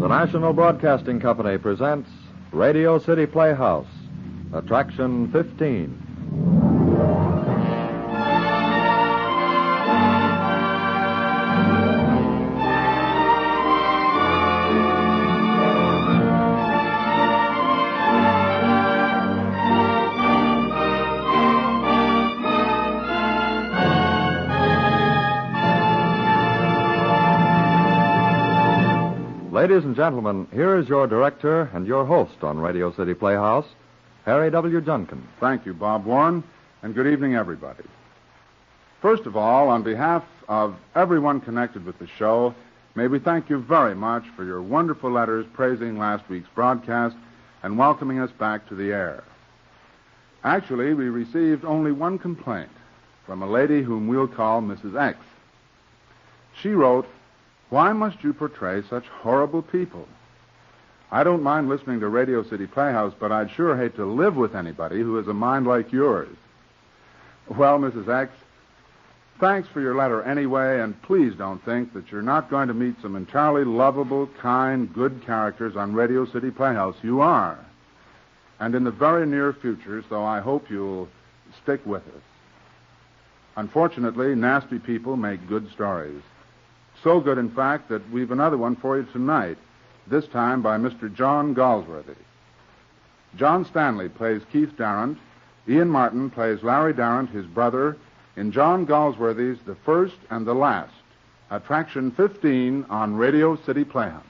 The National Broadcasting Company presents Radio City Playhouse, Attraction 15. Ladies and gentlemen, here is your director and your host on Radio City Playhouse, Harry W. Junkin. Thank you, Bob Warren, and good evening, everybody. First of all, on behalf of everyone connected with the show, may we thank you very much for your wonderful letters praising last week's broadcast and welcoming us back to the air. Actually, we received only one complaint from a lady whom we'll call Mrs. X. She wrote, "Why must you portray such horrible people? I don't mind listening to Radio City Playhouse, but I'd sure hate to live with anybody who has a mind like yours." Well, Mrs. X, thanks for your letter anyway, and please don't think that you're not going to meet some entirely lovable, kind, good characters on Radio City Playhouse. You are. And in the very near future, so I hope you'll stick with us. Unfortunately, nasty people make good stories. So good, in fact, that we've another one for you tonight, this time by Mr. John Galsworthy. John Stanley plays Keith Darrant. Ian Martin plays Larry Darrant, his brother, in John Galsworthy's The First and the Last, Attraction 15 on Radio City Playhouse.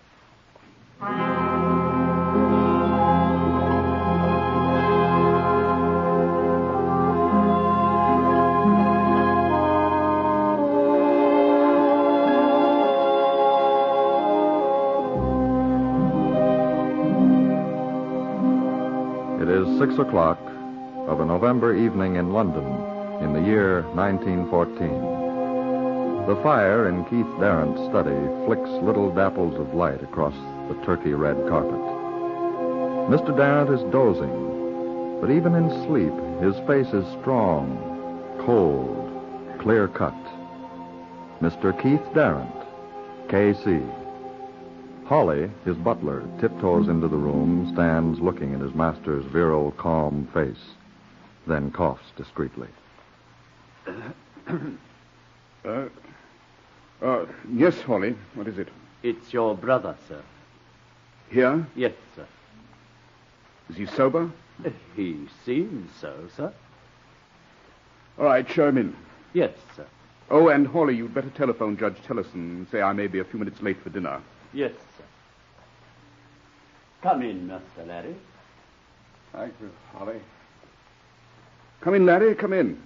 It is 6 o'clock of a November evening in London in the year 1914. The fire in Keith Darrant's study flicks little dapples of light across the turkey-red carpet. Mr. Darrant is dozing, but even in sleep, his face is strong, cold, clear-cut. Mr. Keith Darrant, K.C. Holly, his butler, tiptoes into the room, stands looking at his master's virile, calm face, then coughs discreetly. Yes, Holly. What is it? It's your brother, sir. Here? Yes, sir. Is he sober? He seems so, sir. All right, show him in. Yes, sir. Oh, and Holly, you'd better telephone Judge Tellison and say I may be a few minutes late for dinner. Yes, sir. Come in, Master Larry. Thank you, Holly. Come in, Larry, come in.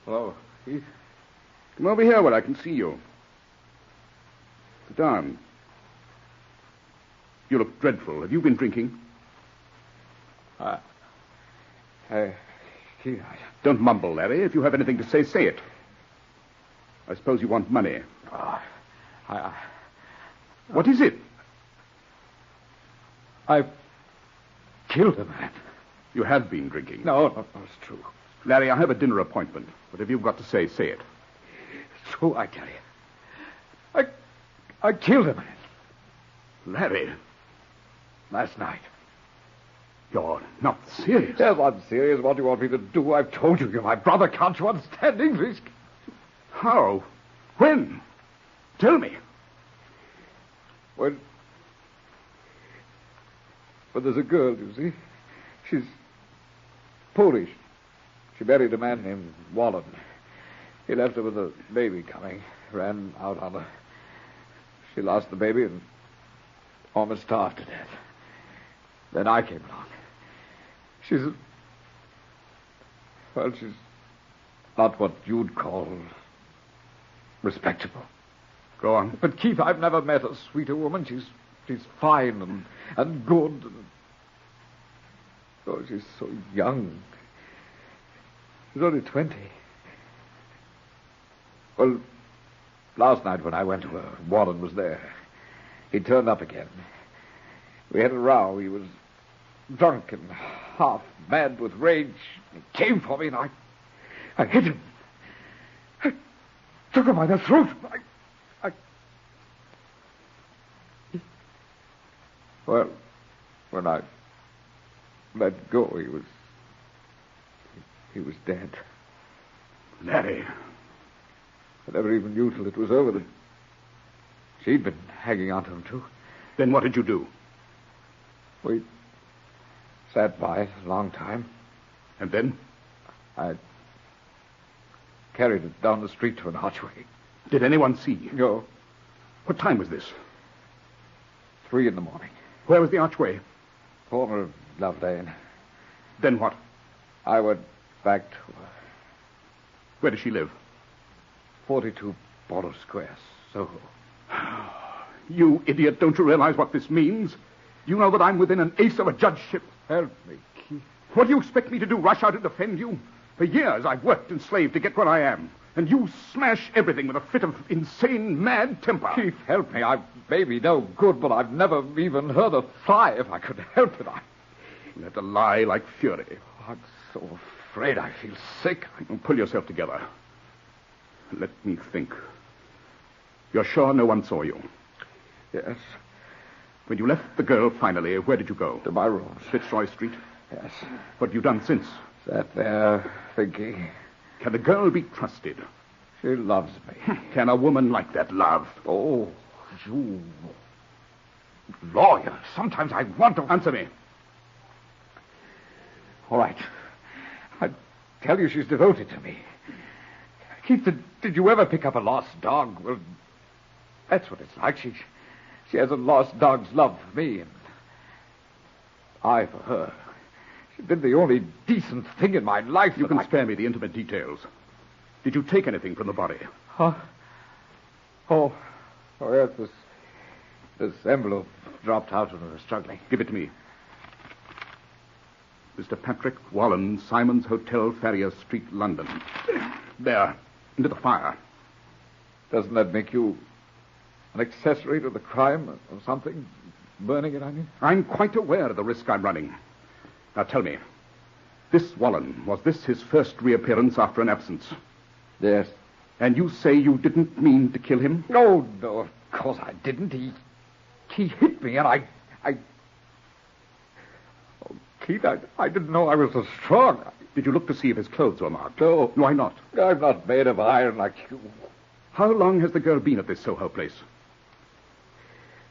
Hello, Keith. Come over here where I can see you. Sit down. You look dreadful. Have you been drinking? Keith, Don't mumble, Larry. If you have anything to say, say it. I suppose you want money. What is it? I've killed a man. You have been drinking. No, it's true. Larry, I have a dinner appointment. Whatever you've got to say, say it. It's true, I tell you. I killed a man. Larry, Last night. you're not serious. Yes, I'm serious. What do you want me to do? I've told you, you're my brother. Can't you understand English? How? When? Tell me. When there's a girl, you see. She's Polish. She married a man named Wallen. He left her with a baby coming. Ran out on her. She lost the baby and almost starved to death. Then I came along. She's not what you'd call respectable. Go on. But, Keith, I've never met a sweeter woman. She's fine and good. Oh, she's so young. She's only 20. Well, last night when I went to her, Warren was there. He turned up again. We had a row. He was drunk and half mad with rage. He came for me and I hit him. I took him by the throat. Well, when I let go, he was dead. Larry. I never even knew till it was over that she'd been hanging on to him, too. Then what did you do? We sat by it a long time. And then? I carried it down the street to an archway. Did anyone see? No. What time was this? 3 a.m. Where was the archway? Corner of Lovedale. Then what? I went back to her. Where does she live? 42 Borough Square, Soho. You idiot, don't you realize what this means? You know that I'm within an ace of a judgeship. Help me, Keith. What do you expect me to do, rush out and defend you? For years I've worked and slaved to get where I am. And you smash everything with a fit of insane, mad temper. Keith, help me. I may be no good, but I've never even heard a fly. If I could help it, You have to lie like fury. I'm so afraid I feel sick. Pull yourself together. Let me think. You're sure no one saw you? Yes. When you left the girl finally, where did you go? To my rooms. Fitzroy Street? Yes. What have you done since? Sat there thinking. Can the girl be trusted? She loves me. Can a woman like that love? Oh, you lawyer. Sometimes I want to... Answer me. All right. I tell you she's devoted to me. Keith, did you ever pick up a lost dog? Well, that's what it's like. She has a lost dog's love for me, and I for her. She did the only decent thing in my life. You can spare me the intimate details. Did you take anything from the body? Huh? Oh, yes, this envelope dropped out when we were struggling. Give it to me. Mr. Patrick Wallen, Simon's Hotel, Farrier Street, London. There, into the fire. Doesn't that make you an accessory to the crime or something? Burning it, I mean? I'm quite aware of the risk I'm running. Now tell me, this Wallen, was this his first reappearance after an absence? Yes. And you say you didn't mean to kill him? No, of course I didn't. He hit me, and I... Oh, Keith, I didn't know I was so strong. Did you look to see if his clothes were marked? No. Why not? I'm not made of iron like you. How long has the girl been at this Soho place?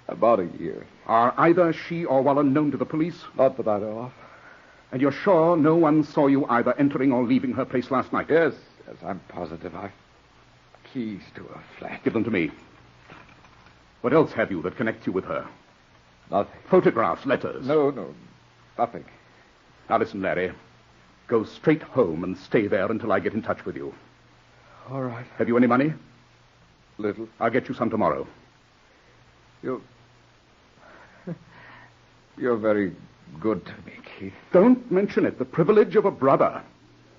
About a year. Are either she or Wallen known to the police? Not that I know of. And you're sure no one saw you either entering or leaving her place last night? Yes, I'm positive. I've keys to her flat. Give them to me. What else have you that connects you with her? Nothing. Photographs, letters? No, nothing. Now listen, Larry. Go straight home and stay there until I get in touch with you. All right. Have you any money? Little. I'll get you some tomorrow. You're very good to me, Keith. Don't mention it. The privilege of a brother.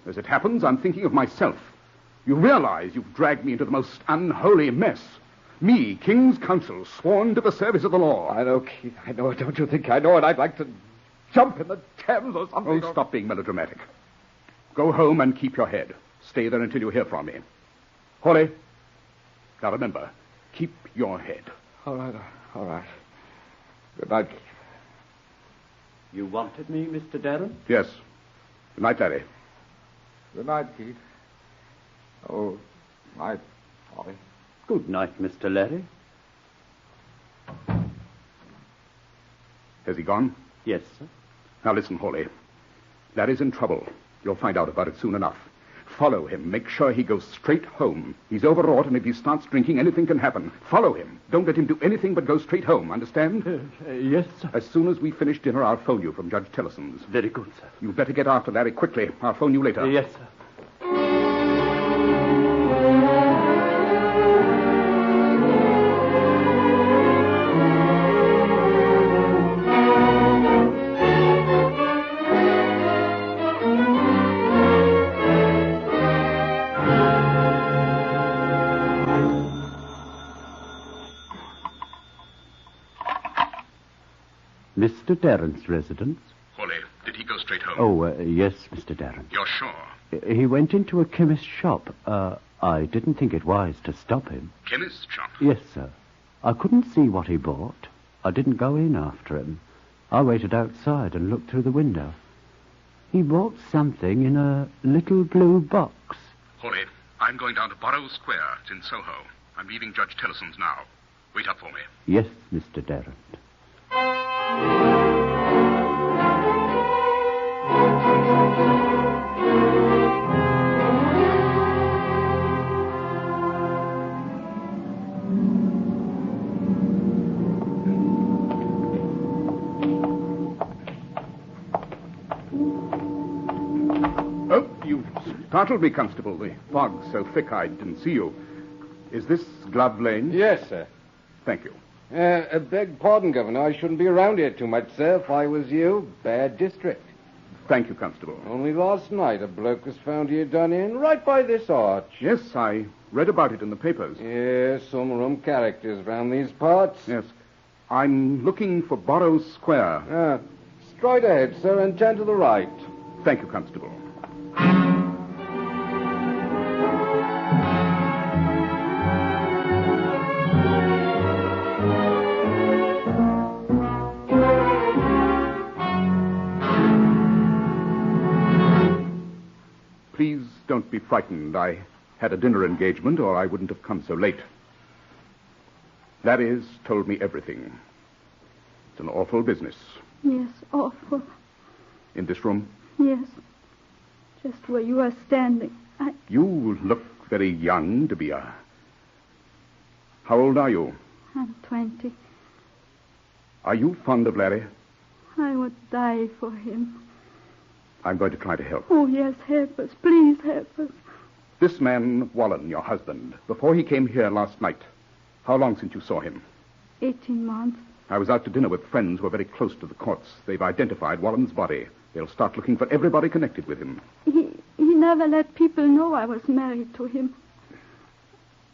As it happens, I'm thinking of myself. You realize you've dragged me into the most unholy mess. Me, King's Counsel, sworn to the service of the law. I know, Keith. I know it. Don't you think I know it? I'd like to jump in the Thames or something. Oh, stop being melodramatic. Go home and keep your head. Stay there until you hear from me. Holly, now remember, keep your head. All right. Good night, Keith. You wanted me, Mr. Dillon? Yes. Good night, Larry. Good night, Keith. Oh, night, Holly. Good night, Mr. Larry. Has he gone? Yes, sir. Now listen, Holly. Larry's in trouble. You'll find out about it soon enough. Follow him. Make sure he goes straight home. He's overwrought, and if he starts drinking, anything can happen. Follow him. Don't let him do anything but go straight home. Understand? Yes, sir. As soon as we finish dinner, I'll phone you from Judge Tillison's. Very good, sir. You'd better get after Larry quickly. I'll phone you later. Yes, sir. Mr. Darren's residence? Holly, did he go straight home? Oh, yes, Mr. Darren. You're sure? He went into a chemist's shop. I didn't think it wise to stop him. Chemist's shop? Yes, sir. I couldn't see what he bought. I didn't go in after him. I waited outside and looked through the window. He bought something in a little blue box. Holly, I'm going down to Borough Square. It's in Soho. I'm leaving Judge Tellson's now. Wait up for me. Yes, Mr. Darrant. Oh, you startled me, Constable. The fog's so thick I didn't see you. Is this Glove Lane? Yes, sir. Thank you. Beg pardon, Governor. I shouldn't be around here too much, sir. If I was you, bad district. Thank you, Constable. Only last night a bloke was found here done in, right by this arch. Yes, I read about it in the papers. Yes, some rum characters round these parts. Yes. I'm looking for Borough Square. Straight ahead, sir, and turn to the right. Thank you, Constable. Please don't be frightened. I had a dinner engagement, or I wouldn't have come so late. Larry's told me everything. It's an awful business. Yes, awful. In this room? Yes. Just where you are standing. You look very young to be a... How old are you? I'm 20. Are you fond of Larry? I would die for him. I'm going to try to help. Oh, yes, help us. Please help us. This man, Wallen, your husband, before he came here last night, how long since you saw him? 18 months. I was out to dinner with friends who are very close to the courts. They've identified Wallen's body. They'll start looking for everybody connected with him. He never let people know I was married to him.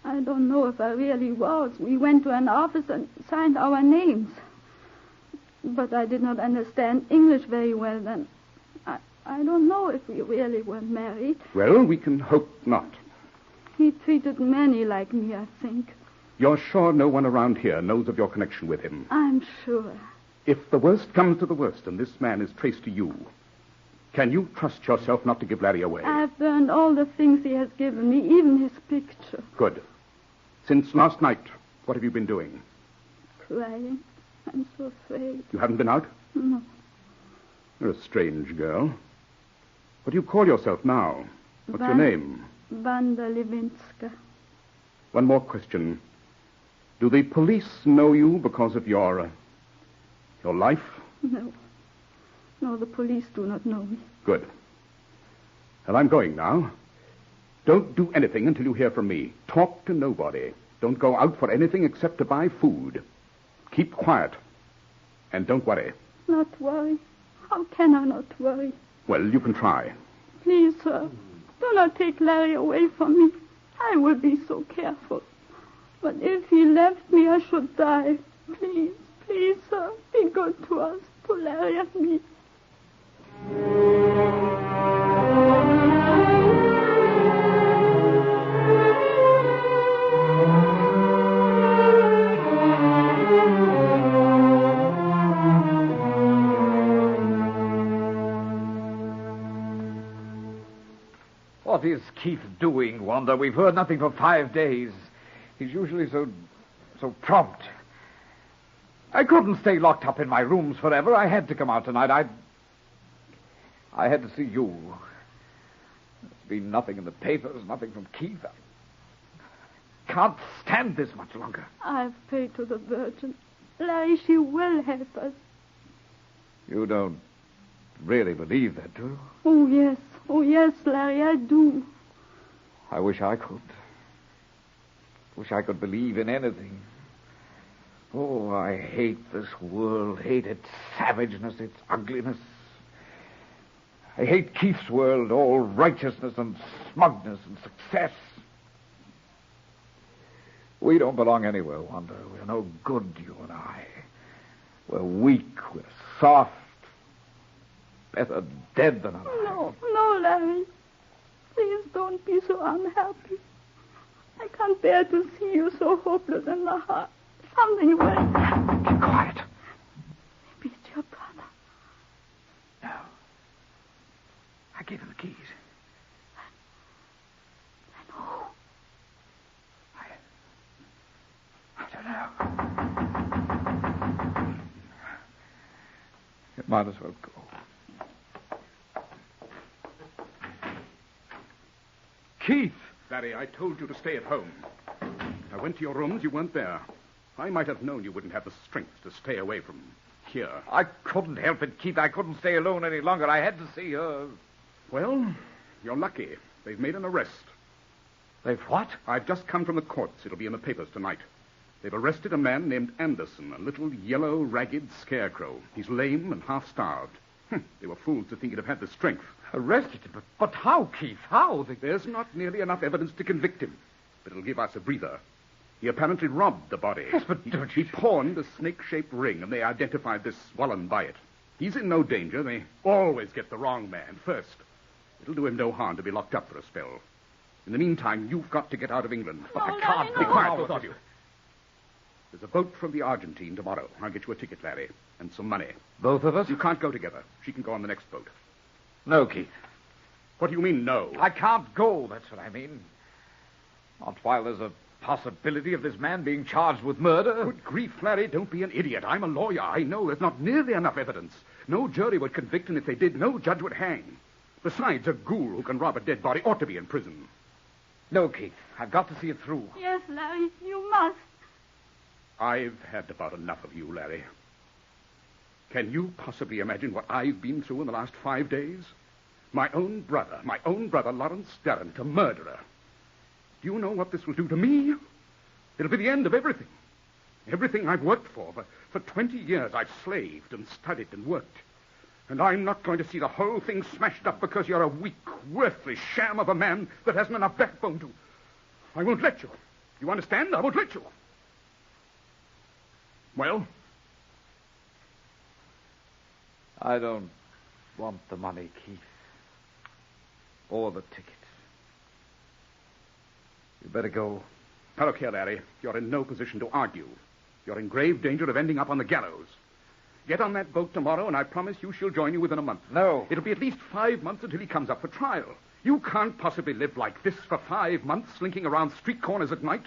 I don't know if I really was. We went to an office and signed our names. But I did not understand English very well then. I don't know if we really were married. Well, we can hope not. He treated many like me, I think. You're sure no one around here knows of your connection with him? I'm sure. If the worst comes to the worst and this man is traced to you, can you trust yourself not to give Larry away? I've burned all the things he has given me, even his picture. Good. Since last night, what have you been doing? Crying. I'm so afraid. You haven't been out? No. You're a strange girl. What do you call yourself now? What's your name? Wanda Levinska. One more question. Do the police know you because of your life? No. No, the police do not know me. Good. Well, I'm going now. Don't do anything until you hear from me. Talk to nobody. Don't go out for anything except to buy food. Keep quiet. And don't worry. Not worry? How can I not worry? Well, you can try. Please, sir, do not take Larry away from me. I will be so careful. But if he left me, I should die. Please, please, sir, be good to us, to Larry and me. What is Keith doing, Wanda? We've heard nothing for 5 days. He's usually so prompt. I couldn't stay locked up in my rooms forever. I had to come out tonight. I had to see you. There's been nothing in the papers, nothing from Keith. I can't stand this much longer. I've prayed to the Virgin. Larry, she will help us. You don't really believe that, do you? Oh, yes. Oh, yes, Larry, I do. I wish I could. Wish I could believe in anything. Oh, I hate this world. Hate its savageness, its ugliness. I hate Keith's world, all righteousness and smugness and success. We don't belong anywhere, Wanda. We're no good, you and I. We're weak. We're soft. Better dead than alive. No, Larry. Please don't be so unhappy. I can't bear to see you so hopeless in the heart. Something will... Keep quiet. I gave him the keys. And who? I don't know. You might as well go. Keith! Larry, I told you to stay at home. I went to your rooms, you weren't there. I might have known you wouldn't have the strength to stay away from here. I couldn't help it, Keith. I couldn't stay alone any longer. I had to see her. Well, you're lucky. They've made an arrest. They've what? I've just come from the courts. It'll be in the papers tonight. They've arrested a man named Anderson, a little yellow, ragged scarecrow. He's lame and half-starved. They were fools to think he'd have had the strength. Arrested him? But how, Keith? How? There's not nearly enough evidence to convict him, but it'll give us a breather. He apparently robbed the body. Yes, but don't you... He pawned a snake-shaped ring, and they identified this Wallen by it. He's in no danger. They always get the wrong man first. It'll do him no harm to be locked up for a spell. In the meantime, you've got to get out of England. No, I can't. no. Be quiet, both of you. There's a boat from the Argentine tomorrow. I'll get you a ticket, Larry, and some money. Both of us? You can't go together. She can go on the next boat. No, Keith. What do you mean, no? I can't go, that's what I mean. Not while there's a possibility of this man being charged with murder. Good grief, Larry, don't be an idiot. I'm a lawyer. I know there's not nearly enough evidence. No jury would convict, and if they did, no judge would hang. Besides, a ghoul who can rob a dead body ought to be in prison. No, Keith. I've got to see it through. Yes, Larry, you must. I've had about enough of you, Larry. Can you possibly imagine what I've been through in the last 5 days? My own brother, Lawrence Dillon, to murderer. Do you know what this will do to me? It'll be the end of everything. Everything I've worked for. For 20 years I've slaved and studied and worked. And I'm not going to see the whole thing smashed up because you're a weak, worthless sham of a man that hasn't enough backbone to... I won't let you. You understand? I won't let you. Well? I don't want the money, Keith. Or the ticket. You better go. Now, look here, Larry. You're in no position to argue. You're in grave danger of ending up on the gallows. Get on that boat tomorrow, and I promise you she'll join you within a month. No. It'll be at least 5 months until he comes up for trial. You can't possibly live like this for 5 months, slinking around street corners at night.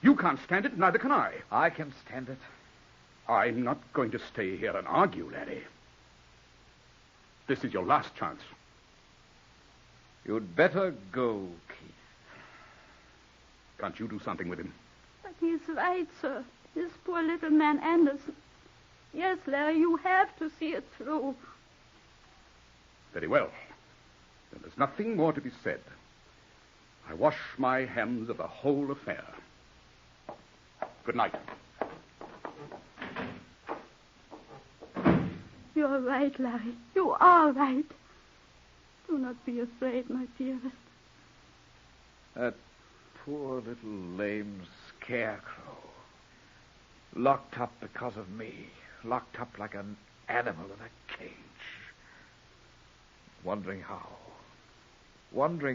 You can't stand it, neither can I. I can stand it. I'm not going to stay here and argue, Larry. This is your last chance. You'd better go, Keith. Can't you do something with him? But he's right, sir. This poor little man Anderson. Yes, Larry, you have to see it through. Very well. Then there's nothing more to be said. I wash my hands of the whole affair. Good night. You're right, Larry. You are right. Do not be afraid, my dearest. That poor little lame scarecrow. Locked up because of me. Locked up like an animal in a cage. Wondering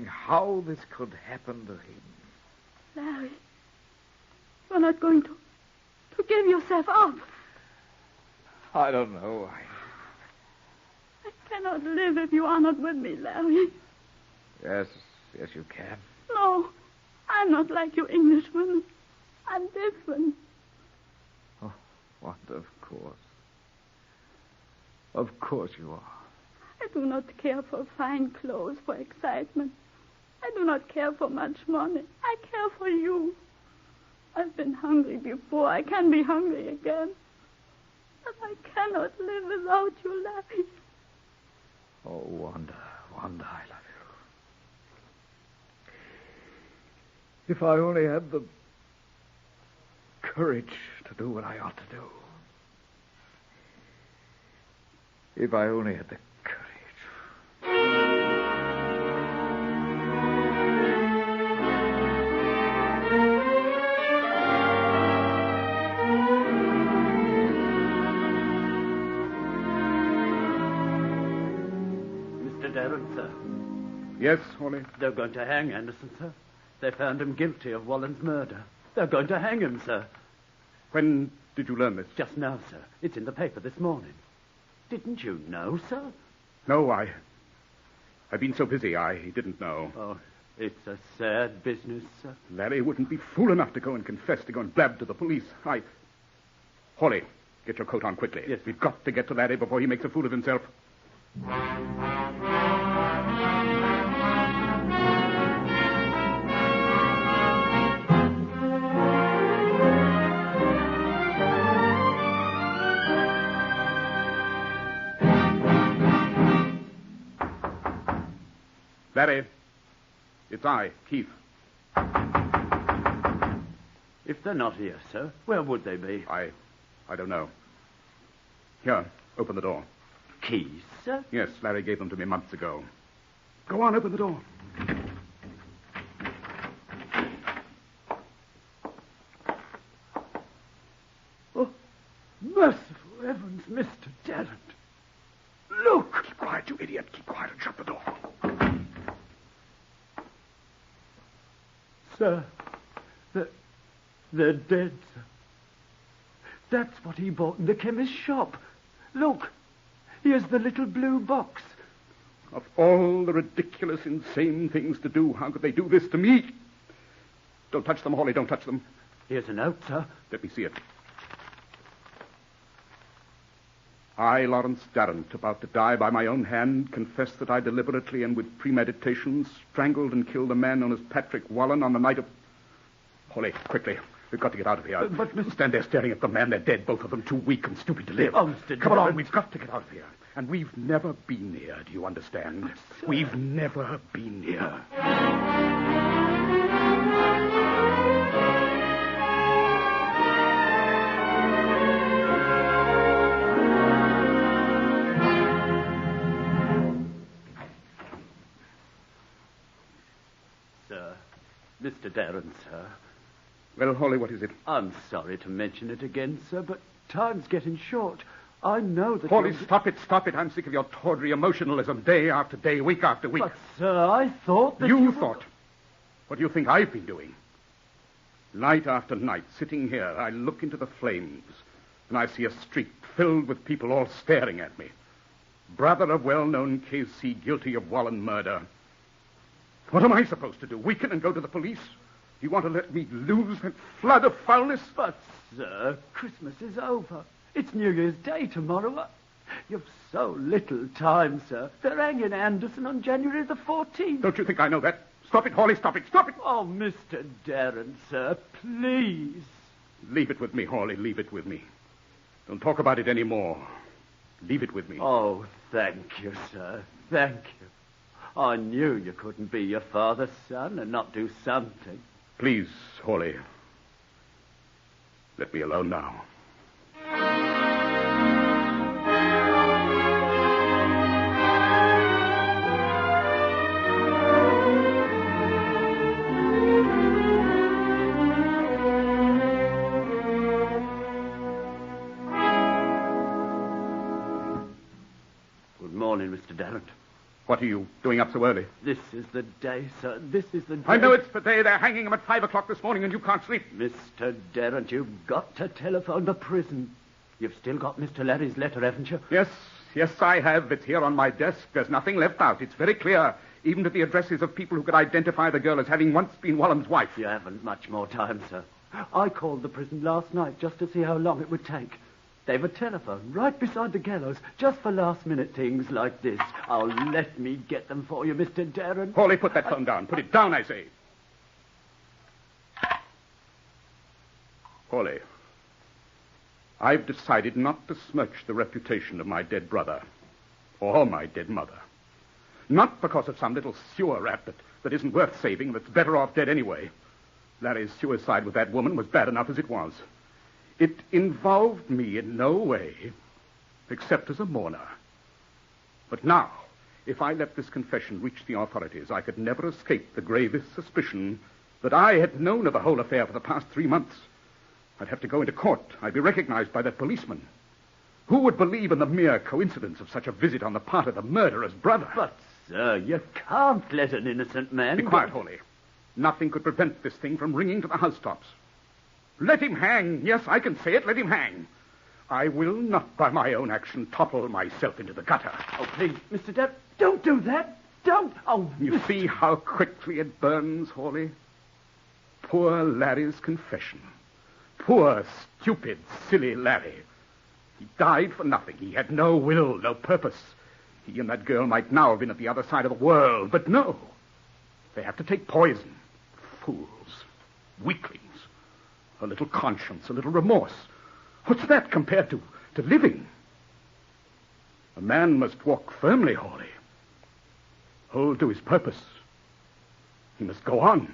how this could happen to him. Larry, you're not going to give yourself up. I don't know. I cannot live if you are not with me, Larry. Yes, you can. No, I'm not like you Englishmen. I'm different. Oh, what, of course. Of course you are. I do not care for fine clothes, for excitement. I do not care for much money. I care for you. I've been hungry before. I can be hungry again. But I cannot live without you, Larry. Oh, Wanda, I love you. If I only had the courage to do what I ought to do. If I only had the courage. Mr. Dillon, sir. Yes, Holly? They're going to hang Anderson, sir. They found him guilty of Wallen's murder. They're going to hang him, sir. When did you learn this? Just now, sir. It's in the paper this morning. Didn't you know, sir? No, I I've been so busy, I didn't know. Oh, it's a sad business, sir. Larry wouldn't be fool enough to go and confess, to go and blab to the police. Hawley, get your coat on quickly. Yes. We've got to get to Larry before he makes a fool of himself. Larry, it's I, Keith. If they're not here, sir, where would they be? I don't know. Here, open the door. Keys, sir? Yes, Larry gave them to me months ago. Go on, open the door. Oh, merciful heavens, Mr. Dillon. Look! Keep quiet, you idiot. Keep quiet and shut the door. Sir, they're dead, sir. That's what he bought in the chemist's shop. Look, here's the little blue box. Of all the ridiculous, insane things to do, how could they do this to me? Don't touch them, Hawley, don't touch them. Here's a note, sir. Let me see it. I, Lawrence Darrant, about to die by my own hand, confess that I deliberately and with premeditation strangled and killed a man known as Patrick Wallen on the night of... Hawley, quickly. We've got to get out of here. But Mr. Stand there staring at the man. They're dead, both of them, too weak and stupid to live. Oh, Mr. Come along, Darrant. we've got to get out of here. And we've never been here, do you understand? We've never been here. Mr. Darrant, sir. Well, Hawley, what is it? I'm sorry to mention it again, sir, but time's getting short. I know that... Hawley, stop it. I'm sick of your tawdry emotionalism, day after day, week after week. But, sir, I thought that You thought? What do you think I've been doing? Night after night, sitting here, I look into the flames, and I see a street filled with people all staring at me. Brother of well-known K.C. guilty of Wallen murder. What am I supposed to do? Weaken and go to the police? You want to let me lose that flood of foulness? But, sir, Christmas is over. It's New Year's Day tomorrow. You've so little time, sir. They're hanging Anderson on January the 14th. Don't you think I know that? Stop it, Hawley, stop it. Oh, Mr. Darrant, sir, please. Leave it with me, Hawley, leave it with me. Don't talk about it anymore. Leave it with me. Oh, thank you, sir. Thank you. I knew you couldn't be your father's son and not do something. Please, Hawley. Let me alone now. Good morning, Mr. Darrant. What are you doing up so early? This is the day, sir. This is the day. I know it's the day. They're hanging him at 5 o'clock this morning and you can't sleep. Mr. Darrant, you've got to telephone the prison. You've still got Mr. Larry's letter, haven't you? Yes, I have. It's here on my desk. There's nothing left out. It's very clear, even to the addresses of people who could identify the girl as having once been Wallen's wife. You haven't much more time, sir. I called the prison last night just to see how long it would take. They've a telephone right beside the gallows, just for last-minute things like this. Oh, let me get them for you, Mr. Darrant. Hawley, put that phone down. Put it down, I say. Hawley, I've decided not to smirch the reputation of my dead brother or my dead mother. Not because of some little sewer rat that isn't worth saving, that's better off dead anyway. Larry's suicide with that woman was bad enough as it was. It involved me in no way, except as a mourner. But now, if I let this confession reach the authorities, I could never escape the gravest suspicion that I had known of the whole affair for the past 3 months. I'd have to go into court. I'd be recognized by that policeman. Who would believe in the mere coincidence of such a visit on the part of the murderer's brother? But, sir, you can't let an innocent man... Be quiet, Hawley. Nothing could prevent this thing from ringing to the housetops. Let him hang. Yes, I can say it. Let him hang. I will not, by my own action, topple myself into the gutter. Oh, please, Mr. Darrant, don't do that. Don't. Oh, You see how quickly it burns, Hawley? Poor Larry's confession. Poor, stupid, silly Larry. He died for nothing. He had no will, no purpose. He and that girl might now have been at the other side of the world, but no. They have to take poison. Fools. Weaklings. A little conscience, a little remorse. What's that compared to living? A man must walk firmly, Hawley. Hold to his purpose. He must go on.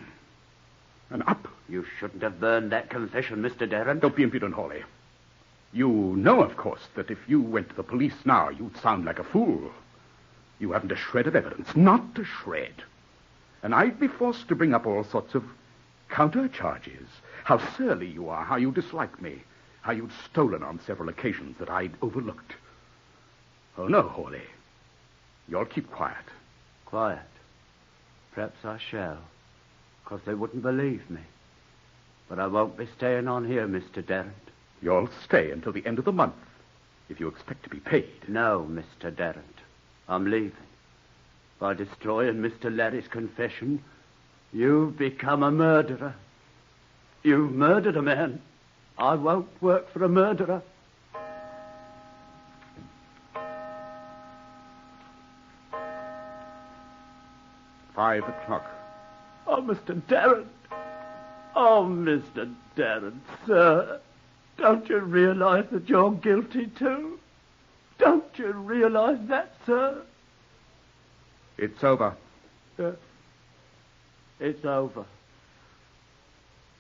And up. You shouldn't have burned that confession, Mr. Darren. Don't be impudent, Hawley. You know, of course, that if you went to the police now, you'd sound like a fool. You haven't a shred of evidence. Not a shred. And I'd be forced to bring up all sorts of counter-charges. How surly you are, how you dislike me, how you'd stolen on several occasions that I'd overlooked. Oh, no, Hawley. You'll keep quiet. Quiet. Perhaps I shall, because they wouldn't believe me. But I won't be staying on here, Mr. Darren. You'll stay until the end of the month, if you expect to be paid. No, Mr. Darren. I'm leaving. By destroying Mr. Larry's confession, you've become a murderer. You've murdered a man. I won't work for a murderer. $5:00. Oh, Mr. Darren. Oh, Mr. Darren, sir. Don't you realize that you're guilty, too? Don't you realize that, sir? It's over. It's over.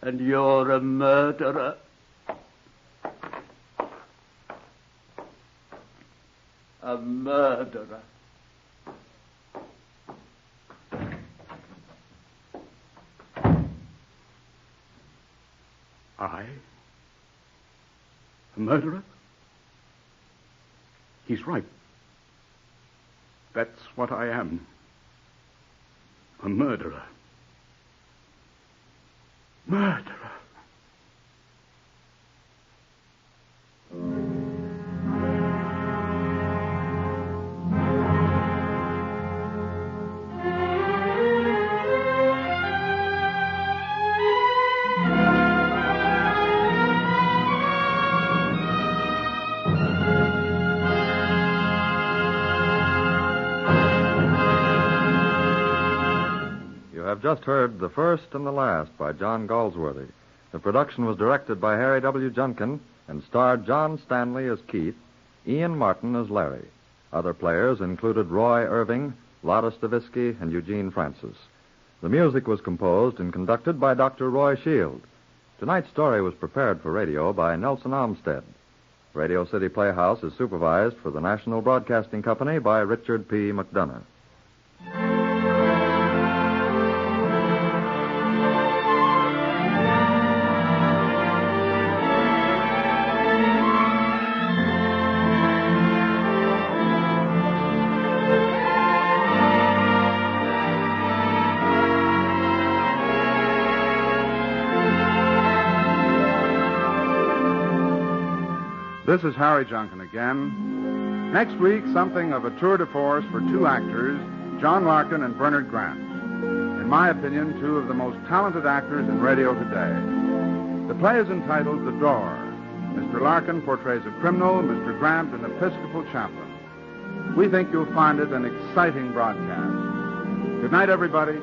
And you're a murderer. A murderer. I? A murderer? He's right. That's what I am. A murderer. Murderer. Just heard The First and the Last by John Galsworthy. The production was directed by Harry W. Junkin and starred John Stanley as Keith, Ian Martin as Larry. Other players included Roy Irving, Lotta Stavisky, and Eugene Francis. The music was composed and conducted by Dr. Roy Shield. Tonight's story was prepared for radio by Nelson Olmsted. Radio City Playhouse is supervised for the National Broadcasting Company by Richard P. McDonough. This is Harry Junkin again. Next week, something of a tour de force for two actors, John Larkin and Bernard Grant. In my opinion, two of the most talented actors in radio today. The play is entitled The Door. Mr. Larkin portrays a criminal, Mr. Grant an Episcopal chaplain. We think you'll find it an exciting broadcast. Good night, everybody.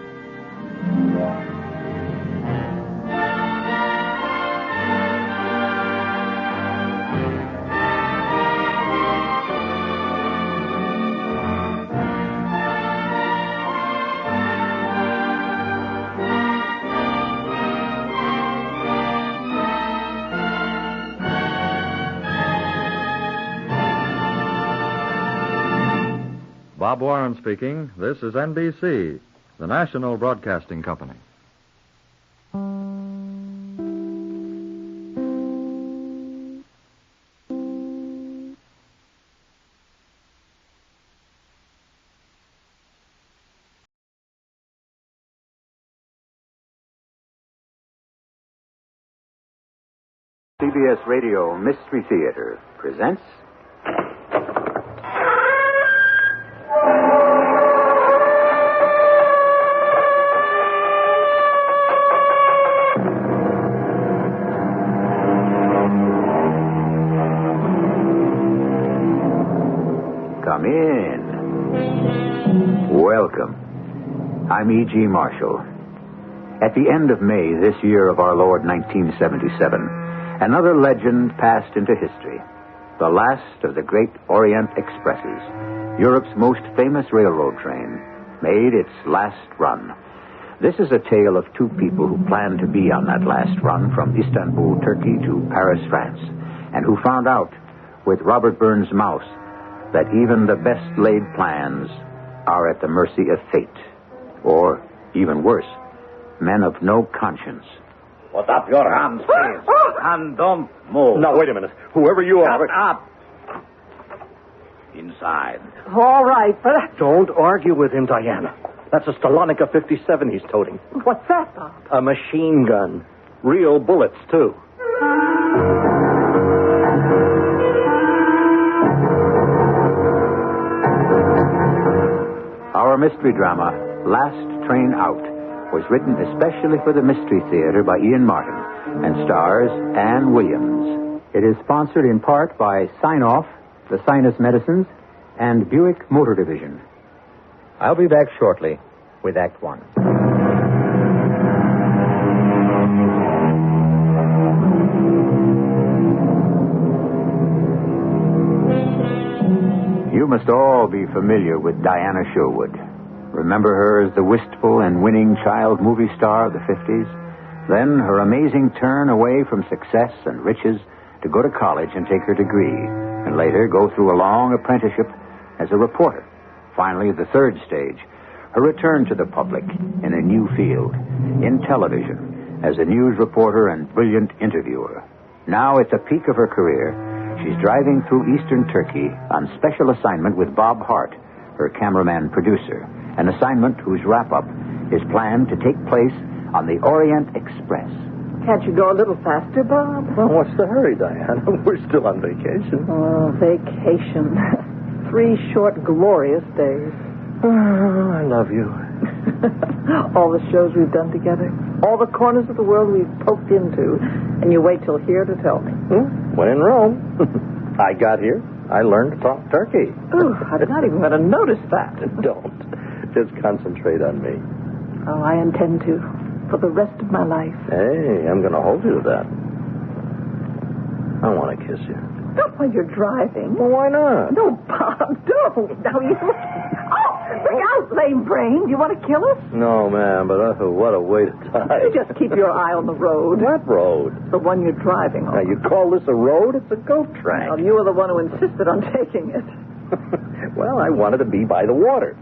Bob Warren speaking. This is NBC, the National Broadcasting Company. CBS Radio Mystery Theater presents Come in. Welcome. I'm E.G. Marshall. At the end of May this year of our Lord 1977, another legend passed into history. The last of the great Orient Expresses, Europe's most famous railroad train, made its last run. This is a tale of two people who planned to be on that last run from Istanbul, Turkey to Paris, France, and who found out, with Robert Burns' mouse, that even the best laid plans are at the mercy of fate. Or, even worse, men of no conscience. Put up your hands, please. And don't move. Now, wait a minute. Whoever you are... Shut up. Inside. All right, but... Don't argue with him, Diana. That's a Stalonica 57 he's toting. What's that, Bob? A machine gun. Real bullets, too. Our mystery drama, Last Train Out, was written especially for the Mystery Theater by Ian Martin and stars Ann Williams. It is sponsored in part by Sign Off, the Sinus Medicines, and Buick Motor Division. I'll be back shortly with Act One. You must all be familiar with Diana Sherwood. Remember her as the wistful and winning child movie star of the 50s? Then her amazing turn away from success and riches to go to college and take her degree, and later go through a long apprenticeship as a reporter. Finally, the third stage, her return to the public in a new field, in television, as a news reporter and brilliant interviewer. Now, at the peak of her career, she's driving through eastern Turkey on special assignment with Bob Hart, her cameraman-producer, an assignment whose wrap-up is planned to take place on the Orient Express. Can't you go a little faster, Bob? Well, what's the hurry, Diana? We're still on vacation. Oh, vacation. 3 short, glorious days. Oh, I love you. All the shows we've done together. All the corners of the world we've poked into. And you wait till here to tell me. When in Rome. I got here. I learned to talk turkey. Oh, I'm not even going to notice that. Don't. Just concentrate on me. Oh, I intend to. For the rest of my life. Hey, I'm going to hold you to that. I want to kiss you. Not while you're driving. Well, why not? No, Bob, don't. Now you... Oh, look out, lame brain. Do you want to kill us? No, ma'am, but what a way to die. You just keep your eye on the road. What road? The one you're driving on. Now, you call this a road? It's a goat track. Well, you were the one who insisted on taking it. Well, I wanted to be by the water.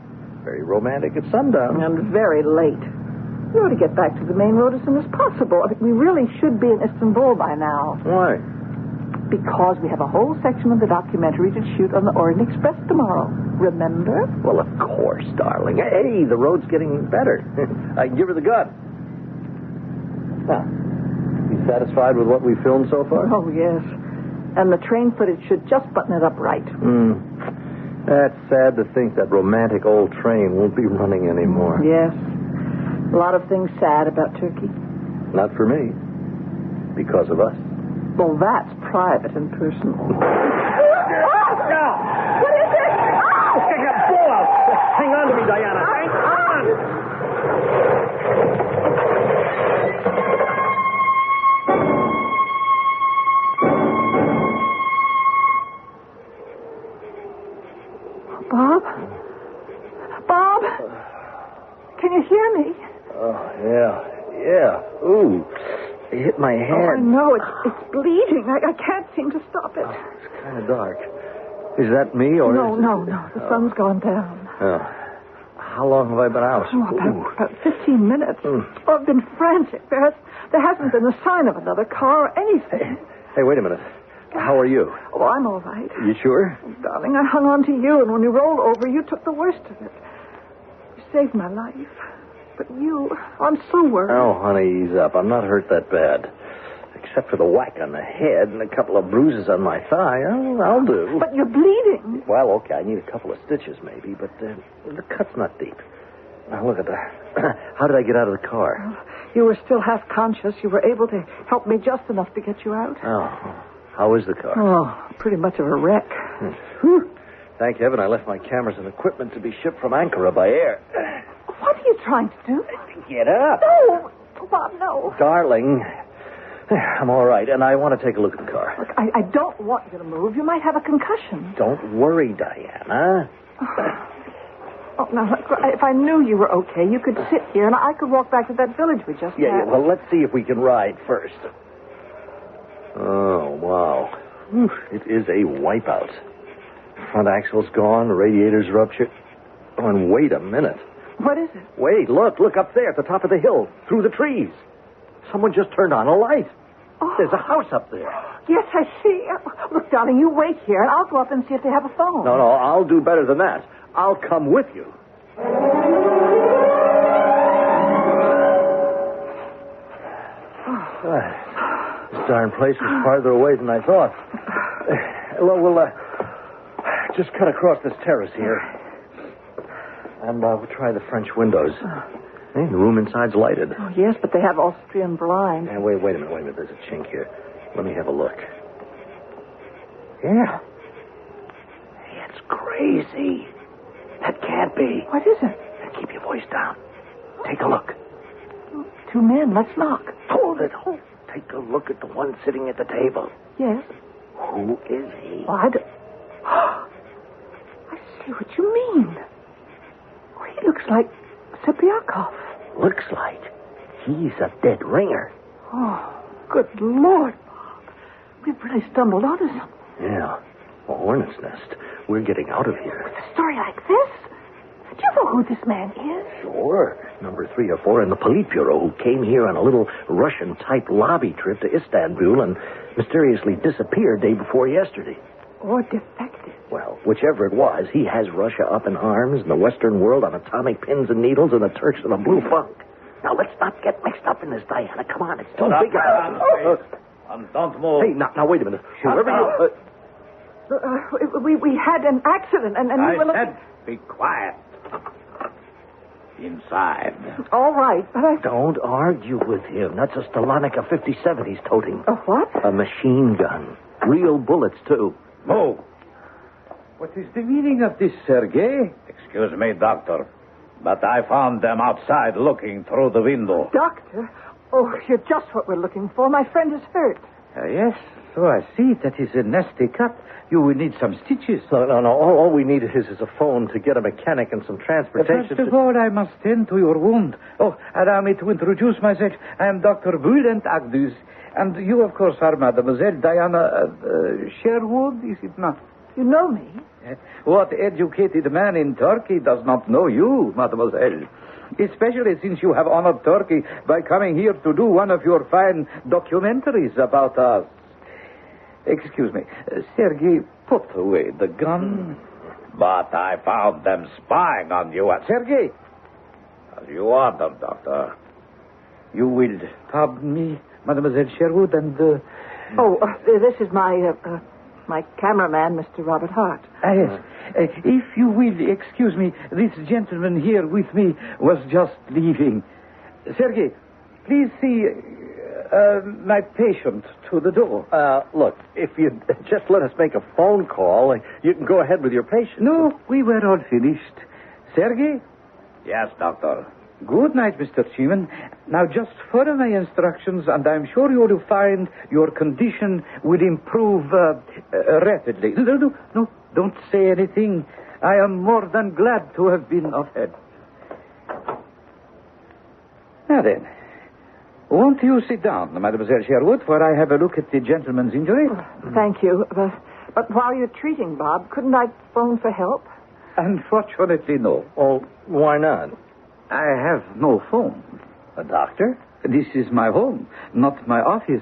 Very romantic at sundown. And very late. We ought to get back to the main road as soon as possible. I think we really should be in Istanbul by now. Why? Because we have a whole section of the documentary to shoot on the Orient Express tomorrow. Remember? Well, of course, darling. Hey, the road's getting better. I can give her the gun. Now, you satisfied with what we filmed so far? Oh, yes. And the train footage should just button it up right. That's sad to think that romantic old train won't be running anymore. Yes. A lot of things sad about Turkey. Not for me. Because of us. Well, that's private and personal. Oh, no! What is it? Oh! Blow out! Hang on to me, Diana. Hang on! Bob? Bob? Can you hear me? Oh, yeah. Ooh. It hit my head. Oh, I know. It's bleeding. I can't seem to stop it. Oh, it's kind of dark. Is that me or... No. The sun's gone down. Oh. How long have I been out? About 15 minutes. Oh, I've been frantic. There hasn't been a sign of another car or anything. Hey, wait a minute. How are you? Oh, I'm all right. You sure? Oh, darling, I hung on to you, and when you rolled over, you took the worst of it. You saved my life. But I'm so worried. Oh, honey, ease up. I'm not hurt that bad. Except for the whack on the head and a couple of bruises on my thigh. I'll do. But you're bleeding. Well, okay, I need a couple of stitches maybe, but the cut's not deep. Now, look at that. How did I get out of the car? You were still half conscious. You were able to help me just enough to get you out. Oh, how is the car? Oh, pretty much of a wreck. Thank heaven I left my cameras and equipment to be shipped from Ankara by air. What are you trying to do? Get up. No! Bob, no. Darling, I'm all right, and I want to take a look at the car. Look, I don't want you to move. You might have a concussion. Don't worry, Diana. Oh, now, look, if I knew you were okay, you could sit here, and I could walk back to that village we just Yeah, passed. well, let's see if we can ride first. Oh, wow. Whew, it is a wipeout. Front axle's gone, the radiator's ruptured. Oh, and wait a minute. What is it? Wait, look up there at the top of the hill, through the trees. Someone just turned on a light. Oh. There's a house up there. Yes, I see. Look, darling, you wait here, and I'll go up and see if they have a phone. No, I'll do better than that. I'll come with you. This darn place was farther away than I thought. Well, we'll just cut across this terrace here. And we'll try the French windows. Hey, the room inside's lighted. Oh, yes, but they have Austrian blinds. Hey, wait a minute. There's a chink here. Let me have a look. Yeah. Hey, it's crazy. That can't be. What is it? Keep your voice down. Take a look. Two men. Let's knock. Hold it. Take a look at the one sitting at the table. Yes. Who is he? Well, I see what you mean. Oh, he looks like Sipiakov. Looks like he's a dead ringer. Oh, good Lord, Bob. We've really stumbled onto something. Yeah. A hornet's nest. We're getting out of here. With a story like this? Do you know who this man is? Sure. Number 3 or 4 in the Politburo who came here on a little Russian-type lobby trip to Istanbul and mysteriously disappeared day before yesterday. Or defected. Well, whichever it was, he has Russia up in arms and the Western world on atomic pins and needles and the Turks in a blue funk. Now, let's not get mixed up in this, Diana. Come on, it's too big. Don't move. Hey, now, wait a minute. Whoever you... We had an accident, and we were looking... Be quiet. Inside. All right, but I... Don't argue with him. That's a Stalonica 57 he's toting. A what? A machine gun. Real bullets, too. Move. What is the meaning of this, Sergei? Excuse me, Doctor, but I found them outside looking through the window. Doctor? Oh, you're just what we're looking for. My friend is hurt. Yes, so I see. That is a nasty cut. You will need some stitches. No. All we need is a phone to get a mechanic and some transportation. First of all, I must tend to your wound. Oh, allow me to introduce myself. I am Dr. Bülent Agdüz. And you, of course, are Mademoiselle Diana Sherwood, is it not? You know me? What educated man in Turkey does not know you, Mademoiselle? Especially since you have honored Turkey by coming here to do one of your fine documentaries about us. Excuse me. Sergei, put away the gun. But I found them spying on you. Sergei! As you ordered, Doctor. You will pardon me, Mademoiselle Sherwood, and... this is my cameraman, Mr. Robert Hart. Yes. If you will excuse me, this gentleman here with me was just leaving. Sergei, please see my patient to the door. Look, if you just let us make a phone call, you can go ahead with your patient. No, we were all finished. Sergei? Yes, Doctor. Good night, Mr. Cheeman. Now, just follow my instructions, and I'm sure you will find your condition will improve rapidly. No, don't say anything. I am more than glad to have been of help. Now then, won't you sit down, Mademoiselle Sherwood, for I have a look at the gentleman's injury? Thank you. But while you're treating Bob, couldn't I phone for help? Unfortunately, no. Oh, why not? I have no phone. A doctor? This is my home, not my office.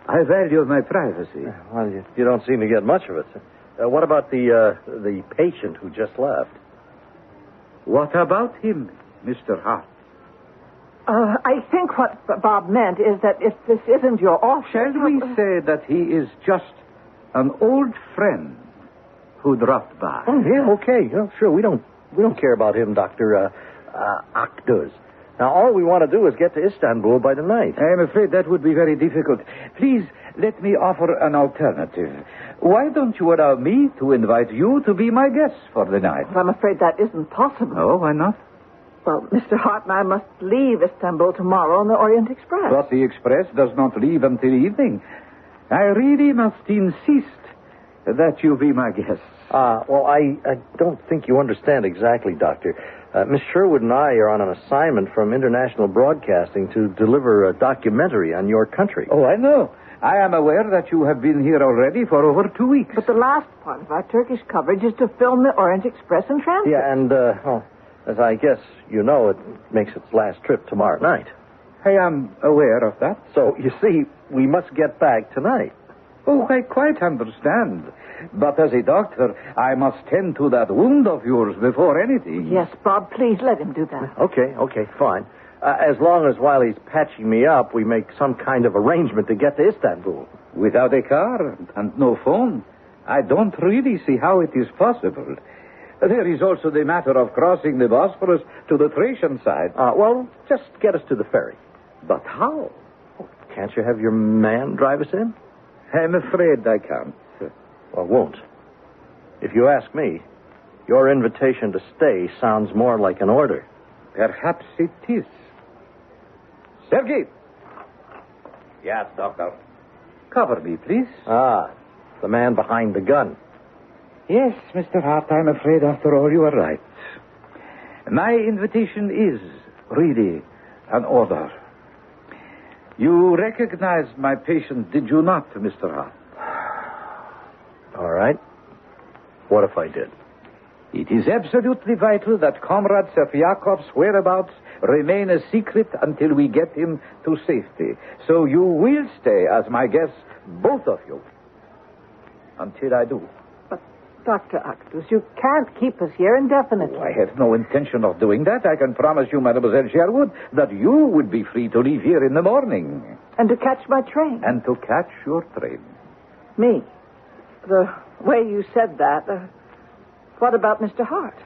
I value my privacy. Well, you don't seem to get much of it. What about the patient who just left? What about him, Mr. Hart? I think what Bob meant is that if this isn't your office... Shall we say that he is just an old friend who dropped by? Oh, yeah, okay. Sure, we don't care about him, Dr. Akdüz. Now, all we want to do is get to Istanbul by tonight. I am afraid that would be very difficult. Please, let me offer an alternative. Why don't you allow me to invite you to be my guest for the night? But I'm afraid that isn't possible. Oh, why not? Well, Mr. Hart and I must leave Istanbul tomorrow on the Orient Express. But the express does not leave until evening. I really must insist that you be my guest. Well, I don't think you understand exactly, Doctor. Miss Sherwood and I are on an assignment from International Broadcasting to deliver a documentary on your country. Oh, I know. I am aware that you have been here already for over 2 weeks. But the last part of our Turkish coverage is to film the Orient Express in transit. Yeah, and, as I guess you know, it makes its last trip tomorrow night. I am aware of that. So, you see, we must get back tonight. Oh, I quite understand. But as a doctor, I must tend to that wound of yours before anything. Yes, Bob, please let him do that. Okay, fine. As long as while he's patching me up, we make some kind of arrangement to get to Istanbul. Without a car and no phone, I don't really see how it is possible. There is also the matter of crossing the Bosphorus to the Thracian side. Well, just get us to the ferry. But how? Can't you have your man drive us in? I'm afraid I can't. Well, won't. If you ask me, your invitation to stay sounds more like an order. Perhaps it is. Sergei! Yes, Doctor. Cover me, please. The man behind the gun. Yes, Mr. Hart, I'm afraid after all you are right. My invitation is really an order. You recognized my patient, did you not, Mr. Hart? All right. What if I did? It is absolutely vital that Comrade Serpiakov's whereabouts remain a secret until we get him to safety. So you will stay as my guests, both of you, until I do. But, Dr. Actus, you can't keep us here indefinitely. I have no intention of doing that. I can promise you, Mademoiselle Sherwood, that you would be free to leave here in the morning. And to catch my train. And to catch your train. Me? The way you said that, what about Mr. Hart?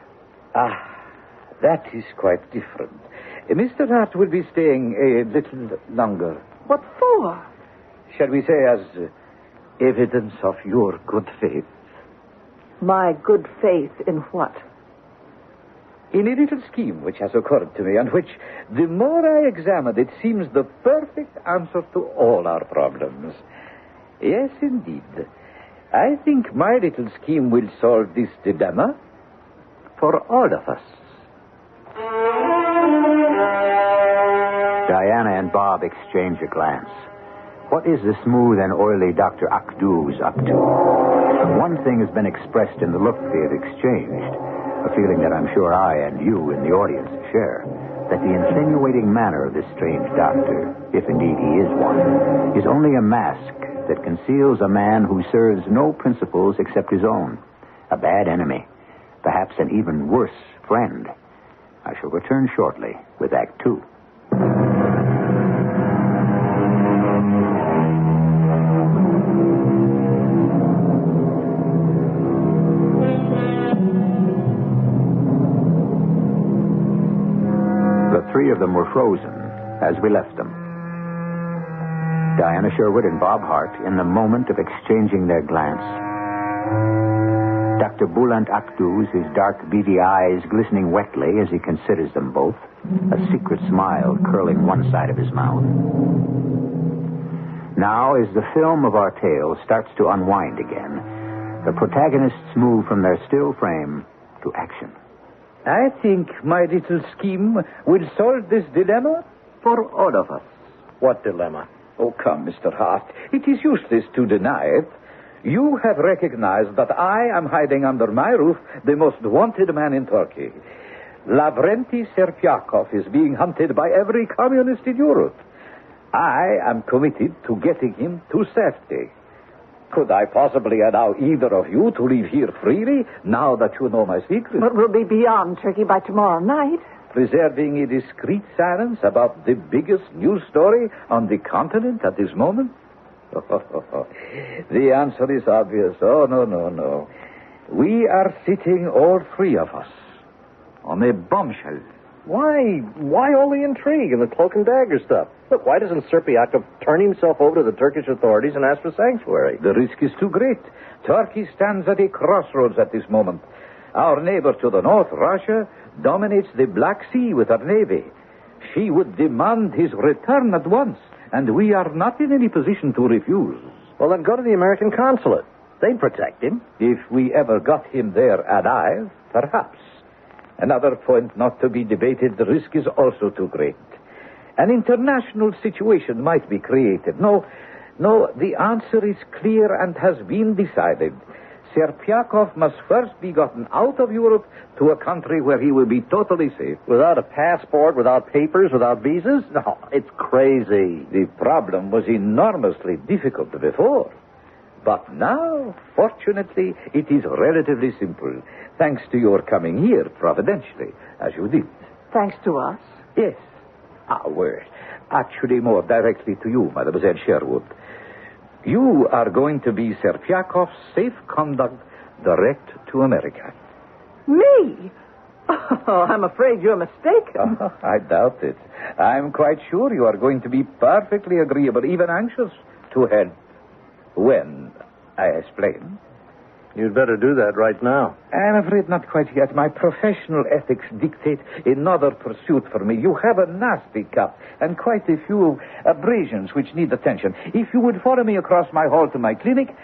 That is quite different. Mr. Hart will be staying a little longer. What for? Shall we say as evidence of your good faith? My good faith in what? In a little scheme which has occurred to me, and which, the more I examine it, seems the perfect answer to all our problems. Yes, indeed. I think my little scheme will solve this dilemma for all of us. Diana and Bob exchange a glance. What is the smooth and oily Dr. Akduz up to? One thing has been expressed in the look they have exchanged, a feeling that I'm sure I and you in the audience share, that the insinuating manner of this strange doctor, if indeed he is one, is only a mask that conceals a man who serves no principles except his own, a bad enemy, perhaps an even worse friend. I shall return shortly with Act 2. The three of them were frozen as we left them. Diana Sherwood and Bob Hart in the moment of exchanging their glance. Dr. Bulant Akduz, his dark, beady eyes glistening wetly as he considers them both, a secret smile curling one side of his mouth. Now, as the film of our tale starts to unwind again, the protagonists move from their still frame to action. I think my little scheme will solve this dilemma for all of us. What dilemma? Oh, come, Mr. Hart. It is useless to deny it. You have recognized that I am hiding under my roof the most wanted man in Turkey. Lavrenti Serpiakov is being hunted by every communist in Europe. I am committed to getting him to safety. Could I possibly allow either of you to live here freely now that you know my secret? But we'll be beyond Turkey by tomorrow night. Preserving a discreet silence about the biggest news story on the continent at this moment? The answer is obvious. Oh, no. We are sitting, all three of us, on a bombshell. Why all the intrigue and the cloak and dagger stuff? Look, why doesn't Serpiakov turn himself over to the Turkish authorities and ask for sanctuary? The risk is too great. Turkey stands at a crossroads at this moment. Our neighbor to the north, Russia, dominates the Black Sea with her navy. She would demand his return at once, and we are not in any position to refuse. Well, then go to the American consulate. They'd protect him. If we ever got him there alive, perhaps. Another point not to be debated, the risk is also too great. An international situation might be created. No, the answer is clear and has been decided. Serpiakov must first be gotten out of Europe to a country where he will be totally safe. Without a passport, without papers, without visas? No, it's crazy. The problem was enormously difficult before. But now, fortunately, it is relatively simple, thanks to your coming here providentially, as you did. Thanks to us? Yes. Well, actually more directly to you, Mademoiselle Sherwood. You are going to be Serpiakov's safe conduct direct to America. Me? Oh, I'm afraid you're mistaken. Oh, I doubt it. I'm quite sure you are going to be perfectly agreeable, even anxious to help. When I explain. You'd better do that right now. I'm afraid not quite yet. My professional ethics dictate another pursuit for me. You have a nasty cut and quite a few abrasions which need attention. If you would follow me across my hall to my clinic,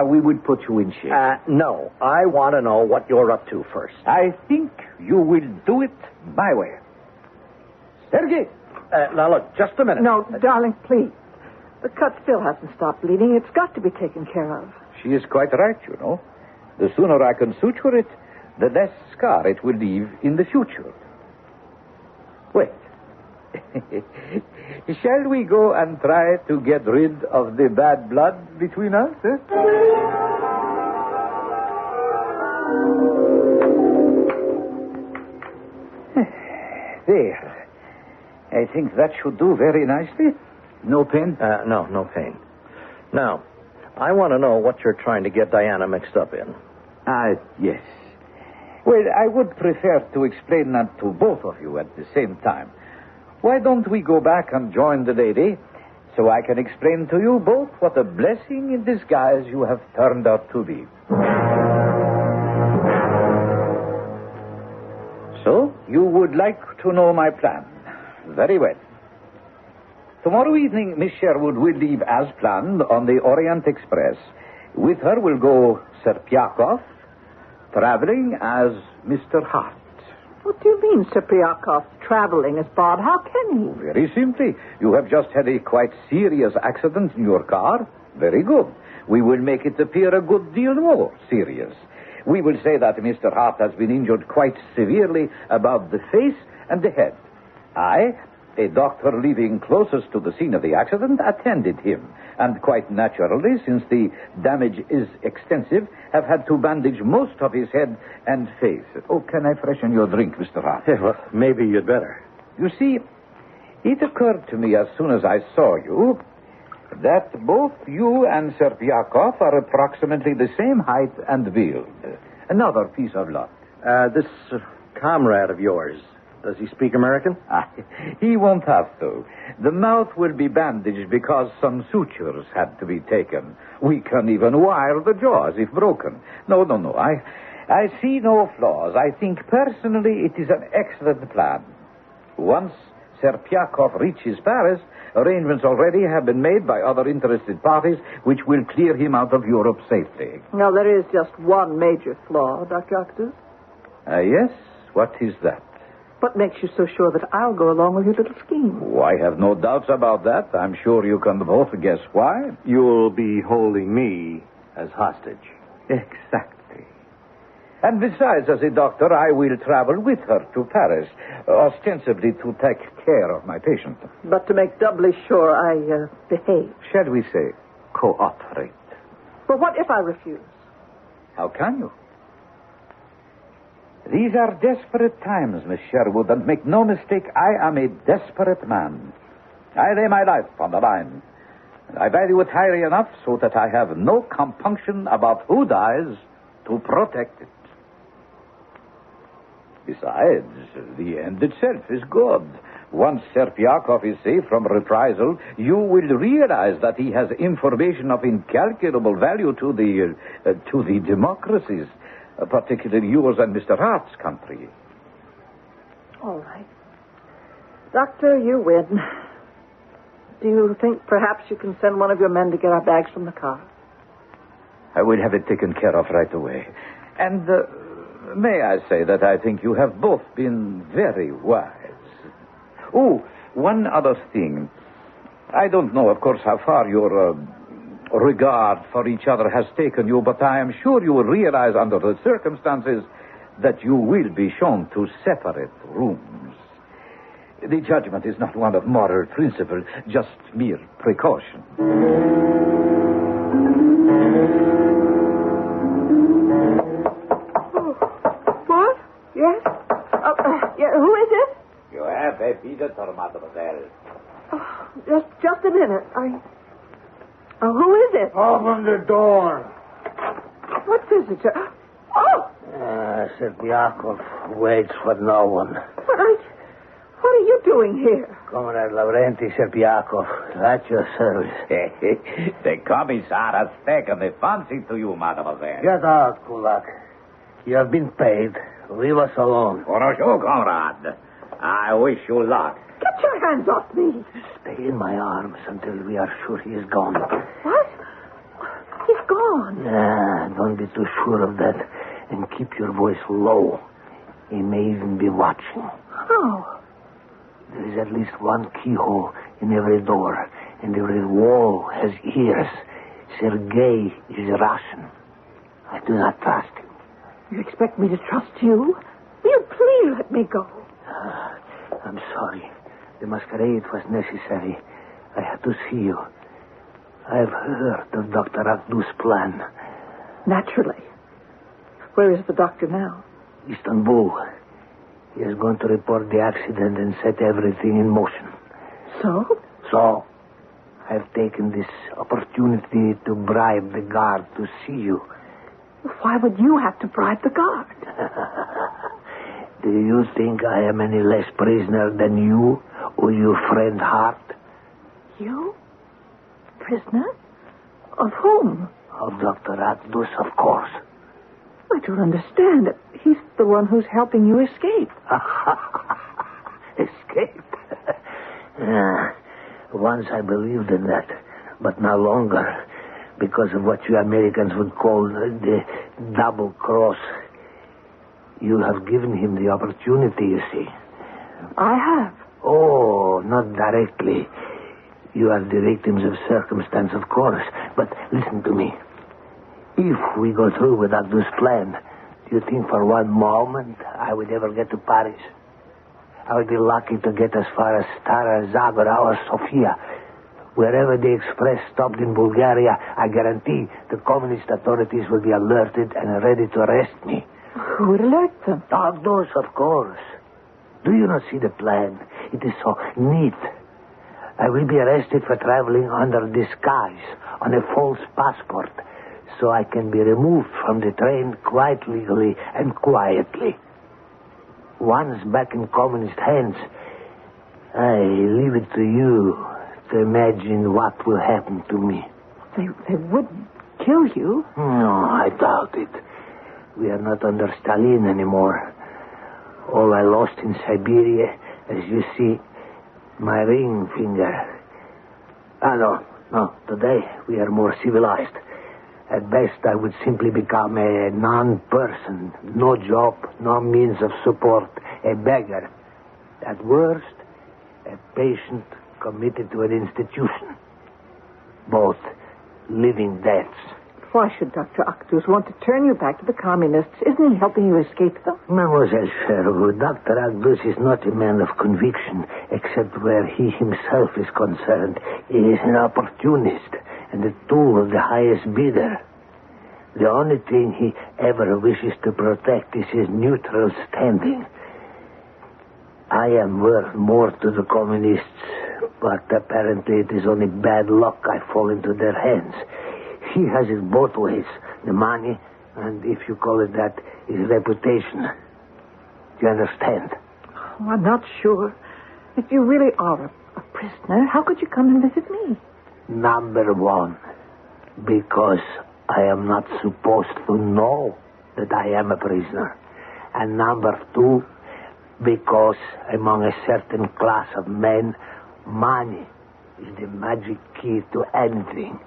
we would put you in shape. No. I want to know what you're up to first. I think you will do it my way. Sergei! Now, look, just a minute. No, darling, please. The cut still hasn't stopped bleeding. It's got to be taken care of. She is quite right, you know. The sooner I can suture it, the less scar it will leave in the future. Wait. Shall we go and try to get rid of the bad blood between us? There. I think that should do very nicely. No pain? No pain. Now, I want to know what you're trying to get Diana mixed up in. Yes. Well, I would prefer to explain that to both of you at the same time. Why don't we go back and join the lady so I can explain to you both what a blessing in disguise you have turned out to be. So, you would like to know my plan. Very well. Tomorrow evening, Miss Sherwood will leave as planned on the Orient Express. With her will go Serpiakov, traveling as Mr. Hart. What do you mean, Serpiakov, traveling as Bob? How can he? Very simply. You have just had a quite serious accident in your car. Very good. We will make it appear a good deal more serious. We will say that Mr. Hart has been injured quite severely about the face and the head. I, a doctor living closest to the scene of the accident, attended him. And quite naturally, since the damage is extensive, have had to bandage most of his head and face. Oh, can I freshen your drink, Mr. Hart? Well, maybe you'd better. You see, it occurred to me as soon as I saw you that both you and Serpiakov are approximately the same height and build. Another piece of luck. This comrade of yours, does he speak American? He won't have to. The mouth will be bandaged because some sutures had to be taken. We can even wire the jaws if broken. No. I see no flaws. I think personally it is an excellent plan. Once Serpiakov reaches Paris, arrangements already have been made by other interested parties which will clear him out of Europe safely. Now, there is just one major flaw, Dr. Octus. Yes? What is that? What makes you so sure that I'll go along with your little scheme? Oh, I have no doubts about that. I'm sure you can both guess why. You'll be holding me as hostage. Exactly. And besides, as a doctor, I will travel with her to Paris, ostensibly to take care of my patient. But to make doubly sure I behave. Shall we say, cooperate? But what if I refuse? How can you? These are desperate times, Miss Sherwood, and make no mistake, I am a desperate man. I lay my life on the line. And I value it highly enough so that I have no compunction about who dies to protect it. Besides, the end itself is good. Once Serpiakov is safe from reprisal, you will realize that he has information of incalculable value to the democracies, particularly yours and Mr. Hart's country. All right. Doctor, you win. Do you think perhaps you can send one of your men to get our bags from the car? I will have it taken care of right away. And may I say that I think you have both been very wise. Oh, one other thing. I don't know, of course, how far your regard for each other has taken you, but I am sure you will realize under the circumstances that you will be shown to separate rooms. The judgment is not one of moral principle, just mere precaution. What? Yes? Yeah, who is it? You have a visitor, mademoiselle. Oh, just a minute. Who is it? Open the door. What visitor? Oh! Serpiakov waits for no one. What are you doing here? Comrade Lavrenti Serpiakov, at your service. The commissar has taken a fancy to you, mademoiselle. Get out, Kulak. You have been paid. Leave us alone. Bonjour, comrade. I wish you luck. Get your hands off me. Stay in my arms until we are sure he is gone. What? He's gone. Nah, don't be too sure of that. And keep your voice low. He may even be watching. How? There is at least one keyhole in every door, and every wall has ears. Sergei is Russian. I do not trust him. You expect me to trust you? Will you please let me go? I'm sorry. The masquerade was necessary. I had to see you. I've heard of Dr. Akdu's plan. Naturally. Where is the doctor now? Istanbul. He is going to report the accident and set everything in motion. So? So, I've taken this opportunity to bribe the guard to see you. Why would you have to bribe the guard? Do you think I am any less prisoner than you or your friend Hart? You? Prisoner? Of whom? Of Dr. Akdus, of course. I don't understand. He's the one who's helping you escape. Escape? Once I believed in that, but no longer, because of what you Americans would call the double cross. You have given him the opportunity, you see. I have. Oh, not directly. You are the victims of circumstance, of course. But listen to me. If we go through with Akdu's plan, do you think for one moment I would ever get to Paris? I would be lucky to get as far as Stara Zagora or Sofia. Wherever the express stopped in Bulgaria, I guarantee the communist authorities will be alerted and ready to arrest me. Who would alert them? Akdus, of course. Do you not see the plan? It is so neat. I will be arrested for traveling under disguise on a false passport, so I can be removed from the train quite legally and quietly. Once back in communist hands, I leave it to you to imagine what will happen to me. They wouldn't kill you. No, I doubt it. We are not under Stalin anymore. All I lost in Siberia, as you see, my ring finger. No. Today we are more civilized. At best, I would simply become a non-person. No job, no means of support. A beggar. At worst, a patient committed to an institution. Both living deaths. Why should Dr. Akdus want to turn you back to the communists? Isn't he helping you escape them? Mademoiselle Sherwood, Dr. Akdus is not a man of conviction, except where he himself is concerned. He is an opportunist and a tool of the highest bidder. The only thing he ever wishes to protect is his neutral standing. I am worth more to the communists, but apparently it is only bad luck I fall into their hands. He has it both ways, the money, and if you call it that, his reputation. Do you understand? Oh, I'm not sure. If you really are a prisoner, how could you come and visit me? Number one, because I am not supposed to know that I am a prisoner. And number two, because among a certain class of men, money is the magic key to anything.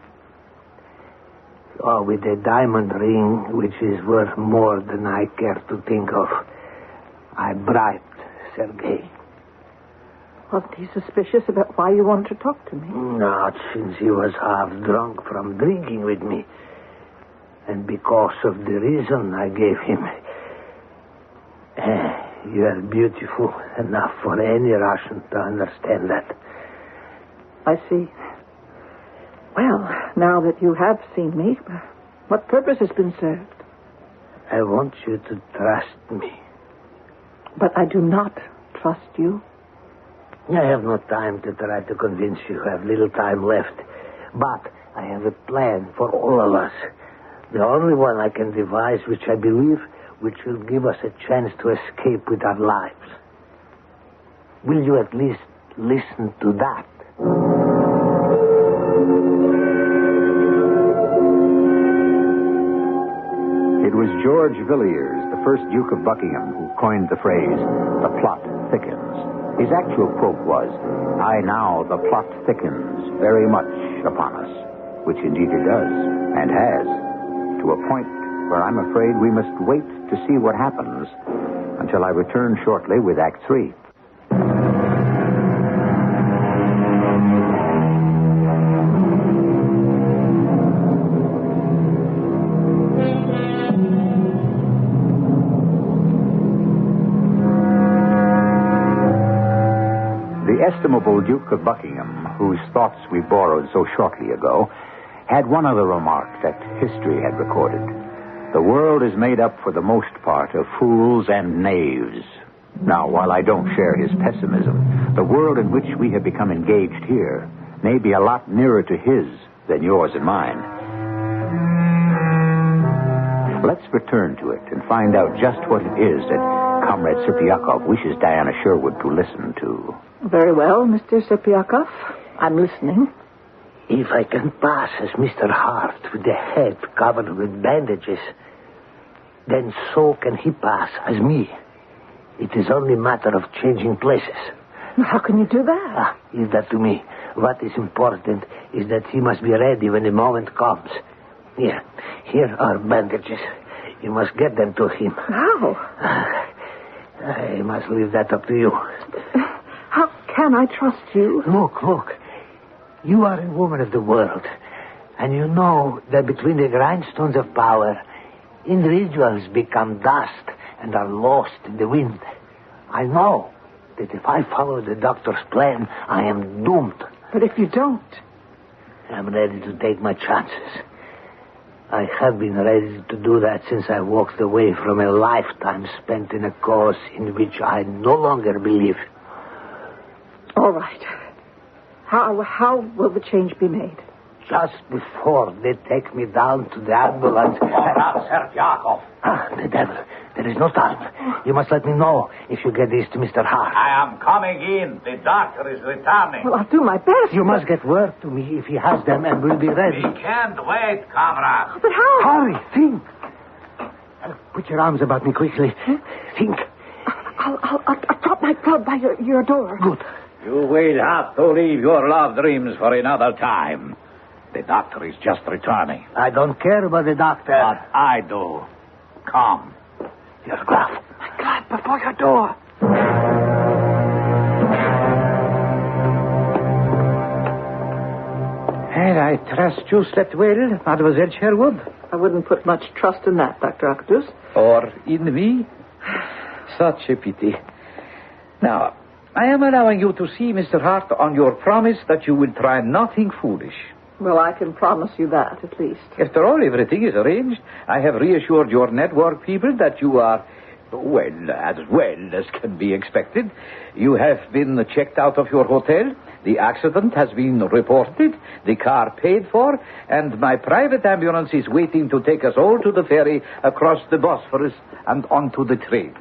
Oh, with a diamond ring, which is worth more than I care to think of, I bribed Sergei. Wasn't he suspicious about why you wanted to talk to me? Not since he was half drunk from drinking with me. And because of the reason I gave him. You are beautiful enough for any Russian to understand that. I see. Well, now that you have seen me, what purpose has been served? I want you to trust me. But I do not trust you. I have no time to try to convince you. I have little time left. But I have a plan for all of us. The only one I can devise, which I believe, which will give us a chance to escape with our lives. Will you at least listen to that? It was George Villiers, the first Duke of Buckingham, who coined the phrase, "The plot thickens." His actual quote was, "I now, the plot thickens very much upon us," which indeed it does, and has, to a point where I'm afraid we must wait to see what happens until I return shortly with Act 3. The estimable Duke of Buckingham, whose thoughts we borrowed so shortly ago, had one other remark that history had recorded. The world is made up for the most part of fools and knaves. Now, while I don't share his pessimism, the world in which we have become engaged here may be a lot nearer to his than yours and mine. Let's return to it and find out just what it is that Comrade Serpiakov wishes Diana Sherwood to listen to. Very well, Mr. Serpiakov. I'm listening. If I can pass as Mr. Hart with the head covered with bandages, then so can he pass as me. It is only a matter of changing places. How can you do that? Leave that to me. What is important is that he must be ready when the moment comes. Here are bandages. You must get them to him. How? I must leave that up to you. How can I trust you? Look. You are a woman of the world, and you know that between the grindstones of power, individuals become dust and are lost in the wind. I know that if I follow the doctor's plan, I am doomed. But if you don't? I'm ready to take my chances. I have been ready to do that since I walked away from a lifetime spent in a cause in which I no longer believe. All right. How will the change be made? Just before they take me down to the ambulance. Serpiakov. The devil. There is no time. You must let me know if you get this to Mr. Hart. I am coming in. The doctor is returning. Well, I'll do my best. You must get word to me if he has them and will be ready. We can't wait, comrade. But how? Hurry, think. Put your arms about me quickly. Think. I'll drop my club by your door. Good. You will have to leave your love dreams for another time. The doctor is just returning. I don't care about the doctor. But I do. Come. Your glove. My glove before your door. And I trust you slept well, Mademoiselle Sherwood. I wouldn't put much trust in that, Dr. Octus. Or in me? Such a pity. Now, I am allowing you to see Mr. Hart on your promise that you will try nothing foolish. Well, I can promise you that, at least. After all, everything is arranged. I have reassured your network people that you are, well as can be expected. You have been checked out of your hotel. The accident has been reported, the car paid for, and my private ambulance is waiting to take us all to the ferry across the Bosphorus and onto the train.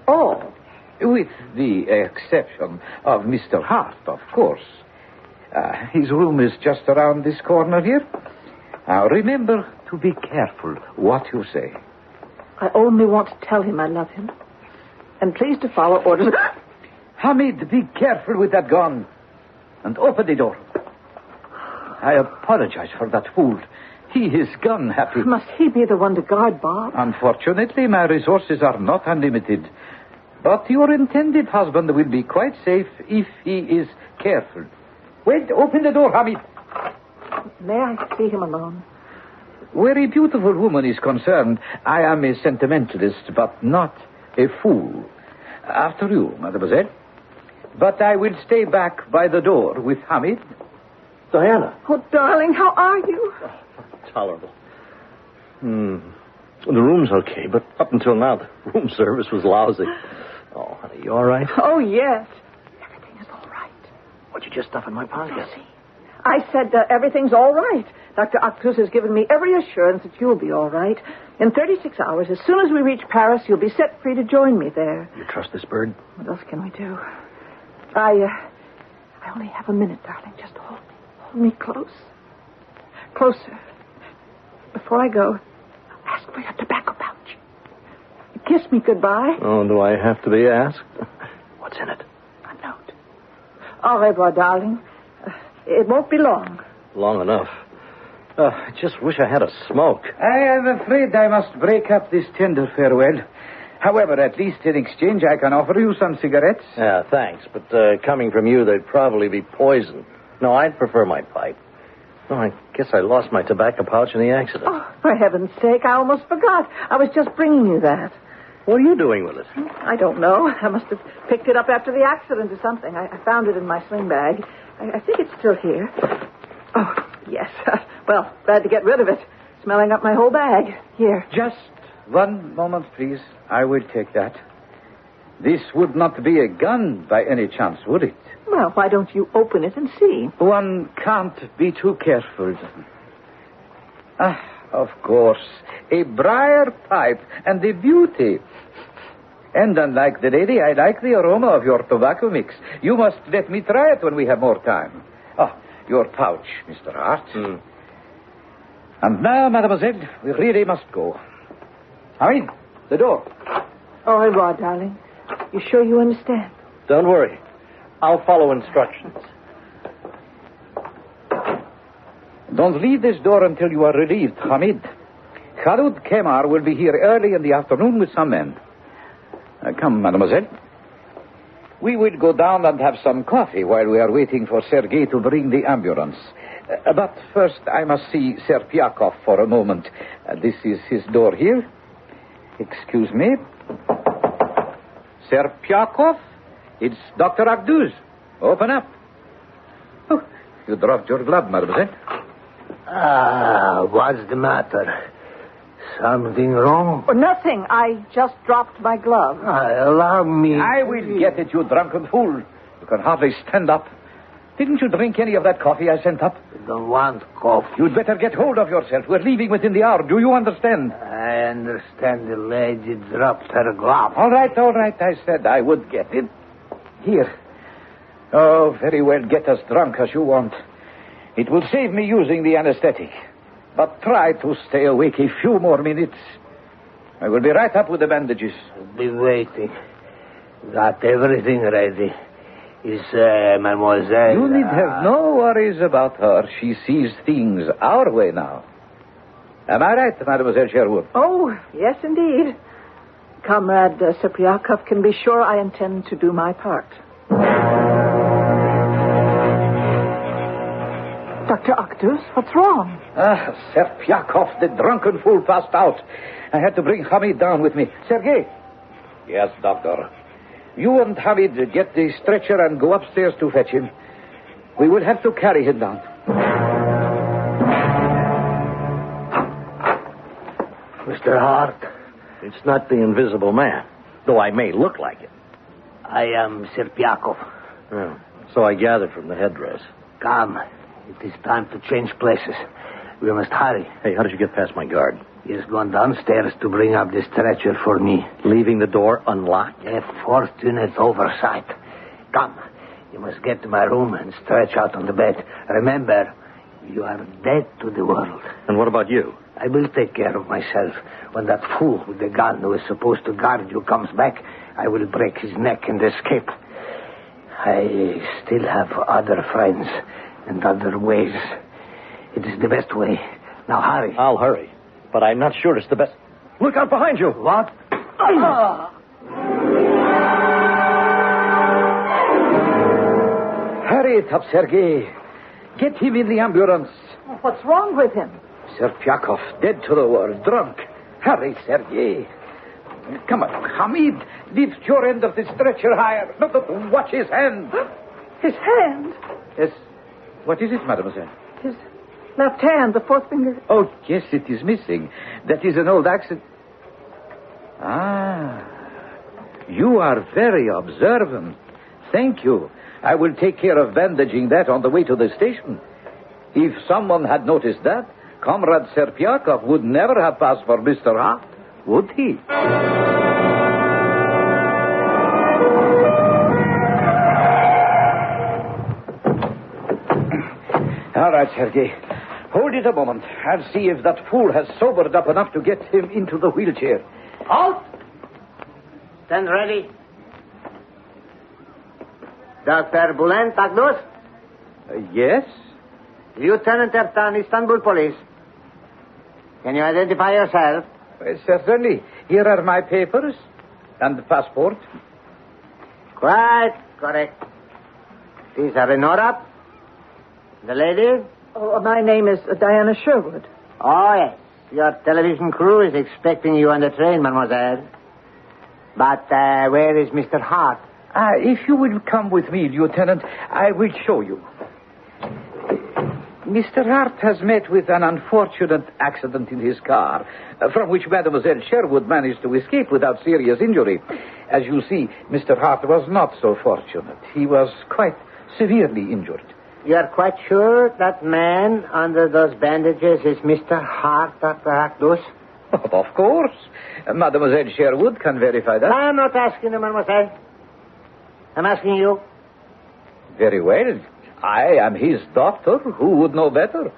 Oh, With the exception of Mr. Hart, of course. His room is just around this corner here. Now, remember to be careful what you say. I only want to tell him I love him. And please to follow orders. Hamid, be careful with that gun. And open the door. I apologize for that fool. He is gun happy. Must he be the one to guard Bob? Unfortunately, my resources are not unlimited. But your intended husband will be quite safe if he is careful. Wait, open the door, Hamid. May I see him alone? Where a beautiful woman is concerned, I am a sentimentalist, but not a fool. After you, mademoiselle. But I will stay back by the door with Hamid. Diana. Oh, darling, how are you? Tolerable. The room's okay, but up until now, the room service was lousy. Oh, honey, you all right? Oh, yes. Everything is all right. What'd you just stuff in my pocket? I said everything's all right. Dr. Octus has given me every assurance that you'll be all right. In 36 hours, as soon as we reach Paris, you'll be set free to join me there. You trust this bird? What else can we do? I only have a minute, darling. Just hold me close. Closer. Before I go, ask for your tobacco pouch. Kiss me goodbye. Oh, do I have to be asked? What's in it? A note. Au revoir, darling. It won't be long. Long enough. I just wish I had a smoke. I am afraid I must break up this tender farewell. However, at least in exchange, I can offer you some cigarettes. Yeah, thanks. But coming from you, they'd probably be poison. No, I'd prefer my pipe. Oh, I guess I lost my tobacco pouch in the accident. Oh, for heaven's sake, I almost forgot. I was just bringing you that. What are you doing with it? I don't know. I must have picked it up after the accident or something. I found it in my sling bag. I think it's still here. Oh, yes. Well, glad to get rid of it. Smelling up my whole bag. Here. Just one moment, please. I will take that. This would not be a gun by any chance, would it? Well, why don't you open it and see? One can't be too careful. Of course. A briar pipe and a beauty. And unlike the lady, I like the aroma of your tobacco mix. You must let me try it when we have more time. Your pouch, Mr. Hart. And now, mademoiselle, we really must go. Hamid, the door. Au revoir, darling. You sure you understand? Don't worry. I'll follow instructions. Don't leave this door until you are relieved, Hamid. Khalud Kemar will be here early in the afternoon with some men. Come, mademoiselle. We will go down and have some coffee while we are waiting for Sergei to bring the ambulance. But first, I must see Serpiakov for a moment. This is his door here. Excuse me. Serpiakov? It's Dr. Agduz. Open up. Oh, you dropped your glove, mademoiselle. What's the matter? Something wrong? Oh, nothing. I just dropped my glove. Allow me. I will get it, you drunken fool. You can hardly stand up. Didn't you drink any of that coffee I sent up? Don't want coffee. You'd better get hold of yourself. We're leaving within the hour. Do you understand? I understand the lady dropped her glove. All right. I said I would get it. Here. Oh, very well. Get as drunk as you want. It will save me using the anesthetic. But try to stay awake a few more minutes. I will be right up with the bandages. I'll be waiting. Got everything ready. Is Mademoiselle... You need have no worries about her. She sees things our way now. Am I right, Mademoiselle Sherwood? Oh, yes, indeed. Comrade Serpiakov can be sure I intend to do my part. Dr. Octus, what's wrong? Serpiakov, the drunken fool, passed out. I had to bring Hamid down with me. Sergei. Yes, doctor. You and Hamid get the stretcher and go upstairs to fetch him. We will have to carry him down. Mr. Hart, it's not the invisible man, though I may look like it. I am Serpiakov. Oh, so I gathered from the headdress. Come. It is time to change places. We must hurry. Hey, how did you get past my guard? He's gone downstairs to bring up the stretcher for me. Leaving the door unlocked? A fortunate oversight. Come, you must get to my room and stretch out on the bed. Remember, you are dead to the world. And what about you? I will take care of myself. When that fool with the gun who is supposed to guard you comes back, I will break his neck and escape. I still have other friends and other ways. It is the best way. Now hurry. I'll hurry. But I'm not sure it's the best. Look out behind you. What? Hurry it up, Sergei. Get him in the ambulance. What's wrong with him? Serpiakov, dead to the world, drunk. Hurry, Sergei. Come on, Hamid. Lift your end of the stretcher higher. No, watch his hand. His hand? Yes. What is it, mademoiselle? His left hand, the fourth finger. Oh, yes, it is missing. That is an old accident. Ah, you are very observant. Thank you. I will take care of bandaging that on the way to the station. If someone had noticed that, Comrade Serpiakov would never have passed for Mr. Hart, would he? All right, Sergei. Hold it a moment. I'll see if that fool has sobered up enough to get him into the wheelchair. Halt! Stand ready. Dr. Bülent Agnos? Yes? Lieutenant Ertan, Istanbul Police. Can you identify yourself? Certainly. Here are my papers and the passport. Quite correct. These are Renora. The lady? Oh, my name is Diana Sherwood. Oh, yes. Your television crew is expecting you on the train, mademoiselle. But where is Mr. Hart? If you will come with me, Lieutenant, I will show you. Mr. Hart has met with an unfortunate accident in his car, from which Mademoiselle Sherwood managed to escape without serious injury. As you see, Mr. Hart was not so fortunate. He was quite severely injured. You are quite sure that man under those bandages is Mr. Hart, Dr. Agnos? Of course. Mademoiselle Sherwood can verify that. I'm not asking you, mademoiselle. I'm asking you. Very well. I am his doctor. Who would know better?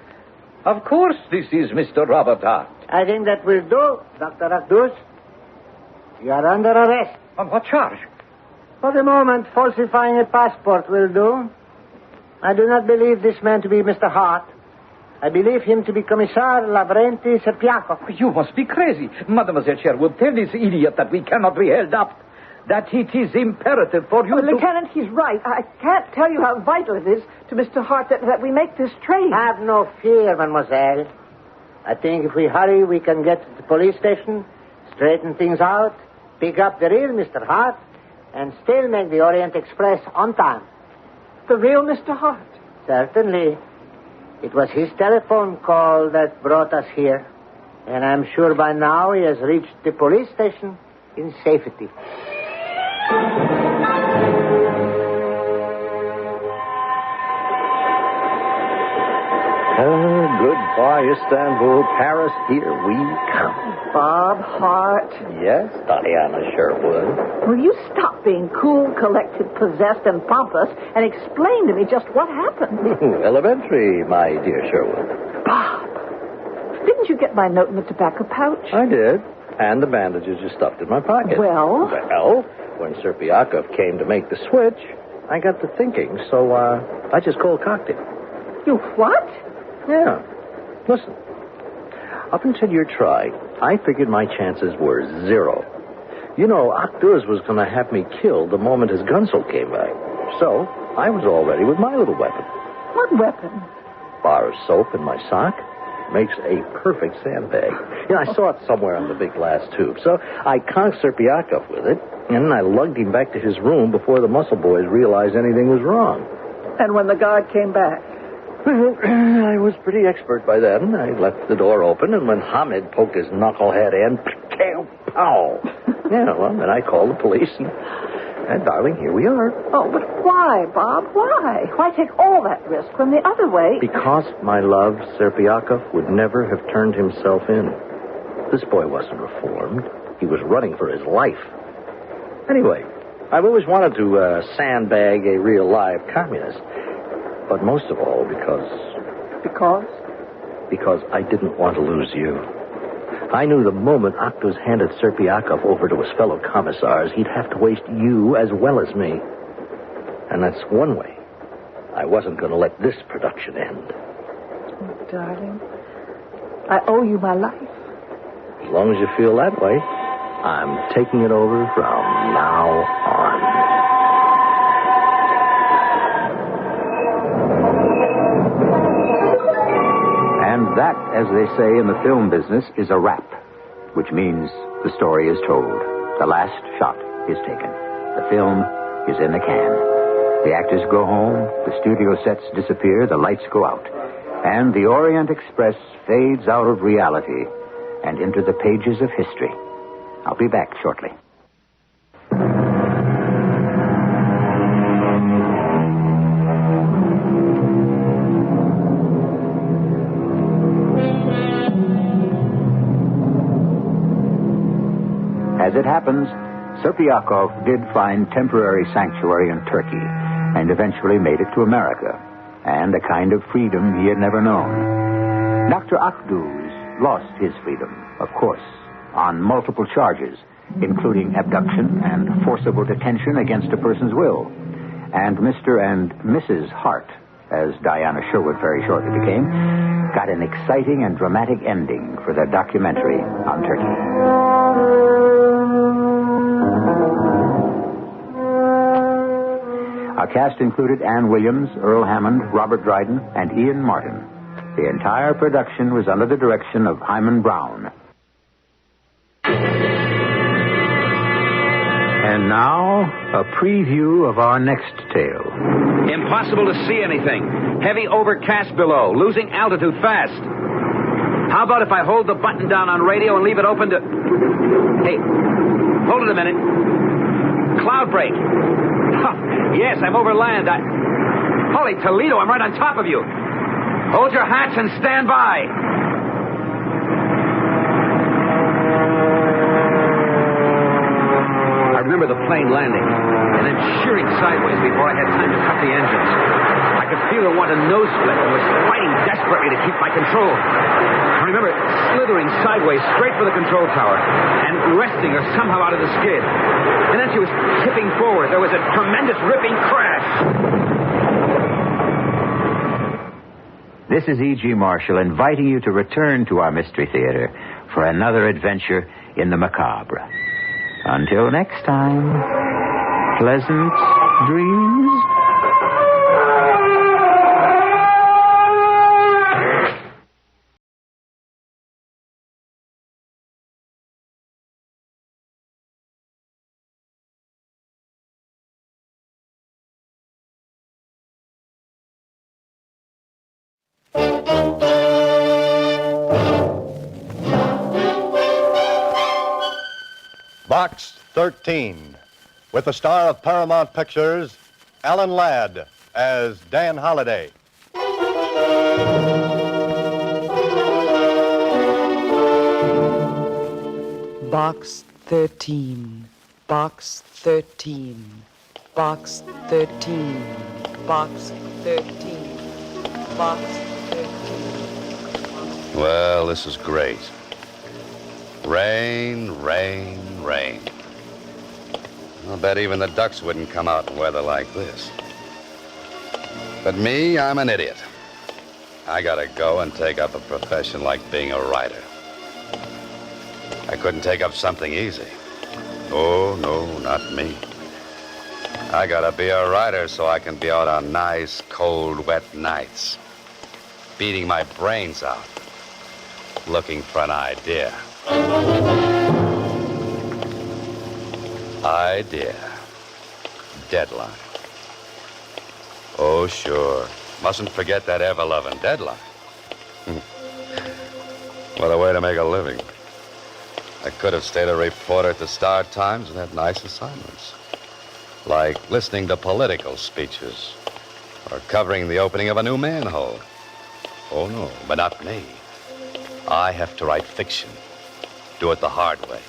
Of course, this is Mr. Robert Hart. I think that will do, Dr. Agnos. You are under arrest. On what charge? For the moment, falsifying a passport will do. I do not believe this man to be Mr. Hart. I believe him to be Commissar Lavrenti Serpiakov. You must be crazy. Mademoiselle Sherwood, tell this idiot that we cannot be held up. That it is imperative for you to... Lieutenant, he's right. I can't tell you how vital it is to Mr. Hart that we make this train. Have no fear, mademoiselle. I think if we hurry, we can get to the police station, straighten things out, pick up the real Mr. Hart, and still make the Orient Express on time. The real Mr. Hart? Certainly. It was his telephone call that brought us here. And I'm sure by now he has reached the police station in safety. Goodbye, Istanbul, Paris, here we come. Bob Hart. Yes, Diana Sherwood. Will you stop being cool, collected, possessed, and pompous and explain to me just what happened? Elementary, my dear Sherwood. Bob, didn't you get my note in the tobacco pouch? I did, and the bandages you stuffed in my pocket. Well? Well, when Serpiakov came to make the switch, I got to thinking, so I just cold-cocked him. You what? Yeah. Listen, up until your try, I figured my chances were 0. You know, Akduz was going to have me killed the moment his Gunsmoke came back. So, I was all ready with my little weapon. What weapon? Bar of soap in my sock. Makes a perfect sandbag. You know, I saw it somewhere on the big glass tube. So I conked Serpiakov with it, and I lugged him back to his room before the muscle boys realized anything was wrong. And when the guard came back? Well, I was pretty expert by then. I left the door open, and when Hamid poked his knucklehead in, pow! Yeah, well, then I called the police, and darling, here we are. Oh, but why, Bob? Why? Why take all that risk when the other way... Because, my love, Serpiakov would never have turned himself in. This boy wasn't reformed. He was running for his life. Anyway, I've always wanted to sandbag a real live communist. But most of all because... Because? Because I didn't want to lose you. I knew the moment Octos handed Serpiakov over to his fellow commissars, he'd have to waste you as well as me. And that's one way. I wasn't going to let this production end. Oh, darling, I owe you my life. As long as you feel that way, I'm taking it over from now on. And that, as they say in the film business, is a wrap, which means the story is told. The last shot is taken. The film is in the can. The actors go home, the studio sets disappear, the lights go out, and the Orient Express fades out of reality and into the pages of history. I'll be back shortly. As it happens, Serpiakov did find temporary sanctuary in Turkey and eventually made it to America, and a kind of freedom he had never known. Dr. Akduz lost his freedom, of course, on multiple charges, including abduction and forcible detention against a person's will. And Mr. and Mrs. Hart, as Diana Sherwood very shortly became, got an exciting and dramatic ending for their documentary on Turkey. Our cast included Ann Williams, Earl Hammond, Robert Dryden, and Ian Martin. The entire production was under the direction of Hyman Brown. And now, a preview of our next tale. Impossible to see anything. Heavy overcast below. Losing altitude fast. How about if I hold the button down on radio and leave it open to... Hey, hold it a minute. Cloud break. Yes, I'm over land. Holy Toledo, I'm right on top of you. Hold your hats and stand by. I remember the plane landing and then shearing sideways before I had time to cut the engines. I could feel her want a nose split and was fighting desperately to keep my control. I remember slithering sideways straight for the control tower and wresting her somehow out of the skid. And then she was tipping forward. There was a tremendous ripping crash. This is E.G. Marshall inviting you to return to our Mystery Theater for another adventure in the macabre. Until next time, pleasant dreams. Box 13, with the star of Paramount Pictures, Alan Ladd, as Dan Holliday. Box 13, Box 13, Box 13, Box 13, Box 13. Well, this is great. Rain, rain, rain. I'll bet even the ducks wouldn't come out in weather like this. But me, I'm an idiot. I gotta go and take up a profession like being a writer. I couldn't take up something easy. Oh, no, not me. I gotta be a writer so I can be out on nice, cold, wet nights, beating my brains out, looking for an idea. Idea. Deadline. Oh, sure. Mustn't forget that ever-loving deadline. What a way to make a living. I could have stayed a reporter at the Star Times and had nice assignments, like listening to political speeches or covering the opening of a new manhole. Oh, no, but not me. I have to write fiction. Do it the hard way.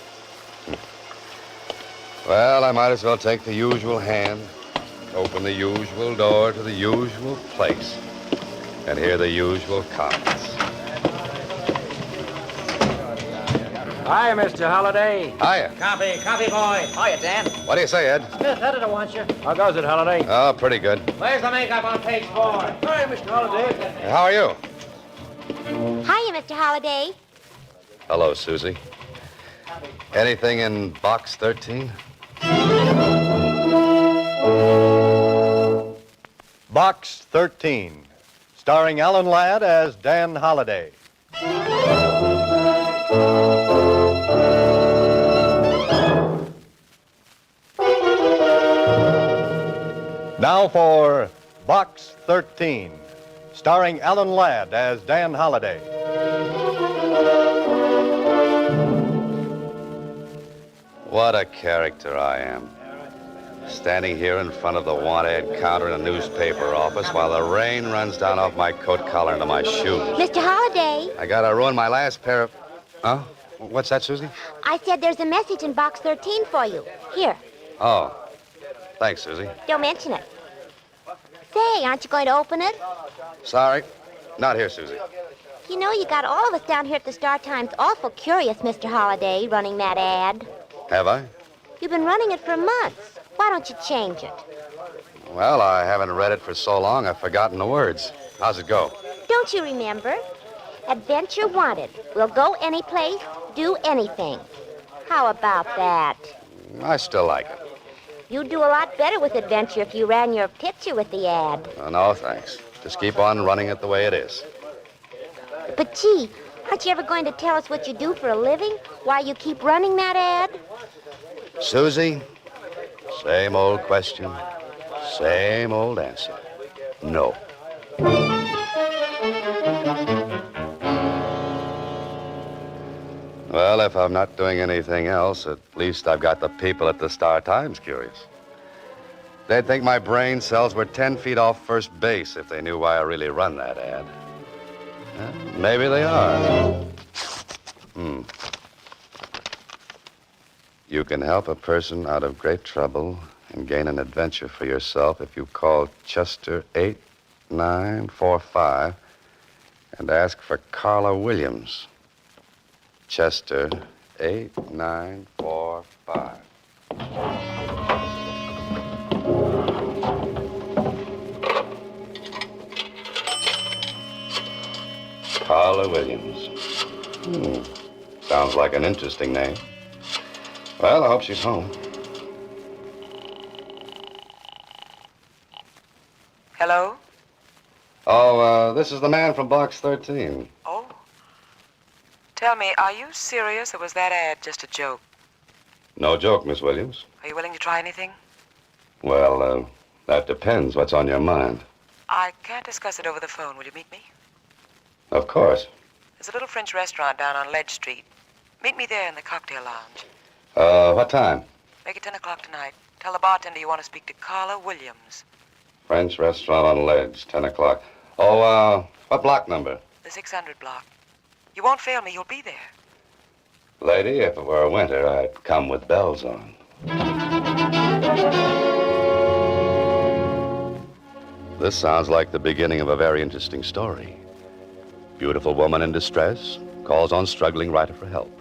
Well, I might as well take the usual hand, open the usual door to the usual place, and hear the usual comments. Hiya, Mr. Holliday. Hiya. Coffee, boy. Hiya, Dan. What do you say, Ed? Smith, editor wants you. How goes it, Holliday? Oh, pretty good. Where's the makeup on page 4? Hi, Mr. Holliday. How are you? Hiya, Mr. Holliday. Hello, Susie. Anything in box 13? Box 13, starring Alan Ladd as Dan Holliday. Now for Box 13, starring Alan Ladd as Dan Holliday. What a character I am. Standing here in front of the want-ad counter in a newspaper office while the rain runs down off my coat collar into my shoes. Mr. Holliday. I gotta ruin my last pair of... Huh? What's that, Susie? I said there's a message in box 13 for you. Here. Oh. Thanks, Susie. Don't mention it. Say, aren't you going to open it? Sorry. Not here, Susie. You know, you got all of us down here at the Star Times awful curious, Mr. Holliday, running that ad. Have I? You've been running it for months. Why don't you change it? Well, I haven't read it for so long I've forgotten the words. How's it go? Don't you remember? Adventure wanted. We'll go any place, do anything. How about that? I still like it. You'd do a lot better with adventure if you ran your picture with the ad. Oh, no, thanks. Just keep on running it the way it is. But, gee, aren't you ever going to tell us what you do for a living? Why you keep running that ad? Susie, same old question, same old answer. No. Well, if I'm not doing anything else, at least I've got the people at the Star Times curious. They'd think my brain cells were 10 feet off first base if they knew why I really run that ad. Maybe they are. You can help a person out of great trouble and gain an adventure for yourself if you call Chester 8945 and ask for Carla Williams. Chester 8945. Carla Williams. Sounds like an interesting name. Well, I hope she's home. Hello? Oh, this is the man from box 13. Oh. Tell me, are you serious or was that ad just a joke? No joke, Miss Williams. Are you willing to try anything? Well, that depends. What's on your mind? I can't discuss it over the phone. Will you meet me? Of course. There's a little French restaurant down on Ledge Street. Meet me there in the cocktail lounge. What time? Make it 10 o'clock tonight. Tell the bartender you want to speak to Carla Williams. French restaurant on Ledge, 10 o'clock. Oh, what block number? The 600 block. You won't fail me. You'll be there. Lady, if it were winter, I'd come with bells on. This sounds like the beginning of a very interesting story. Beautiful woman in distress calls on struggling writer for help.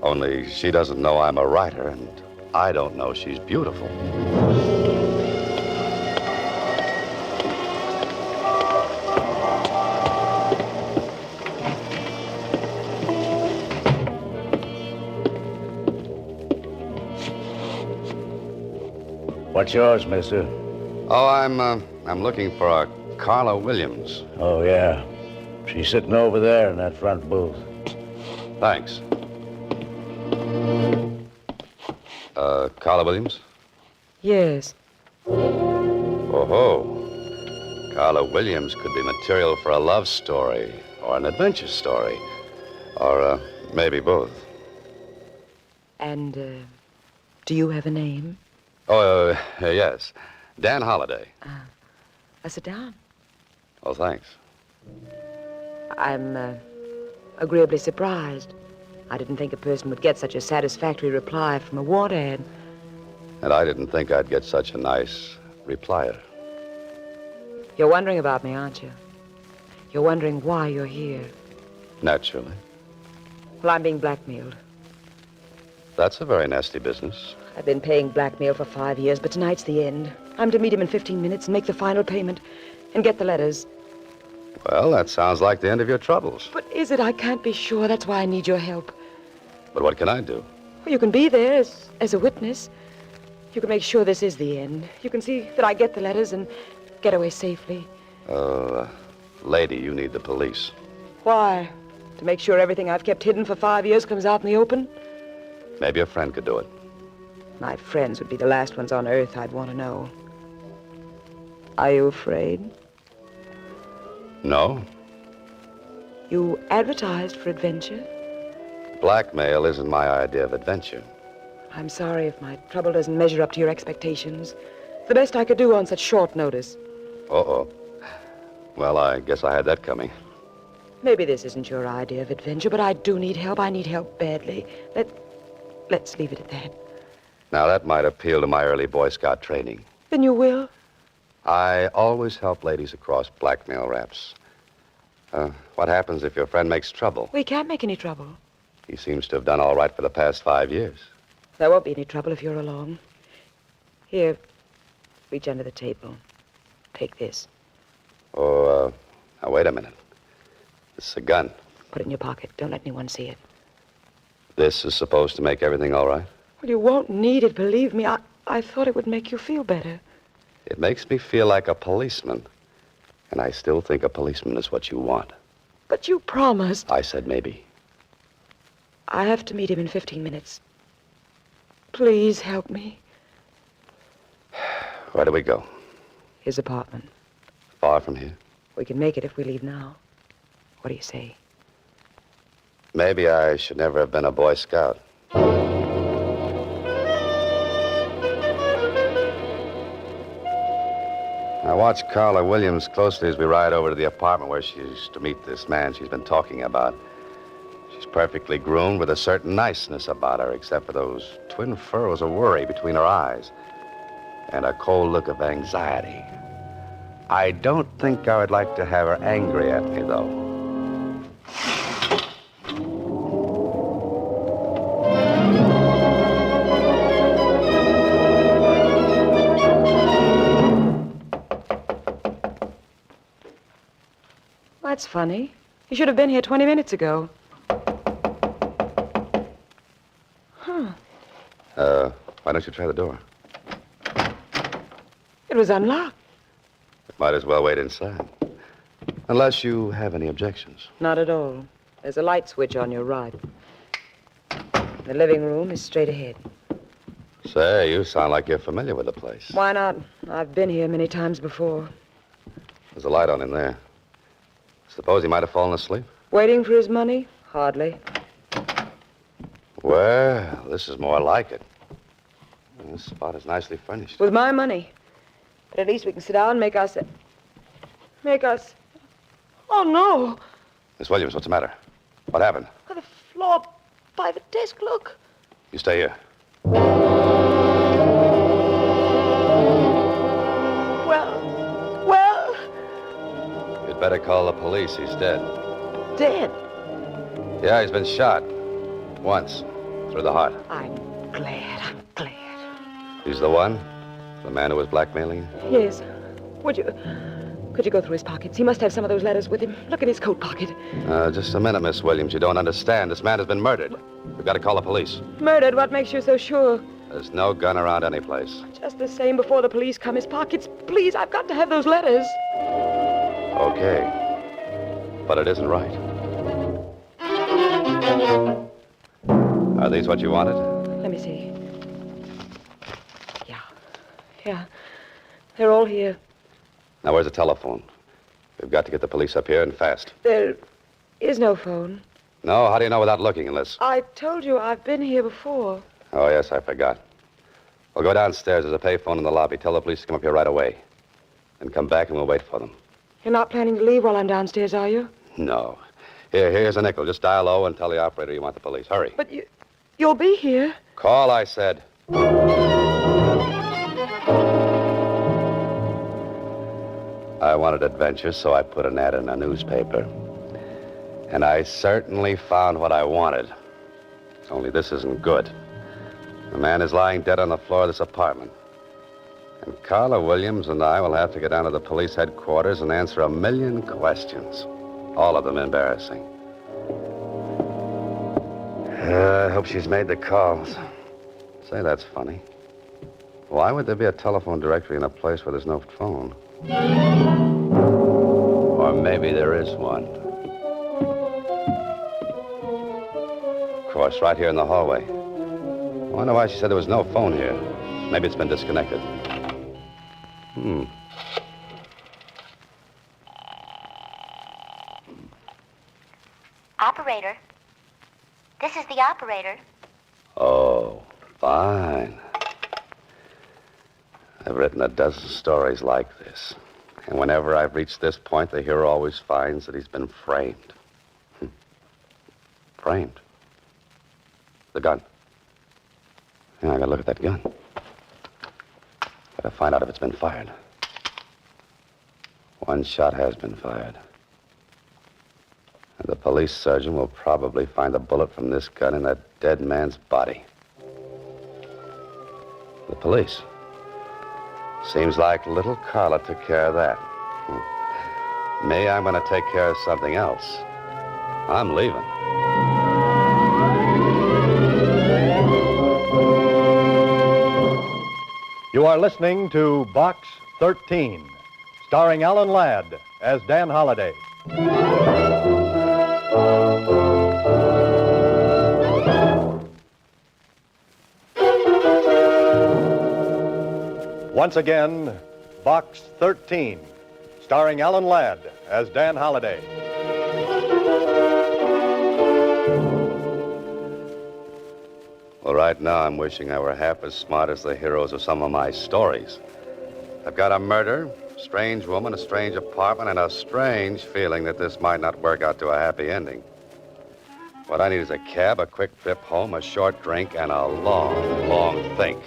Only she doesn't know I'm a writer, and I don't know she's beautiful. What's yours, mister? Oh, I'm looking for a Carla Williams. Oh, yeah. She's sitting over there in that front booth. Thanks. Carla Williams? Yes. Oh-ho. Carla Williams could be material for a love story or an adventure story. Or maybe both. And, do you have a name? Oh, yes. Dan Holliday. Sit down. Oh, thanks. I'm agreeably surprised. I didn't think a person would get such a satisfactory reply from a want ad. And I didn't think I'd get such a nice replier. You're wondering about me, aren't you? You're wondering why you're here. Naturally. Well, I'm being blackmailed. That's a very nasty business. I've been paying blackmail for 5 years, but tonight's the end. I'm to meet him in 15 minutes and make the final payment and get the letters. Well, that sounds like the end of your troubles. But is it? I can't be sure. That's why I need your help. But what can I do? Well, you can be there as a witness. You can make sure this is the end. You can see that I get the letters and get away safely. Lady, you need the police. Why? To make sure everything I've kept hidden for 5 years comes out in the open? Maybe a friend could do it. My friends would be the last ones on earth I'd want to know. Are you afraid? No. You advertised for adventure? Blackmail isn't my idea of adventure. I'm sorry if my trouble doesn't measure up to your expectations. It's the best I could do on such short notice. Uh-oh. Well, I guess I had that coming. Maybe this isn't your idea of adventure, but I do need help. I need help badly. Let's leave it at that. Now, that might appeal to my early Boy Scout training. Then you will? I always help ladies across blackmail raps. What happens if your friend makes trouble? We can't make any trouble. He seems to have done all right for the past 5 years. There won't be any trouble if you're along. Here, reach under the table. Take this. Oh, now, wait a minute. This is a gun. Put it in your pocket. Don't let anyone see it. This is supposed to make everything all right? Well, you won't need it, believe me. I thought it would make you feel better. It makes me feel like a policeman. And I still think a policeman is what you want. But you promised. I said maybe. I have to meet him in 15 minutes. Please help me. Where do we go? His apartment. Far from here? We can make it if we leave now. What do you say? Maybe I should never have been a Boy Scout. Now watch Carla Williams closely as we ride over to the apartment where she's to meet this man she's been talking about. She's perfectly groomed with a certain niceness about her, except for those twin furrows of worry between her eyes and a cold look of anxiety. I don't think I would like to have her angry at me, though. That's funny. You should have been here 20 minutes ago. Why don't you try the door? It was unlocked. Might as well wait inside. Unless you have any objections. Not at all. There's a light switch on your right. The living room is straight ahead. Say, you sound like you're familiar with the place. Why not? I've been here many times before. There's a light on in there. Suppose he might have fallen asleep? Waiting for his money? Hardly. Well, this is more like it. This spot is nicely furnished. With my money. But at least we can sit down and make us... Oh, no. Miss Williams, what's the matter? What happened? The floor by the desk, look. You stay here. Well... You'd better call the police. He's dead. Dead? Yeah, he's been shot. Once. Through the heart. I'm glad. He's the one? The man who was blackmailing you? Yes. Could you go through his pockets? He must have some of those letters with him. Look in his coat pocket. Just a minute, Miss Williams. You don't understand. This man has been murdered. We've got to call the police. Murdered? What makes you so sure? There's no gun around any place. Just the same before the police come. His pockets. Please, I've got to have those letters. Okay. But it isn't right. Are these what you wanted? Let me see. Yeah. They're all here. Now, where's the telephone? We've got to get the police up here and fast. There is no phone. No? How do you know without looking unless... I told you I've been here before. Oh, yes, I forgot. We'll go downstairs. There's a payphone in the lobby. Tell the police to come up here right away. Then come back and we'll wait for them. You're not planning to leave while I'm downstairs, are you? No. Here's a nickel. Just dial low and tell the operator you want the police. Hurry. But you'll be here. Call, I said. I wanted adventure, so I put an ad in a newspaper. And I certainly found what I wanted. Only this isn't good. The man is lying dead on the floor of this apartment. And Carla Williams and I will have to get down to the police headquarters and answer 1,000,000 questions. All of them embarrassing. I hope she's made the calls. Say, that's funny. Why would there be a telephone directory in a place where there's no phone? Or maybe there is one. Of course, right here in the hallway. I wonder why she said there was no phone here. Maybe it's been disconnected. Operator. This is the operator. Oh, fine. I've written a dozen stories like this. And whenever I've reached this point, the hero always finds that he's been framed. Framed? The gun. Yeah, I gotta look at that gun. Gotta find out if it's been fired. One shot has been fired. And the police surgeon will probably find a bullet from this gun in that dead man's body. The police. Seems like little Carla took care of that. Me, I'm going to take care of something else. I'm leaving. You are listening to Box 13, starring Alan Ladd as Dan Holliday. Once again, Box 13, starring Alan Ladd as Dan Holliday. Well, right now I'm wishing I were half as smart as the heroes of some of my stories. I've got a murder, a strange woman, a strange apartment, and a strange feeling that this might not work out to a happy ending. What I need is a cab, a quick trip home, a short drink, and a long, long think.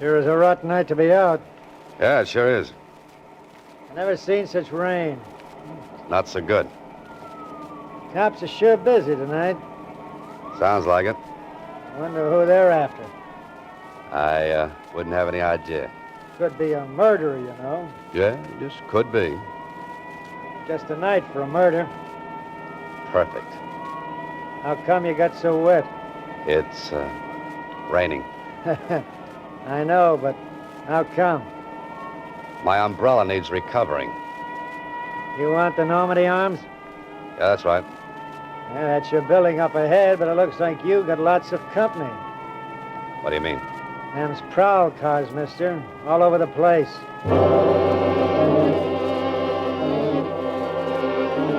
Sure is a rotten night to be out. Yeah, it sure is. I never seen such rain. Not so good. Cops are sure busy tonight. Sounds like it. Wonder who they're after. I wouldn't have any idea. Could be a murderer, you know. Yeah, just could be. Just a night for a murder. Perfect. How come you got so wet? It's raining. I know, but how come? My umbrella needs recovering. You want the Normandy arms? Yeah, that's right. Yeah, that's your building up ahead, but it looks like you got lots of company. What do you mean? Them's prowl cars, mister. All over the place.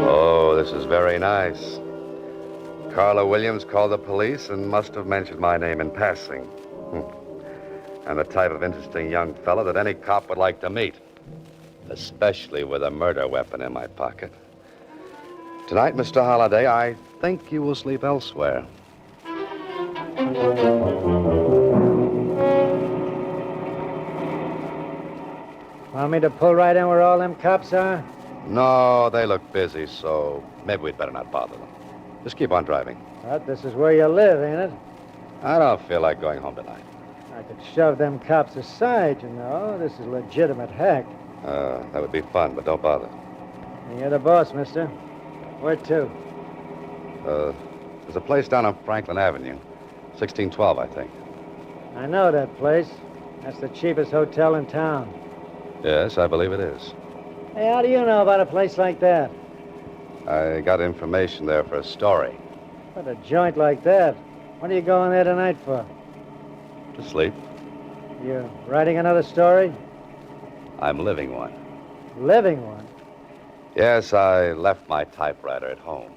Oh, this is very nice. Carla Williams called the police and must have mentioned my name in passing. I'm the type of interesting young fellow that any cop would like to meet, especially with a murder weapon in my pocket. Tonight, Mr. Holliday, I think you will sleep elsewhere. Want me to pull right in where all them cops are? No, they look busy, so maybe we'd better not bother them. Just keep on driving. But this is where you live, ain't it? I don't feel like going home tonight. I could shove them cops aside, you know. This is legitimate hack. That would be fun, but don't bother. You're the boss, mister. Where to? There's a place down on Franklin Avenue. 1612, I think. I know that place. That's the cheapest hotel in town. Yes, I believe it is. Hey, how do you know about a place like that? I got information there for a story. But a joint like that, what are you going there tonight for? To sleep. You writing another story? I'm living one. Living one? Yes, I left my typewriter at home.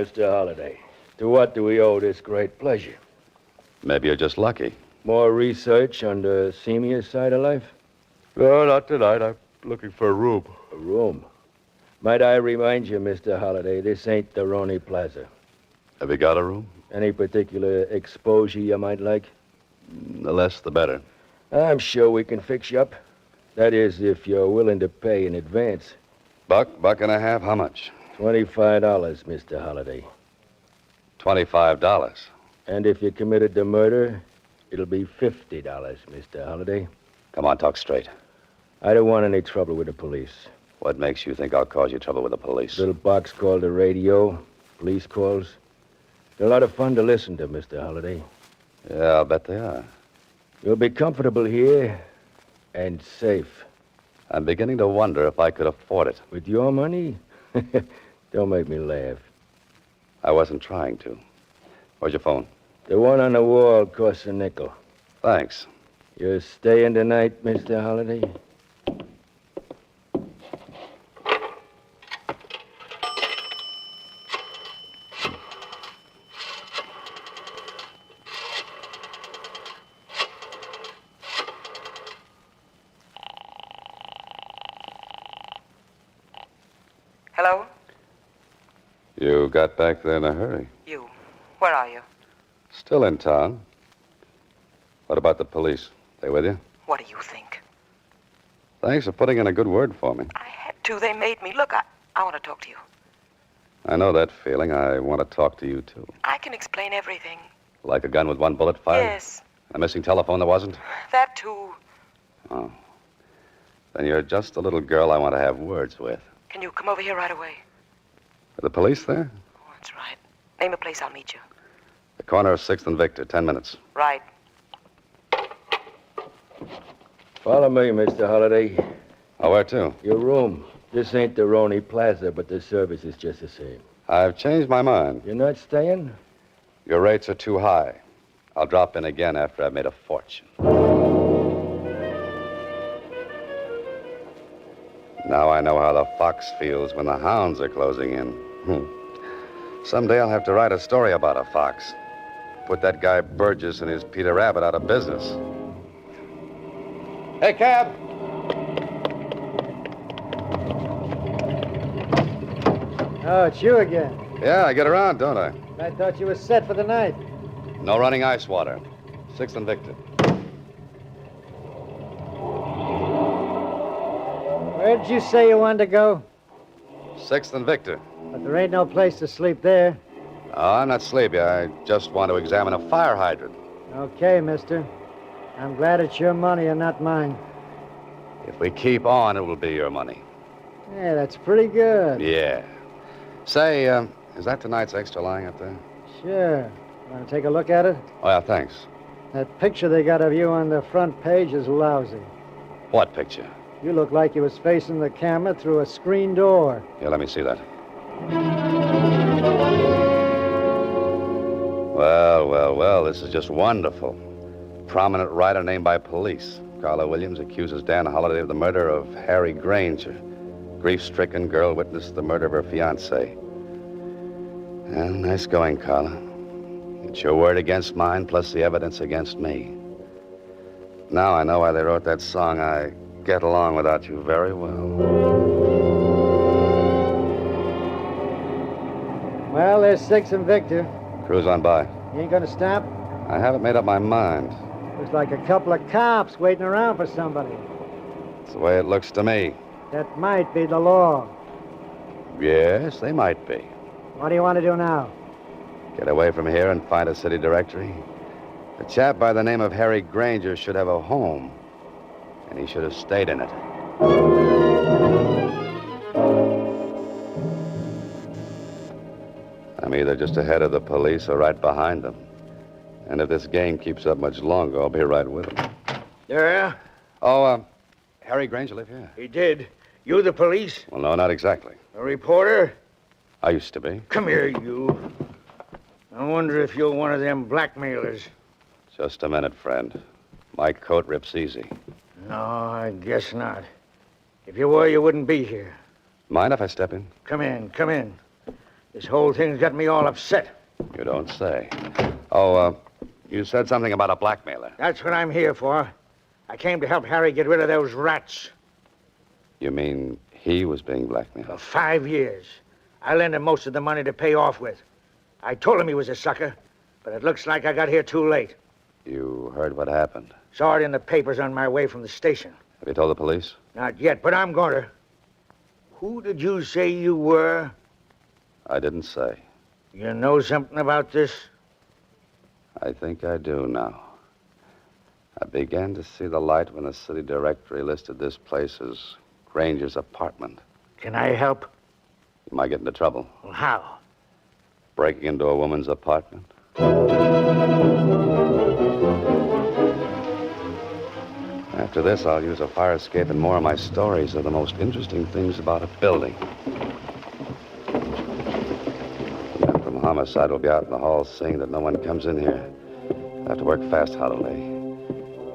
Mr. Holliday. To what do we owe this great pleasure? Maybe you're just lucky. More research on the seamier side of life? No, not tonight. I'm looking for a room. A room? Might I remind you, Mr. Holliday, this ain't the Roney Plaza. Have you got a room? Any particular exposure you might like? The less, the better. I'm sure we can fix you up. That is, if you're willing to pay in advance. $1.50, $1.50. How much? $25, Mr. Holliday. $25. And if you committed the murder, it'll be $50, Mr. Holliday. Come on, talk straight. I don't want any trouble with the police. What makes you think I'll cause you trouble with the police? Little box called the radio, police calls. They're a lot of fun to listen to, Mr. Holliday. Yeah, I'll bet they are. You'll be comfortable here and safe. I'm beginning to wonder if I could afford it. With your money? Don't make me laugh. I wasn't trying to. Where's your phone? The one on the wall costs a nickel. Thanks. You're staying tonight, Mr. Holliday? Hello? You got back there in a hurry. You. Where are you? Still in town. What about the police? They with you? What do you think? Thanks for putting in a good word for me. I had to. They made me. Look, I want to talk to you. I know that feeling. I want to talk to you, too. I can explain everything. Like a gun with one bullet fired? Yes. A missing telephone that wasn't? That, too. Oh. Then you're just the little girl I want to have words with. Can you come over here right away? Are the police there? Oh, that's right. Name a place, I'll meet you. The corner of 6th and Victor. 10 minutes. Right. Follow me, Mr. Holliday. Oh, where to? Your room. This ain't the Roney Plaza, but the service is just the same. I've changed my mind. You're not staying? Your rates are too high. I'll drop in again after I've made a fortune. Now I know how the fox feels when the hounds are closing in. Someday I'll have to write a story about a fox. Put that guy Burgess and his Peter Rabbit out of business. Hey, cab! Oh, it's you again. Yeah, I get around, don't I? I thought you were set for the night. No running ice water. 6th and Victor. Where did you say you wanted to go? 6th and Victor. But there ain't no place to sleep there. Oh, I'm not sleepy. I just want to examine a fire hydrant. Okay, mister. I'm glad it's your money and not mine. If we keep on, it will be your money. Yeah, that's pretty good. Yeah. Say, is that tonight's extra lying up there? Sure. Want to take a look at it? Oh, yeah, thanks. That picture they got of you on the front page is lousy. What picture? You look like you was facing the camera through a screen door. Here, let me see that. Well, this is just wonderful. Prominent writer named by police. Carla Williams accuses Dan Holliday of the murder of Harry Granger. Grief-stricken girl witnessed the murder of her fiancé. Well, nice going, Carla. It's your word against mine, plus the evidence against me. Now I know why they wrote that song, I Get Along Without You Very Well. Well, there's 6th and Victor. Cruise on by. You ain't gonna stop? I haven't made up my mind. Looks like a couple of cops waiting around for somebody. It's the way it looks to me. That might be the law. Yes, they might be. What do you want to do now? Get away from here and find a city directory. A chap by the name of Harry Granger should have a home, and he should have stayed in it. I'm either just ahead of the police or right behind them. And if this game keeps up much longer, I'll be right with them. Yeah? Oh, Harry Granger live here? He did. You the police? Well, no, not exactly. A reporter? I used to be. Come here, you. I wonder if you're one of them blackmailers. Just a minute, friend. My coat rips easy. No, I guess not. If you were, you wouldn't be here. Mind if I step in? Come in, come in. This whole thing's got me all upset. You don't say. Oh, you said something about a blackmailer. That's what I'm here for. I came to help Harry get rid of those rats. You mean he was being blackmailed? For 5 years. I lent him most of the money to pay off with. I told him he was a sucker, but it looks like I got here too late. You heard what happened? Saw it in the papers on my way from the station. Have you told the police? Not yet, but I'm going to. Who did you say you were? I didn't say. You know something about this? I think I do now. I began to see the light when the city directory listed this place as Granger's apartment. Can I help? You might get into trouble. Well, how? Breaking into a woman's apartment. After this, I'll use a fire escape, and more of my stories are the most interesting things about a building. The men from homicide will be out in the hall seeing that no one comes in here. You'll have to work fast, Holiday.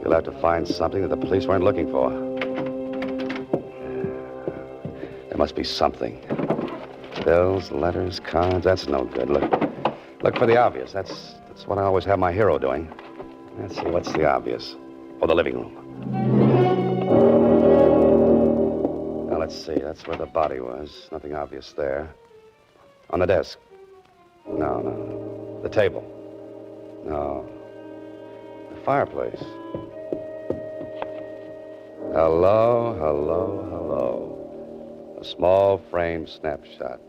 You'll have to find something that the police weren't looking for. There must be something. Bills, letters, cards, that's no good. Look for the obvious. That's what I always have my hero doing. Let's see, what's the obvious? Oh, the living room. Now, let's see. That's where the body was. Nothing obvious there. On the desk. No. The table. No. The fireplace. Hello. A small frame snapshot.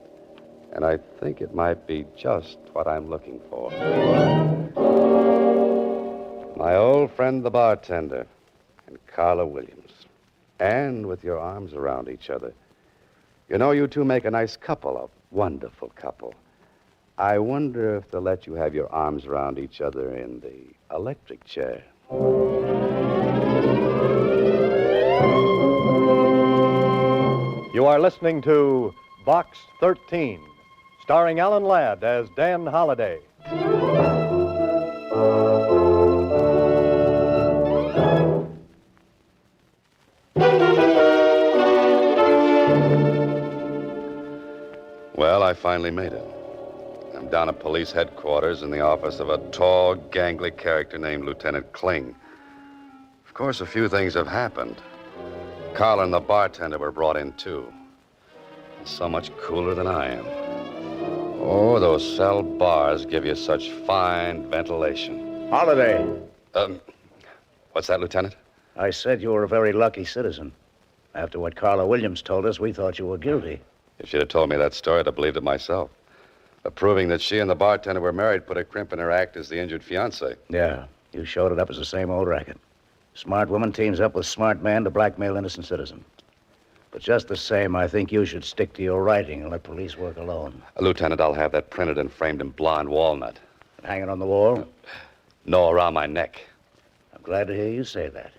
And I think it might be just what I'm looking for. My old friend, the bartender, and Carla Williams. And with your arms around each other. You know, you two make a nice couple, a wonderful couple. I wonder if they'll let you have your arms around each other in the electric chair. You are listening to Box 13, starring Alan Ladd as Dan Holliday. Well, I finally made it. I'm down at police headquarters in the office of a tall, gangly character named Lieutenant Kling. Of course, a few things have happened. Carla and the bartender were brought in, too. So much cooler than I am. Oh, those cell bars give you such fine ventilation. Holiday. What's that, Lieutenant? I said you were a very lucky citizen. After what Carla Williams told us, we thought you were guilty. If she'd have told me that story, I'd have believed it myself. But proving that she and the bartender were married put a crimp in her act as the injured fiancé. Yeah, you showed it up as the same old racket. Smart woman teams up with smart man to blackmail innocent citizen. But just the same, I think you should stick to your writing and let police work alone. Lieutenant, I'll have that printed and framed in blonde walnut. Hang it on the wall? No, around my neck. I'm glad to hear you say that.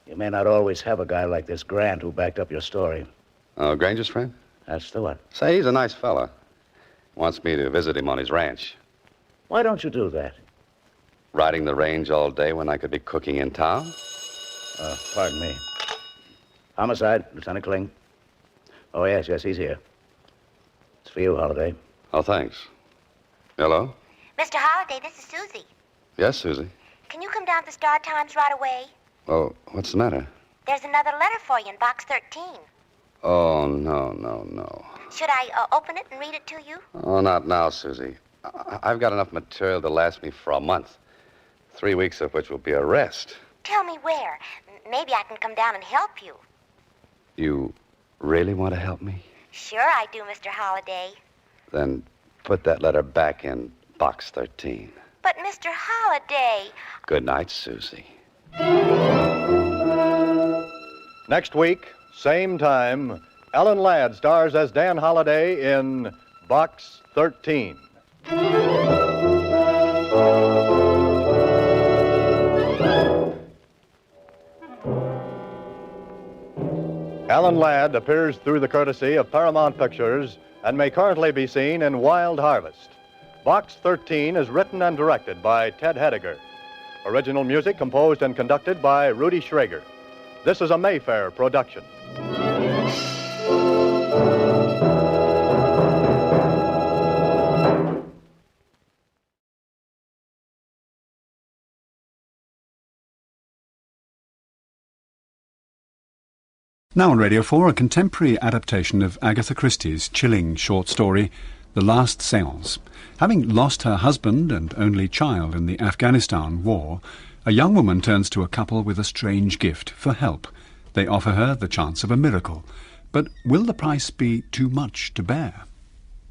You may not always have a guy like this Grant who backed up your story. Oh, Granger's friend? That's the one. Say, he's a nice fella. Wants me to visit him on his ranch. Why don't you do that? Riding the range all day when I could be cooking in town? Pardon me. Homicide, Lieutenant Kling. Oh, yes, he's here. It's for you, Holiday. Oh, thanks. Hello? Mr. Holliday, this is Susie. Yes, Susie. Can you come down to the Star Times right away? Oh, what's the matter? There's another letter for you in box 13. Oh, no. Should I open it and read it to you? Oh, not now, Susie. I've got enough material to last me for a month. 3 weeks of which will be a rest. Tell me where. Maybe I can come down and help you. You really want to help me? Sure I do, Mr. Holliday. Then put that letter back in box 13. But, Mr. Holliday... Good night, Susie. Next week, same time, Alan Ladd stars as Dan Holliday in Box 13. Alan Ladd appears through the courtesy of Paramount Pictures and may currently be seen in Wild Harvest. Box 13 is written and directed by Ted Hediger. Original music composed and conducted by Rudy Schrager. This is a Mayfair production. Now on Radio 4, a contemporary adaptation of Agatha Christie's chilling short story, The Last Seance. Having lost her husband and only child in the Afghanistan war, a young woman turns to a couple with a strange gift for help. They offer her the chance of a miracle. But will the price be too much to bear?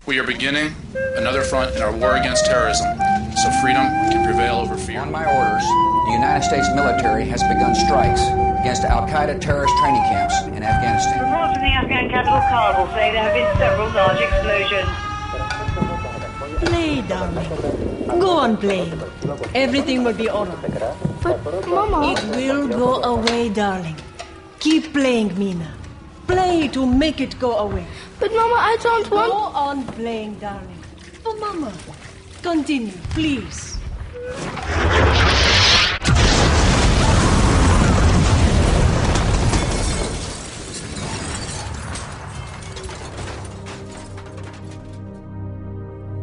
We are beginning another front in our war against terrorism, so freedom can prevail over fear. On my orders, the United States military has begun strikes against al-Qaeda terrorist training camps in Afghanistan. Reports from the Afghan capital Kabul say there have been several large explosions. Play, darling. Go on playing. Everything will be all right. But, Mama... It will go away, darling. Keep playing, Mina. Play to make it go away. But, Mama, I don't want... Go on playing, darling. For Mama. Continue, please.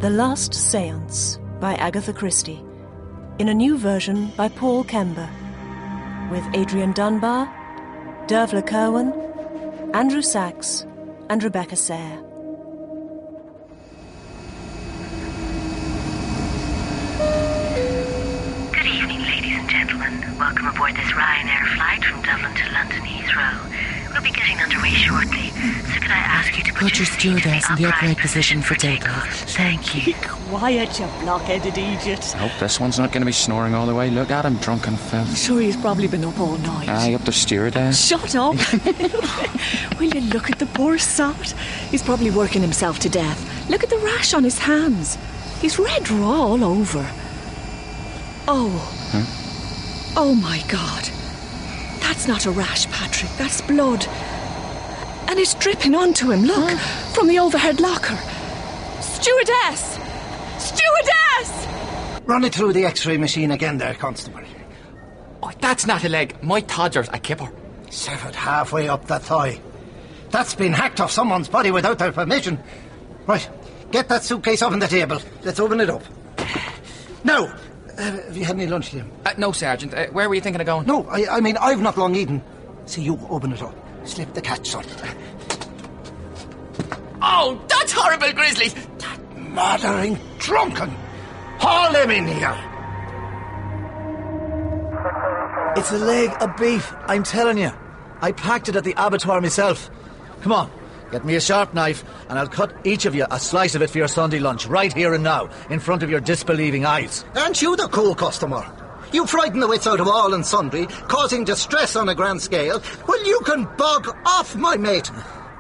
The Last Seance by Agatha Christie, in a new version by Paul Kember, with Adrian Dunbar, Dervla Kirwan, Andrew Sachs, and Rebecca Sayre. Good evening, ladies and gentlemen. Welcome aboard this Ryanair flight from Dublin to London Heathrow. We'll be getting underway shortly, so could I ask you to put your stewardess in the upright position for takeoff. Thank you. Be quiet, you blockheaded idiot. I hope this one's not going to be snoring all the way. Look at him, drunken filth. Sure, he's probably been up all night. Aye, up the stewardess. Shut up. Will you look at the poor sot? He's probably working himself to death. Look at the rash on his hands. He's red raw all over. Oh. Huh? Oh, my God. That's not a rash, Patrick. That's blood. And it's dripping onto him. Look, from the overhead locker. Stewardess! Stewardess! Run it through the X-ray machine again there, Constable. Oh, that's not a leg. My todger's a kipper. Severed halfway up the thigh. That's been hacked off someone's body without their permission. Right, get that suitcase off on the table. Let's open it up. Now, have you had any lunch, Liam? No, Sergeant. Where were you thinking of going? No, I mean, I've not long eaten. See, you open it up. Slip the catch, son. Oh, that's horrible, Grizzly! That murdering drunken! Haul him in here! It's a leg of beef, I'm telling you. I packed it at the abattoir myself. Come on, get me a sharp knife, and I'll cut each of you a slice of it for your Sunday lunch, right here and now, in front of your disbelieving eyes. Aren't you the cool customer? You frighten the wits out of all and sundry, causing distress on a grand scale. Well, you can bog off, my mate.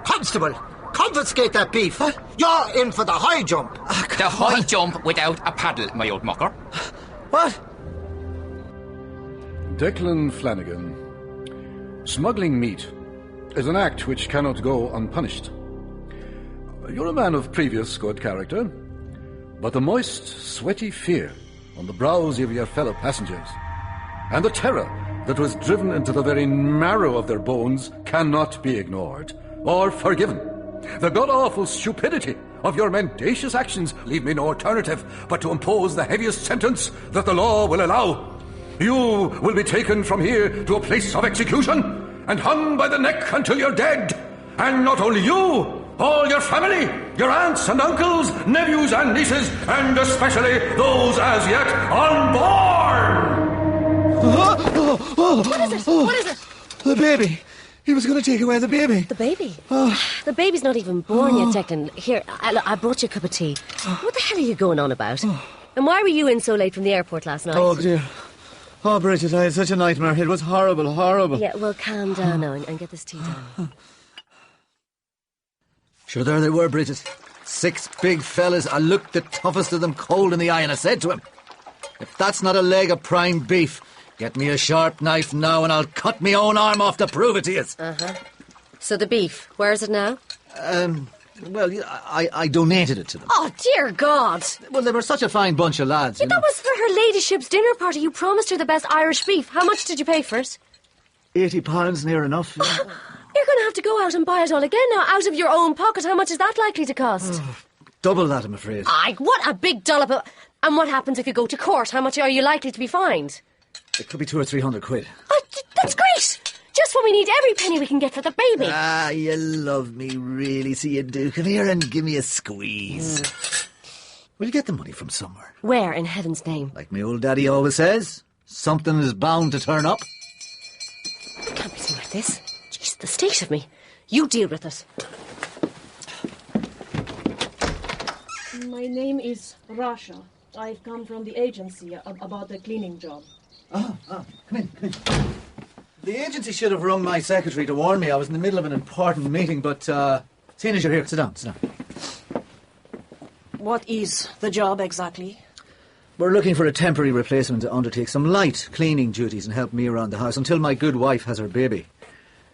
Constable, confiscate that beef. What? You're in for the high jump. The high jump without a paddle, my old mucker. What? Declan Flanagan. Smuggling meat is an act which cannot go unpunished. You're a man of previous good character, but the moist, sweaty fear on the brows of your fellow passengers, and the terror that was driven into the very marrow of their bones cannot be ignored or forgiven. The god-awful stupidity of your mendacious actions leave me no alternative but to impose the heaviest sentence that the law will allow. You will be taken from here to a place of execution and hung by the neck until you're dead. And not only you, all your family, your aunts and uncles, nephews and nieces, and especially those as yet unborn! What is it? What is it? The baby. He was going to take away the baby. The baby? The baby's not even born yet, Declan. Here, I brought you a cup of tea. What the hell are you going on about? And why were you in so late from the airport last night? Oh, dear. Oh, Bridget, I had such a nightmare. It was horrible, horrible. Yeah, well, calm down now and get this tea down. Sure, there they were, Bridget. 6 big fellas. I looked the toughest of them cold in the eye, and I said to him, if that's not a leg of prime beef, get me a sharp knife now and I'll cut me own arm off to prove it to you. So the beef, where is it now? Well, I donated it to them. Oh, dear God. Well, they were such a fine bunch of lads. Yeah, that was for her ladyship's dinner party. You promised her the best Irish beef. How much did you pay for it? £80, near enough. You're going to have to go out and buy it all again now, out of your own pocket. How much is that likely to cost? Double that, I'm afraid. Aye, what a big dollop of... And what happens if you go to court? How much are you likely to be fined? It could be 200 or 300 quid. Oh, that's great! Just That's what we need, every penny we can get for the baby. Ah, you love me, really, so you do. Come here and give me a squeeze. We'll get the money from somewhere. Where, in heaven's name? Like my old daddy always says, something is bound to turn up. It can't be something like this. Jeez, the state of me. You deal with it. My name is Rasha. I've come from the agency about the cleaning job. Come in. The agency should have rung my secretary to warn me. I was in the middle of an important meeting, but seeing as you're here, sit down. What is the job exactly? We're looking for a temporary replacement to undertake some light cleaning duties and help me around the house until my good wife has her baby.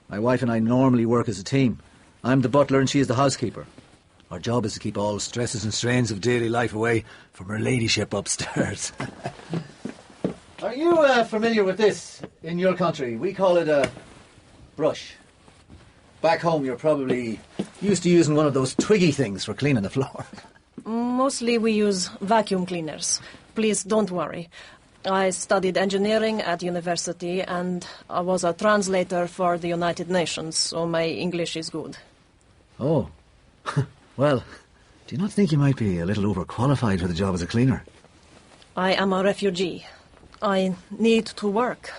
My wife and I normally work as a team. I'm the butler and she is the housekeeper. Our job is to keep all stresses and strains of daily life away from her ladyship upstairs. Are you familiar with this in your country? We call it a brush. Back home, you're probably used to using one of those twiggy things for cleaning the floor. Mostly we use vacuum cleaners. Please don't worry. I studied engineering at university and I was a translator for the United Nations, so my English is good. Oh. Well, do you not think you might be a little overqualified for the job as a cleaner? I am a refugee. I need to work.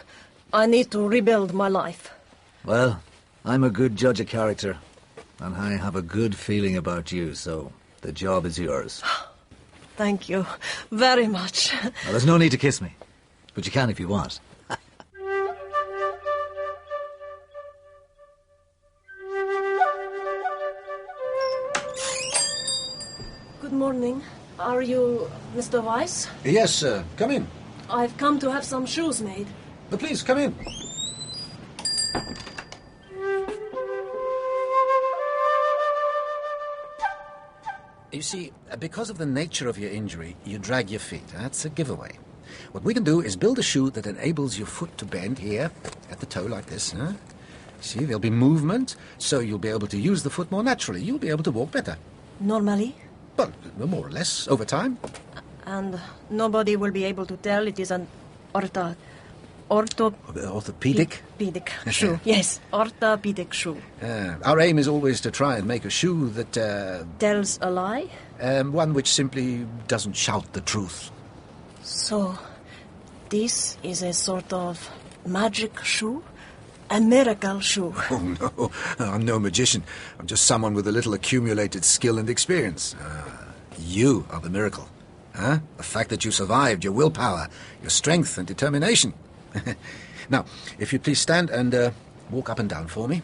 I need to rebuild my life. Well, I'm a good judge of character, and I have a good feeling about you, so the job is yours. Thank you very much. Well, there's no need to kiss me, but you can if you want. Good morning. Are you Mr. Weiss? Yes, sir. Come in. I've come to have some shoes made. Please, come in. You see, because of the nature of your injury, you drag your feet. That's a giveaway. What we can do is build a shoe that enables your foot to bend here at the toe like this. Huh? See, there'll be movement, so you'll be able to use the foot more naturally. You'll be able to walk better. Normally? Well, more or less, over time. And nobody will be able to tell it is an orthopedic shoe. Yes, orthopedic shoe. Our aim is always to try and make a shoe that... tells a lie? One which simply doesn't shout the truth. So, this is a sort of magic shoe? A miracle shoe? Oh, no. I'm no magician. I'm just someone with a little accumulated skill and experience. You are the miracle. Huh? The fact that you survived, your willpower, your strength and determination. Now, if you'd please stand and walk up and down for me.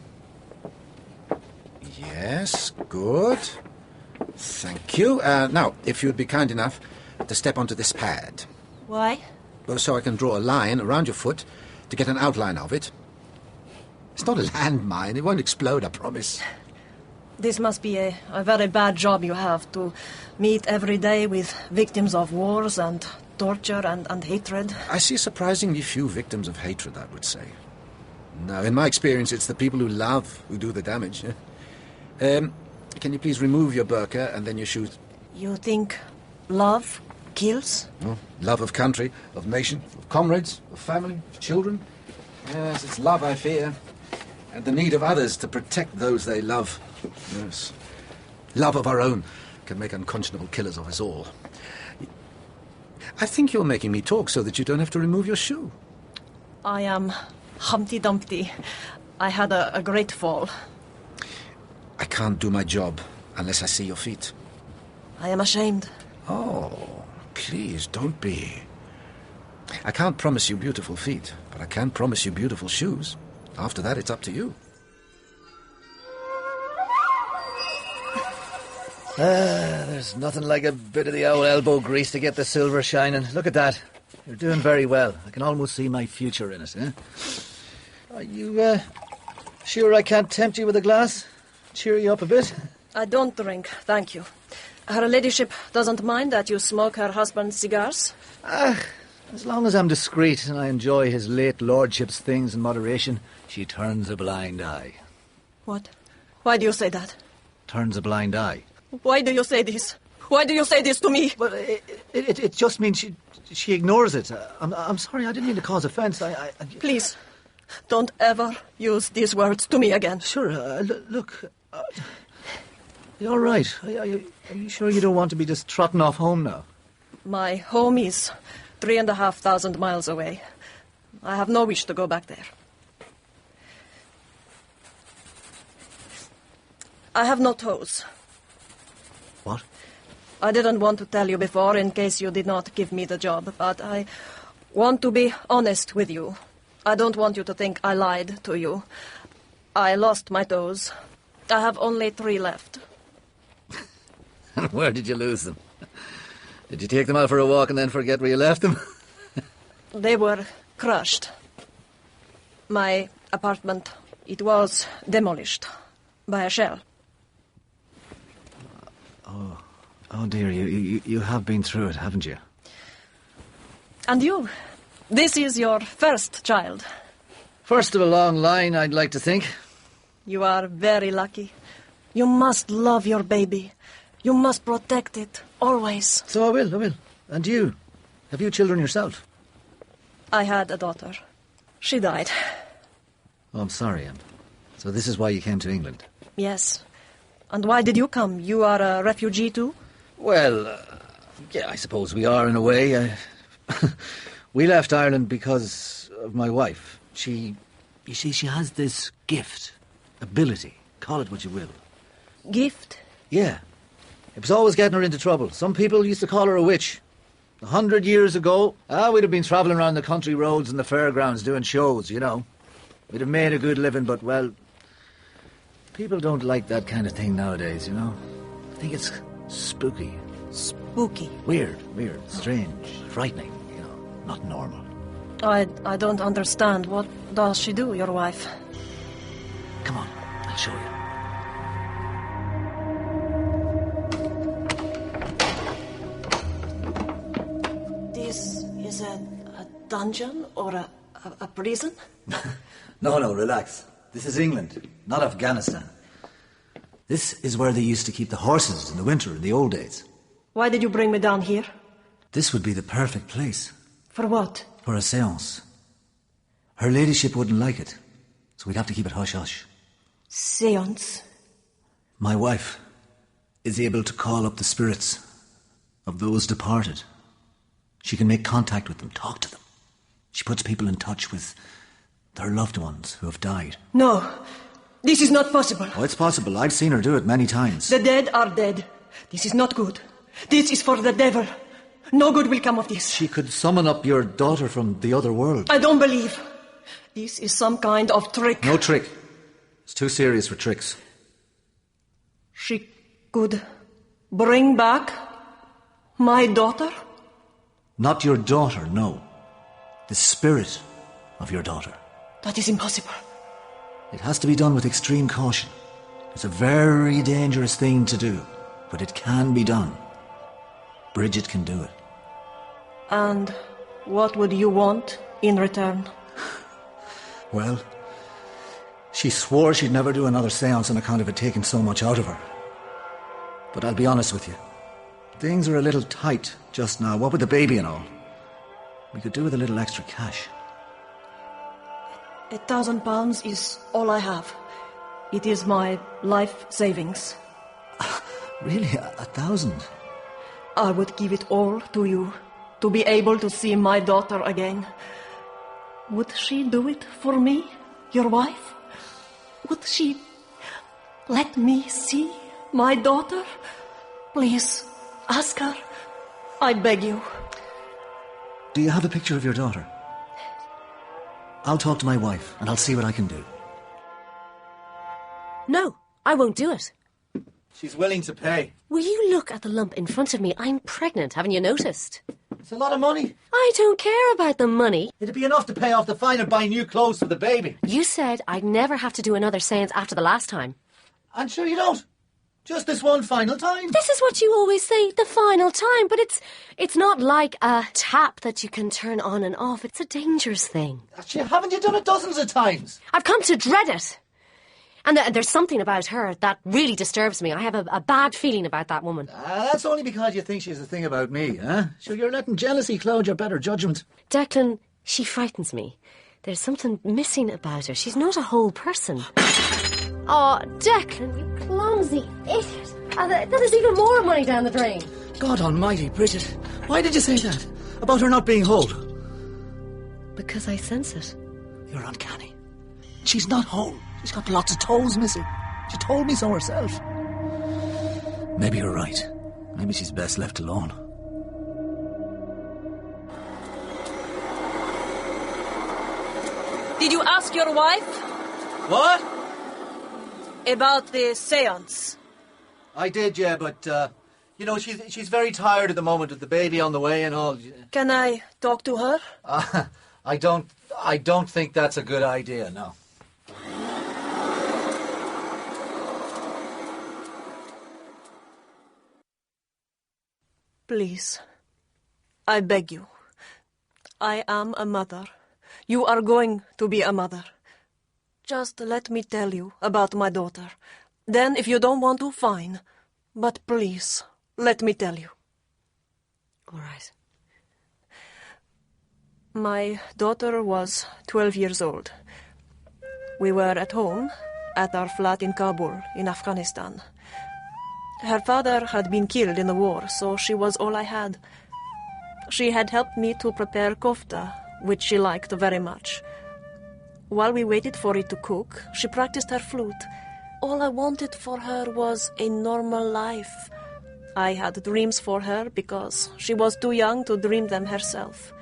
Yes, good. Thank you. Now, if you'd be kind enough to step onto this pad. Why? Well, so I can draw a line around your foot to get an outline of it. It's not a landmine. It won't explode, I promise. This must be a very bad job you have, to meet every day with victims of wars and torture and hatred. I see surprisingly few victims of hatred, I would say. No, in my experience, it's the people who love who do the damage. Can you please remove your burqa and then your shoes? You think love kills? Oh, love of country, of nation, of comrades, of family, of children. Yes, it's love I fear. And the need of others to protect those they love. Yes. Love of our own can make unconscionable killers of us all. I think you're making me talk so that you don't have to remove your shoe. I am Humpty Dumpty. I had a great fall. I can't do my job unless I see your feet. I am ashamed. Oh, please, don't be. I can't promise you beautiful feet, but I can promise you beautiful shoes. After that, it's up to you. There's nothing like a bit of the old elbow grease to get the silver shining. Look at that. You're doing very well. I can almost see my future in it, eh? Are you, sure I can't tempt you with a glass? Cheer you up a bit? I don't drink, thank you. Her ladyship doesn't mind that you smoke her husband's cigars? As long as I'm discreet and I enjoy his late lordship's things in moderation, she turns a blind eye. What? Why do you say that? Turns a blind eye. Why do you say this? Why do you say this to me? Well, it just means she ignores it. I'm sorry, I didn't mean to cause offence. Please, Don't ever use these words to me again. Sure, look... you're all right. Are you sure you don't want to be just trotting off home now? My home is 3,500 miles away. I have no wish to go back there. I have no toes. What? I didn't want to tell you before in case you did not give me the job, but I want to be honest with you. I don't want you to think I lied to you. I lost my toes. I have only 3 left. Where did you lose them? Did you take them out for a walk and then forget where you left them? They were crushed. My apartment, it was demolished by a shell. Oh dear, you have been through it, haven't you? And you? This is your first child. First of a long line, I'd like to think. You are very lucky. You must love your baby. You must protect it, always. So I will. And you? Have you children yourself? I had a daughter. She died. Oh, I'm sorry, So this is why you came to England? Yes. And why did you come? You are a refugee too? Well, yeah, I suppose we are in a way. We left Ireland because of my wife. You see, she has this gift, ability, call it what you will. Gift? Yeah. It was always getting her into trouble. Some people used to call her a witch. 100 years ago, we'd have been travelling around the country roads and the fairgrounds doing shows, you know. We'd have made a good living, but, well, people don't like that kind of thing nowadays, you know. I think it's spooky. Spooky? Weird, strange, frightening, you know, not normal. I don't understand. What does she do, your wife? Come on, I'll show you. This is a dungeon or a prison? No, relax. This is England, not Afghanistan. This is where they used to keep the horses in the winter in the old days. Why did you bring me down here? This would be the perfect place. For what? For a seance. Her ladyship wouldn't like it, so we'd have to keep it hush-hush. Seance? My wife is able to call up the spirits of those departed. She can make contact with them, talk to them. She puts people in touch with their loved ones who have died. No, this is not possible. Oh, it's possible. I've seen her do it many times. The dead are dead. This is not good. This is for the devil. No good will come of this. She could summon up your daughter from the other world. I don't believe. This is some kind of trick. No trick. It's too serious for tricks. She could bring back my daughter? Not your daughter, no. The spirit of your daughter. That is impossible. It has to be done with extreme caution. It's a very dangerous thing to do, but it can be done. Bridget can do it. And what would you want in return? Well, she swore she'd never do another seance on account of it taking so much out of her. But I'll be honest with you. Things are a little tight just now, what with the baby and all. We could do with a little extra cash. £1,000 is all I have. It is my life savings. Really? 1,000? I would give it all to you, to be able to see my daughter again. Would she do it for me, your wife? Would she let me see my daughter? Please, ask her. I beg you. Do you have a picture of your daughter? I'll talk to my wife, and I'll see what I can do. No, I won't do it. She's willing to pay. Will you look at the lump in front of me? I'm pregnant, haven't you noticed? It's a lot of money. I don't care about the money. It'd be enough to pay off the fine and buy new clothes for the baby. You said I'd never have to do another seance after the last time. I'm sure you don't. Just this one final time. This is what you always say, the final time, but it's not like a tap that you can turn on and off. It's a dangerous thing. Actually, haven't you done it dozens of times? I've come to dread it. And there's something about her that really disturbs me. I have a bad feeling about that woman. That's only because you think she's a thing about me, huh? Sure, you're letting jealousy cloud your better judgment. Declan, she frightens me. There's something missing about her. She's not a whole person. Oh, Declan, you clumsy idiot. That is even more money down the drain. God almighty, Bridget. Why did you say that? About her not being whole? Because I sense it. You're uncanny. She's not whole. She's got lots of toes missing. She told me so herself. Maybe you're right. Maybe she's best left alone. Did you ask your wife? What? About the seance. I did, yeah, but, she's very tired at the moment with the baby on the way and all. Can I talk to her? I don't think that's a good idea, no. Please, I beg you. I am a mother. You are going to be a mother. Just let me tell you about my daughter. Then, if you don't want to, fine. But please, let me tell you. All right. My daughter was 12 years old. We were at home, at our flat in Kabul, in Afghanistan. Her father had been killed in the war, so she was all I had. She had helped me to prepare kofta, which she liked very much. While we waited for it to cook, she practiced her flute. All I wanted for her was a normal life. I had dreams for her because she was too young to dream them herself.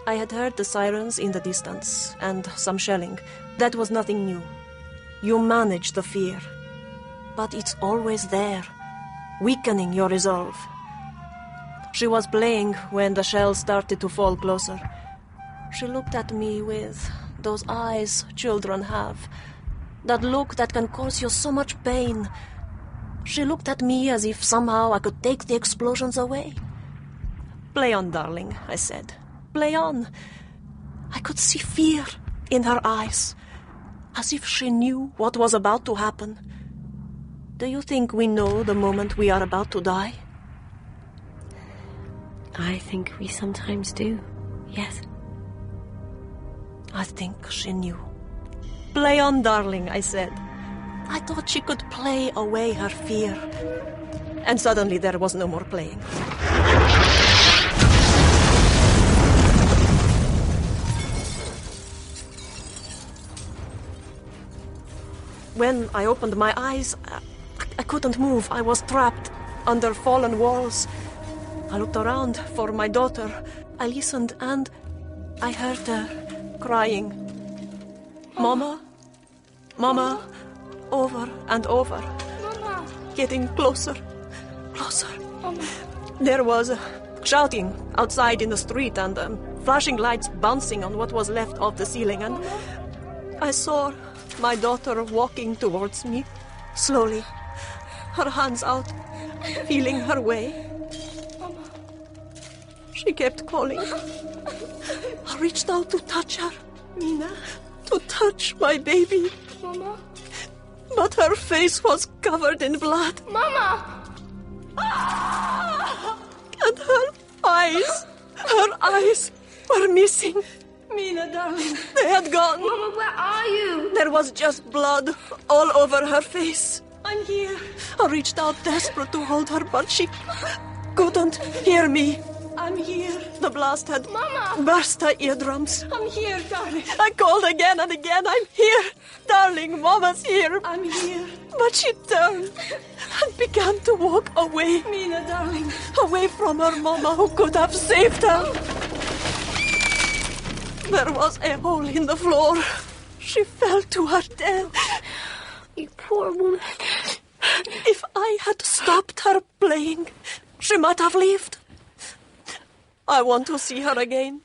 I had heard the sirens in the distance and some shelling. That was nothing new. You manage the fear. But it's always there, weakening your resolve. She was playing when the shells started to fall closer. She looked at me with those eyes children have, that look that can cause you so much pain. She looked at me as if somehow I could take the explosions away. Play on, darling, I said. Play on. I could see fear in her eyes, as if she knew what was about to happen. Do you think we know the moment we are about to die? I think we sometimes do, yes. I think she knew. Play on, darling, I said. I thought she could play away her fear. And suddenly there was no more playing. When I opened my eyes, I couldn't move. I was trapped under fallen walls. I looked around for my daughter. I listened and I heard her crying. Mama, Mama, over and over. Mama. Getting closer, closer. Mama. There was shouting outside in the street and flashing lights bouncing on what was left of the ceiling. And I saw my daughter walking towards me, slowly, her hands out, feeling her way. She kept calling. I reached out to touch her, Mina, to touch my baby. Mama. But her face was covered in blood. Mama! And her eyes were missing. Mina, darling. They had gone. Mama, where are you? There was just blood all over her face. I'm here. I reached out desperate to hold her, but she couldn't hear me. I'm here. The blast had Mama! burst her eardrums. I'm here, darling. I called again and again. I'm here. Darling, Mama's here. I'm here. But she turned and began to walk away. Mina, darling. Away from her Mama who could have saved her. There was a hole in the floor. She fell to her death. You poor woman. If I had stopped her playing, she might have lived. I want to see her again,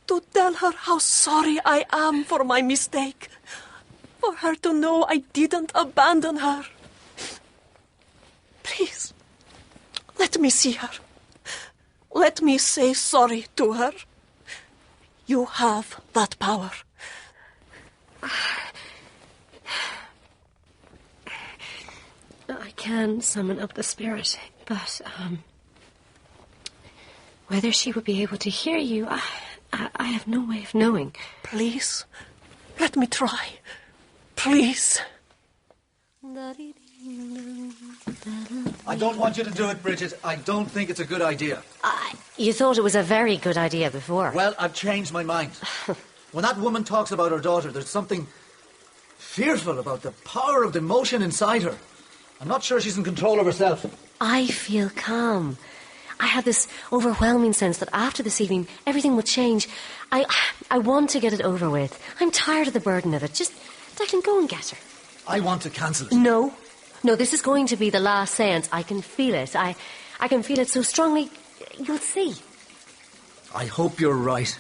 to tell her how sorry I am for my mistake, for her to know I didn't abandon her. Please, let me see her. Let me say sorry to her. You have that power. I can summon up the spirit, but, whether she would be able to hear you, I have no way of knowing. Please, let me try. Please. I don't want you to do it, Bridget. I don't think it's a good idea. You thought it was a very good idea before. Well, I've changed my mind. When that woman talks about her daughter, there's something fearful about the power of the emotion inside her. I'm not sure she's in control of herself. I feel calm. I had this overwhelming sense that after this evening, everything would change. I want to get it over with. I'm tired of the burden of it. Just, Declan, go and get her. I want to cancel it. No, this is going to be the last séance. I can feel it. I can feel it so strongly. You'll see. I hope you're right.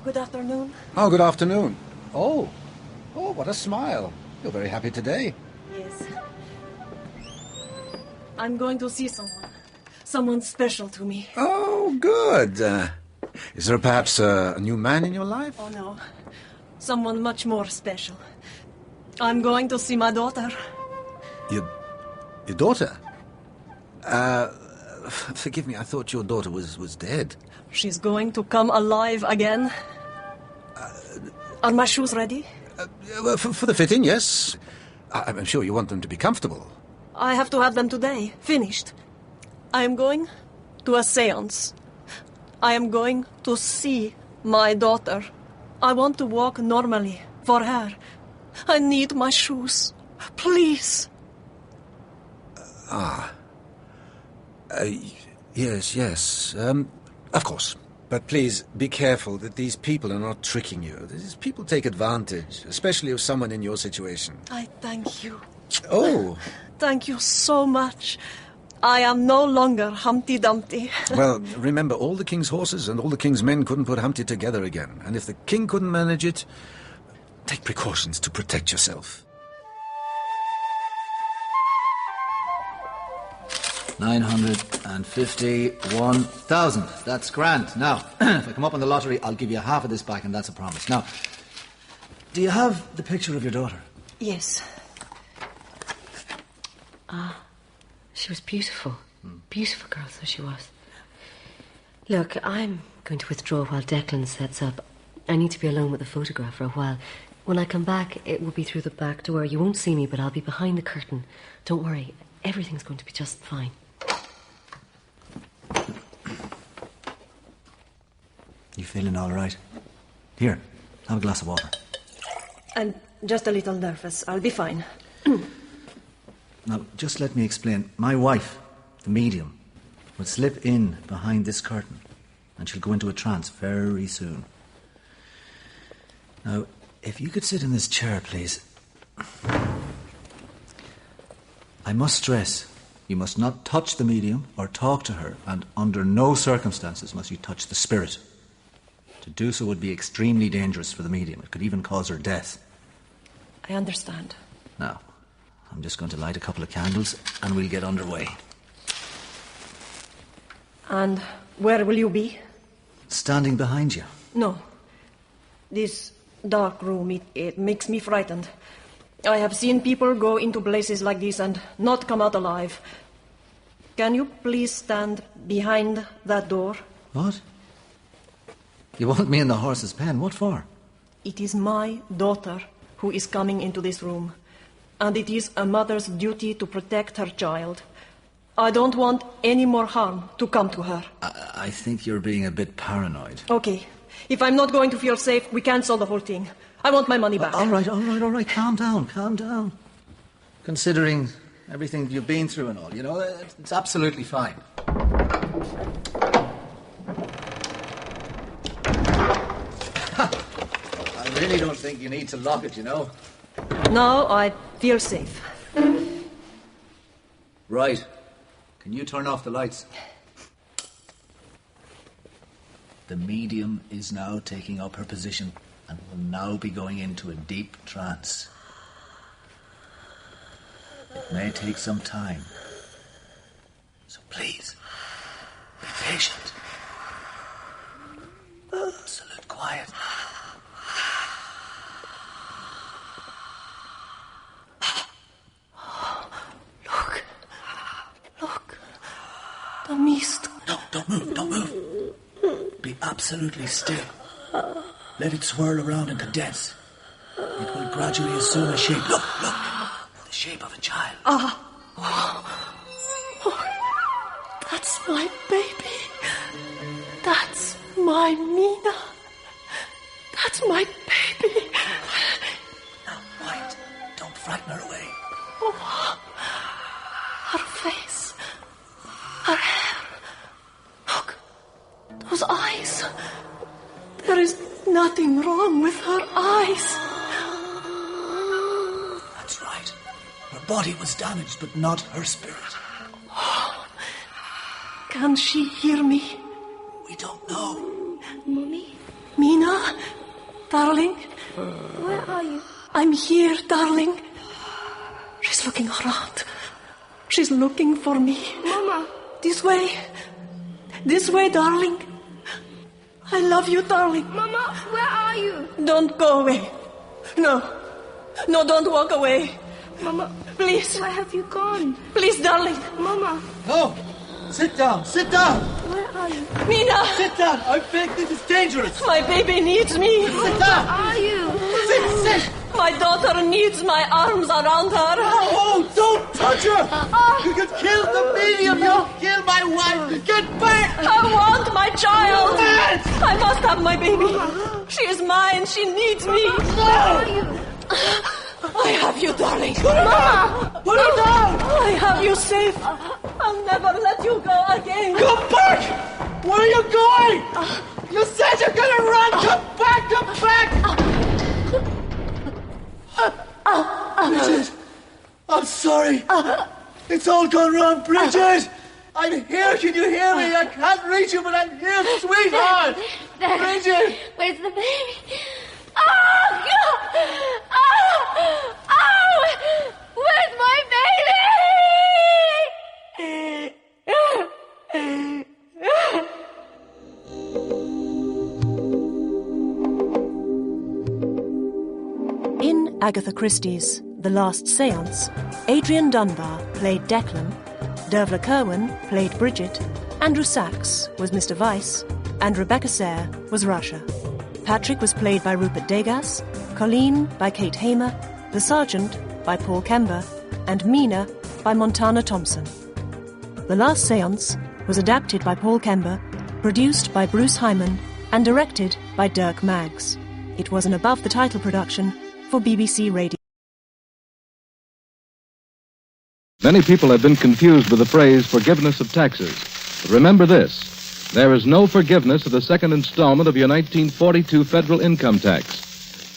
Good afternoon. Oh, good afternoon. Oh, what a smile. You're very happy today. Yes. I'm going to see someone. Someone special to me. Oh, good. Is there perhaps a new man in your life? Oh, no. Someone much more special. I'm going to see my daughter. Your daughter? Forgive me, I thought your daughter was dead. She's going to come alive again. Are my shoes ready? For the fitting, yes. I'm sure you want them to be comfortable. I have to have them today. Finished. I am going to a séance. I am going to see my daughter. I want to walk normally for her. I need my shoes. Please. Yes. Of course. But please, be careful that these people are not tricking you. These people take advantage, especially of someone in your situation. I thank you. Oh. Thank you so much. I am no longer Humpty Dumpty. Well, remember, all the king's horses and all the king's men couldn't put Humpty together again. And if the king couldn't manage it, take precautions to protect yourself. 951,000. That's grand. Now, if I come up on the lottery, I'll give you half of this back, and that's a promise. Now, do you have the picture of your daughter? Yes. She was beautiful. Beautiful girl, so she was. Look, I'm going to withdraw while Declan sets up. I need to be alone with the photograph for a while. When I come back, it will be through the back door. You won't see me, but I'll be behind the curtain. Don't worry, everything's going to be just fine. You feeling all right? Here, have a glass of water. I'm just a little nervous. I'll be fine. Now, just let me explain. My wife, the medium, will slip in behind this curtain, and she'll go into a trance very soon. Now, if you could sit in this chair, please. I must stress, you must not touch the medium or talk to her, and under no circumstances must you touch the spirit. To do so would be extremely dangerous for the medium. It could even cause her death. I understand. Now, I'm just going to light a couple of candles and we'll get underway. And where will you be? Standing behind you. No. This dark room, it makes me frightened. I have seen people go into places like this and not come out alive. Can you please stand behind that door? What? You want me in the horse's pen? What for? It is my daughter who is coming into this room. And it is a mother's duty to protect her child. I don't want any more harm to come to her. I think you're being a bit paranoid. Okay. If I'm not going to feel safe, we cancel the whole thing. I want my money back. All right. Calm down. Considering everything you've been through and all, you know, it's absolutely fine. I really don't think you need to lock it, you know. Now I feel safe. Right. Can you turn off the lights? The medium is now taking up her position and will now be going into a deep trance. It may take some time. So please, be patient. Absolute quiet. Look. The mist No, don't move, don't move. Be absolutely still. Let it swirl around and condense. It will gradually assume a shape. Look. The shape of a child. That's my baby. That's my Mina. That's my baby. Now, quiet. Don't frighten her away. Oh, her face. Her hair. Look. Those eyes. There is nothing wrong with her eyes. That's right. Her body was damaged, but not her spirit. Can she hear me? We don't know. Mummy? Mina? Darling? Where are you? I'm here, darling. She's looking around. She's looking for me. Mama. This way. This way, darling. I love you, darling. Mama, where are you? Don't go away. No, don't walk away. Mama, please. Where have you gone? Please, darling. Mama. No. Sit down. Where are you? Mina. Sit down. I beg, this is dangerous. My baby needs me. Sit down. Where are you? Sit. My daughter needs my arms around her. Oh, don't touch her. You could kill the medium. You'll kill my wife. Get back. I want my child. Mad. I must have my baby. She is mine. She needs me. Where are you? I have you, darling. Mama! Put her down! I have you safe. I'll never let you go again. Come back! Where are you going? You said you're gonna run! Come back! Bridget! I'm sorry. It's all gone wrong, Bridget! I'm here, can you hear me? I can't reach you, but I'm here, sweetheart! Bridget! Where's the baby? Oh, God! Oh! Where's my baby? In Agatha Christie's The Last Seance, Adrian Dunbar played Declan, Dervla Kirwan played Bridget, Andrew Sachs was Mr. Weiss, and Rebecca Sayre was Russia. Patrick was played by Rupert Degas, Colleen by Kate Hamer, the Sergeant by Paul Kember, and Mina by Montana Thompson. The Last Seance was adapted by Paul Kember, produced by Bruce Hyman, and directed by Dirk Maggs. It was an above-the-title production for BBC Radio. Many people have been confused with the phrase forgiveness of taxes. But remember this. There is no forgiveness of the second installment of your 1942 federal income tax.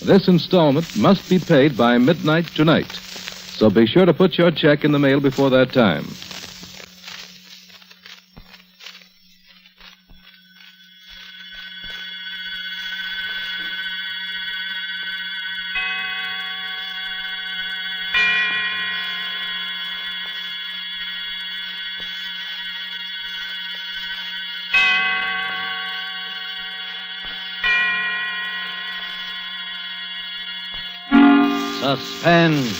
This installment must be paid by midnight tonight. So be sure to put your check in the mail before that time. Suspense.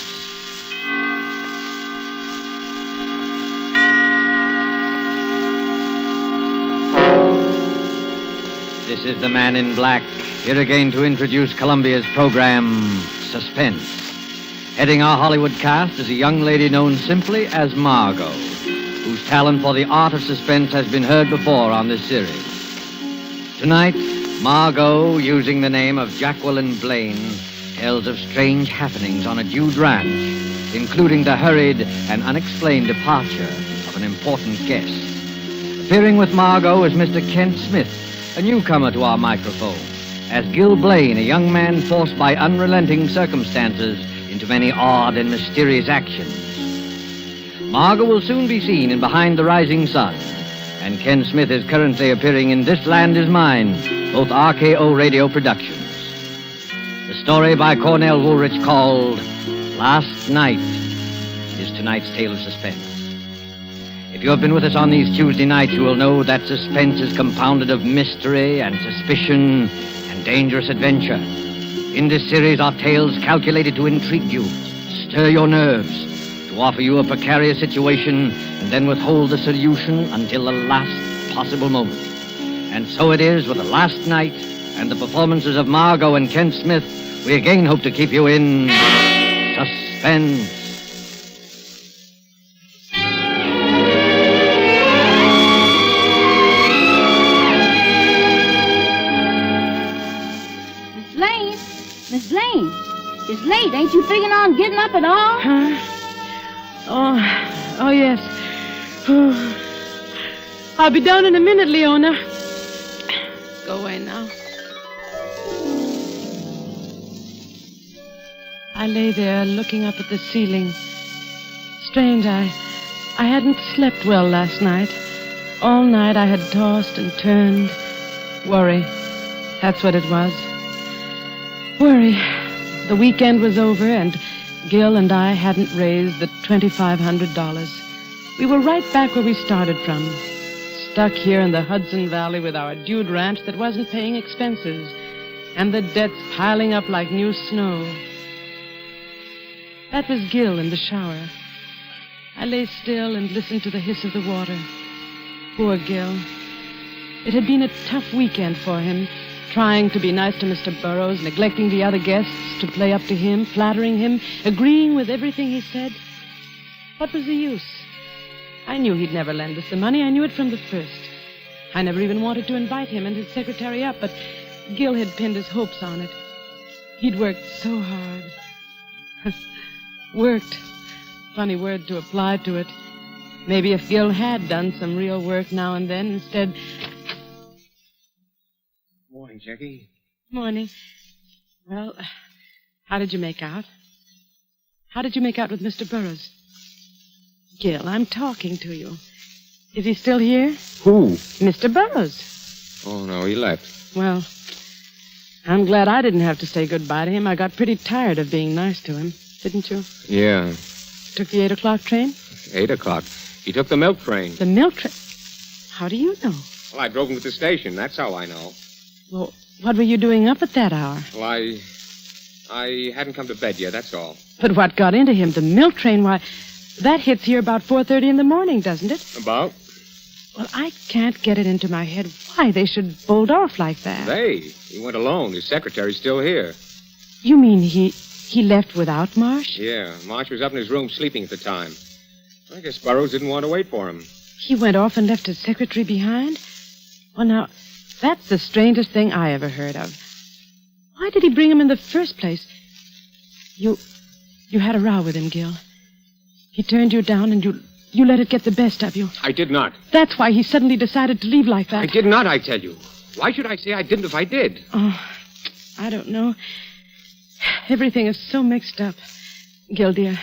This is the Man in Black, here again to introduce Columbia's program, Suspense. Heading our Hollywood cast is a young lady known simply as Margot, whose talent for the art of suspense has been heard before on this series. Tonight, Margot, using the name of Jacqueline Blaine, tells of strange happenings on a Jude ranch, including the hurried and unexplained departure of an important guest. Appearing with Margot is Mr. Kent Smith, a newcomer to our microphone, as Gil Blaine, a young man forced by unrelenting circumstances into many odd and mysterious actions. Margot will soon be seen in Behind the Rising Sun, and Ken Smith is currently appearing in This Land Is Mine, both RKO radio productions. The story by Cornell Woolrich called Last Night is tonight's tale of suspense. If you have been with us on these Tuesday nights, you will know that suspense is compounded of mystery and suspicion and dangerous adventure. In this series are tales calculated to intrigue you, stir your nerves, to offer you a precarious situation, and then withhold the solution until the last possible moment. And so it is with the last night and the performances of Margot and Ken Smith, we again hope to keep you in suspense. Miss Blaine, it's late. Ain't you figuring on getting up at all? Huh? Oh, yes. Whew. I'll be down in a minute, Leona. Go away now. I lay there looking up at the ceiling. Strange, I hadn't slept well last night. All night I had tossed and turned. Worry. That's what it was. Worry. The weekend was over, and Gil and I hadn't raised the $2,500. We were right back where we started from, stuck here in the Hudson Valley with our dude ranch that wasn't paying expenses, and the debts piling up like new snow. That was Gil in the shower. I lay still and listened to the hiss of the water. Poor Gil. It had been a tough weekend for him, trying to be nice to Mr. Burroughs, neglecting the other guests, to play up to him, flattering him, agreeing with everything he said. What was the use? I knew he'd never lend us the money. I knew it from the first. I never even wanted to invite him and his secretary up, but Gil had pinned his hopes on it. He'd worked so hard. Worked. Funny word to apply to it. Maybe if Gil had done some real work now and then, instead... Morning, Jackie. Morning. Well, how did you make out? How did you make out with Mr. Burroughs? Gil, I'm talking to you. Is he still here? Who? Mr. Burroughs. Oh, no, he left. Well, I'm glad I didn't have to say goodbye to him. I got pretty tired of being nice to him, didn't you? Yeah. Took the 8 o'clock train? 8 o'clock. He took the milk train. The milk train? How do you know? Well, I drove him to the station. That's how I know. Well, what were you doing up at that hour? Well, I hadn't come to bed yet, that's all. But what got into him? The milk train, why, that hits here about 4:30 in the morning, doesn't it? About? Well, I can't get it into my head why they should bolt off like that. He went alone. His secretary's still here. You mean he left without Marsh? Yeah, Marsh was up in his room sleeping at the time. I guess Burroughs didn't want to wait for him. He went off and left his secretary behind? Well, now, that's the strangest thing I ever heard of. Why did he bring him in the first place? You had a row with him, Gil. He turned you down and you let it get the best of you. I did not. That's why he suddenly decided to leave like that. I did not, I tell you. Why should I say I didn't if I did? Oh, I don't know. Everything is so mixed up. Gil, dear,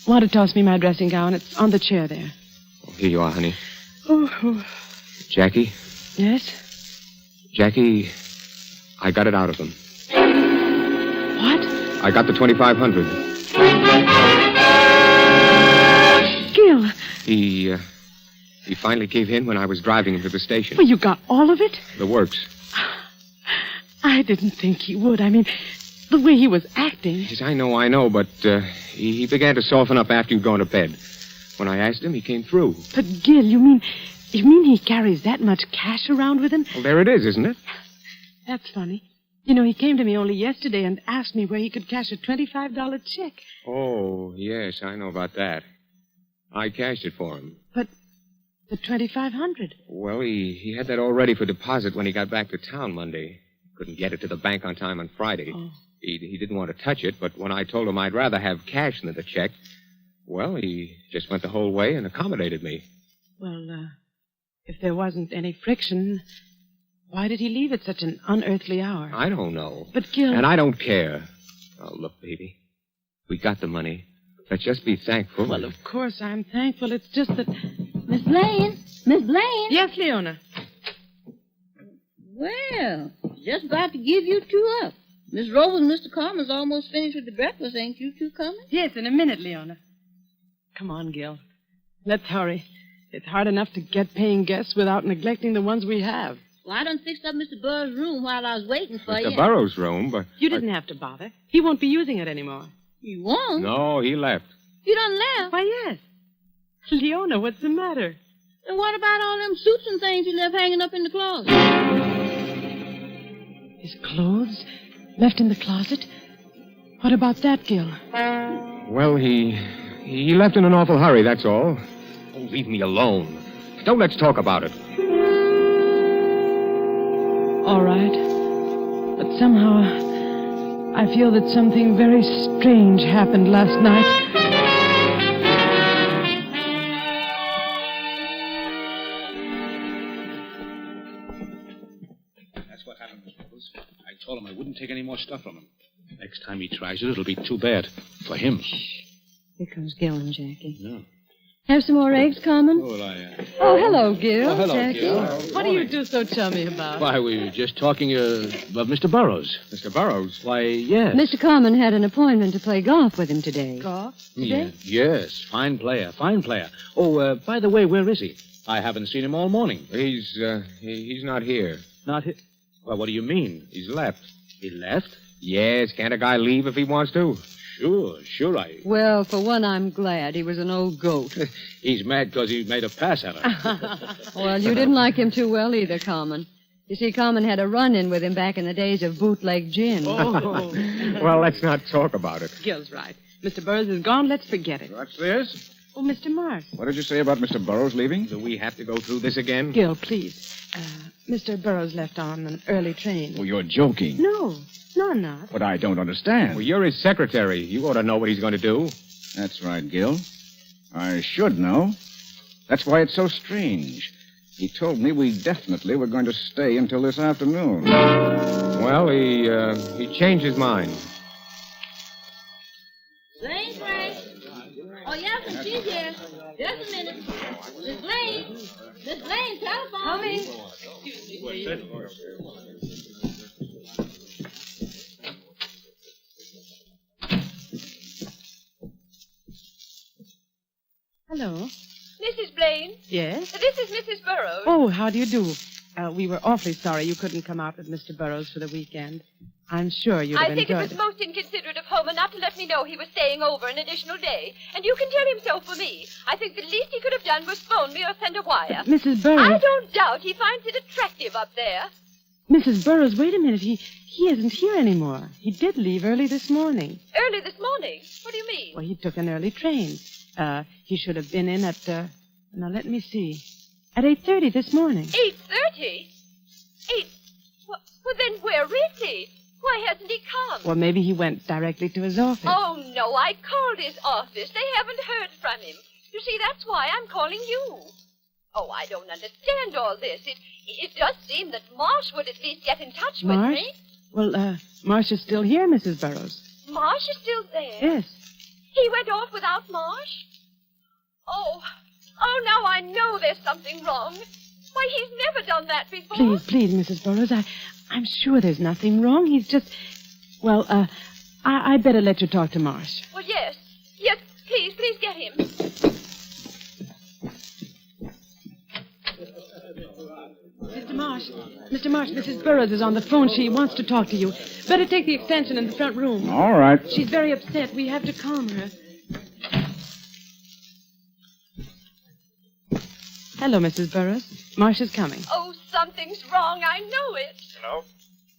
want to toss me my dressing gown? It's on the chair there. Oh, here you are, honey. Oh. Jackie? Yes? Jackie, I got it out of him. What? I got the $2,500. Gil. He finally gave in when I was driving him to the station. Well, you got all of it? The works. I didn't think he would. I mean, the way he was acting. Yes, I know, but he began to soften up after you'd gone to bed. When I asked him, he came through. But, Gil, you mean he carries that much cash around with him? Well, there it is, isn't it? That's funny. You know, he came to me only yesterday and asked me where he could cash a $25 check. Oh, yes, I know about that. I cashed it for him. But the $2,500? Well, he had that all ready for deposit when he got back to town Monday. Couldn't get it to the bank on time on Friday. Oh. He didn't want to touch it, but when I told him I'd rather have cash than the check, well, he just went the whole way and accommodated me. Well, if there wasn't any friction, why did he leave at such an unearthly hour? I don't know. But, Gil... And I don't care. Oh, look, baby. We got the money. Let's just be thankful. Well, of course I'm thankful. It's just that... Miss Blaine? Miss Blaine? Yes, Leona. Well, just about to give you two up. Miss Rose and Mr. Carmen's almost finished with the breakfast. Ain't you two coming? Yes, in a minute, Leona. Come on, Gil. Let's hurry. It's hard enough to get paying guests without neglecting the ones we have. Well, I done fixed up Mr. Burroughs' room while I was waiting for you. Mr. Burroughs' room, but... You didn't have to bother. He won't be using it anymore. You won't? No, he left. You done left? Why, yes. Leona, what's the matter? And what about all them suits and things he left hanging up in the closet? His clothes left in the closet? What about that, Gil? Well, he left in an awful hurry, that's all. Oh, leave me alone. Don't let's talk about it. All right. But somehow I feel that something very strange happened last night. That's what happened, Mr. Nichols. I told him I wouldn't take any more stuff from him. Next time he tries it, it'll be too bad. For him. Here comes Gil and Jackie. No. Have some more eggs, Carmen? Oh, Oh, hello, Gil. Oh, hello, Jackie. Gil. What do you do so chummy about? Why, we were just talking of Mr. Burroughs. Mr. Burroughs? Why, yes. Mr. Carmen had an appointment to play golf with him today. Golf? Yeah, yes, fine player, fine player. Oh, by the way, where is he? I haven't seen him all morning. He's not here. Not here? Well, what do you mean? He's left. He left? Yes, can't a guy leave if he wants to? Sure, Well, for one, I'm glad. He was an old goat. He's mad because he made a pass at her. Well, you didn't like him too well either, Carmen. You see, Carmen had a run-in with him back in the days of bootleg gin. Oh. Well, let's not talk about it. Gil's right. Mr. Burroughs is gone. Let's forget it. What's this? Oh, Mr. Marsh. What did you say about Mr. Burroughs leaving? Do we have to go through this again? Gil, please. Mr. Burroughs left on an early train. Oh, you're joking. No, I'm not. But I don't understand. Well, you're his secretary. You ought to know what he's going to do. That's right, Gil. I should know. That's why it's so strange. He told me we definitely were going to stay until this afternoon. Well, he changed his mind. Lane's right. Oh, yes, and she's here. Just a minute. Miss Lane. Miss Lane, telephone. Coming. Hello. Mrs. Blaine? Yes? This is Mrs. Burroughs. Oh, how do you do? We were awfully sorry you couldn't come out with Mr. Burroughs for the weekend. I'm sure you'd have I think it enjoyed was most inconsiderate of Homer not to let me know he was staying over an additional day. And you can tell him so for me. I think the least he could have done was phone me or send a wire. But Mrs. Burroughs... I don't doubt he finds it attractive up there. Mrs. Burroughs, wait a minute. He isn't here anymore. He did leave early this morning. Early this morning? What do you mean? Well, he took an early train. He should have been in at, now let me see, at 8:30 this morning. 8:30? Well, then where is he? Why hasn't he come? Well, maybe he went directly to his office. Oh, no, I called his office. They haven't heard from him. You see, that's why I'm calling you. Oh, I don't understand all this. It does seem that Marsh would at least get in touch with Marsh? me. Well, Marsh is still here, Mrs. Burroughs. Marsh is still there? Yes. He went off without Marsh? Oh, now I know there's something wrong. Why, he's never done that before. Please, Mrs. Burroughs, I'm sure there's nothing wrong. He's just... Well, I'd better let you talk to Marsh. Well, yes, please get him. Mr. Marsh, Mrs. Burroughs is on the phone. She wants to talk to you. Better take the extension in the front room. All right. She's very upset. We have to calm her. Hello, Mrs. Burroughs. Marsh is coming. Oh, something's wrong. I know it.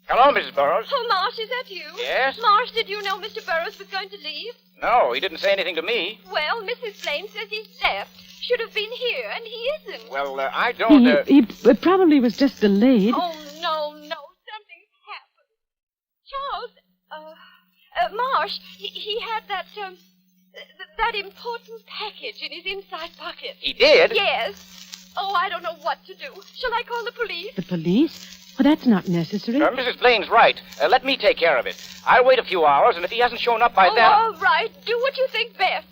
Hello, Mrs. Burroughs. Oh, Marsh, is that you? Yes? Marsh, did you know Mr. Burroughs was going to leave? No, he didn't say anything to me. Well, Mrs. Blaine says he's left. Should have been here, and he isn't. Well, I don't... He probably was just delayed. Oh, no. Something's happened. Charles, Marsh, he had that important package in his inside pocket. He did? Yes. Oh, I don't know what to do. Shall I call the police? The police? Well, that's not necessary. Mrs. Blaine's right. Let me take care of it. I'll wait a few hours, and if he hasn't shown up by then... All right. Do what you think best.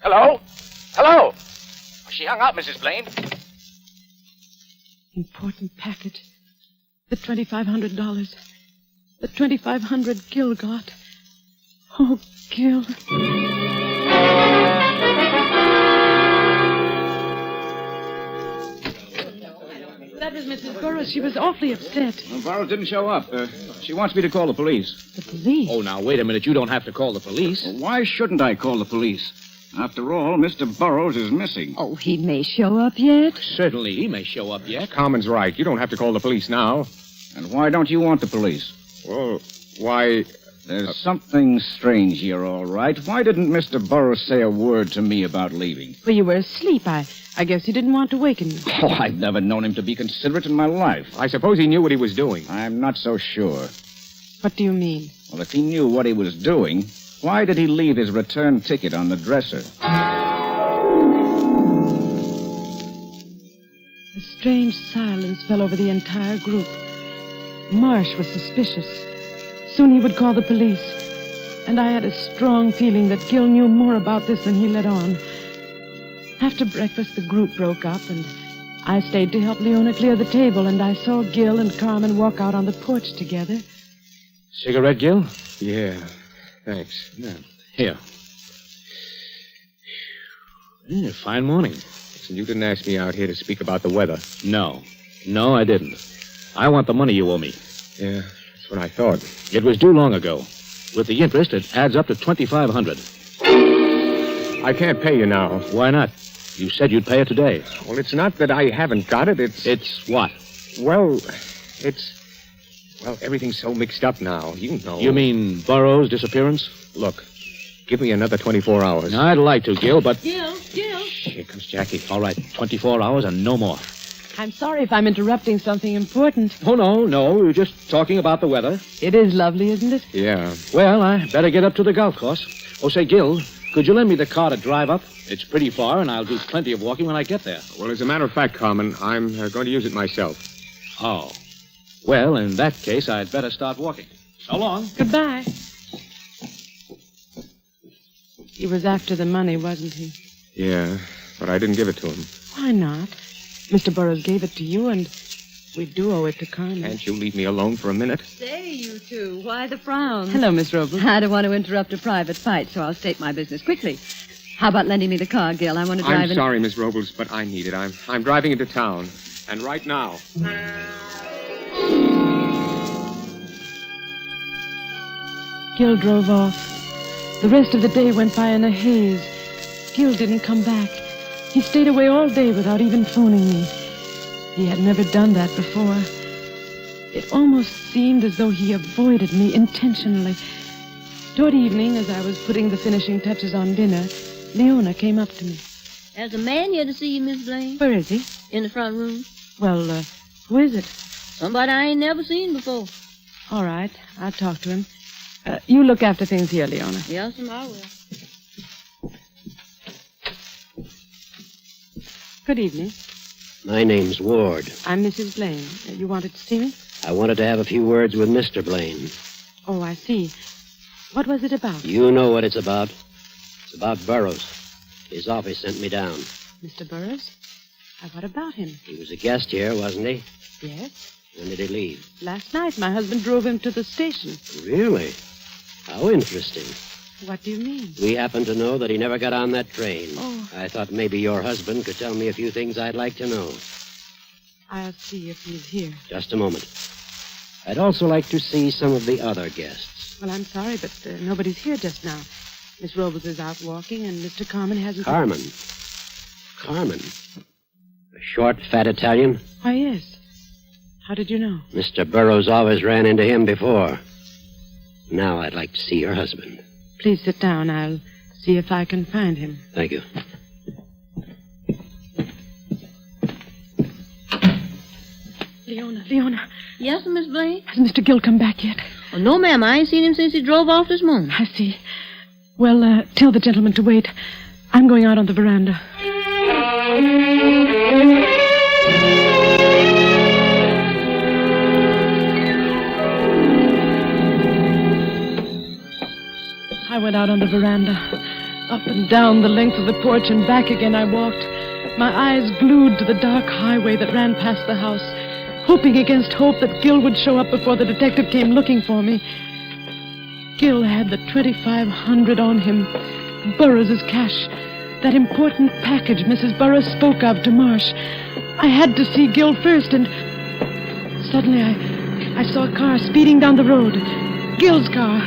Hello? Hello? She hung up, Mrs. Blaine. Important package. The $2,500. The $2,500 Gil got. Oh, Gil. That was Mrs. Burroughs. She was awfully upset. Well, Burroughs didn't show up. She wants me to call the police. The police? Oh, now, wait a minute. You don't have to call the police. Well, why shouldn't I call the police? After all, Mr. Burroughs is missing. Oh, he may show up yet. Certainly, he may show up yet. Carmen's right. You don't have to call the police now. And why don't you want the police? Well, why... There's something strange here, all right. Why didn't Mr. Burroughs say a word to me about leaving? Well, you were asleep. I guess he didn't want to waken you. Oh, I've never known him to be considerate in my life. I suppose he knew what he was doing. I'm not so sure. What do you mean? Well, if he knew what he was doing, why did he leave his return ticket on the dresser? A strange silence fell over the entire group. Marsh was suspicious. Soon he would call the police. And I had a strong feeling that Gil knew more about this than he let on. After breakfast, the group broke up, and I stayed to help Leona clear the table, and I saw Gil and Carmen walk out on the porch together. Cigarette, Gil? Yeah, thanks. Yeah. Here. Yeah, fine morning. Listen, you didn't ask me out here to speak about the weather. No, I didn't. I want the money you owe me. Yeah, that's what I thought. It was due long ago. With the interest, it adds up to $2,500. I can't pay you now. Why not? You said you'd pay it today. Well, it's not that I haven't got it. It's what? Well, everything's so mixed up now. You know. You mean Burroughs' disappearance? Look, give me another 24 hours. I'd like to, Gil, but... Gil. Here comes Jackie. All right, 24 hours and no more. I'm sorry if I'm interrupting something important. Oh, no. We were just talking about the weather. It is lovely, isn't it? Yeah. Well, I better get up to the golf course. Oh, say, Gil, could you lend me the car to drive up? It's pretty far, and I'll do plenty of walking when I get there. Well, as a matter of fact, Carmen, I'm going to use it myself. Oh. Well, in that case, I'd better start walking. So long. Goodbye. He was after the money, wasn't he? Yeah, but I didn't give it to him. Why not? Mr. Burroughs gave it to you, and we do owe it to Carmen. Can't you leave me alone for a minute? Say, you two, why the frown? Hello, Miss Robles. I don't want to interrupt a private fight, so I'll state my business quickly. How about lending me the car, Gil? I want to drive I'm sorry, Miss Robles, but I need it. I'm driving into town, and right now. Gil drove off. The rest of the day went by in a haze. Gil didn't come back. He stayed away all day without even phoning me. He had never done that before. It almost seemed as though he avoided me intentionally. Toward evening, as I was putting the finishing touches on dinner, Leona came up to me. There's a man here to see you, Miss Blaine. Where is he? In the front room. Well, who is it? Somebody I ain't never seen before. All right, I'll talk to him. You look after things here, Leona. Yes, I will. Good evening. My name's Ward. I'm Mrs. Blaine. You wanted to see me? I wanted to have a few words with Mr. Blaine. Oh, I see. What was it about? You know what it's about. It's about Burroughs. His office sent me down. Mr. Burroughs? What about him? He was a guest here, wasn't he? Yes. When did he leave? Last night. My husband drove him to the station. Really? How interesting. What do you mean? We happen to know that he never got on that train. Oh. I thought maybe your husband could tell me a few things I'd like to know. I'll see if he's here. Just a moment. I'd also like to see some of the other guests. Well, I'm sorry, but nobody's here just now. Miss Robles is out walking, and Mr. Carmen hasn't... Carmen? A short, fat Italian? Why, yes. How did you know? Mr. Burroughs always ran into him before. Now I'd like to see your husband. Please sit down. I'll see if I can find him. Thank you. Leona. Yes, Miss Blaine? Has Mr. Gill come back yet? Oh, no, ma'am. I ain't seen him since he drove off this morning. I see. Well, tell the gentleman to wait. I'm going out on the veranda. I went out on the veranda. Up and down the length of the porch and back again I walked, my eyes glued to the dark highway that ran past the house, hoping against hope that Gil would show up before the detective came looking for me. Gil had the $2,500 on him, Burroughs' cash, that important package Mrs. Burroughs spoke of to Marsh. I had to see Gil first, and suddenly I saw a car speeding down the road. Gil's car.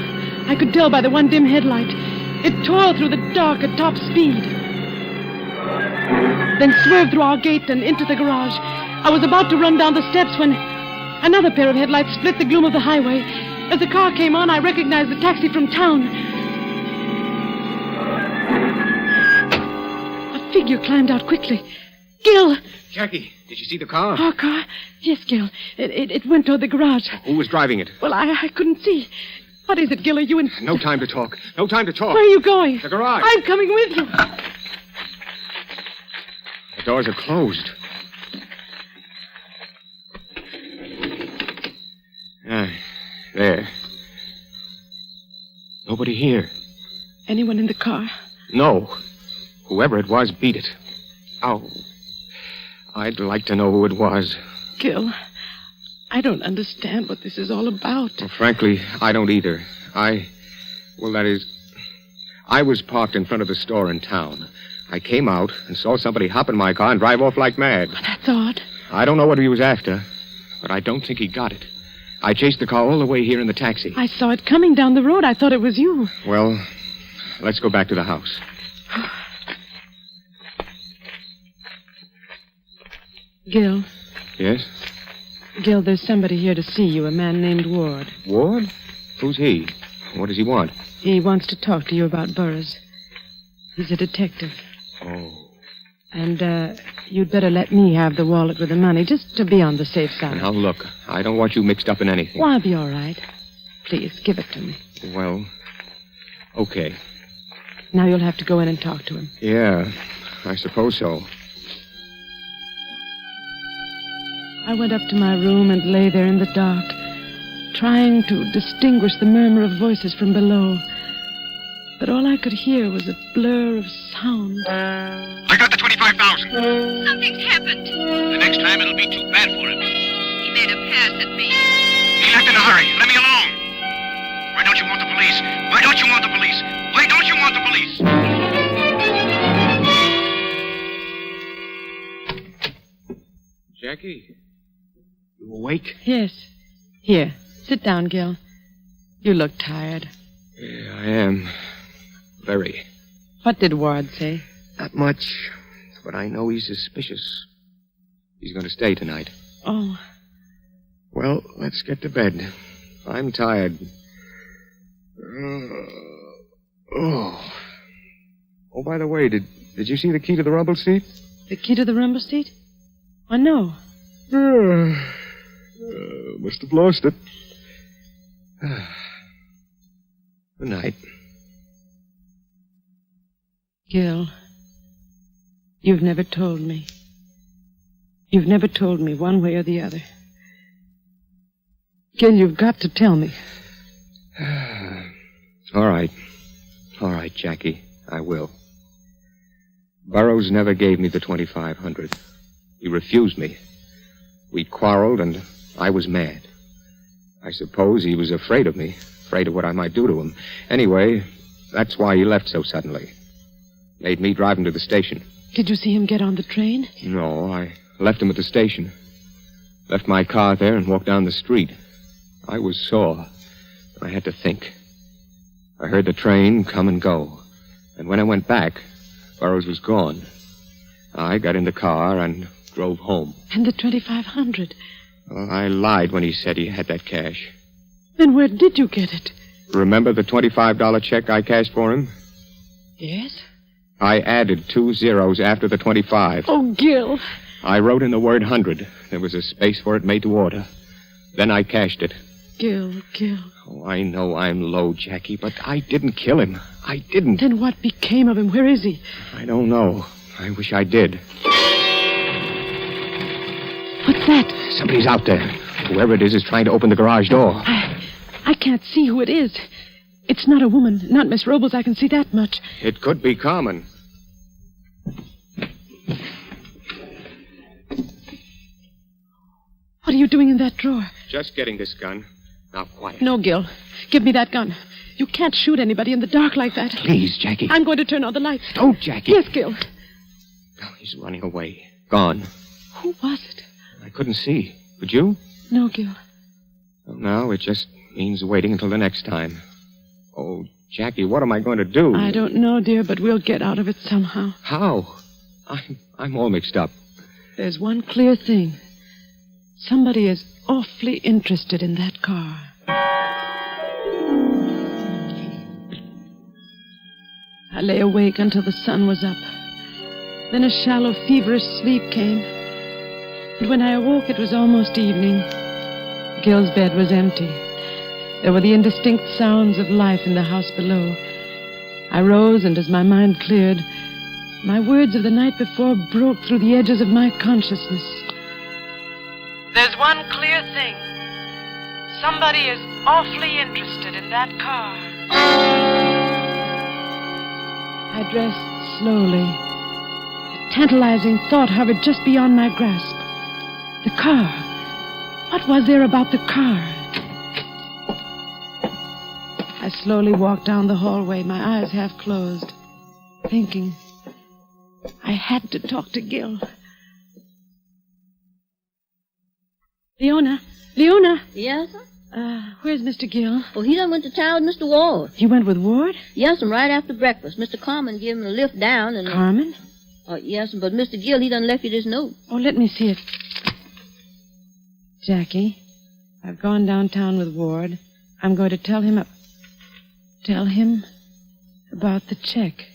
I could tell by the one dim headlight. It tore through the dark at top speed. Then swerved through our gate and into the garage. I was about to run down the steps when another pair of headlights split the gloom of the highway. As the car came on, I recognized the taxi from town. A figure climbed out quickly. Gil! Jackie, did you see the car? Our car? Yes, Gil. It went toward the garage. Who was driving it? Well, I couldn't see. What is it, Gil? Are you in... No time to talk. No time to talk. Where are you going? The garage. I'm coming with you. The doors are closed. There. Nobody here. Anyone in the car? No. Whoever it was beat it. Oh. I'd like to know who it was. Gil, I don't understand what this is all about. Well, frankly, I don't either. I was parked in front of the store in town. I came out and saw somebody hop in my car and drive off like mad. That's odd. I don't know what he was after, but I don't think he got it. I chased the car all the way here in the taxi. I saw it coming down the road. I thought it was you. Well, let's go back to the house. Gil. Yes? Gil, there's somebody here to see you, a man named Ward. Ward? Who's he? What does he want? He wants to talk to you about Burroughs. He's a detective. Oh. And, you'd better let me have the wallet with the money, just to be on the safe side. Now, look, I don't want you mixed up in anything. Well, I'll be all right. Please, give it to me. Well, okay. Now you'll have to go in and talk to him. Yeah, I suppose so. I went up to my room and lay there in the dark, trying to distinguish the murmur of voices from below. But all I could hear was a blur of sound. I got the 25,000. Something's happened. The next time it'll be too bad for him. He made a pass at me. He left in a hurry. Let me alone. Why don't you want the police? Why don't you want the police? Why don't you want the police? Jackie, you awake? Yes. Here, sit down, Gil. You look tired. Yeah, I am. Very. What did Ward say? Not much, but I know he's suspicious. He's going to stay tonight. Oh. Well, let's get to bed. I'm tired. Oh, by the way, did you see the key to the rumble seat? The key to the rumble seat? Oh, no. Must have lost it. Good night. Gil, you've never told me. You've never told me one way or the other. Gil, you've got to tell me. All right, Jackie, I will. Burroughs never gave me the 2,500. He refused me. We quarreled, and I was mad. I suppose he was afraid of me, afraid of what I might do to him. Anyway, that's why he left so suddenly. Made me drive him to the station. Did you see him get on the train? No, I left him at the station. Left my car there and walked down the street. I was sore. I had to think. I heard the train come and go. And when I went back, Burroughs was gone. I got in the car and drove home. And the 2,500? Well, I lied when he said he had that cash. Then where did you get it? Remember the $25 check I cashed for him? Yes? I added 2 zeros after the 25. Oh, Gil. I wrote in the word 100. There was a space for it made to order. Then I cashed it. Gil. Oh, I know I'm low, Jackie, but I didn't kill him. I didn't. Then what became of him? Where is he? I don't know. I wish I did. What's that? Somebody's out there. Whoever it is trying to open the garage door. I can't see who it is. It's not a woman, not Miss Robles. I can see that much. It could be Carmen. What are you doing in that drawer? Just getting this gun. Now, quiet. No, Gil. Give me that gun. You can't shoot anybody in the dark like that. Please, Jackie. I'm going to turn on the lights. Don't, Jackie. Yes, Gil. Oh, he's running away. Gone. Who was it? I couldn't see. Could you? No, Gil. Well, now it just means waiting until the next time. Oh, Jackie, what am I going to do? I don't know, dear, but we'll get out of it somehow. How? I'm all mixed up. There's one clear thing. Somebody is awfully interested in that car. I lay awake until the sun was up. Then a shallow, feverish sleep came. And when I awoke, it was almost evening. Gil's bed was empty. There were the indistinct sounds of life in the house below. I rose, and as my mind cleared, my words of the night before broke through the edges of my consciousness. There's one clear thing. Somebody is awfully interested in that car. I dressed slowly. A tantalizing thought hovered just beyond my grasp. The car. What was there about the car? I slowly walked down the hallway, my eyes half closed, thinking. I had to talk to Gil. Leona? Yes, sir? Where's Mr. Gil? Oh, he done went to town with Mr. Ward. He went with Ward? Yes, and right after breakfast. Mr. Carmen gave him a lift down and... Carmen? Yes, but Mr. Gil, he done left you this note. Oh, let me see it. Jackie, I've gone downtown with Ward. I'm going to tell him about the check.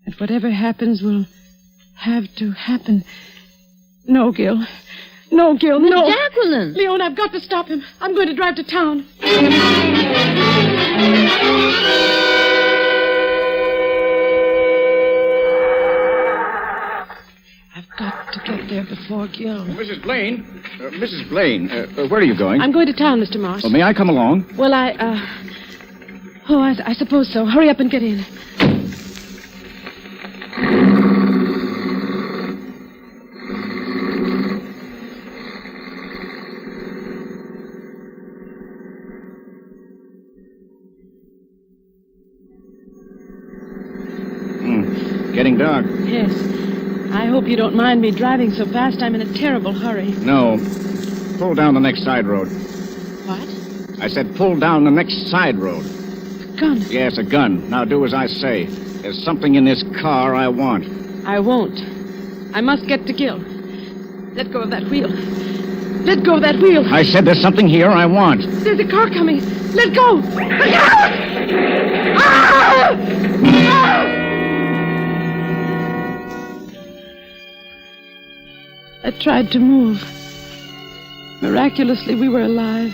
And whatever happens will have to happen. No, Gil. No, Gil, no. Jacqueline! Leon, I've got to stop him. I'm going to drive to town. I've got to get there before Gil. Mrs. Blaine, where are you going? I'm going to town, Mr. Marsh. Well, may I come along? Well, I suppose so. Hurry up and get in. Getting dark. Yes. I hope you don't mind me driving so fast. I'm in a terrible hurry. No. Pull down the next side road. What? I said pull down the next side road. A gun? Yes, a gun. Now do as I say. There's something in this car I want. I won't. I must get to Gil. Let go of that wheel. Let go of that wheel. I said there's something here I want. There's a car coming. Let go. Look out! Ah! Ah! I tried to move. Miraculously, we were alive.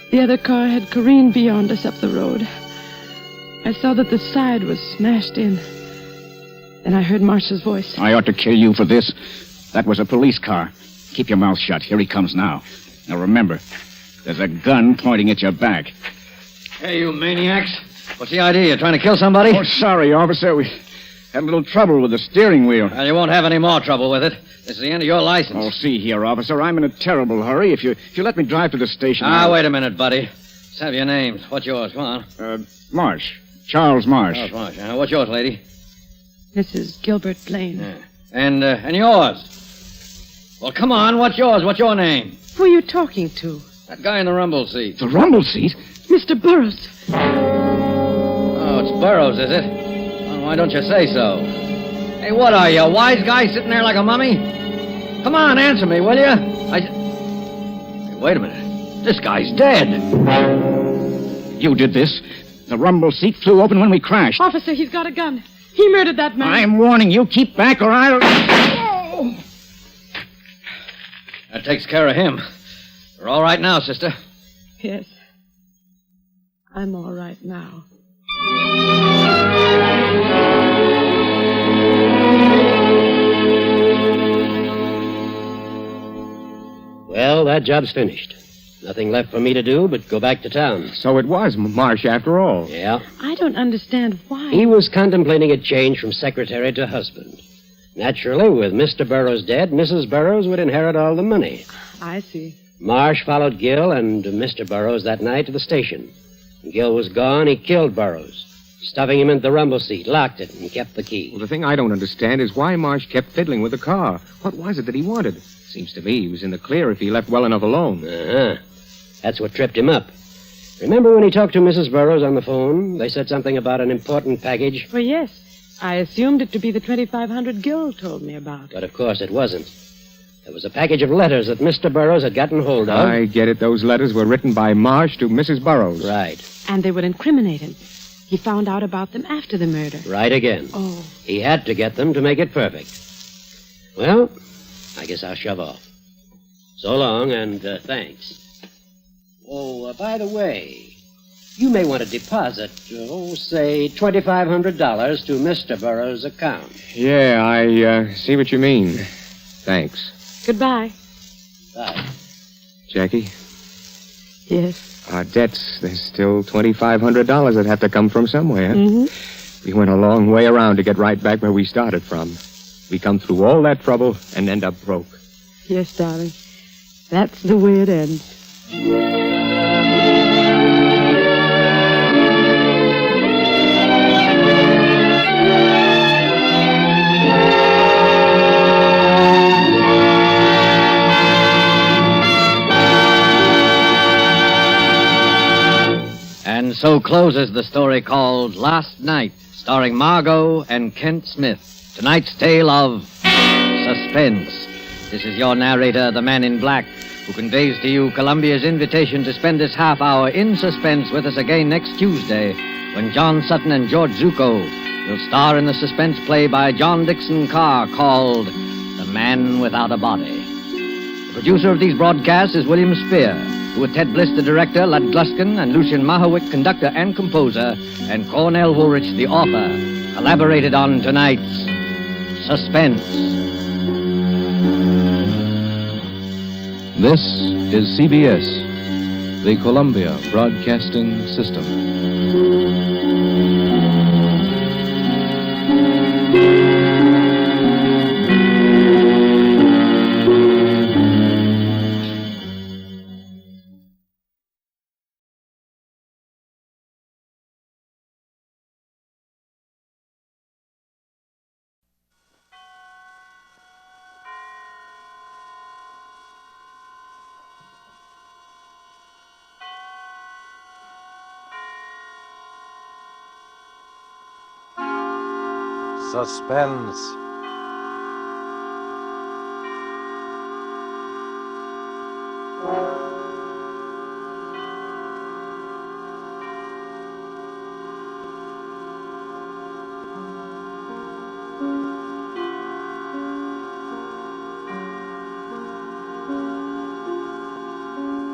The other car had careened beyond us up the road. I saw that the side was smashed in. Then I heard Marsh's voice. I ought to kill you for this. That was a police car. Keep your mouth shut. Here he comes now. Now remember, there's a gun pointing at your back. Hey, you maniacs. What's the idea? You trying to kill somebody? Oh, sorry, officer. We had a little trouble with the steering wheel. Well, you won't have any more trouble with it. This is the end of your license. Oh, see here, officer. I'm in a terrible hurry. If you let me drive to the station... Wait a minute, buddy. Let's have your names. What's yours? Come on. Marsh. Charles Marsh. Charles Marsh. What's yours, lady? Mrs. Gilbert Blaine. Yeah. And yours? Well, come on. What's yours? What's your name? Who are you talking to? That guy in the rumble seat. The rumble seat? Mr. Burroughs. Oh, it's Burroughs, is it? Well, why don't you say so? Hey, what are you, a wise guy sitting there like a mummy? Come on, answer me, will you? Hey, wait a minute. This guy's dead. You did this. The rumble seat flew open when we crashed. Officer, he's got a gun. He murdered that man. I'm warning you. Keep back or I'll... Oh. That takes care of him. You're all right now, sister. Yes. I'm all right now. Well, that job's finished. Nothing left for me to do but go back to town. So it was Marsh after all. Yeah. I don't understand why. He was contemplating a change from secretary to husband. Naturally, with Mr. Burroughs dead, Mrs. Burroughs would inherit all the money. I see. Marsh followed Gil and Mr. Burroughs that night to the station. When Gil was gone, he killed Burroughs, stuffing him into the rumble seat, locked it, and kept the key. Well, the thing I don't understand is why Marsh kept fiddling with the car. What was it that he wanted? Seems to me he was in the clear if he left well enough alone. Uh-huh. That's what tripped him up. Remember when he talked to Mrs. Burroughs on the phone? They said something about an important package. Well, yes. I assumed it to be the 2,500 Gil told me about. But of course it wasn't. There was a package of letters that Mr. Burroughs had gotten hold of. I get it. Those letters were written by Marsh to Mrs. Burroughs. Right. And they would incriminate him. He found out about them after the murder. Right again. Oh. He had to get them to make it perfect. Well, I guess I'll shove off. So long, and thanks. Oh, by the way, you may want to deposit, say, $2,500 to Mr. Burroughs' account. Yeah, I see what you mean. Thanks. Goodbye. Bye. Jackie? Yes? Our debts, there's still $2,500 that have to come from somewhere. Mm-hmm. We went a long way around to get right back where we started from. We come through all that trouble and end up broke. Yes, darling. That's the way it ends. And so closes the story called Last Night, starring Margot and Kent Smith. Tonight's tale of Suspense. This is your narrator, the Man in Black, who conveys to you Columbia's invitation to spend this half hour in suspense with us again next Tuesday, when John Sutton and George Zucco will star in the suspense play by John Dixon Carr called The Man Without a Body. The producer of these broadcasts is William Spear, who with Ted Bliss, the director, Lud Gluskin, and Lucian Mahowick, conductor and composer, and Cornell Woolrich, the author, collaborated on tonight's Suspense. This is CBS, the Columbia Broadcasting System. Suspense.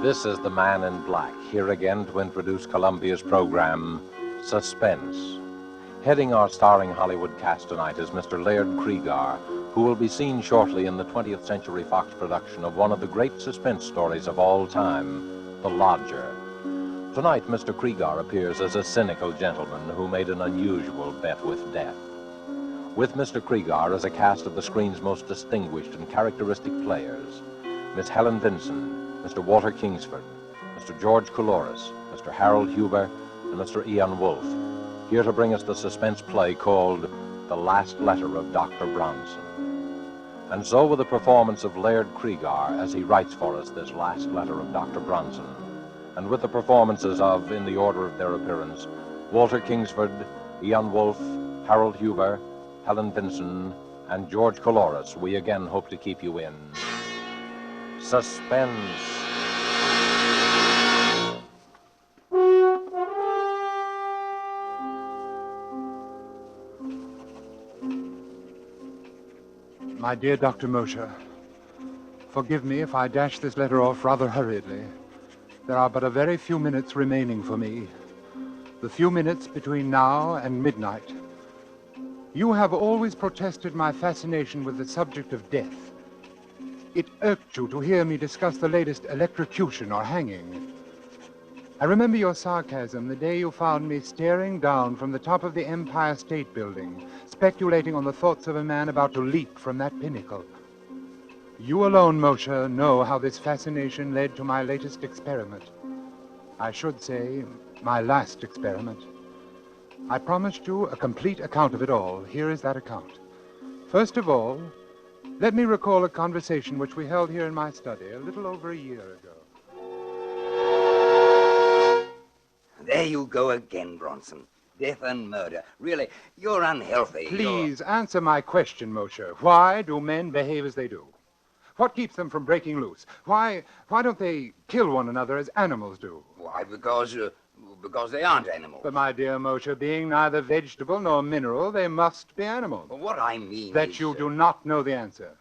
This is the Man in Black, here again to introduce Columbia's program, Suspense. Heading our starring Hollywood cast tonight is Mr. Laird Cregar, who will be seen shortly in the 20th Century Fox production of one of the great suspense stories of all time, The Lodger. Tonight, Mr. Cregar appears as a cynical gentleman who made an unusual bet with death. With Mr. Cregar as a cast of the screen's most distinguished and characteristic players, Miss Helen Vinson, Mr. Walter Kingsford, Mr. George Couloris, Mr. Harold Huber, and Mr. Ian Wolfe, here to bring us the suspense play called The Last Letter of Dr. Bronson. And so with the performance of Laird Cregar as he writes for us this last letter of Dr. Bronson, and with the performances of, in the order of their appearance, Walter Kingsford, Ian Wolfe, Harold Huber, Helen Vinson, and George Couloris, we again hope to keep you in suspense. My dear Dr. Mosher, forgive me if I dash this letter off rather hurriedly. There are but a very few minutes remaining for me. The few minutes between now and midnight. You have always protested my fascination with the subject of death. It irked you to hear me discuss the latest electrocution or hanging. I remember your sarcasm the day you found me staring down from the top of the Empire State Building, speculating on the thoughts of a man about to leap from that pinnacle. You alone, Mosher, know how this fascination led to my latest experiment. I should say, my last experiment. I promised you a complete account of it all. Here is that account. First of all, let me recall a conversation which we held here in my study a little over a year ago. There you go again, Bronson. Death and murder. Really, you're unhealthy. Please answer my question, Moshe. Why do men behave as they do? What keeps them from breaking loose? Why don't they kill one another as animals do? Why, because they aren't animals. But, my dear Moshe, being neither vegetable nor mineral, they must be animals. Well, what I mean That is, you do not know the answer.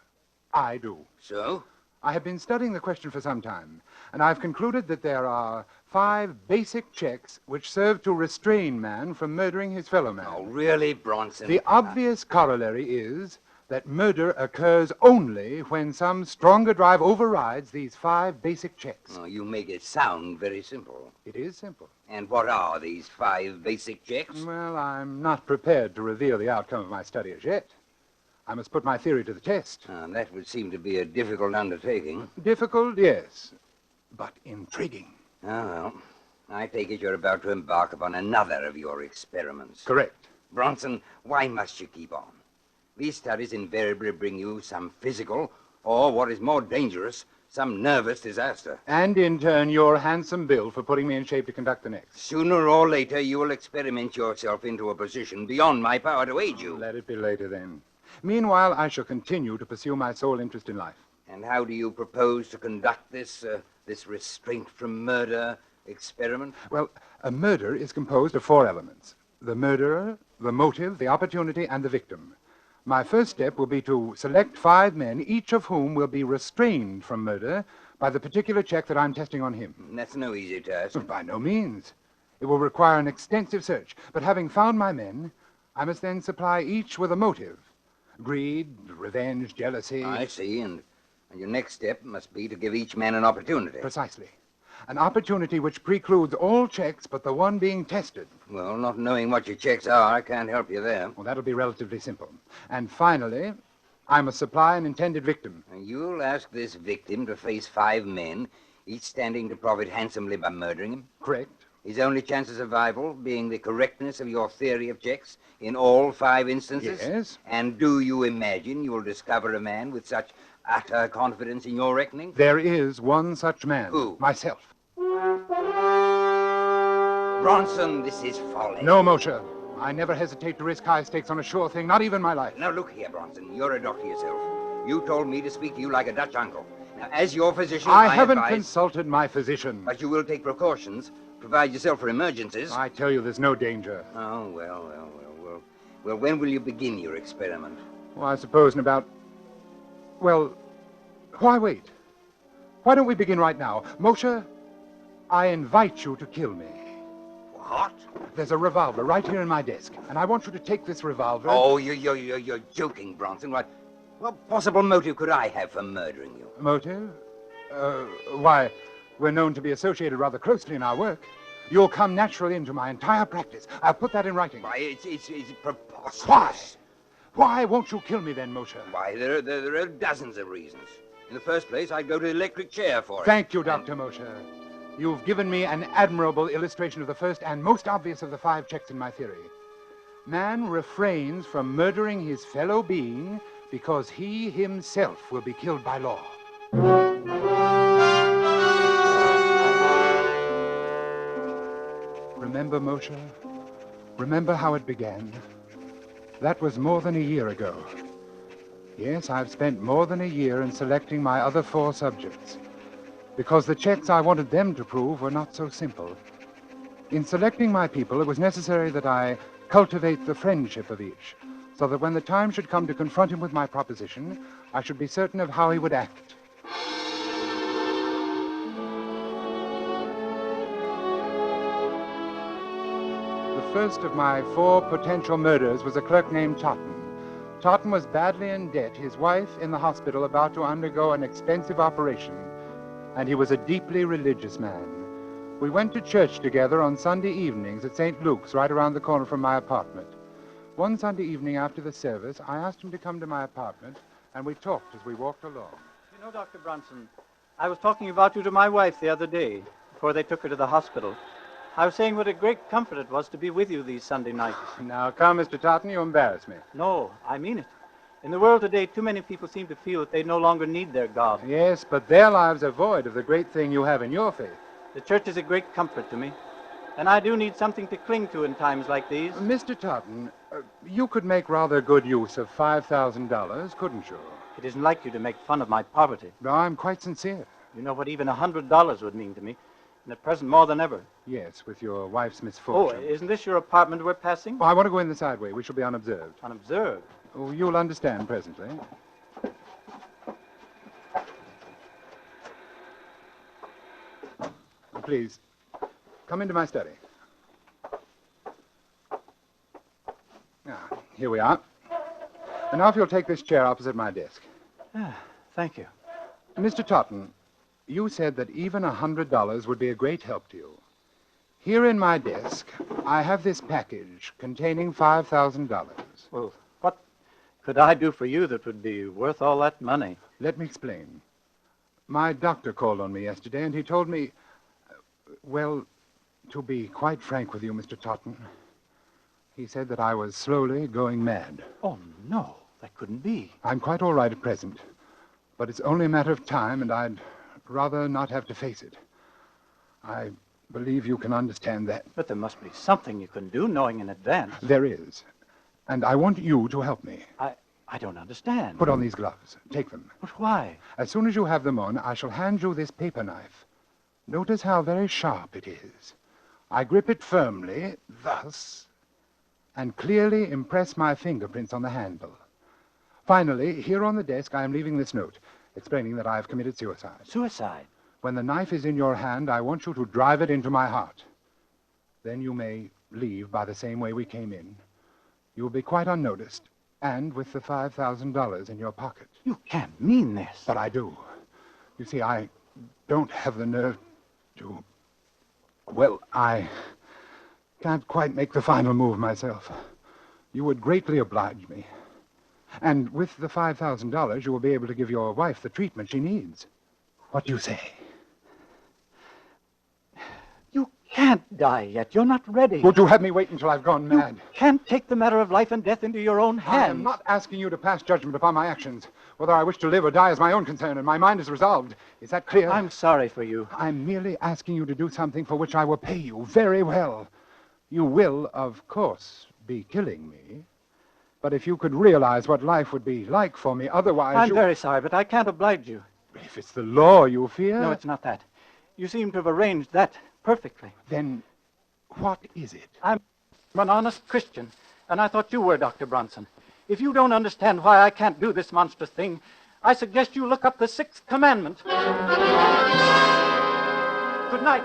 I do. So? I have been studying the question for some time, and I've concluded that there are 5 basic checks which serve to restrain man from murdering his fellow man. Oh, really, Bronson? The obvious corollary is that murder occurs only when some stronger drive overrides these 5 basic checks. Oh, you make it sound very simple. It is simple. And what are these 5 basic checks? Well, I'm not prepared to reveal the outcome of my study as yet. I must put my theory to the test. That would seem to be a difficult undertaking. Difficult, yes, but intriguing. Oh, well, I take it you're about to embark upon another of your experiments. Correct. Bronson, why must you keep on? These studies invariably bring you some physical, or what is more dangerous, some nervous disaster. And in turn, your handsome bill for putting me in shape to conduct the next. Sooner or later, you will experiment yourself into a position beyond my power to aid you. Let it be later, then. Meanwhile, I shall continue to pursue my sole interest in life. And how do you propose to conduct this restraint from murder experiment? Well, a murder is composed of 4 elements. The murderer, the motive, the opportunity, and the victim. My first step will be to select 5 men, each of whom will be restrained from murder by the particular check that I'm testing on him. That's no easy task. By no means. It will require an extensive search. But having found my men, I must then supply each with a motive. Greed, revenge, jealousy. I see, and your next step must be to give each man an opportunity. Precisely. An opportunity which precludes all checks but the one being tested. Well, not knowing what your checks are, I can't help you there. Well, that'll be relatively simple. And finally, I must supply an intended victim. And you'll ask this victim to face 5 men, each standing to profit handsomely by murdering him? Correct. His only chance of survival being the correctness of your theory of checks in all 5 instances? Yes. And do you imagine you will discover a man with such utter confidence in your reckoning? There is one such man. Who? Myself. Bronson, this is folly. No, Moshe. I never hesitate to risk high stakes on a sure thing, not even my life. Now, look here, Bronson. You're a doctor yourself. You told me to speak to you like a Dutch uncle. Now, as your physician, I haven't advise... consulted my physician. But you will take precautions, provide yourself for emergencies. I tell you, there's no danger. Oh, well. Well, when will you begin your experiment? Well, I suppose in about... Well, why wait? Why don't we begin right now? Moshe, I invite you to kill me. What? There's a revolver right here in my desk, and I want you to take this revolver... Oh, you're joking, Bronson. What possible motive could I have for murdering you? Motive? Why, we're known to be associated rather closely in our work. You'll come naturally into my entire practice. I'll put that in writing. Why, it's preposterous. Why won't you kill me then, Moshe? Why, there are dozens of reasons. In the first place, I'd go to the electric chair for it. Thank you, Dr. Moshe. You've given me an admirable illustration of the first and most obvious of the 5 checks in my theory. Man refrains from murdering his fellow being because he himself will be killed by law. Remember, Moshe? Remember how it began? That was more than a year ago. Yes, I've spent more than a year in selecting my other 4 subjects, because the checks I wanted them to prove were not so simple. In selecting my people, it was necessary that I cultivate the friendship of each, so that when the time should come to confront him with my proposition, I should be certain of how he would act. The first of my 4 potential murders was a clerk named Totten. Totten was badly in debt, his wife in the hospital about to undergo an expensive operation, and he was a deeply religious man. We went to church together on Sunday evenings at St. Luke's, right around the corner from my apartment. One Sunday evening after the service, I asked him to come to my apartment, and we talked as we walked along. You know, Dr. Bronson, I was talking about you to my wife the other day, before they took her to the hospital. I was saying what a great comfort it was to be with you these Sunday nights. Now, come, Mr. Totten, you embarrass me. No, I mean it. In the world today, too many people seem to feel that they no longer need their God. Yes, but their lives are void of the great thing you have in your faith. The church is a great comfort to me. And I do need something to cling to in times like these. Mr. Totten, you could make rather good use of $5,000, couldn't you? It isn't like you to make fun of my poverty. No, I'm quite sincere. You know what even $100 would mean to me. And at present, more than ever. Yes, with your wife's misfortune. Oh, isn't this your apartment we're passing? Oh, I want to go in the side way. We shall be unobserved. Unobserved? Oh, you'll understand presently. Please, come into my study. Here we are. And now if you'll take this chair opposite my desk. Thank you. Mr. Totten, you said that even $100 would be a great help to you. Here in my desk, I have this package containing $5,000. Well, what could I do for you that would be worth all that money? Let me explain. My doctor called on me yesterday, and he told me, well, to be quite frank with you, Mr. Totten, he said that I was slowly going mad. Oh, no, that couldn't be. I'm quite all right at present, but it's only a matter of time, and I'd rather not have to face it. I believe you can understand that. But there must be something you can do, knowing in advance. There is, and I want you to help me. I don't understand. Put on these gloves. Take them. But why? As soon as you have them on, I shall hand you this paper knife. Notice how very sharp it is. I grip it firmly, thus, and clearly impress my fingerprints on the handle. Finally, here on the desk, I am leaving this note, explaining that I have committed suicide. Suicide? When the knife is in your hand, I want you to drive it into my heart. Then you may leave by the same way we came in. You will be quite unnoticed, and with the $5,000 in your pocket. You can't mean this. But I do. You see, I don't have the nerve to... Well, I can't quite make the final move myself. You would greatly oblige me. And with the $5,000, you will be able to give your wife the treatment she needs. What do you say? You can't die yet. You're not ready. Would you have me wait until I've gone mad? You can't take the matter of life and death into your own hands. I am not asking you to pass judgment upon my actions. Whether I wish to live or die is my own concern, and my mind is resolved. Is that clear? I'm sorry for you. I'm merely asking you to do something for which I will pay you very well. You will, of course, be killing me. But if you could realize what life would be like for me, otherwise I'm very sorry, but I can't oblige you. If it's the law you fear... No, it's not that. You seem to have arranged that perfectly. Then what is it? I'm an honest Christian, and I thought you were, Dr. Bronson. If you don't understand why I can't do this monstrous thing, I suggest you look up the 6th commandment. Good night.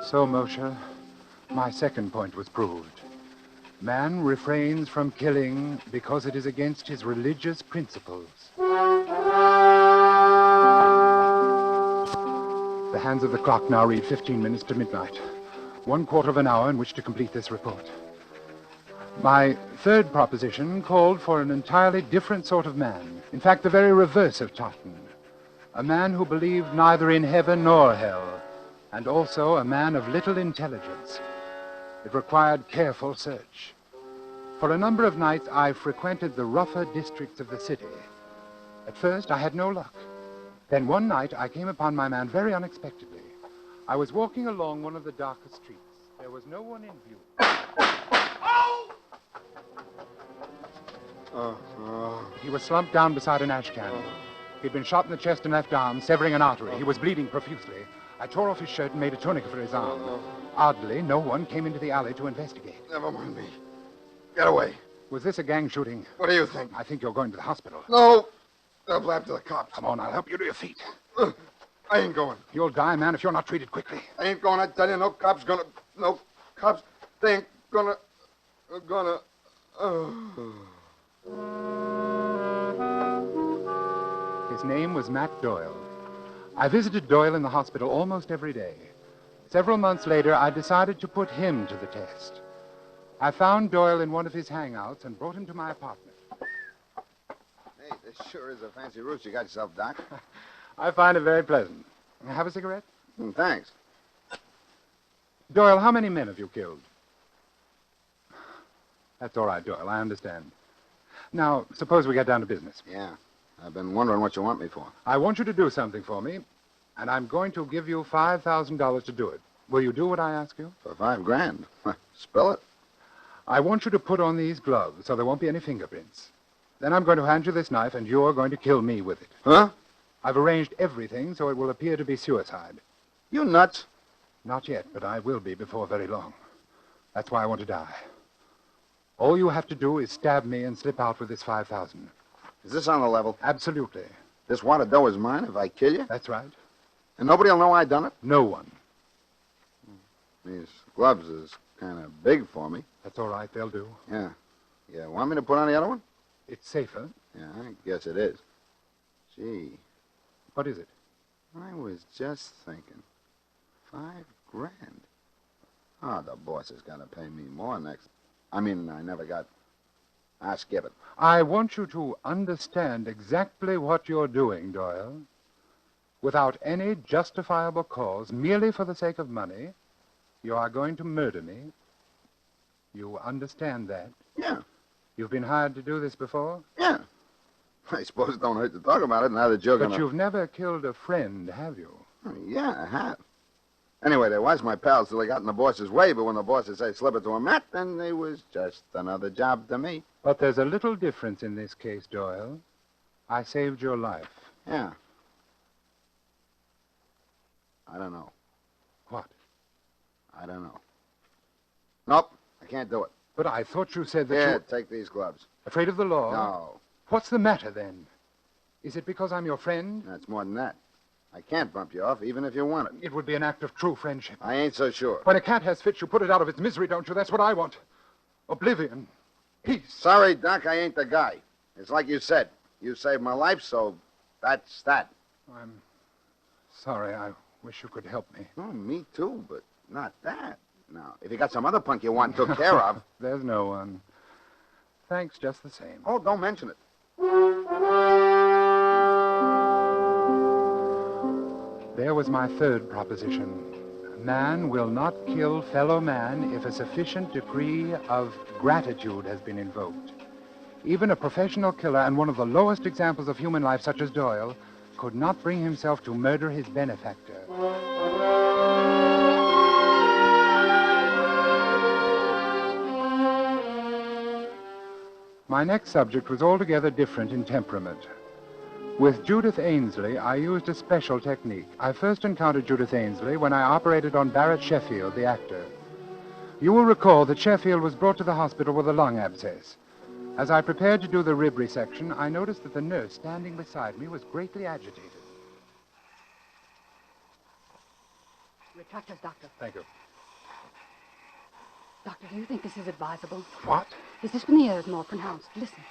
So, Moshe, my second point was proved. Man refrains from killing because it is against his religious principles. The hands of the clock now read 15 minutes to midnight. 1/4 of an hour in which to complete this report. My third proposition called for an entirely different sort of man. In fact, the very reverse of Totten. A man who believed neither in heaven nor hell, and also a man of little intelligence. It required careful search. For a number of nights, I frequented the rougher districts of the city. At first, I had no luck. Then one night, I came upon my man very unexpectedly. I was walking along one of the darker streets. There was no one in view. He was slumped down beside an ash can. He'd been shot in the chest and left arm, severing an artery. He was bleeding profusely. I tore off his shirt and made a tourniquet for his arm. Oddly, no one came into the alley to investigate. Never mind me. Get away. Was this a gang shooting? What do you think? I think you're going to the hospital. No. They'll blab to the cops. Come on, I'll help you to your feet. I ain't going. You'll die, man, if you're not treated quickly. I ain't going, I tell you. No cops gonna... No cops. They ain't gonna... His name was Matt Doyle. I visited Doyle in the hospital almost every day. Several months later, I decided to put him to the test. I found Doyle in one of his hangouts and brought him to my apartment. Hey, this sure is a fancy roost you got yourself, Doc. I find it very pleasant. Have a cigarette? Thanks. Doyle, how many men have you killed? That's all right, Doyle, I understand. Now, suppose we get down to business. Yeah. I've been wondering what you want me for. I want you to do something for me, and I'm going to give you $5,000 to do it. Will you do what I ask you? For $5,000? Spell it. I want you to put on these gloves so there won't be any fingerprints. Then I'm going to hand you this knife, and you're going to kill me with it. Huh? I've arranged everything so it will appear to be suicide. You nuts? Not yet, but I will be before very long. That's why I want to die. All you have to do is stab me and slip out with this $5,000. Is this on the level? Absolutely. This wad of dough is mine if I kill you? That's right. And nobody will know I done it? No one. These gloves is kind of big for me. That's all right. They'll do. Yeah. Yeah, want me to put on the other one? It's safer. Yeah, I guess it is. Gee. What is it? I was just thinking. $5,000. Oh, the boss is going to pay me more next. I never got... skip it. I want you to understand exactly what you're doing, Doyle. Without any justifiable cause, merely for the sake of money, you are going to murder me. You understand that? Yeah. You've been hired to do this before? Yeah. I suppose it don't hurt to talk about it now that you're But you've never killed a friend, have you? Yeah, I have. Anyway, they was my pals till they got in the boss's way, but when the bosses say slip it to a mat, then they was just another job to me. But there's a little difference in this case, Doyle. I saved your life. Yeah. I don't know. What? I don't know. Nope, I can't do it. But I thought you said that Yeah, you... take these gloves. Afraid of the law? No. What's the matter, then? Is it because I'm your friend? That's more than that. I can't bump you off, even if you want it. It would be an act of true friendship. I ain't so sure. When a cat has fits, you put it out of its misery, don't you? That's what I want. Oblivion. Peace. Sorry, Doc, I ain't the guy. It's like you said. You saved my life, so that's that. I'm sorry. I wish you could help me. Oh, me too, but not that. Now, if you got some other punk you want took care of... There's no one. Thanks just the same. Oh, don't mention it. There was my third proposition. Man will not kill fellow man if a sufficient degree of gratitude has been invoked. Even a professional killer and one of the lowest examples of human life, such as Doyle, could not bring himself to murder his benefactor. My next subject was altogether different in temperament. With Judith Ainsley, I used a special technique. I first encountered Judith Ainsley when I operated on Barrett Sheffield, the actor. You will recall that Sheffield was brought to the hospital with a lung abscess. As I prepared to do the rib resection, I noticed that the nurse standing beside me was greatly agitated. Retractors, Doctor. Thank you. Doctor, do you think this is advisable? What? His dyspnea is more pronounced. Listen.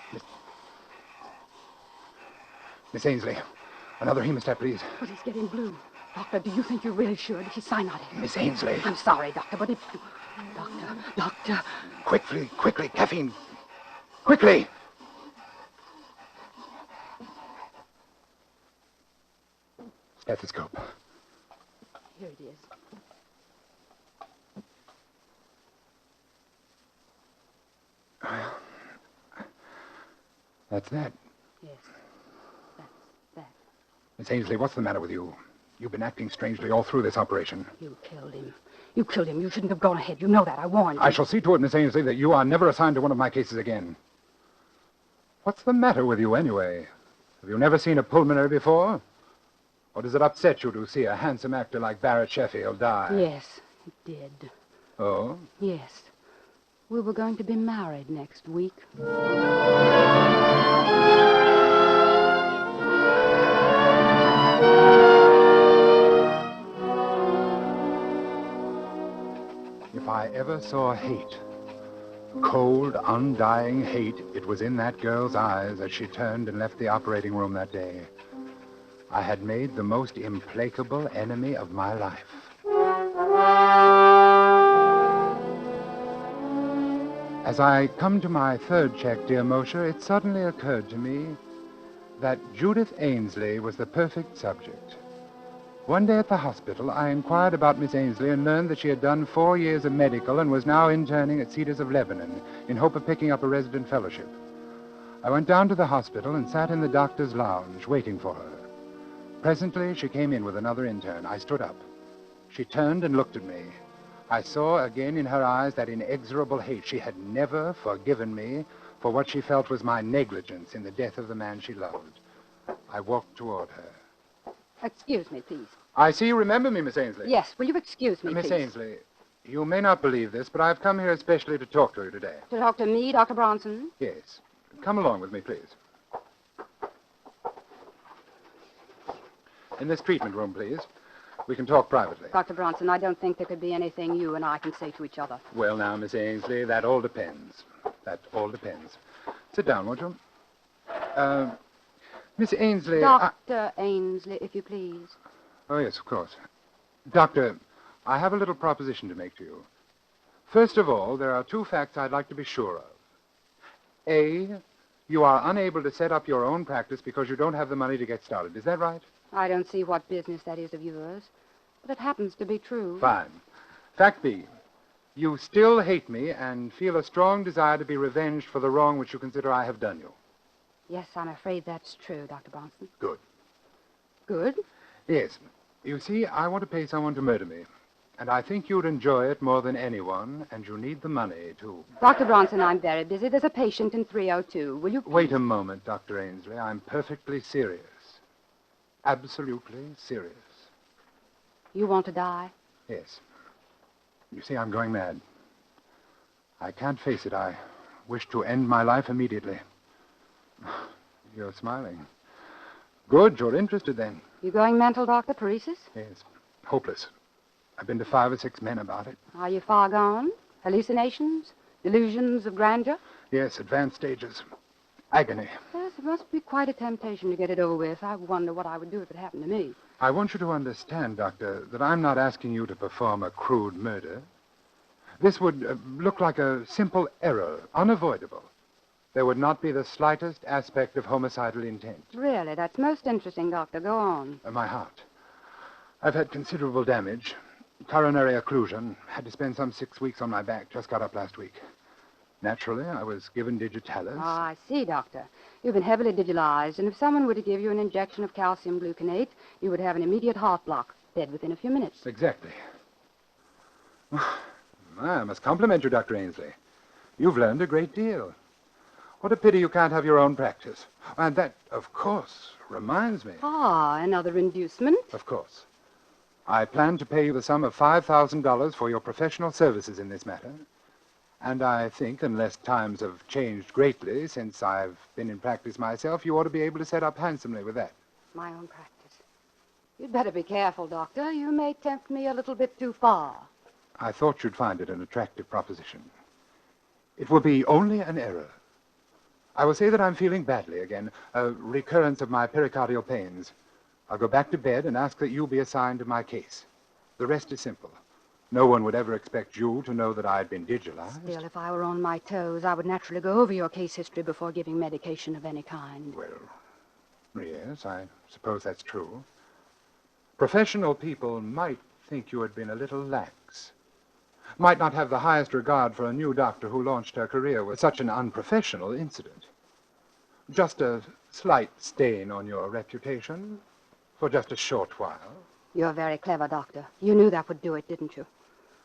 Miss Ainsley, another hemostat, please. But he's getting blue. Doctor, do you think you really should? He's cyanotic. Miss Ainsley. I'm sorry, Doctor, but if... Doctor. Quickly, caffeine. Quickly! Stethoscope. Here it is. That's that. Yes. That's that. Miss Ainsley, what's the matter with you? You've been acting strangely all through this operation. You killed him. You killed him. You shouldn't have gone ahead. You know that. I warned you. I shall see to it, Miss Ainsley, that you are never assigned to one of my cases again. What's the matter with you, anyway? Have you never seen a pulmonary before? Or does it upset you to see a handsome actor like Barrett Sheffield die? Yes, it did. Oh? Yes. We were going to be married next week. If I ever saw hate, cold, undying hate, it was in that girl's eyes as she turned and left the operating room that day. I had made the most implacable enemy of my life. As I come to my third check, dear Moshe, it suddenly occurred to me that Judith Ainsley was the perfect subject. One day at the hospital, I inquired about Miss Ainsley and learned that she had done 4 years of medical and was now interning at Cedars of Lebanon in hope of picking up a resident fellowship. I went down to the hospital and sat in the doctor's lounge waiting for her. Presently, she came in with another intern. I stood up. She turned and looked at me. I saw again in her eyes that inexorable hate. She had never forgiven me for what she felt was my negligence in the death of the man she loved. I walked toward her. Excuse me, please. I see you remember me, Miss Ainsley. Yes, will you excuse me, Miss please? Ainsley, you may not believe this, but I've come here especially to talk to you today. To talk to me, Dr. Bronson? Yes. Come along with me, please. In this treatment room, please. We can talk privately. Dr. Bronson, I don't think there could be anything you and I can say to each other. Well, now, Miss Ainsley, that all depends. That all depends. Sit down, won't you? Miss Ainsley... Dr. Ainsley, if you please. Oh, yes, of course. Doctor, I have a little proposition to make to you. First of all, there are two facts I'd like to be sure of. A, you are unable to set up your own practice because you don't have the money to get started. Is that right? I don't see what business that is of yours, but it happens to be true. Fine. Fact B, you still hate me and feel a strong desire to be revenged for the wrong which you consider I have done you. Yes, I'm afraid that's true, Dr. Bronson. Good. Good? Yes. You see, I want to pay someone to murder me. And I think you'd enjoy it more than anyone, and you need the money, too. Dr. Bronson, I'm very busy. There's a patient in 302. Will you... Wait a moment, Dr. Ainsley. I'm perfectly serious. Absolutely serious. You want to die? Yes. You see, I'm going mad. I can't face it. I wish to end my life immediately. You're smiling. Good, you're interested then. You going mental, Doctor? Paresis? Yes. Hopeless. I've been to 5 or 6 men about it. Are you far gone? Hallucinations? Delusions of grandeur? Yes, advanced stages. Agony. Yes, it must be quite a temptation to get it over with. I wonder what I would do if it happened to me. I want you to understand, Doctor, that I'm not asking you to perform a crude murder. This would look like a simple error, unavoidable. There would not be the slightest aspect of homicidal intent. Really? That's most interesting, Doctor. Go on. My heart. I've had considerable damage. Coronary occlusion. Had to spend some 6 weeks on my back. Just got up last week. Naturally, I was given digitalis. Oh, I see, Doctor. You've been heavily digitalized, and if someone were to give you an injection of calcium gluconate, you would have an immediate heart block, dead within a few minutes. Exactly. I must compliment you, Dr. Ainsley. You've learned a great deal. What a pity you can't have your own practice. And that, of course, reminds me. Ah, another inducement? Of course. I plan to pay you the sum of $5,000 for your professional services in this matter. And I think, unless times have changed greatly since I've been in practice myself, you ought to be able to set up handsomely with that. My own practice. You'd better be careful, Doctor. You may tempt me a little bit too far. I thought you'd find it an attractive proposition. It will be only an error. I will say that I'm feeling badly again, a recurrence of my pericardial pains. I'll go back to bed and ask that you be assigned to my case. The rest is simple. No one would ever expect you to know that I'd been digitalized. Still, if I were on my toes, I would naturally go over your case history before giving medication of any kind. Well, yes, I suppose that's true. Professional people might think you had been a little lax. Might not have the highest regard for a new doctor who launched her career with such an unprofessional incident. Just a slight stain on your reputation for just a short while. You're very clever, Doctor. You knew that would do it, didn't you?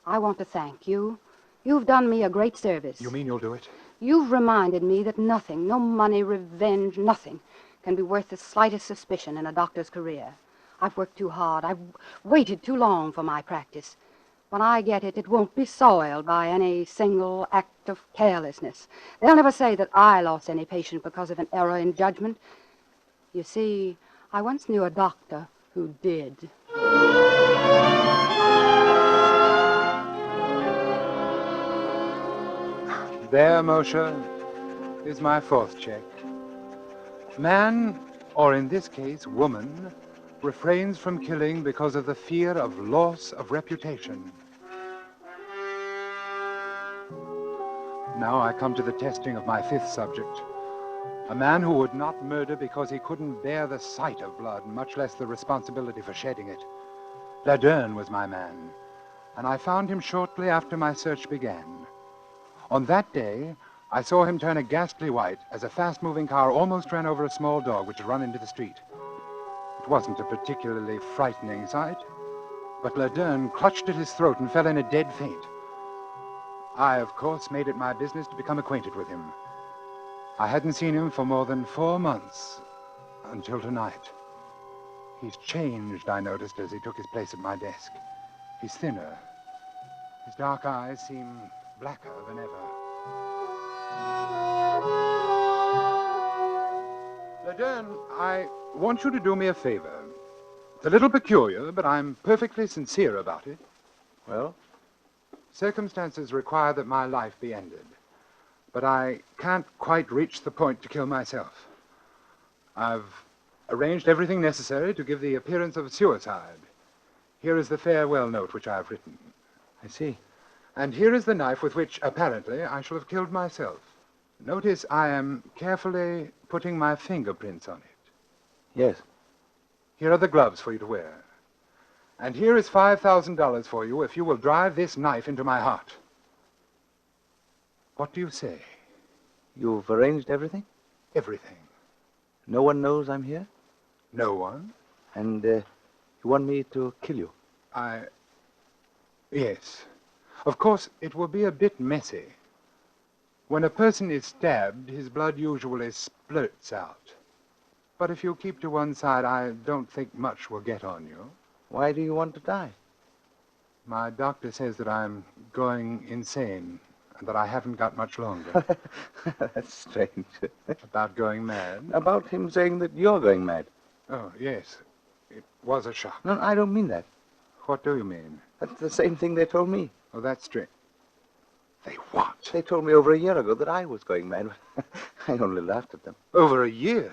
I want to thank you. You've done me a great service. You mean you'll do it? You've reminded me that nothing, no money, revenge, nothing, can be worth the slightest suspicion in a doctor's career. I've worked too hard. I've waited too long for my practice. When I get it, it won't be soiled by any single act of carelessness. They'll never say that I lost any patient because of an error in judgment. You see, I once knew a doctor who did. There, Moshe, is my 4th check. Man, or in this case, woman, refrains from killing because of the fear of loss of reputation. Now I come to the testing of my 5th subject. A man who would not murder because he couldn't bear the sight of blood, much less the responsibility for shedding it. Laderne was my man, and I found him shortly after my search began. On that day, I saw him turn a ghastly white as a fast-moving car almost ran over a small dog which had run into the street. It wasn't a particularly frightening sight, but Laderne clutched at his throat and fell in a dead faint. I, of course, made it my business to become acquainted with him. I hadn't seen him for more than 4 months, until tonight. He's changed, I noticed, as he took his place at my desk. He's thinner. His dark eyes seem blacker than ever. Laderne, I want you to do me a favor. It's a little peculiar, but I'm perfectly sincere about it. Well? Circumstances require that my life be ended, but I can't quite reach the point to kill myself. I've arranged everything necessary to give the appearance of suicide. Here is the farewell note which I have written. I see. And here is the knife with which, apparently, I shall have killed myself. Notice I am carefully putting my fingerprints on it. Yes. Here are the gloves for you to wear. And here is $5,000 for you if you will drive this knife into my heart. What do you say? You've arranged everything? Everything. No one knows I'm here? No one. And you want me to kill you? Yes. Of course, it will be a bit messy. When a person is stabbed, his blood usually splurts out. But if you keep to one side, I don't think much will get on you. Why do you want to die? My doctor says that I'm going insane and that I haven't got much longer. That's strange. About going mad? About him saying that you're going mad. Oh, yes. It was a shock. No, I don't mean that. What do you mean? That's the same thing they told me. Oh, that's strange. They what? They told me over a year ago that I was going mad. I only laughed at them. Over a year?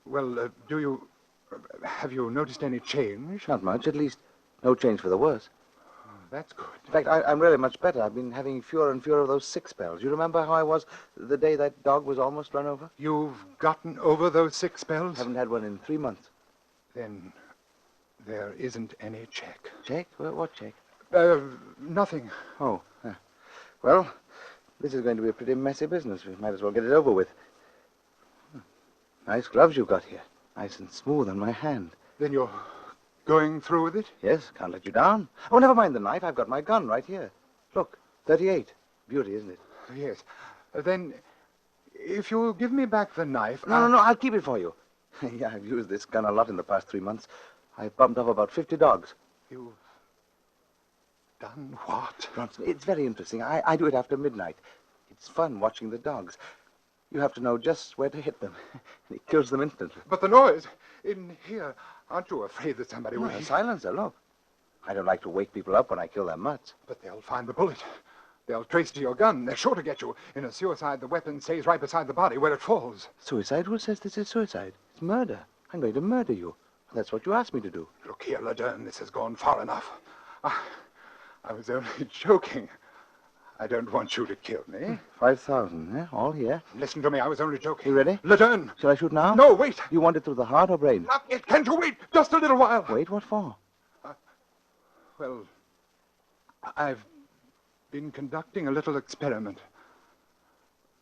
Well, have you noticed any change? Not much, at least no change for the worse. Oh, that's good. In fact, I'm really much better. I've been having fewer and fewer of those sick spells. You remember how I was the day that dog was almost run over? You've gotten over those sick spells? Haven't had one in 3 months. Then there isn't any check. Check? What check? Nothing. Oh. Well, this is going to be a pretty messy business. We might as well get it over with. Nice gloves you've got here. Nice and smooth on my hand. Then you're going through with it? Yes, can't let you down. Oh, never mind the knife. I've got my gun right here. Look, 38. Beauty, isn't it? Yes. Then, if you'll give me back the knife... No, I'll keep it for you. Yeah, I've used this gun a lot in the past 3 months. I've bumped off about 50 dogs. You've done what? Bronson, it's very interesting. I do it after midnight. It's fun watching the dogs. You have to know just where to hit them. It kills them instantly. But the noise in here, aren't you afraid that somebody will... A silencer, look. I don't like to wake people up when I kill their mutts. But they'll find the bullet. They'll trace to your gun. They're sure to get you. In a suicide, the weapon stays right beside the body where it falls. Suicide? Who says this is suicide? It's murder. I'm going to murder you. That's what you asked me to do. Look here, Laderne, this has gone far enough. I was only joking. I don't want you to kill me. 5,000, eh? All here. Listen to me, I was only joking. You ready? Laderne! Shall I shoot now? No, wait! You want it through the heart or brain? Not yet. Can't you wait? Just a little while. Wait? What for? Well, I've been conducting a little experiment.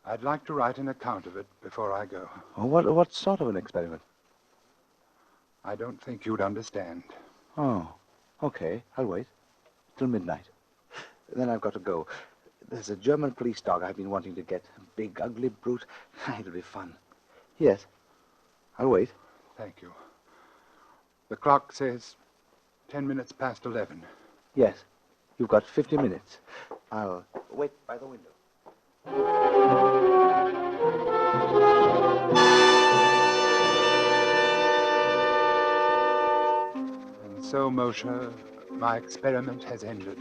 I'd like to write an account of it before I go. Oh, what sort of an experiment? I don't think you'd understand. Oh, okay. I'll wait. Till midnight. Then I've got to go. There's a German police dog I've been wanting to get. A big, ugly brute. It'll be fun. Yes. I'll wait. Thank you. The clock says 10 minutes past 11. Yes. You've got 50 minutes. I'll wait by the window. And so, Moshe, my experiment has ended.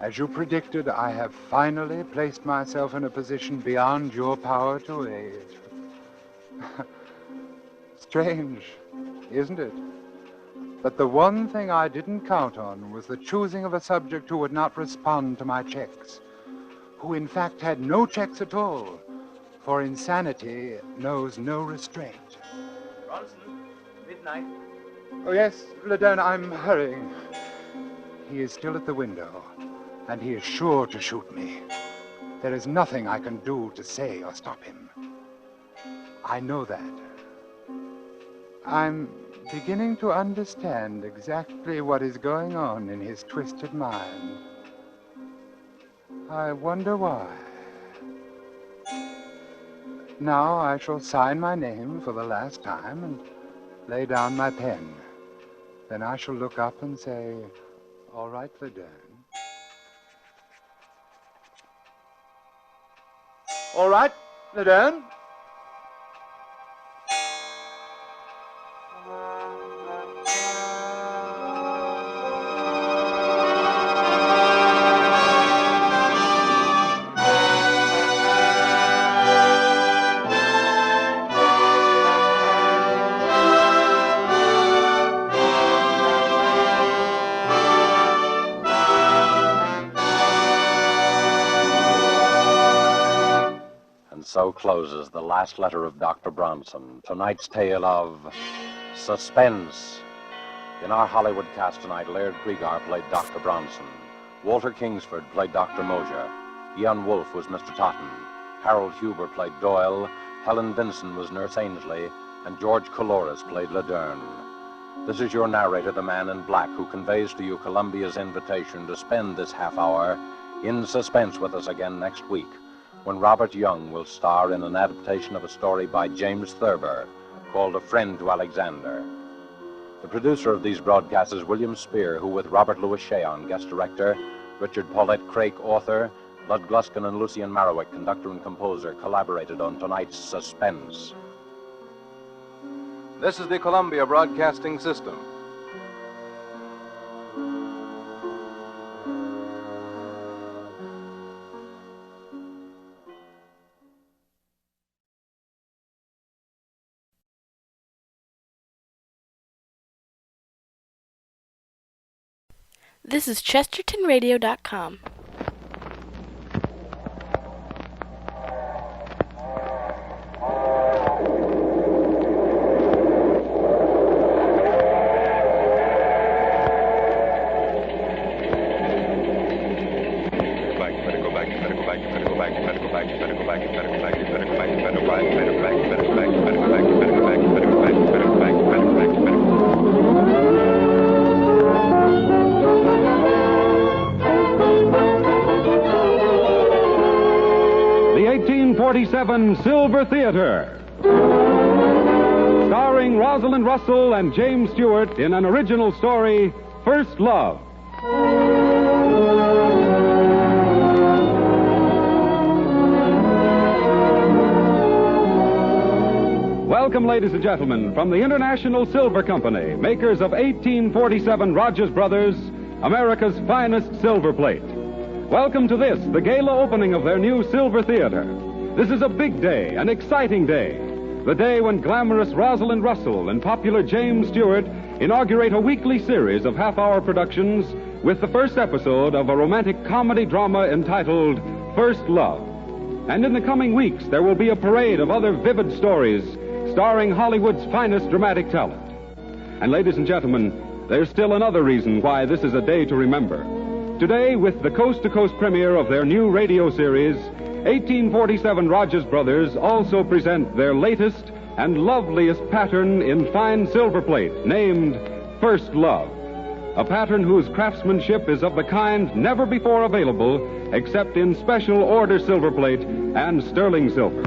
As you predicted, I have finally placed myself in a position beyond your power to aid. Strange, isn't it? But the one thing I didn't count on was the choosing of a subject who would not respond to my checks, who in fact had no checks at all, for insanity knows no restraint. Bronson, midnight. Oh, yes, Laderne, I'm hurrying. He is still at the window, and he is sure to shoot me. There is nothing I can do to say or stop him. I know that. I'm beginning to understand exactly what is going on in his twisted mind. I wonder why. Now I shall sign my name for the last time and lay down my pen. Then I shall look up and say, "All right, Laderne." All right, Laderne. So closes the last letter of Dr. Bronson, tonight's tale of Suspense. In our Hollywood cast tonight, Laird Kriegar played Dr. Bronson. Walter Kingsford played Dr. Mosier. Ian Wolfe was Mr. Totten. Harold Huber played Doyle. Helen Vinson was Nurse Ainsley. And George Coloris played Laderne. This is your narrator, the Man in Black, who conveys to you Columbia's invitation to spend this half hour in suspense with us again next week, when Robert Young will star in an adaptation of a story by James Thurber called A Friend to Alexander. The producer of these broadcasts is William Spear, who with Robert Louis Cheon, guest director, Richard Paulette Craik, author, Lud Gluskin and Lucian Marowik, conductor and composer, collaborated on tonight's Suspense. This is the Columbia Broadcasting System. This is ChestertonRadio.com. The 1847 Silver Theater, starring Rosalind Russell and James Stewart in an original story, First Love. Welcome, ladies and gentlemen, from the International Silver Company, makers of 1847 Rogers Brothers, America's finest silver plate. Welcome to this, the gala opening of their new Silver Theater. This is a big day, an exciting day. The day when glamorous Rosalind Russell and popular James Stewart inaugurate a weekly series of half-hour productions with the first episode of a romantic comedy drama entitled First Love. And in the coming weeks, there will be a parade of other vivid stories starring Hollywood's finest dramatic talent. And ladies and gentlemen, there's still another reason why this is a day to remember. Today, with the coast-to-coast premiere of their new radio series, 1847 Rogers Brothers also present their latest and loveliest pattern in fine silver plate, named First Love. A pattern whose craftsmanship is of the kind never before available except in special order silver plate and sterling silver.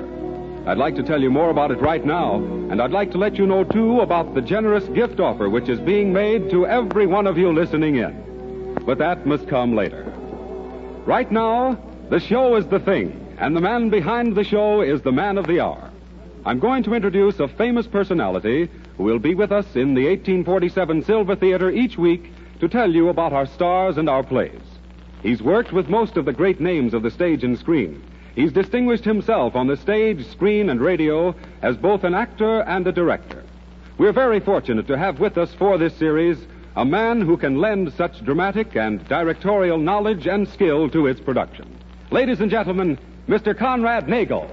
I'd like to tell you more about it right now, and I'd like to let you know, too, about the generous gift offer which is being made to every one of you listening in. But that must come later. Right now, the show is the thing, and the man behind the show is the man of the hour. I'm going to introduce a famous personality who will be with us in the 1847 Silver Theater each week to tell you about our stars and our plays. He's worked with most of the great names of the stage and screen. He's distinguished himself on the stage, screen, and radio as both an actor and a director. We're very fortunate to have with us for this series a man who can lend such dramatic and directorial knowledge and skill to its production. Ladies and gentlemen, Mr. Conrad Nagel.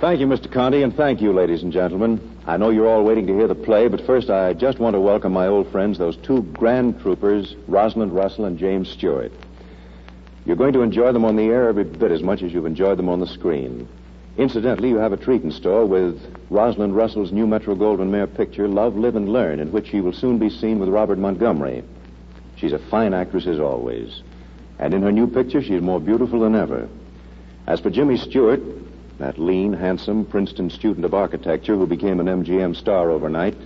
Thank you, Mr. Conti, and thank you, ladies and gentlemen. I know you're all waiting to hear the play, but first I just want to welcome my old friends, those two grand troopers, Rosalind Russell and James Stewart. You're going to enjoy them on the air every bit as much as you've enjoyed them on the screen. Incidentally, you have a treat in store with Rosalind Russell's new Metro-Goldwyn-Mayer picture, Love, Live, and Learn, in which she will soon be seen with Robert Montgomery. She's a fine actress as always. And in her new picture, she's more beautiful than ever. As for Jimmy Stewart, that lean, handsome Princeton student of architecture who became an MGM star overnight,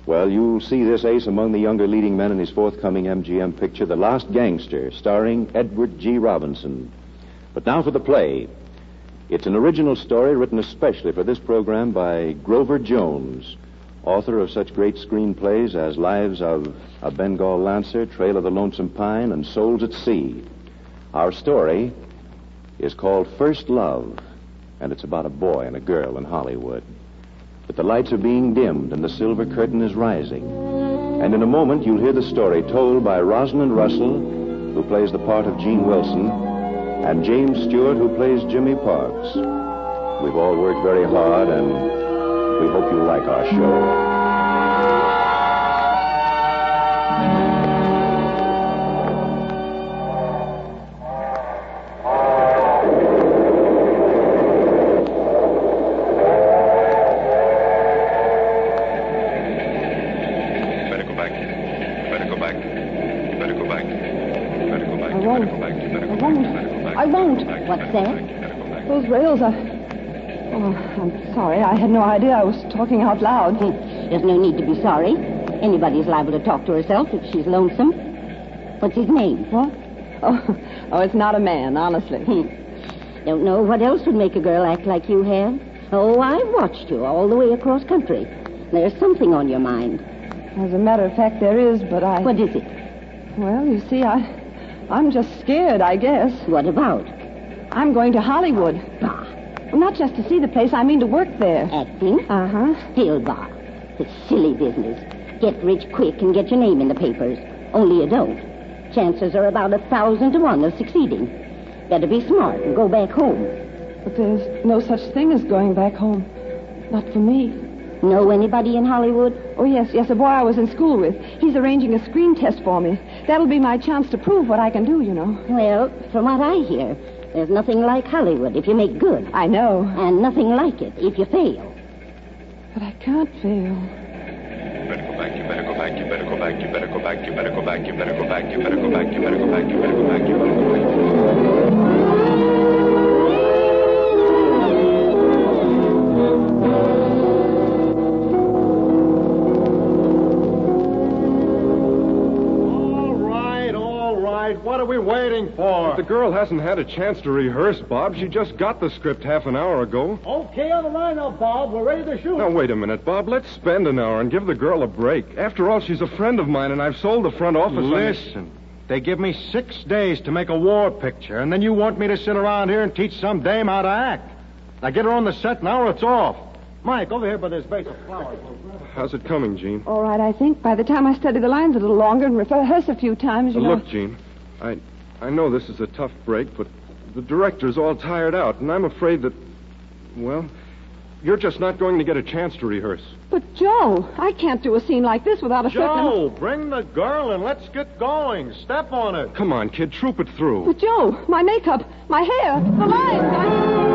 well, you'll see this ace among the younger leading men in his forthcoming MGM picture, The Last Gangster, starring Edward G. Robinson. But now for the play. It's an original story written especially for this program by Grover Jones, author of such great screenplays as Lives of a Bengal Lancer, Trail of the Lonesome Pine, and Souls at Sea. Our story is called First Love, and it's about a boy and a girl in Hollywood. But the lights are being dimmed and the silver curtain is rising. And in a moment, you'll hear the story told by Rosalind Russell, who plays the part of Jean Wilson, and James Stewart, who plays Jimmy Parks. We've all worked very hard, and we hope you like our show. What's that? Those rails are... Oh, I'm sorry. I had no idea I was talking out loud. There's no need to be sorry. Anybody's liable to talk to herself if she's lonesome. What's his name? What? Oh, it's not a man, honestly. Don't know what else would make a girl act like you have. Oh, I've watched you all the way across country. There's something on your mind. As a matter of fact, there is, but I... What is it? Well, you see, I'm just scared, I guess. What about? I'm going to Hollywood. Bah. Well, not just to see the place, I mean to work there. Acting? Uh-huh. Still, bah. It's silly business. Get rich quick and get your name in the papers. Only you don't. Chances are about 1,000 to 1 of succeeding. Better be smart and go back home. But there's no such thing as going back home. Not for me. Know anybody in Hollywood? Oh, yes, a boy I was in school with. He's arranging a screen test for me. That'll be my chance to prove what I can do, you know. Well, from what I hear, there's nothing like Hollywood if you make good. I know. And nothing like it if you fail. But I can't fail. You better go back, you better go back, you better go back, you better go back, you better go back, you better go back, you better go back, you better go back, you better go back, you better go back. What are we waiting for? But the girl hasn't had a chance to rehearse, Bob. She just got the script half an hour ago. Okay, on the line now, Bob. We're ready to shoot. Now, wait a minute, Bob. Let's spend an hour and give the girl a break. After all, she's a friend of mine, and I've sold the front office. Listen, they give me 6 days to make a war picture, and then you want me to sit around here and teach some dame how to act. Now, get her on the set now or it's off. Mike, over here by this vase of flowers. How's it coming, Gene? All right, I think. By the time I study the lines a little longer and rehearse a few times, you know... Look, Gene, I know this is a tough break, but the director's all tired out, and I'm afraid that, well, you're just not going to get a chance to rehearse. But, Joe, I can't do a scene like this without a certain... Joe, bring the girl and let's get going. Step on it. Come on, kid, troop it through. But, Joe, my makeup, my hair, the lines,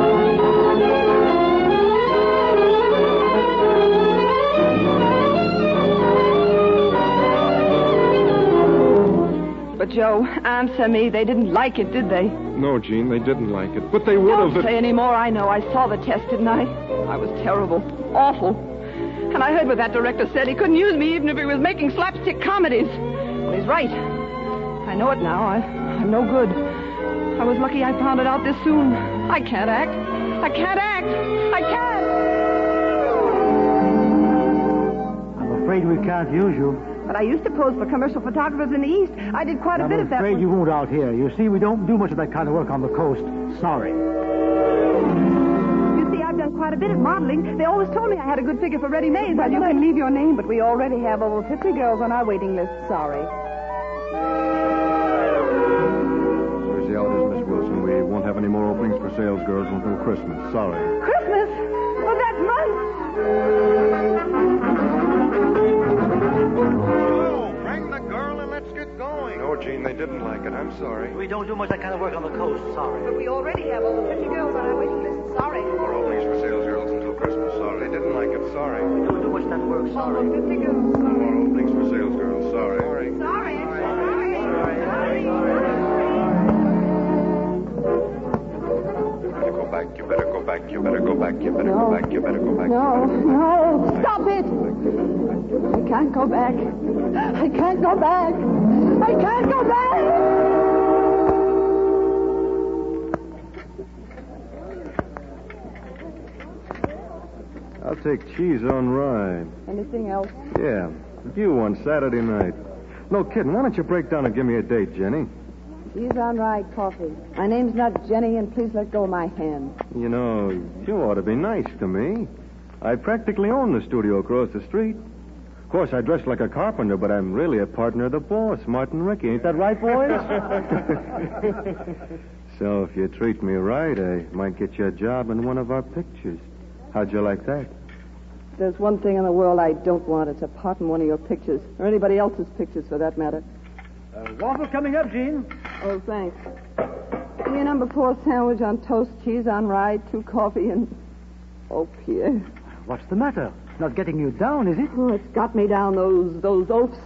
But, Joe, answer me. They didn't like it, did they? No, Gene, they didn't like it. But they would have... Don't say any more. I know. I saw the test, didn't I? I was terrible. Awful. And I heard what that director said. He couldn't use me even if he was making slapstick comedies. Well, he's right. I know it now. I'm no good. I was lucky I found it out this soon. I can't act. I can't act. I can't. I'm afraid we can't use you. But I used to pose for commercial photographers in the East. I did quite a bit of that. I'm afraid you won't out here. You see, we don't do much of that kind of work on the coast. Sorry. You see, I've done quite a bit of modeling. They always told me I had a good figure for ready-made. Well, you can leave your name, but we already have over 50 girls on our waiting list. Sorry. Sorry, see how it is, Miss Wilson. We won't have any more openings for sales girls until Christmas. Sorry. Christmas? Well, that's months. Gene. They didn't like it. I'm sorry. We don't do much that kind of work on the coast. Sorry. But we already have all the pretty girls on our waiting list. Sorry. More openings for sales girls until Christmas. Sorry. They didn't like it. Sorry. We don't do much that work. Sorry. All the 50 girls. Sorry. More openings for sales girls. Sorry. Sorry. You better go back. You better go back. You better go back. You better go back. No, stop it! I can't go back. I can't go back. I can't go back! I'll take cheese on rye. Anything else? Yeah. You one Saturday night. No kidding. Why don't you break down and give me a date, Jenny? Cheese on rye coffee. My name's not Jenny, and please let go of my hand. You know, you ought to be nice to me. I practically own the studio across the street. Of course, I dress like a carpenter, but I'm really a partner of the boss, Martin Rickey. Ain't that right, boys? So if you treat me right, I might get you a job in one of our pictures. How'd you like that? There's one thing in the world I don't want. It's a part in one of your pictures, or anybody else's pictures, for that matter. Waffle coming up, Gene. Oh, thanks. Give me a number 4 sandwich on toast, cheese on rye, 2 coffee, and... Oh, Pierre. What's the matter? Not getting you down, is it? Oh, it's got me down, those oafs.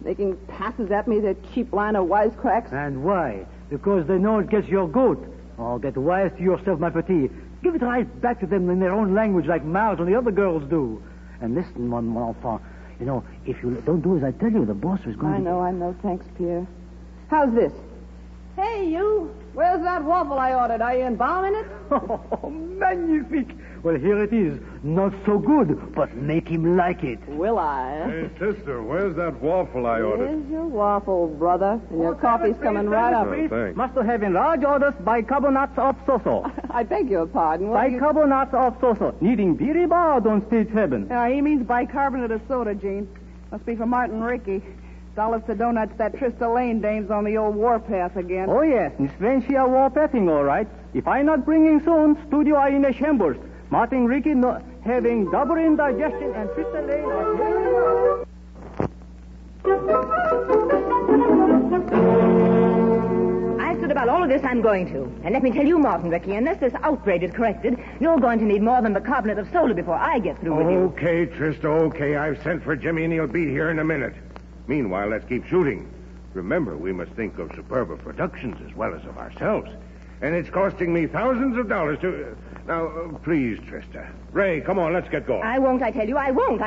Making passes at me, that cheap line of wisecracks. And why? Because they know it gets your goat. Oh, get wise to yourself, my petit. Give it right back to them in their own language like Miles and the other girls do. And listen, mon enfant. You know, if you don't do as I tell you, the boss is going to... I know. Thanks, Pierre. How's this? Hey, you. Where's that waffle I ordered? Are you embalming it? Oh, magnifique. Well, here it is. Not so good, but make him like it. Will I? Hey, sister, where's that waffle I ordered? Here's your waffle, brother. And your coffee's coming right up. Oh, thanks. Must have in large orders bicarbonates of soso. I beg your pardon. Bicarbonates of soso. Needing very bad on stage heaven. He means bicarbonate of soda, Gene. Must be for Martin Rickey. Dollars to donuts, that Trista Lane dame's on the old warpath again. Oh, yes. Miss Francia warpathing, all right. If I not bringing soon, studio are in a shambles. Martin Rickey having double indigestion and Trista Lane I stood about all of this, I'm going to. And let me tell you, Martin Rickey, unless this outrage is corrected, you're going to need more than bicarbonate of soda before I get through with you. Okay, Trista, okay. I've sent for Jimmy and he'll be here in a minute. Meanwhile, let's keep shooting. Remember, we must think of Superba Productions as well as of ourselves. And it's costing me thousands of dollars to... Now, please, Trista. Ray, come on, let's get going. I won't, I tell you. I won't.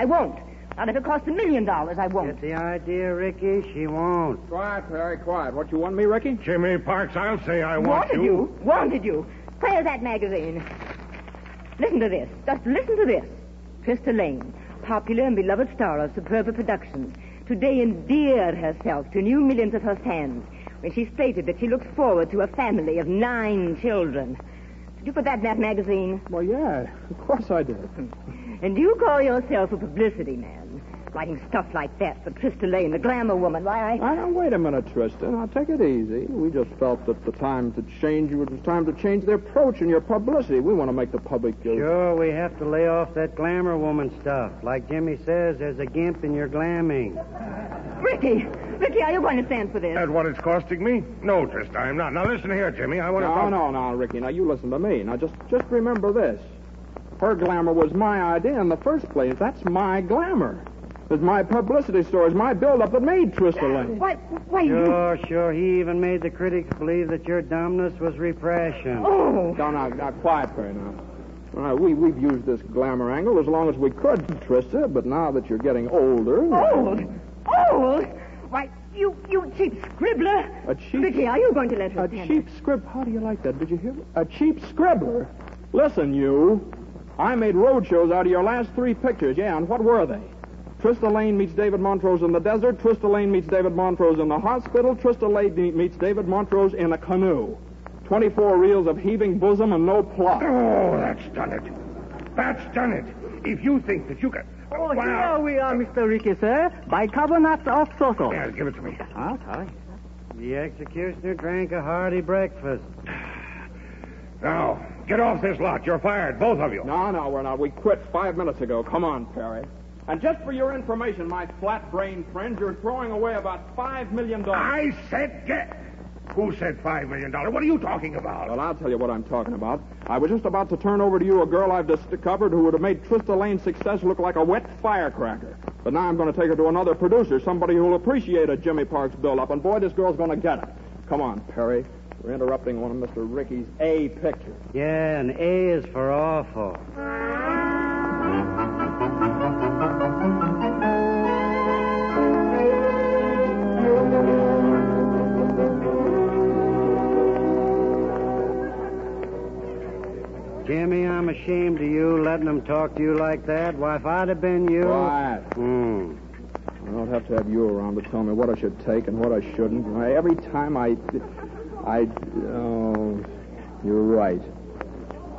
Not if it costs $1 million, I won't. Get the idea, Ricky? She won't. Quiet, Perry, quiet. What, you want me, Ricky? Jimmy Parks, I'll say I want you. Wanted you. Where's that magazine? Listen to this. Just listen to this. Trista Lane, popular and beloved star of Superba Productions, today endeared herself to new millions of her fans when she stated that she looks forward to a family of 9 children. Did you put that in that magazine? Well, yeah, of course I did. And you call yourself a publicity man, writing stuff like that for Trista Lane, the glamour woman. Why, Now, wait a minute, Trista. Now, take it easy. We just felt that the time to change, it was time to change the approach in your publicity. We want to make the public... Sure, we have to lay off that glamour woman stuff. Like Jimmy says, there's a gimp in your glamming. Ricky, are you going to stand for this? That's what it's costing me? No, Trista, I'm not. Now, listen here, Jimmy. I want to... No, Ricky. Now, you listen to me. Now, just remember this. Her glamour was my idea in the first place. That's my glamour. It's my publicity story. It's my build-up that made Trista Lane. Why, Sure. He even made the critics believe that your dumbness was repression. Oh! Now, quiet, Perry, now. All right, we've used this glamour angle as long as we could, Trista, but now that you're getting older... Old? Why, you cheap scribbler. A cheap... Ricky, are you going to let her A cheap scrib... How do you like that? Did you hear me? A cheap scribbler? Listen, you. I made roadshows out of your last 3 pictures, yeah, and what were they? Trista Lane meets David Montrose in the desert. Trista Lane meets David Montrose in the hospital. Trista Lane meets David Montrose in a canoe. 24 reels of heaving bosom and no plot. Oh, that's done it. If you think that you can... Oh, here we are, Mr. Ricky, sir. Bicarbonate of soso. Yeah, give it to me. Okay. The executioner drank a hearty breakfast. Now, get off this lot. You're fired, both of you. No, we're not. We quit 5 minutes ago. Come on, Perry. And just for your information, my flat-brained friends, you're throwing away about $5 million. I said get. Who said $5 million? What are you talking about? Well, I'll tell you what I'm talking about. I was just about to turn over to you a girl I've discovered who would have made Trista Lane's success look like a wet firecracker. But now I'm going to take her to another producer, somebody who'll appreciate a Jimmy Parks build-up. And, boy, this girl's going to get it. Come on, Perry. We're interrupting one of Mr. Ricky's A pictures. Yeah, and A is for awful. Jimmy, I'm ashamed of you letting them talk to you like that. Why, if I'd have been you... Quiet. I don't have to have you around to tell me what I should take and what I shouldn't. Every time oh, you're right.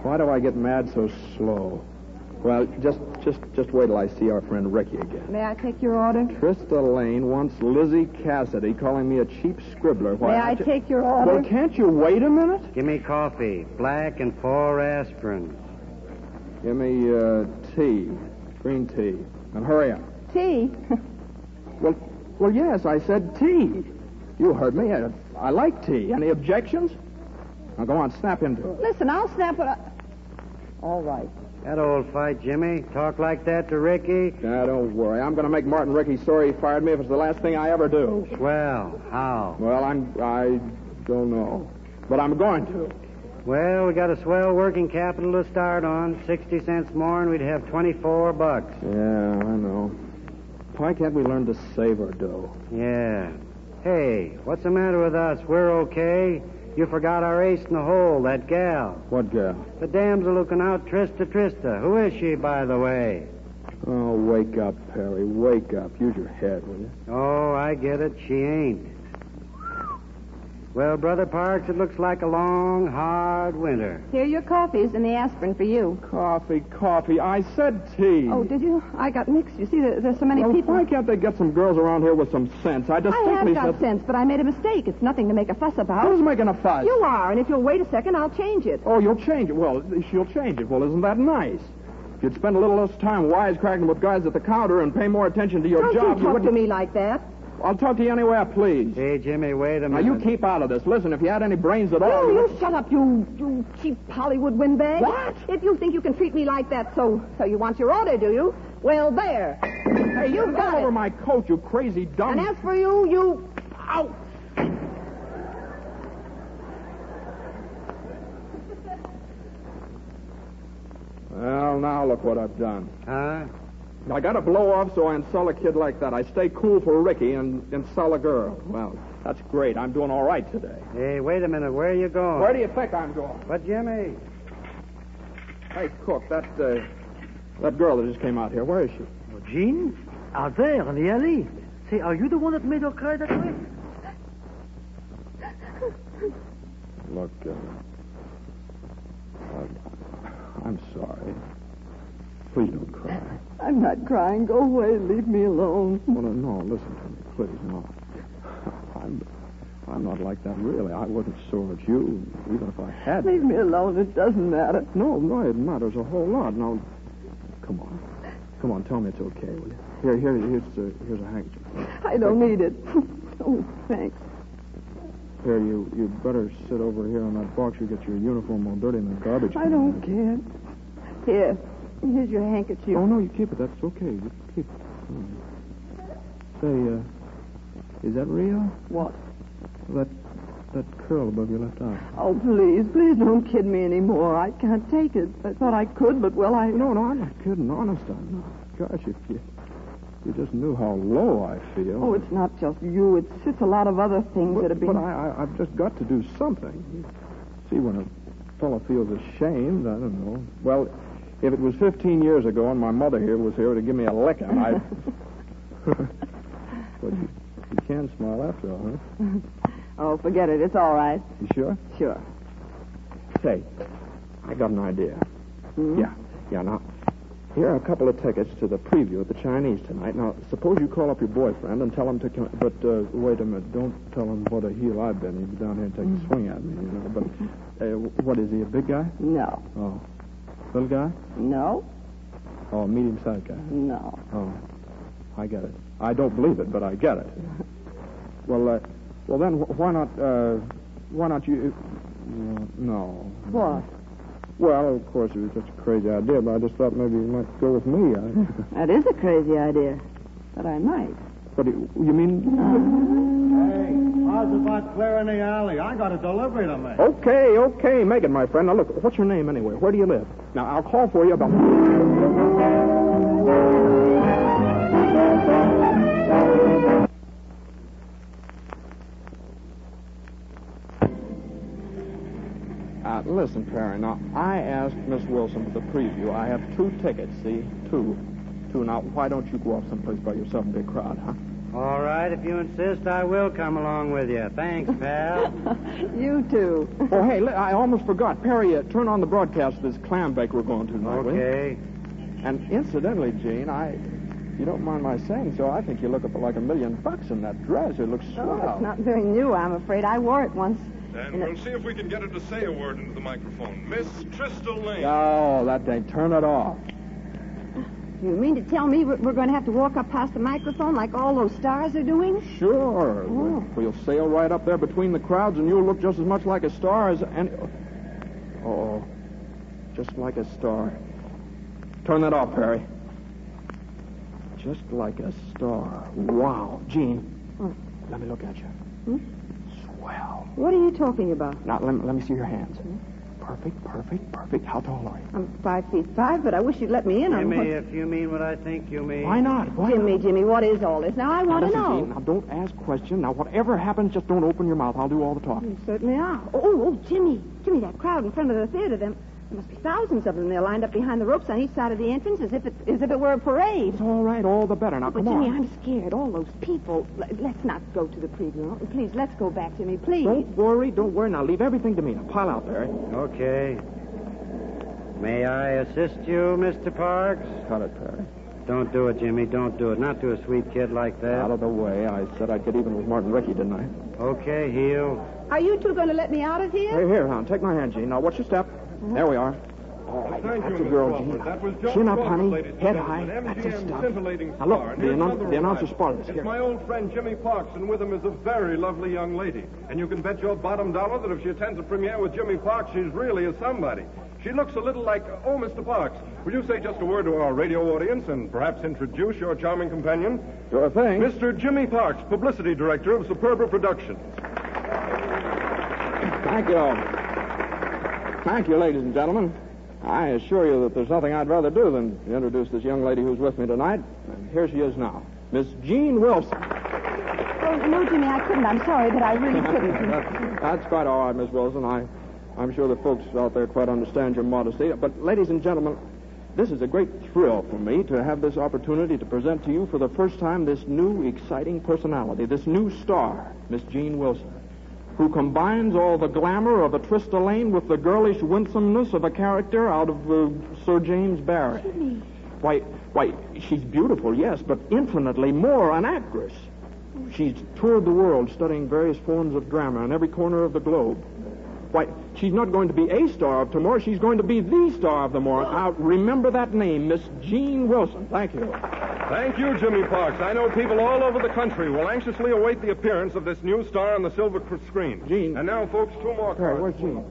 Why do I get mad so slow? Well, just wait till I see our friend Ricky again. May I take your order? Trista Lane wants Lizzie Cassidy calling me a cheap scribbler. May I take your order? Well, can't you wait a minute? Give me coffee, black and 4 aspirin. Give me tea, green tea, and hurry up. Tea? Well, yes, I said tea. You heard me. I like tea. Any objections? Now, go on, snap into it. Listen, I'll snap it. All right. That old fight, Jimmy. Talk like that to Ricky. Now, don't worry. I'm going to make Martin Ricky sorry he fired me if it's the last thing I ever do. Swell. How? Well, I don't know. But I'm going to. Well, we got a swell working capital to start on. 60 cents more and we'd have $24. Yeah, I know. Why can't we learn to save our dough? Yeah. Hey, what's the matter with us? We're okay. You forgot our ace in the hole, that gal. What gal? The damsel looking out, Trista. Who is she, by the way? Oh, wake up, Perry. Wake up. Use your head, will you? Oh, I get it. She ain't. Well, Brother Parks, it looks like a long, hard winter. Here are your coffees and the aspirin for you. Coffee. I said tea. Oh, did you? I got mixed. You see, there's so many people. Why can't they get some girls around here with some sense? I have got sense, but I made a mistake. It's nothing to make a fuss about. Who's making a fuss? You are, and if you'll wait a second, I'll change it. Oh, you'll change it? Well, she'll change it. Well, isn't that nice? If you'd spend a little less time wisecracking with guys at the counter and pay more attention to your job, Don't you talk to me like that. I'll talk to you any way I please. Hey, Jimmy, wait a minute. Now, you keep out of this. Listen, if you had any brains at all... You shut up, you cheap Hollywood windbag. What? If you think you can treat me like that, so you want your order, do you? Well, there. Hey, you've got over my coat, you crazy dumb... And as for you... Ow! Well, now look what I've done. Huh? I got to blow off so I insult a kid like that. I stay cool for Ricky and insult a girl. Well, that's great. I'm doing all right today. Hey, wait a minute. Where are you going? Where do you think I'm going? But, Jimmy. Hey, Cook, that girl that just came out here, where is she? Jean? Out there in the alley. Say, are you the one that made her cry that way? Look, I'm sorry. Please don't cry. I'm not crying. Go away. Leave me alone. Well, no, listen to me, please, no. I'm not like that, really. I wasn't sore at you, even if I had. Leave me alone. It doesn't matter. No, it matters a whole lot. Now, come on, tell me it's okay, will you? Here's a handkerchief. I don't need it. Oh, thanks. Here, you better sit over here on that box. You get your uniform all dirty in the garbage can. I don't care. Here's your handkerchief. Oh, no, you keep it. That's okay. You keep it. Say, is that real? What? That curl above your left eye. Oh, please don't kid me anymore. I can't take it. I thought I could, but, well, No, I'm not kidding. Honest, I'm not. Gosh, if you just knew how low I feel. Oh, it's not just you. It's a lot of other things that have been... But I've just got to do something. See, when a fellow feels ashamed, I don't know. Well, if it was 15 years ago and my mother here was here to give me a licking, I'd... But you can smile after all, huh? Oh, forget it. It's all right. You sure? Sure. Say, I got an idea. Mm-hmm. Yeah, now, here are a couple of tickets to the preview at the Chinese tonight. Now, suppose you call up your boyfriend and tell him to come... But, wait a minute. Don't tell him what a heel I've been. He'd be down here and take a swing at me, you know. But, what is he, a big guy? No. Oh. Little guy? No. Oh, a medium-sized guy. No. Oh, I get it. I don't believe it, but I get it. Well, then why not you? No. What? Well, of course, it was just a crazy idea, but I just thought maybe you might go with me. That is a crazy idea, but I might. What do you mean? Hey, how's about clearing the alley? I got a delivery to make. Okay, make it, my friend. Now, look, what's your name anyway? Where do you live? Now, I'll call for you about... Listen, Perry, now, I asked Miss Wilson for the preview. I have 2 tickets, see? Two. Now, why don't you go off someplace by yourself and be a crowd, huh? All right, if you insist, I will come along with you. Thanks, pal. You too. Oh, hey, I almost forgot. Perry, turn on the broadcast of this clam bake we're going to tonight, Okay. And incidentally, Gene, if you don't mind my saying so, I think you look like $1 million in that dress. It looks swell. Oh, it's not very new, I'm afraid. I wore it once. And we'll see if we can get her to say a word into the microphone. Miss Trista Lane. Oh, that thing. Turn it off. You mean to tell me we're going to have to walk up past the microphone like all those stars are doing? Sure. Oh. We'll sail right up there between the crowds, and you'll look just as much like a star as any... Oh, just like a star. Turn that off, Perry. Just like a star. Wow. Gene, let me look at you. Swell. What are you talking about? Now, let me see your hands. Perfect. How tall are you? I'm 5'5", but I wish you'd let me in on Jimmy, what... if you mean what I think you mean. Why not? Jimmy, what is all this? Now, I want to listen, know. Gene, now, don't ask questions. Now, whatever happens, just don't open your mouth. I'll do all the talking. You certainly are. Oh, Jimmy, that crowd in front of the theater, there must be thousands of them. They're lined up behind the ropes on each side of the entrance as if it were a parade. It's all right, all the better. Now, but come on. Jimmy, I'm scared. All those people. Let's not go to the preview. Please, let's go back, Jimmy, please. Don't worry. Now, leave everything to me. Now, pile out there. Okay. May I assist you, Mr. Parks? Cut it, Perry. Don't do it, Jimmy. Don't do it. Not to a sweet kid like that. Out of the way. I said I'd get even with Martin Rickey, didn't I? Okay, heel. Are you two going to let me out of here? Hey, here, hon. Take my hand, Gene. Now, watch your step. There we are. All right, that's a girl, Gene. Chin up, honey. Head high. That's the stuff. Now, look, the announcer spotted us. It's my old friend Jimmy Parks, and with him is a very lovely young lady. And you can bet your bottom dollar that if she attends a premiere with Jimmy Parks, she's really a somebody. She looks a little like, oh, Mr. Parks, will you say just a word to our radio audience and perhaps introduce your charming companion? Sure thing. Mr. Jimmy Parks, publicity director of Superba Productions. Thank you, ladies and gentlemen. I assure you that there's nothing I'd rather do than introduce this young lady who's with me tonight. And here she is now, Miss Jean Wilson. Oh, no, Jimmy, I couldn't. I'm sorry, but I really couldn't. That's quite all right, Miss Wilson. I'm sure the folks out there quite understand your modesty. But, ladies and gentlemen, this is a great thrill for me to have this opportunity to present to you for the first time this new, exciting personality, this new star, Miss Jean Wilson, who combines all the glamour of a Trista Lane with the girlish winsomeness of a character out of Sir James Barrie. Jimmy. Why, she's beautiful, yes, but infinitely more an actress. She's toured the world studying various forms of drama in every corner of the globe. Why, she's not going to be a star of tomorrow, she's going to be the star of tomorrow. Now, remember that name, Miss Jean Wilson. Thank you. Thank you, Jimmy Parks. I know people all over the country will anxiously await the appearance of this new star on the silver screen. Jean. And now, folks, 2 more cards. Where's Jean?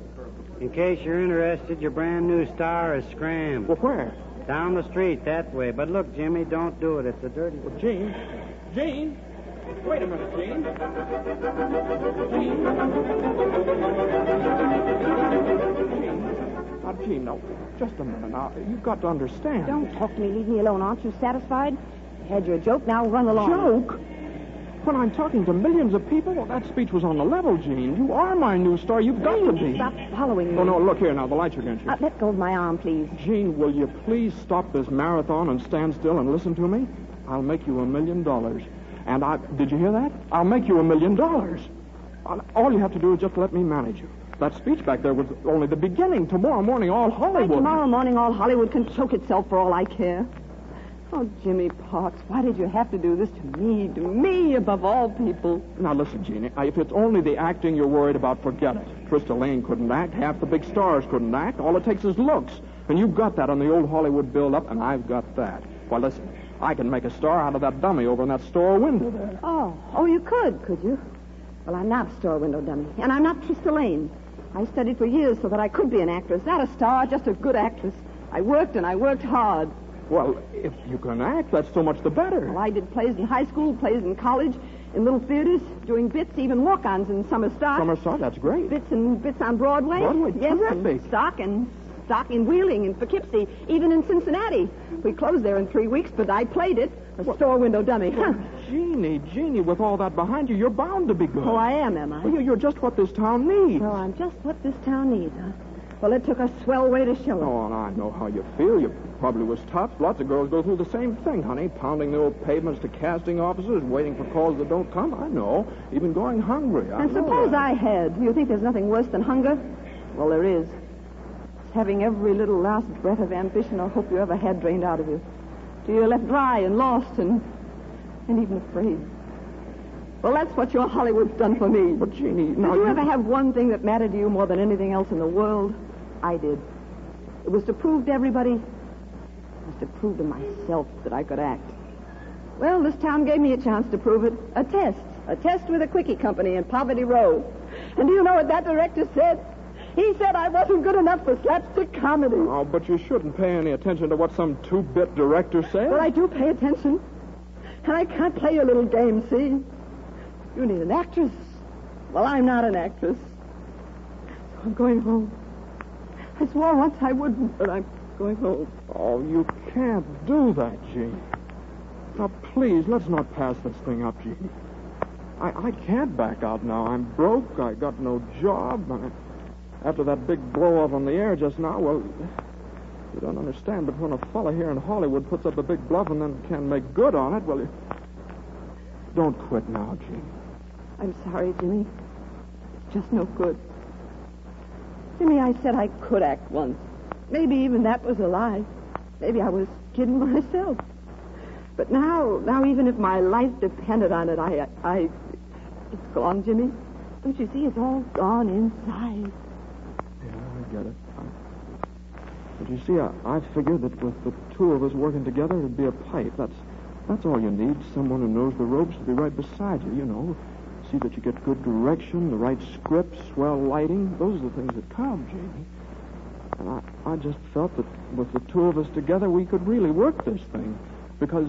In case you're interested, your brand new star is scrammed. Well, where? Down the street, that way. But look, Jimmy, don't do it. It's a dirty... Well, Jean? Wait a minute, Jean. Now, Jean, no, just a minute. Now, you've got to understand. Don't talk to me. Leave me alone. Aren't you satisfied? You had your joke. Now run along. Joke? When I'm talking to millions of people, well, that speech was on the level, Jean. You are my new star. You've got to be. Stop following me. Oh, no, look here now. The lights are against you. Let go of my arm, please. Jean, will you please stop this marathon and stand still and listen to me? I'll make you $1 million. And did you hear that? I'll make you $1 million. All you have to do is just let me manage you. That speech back there was only the beginning. Tomorrow morning, all Hollywood... Tomorrow morning, all Hollywood can choke itself for all I care. Oh, Jimmy Parks, why did you have to do this to me above all people? Now, listen, Jeannie, if it's only the acting you're worried about, forget it. Trista Lane couldn't act. Half the big stars couldn't act. All it takes is looks. And you've got that on the old Hollywood build-up, and I've got that. Well, listen, I can make a star out of that dummy over in that store window there. Oh, you could you? Well, I'm not a store window dummy, and I'm not Trista Lane. I studied for years so that I could be an actress. Not a star, just a good actress. I worked hard. Well, if you can act, that's so much the better. Well, I did plays in high school, plays in college, in little theaters, doing bits, even walk-ons in summer stock. Summer stock, that's great. Bits on Broadway. Broadway, yes, terrific. And stock in Wheeling and Poughkeepsie, even in Cincinnati. We closed there in 3 weeks, but I played it. A store window dummy. Well, Jeannie, with all that behind you, you're bound to be good. Oh, I am I? Well, you're just what this town needs. Oh, I'm just what this town needs, huh? Well, it took a swell way to show it. Oh, and I know how you feel. You probably was tough. Lots of girls go through the same thing, honey. Pounding the old pavements to casting offices, waiting for calls that don't come. I know. Even going hungry. And suppose I had. Do you think there's nothing worse than hunger? Well, there is. It's having every little last breath of ambition or hope you ever had drained out of you. Till you're left dry and lost and even afraid. Well, that's what your Hollywood's done for me. But, Jeannie, Did you ever have one thing that mattered to you more than anything else in the world? I did. It was to prove to everybody, it was to prove to myself that I could act. Well, this town gave me a chance to prove it. A test with a quickie company in Poverty Row. And do you know what that director said? He said I wasn't good enough for slapstick comedy. Oh, but you shouldn't pay any attention to what some two-bit director says. Well, I do pay attention. And I can't play your little game, see? You need an actress. Well, I'm not an actress. So I'm going home. I swore once I wouldn't, but I'm going home. Oh, you can't do that, Jeannie. Now, please, let's not pass this thing up, Jeannie. I can't back out now. I'm broke. I got no job. After that big blow-off on the air just now, well, you don't understand, but when a fella here in Hollywood puts up a big bluff and then can't make good on it, well, don't quit now, Jeannie. I'm sorry, Jimmy. It's just no good. Jimmy, I said I could act once. Maybe even that was a lie. Maybe I was kidding myself. But now even if my life depended on it, it's gone, Jimmy. Don't you see? It's all gone inside. Yeah, I get it. But you see, I figured that with the two of us working together, it'd be a pipe. That's all you need. Someone who knows the ropes to be right beside you, you know. See that you get good direction, the right script, swell lighting. Those are the things that count, Jamie. And I just felt that with the two of us together, we could really work this thing. Because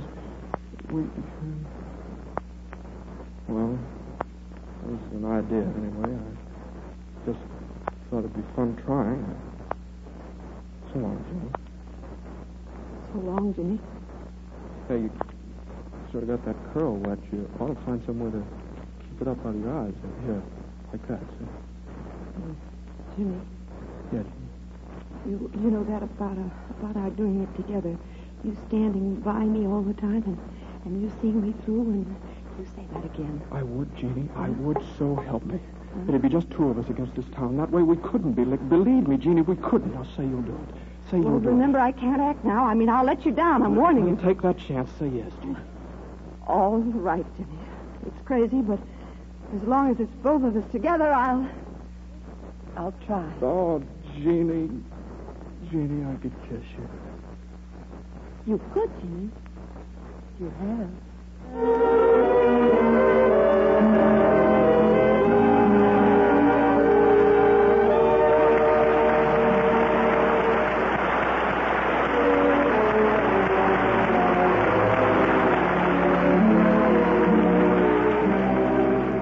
well, that was an idea anyway. I just thought it'd be fun trying. So long, Jimmy. So long, Jimmy. Hey, you sort of got that curl wet. You ought to find somewhere to keep it up out of your eyes. Here, like that, see? Jimmy. Yeah, Jimmy. You know that about our doing it together. You standing by me all the time and you seeing me through and you say that again. I would, Jeannie. I would, so help me. It'd be just two of us against this town. That way we couldn't be licked. Believe me, Jeannie, we couldn't. Now say you'll do it. Say you'll do it. Remember, I can't act now. I mean, I'll let you down. I'm warning you. Take that chance. Say yes, Jeannie. All right, Jimmy. It's crazy, but as long as it's both of us together, I'll try. Oh, Jeannie. Jeannie, I could kiss you. You could, Jimmy. You have.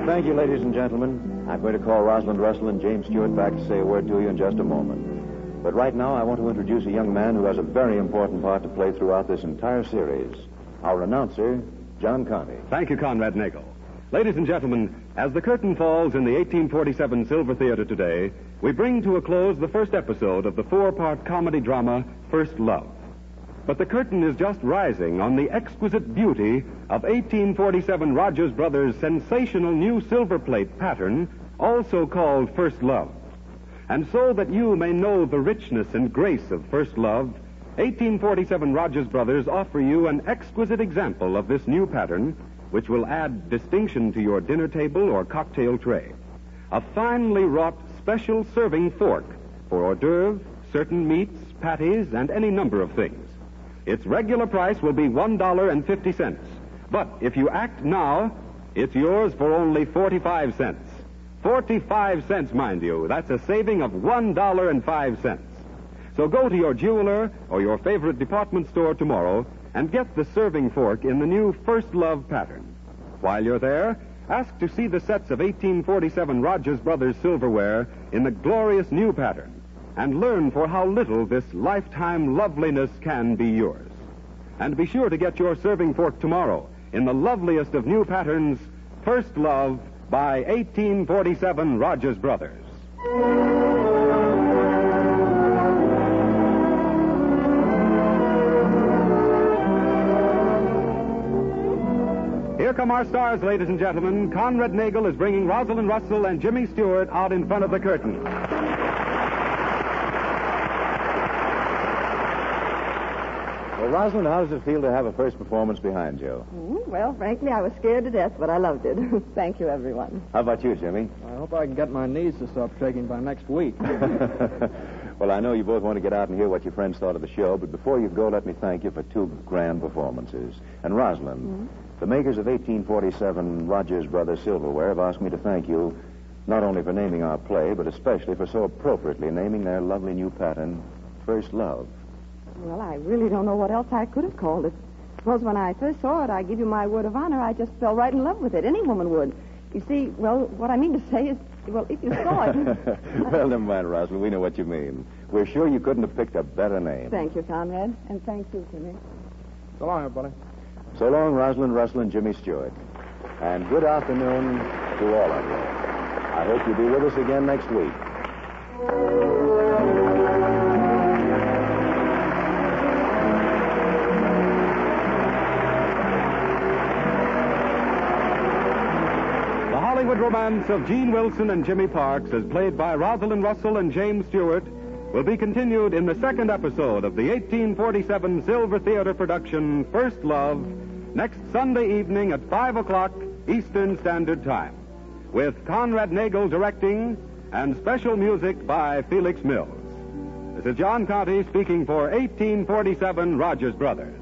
Thank you, ladies and gentlemen. I'm going to call Rosalind Russell and James Stewart back to say a word to you in just a moment. But right now, I want to introduce a young man who has a very important part to play throughout this entire series. Our announcer, John Conte. Thank you, Conrad Nagel. Ladies and gentlemen, as the curtain falls in the 1847 Silver Theater today, we bring to a close the first episode of the four-part comedy drama, First Love. But the curtain is just rising on the exquisite beauty of 1847 Rogers Brothers' sensational new silver plate pattern, also called First Love. And so that you may know the richness and grace of First Love, 1847 Rogers Brothers offer you an exquisite example of this new pattern, which will add distinction to your dinner table or cocktail tray. A finely wrought special serving fork for hors d'oeuvres, certain meats, patties, and any number of things. Its regular price will be $1.50. But if you act now, it's yours for only 45 cents. 45 cents, mind you. That's a saving of $1.05. So go to your jeweler or your favorite department store tomorrow and get the serving fork in the new First Love pattern. While you're there, ask to see the sets of 1847 Rogers Brothers silverware in the glorious new pattern and learn for how little this lifetime loveliness can be yours. And be sure to get your serving fork tomorrow in the loveliest of new patterns, First Love by 1847 Rogers Brothers. Here come our stars, ladies and gentlemen. Conrad Nagel is bringing Rosalind Russell and Jimmy Stewart out in front of the curtain. Well, Rosalind, how does it feel to have a first performance behind you? Well, frankly, I was scared to death, but I loved it. Thank you, everyone. How about you, Jimmy? I hope I can get my knees to stop shaking by next week. Well, I know you both want to get out and hear what your friends thought of the show, but before you go, let me thank you for two grand performances. And Rosalind, the makers of 1847 Rogers Brothers silverware have asked me to thank you not only for naming our play, but especially for so appropriately naming their lovely new pattern, First Love. Well, I really don't know what else I could have called it. Suppose when I first saw it, I give you my word of honor, I just fell right in love with it. Any woman would. You see, well, what I mean to say is, well, if you saw it... Well, never mind, Rosalind. We know what you mean. We're sure you couldn't have picked a better name. Thank you, Conrad. And thank you, Jimmy. So long, everybody. So long, Rosalind Russell and Jimmy Stewart. And good afternoon to all of you. I hope you'll be with us again next week. The Hollywood romance of Gene Wilson and Jimmy Parks, as played by Rosalind Russell and James Stewart, will be continued in the second episode of the 1847 Silver Theater production, First Love, next Sunday evening at 5 o'clock Eastern Standard Time, with Conrad Nagel directing and special music by Felix Mills. This is John Conte speaking for 1847 Rogers Brothers.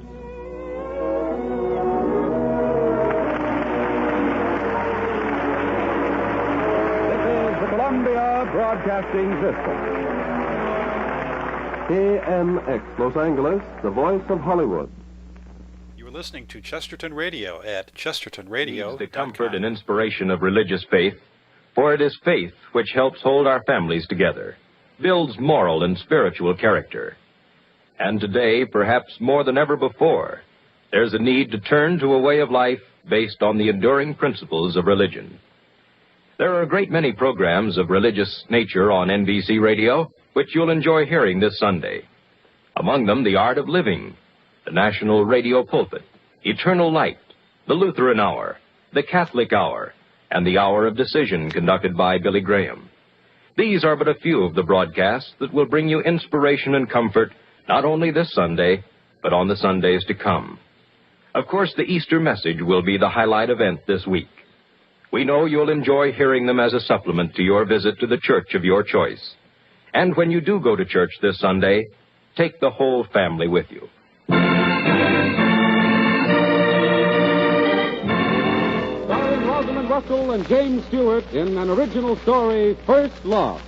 Columbia Broadcasting System. KMX, Los Angeles, the voice of Hollywood. You are listening to Chesterton Radio at chestertonradio.com. The comfort and inspiration of religious faith, for it is faith which helps hold our families together, builds moral and spiritual character. And today, perhaps more than ever before, there's a need to turn to a way of life based on the enduring principles of religion. There are a great many programs of religious nature on NBC Radio, which you'll enjoy hearing this Sunday. Among them, The Art of Living, the National Radio Pulpit, Eternal Light, the Lutheran Hour, the Catholic Hour, and the Hour of Decision conducted by Billy Graham. These are but a few of the broadcasts that will bring you inspiration and comfort not only this Sunday, but on the Sundays to come. Of course, the Easter message will be the highlight event this week. We know you'll enjoy hearing them as a supplement to your visit to the church of your choice. And when you do go to church this Sunday, take the whole family with you. Starring Rosalind Russell and James Stewart in an original story, First Love.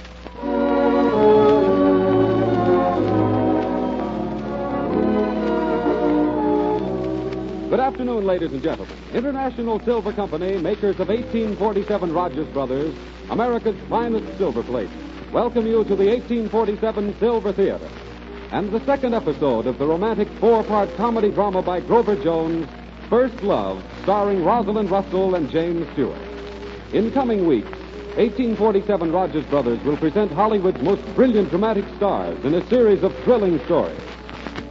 Good afternoon, ladies and gentlemen. International Silver Company, makers of 1847 Rogers Brothers, America's finest silver plate, welcome you to the 1847 Silver Theater and the second episode of the romantic four-part comedy drama by Grover Jones, First Love, starring Rosalind Russell and James Stewart. In coming weeks, 1847 Rogers Brothers will present Hollywood's most brilliant dramatic stars in a series of thrilling stories.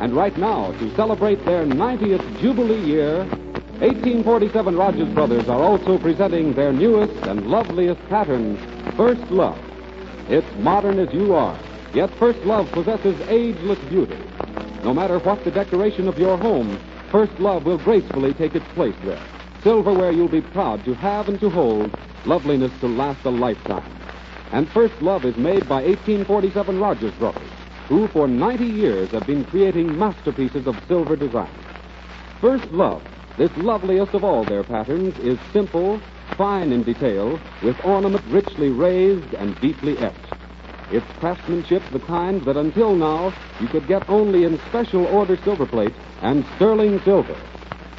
And right now, to celebrate their 90th Jubilee year, 1847 Rogers Brothers are also presenting their newest and loveliest pattern, First Love. It's modern as you are, yet First Love possesses ageless beauty. No matter what the decoration of your home, First Love will gracefully take its place there. Silverware you'll be proud to have and to hold, loveliness to last a lifetime. And First Love is made by 1847 Rogers Brothers. who for 90 years have been creating masterpieces of silver design. First Love, this loveliest of all their patterns, is simple, fine in detail, with ornament richly raised and deeply etched. Its craftsmanship the kind that until now you could get only in special order silver plate and sterling silver.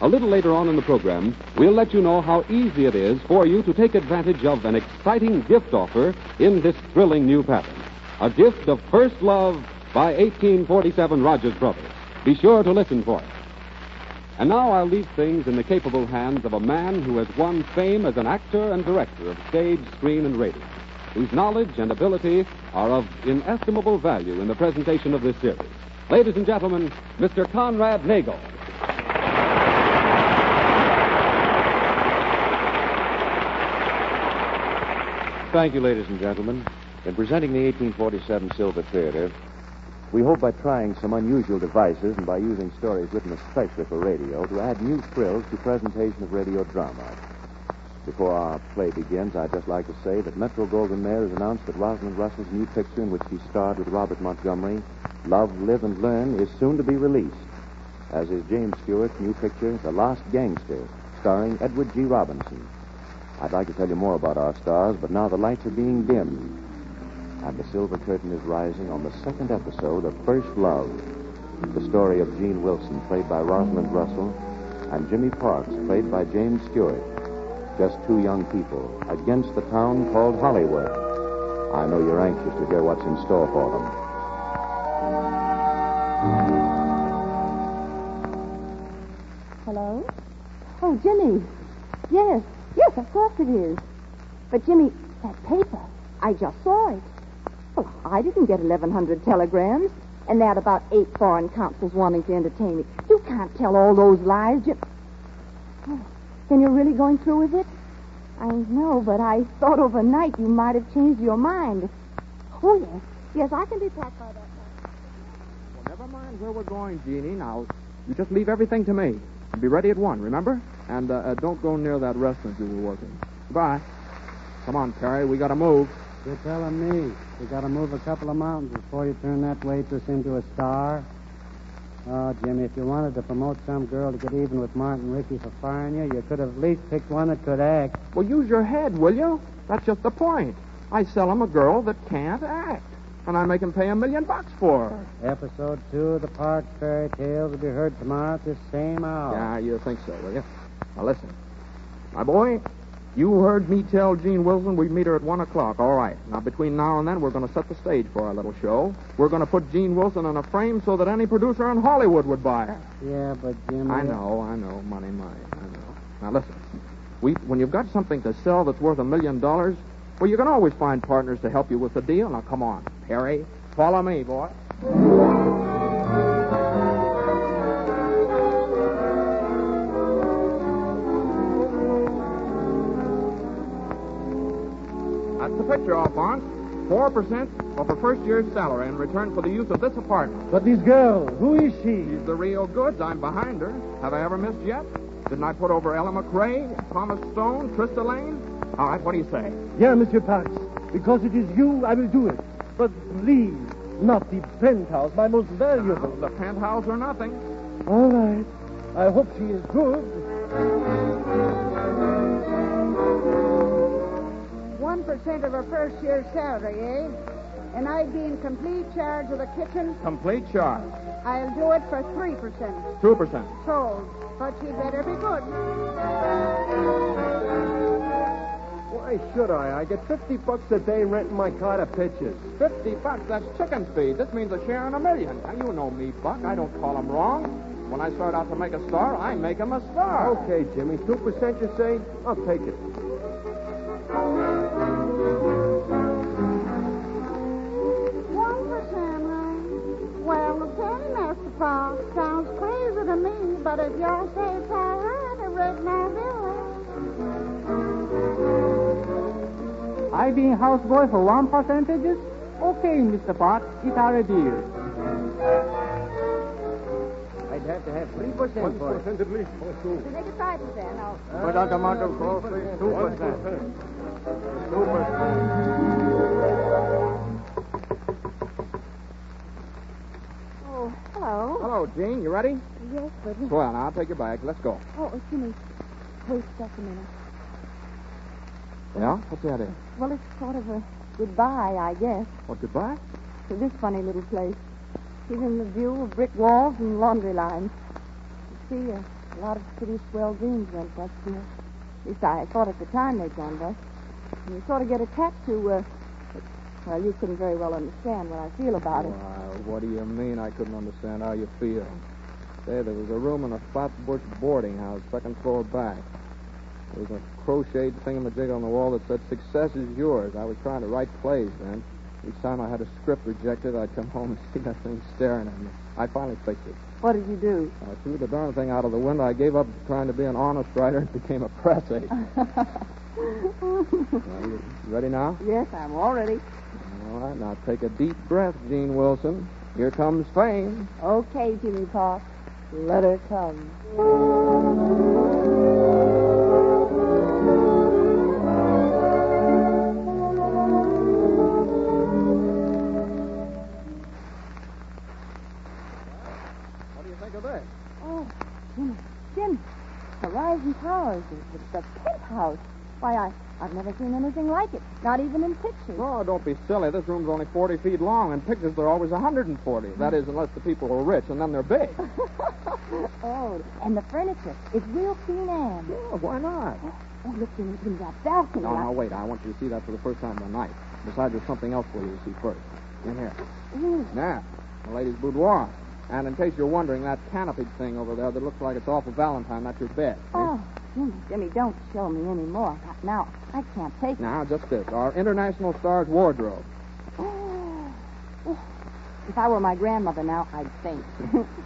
A little later on in the program, we'll let you know how easy it is for you to take advantage of an exciting gift offer in this thrilling new pattern. A gift of First Love by 1847 Rogers Brothers. Be sure to listen for it. And now I'll leave things in the capable hands of a man who has won fame as an actor and director of stage, screen, and radio, whose knowledge and ability are of inestimable value in the presentation of this series. Ladies and gentlemen, Mr. Conrad Nagel. Thank you, ladies and gentlemen. In presenting the 1847 Silver Theater, we hope by trying some unusual devices and by using stories written especially for radio to add new thrills to presentation of radio drama. Before our play begins, I'd just like to say that Metro-Goldwyn-Mayer has announced that Rosalind Russell's new picture in which she starred with Robert Montgomery, Love, Live, and Learn, is soon to be released, as is James Stewart's new picture, The Lost Gangster, starring Edward G. Robinson. I'd like to tell you more about our stars, but now the lights are being dimmed, and the silver curtain is rising on the second episode of First Love, the story of Gene Wilson, played by Rosalind Russell, and Jimmy Parks, played by James Stewart. Just two young people against the town called Hollywood. I know you're anxious to hear what's in store for them. Hello? Oh, Jimmy. Yes, of course it is. But, Jimmy, that paper, I just saw it. Well, I didn't get 1,100 telegrams, and that about 8 foreign consuls wanting to entertain me. You can't tell all those lies, Jim. Oh, then you're really going through with it? I know, but I thought overnight you might have changed your mind. Oh, yes. Yes, I can be packed by that time. Well, never mind where we're going, Jeannie. Now, you just leave everything to me. Be ready at 1, remember? And don't go near that restaurant you were working. Goodbye. Come on, Perry, we gotta move. You're telling me you gotta move a couple of mountains before you turn that waitress into a star? Oh, Jimmy, if you wanted to promote some girl to get even with Martin Rickey for firing you, you could have at least picked one that could act. Well, use your head, will you? That's just the point. I sell him a girl that can't act, and I make him pay $1 million for her. Episode 2 of the Park Fairy Tales will be heard tomorrow at this same hour. Yeah, you think so, will you? Now, listen. My boy, you heard me tell Gene Wilson we'd meet her at 1 o'clock. All right. Now, between now and then, we're going to set the stage for our little show. We're going to put Gene Wilson in a frame so that any producer in Hollywood would buy her. Yeah, but Jimmy... I know. Money. I know. Now, listen. When you've got something to sell that's worth $1 million, well, you can always find partners to help you with the deal. Now, come on, Perry. Follow me, boy. That's the picture, Alphonse. 4% of her first year's salary in return for the use of this apartment. But this girl, who is she? She's the real goods. I'm behind her. Have I ever missed yet? Didn't I put over Ella McRae, Thomas Stone, Trista Lane? All right, what do you say? Yeah, Monsieur Parks. Because it is you, I will do it. But please, not the penthouse, my most valuable. The penthouse or nothing. All right. I hope she is good. 1% of her first year's salary, eh? And I'd be in complete charge of the kitchen? Complete charge. I'll do it for 3%. 2%. Sold. But she better be good. Why should I? I get $50 a day renting my car to pitches. $50? That's chicken feed. This means a share in $1 million. Now, you know me, Buck. I don't call him wrong. When I start out to make a star, I make him a star. Okay, Jimmy. 2% you say? I'll take it. 1%, huh? Well, okay, Master Parks. Sounds crazy to me, but if y'all say it's all right, I read my bill. I be houseboy for 1%? Okay, Mr. Potts, it's our deal. I'd have to have 3% for it. 1% at least. So make it 5% now. But that amount of growth is 2%. 2%. Jean, you ready? Yes, but... Swell, now I'll take your bag. Let's go. Oh, Jimmy, wait just a minute. Yeah? What's that is? Well, it's sort of a goodbye, I guess, What, goodbye? to this funny little place. Even the view of brick walls and laundry lines. You see, a lot of pretty swell dreams went bust here. At least I thought at the time they'd gone bust. And you sort of get attached to, well, you couldn't very well understand what I feel about it. Wow, what do you mean I couldn't understand how you feel? Say, there was a room in a Flatbush boarding house, second floor back. There was a crocheted thingamajig on the wall that said, "Success is yours." I was trying to write plays then. Each time I had a script rejected, I'd come home and see that thing staring at me. I finally fixed it. What did you do? I threw the darn thing out of the window. I gave up trying to be an honest writer and became a press aide. You ready now? Yes, I'm all ready. All right, now take a deep breath, Gene Wilson. Here comes fame. Okay, Jimmy Park. Let her come. What do you think of this? Oh, Jimmy, Horizon Towers. It's the penthouse. Why, I've never seen anything like it. Not even in pictures. Oh, don't be silly. This room's only 40 feet long. In pictures, they're always 140. That is, unless the people are rich, and then they're big. Oh, and the furniture. It's real Queen Anne. Oh, why not? Oh, look in that balcony. No, wait. I want you to see that for the first time tonight. Besides, there's something else for you to see first. In here. Now, the lady's boudoir. And in case you're wondering, that canopied thing over there that looks like it's off of Valentine, that's your bed. Oh, Jimmy, don't show me any more. Now, I can't take it. Now, just this. Our international star's wardrobe. If I were my grandmother now, I'd faint.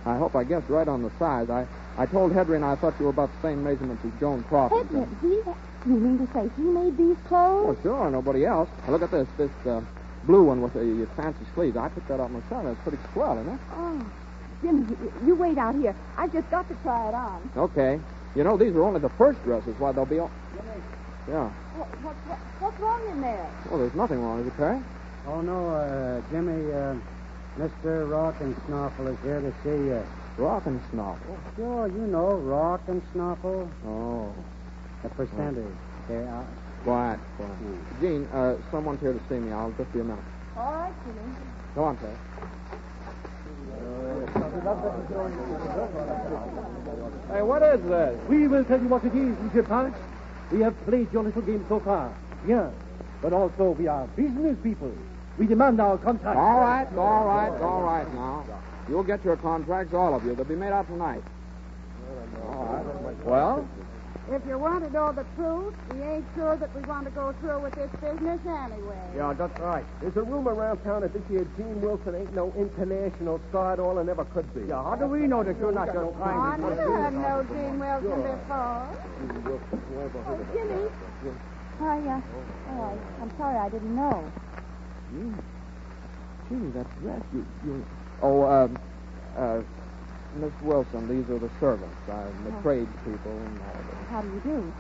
I hope I guessed right on the size. I told Hedry and I thought you were about the same measurements as Joan Crawford. Hedry? You mean to say he made these clothes? Oh, sure. Nobody else. Now, look at this. This blue one with the fancy sleeves. I picked that up myself. It's pretty swell, isn't it? Oh, Jimmy, you wait out here. I've just got to try it on. Okay. You know, these are only the first dresses. Why, they'll be all... Yeah. What's wrong in there? Well, there's nothing wrong, is it, Terry? Oh, no, Jimmy, Mr. Rockensnoffel is here to see you. Rockensnoffel? Sure, you know, Rockensnoffel. Oh. The percentage. There. Quiet. Gene, someone's here to see me. I'll just be a minute. All right, Jimmy. Go on, Terry. Hey, what is this? We will tell you what it is, Monsieur Parks. We have played your little game so far. Yes. But also we are business people. We demand our contracts. All right now. You'll get your contracts, all of you. They'll be made out tonight. All right. Well? If you want to know the truth, we ain't sure that we want to go through with this business anyway. Yeah, that's right. There's a rumor around town that this here Gene Wilson ain't no international star at all and never could be. Yeah, how do we know that you're not just I trying to... never heard no Gene Wilson before. Oh, Jimmy. I'm sorry, I didn't know. Gee, that dress. You... Oh, Miss Wilson, these are the servants. I'm the tradespeople and all that. How do you do?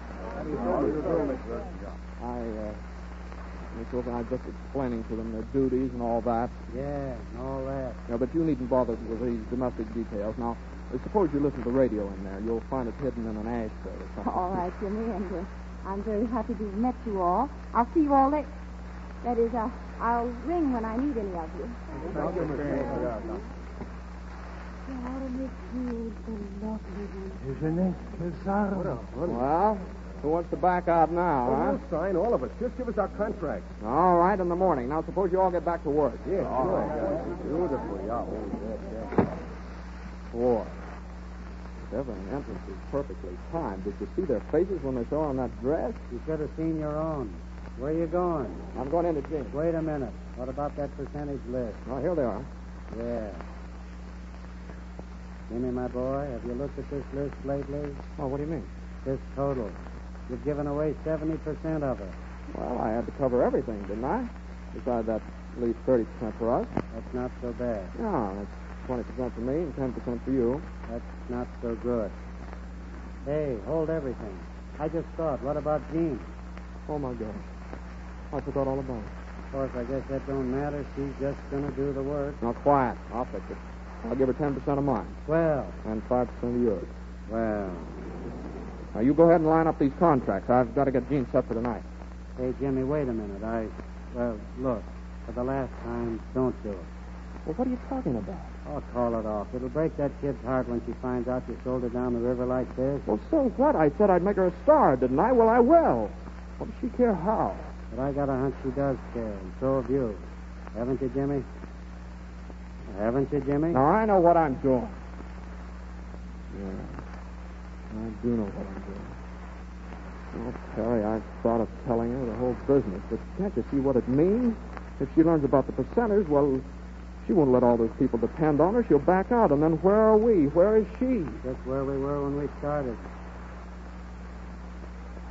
Miss Wilson, I'm just explaining to them their duties and all that. Yeah, and all that. Yeah, but you needn't bother with these domestic details. Now, suppose you listen to the radio in there. You'll find it hidden in an ashtray or something. All right, Jimmy, and I'm very happy to have met you all. I'll see you all later. That is, I'll ring when I need any of you. Isn't it bizarre? Well, who wants to back out now, huh? We'll sign, all of us. Just give us our contract. All right, in the morning. Now, suppose you all get back to work. Yeah, sure. Beautiful, yeah. Boy, every entrance is perfectly timed. Did you see their faces when they saw on that dress? You should have seen your own. Where are you going? I'm going into Gene. Wait a minute. What about that percentage list? Oh, here they are. Yeah. Jimmy, my boy, have you looked at this list lately? Oh, what do you mean? This total. You've given away 70% of it. Well, I had to cover everything, didn't I? Besides, that leaves 30% for us. That's not so bad. No, that's 20% for me and 10% for you. That's not so good. Hey, hold everything. I just thought, what about Jean? Oh, my gosh. I forgot all about it. Of course, I guess that don't matter. She's just going to do the work. Now, quiet. I'll fix it. I'll give her 10% of mine. Well. And 5% of yours. Well. Now, you go ahead and line up these contracts. I've got to get Jean set for tonight. Hey, Jimmy, wait a minute. Well, look, for the last time, don't do it. Well, what are you talking about? Oh, call it off. It'll break that kid's heart when she finds out you sold her down the river like this. Well, so what? I said I'd make her a star, didn't I? Well, I will. What does she care how? But I got a hunch she does care, and so have you. Haven't you, Jimmy? Haven't you, Jimmy? Now, I know what I'm doing. Yeah, I do know what I'm doing. Well, Terry, I've thought of telling her the whole business, but can't you see what it means? If she learns about the percenters, well, she won't let all those people depend on her. She'll back out, and then where are we? Where is she? Just where we were when we started.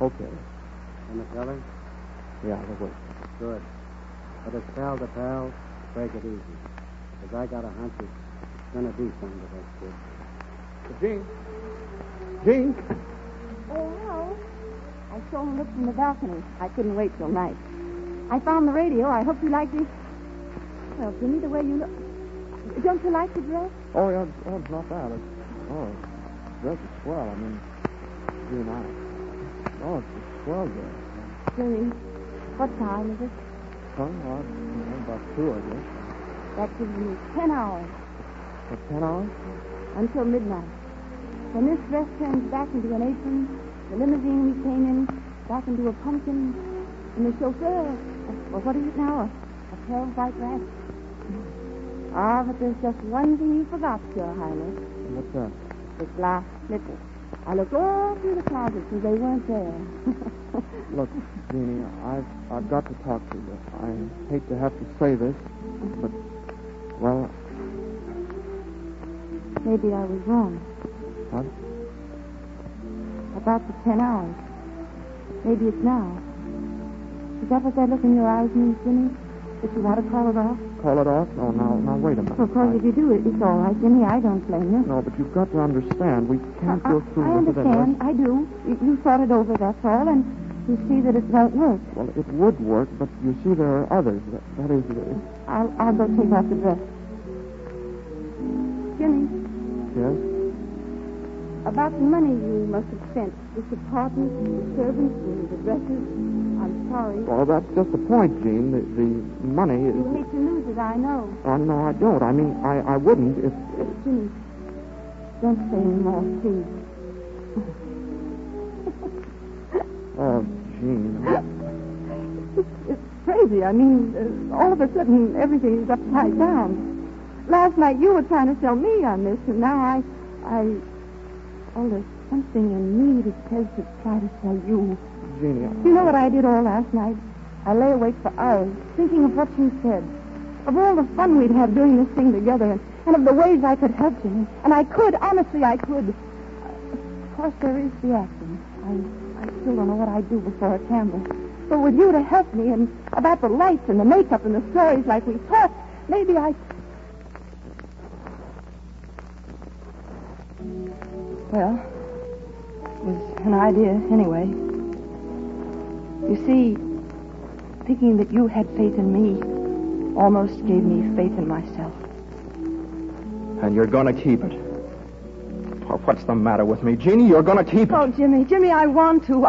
Okay. Gonna tell her? Yeah, I will. Good. But as pal to pal, break it easy. Because I got a hunch it's gonna do something to that kid. Jean? Jean? Oh, hello. I saw him look from the balcony. I couldn't wait till night. I found the radio. I hope you like the... Well, Jimmy, the way you look... Don't you like the dress? Oh, yeah. Oh, it's not bad. The dress is swell. I mean, Jean, oh, it's a swell dress. Jimmy, what time is it? About 2, I guess. That gives me 10 hours. For 10 hours? Until midnight. When this dress turns back into an apron, the limousine we came in back into a pumpkin, and the chauffeur, well, what is it now? A pair of white rats? Ah, but there's just one thing you forgot, Your Highness. What's that? The glass slipper. I looked all through the closets and they weren't there. Look, Jeannie, I've got to talk to you. I hate to have to say this, but, well... Maybe I was wrong. What? About the 10 hours. Maybe it's now. Is that what that look in your eyes means, Jimmy? That you want to call it off? Call it off? Oh, now, wait a minute. Of course, if you do it, it's all right, Jimmy. I don't blame you. No, but you've got to understand. We can't go through with it. I understand. I do. You thought it over, that's all, and you see that it won't work. Well, it would work, but you see there are others. That is... I'll go take off the dress. Jimmy. Yes? About the money you must have spent. This apartment, the servants, and the dresses. I'm sorry. Well, that's just the point, Jean. The money... You hate to lose it, I know. No, I don't. I mean, I wouldn't if... Jimmy, don't say any more, please. Oh, Jean. It's crazy. I mean, all of a sudden, everything is upside down. Last night you were trying to sell me on this, and now Oh, there's something in me that says to try to sell you. Jeannie, You know what I did all last night? I lay awake for hours, thinking of what you said. Of all the fun we'd have doing this thing together, and of the ways I could help you. And I could, honestly, I could. Of course, there is the acting. I still don't know what I'd do before a camera. But with you to help me, and about the lights and the makeup and the stories like we talked, maybe I... Well, it was an idea anyway. You see, thinking that you had faith in me almost gave me faith in myself. And you're going to keep it. Oh, what's the matter with me, Jeannie? You're going to keep it. Oh, Jimmy, I want to.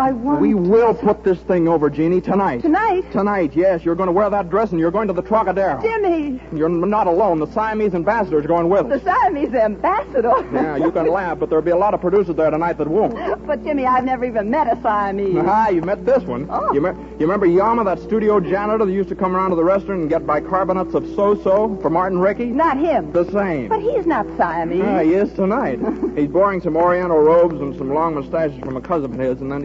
We will put this thing over, Jeannie, tonight. Tonight? Tonight, yes. You're going to wear that dress and you're going to the Trocadero. Jimmy! You're not alone. The Siamese ambassador's going with us. The Siamese ambassador? Yeah, you can laugh, but there'll be a lot of producers there tonight that won't. But, Jimmy, I've never even met a Siamese. You've met this one. Oh. You remember Yama, that studio janitor that used to come around to the restaurant and get bicarbonates of so-so for Martin Rickey? Not him. The same. But he's not Siamese. He is tonight. He's borrowing some Oriental robes and some long mustaches from a cousin of his, and then,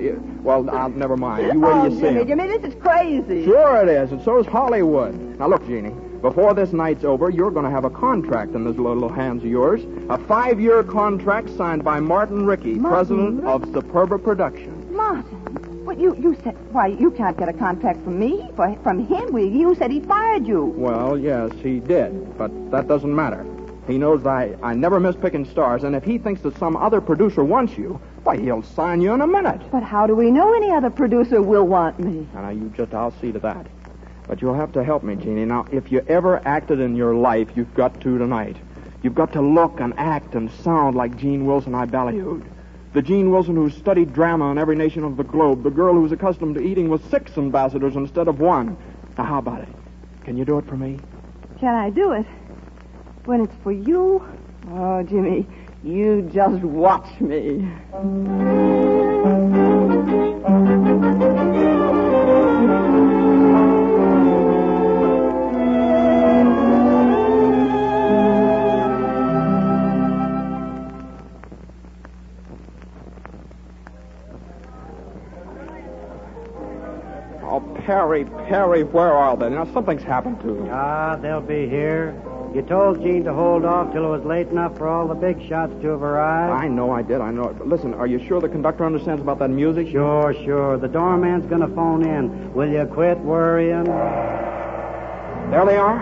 never mind. You wait till you see him. Jimmy, this is crazy. Sure it is, and so is Hollywood. Now, look, Jeannie, before this night's over, you're going to have a contract in those little hands of yours. A 5-year contract signed by Martin Rickey, president of Superba Productions. Martin? Well, you said, why, you can't get a contract from me, from him. You said he fired you. Well, yes, he did, but that doesn't matter. He knows that I never miss picking stars, and if he thinks that some other producer wants you, why, he'll sign you in a minute. But how do we know any other producer will want me? Now, I'll see to that. But you'll have to help me, Jeannie. Now, if you ever acted in your life, you've got to tonight. You've got to look and act and sound like Gene Wilson I ballyhooed. The Gene Wilson who studied drama in every nation of the globe. The girl who was accustomed to eating with 6 ambassadors instead of 1. Now, how about it? Can you do it for me? Can I do it? When it's for you? Oh, Jimmy, you just watch me. Oh, Perry, where are they? Now, something's happened to them. Ah, they'll be here. You told Gene to hold off till it was late enough for all the big shots to have arrived. I know I did. But listen, are you sure the conductor understands about that music? Sure. The doorman's gonna phone in. Will you quit worrying? There they are.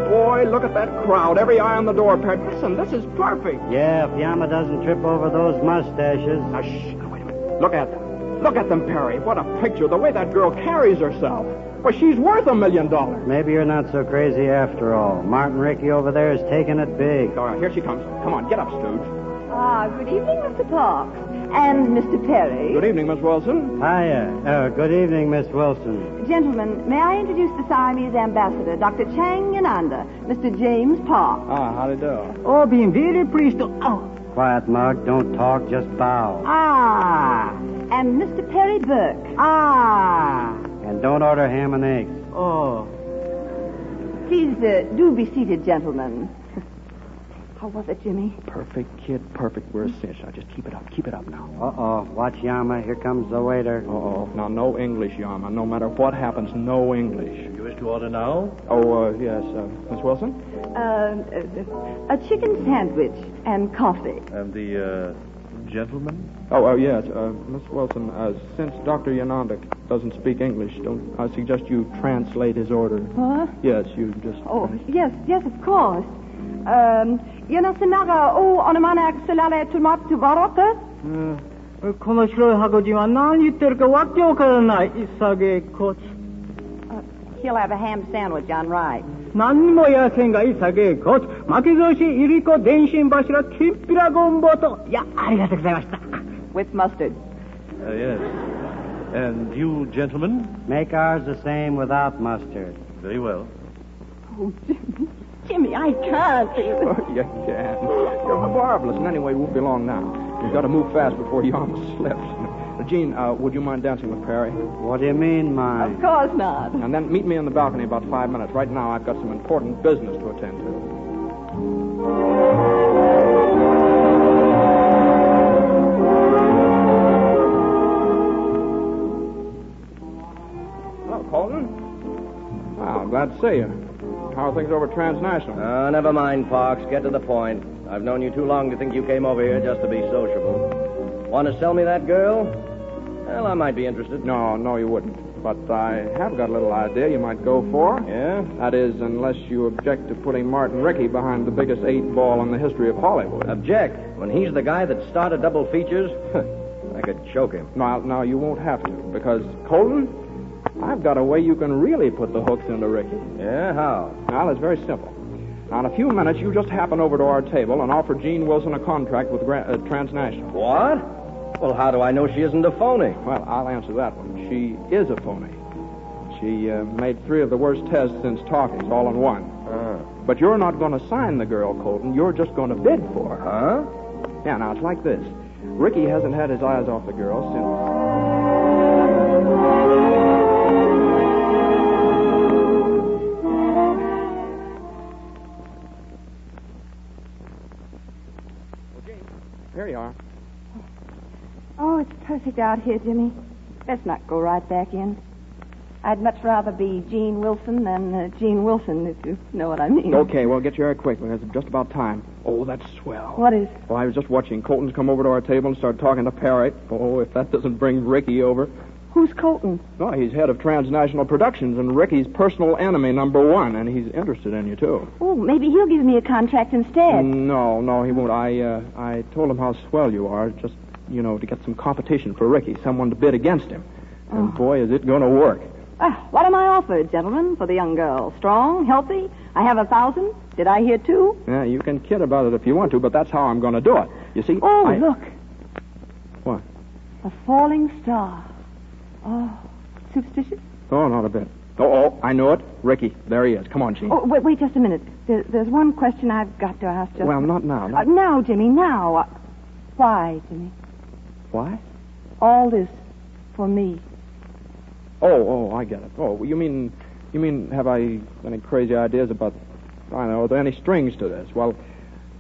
Boy, look at that crowd. Every eye on the door, Perry. Listen, this is perfect. Yeah, if Yama doesn't trip over those mustaches. Now, shh. Now, wait a minute. Look at them. Look at them, Perry. What a picture. The way that girl carries herself. Well, she's worth $1 million. Maybe you're not so crazy after all. Martin Rickey over there is taking it big. All right, here she comes. Come on, get up, Stooge. Good evening, Mr. Parks. And Mr. Perry. Good evening, Miss Wilson. Hiya. Good evening, Miss Wilson. Gentlemen, may I introduce the Siamese ambassador, Dr. Chang Yananda, Mr. James Park. How do you do? Oh, being very pleased to... Oh. Quiet, Mug. Don't talk, just bow. And Mr. Perry Burke. And don't order ham and eggs. Oh. Please do be seated, gentlemen. How was it, Jimmy? Perfect, kid, perfect. We're a cinch. Now, just keep it up now. Uh-oh. Watch Yama. Here comes the waiter. Uh-oh. Now, no English, Yama. No matter what happens, no English. You wish to order now? Oh, yes. Miss Wilson? A chicken sandwich and coffee. And the, gentleman? Oh, yes. Miss Wilson, since Dr. Yananda doesn't speak English, I suggest you translate his order. Huh? Yes, you just... Oh, yes, of course. 연하스나가 오 어느만에 셀라레 투마트 바로트? 코너시로 하고지만 난 이때가 왁교가나 이사게 코치. He'll have a ham sandwich on rye. 난 뭐야 생각 이사게 코치. 마키조시 이리코 덴신 바시라 킵이라고 뭐또. 야, 아리가토 고자이마시타. With mustard. Yes. And you, gentlemen? Make ours the same without mustard. Very well. Oh, Jimmy, I can't. Oh, you can. You're marvelous. And anyway, it won't be long now. We've got to move fast before Yama slips. Gene, would you mind dancing with Perry? What do you mean, mind? Of course not. And then meet me in the balcony about 5 minutes. Right now, I've got some important business to attend to. Hello, Colton. Well, glad to see you. How are things over at Transnational? Never mind, Parks. Get to the point. I've known you too long to think you came over here just to be sociable. Want to sell me that girl? Well, I might be interested. No, you wouldn't. But I have got a little idea you might go for. Yeah? That is, unless you object to putting Martin Rickey behind the biggest 8-ball in the history of Hollywood. Object? When he's the guy that started double features? I could choke him. Now, you won't have to, because, Colton, I've got a way you can really put the hooks into Rickey. Yeah, how? Well, it's very simple. Now, in a few minutes, you just happen over to our table and offer Gene Wilson a contract with Transnational. What? Well, how do I know she isn't a phony? Well, I'll answer that one. She is a phony. She made 3 of the worst tests since talkies, all in one. But you're not going to sign the girl, Colton. You're just going to bid for her. Huh? Yeah, now, it's like this. Rickey hasn't had his eyes off the girl since... Here you are. Oh, it's perfect out here, Jimmy. Let's not go right back in. I'd much rather be Gene Wilson than Gene Wilson, if you know what I mean. Okay, well, get your hair quick, because it's just about time. Oh, that's swell. What is? Well, I was just watching Colton's come over to our table and start talking to Parrot. Oh, if that doesn't bring Rickey over. Who's Colton? Well, he's head of Transnational Productions and Ricky's personal enemy #1, and he's interested in you, too. Oh, maybe he'll give me a contract instead. No, he won't. I told him how swell you are, just, to get some competition for Rickey, someone to bid against him. And boy, is it going to work. What am I offered, gentlemen, for the young girl? Strong, healthy? I have 1,000. Did I hear 2? Yeah, you can kid about it if you want to, but that's how I'm going to do it. You see, look. What? A falling star. Oh, superstitious? Oh, not a bit. Oh, I know it. Ricky, there he is. Come on, Gene. Oh, wait just a minute. There's one question I've got to ask just... Well, not now. Now, Jimmy, now. Why, Jimmy? Why? All this for me. Oh, I get it. Oh, you mean, have I any crazy ideas about, I don't know, are there any strings to this? Well,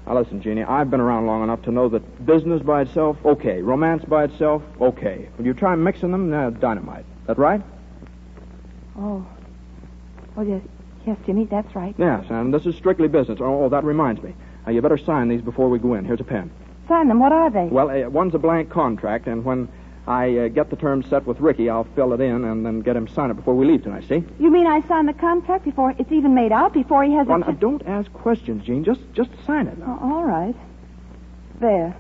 now listen, Jeannie, I've been around long enough to know that business by itself, okay. Romance by itself, okay. When you try mixing them, dynamite. That right? Oh, yes. Yes, Jimmy, that's right. Yes, and this is strictly business. Oh, that reminds me. You better sign these before we go in. Here's a pen. Sign them? What are they? Well, one's a blank contract, and when I get the terms set with Ricky, I'll fill it in and then get him to sign it before we leave tonight, see? You mean I sign the contract before it's even made out, before he has now, don't ask questions, Gene. Just sign it now. All right. There.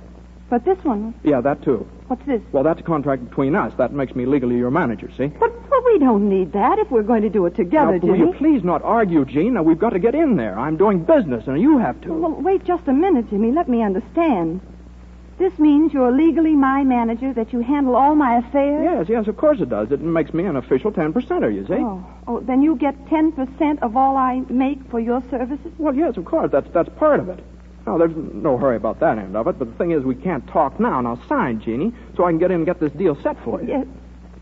But this one... Yeah, that too. What's this? Well, that's a contract between us. That makes me legally your manager, see? But we don't need that if we're going to do it together, now, Jimmy. Will you please not argue, Gene? Now, we've got to get in there. I'm doing business, and you have to. Well, wait just a minute, Jimmy. Let me understand. This means you're legally my manager, that you handle all my affairs? Yes, of course it does. It makes me an official 10%er, you see? Oh, then you get 10% of all I make for your services? Well, yes, of course. That's part of it. Now, there's no hurry about that end of it, but the thing is we can't talk now. Now, sign, Jeannie, so I can get in and get this deal set for you. Yes,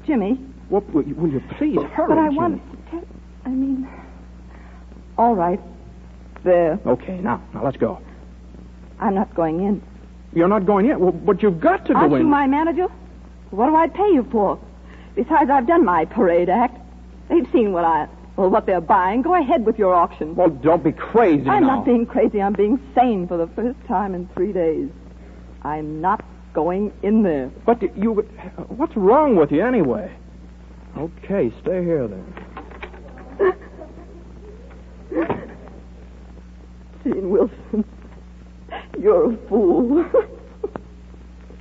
Jimmy. Well, will you please hurry, But I Jeannie? want to all right. There. Okay, now let's go. I'm not going in. You're not going in? Well, but you've got to go in. Aren't you my manager? What do I pay you for? Besides, I've done my parade act. They've seen what they're buying. Go ahead with your auction. Well, don't be crazy I'm now. not being crazy. I'm being sane for the first time in 3 days. I'm not going in there. But what's wrong with you anyway? Okay, stay here then. Gene Wilson, you're a fool.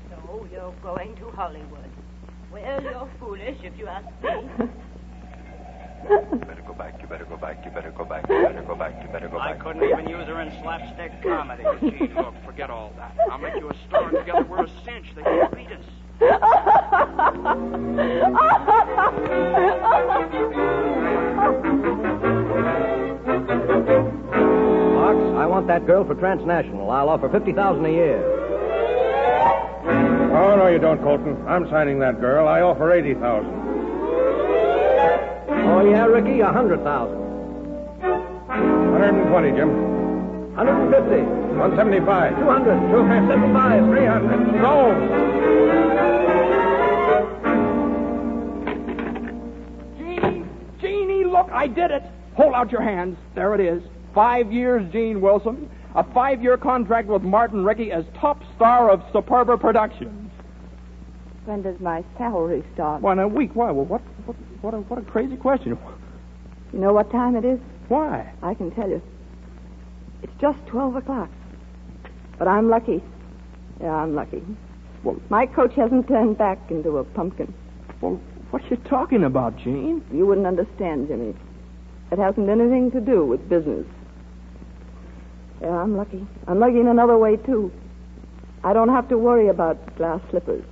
So you're going to Hollywood. Well, you're foolish if you ask me. You better go back. I couldn't even use her in slapstick comedy. Gee, look, forget all that. I'll make you a star and together we're a cinch. They can't beat us. Fox, I want that girl for transnational. I'll offer $50,000 a year. Oh, no, you don't, Colton. I'm signing that girl. I offer $80,000. Oh, yeah, Ricky, $100,000. 120, Jim. 150. 175. 200. 275. 300. Sold. Jeannie, look, I did it. Hold out your hands. There it is. 5 years, Gene Wilson. A 5-year contract with Martin Ricky as top star of Superba Productions. When does my salary start? Why, in a week. Why? Well, what a crazy question. You know what time it is? Why? I can tell you. It's just 12 o'clock. But I'm lucky. Yeah, I'm lucky. Well, my coach hasn't turned back into a pumpkin. Well, what you talking about, Gene? You wouldn't understand, Jimmy. It hasn't anything to do with business. Yeah, I'm lucky. I'm lucky in another way, too. I don't have to worry about glass slippers.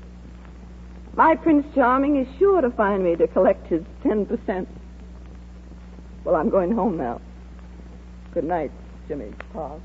My Prince Charming is sure to find me to collect his 10%. Well, I'm going home now. Good night, Jimmy. Pa.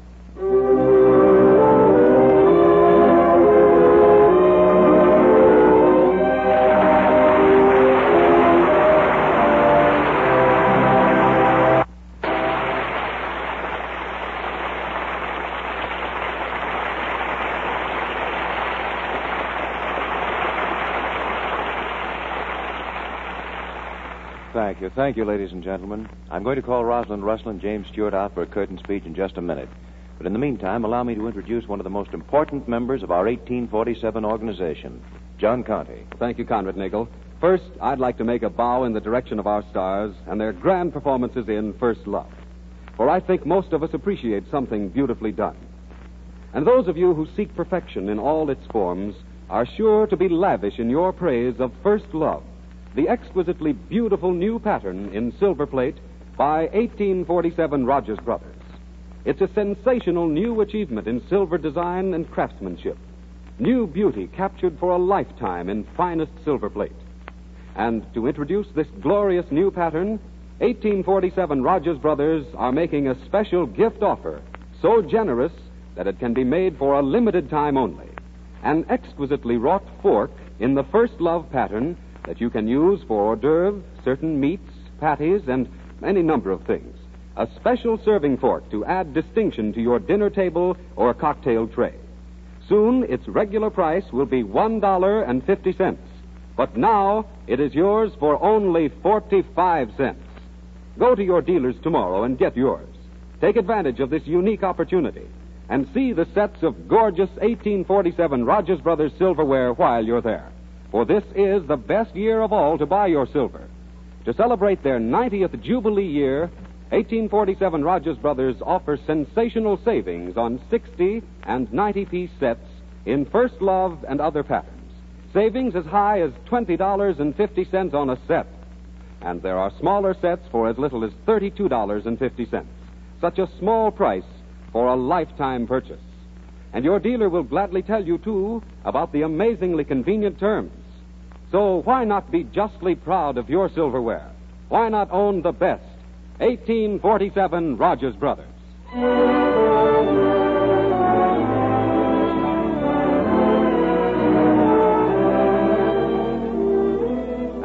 Thank you, ladies and gentlemen. I'm going to call Rosalind Russell and James Stewart out for a curtain speech in just a minute. But in the meantime, allow me to introduce one of the most important members of our 1847 organization, John Conte. Thank you, Conrad Nagel. First, I'd like to make a bow in the direction of our stars and their grand performances in First Love. For I think most of us appreciate something beautifully done. And those of you who seek perfection in all its forms are sure to be lavish in your praise of First Love, the exquisitely beautiful new pattern in silver plate by 1847 Rogers Brothers. It's a sensational new achievement in silver design and craftsmanship. New beauty captured for a lifetime in finest silver plate. And to introduce this glorious new pattern, 1847 Rogers Brothers are making a special gift offer, so generous that it can be made for a limited time only. An exquisitely wrought fork in the First Love pattern that you can use for hors d'oeuvres, certain meats, patties, and any number of things. A special serving fork to add distinction to your dinner table or cocktail tray. Soon, its regular price will be $1.50. But now, it is yours for only 45 cents. Go to your dealers tomorrow and get yours. Take advantage of this unique opportunity and see the sets of gorgeous 1847 Rogers Brothers silverware while you're there. For this is the best year of all to buy your silver. To celebrate their 90th Jubilee year, 1847 Rogers Brothers offers sensational savings on 60 and 90-piece sets in First Love and other patterns. Savings as high as $20.50 on a set. And there are smaller sets for as little as $32.50. Such a small price for a lifetime purchase. And your dealer will gladly tell you, too, about the amazingly convenient terms. So why not be justly proud of your silverware? Why not own the best 1847 Rogers Brothers?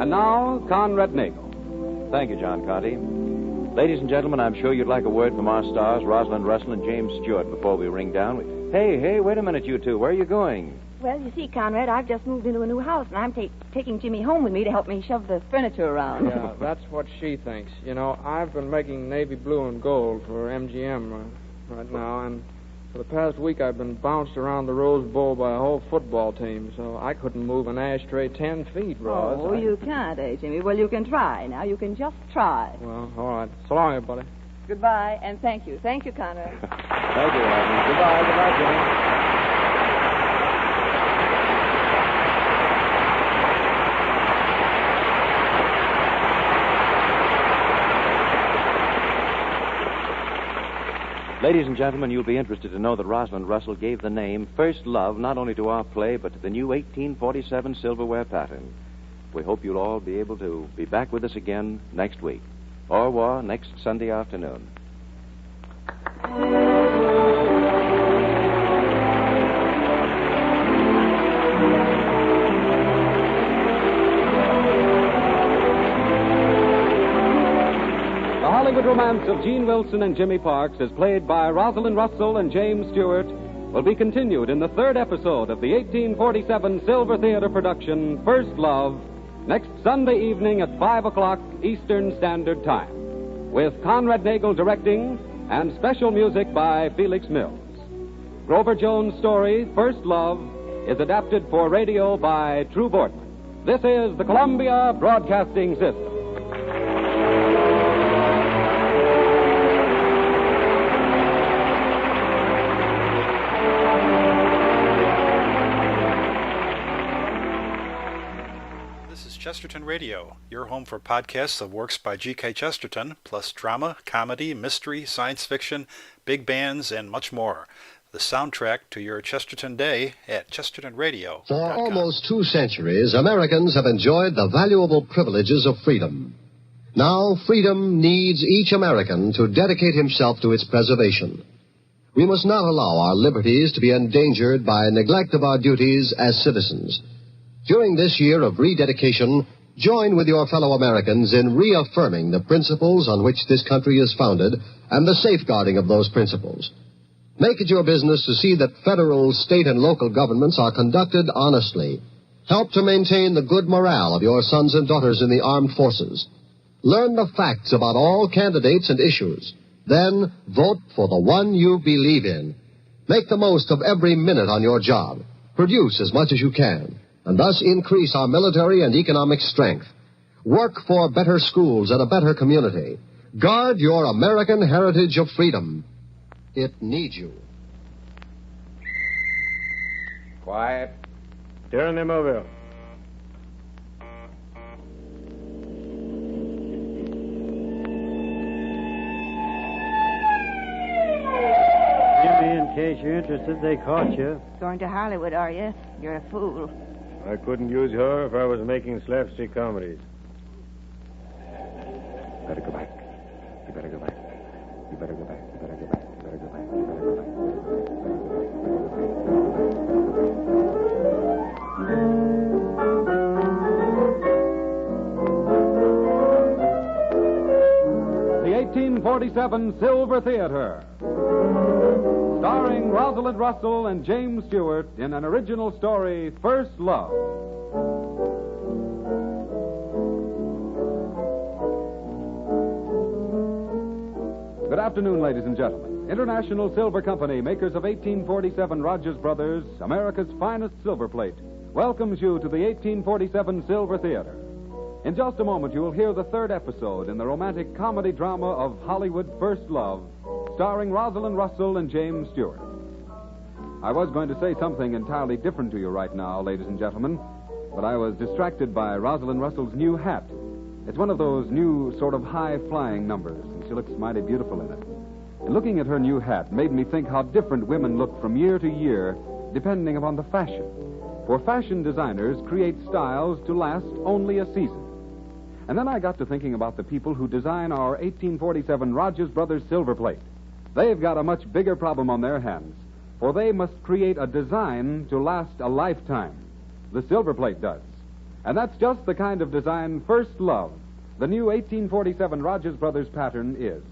And now, Conrad Nagel. Thank you, John Conte. Ladies and gentlemen, I'm sure you'd like a word from our stars, Rosalind Russell and James Stewart, before we ring down. Hey, wait a minute, you two. Where are you going? Well, you see, Conrad, I've just moved into a new house, and I'm taking Jimmy home with me to help me shove the furniture around. Yeah, that's what she thinks. You know, I've been making navy blue and gold for MGM right now, and for the past week I've been bounced around the Rose Bowl by a whole football team, so I couldn't move an ashtray 10 feet, Ross. Oh, you can't, eh, Jimmy? Well, you can try. Now, you can just try. Well, all right. So long, everybody. Goodbye, and thank you. Thank you, Conrad. Thank you, Rodney. Goodbye, Jimmy. Ladies and gentlemen, you'll be interested to know that Rosalind Russell gave the name First Love not only to our play, but to the new 1847 silverware pattern. We hope you'll all be able to be back with us again next week. Au revoir next Sunday afternoon. The Hollywood romance of Gene Wilson and Jimmy Parks, as played by Rosalind Russell and James Stewart, will be continued in the third episode of the 1847 Silver Theater production, First Love, next Sunday evening at 5 o'clock Eastern Standard Time, with Conrad Nagel directing and special music by Felix Mills. Grover Jones' story, First Love, is adapted for radio by True Boardman. This is the Columbia Broadcasting System. Chesterton Radio, your home for podcasts of works by G.K. Chesterton, plus drama, comedy, mystery, science fiction, big bands, and much more. The soundtrack to your Chesterton day at ChestertonRadio.com. For almost 2 centuries, Americans have enjoyed the valuable privileges of freedom. Now, freedom needs each American to dedicate himself to its preservation. We must not allow our liberties to be endangered by neglect of our duties as citizens. During this year of rededication, join with your fellow Americans in reaffirming the principles on which this country is founded and the safeguarding of those principles. Make it your business to see that federal, state, and local governments are conducted honestly. Help to maintain the good morale of your sons and daughters in the armed forces. Learn the facts about all candidates and issues. Then vote for the one you believe in. Make the most of every minute on your job. Produce as much as you can, and thus increase our military and economic strength. Work for better schools and a better community. Guard your American heritage of freedom. It needs you. Quiet. Turn the mobile. case you're interested, they caught you. Going to Hollywood, are you? You're a fool. I couldn't use her if I was making slapstick comedies. Better go back. You better go back. You better go back. You better go back. You better go back. You better go back. The 1847 Silver Theater, starring Rosalind Russell and James Stewart in an original story, First Love. Good afternoon, ladies and gentlemen. International Silver Company, makers of 1847 Rogers Brothers, America's finest silver plate, welcomes you to the 1847 Silver Theater. In just a moment, you will hear the third episode in the romantic comedy drama of Hollywood First Love, starring Rosalind Russell and James Stewart. I was going to say something entirely different to you right now, ladies and gentlemen, but I was distracted by Rosalind Russell's new hat. It's one of those new sort of high-flying numbers, and she looks mighty beautiful in it. And looking at her new hat made me think how different women look from year to year, depending upon the fashion. For fashion designers create styles to last only a season. And then I got to thinking about the people who design our 1847 Rogers Brothers silver plate. They've got a much bigger problem on their hands, for they must create a design to last a lifetime. The silver plate does. And that's just the kind of design First Love, the new 1847 Rogers Brothers pattern, is.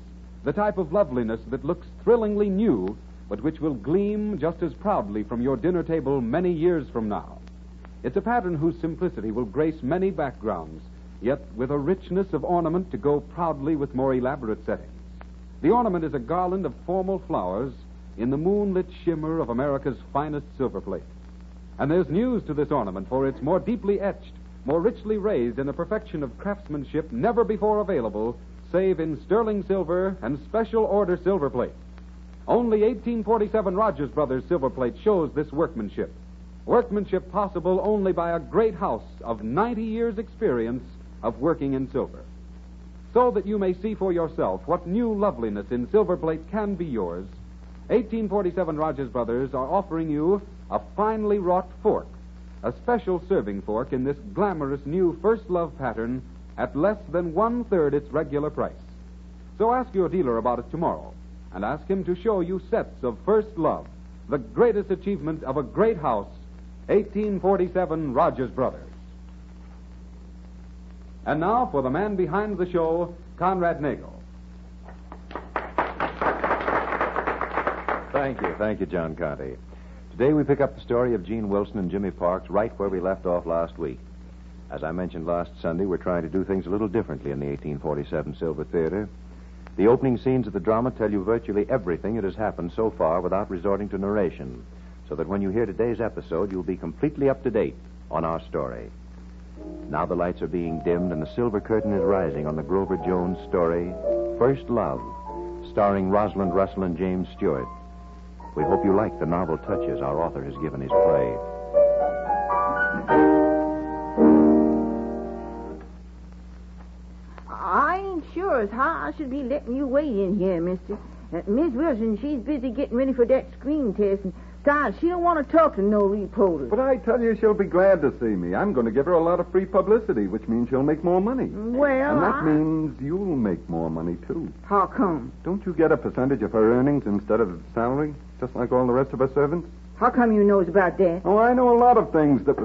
The type of loveliness that looks thrillingly new, but which will gleam just as proudly from your dinner table many years from now. It's a pattern whose simplicity will grace many backgrounds, yet with a richness of ornament to go proudly with more elaborate settings. The ornament is a garland of formal flowers in the moonlit shimmer of America's finest silver plate. And there's news to this ornament, for it's more deeply etched, more richly raised in a perfection of craftsmanship never before available, save in sterling silver and special order silver plate. Only 1847 Rogers Brothers silver plate shows this workmanship. Workmanship possible only by a great house of 90 years' experience of working in silver. So that you may see for yourself what new loveliness in silver plate can be yours, 1847 Rogers Brothers are offering you a finely wrought fork, a special serving fork in this glamorous new First Love pattern at less than 1/3 its regular price. So ask your dealer about it tomorrow, and ask him to show you sets of First Love, the greatest achievement of a great house, 1847 Rogers Brothers. And now for the man behind the show, Conrad Nagel. Thank you, John Conte. Today we pick up the story of Gene Wilson and Jimmy Parks right where we left off last week. As I mentioned last Sunday, we're trying to do things a little differently in the 1847 Silver Theater. The opening scenes of the drama tell you virtually everything that has happened so far without resorting to narration, so that when you hear today's episode, you'll be completely up to date on our story. Now the lights are being dimmed and the silver curtain is rising on the Grover Jones story, First Love, starring Rosalind Russell and James Stewart. We hope you like the novel touches our author has given his play. I ain't sure as how I should be letting you wait in here, mister. Miss Wilson, she's busy getting ready for that screen test, and besides, she don't want to talk to no reporters. But I tell you, she'll be glad to see me. I'm going to give her a lot of free publicity, which means she'll make more money. Well, and that means you'll make more money, too. How come? Don't you get a percentage of her earnings instead of salary, just like all the rest of her servants? How come you knows about that? Oh, I know a lot of things that...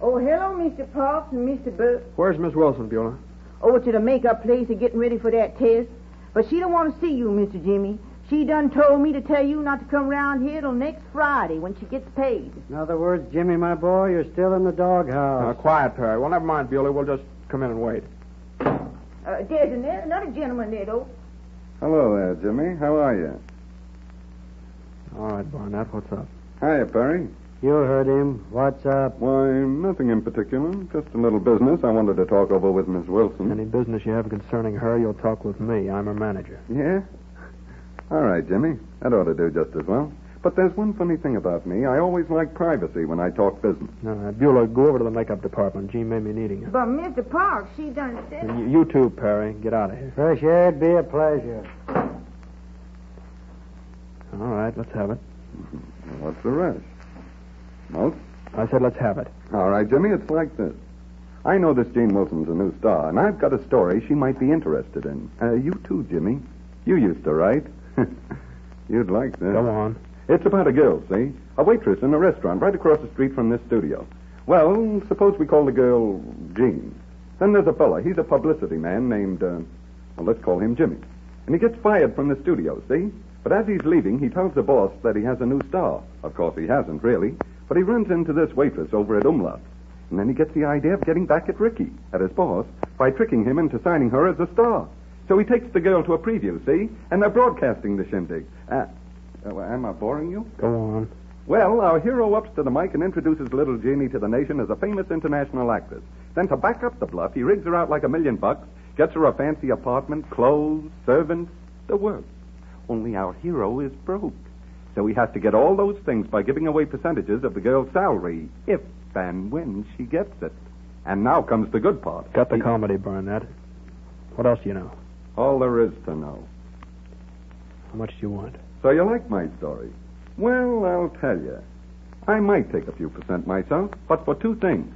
Oh, hello, Mr. Parks and Mr. Burke. Where's Miss Wilson, Beulah? Over to the makeup place and getting ready for that test. But she don't want to see you, Mr. Jimmy. She done told me to tell you not to come round here till next Friday when she gets paid. In other words, Jimmy, my boy, you're still in the doghouse. Quiet, Perry. Well, never mind, Beulah. We'll just come in and wait. There's another gentleman there, though. Hello there, Jimmy. How are you? All right, Barnett. What's up? Hiya, Perry. You heard him. What's up? Why, nothing in particular. Just a little business I wanted to talk over with Miss Wilson. Any business you have concerning her, you'll talk with me. I'm her manager. Yeah? All right, Jimmy. That ought to do just as well. But there's one funny thing about me. I always like privacy when I talk business. Beulah, go over to the makeup department. Jean may be needing you. But Mr. Parks, she done said... And you too, Perry. Get out of here. Fresh air'd be a pleasure. All right, let's have it. What's the rush? Smoke? I said let's have it. All right, Jimmy, it's like this. I know this Jane Wilson's a new star, and I've got a story she might be interested in. You too, Jimmy. You used to write. You'd like this. Go on. It's about a girl, see? A waitress in a restaurant right across the street from this studio. Well, suppose we call the girl Jean. Then there's a fella. He's a publicity man named, let's call him Jimmy. And he gets fired from the studio, see? But as he's leaving, he tells the boss that he has a new star. Of course, he hasn't, really. But he runs into this waitress over at Umlaut. And then he gets the idea of getting back at Ricky, at his boss, by tricking him into signing her as a star. So he takes the girl to a preview, see? And they're broadcasting the shindig. Am I boring you? Go on. Well, our hero ups to the mic and introduces little Jeannie to the nation as a famous international actress. Then to back up the bluff, he rigs her out like $1 million, gets her a fancy apartment, clothes, servants, the works. Only our hero is broke. So he has to get all those things by giving away percentages of the girl's salary, if and when she gets it. And now comes the good part. Got the comedy, Barnett. What else do you know? All there is to know. How much do you want? So you like my story? Well, I'll tell you. I might take a few percent myself, but for two things.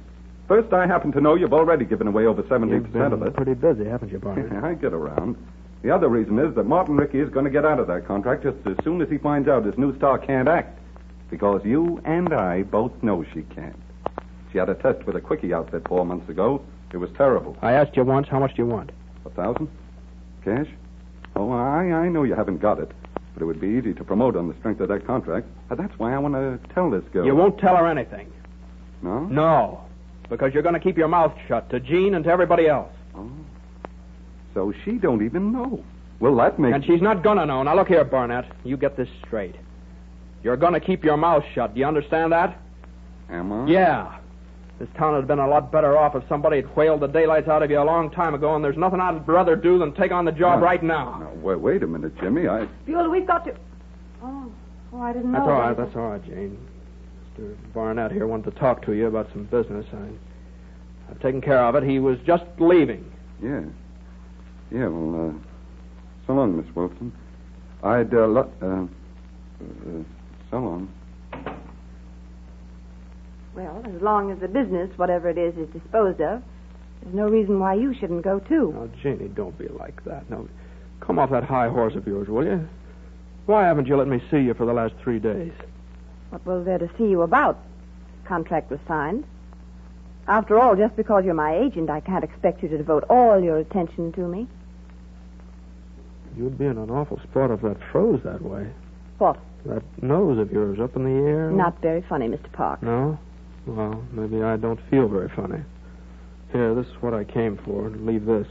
First, I happen to know you've already given away over 70% of it. Pretty busy, haven't you, Barnett? I get around. The other reason is that Martin Rickey is going to get out of that contract just as soon as he finds out his new star can't act. Because you and I both know she can't. She had a test with a quickie outfit 4 months ago. It was terrible. I asked you once, how much do you want? 1,000? Cash? Oh, I know you haven't got it. But it would be easy to promote on the strength of that contract. That's why I want to tell this girl. You won't tell her anything. No? No. Because you're going to keep your mouth shut to Jean and to everybody else. Oh. So she don't even know. Well, that makes... And she's not going to know. Now, look here, Barnett. You get this straight. You're going to keep your mouth shut. Do you understand that? Am I? Yeah. This town would have been a lot better off if somebody had whaled the daylights out of you a long time ago, and there's nothing I'd rather do than take on the job right now. No, wait a minute, Jimmy. Bueller, we've got to... Oh, I didn't know. That's all right, Jane. Mr. Barnett here wanted to talk to you about some business. I've taken care of it. He was just leaving. Yeah. Yeah, well, so long, Miss Wilson. I'd, so long. Well, as long as the business, whatever it is disposed of, there's no reason why you shouldn't go, too. Now, Janie, don't be like that. Now, come off that high horse of yours, will you? Why haven't you let me see you for the last 3 days? What was there to see you about? Contract was signed. After all, just because you're my agent, I can't expect you to devote all your attention to me. You'd be in an awful spot if that froze that way. What? That nose of yours up in the air. Not very funny, Mr. Park. No? Well, maybe I don't feel very funny. Here, this is what I came for. Leave this.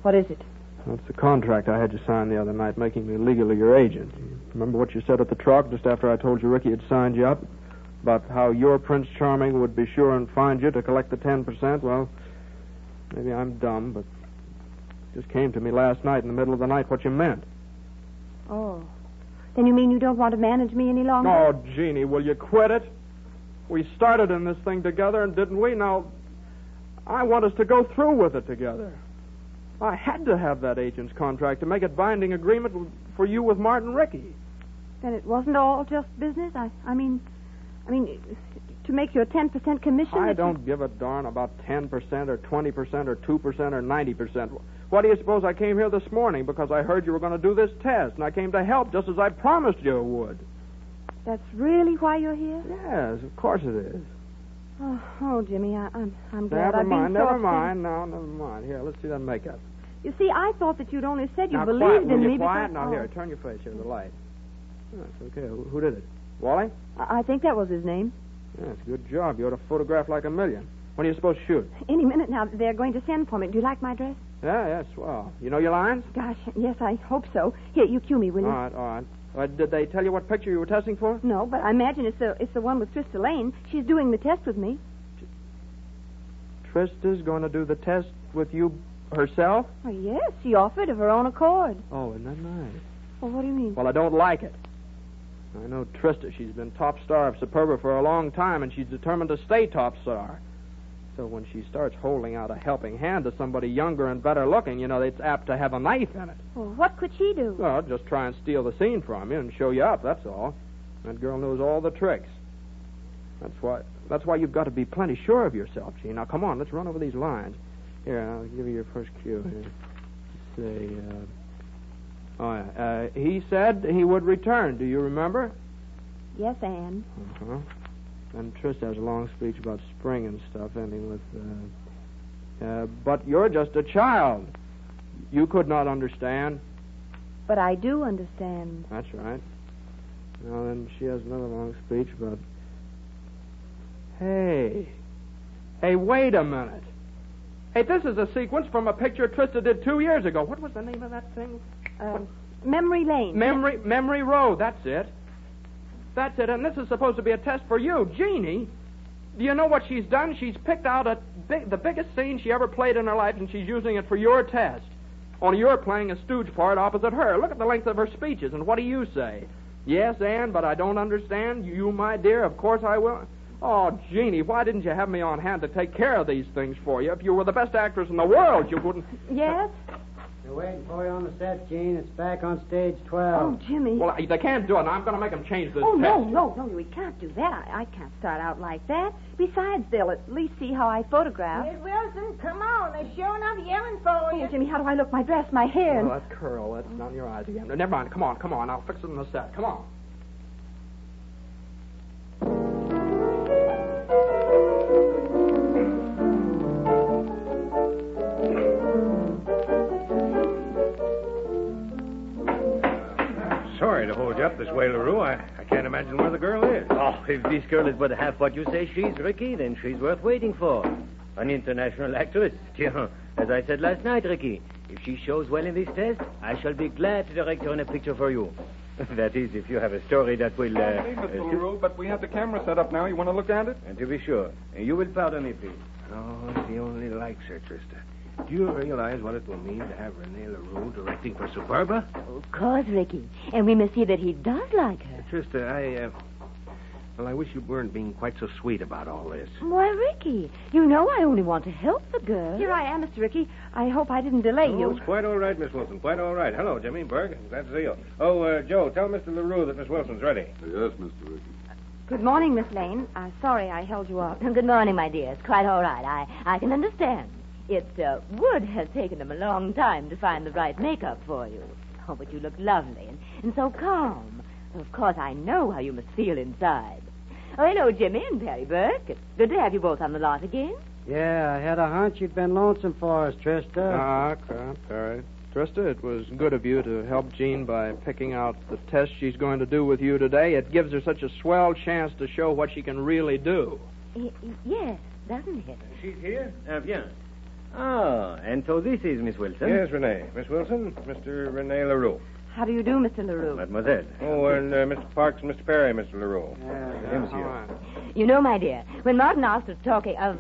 What is it? That's the contract I had you sign the other night, making me legally your agent. Remember what you said at the truck just after I told you Ricky had signed you up? About how your Prince Charming would be sure and find you to collect the 10%? Well, maybe I'm dumb, but it just came to me last night in the middle of the night what you meant. Oh. Then you mean you don't want to manage me any longer? Oh, Jeannie, will you quit it? We started in this thing together, and didn't we? Now, I want us to go through with it together. I had to have that agent's contract to make it binding agreement for you with Martin Rickey. Then it wasn't all just business? I mean, to make your 10% commission? I don't give a darn about 10% or 20% or 2% or 90%. Why do you suppose I came here this morning? Because I heard you were going to do this test, and I came to help just as I promised you would. That's really why you're here? Yes, of course it is. Oh, Jimmy, I'm glad I've been Never mind. No, never mind. Here, let's see that makeup. You see, I thought that you'd only said you now, believed quiet, in me. Quiet? Now, here, turn your face here to the light. That's okay. Who did it? Wally? I think that was his name. That's a good job. You ought to photograph like a million. When are you supposed to shoot? Any minute now. They're going to send for me. Do you like my dress? Yeah, swell. You know your lines? Gosh, yes, I hope so. Here, you cue me, will you? All right. Did they tell you what picture you were testing for? No, but I imagine it's the one with Trista Lane. She's doing the test with me. Trista's going to do the test with you herself? Oh, yes, she offered of her own accord. Oh, isn't that nice? Well, what do you mean? Well, I don't like it. I know Trista. She's been top star of Superba for a long time, and she's determined to stay top star. So when she starts holding out a helping hand to somebody younger and better looking, it's apt to have a knife in it. Well, what could she do? Well, just try and steal the scene from you and show you up, that's all. That girl knows all the tricks. That's why you've got to be plenty sure of yourself, Gene. Now, come on, let's run over these lines. Here, I'll give you your first cue here. Say, he said he would return. Do you remember? Yes, Anne. Uh-huh. And Trista has a long speech about spring and stuff, ending with, but you're just a child. You could not understand. But I do understand. That's right. Now, then she has another long speech about... Hey, wait a minute. Hey, this is a sequence from a picture Trista did 2 years ago. What was the name of that thing? Memory Lane. Memory Road, that's it. That's it, and this is supposed to be a test for you. Jeannie, do you know what she's done? She's picked out the biggest scene she ever played in her life, and she's using it for your test. Only you're playing a stooge part opposite her. Look at the length of her speeches, and what do you say? Yes, Anne, but I don't understand. You, my dear, of course I will. Oh, Jeannie, why didn't you have me on hand to take care of these things for you? If you were the best actress in the world, you wouldn't... Yes? They're waiting for you on the set, Gene. It's back on stage 12. Oh, Jimmy. Well, they can't do it. I'm going to make them change this test. No, we can't do that. I can't start out like that. Besides, they'll at least see how I photograph. Miss Wilson, come on. They're sure enough yelling for you. Oh, Jimmy, how do I look? My dress, my hair. Oh, that curl, that's down your eyes again. Never mind. Come on. I'll fix it in the set. Come on. Sorry to hold you up this way, LaRue. I can't imagine where the girl is. Oh, if this girl is but half what you say she's, Ricky, then she's worth waiting for. An international actress. Tiens, as I said last night, Ricky, if she shows well in this test, I shall be glad to direct her in a picture for you. That is, if you have a story that will... Mr. LaRue, but we have the camera set up now. You want to look at it? And to be sure. You will pardon me, please. Oh, she only likes her, Trista. Do you realize what it will mean to have Rene LaRue directing for Superba? Of course, Ricky. And we must see that he does like her. Trista, I wish you weren't being quite so sweet about all this. Why, Ricky, you know I only want to help the girl. Here I am, Mr. Ricky. I hope I didn't delay you. It's quite all right, Miss Wilson. Quite all right. Hello, Jimmy, Berg. Glad to see you. Oh, Joe, tell Mr. LaRue that Miss Wilson's ready. Yes, Mr. Ricky. Good morning, Miss Lane. Sorry I held you up. Good morning, my dear. It's quite all right. I can understand. It would have taken them a long time to find the right makeup for you. Oh, but you look lovely and so calm. Of course, I know how you must feel inside. Oh, hello, Jimmy and Perry Burke. It's good to have you both on the lot again. Yeah, I had a hunch you'd been lonesome for us, Trista. Ah, crap, Perry. Trista, it was good of you to help Jean by picking out the test she's going to do with you today. It gives her such a swell chance to show what she can really do. Yes, doesn't it? She's here? Bien. Ah, and so this is Miss Wilson. Yes, Rene. Miss Wilson, Mr. Rene LaRue. How do you do, Mr. LaRue? Mademoiselle. Oh, and Mr. Parks and Mr. Perry, Mr. LaRue. You know, my dear, when Martin asked of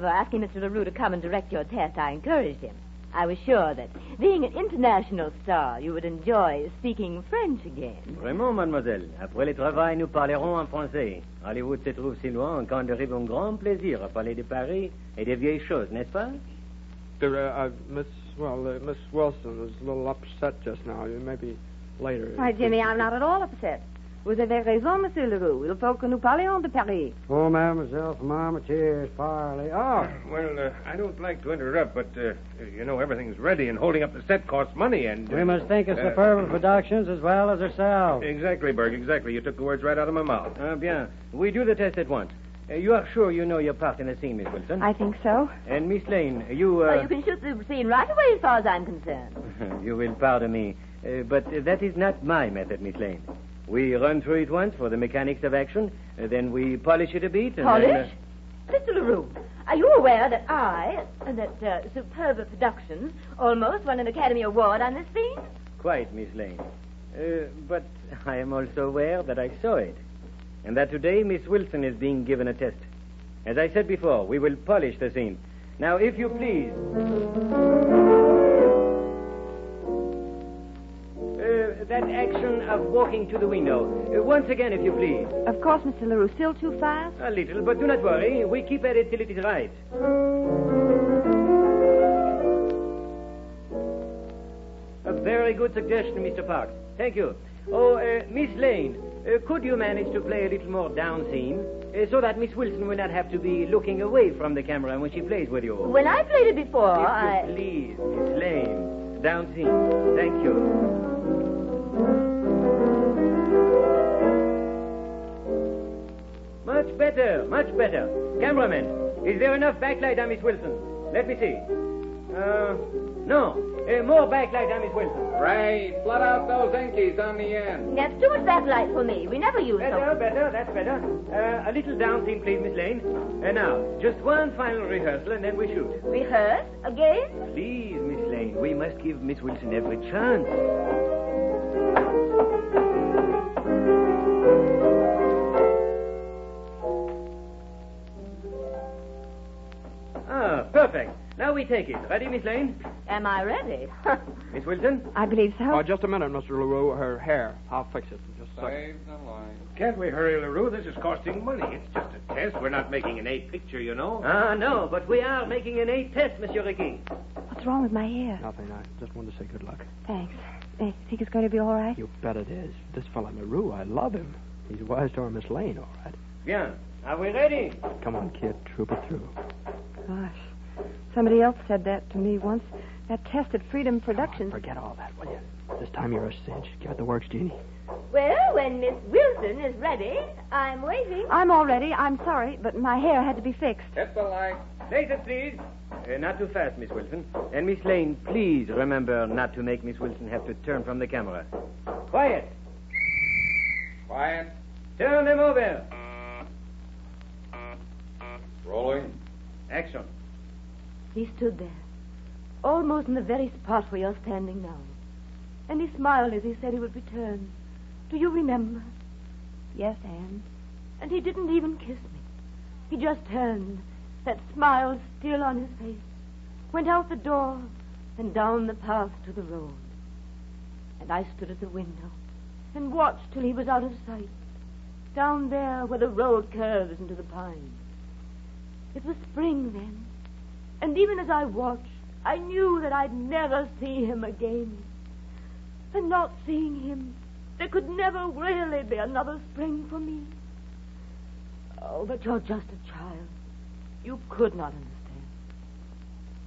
asking Mr. LaRue to come and direct your test, I encouraged him. I was sure that, being an international star, you would enjoy speaking French again. Vraiment, mademoiselle. Après le travail, nous parlerons en français. Hollywood se trouve si loin qu'on arrive un grand plaisir à parler de Paris et des vieilles choses, n'est-ce pas? Miss Wilson was a little upset just now. Maybe later. Why, Jimmy, I'm not at all upset. Vous avez raison, Monsieur Leroux. Il faut que nous parlions de Paris. Oh, mademoiselle, for Mama, cheers, parley. Oh. Well, I don't like to interrupt, but, everything's ready, and holding up the set costs money, and... we must think of Superba Productions as well as ourselves. Exactly, Berg, exactly. You took the words right out of my mouth. Bien. We do the test at once. You are sure you know your part in the scene, Miss Wilson? I think so. And Miss Lane, you... Well, you can shoot the scene right away as far as I'm concerned. You will pardon me, but that is not my method, Miss Lane. We run through it once for the mechanics of action, then we polish it a bit, and polish? Mr. LaRue, are you aware that Superba Productions almost won an Academy Award on this scene? Quite, Miss Lane. But I am also aware that I saw it, and that today Miss Wilson is being given a test. As I said before, we will polish the scene. Now, if you please... that action of walking to the window. Once again, if you please. Of course, Mr. LaRue. Still too fast? A little, but do not worry. We keep at it till it is right. A very good suggestion, Mr. Parks. Thank you. Oh, Miss Lane, could you manage to play a little more down scene? So that Miss Wilson will not have to be looking away from the camera when she plays with you. When I played it before, If you please, Miss Lane. Down scene. Thank you. Much better, much better. Cameraman, is there enough backlight on Miss Wilson? Let me see. No. More backlight on Miss Wilson. Ray, flood out those inkies on the end. That's too much backlight for me. We never use them. Better, that's better. A little down scene, please, Miss Lane. Now, just one final rehearsal, and then we shoot. Rehearse? Again? Please, Miss Lane, we must give Miss Wilson every chance. Perfect. Now we take it. Ready, Miss Lane? Am I ready? Miss Wilson? I believe so. Oh, just a minute, Mr. LaRue. Her hair. I'll fix it in just a second. Save the line. Can't we hurry, LaRue? This is costing money. It's just a test. We're not making an A picture, you know. No, but we are making an A test, Monsieur Ricky. What's wrong with my hair? Nothing. I just wanted to say good luck. Thanks. Hey, think it's going to be all right? You bet it is. This fellow LaRue, I love him. He's wise to our Miss Lane, all right. Bien. Are we ready? Come on, kid. Troop it through. Gosh. Somebody else said that to me once. That test at Freedom Productions. Forget all that, will you? This time you're a cinch. Give it the works, Jeannie. Well, when Miss Wilson is ready, I'm waiting. I'm all ready. I'm sorry, but my hair had to be fixed. Hit the light. Later, please. Not too fast, Miss Wilson. And Miss Lane, please remember not to make Miss Wilson have to turn from the camera. Quiet. Quiet. Turn them over. Rolling. Action. He stood there, almost in the very spot where you're standing now. And he smiled as he said he would return. Do you remember? Yes, Anne. And he didn't even kiss me. He just turned, that smile still on his face, went out the door and down the path to the road. And I stood at the window and watched till he was out of sight, down there where the road curves into the pines. It was spring then. And even as I watched, I knew that I'd never see him again. And not seeing him, there could never really be another spring for me. Oh, but you're just a child. You could not understand.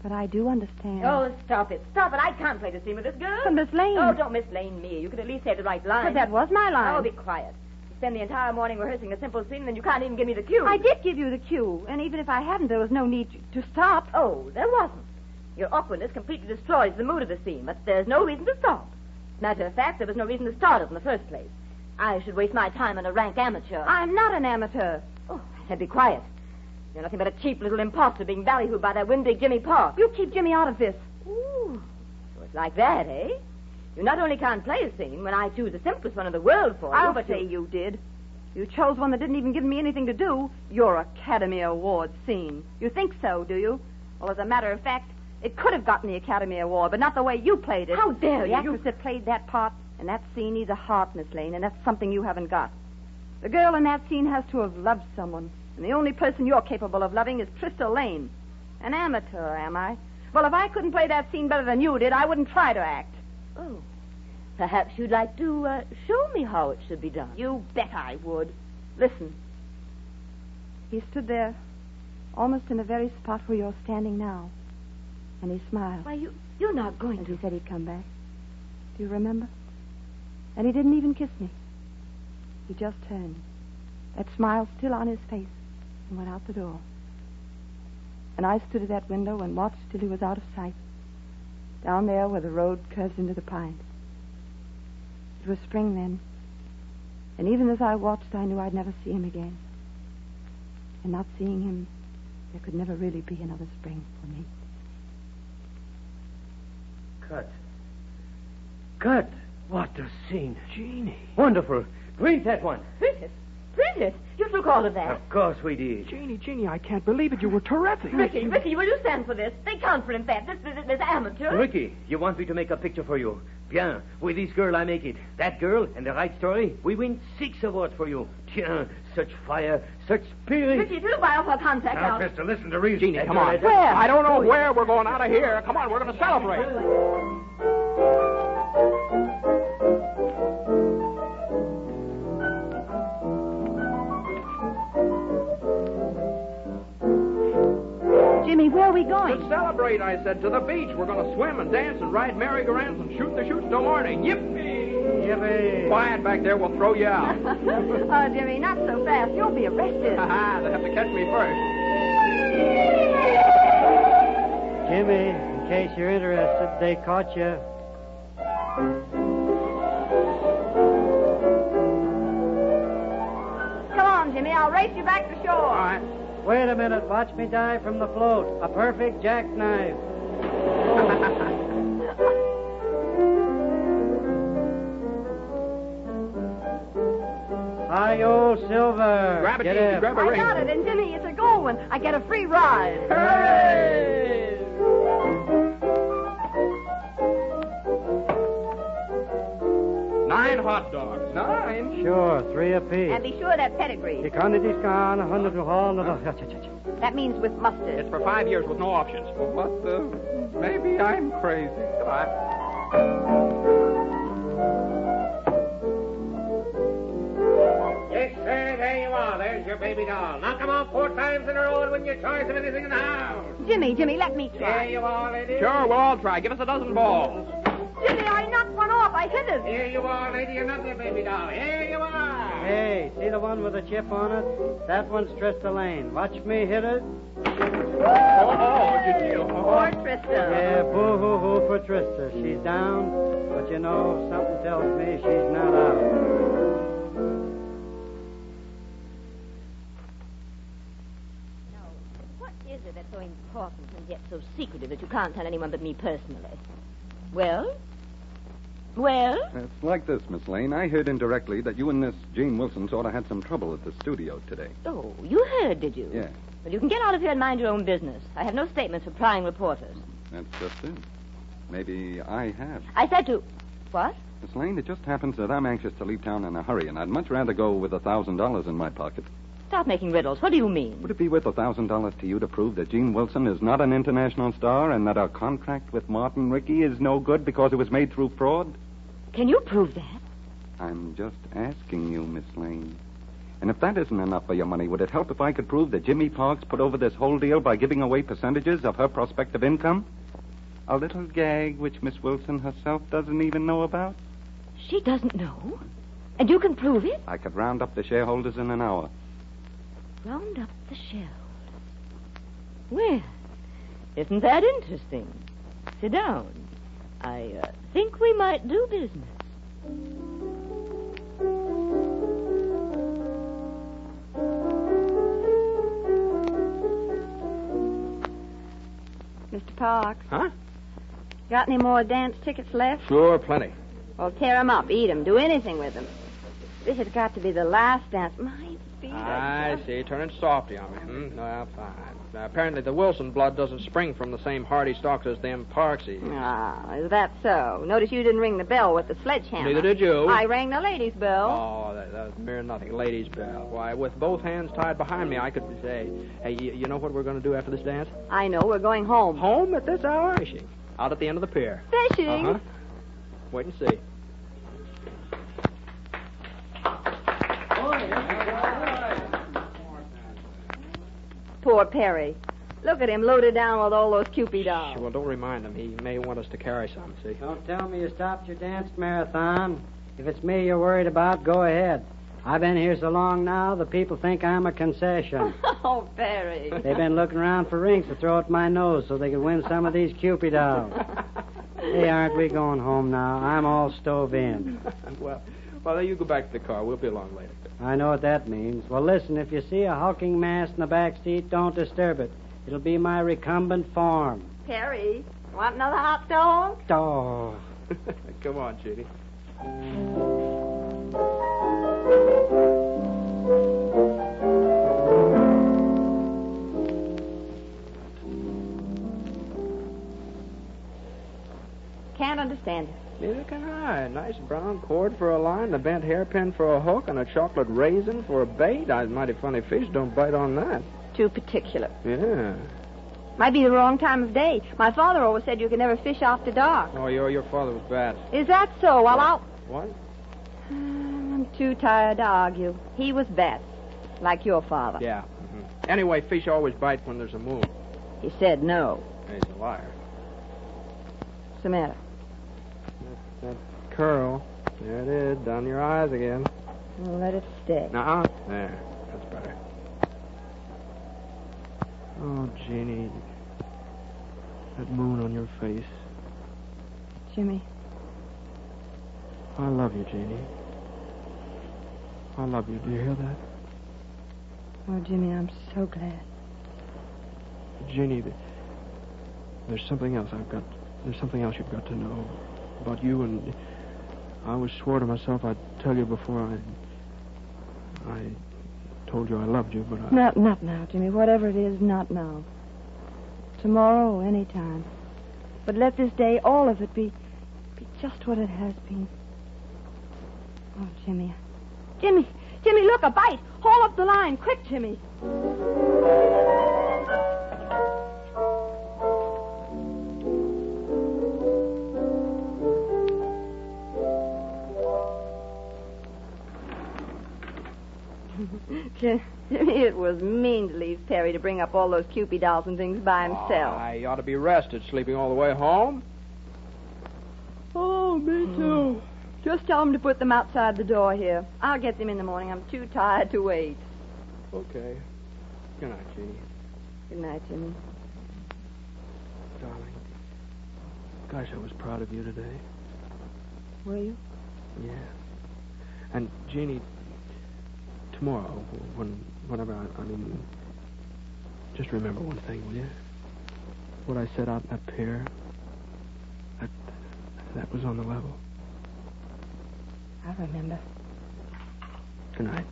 But I do understand. Oh, stop it. Stop it. I can't play the scene with this girl. But Miss Lane. Oh, don't Miss Lane me. You could at least say the right line. But that was my line. Oh, be quiet. You spend the entire morning rehearsing a simple scene, and then you can't even give me the cue. I did give you the cue, and even if I hadn't, there was no need to stop. Oh, there wasn't. Your awkwardness completely destroys the mood of the scene, but there's no reason to stop. Matter of fact, there was no reason to start it in the first place. I should waste my time on a rank amateur. I'm not an amateur. Oh, and be quiet. You're nothing but a cheap little imposter being ballyhooed by that windy Jimmy Park. You keep Jimmy out of this. Ooh, so it's like that, eh? You not only can't play a scene when I choose the simplest one in the world for you, I'll but say you did. You chose one that didn't even give me anything to do. Your Academy Award scene. You think so, do you? Well, as a matter of fact, it could have gotten the Academy Award, but not the way you played it. How dare you? The actress that played that part in that scene needs a heart, Miss Lane, and that's something you haven't got. The girl in that scene has to have loved someone, and the only person you're capable of loving is Trista Lane. An amateur, am I? Well, if I couldn't play that scene better than you did, I wouldn't try to act. Oh. Perhaps you'd like to show me how it should be done. You bet I would. Listen. He stood there, almost in the very spot where you're standing now. And he smiled. Why, you're not going and to... he said he'd come back. Do you remember? And he didn't even kiss me. He just turned, that smile still on his face, and went out the door. And I stood at that window and watched till he was out of sight, down there where the road curves into the pines. It was spring then, and even as I watched, I knew I'd never see him again. And not seeing him, there could never really be another spring for me. Cut. What a scene. Jeannie. Wonderful. Print that one. Print it? Print it? You took all of that. Of course we did. Jeannie, I can't believe it. You were terrific. Ricky, will you stand for this? They can't print that. This amateur. Ricky, you want me to make a picture for you. Bien. With this girl, I make it. That girl and the right story, we win 6 awards for you. Tiens, such fire, such spirit. Richie, if you'll buy off our contract Now, out. Mister, listen to reason. Jeannie, come on. Where? I don't know where we're going out of here. Come on, we're going to celebrate. Jimmy, where are we going? To celebrate, I said, to the beach. We're going to swim and dance and ride merry-go-rounds and shoot the chutes till morning. Yippee! Yippee! Quiet back there, we'll throw you out. Oh, Jimmy, not so fast. You'll be arrested. Ha-ha, they'll have to catch me first. Jimmy, in case you're interested, they caught you. Come on, Jimmy. I'll race you back to shore. All right. Wait a minute. Watch me dive from the float. A perfect jackknife. Hi-yo, Silver. Grab it, Get Jeannie, him. grab a I ring. got it, and Jimmy, it's a gold one. I get a free ride. Hooray! Nine hot dogs. 9? Sure, 3 apiece. And be sure that pedigree. That means with mustard. It's for 5 years with no options. What the? Maybe I'm crazy. Goodbye. Yes, sir, there you are. There's your baby doll. Knock 'em off 4 times in a row and win your choice of anything in the house. Jimmy, let me try. There you are, lady. Sure, we'll all try. Give us a dozen balls. Jimmy, I knocked one off. I hit it. Here you are, lady. Another baby doll. Here you are. Hey, see the one with the chip on it? That one's Trista Lane. Watch me hit it. Poor Trista. Yeah, boo-hoo-hoo for Trista. She's down, but you know, something tells me she's not out. What is it that's so important and yet so secretive that you can't tell anyone but me personally? Well? It's like this, Miss Lane. I heard indirectly that you and this Gene Wilson sort of had some trouble at the studio today. Oh, you heard, did you? Yeah, Well, you can get out of here and mind your own business. I have no statements for prying reporters. that's just it. Maybe I have. I said to... What? Miss Lane, it just happens that I'm anxious to leave town in a hurry, and I'd much rather go with $1,000 in my pocket. Stop making riddles. What do you mean? Would it be worth $1,000 to you to prove that Gene Wilson is not an international star and that our contract with Martin Rickey is no good because it was made through fraud? Can you prove that? I'm just asking you, Miss Lane. And if that isn't enough for your money, would it help if I could prove that Jimmy Parks put over this whole deal by giving away percentages of her prospective income? A little gag which Miss Wilson herself doesn't even know about? She doesn't know? And you can prove it? I could round up the shareholders in an hour. Round up the shareholders. Well, isn't that interesting? Sit down. I think we might do business. Mr. Parks, Huh? got any more dance tickets left? Sure, plenty. Well, tear 'em up, eat 'em, do anything with 'em. This has got to be the last dance. My feet I see. Turning softy on me. Well, fine. Apparently the Wilson blood doesn't spring from the same hardy stalks as them Parksies. Ah, is that so? Notice you didn't ring the bell with the sledgehammer. Neither did you. I rang the ladies' bell. Oh, that was mere nothing. Ladies' bell. Why, with both hands tied behind me, I could say, hey, you know what we're going to do after this dance? I know. We're going home. Home at this hour? Fishing. Out at the end of the pier. Fishing? Uh-huh. Wait and see. Poor Perry. Look at him loaded down with all those Cupid dolls. Well, don't remind him. He may want us to carry some, see? Don't tell me you stopped your dance marathon. If it's me you're worried about, go ahead. I've been here so long now, the people think I'm a concession. Oh, Perry. They've been looking around for rings to throw at my nose so they can win some of these Cupid dolls. Hey, aren't we going home now? I'm all stove in. Well, you go back to the car. We'll be along later. I know what that means. Well, listen, if you see a hulking mass in the back seat, don't disturb it. It'll be my recumbent form. Perry, want another hot dog? Oh. Come on, Judy. Can't understand it. Neither can I. A nice brown cord for a line, a bent hairpin for a hook, and a chocolate raisin for a bait. Mighty funny fish don't bite on that. Too particular. Yeah. Might be the wrong time of day. My father always said you could never fish after dark. Oh, your father was bad. Is that so? Well, I'll... What? I'm too tired to argue. He was bad, like your father. Yeah. Mm-hmm. Anyway, fish always bite when there's a moon. He said no. He's a liar. What's the matter? That curl. There it is, down your eyes again. Well, let it stay. Nuh-uh. There. That's better. Oh, Jeannie. That moon on your face. Jimmy. I love you, Jeannie. I love you. Do you hear that? Oh, Jimmy, I'm so glad. Jeannie, there's something else There's something else you've got to know about you, and I always swore to myself I'd tell you before I told you I loved you, but Not now, Jimmy. Whatever it is, not now. Tomorrow or any time. But let this day, all of it, be just what it has been. Oh, Jimmy. Jimmy, look, a bite. Haul up the line. Quick, Jimmy. Jimmy, it was mean to leave Perry to bring up all those Cupid dolls and things by himself. He ought to be rested, sleeping all the way home. Oh, me too. Just tell him to put them outside the door here. I'll get them in the morning. I'm too tired to wait. Okay. Good night, Jeannie. Good night, Jimmy. Darling. Gosh, I was proud of you today. Were you? Yeah. And, Jeannie, tomorrow, whenever I mean, just remember one thing, will you? What I said out in that pier, that was on the level. I remember. Good night.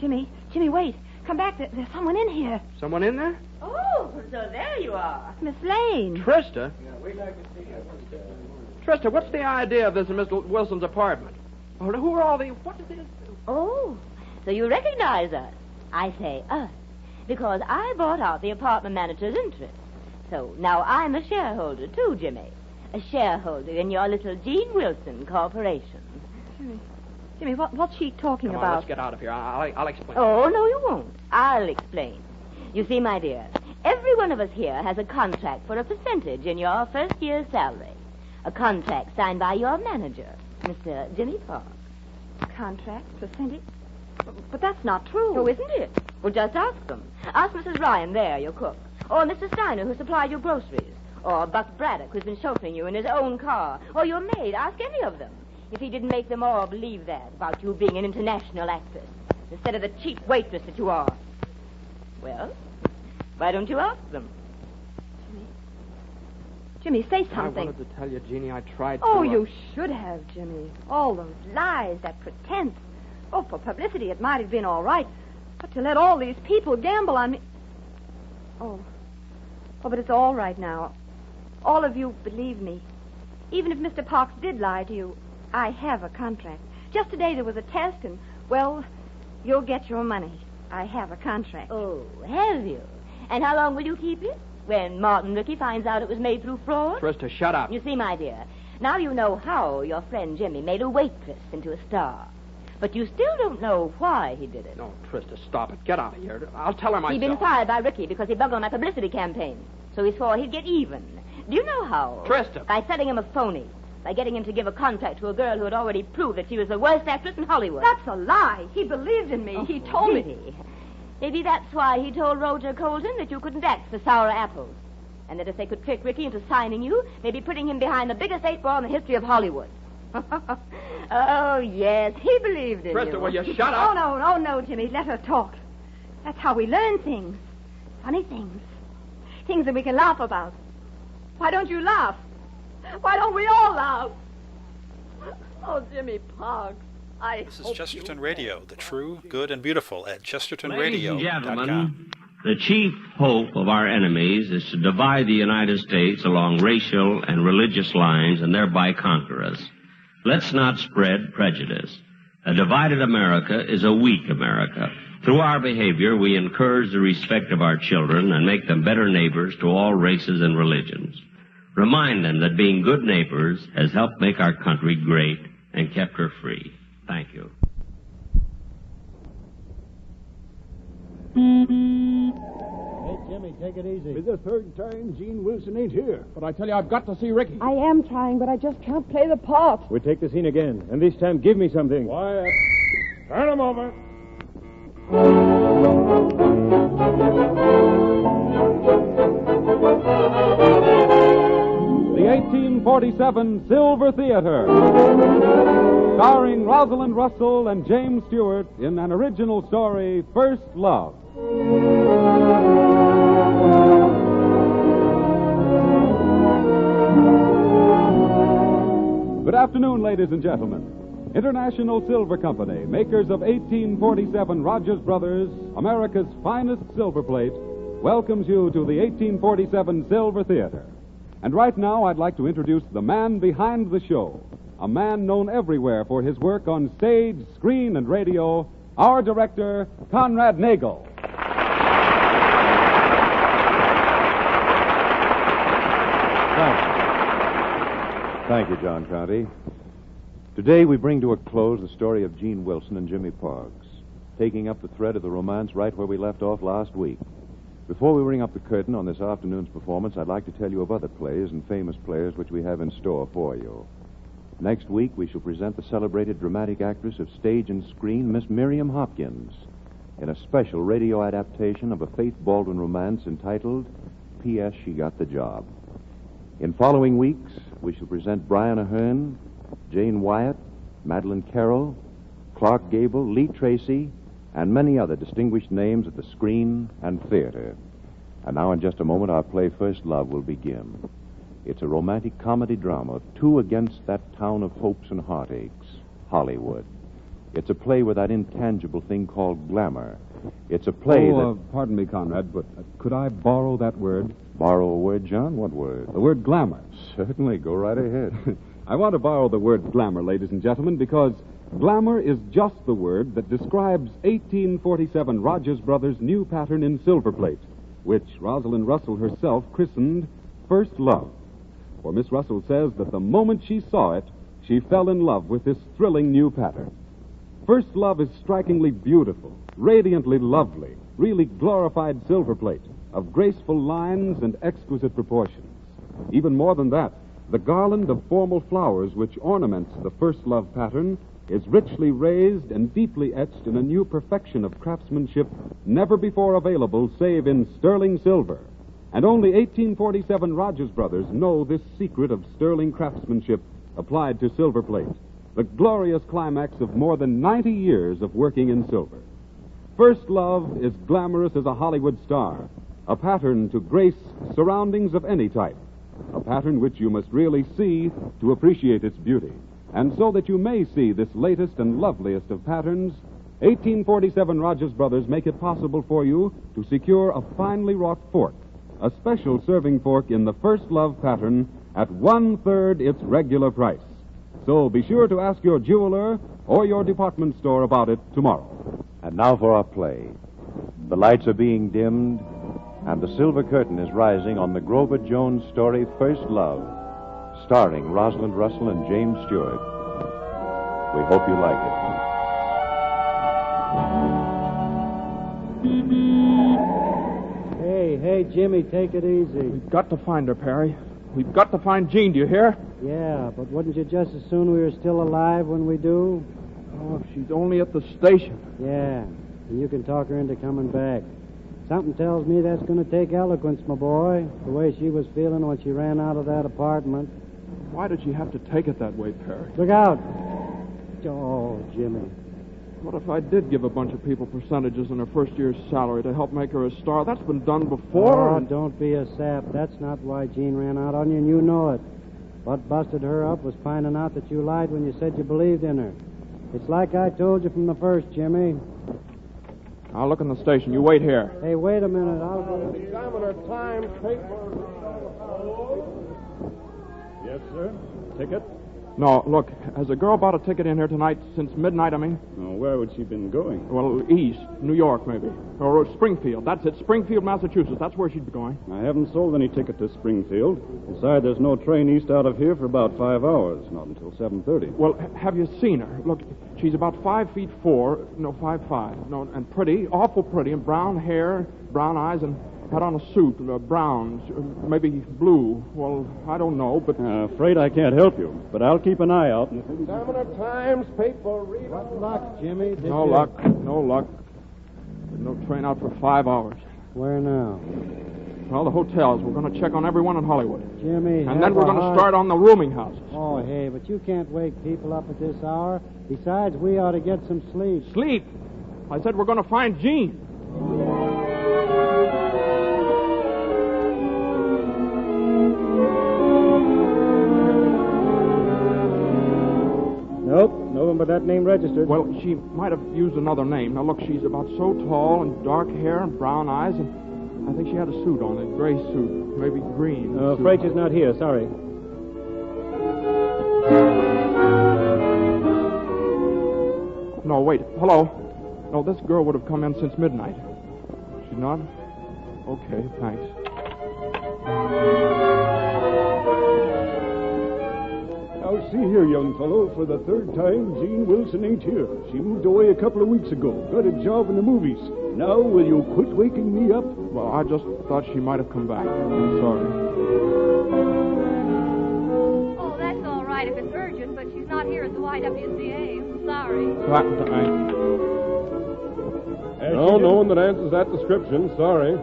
Jimmy, wait. Come back. There's someone in here. Someone in there? Oh, so there you are. Miss Lane. Trista? Yeah, we'd like to see you. Trista, what's the idea of this in Miss Wilson's apartment? Oh, who are all the... What is this? Oh, so you recognize us. I say us, because I bought out the apartment manager's interest. So now I'm a shareholder, too, Jimmy. A shareholder in your little Gene Wilson Corporation. Jimmy, what's she talking Come about? on, let's get out of here. I'll explain. Oh, no, you won't. I'll explain. You see, my dear, every one of us here has a contract for a percentage in your first year's salary. A contract signed by your manager, Mr. Jimmy Park. Contract? Percentage? But that's not true. Oh, isn't it? Well, just ask them. Ask Mrs. Ryan there, your cook. Or Mr. Steiner, who supplied your groceries. Or Buck Braddock, who's been chauffeuring you in his own car. Or your maid. Ask any of them. If he didn't make them all believe that about you being an international actress instead of the cheap waitress that you are. Well, why don't you ask them? Jimmy, say something. I wanted to tell you, Jeannie, I tried to... Oh, you should have, Jimmy. All those lies, that pretense. Oh, for publicity, it might have been all right. But to let all these people gamble on me... Oh, but it's all right now. All of you believe me. Even if Mr. Parks did lie to you, I have a contract. Just today there was a test, and, well, you'll get your money. I have a contract. Oh, have you? And how long will you keep it? When Martin Rickey finds out it was made through fraud? Trista, shut up. You see, my dear, now you know how your friend Jimmy made a waitress into a star. But you still don't know why he did it. No, Trista, stop it. Get out of here. I'll tell her myself. He'd been fired by Rickey because he bugged on my publicity campaign. So he swore he'd get even. Do you know how? Trista. By setting him a phony. By getting him to give a contract to a girl who had already proved that she was the worst actress in Hollywood. That's a lie. He believed in me. Oh, he told me. Maybe that's why he told Roger Colton that you couldn't act for sour apples. And that if they could trick Rickey into signing you, they'd be putting him behind the biggest 8-ball in the history of Hollywood. Oh, yes, he believed in you. Trista, will you shut up? Oh, no, Jimmy. Let her talk. That's how we learn things. Funny things. Things that we can laugh about. Why don't you laugh? Why don't we all laugh? Oh, Jimmy Parks, This is Chesterton Radio, the true, good, and beautiful at Ladies and chestertonradio.com. gentlemen, The chief hope of our enemies is to divide the United States along racial and religious lines and thereby conquer us. Let's not spread prejudice. A divided America is a weak America. Through our behavior, we encourage the respect of our children and make them better neighbors to all races and religions. Remind them that being good neighbors has helped make our country great and kept her free. Thank you. Hey, Jimmy, take it easy. For the third time, Gene Wilson ain't here. But I tell you, I've got to see Ricky. I am trying, but I just can't play the part. We take the scene again, and this time give me something. Quiet. Turn him over. The 1847 Silver Theater, starring Rosalind Russell and James Stewart in an original story, First Love. Good afternoon, ladies and gentlemen. International Silver Company, makers of 1847 Rogers Brothers, America's finest silver plate, welcomes you to the 1847 Silver Theater. And right now, I'd like to introduce the man behind the show, a man known everywhere for his work on stage, screen, and radio, our director, Conrad Nagel. Thank you, John Conte. Today we bring to a close the story of Gene Wilson and Jimmy Parks, taking up the thread of the romance right where we left off last week. Before we ring up the curtain on this afternoon's performance, I'd like to tell you of other plays and famous players which we have in store for you. Next week, we shall present the celebrated dramatic actress of stage and screen, Miss Miriam Hopkins, in a special radio adaptation of a Faith Baldwin romance entitled P.S. She Got the Job. In following weeks, we shall present Brian Ahern, Jane Wyatt, Madeline Carroll, Clark Gable, Lee Tracy, and many other distinguished names at the screen and theater. And now, in just a moment, our play First Love will begin. It's a romantic comedy drama, two against that town of hopes and heartaches, Hollywood. It's a play with that intangible thing called glamour. It's a play Pardon me, Conrad, but could I borrow that word? Borrow a word, John? What word? The word glamour. Certainly. Go right ahead. I want to borrow the word glamour, ladies and gentlemen, because glamour is just the word that describes 1847 Rogers Brothers' new pattern in silver plate, which Rosalind Russell herself christened First Love. For Miss Russell says that the moment she saw it, she fell in love with this thrilling new pattern. First Love is strikingly beautiful, radiantly lovely, really glorified silver plate of graceful lines and exquisite proportions. Even more than that, the garland of formal flowers which ornaments the First Love pattern is richly raised and deeply etched in a new perfection of craftsmanship never before available save in sterling silver. And only 1847 Rogers Brothers know this secret of sterling craftsmanship applied to silver plate, the glorious climax of more than 90 years of working in silver. First Love is glamorous as a Hollywood star, a pattern to grace surroundings of any type, a pattern which you must really see to appreciate its beauty. And so that you may see this latest and loveliest of patterns, 1847 Rogers Brothers make it possible for you to secure a finely wrought fork, a special serving fork in the First Love pattern at 1/3 its regular price. So be sure to ask your jeweler or your department store about it tomorrow. And now for our play. The lights are being dimmed, and the silver curtain is rising on the Grover Jones story First Love, starring Rosalind Russell and James Stewart. We hope you like it. Hey, Jimmy, take it easy. We've got to find her, Perry. We've got to find Jean, do you hear? Yeah, but wouldn't you just as soon we were still alive when we do? Oh, if she's only at the station. Yeah, and you can talk her into coming back. Something tells me that's going to take eloquence, my boy, the way she was feeling when she ran out of that apartment. Why did she have to take it that way, Perry? Look out. Oh, Jimmy. What if I did give a bunch of people percentages in her first year's salary to help make her a star? That's been done before. Oh, don't be a sap. That's not why Jean ran out on you, and you know it. What busted her up was finding out that you lied when you said you believed in her. It's like I told you from the first, Jimmy. I'll look in the station. You wait here. Hey, wait a minute. I'll go. Examiner Times paper. Yes, sir. Ticket? No, look, has a girl bought a ticket in here tonight since midnight, I mean? Oh, where would she been going? Well, east, New York, maybe. Or Springfield. That's it, Springfield, Massachusetts. That's where she'd be going. I haven't sold any ticket to Springfield. Besides, there's no train east out of here for about 5 hours, not until 7:30. Well, have you seen her? Look, she's about 5'4", no, 5'5", no, and pretty, awful pretty, and brown hair, brown eyes, and had on a suit, brown, maybe blue. Well, I don't know, but... Afraid I can't help you, but I'll keep an eye out. Examiner Times paper. Read What luck, Jimmy? No luck. There's no train out for 5 hours. Where now? Well, the hotels. We're going to check on everyone in Hollywood. Jimmy, and then we're going to start on the rooming houses. Oh, hey, but you can't wake people up at this hour. Besides, we ought to get some sleep. Sleep? I said we're going to find Jean. Nope, no one but that name registered. Well, she might have used another name. Now, look, she's about so tall and dark hair and brown eyes, and I think she had a suit on, a gray suit, maybe green. Afraid she's not here, sorry. No, wait, hello. No, this girl would have come in since midnight. She's not? Okay, thanks. Now, see here, young fellow. For the third time, Jean Wilson ain't here. She moved away a couple of weeks ago. Got a job in the movies. Now, will you quit waking me up? Well, I just thought she might have come back. I'm sorry. Oh, that's all right if it's urgent, but she's not here at the YWCA. I'm sorry. No one that answers that description. Sorry.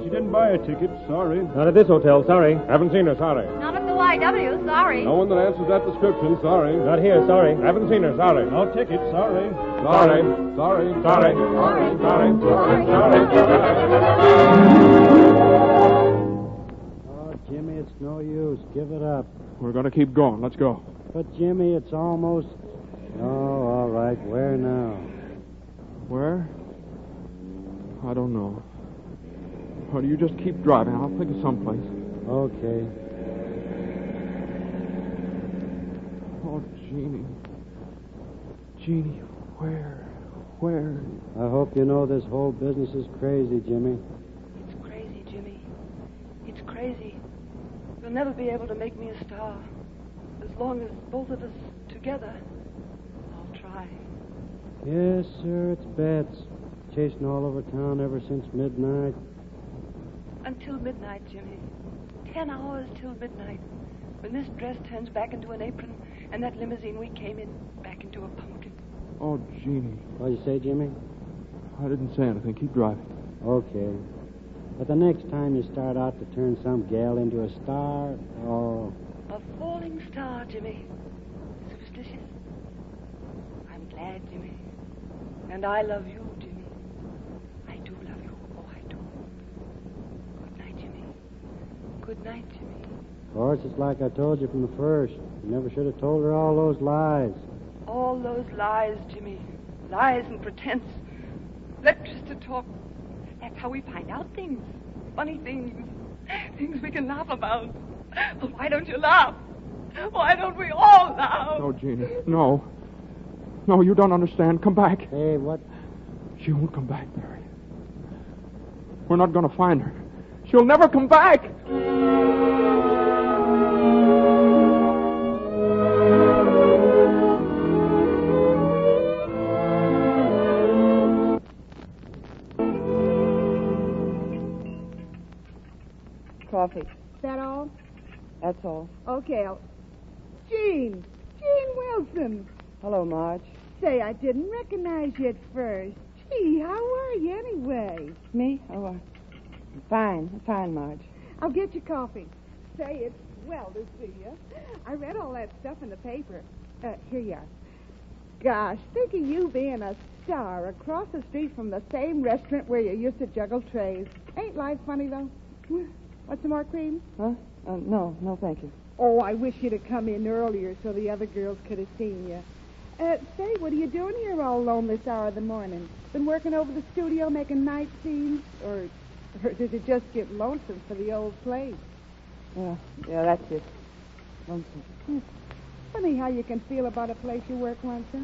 She didn't buy a ticket. Sorry. Not at this hotel. Sorry. Haven't seen her. Sorry. Not at the YW. Sorry. No one that answers that description. Sorry. Not here. Sorry. Haven't seen her. Sorry. No ticket. Sorry. Sorry. Sorry. Sorry. Sorry. Sorry. Sorry. Oh, Jimmy, it's no use. Give it up. We're going to keep going. Let's go. But, Jimmy, it's almost... Oh, all right. Where now? Where? I don't know. Or do you just keep driving? I'll think of someplace. Okay. Oh, Jeannie. Jeannie, where? I hope you know this whole business is crazy, Jimmy. It's crazy, Jimmy. It's crazy. You'll never be able to make me a star. As long as both of us together. I'll try. Yes, sir, it's bats. Chasing all over town ever since midnight. Until midnight, Jimmy. 10 hours till midnight. When this dress turns back into an apron and that limousine we came in back into a pumpkin. Oh, Jeannie. What'd you say, Jimmy? I didn't say anything. Keep driving. Okay. But the next time you start out to turn some gal into a star, oh... A falling star, Jimmy. Superstitious. I'm glad, Jimmy. And I love you, Jimmy. I do love you. Oh, I do. Good night, Jimmy. Good night, Jimmy. Of course, it's like I told you from the first. You never should have told her all those lies. All those lies, Jimmy. Lies and pretense. Let Trista talk. That's how we find out things. Funny things. Things we can laugh about. Well, why don't you laugh? Why don't we all laugh? No, Jeannie. No. No, you don't understand. Come back. Hey, what? She won't come back, Mary. We're not going to find her. She'll never come back. Coffee. Is that all? That's all. Okay, Jean Wilson. Hello, Marge. Say, I didn't recognize you at first. Gee, how are you anyway? Me? Oh, I'm fine, Marge. I'll get you coffee. Say, it's swell to see you. I read all that stuff in the paper. Here you are. Gosh, think of you being a star across the street from the same restaurant where you used to juggle trays. Ain't life funny, though? Want some more cream? Huh? No, thank you. Oh, I wish you'd have come in earlier so the other girls could have seen you. Say, what are you doing here all alone this hour of the morning? Been working over the studio making night scenes? Or did you just get lonesome for the old place? Yeah, that's it. Lonesome. Funny how you can feel about a place you work once, huh?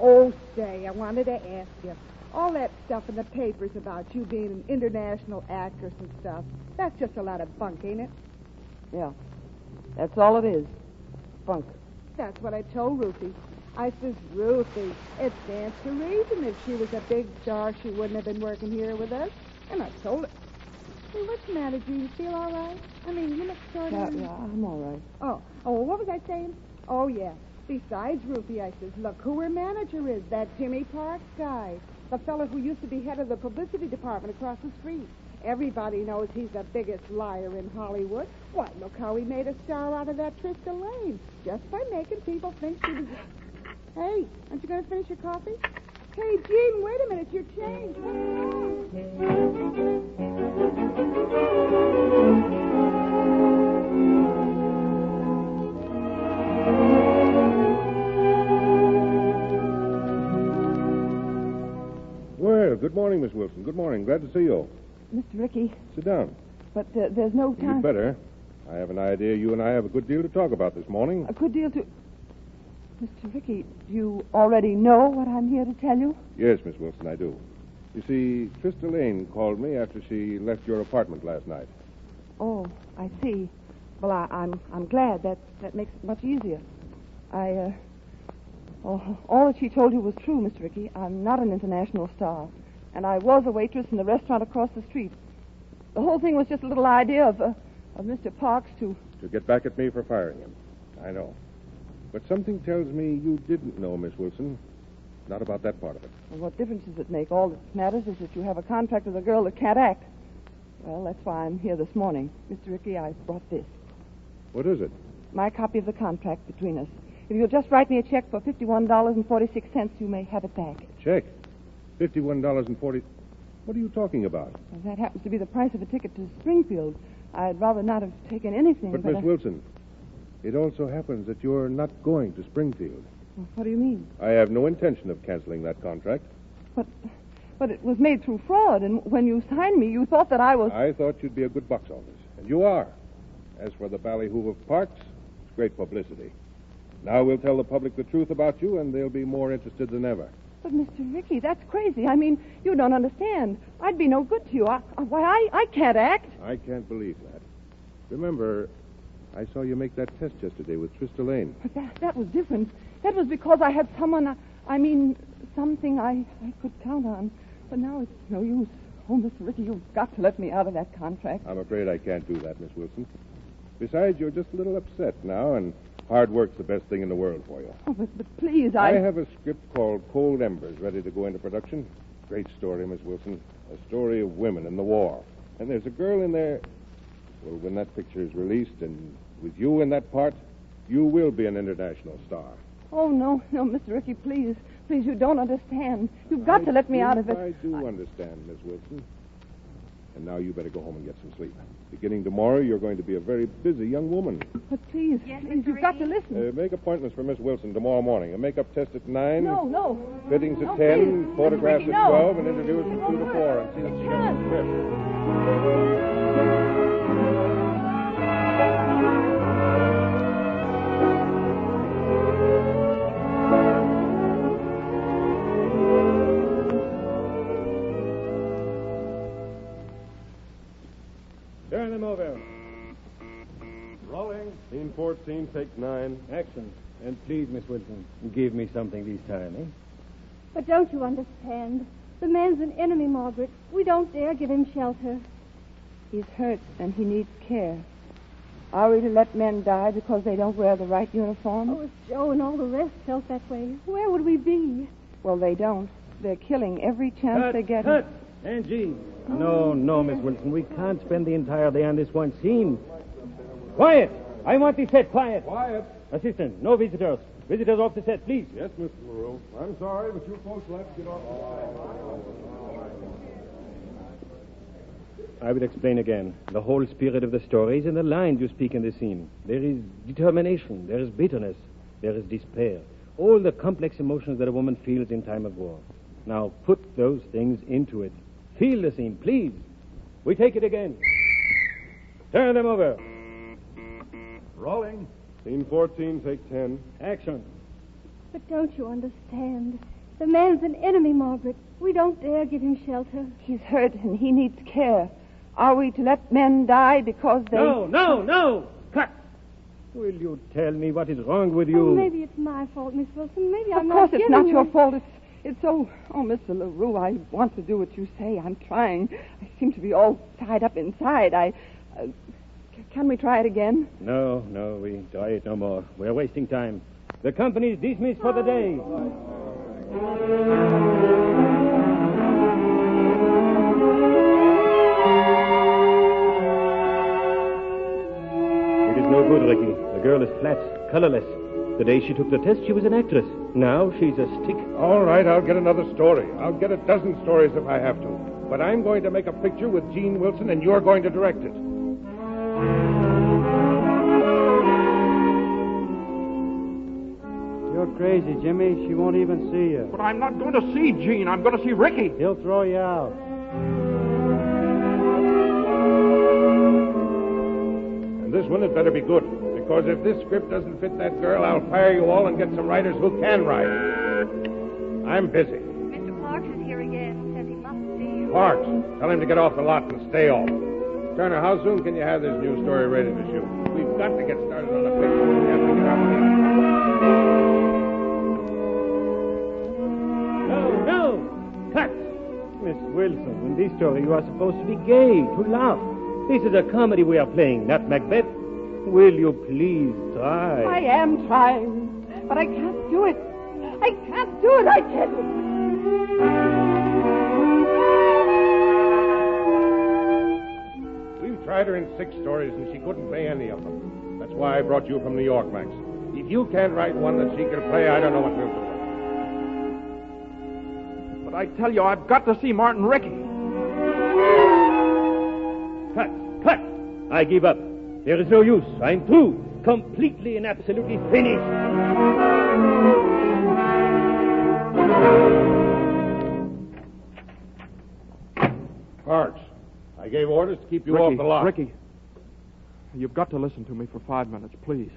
Oh, say, I wanted to ask you. All that stuff in the papers about you being an international actress and stuff, that's just a lot of bunk, ain't it? Yeah, that's all it is. Bunk. That's what I told Ruthie. I says, Ruthie, it stands to reason if she was a big star, she wouldn't have been working here with us. And I told her. Hey, what's the matter? Do you feel all right? I mean, you look sort of... Yeah, I'm all right. Oh, what was I saying? Oh, yeah. Besides, Ruthie, I says, look who her manager is, that Jimmy Parks guy. The fellow who used to be head of the publicity department across the street. Everybody knows he's the biggest liar in Hollywood. Why, look how he made a star out of that Trista Lane. Just by making people think she was... Hey, aren't you going to finish your coffee? Hey, Jean, wait a minute, your change. Well, good morning, Miss Wilson. Good morning. Glad to see you. Mr. Ricky. Sit down. But there's no time... You'd better. I have an idea you and I have a good deal to talk about this morning. A good deal to... Mr. Ricky, do you already know what I'm here to tell you? Yes, Miss Wilson, I do. You see, Trista Lane called me after she left your apartment last night. Oh, I see. Well, I'm glad. That makes it much easier. All that she told you was true, Mr. Ricky. I'm not an international star. And I was a waitress in the restaurant across the street. The whole thing was just a little idea of Mr. Parks to... To get back at me for firing him. I know. But something tells me you didn't know, Miss Wilson. Not about that part of it. Well, what difference does it make? All that matters is that you have a contract with a girl that can't act. Well, that's why I'm here this morning. Mr. Ricky, I brought this. What is it? My copy of the contract between us. If you'll just write me a check for $51.46, you may have it back. Check? $51.40... What are you talking about? Well, that happens to be the price of a ticket to Springfield. I'd rather not have taken anything. But Miss Wilson, it also happens that you're not going to Springfield. Well, what do you mean? I have no intention of canceling that contract. But it was made through fraud, and when you signed me, you thought that I was... I thought you'd be a good box office, and you are. As for the ballyhoo of Parks, it's great publicity. Now we'll tell the public the truth about you, and they'll be more interested than ever. But, Mr. Ricky, that's crazy. I mean, you don't understand. I'd be no good to you. I can't act. I can't believe that. Remember, I saw you make that test yesterday with Trista Lane. But that was different. That was because I had someone, something I could count on. But now it's no use. Oh, Mr. Ricky, you've got to let me out of that contract. I'm afraid I can't do that, Miss Wilson. Besides, you're just a little upset now, and hard work's the best thing in the world for you. Oh, but please, I have a script called Cold Embers ready to go into production. Great story, Miss Wilson. A story of women in the war. And there's a girl in there... Well, when that picture is released, and with you in that part, you will be an international star. Oh, no, Mr. Ricky, please. Please, you don't understand. You've got to let me out of it. I do understand, Miss Wilson. And now you better go home and get some sleep. Beginning tomorrow, you're going to be a very busy young woman. But please, you've got to listen. Make appointments for Miss Wilson tomorrow morning. A makeup test at 9. No. Fittings at 10, please. photographs Ricky, at 12, and interviews from 2 to 4. And see that she gets the script. Turn them over. Rolling. Scene 14, take 9. Action. And please, Miss Wilson, give me something this time, eh? But don't you understand? The man's an enemy, Margaret. We don't dare give him shelter. He's hurt, and he needs care. Are we to let men die because they don't wear the right uniform? Oh, if Joe and all the rest felt that way, where would we be? Well, they don't. They're killing every chance they get. Cut! Angie! No, Miss Wilson. We can't spend the entire day on this one scene. Quiet! I want the set quiet. Quiet. Assistant, no visitors. Visitors off the set, please. Yes, Mr. Moreau. I'm sorry, but you folks will have to get off the I will explain again. The whole spirit of the story is in the lines you speak in the scene. There is determination. There is bitterness. There is despair. all the complex emotions that a woman feels in time of war. Now put those things into it. Feel the scene, please. We take it again. Turn them over. Rolling. Scene 14, take 10. Action. But don't you understand? The man's an enemy, Margaret. We don't dare give him shelter. He's hurt and he needs care. Are we to let men die because they... No! Cut! Will you tell me what is wrong with you? Oh, maybe it's my fault, Miss Wilson. Maybe I'm Of course not it's not your genuine. fault. It's so... Oh, Mr. LaRue, I want to do what you say. I'm trying. I seem to be all tied up inside. Can we try it again? No, we try it no more. We're wasting time. The company's dismissed for the day. It is no good, Ricky. The girl is flat, colorless. The day she took the test, she was an actress. Now she's a stick. All right, I'll get another story. I'll get a dozen stories if I have to. But I'm going to make a picture with Gene Wilson, and you're going to direct it. You're crazy, Jimmy. She won't even see you. But I'm not going to see Gene. I'm going to see Ricky. He'll throw you out. And this one had better be good, because if this script doesn't fit that girl, I'll fire you all and get some writers who can write. I'm busy. Mr. Parks is here again. Says he must see you. Parks, tell him to get off the lot and stay off. Turner, how soon can you have this new story ready to shoot? We've got to get started on a picture. We have to get our money. No! Cut! Miss Wilson, in this story you are supposed to be gay, to laugh. This is a comedy we are playing, not Macbeth. Will you please try? I am trying, but I can't do it. I can't do it, I tell you. We've tried her in 6 stories, and she couldn't play any of them. That's why I brought you from New York, Max. If you can't write one that she can play, I don't know what we'll do. But I tell you, I've got to see Martin Ricky. Cut! I give up. There is no use. I'm through. Completely and absolutely finished. Parks, I gave orders to keep you off the lot. Ricky, you've got to listen to me for 5 minutes, please.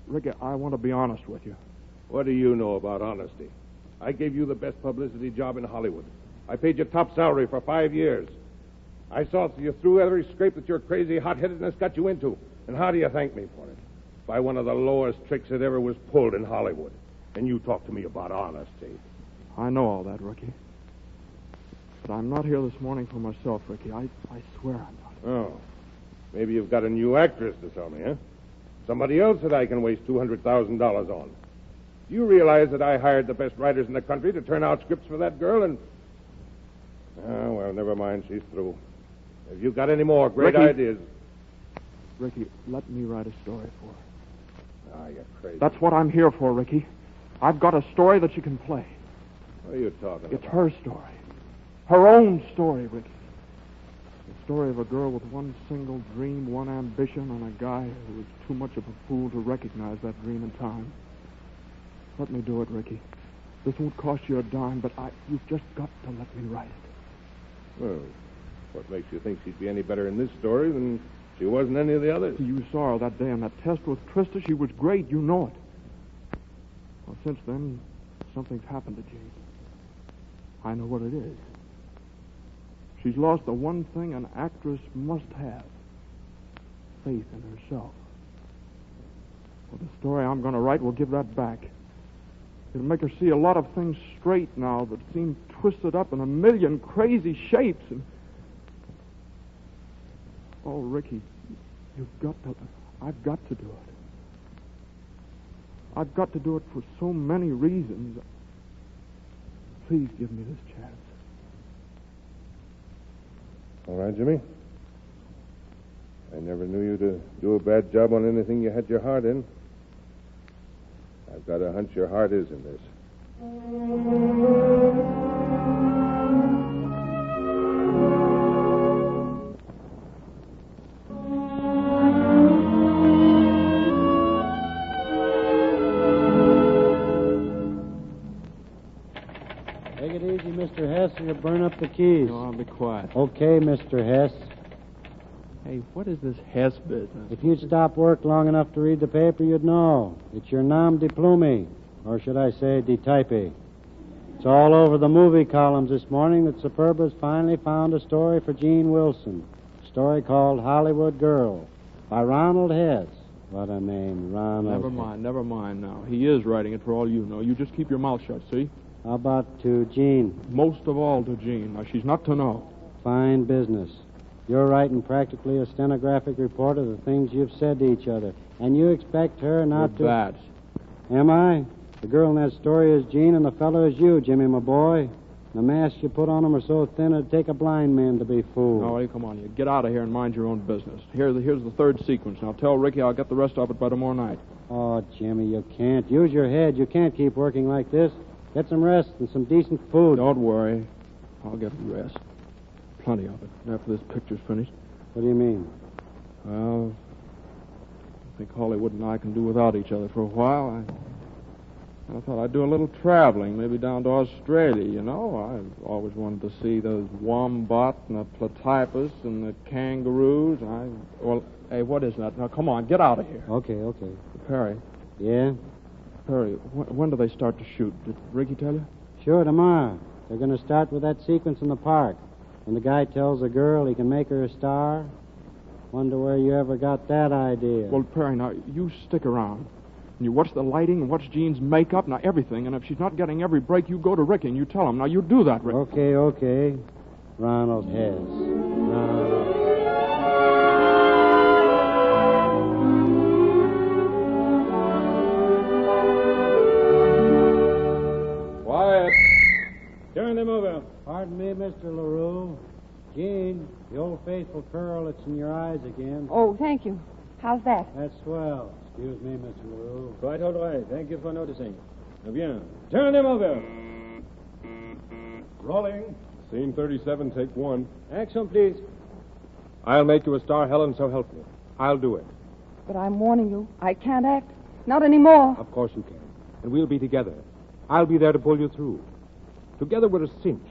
Ricky, I want to be honest with you. What do you know about honesty? I gave you the best publicity job in Hollywood. I paid you top salary for 5 years. I saw you through every scrape that your crazy hot-headedness got you into. And how do you thank me for it? By one of the lowest tricks that ever was pulled in Hollywood. And you talk to me about honesty. I know all that, Ricky. But I'm not here this morning for myself, Ricky. I swear I'm not. Oh. Maybe you've got a new actress to sell me, huh? Somebody else that I can waste $200,000 on. Do you realize that I hired the best writers in the country to turn out scripts for that girl and... Oh, well, never mind. She's through. Have you got any more great ideas? Ricky, let me write a story for her. Ah, you're crazy. That's what I'm here for, Ricky. I've got a story that she can play. What are you talking It's about? her story. Her own story, Ricky. The story of a girl with one single dream, one ambition, and a guy who was too much of a fool to recognize that dream in time. Let me do it, Ricky. This won't cost you a dime, but you've just got to let me write it. Well, what makes you think she'd be any better in this story than she was in any of the others? You saw her that day on that test with Trista. She was great. You know it. Well, since then, something's happened to Jane. I know what it is. She's lost the one thing an actress must have. Faith in herself. Well, the story I'm going to write will give that back. It'll make her see a lot of things straight now that seem twisted up in a million crazy shapes. And oh, Ricky, I've got to do it. I've got to do it for so many reasons. Please give me this chance. All right, Jimmy. I never knew you to do a bad job on anything you had your heart in. I've got a hunch your heart is in this. Take it easy, Mr. Hess, or you'll burn up the keys. No, I'll be quiet. Okay, Mr. Hess. Hey, what is this Hess business? If you'd stop work long enough to read the paper, you'd know. It's your nom de plume, or should I say de type. It's all over the movie columns this morning that Superba's finally found a story for Gene Wilson. A story called Hollywood Girl by Ronald Hess. What a name, Ronald. Never mind now. He is writing it for all you know. You just keep your mouth shut, see? How about to Jean? Most of all to Jean. Now, she's not to know. Fine business. You're writing practically a stenographic report of the things you've said to each other. And you expect her not to... That. Am I? The girl in that story is Jean and the fellow is you, Jimmy, my boy. The masks you put on them are so thin it'd take a blind man to be fooled. No, hey, come on. You get out of here and mind your own business. Here's the third sequence. Now, tell Ricky I'll get the rest of it by tomorrow night. Oh, Jimmy, you can't. Use your head. You can't keep working like this. Get some rest and some decent food. Don't worry. I'll get rest. Plenty of it after this picture's finished. What do you mean? Well, I think Hollywood and I can do without each other for a while. I thought I'd do a little traveling, maybe down to Australia, you know. I've always wanted to see those wombat and the platypus and the kangaroos. Well, hey, what is that? Now, come on, get out of here. Okay. Perry. Yeah? Perry, when do they start to shoot? Did Ricky tell you? Sure, tomorrow. They're going to start with that sequence in the park. When the guy tells a girl he can make her a star. Wonder where you ever got that idea. Well, Perry, now, you stick around. And you watch the lighting and watch Jean's makeup, now everything. And if she's not getting every break, you go to Ricky and you tell him. Now, you do that, Ricky. Okay. Ronald Hess. Ronald. Quiet. Turn them over. Pardon me, Mr. LaRue. Jean, the old faithful curl that's in your eyes again. Oh, thank you. How's that? That's swell. Excuse me, Mr. LaRue. Quite all right. Thank you for noticing. Bien. Turn them over. Rolling. Scene 37, take one. Action, please. I'll make you a star, Helen, so help me. I'll do it. But I'm warning you, I can't act. Not anymore. Of course you can. And we'll be together. I'll be there to pull you through. Together we're a cinch.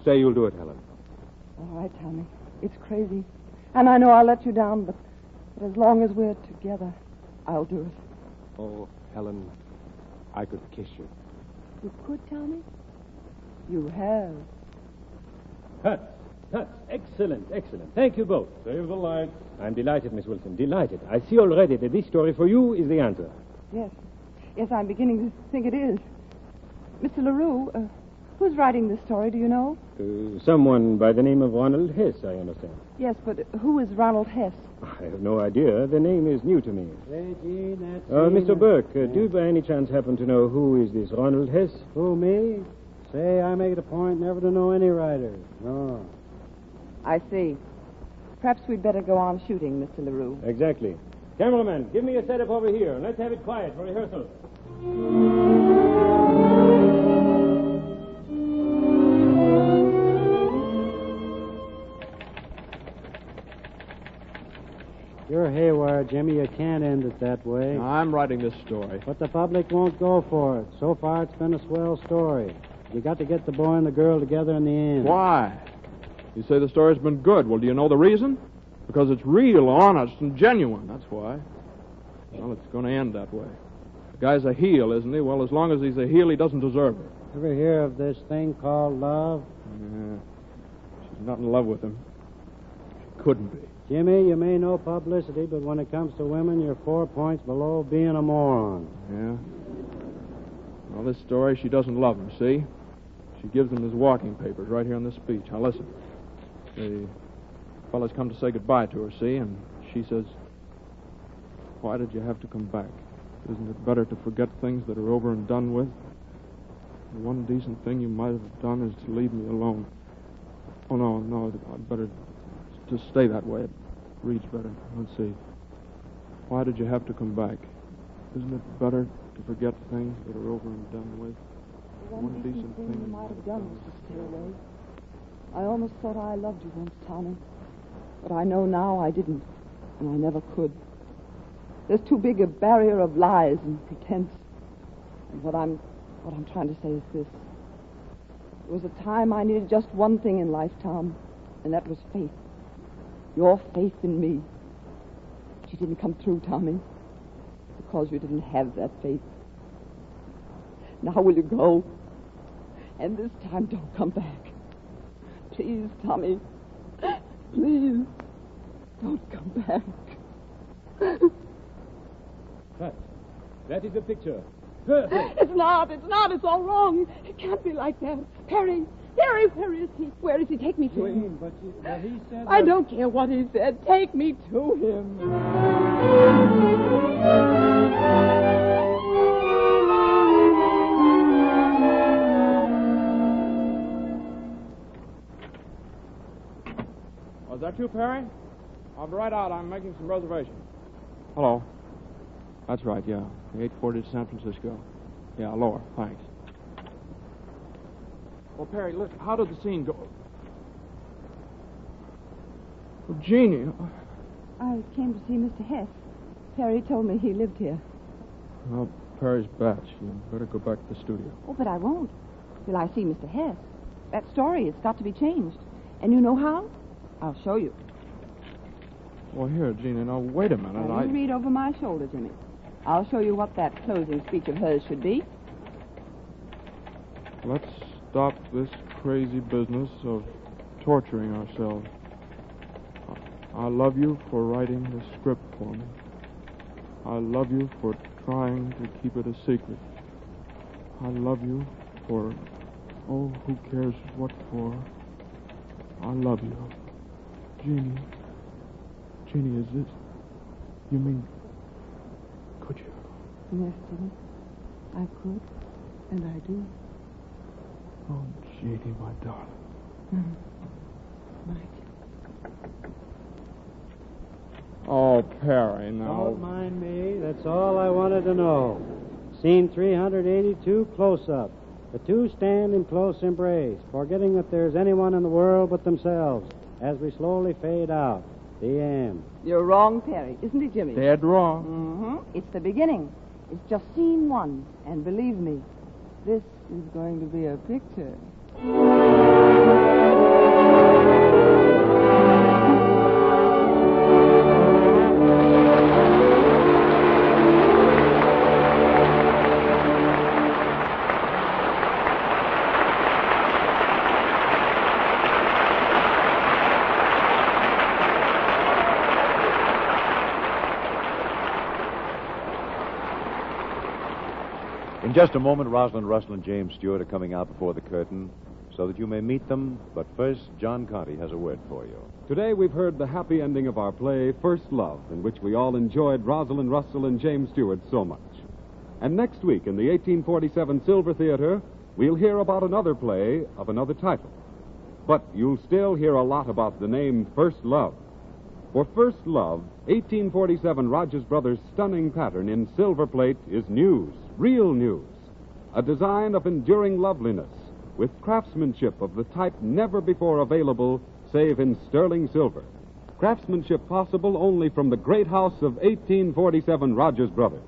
Say you'll do it, Helen. All right, Tommy. It's crazy. And I know I'll let you down, but as long as we're together, I'll do it. Oh, Helen, I could kiss you. You could, Tommy? You have. Cut. Excellent. Thank you both. Save the lights. I'm delighted, Miss Wilson, delighted. I see already that this story for you is the answer. Yes, I'm beginning to think it is. Mr. LaRue, who's writing this story, do you know? Someone by the name of Ronald Hess, I understand. Yes, but who is Ronald Hess? I have no idea. The name is new to me. Say, Jean, that's... Mr. Burke, do you by any chance happen to know who is this Ronald Hess? Who, me? Say, I make it a point never to know any writer. No. I see. Perhaps we'd better go on shooting, Mr. LaRue. Exactly. Cameraman, give me a setup over here. Let's have it quiet for rehearsal. You're haywire, Jimmy. You can't end it that way. Now, I'm writing this story. But the public won't go for it. So far, it's been a swell story. You got to get the boy and the girl together in the end. Why? You say the story's been good. Well, do you know the reason? Because it's real, honest, and genuine. That's why. Well, it's going to end that way. The guy's a heel, isn't he? Well, as long as he's a heel, he doesn't deserve her. Ever hear of this thing called love? Yeah. She's not in love with him. She couldn't be. Jimmy, you may know publicity, but when it comes to women, you're 4 points below being a moron. Yeah? Well, this story, she doesn't love him, see? She gives him his walking papers right here on this speech. Now, listen. The fella's come to say goodbye to her, see? And she says, why did you have to come back? Isn't it better to forget things that are over and done with? The one decent thing you might have done is to leave me alone. Oh, no, I'd better just stay that way. It reads better. Let's see. Why did you have to come back? Isn't it better to forget things that are over and done with? The one decent thing you might have done was to stay away. I almost thought I loved you once, Tommy. But I know now I didn't, and I never could. There's too big a barrier of lies and pretense. And what I'm trying to say is this. There was a time I needed just one thing in life, Tom, and that was faith. Your faith in me. But you didn't come through, Tommy, because you didn't have that faith. Now will you go? And this time don't come back. Please, Tommy. Please. Don't come back. That is the picture. Perfect. It's not. It's all wrong. It can't be like that. Perry, where is he? Where does he take me to him? But he said... I don't care what he said. Take me to him. Was that you, Perry? I'll be right out. I'm making some reservations. Hello. That's right, yeah. The 840 to San Francisco. Yeah, lower. Thanks. Well, Perry, look, how did the scene go? Oh, Jeannie. I came to see Mr. Hess. Perry told me he lived here. Well, Perry's batch. You better go back to the studio. Oh, but I won't. Till I see Mr. Hess. That story, it's got to be changed. And you know how? I'll show you. Well, here, Jeannie, now, wait a minute. Now, you read over my shoulder, Jimmy. I'll show you what that closing speech of hers should be. Let's stop this crazy business of torturing ourselves. I love you for writing the script for me. I love you for trying to keep it a secret. I love you for, oh, who cares what for. I love you. Jeannie, is this... You mean... Could you? Yes, Jimmy. I could, and I do. Oh, Jeannie, my darling. Right. Oh, Perry, now... Don't mind me. That's all I wanted to know. Scene 382, close-up. The two stand in close embrace, forgetting that there's anyone in the world but themselves, as we slowly fade out. The end. You're wrong, Perry. Isn't it, Jimmy? Dead wrong. Mm-hmm. It's the beginning. It's just scene one. And believe me, this is going to be a picture. In just a moment, Rosalind Russell and James Stewart are coming out before the curtain so that you may meet them. But first, John Conte has a word for you. Today we've heard the happy ending of our play, First Love, in which we all enjoyed Rosalind Russell and James Stewart so much. And next week in the 1847 Silver Theater, we'll hear about another play of another title. But you'll still hear a lot about the name First Love. For First Love, 1847 Rogers Brothers' stunning pattern in silver plate is news, real news. A design of enduring loveliness with craftsmanship of the type never before available save in sterling silver. Craftsmanship possible only from the great house of 1847 Rogers Brothers.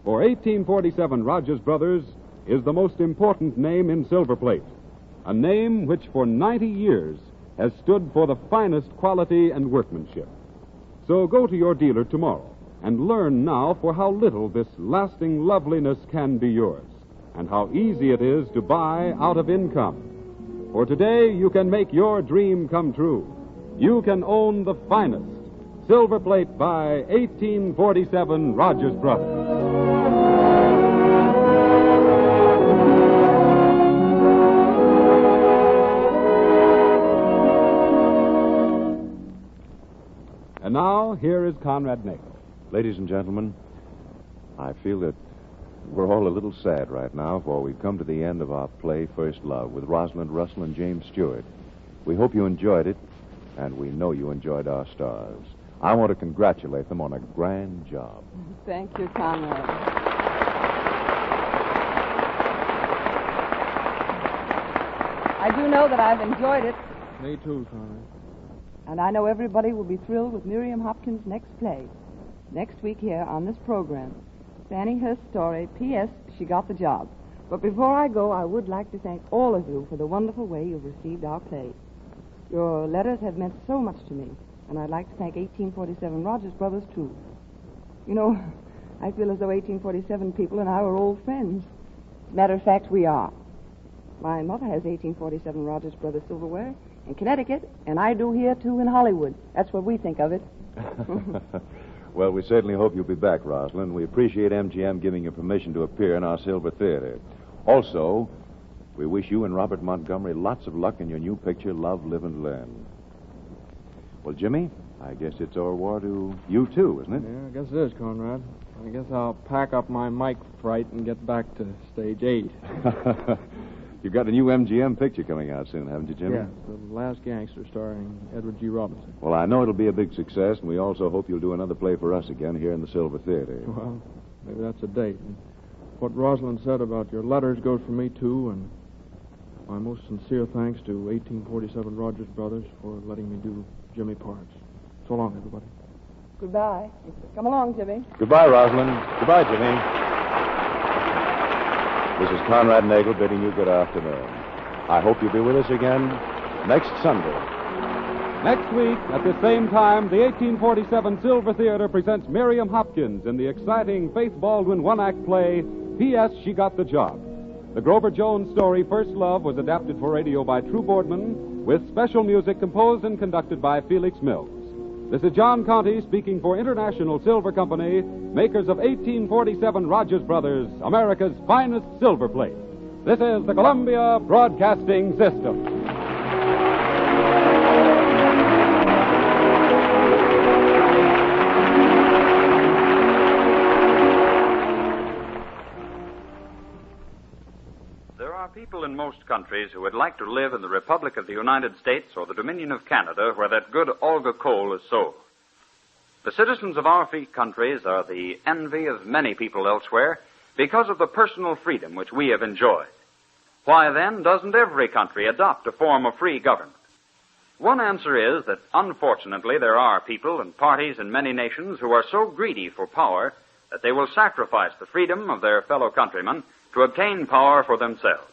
For 1847 Rogers Brothers is the most important name in silver plate. A name which for 90 years has stood for the finest quality and workmanship. So go to your dealer tomorrow and learn now for how little this lasting loveliness can be yours, and how easy it is to buy out of income. For today you can make your dream come true. You can own the finest silver plate by 1847 Rogers Brothers. And now, here is Conrad Nagel. Ladies and gentlemen, I feel that we're all a little sad right now, for we've come to the end of our play, First Love, with Rosalind Russell and James Stewart. We hope you enjoyed it, and we know you enjoyed our stars. I want to congratulate them on a grand job. Thank you, Conrad. I do know that I've enjoyed it, Me too, Cronyn. and I know everybody will be thrilled with Miriam Hopkins' next play. Next week here on this program, Fanny Hurst's story, P.S. She Got the Job. But before I go, I would like to thank all of you for the wonderful way you've received our play. Your letters have meant so much to me, and I'd like to thank 1847 Rogers Brothers, too. You know, I feel as though 1847 people and I were old friends. Matter of fact, we are. My mother has 1847 Rogers Brothers silverware in Connecticut, and I do here, too, in Hollywood. That's what we think of it. Well, we certainly hope you'll be back, Rosalind. We appreciate MGM giving you permission to appear in our Silver Theater. Also, we wish you and Robert Montgomery lots of luck in your new picture, Love, Live, and Learn. Well, Jimmy, I guess it's au revoir to you, too, isn't it? Yeah, I guess it is, Conrad. I guess I'll pack up my mic fright and get back to stage 8. You've got a new MGM picture coming out soon, haven't you, Jimmy? Yeah, The Last Gangster, starring Edward G. Robinson. Well, I know it'll be a big success, and we also hope you'll do another play for us again here in the Silver Theater. Well, maybe that's a date. And what Rosalind said about your letters goes for me, too, and my most sincere thanks to 1847 Rogers Brothers for letting me do Jimmy parts. So long, everybody. Goodbye. Come along, Jimmy. Goodbye, Rosalind. Goodbye, Jimmy. This is Conrad Nagel bidding you good afternoon. I hope you'll be with us again next Sunday. Next week, at the same time, the 1847 Silver Theater presents Miriam Hopkins in the exciting Faith Baldwin one-act play, P.S. She Got the Job. The Grover Jones story, First Love, was adapted for radio by True Boardman, with special music composed and conducted by Felix Mills. This is John Conte speaking for International Silver Company, makers of 1847 Rogers Brothers, America's finest silver plate. This is the Columbia Broadcasting System. There are people in most countries who would like to live in the Republic of the United States or the Dominion of Canada, where that good Olga coal is sold. The citizens of our free countries are the envy of many people elsewhere because of the personal freedom which we have enjoyed. Why, then, doesn't every country adopt a form of free government? One answer is that, unfortunately, there are people and parties in many nations who are so greedy for power that they will sacrifice the freedom of their fellow countrymen to obtain power for themselves.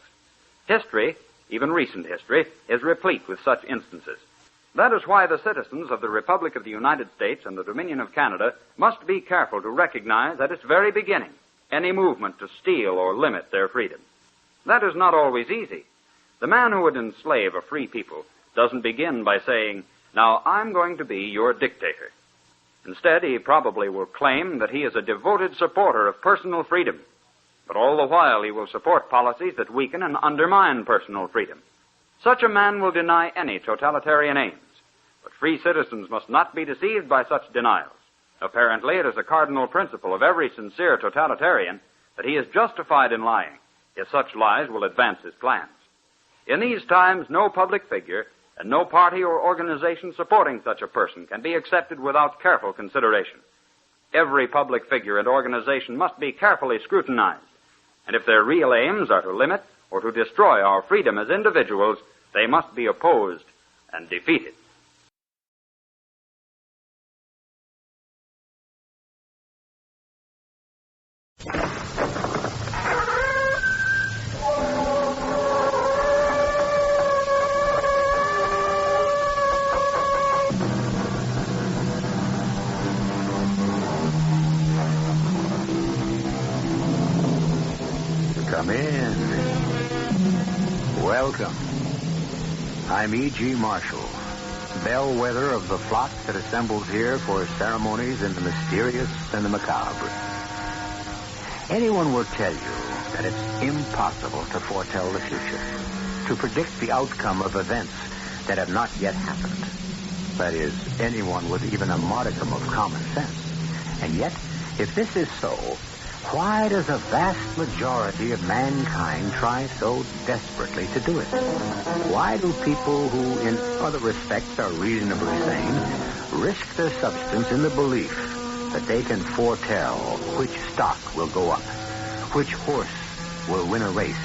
History, even recent history, is replete with such instances. That is why the citizens of the Republic of the United States and the Dominion of Canada must be careful to recognize at its very beginning any movement to steal or limit their freedom. That is not always easy. The man who would enslave a free people doesn't begin by saying, "Now I'm going to be your dictator." Instead, he probably will claim that he is a devoted supporter of personal freedom, but all the while he will support policies that weaken and undermine personal freedom. Such a man will deny any totalitarian aims, but free citizens must not be deceived by such denials. Apparently, it is a cardinal principle of every sincere totalitarian that he is justified in lying, if such lies will advance his plans. In these times, no public figure and no party or organization supporting such a person can be accepted without careful consideration. Every public figure and organization must be carefully scrutinized, and if their real aims are to limit or to destroy our freedom as individuals, they must be opposed and defeated. Come in. Welcome. I'm E.G. Marshall, bellwether of the flock that assembles here for ceremonies in the mysterious and the macabre. Anyone will tell you that it's impossible to foretell the future, to predict the outcome of events that have not yet happened. That is, anyone with even a modicum of common sense. And yet, if this is so, why does a vast majority of mankind try so desperately to do it? Why do people who, in other respects, are reasonably sane, risk their substance in the belief that they can foretell which stock will go up, which horse will win a race,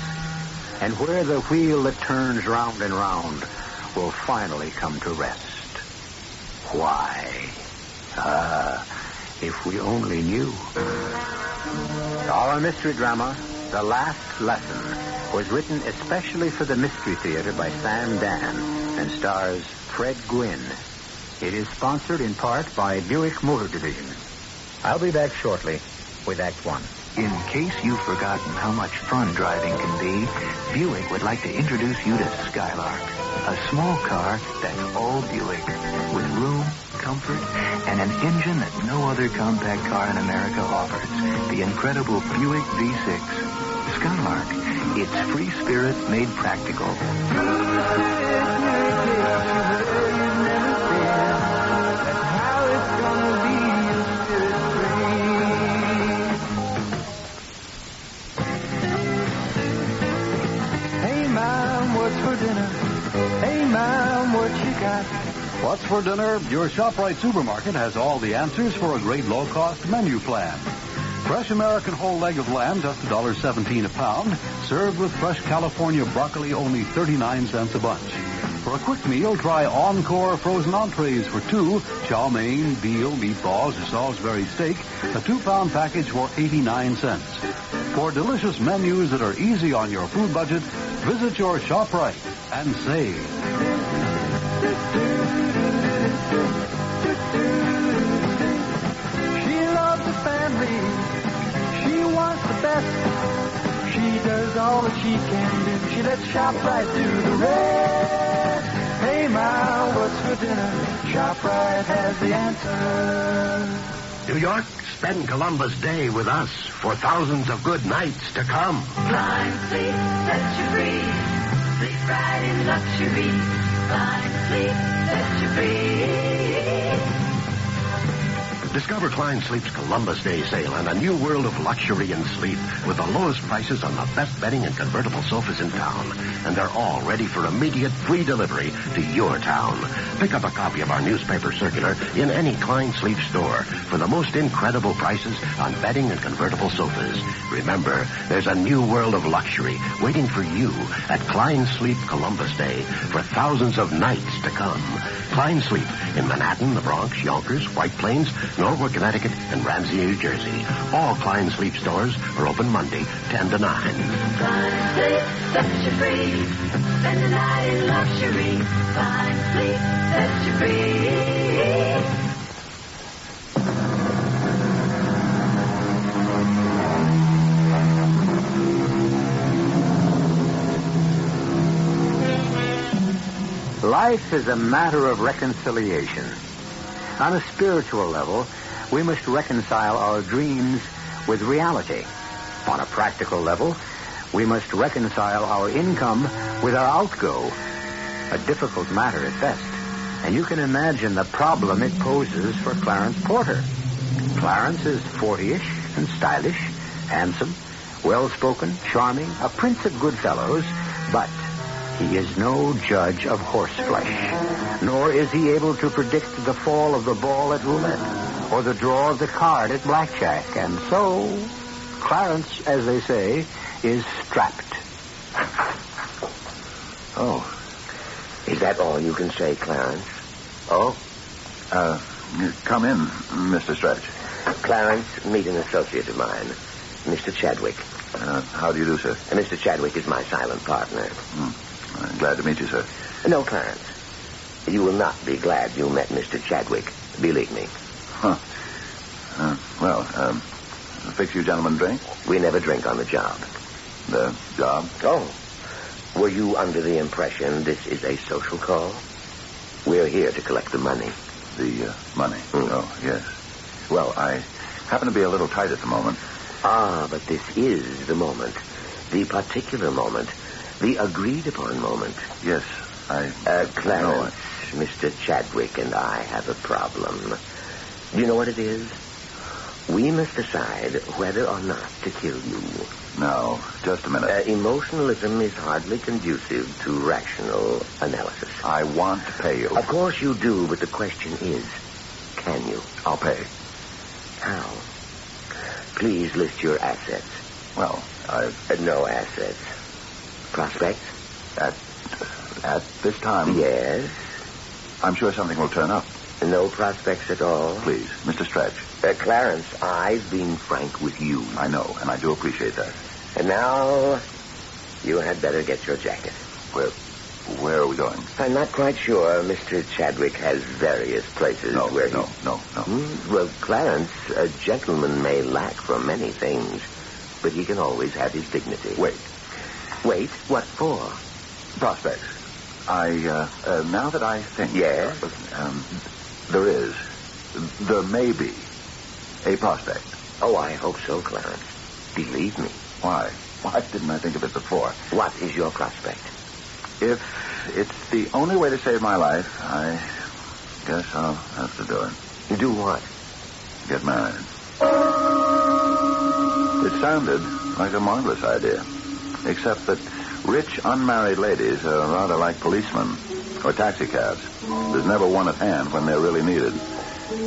and where the wheel that turns round and round will finally come to rest? Why? If we only knew. Our mystery drama, The Last Lesson was written especially for the Mystery Theater by Sam Dan and stars Fred Gwynne. It is sponsored in part by Buick Motor Division. I'll be back shortly with Act One. In case you've forgotten how much fun driving can be, Buick would like to introduce you to Skylark, a small car that's all Buick, with room, comfort, and an engine that no other compact car in America offers, the incredible Buick V6. Skylark, it's free spirit made practical. What's for dinner? Your ShopRite supermarket has all the answers for a great low-cost menu plan. Fresh American whole leg of lamb, just $1.17 a pound, served with fresh California broccoli, only 39 cents a bunch. For a quick meal, try Encore frozen entrees for two, chow mein, veal, meatballs, or Salisbury steak, a 2-pound package for 89 cents. For delicious menus that are easy on your food budget, visit your ShopRite and save. She loves the family. She wants the best. She does all that she can do. She lets ShopRite do the rest. Hey, Ma, what's for dinner? ShopRite has the answer. New York, spend Columbus Day with us for thousands of good nights to come. Flying sleep sets you free. Sleep right in luxury. Flying sleep sets you free. Discover Klein Sleep's Columbus Day sale and a new world of luxury and sleep with the lowest prices on the best bedding and convertible sofas in town. And they're all ready for immediate free delivery to your town. Pick up a copy of our newspaper circular in any Klein Sleep store for the most incredible prices on bedding and convertible sofas. Remember, there's a new world of luxury waiting for you at Klein Sleep Columbus Day for thousands of nights to come. Klein Sleep in Manhattan, the Bronx, Yonkers, White Plains, Norwood, Connecticut, and Ramsey, New Jersey. All Klein Sleep stores are open Monday, 10 to 9. Klein Sleep sets you free. Spend the night in luxury. Klein Sleep sets you free. Life is a matter of reconciliation. On a spiritual level, we must reconcile our dreams with reality. On a practical level, we must reconcile our income with our outgo. A difficult matter at best. And you can imagine the problem it poses for Clarence Porter. Clarence is 40-ish and stylish, handsome, well-spoken, charming, a prince of good fellows, but he is no judge of horseflesh, nor is he able to predict the fall of the ball at roulette or the draw of the card at blackjack. And so, Clarence, as they say, is strapped. Oh. Is that all you can say, Clarence? Oh? Come in, Mr. Stretch. Clarence, meet an associate of mine, Mr. Chadwick. How do you do, sir? Mr. Chadwick is my silent partner. I'm glad to meet you, sir. No, Clarence. You will not be glad you met Mr. Chadwick. Believe me. Huh. Fix you gentlemen drink? We never drink on the job. The job? Oh. Were you under the impression this is a social call? We're here to collect the money. The money? Oh, yes. Well, I happen to be a little tight at the moment. Ah, but this is the moment. The particular moment. The agreed-upon moment. Yes, Clarence, Mr. Chadwick and I have a problem. Do you know what it is? We must decide whether or not to kill you. Now, just a minute. Emotionalism is hardly conducive to rational analysis. I want to pay you. Of course you do, but the question is, can you? I'll pay. How? Please list your assets. Well, no assets. Prospects? At this time? Yes. I'm sure something will turn up. No prospects at all? Please, Mr. Stretch. Clarence, I've been frank with you. I know, and I do appreciate that. And now, you had better get your jacket. Where are we going? I'm not quite sure. Mr. Chadwick has various places where No. Well, Clarence, a gentleman may lack for many things, but he can always have his dignity. Wait. Wait? What for? Prospects. Now that I think... Yes? There may be a prospect. Oh, I hope so, Clarence. Believe me. Why? Why didn't I think of it before? What is your prospect? If it's the only way to save my life, I guess I'll have to do it. Do what? Get married. It sounded like a marvelous idea, except that rich, unmarried ladies are rather like policemen or taxicabs. There's never one at hand when they're really needed.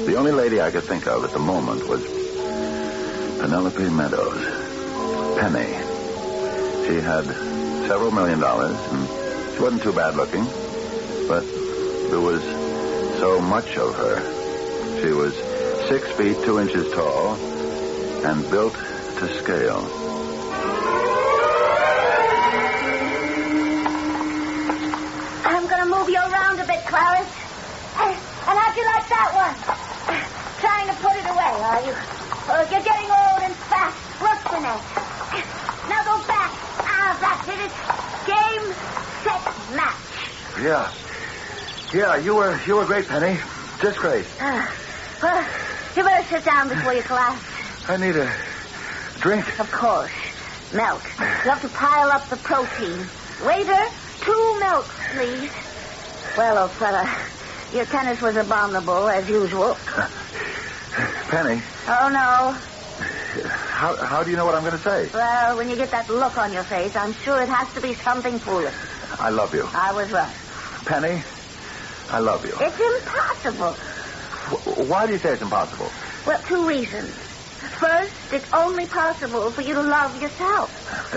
The only lady I could think of at the moment was Penelope Meadows. Penny. She had several $1 million, and she wasn't too bad looking, but there was so much of her. She was 6 feet 2 inches tall and built to scale. I'm going to move you around a bit, Clarence. And how'd you like that one? Trying to put it away, are you? Oh, you're getting old and fat. What's the next? Now go back. That's it. It's game, set, match. Yeah, you were great, Penny. Just great. Well, you better sit down before you collapse. I need a drink. Of course. Milk. You have to pile up the protein. Waiter, 2 milks, please. Well, old fella, your tennis was abominable, as usual. Penny. Oh, no. How do you know what I'm going to say? Well, when you get that look on your face, I'm sure it has to be something foolish. I love you. I was right. Penny, I love you. It's impossible. Why do you say it's impossible? Well, 2 reasons. First, it's only possible for you to love yourself.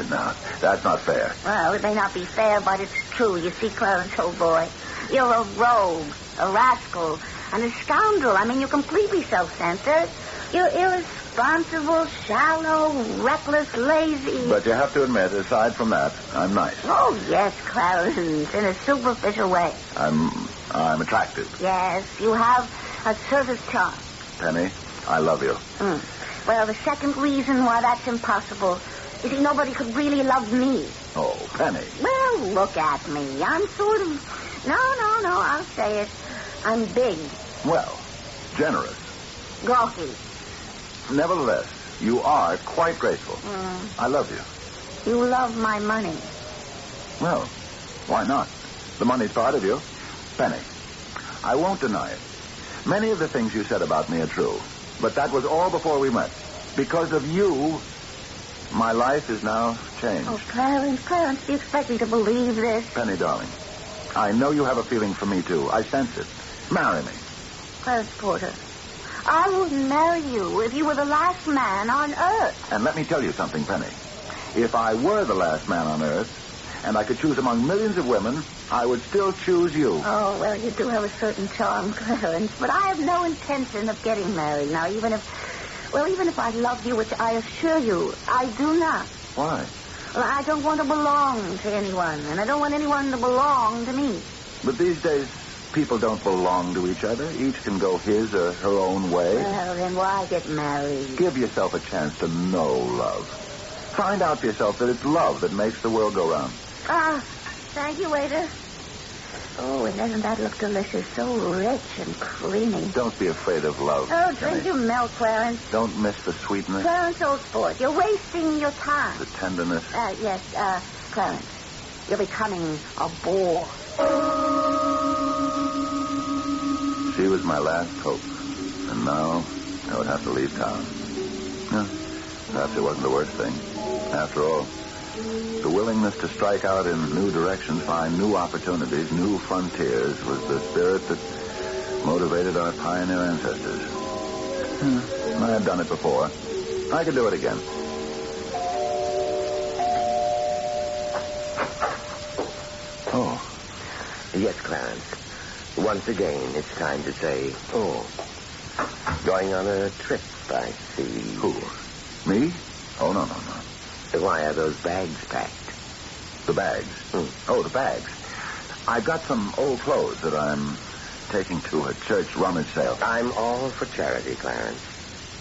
No, that's not fair. Well, it may not be fair, but it's true. You see, Clarence, old boy, you're a rogue, a rascal, and a scoundrel. I mean, you're completely self-centered. You're irresponsible, shallow, reckless, lazy. But you have to admit, aside from that, I'm nice. Oh, yes, Clarence, in a superficial way. I'm attractive. Yes, you have a surface charm. Penny, I love you. Well, the second reason why that's impossible is that nobody could really love me. Oh, Penny. Well, look at me. I'm sort of... No, I'll say it. I'm big. Well, generous. Gawky. Nevertheless, you are quite graceful. I love you. You love my money. Well, why not? The money's part of you. Penny, I won't deny it. Many of the things you said about me are true. But that was all before we met. Because of you, my life is now changed. Oh, Clarence, do you expect me to believe this? Penny, darling, I know you have a feeling for me, too. I sense it. Marry me. Clarence Porter, I wouldn't marry you if you were the last man on Earth. And let me tell you something, Penny. If I were the last man on Earth, and I could choose among millions of women, I would still choose you. Oh, well, you do have a certain charm, Clarence, but I have no intention of getting married now, even if I love you, which I assure you, I do not. Why? Well, I don't want to belong to anyone, and I don't want anyone to belong to me. But these days, people don't belong to each other. Each can go his or her own way. Well, then why get married? Give yourself a chance to know love. Find out for yourself that it's love that makes the world go round. Thank you, waiter. Oh, and doesn't that look delicious? So rich and creamy. Don't be afraid of love. Oh, drink your milk, Clarence. Don't miss the sweetness. Clarence, old sport, you're wasting your time. The tenderness. Yes, Clarence, you're becoming a bore. She was my last hope, and now I would have to leave town. Perhaps it wasn't the worst thing. After all, the willingness to strike out in new directions, find new opportunities, new frontiers, was the spirit that motivated our pioneer ancestors. I had done it before. I could do it again. Oh. Yes, Clarence. Once again, it's time to say, going on a trip, I see. Who? Me? Oh, no. Why are those bags packed? The bags? Oh, the bags. I've got some old clothes that I'm taking to a church rummage sale. I'm all for charity, Clarence.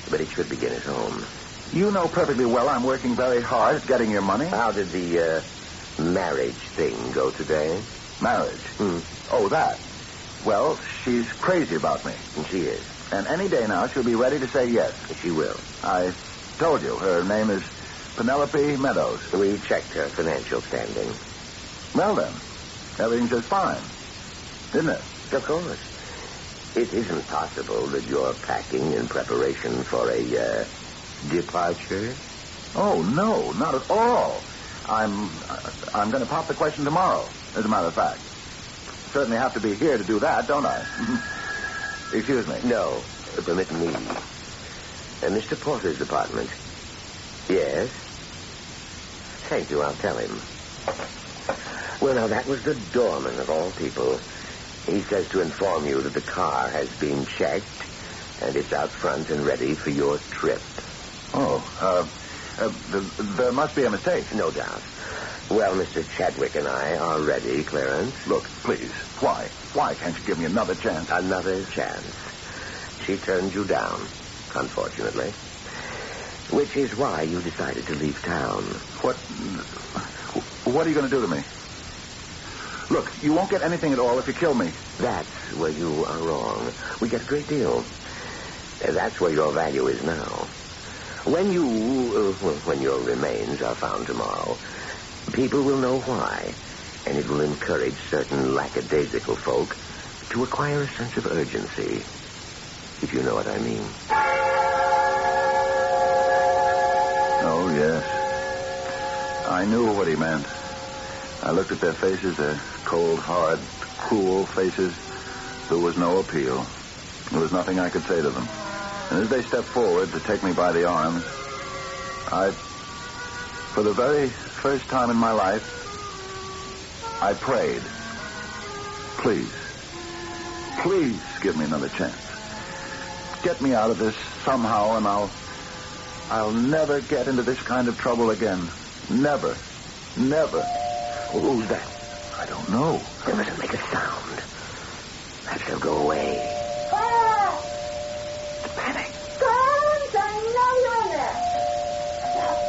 But it should begin at home. You know perfectly well I'm working very hard at getting your money. How did the marriage thing go today? Marriage? Oh, that. Well, she's crazy about me. And she is. And any day now she'll be ready to say yes. She will. I told you, her name is Penelope Meadows. We checked her financial standing. Well, then, everything's just fine, isn't it? Of course. It isn't possible that you're packing in preparation for a departure? Oh, no, not at all. I'm going to pop the question tomorrow, as a matter of fact. Certainly have to be here to do that, don't I? Excuse me. No, permit me. Mr. Porter's apartment. Yes? Thank you, I'll tell him. Well, now, that was the doorman of all people. He says to inform you that the car has been checked, and it's out front and ready for your trip. Oh, there must be a mistake. No doubt. Well, Mr. Chadwick and I are ready, Clarence. Look, please, why? Why can't you give me another chance? Another chance. She turned you down, unfortunately. Which is why you decided to leave town. What are you going to do to me? Look, you won't get anything at all if you kill me. That's where you are wrong. We get a great deal. That's where your value is now. When your remains are found tomorrow, people will know why, and it will encourage certain lackadaisical folk to acquire a sense of urgency, if you know what I mean. Oh, yes. I knew what he meant. I looked at their faces, their cold, hard, cruel faces. There was no appeal. There was nothing I could say to them. And as they stepped forward to take me by the arms, for the very first time in my life, I prayed. Please give me another chance. Get me out of this somehow, and I'll never get into this kind of trouble again. Never. Who's that? I don't know. They mustn't make a sound. Perhaps they'll go away. Panic. Clarence, I know you're in there.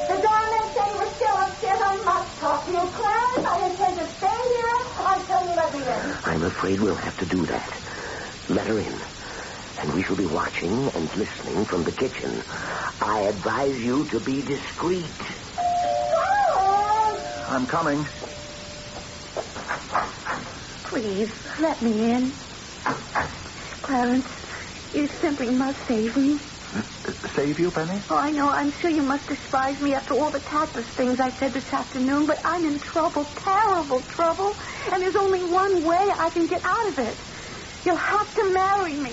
The doorman said you were still upstairs. I must talk to you, Clarence. I intend to stay here until you let me in. I'm afraid we'll have to do that. Let her in. And we shall be watching and listening from the kitchen. I advise you to be discreet. I'm coming. Please, let me in. Clarence, you simply must save me. Save you, Penny? Oh, I know. I'm sure you must despise me after all the tactless things I said this afternoon, but I'm in trouble, terrible trouble, and there's only one way I can get out of it. You'll have to marry me.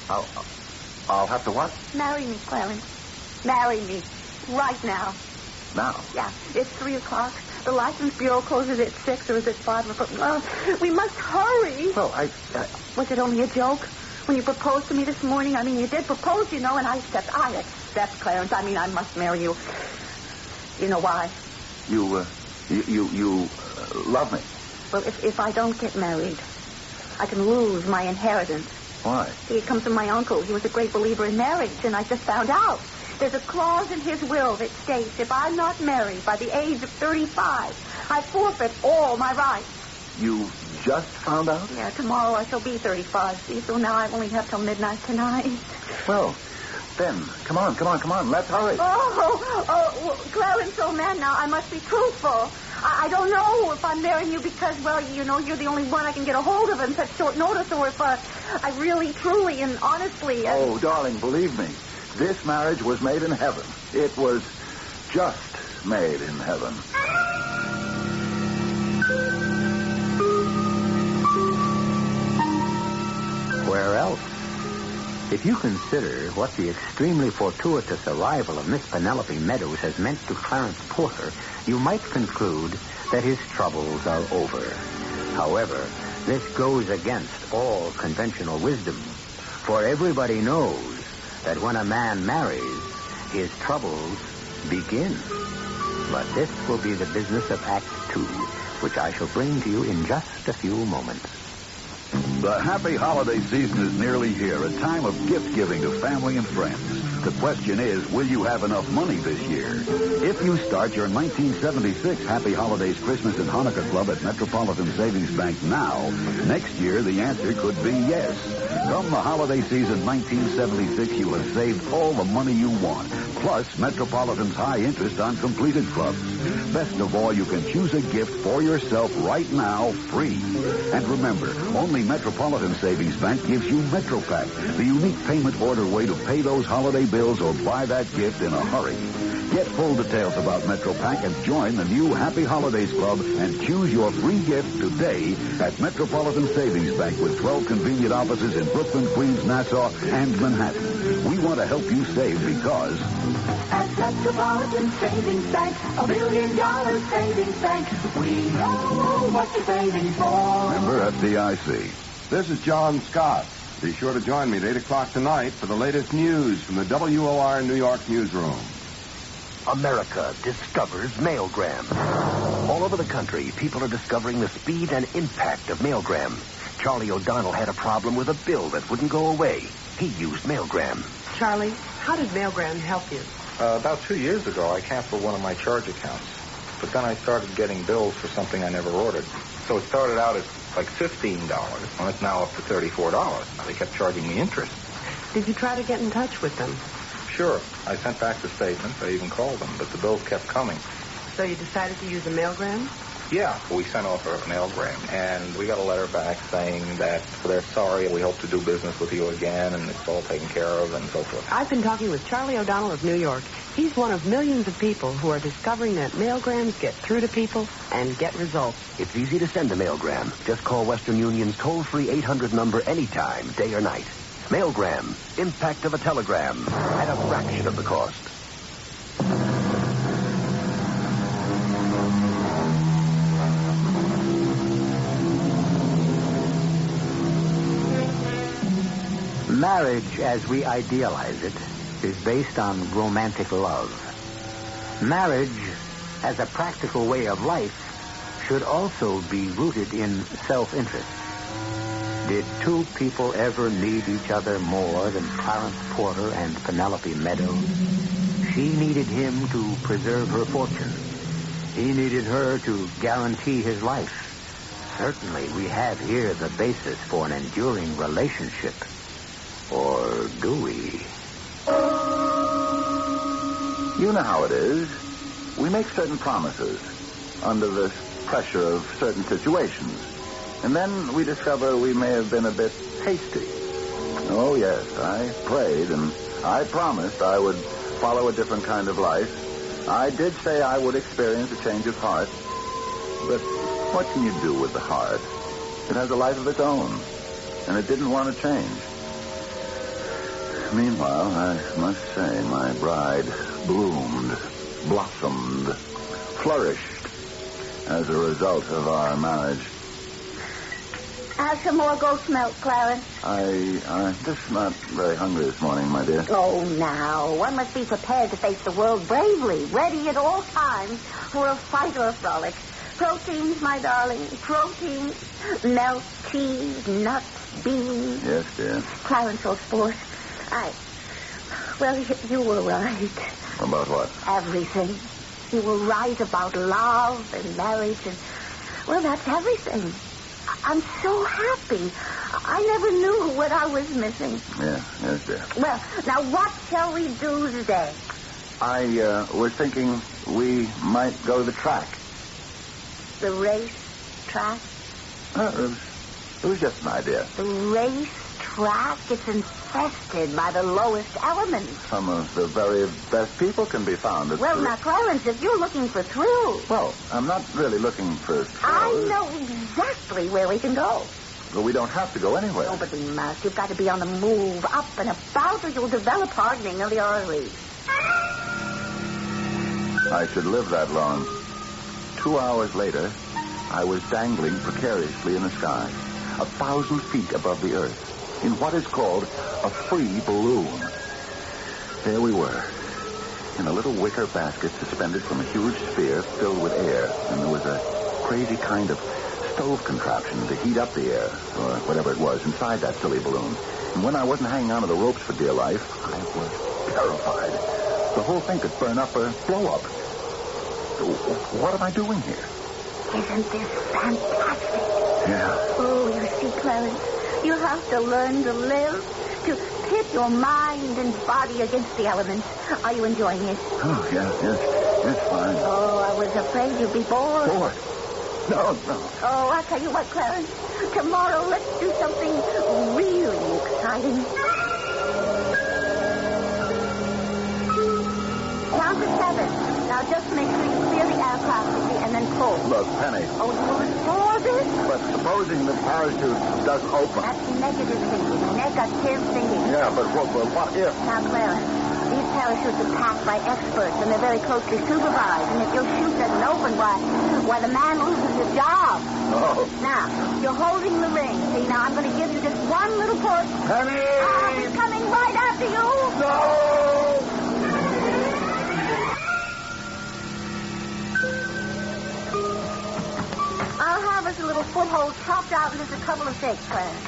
I'll have to what? Marry me, Clarence. Marry me. Right now. Now? Yeah, it's 3 o'clock. The License Bureau closes at 6, or is it 5 o'clock? We must hurry. Well, Was it only a joke? When you proposed to me this morning, I mean, you did propose, you know, and I accept, Clarence. I mean, I must marry you. You know why? You love me. Well, if I don't get married, I can lose my inheritance. Why? It comes from my uncle. He was a great believer in marriage, and I just found out. There's a clause in his will that states if I'm not married by the age of 35, I forfeit all my rights. You just found out? Yeah, tomorrow I shall be 35. See, so now I only have till midnight tonight. Well, then, come on. Let's hurry. Oh, Clarence, old man, now I must be truthful. I don't know if I'm marrying you because, well, you know, you're the only one I can get a hold of in such short notice, or if I really, truly, and honestly... Oh, darling, believe me, this marriage was made in heaven. It was just made in heaven. Where else? If you consider what the extremely fortuitous arrival of Miss Penelope Meadows has meant to Clarence Porter, you might conclude that his troubles are over. However, this goes against all conventional wisdom, for everybody knows that when a man marries, his troubles begin. But this will be the business of Act 2, which I shall bring to you in just a few moments. The happy holiday season is nearly here, a time of gift-giving to family and friends. The question is, will you have enough money this year? If you start your 1976 Happy Holidays Christmas and Hanukkah Club at Metropolitan Savings Bank now, next year the answer could be yes. Come the holiday season 1976, you have saved all the money you want, plus Metropolitan's high interest on completed clubs. Best of all, you can choose a gift for yourself right now, free. And remember, only Metropolitan Savings Bank gives you MetroPack, the unique payment order way to pay those holiday bills or buy that gift in a hurry. Get full details about MetroPack and join the new Happy Holidays Club and choose your free gift today at Metropolitan Savings Bank with 12 convenient offices in Brooklyn, Queens, Nassau, and Manhattan. We want to help you save because... At Metropolitan Savings Bank, $1 billion savings bank, we know what you're saving for. Member FDIC. This is John Scott. Be sure to join me at 8 o'clock tonight for the latest news from the WOR New York newsroom. America discovers mailgram. All over the country, people are discovering the speed and impact of mailgram. Charlie O'Donnell had a problem with a bill that wouldn't go away. He used mailgram. Charlie, how did mailgram help you? About 2 years ago, I canceled one of my charge accounts. But then I started getting bills for something I never ordered. So it started out at like $15, and it's now up to $34. Now they kept charging me interest. Did you try to get in touch with them? Sure. I sent back the statements. I even called them, but the bills kept coming. So you decided to use a mailgram? Yeah, we sent off a mailgram, and we got a letter back saying that they're sorry, we hope to do business with you again, and it's all taken care of, and so forth. I've been talking with Charlie O'Donnell of New York. He's one of millions of people who are discovering that mailgrams get through to people and get results. It's easy to send a mailgram. Just call Western Union's toll-free 800 number anytime, day or night. Mailgram, impact of a telegram, at a fraction of the cost. Marriage, as we idealize it, is based on romantic love. Marriage, as a practical way of life, should also be rooted in self-interest. Did two people ever need each other more than Clarence Porter and Penelope Meadows? She needed him to preserve her fortune. He needed her to guarantee his life. Certainly, we have here the basis for an enduring relationship. Or do we? You know how it is. We make certain promises under the pressure of certain situations. And then we discover we may have been a bit hasty. Oh, yes, I prayed and I promised I would follow a different kind of life. I did say I would experience a change of heart. But what can you do with the heart? It has a life of its own, and it didn't want to change. Meanwhile, I must say my bride bloomed, blossomed, flourished as a result of our marriage. Have some more goat's milk, Clarence. I'm just not very hungry this morning, my dear. Oh, now. One must be prepared to face the world bravely, ready at all times for a fight or a frolic. Proteins, my darling. Proteins. Milk, cheese, nuts, beans. Yes, dear. Clarence, old sport. Well, you were right. About what? Everything. You were right about love and marriage and, well, that's everything. I'm so happy. I never knew what I was missing. Yeah, yes, dear. Well, now what shall we do today? I was thinking we might go to the track. The race track? It was just an idea. The race track? It's infested by the lowest elements. Some of the very best people can be found at Well, now, Clarence, if you're looking for thrills... Well, I'm not really looking for thrills. I know exactly where we can go. But we don't have to go anywhere. Oh, but we must. You've got to be on the move, up and about, or you'll develop hardening of the arteries. I should live that long. 2 hours later, I was dangling precariously in the sky, 1,000 feet above the earth, in what is called a free balloon. There we were, in a little wicker basket suspended from a huge sphere filled with air, and there was a crazy kind of stove contraption to heat up the air, or whatever it was, inside that silly balloon. And when I wasn't hanging onto the ropes for dear life, I was terrified. The whole thing could burn up or blow up. What am I doing here? Isn't this fantastic? Yeah. Oh, you see, Clarence, you have to learn to live, to pit your mind and body against the elements. Are you enjoying it? Oh, yes, it's fine. Oh, I was afraid you'd be bored. Bored? No. Oh, I'll tell you what, Clarence. Tomorrow, let's do something really exciting. Count to 7. Now, just make sure you clear the aircraft quickly and then pull. Look, Penny. Oh, you restore this? But supposing the parachute doesn't open. That's negative thinking. Negative thinking. Yeah, but what if? Now, Clarence, these parachutes are packed by experts, and they're very closely supervised. And if your chute doesn't open, why, the man loses his job. Oh. Now, you're holding the ring. See, now I'm going to give you just one little push. Penny! He's coming right after you. No! I'll have us a little foothold chopped out into just a couple of shakes, Clarence.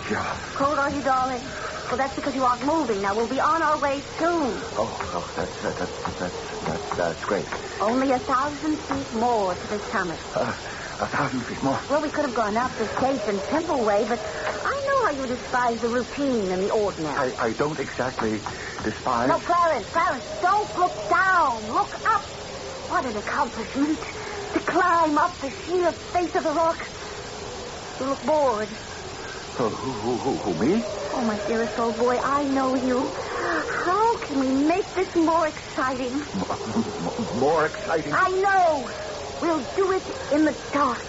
Yeah. Cold, are you, darling? Well, that's because you aren't moving. Now, we'll be on our way soon. Oh, that's great. Only 1,000 feet more to the summit. 1,000 feet more? Well, we could have gone up the safe and simple way, but I know how you despise the routine and the ordinary. I don't exactly despise... No, Clarence, don't look down. Look up. What an accomplishment. To climb up the sheer face of the rock. You look bored. Who, me? Oh, my dearest old boy, I know you. How can we make this more exciting? More exciting? I know. We'll do it in the dark.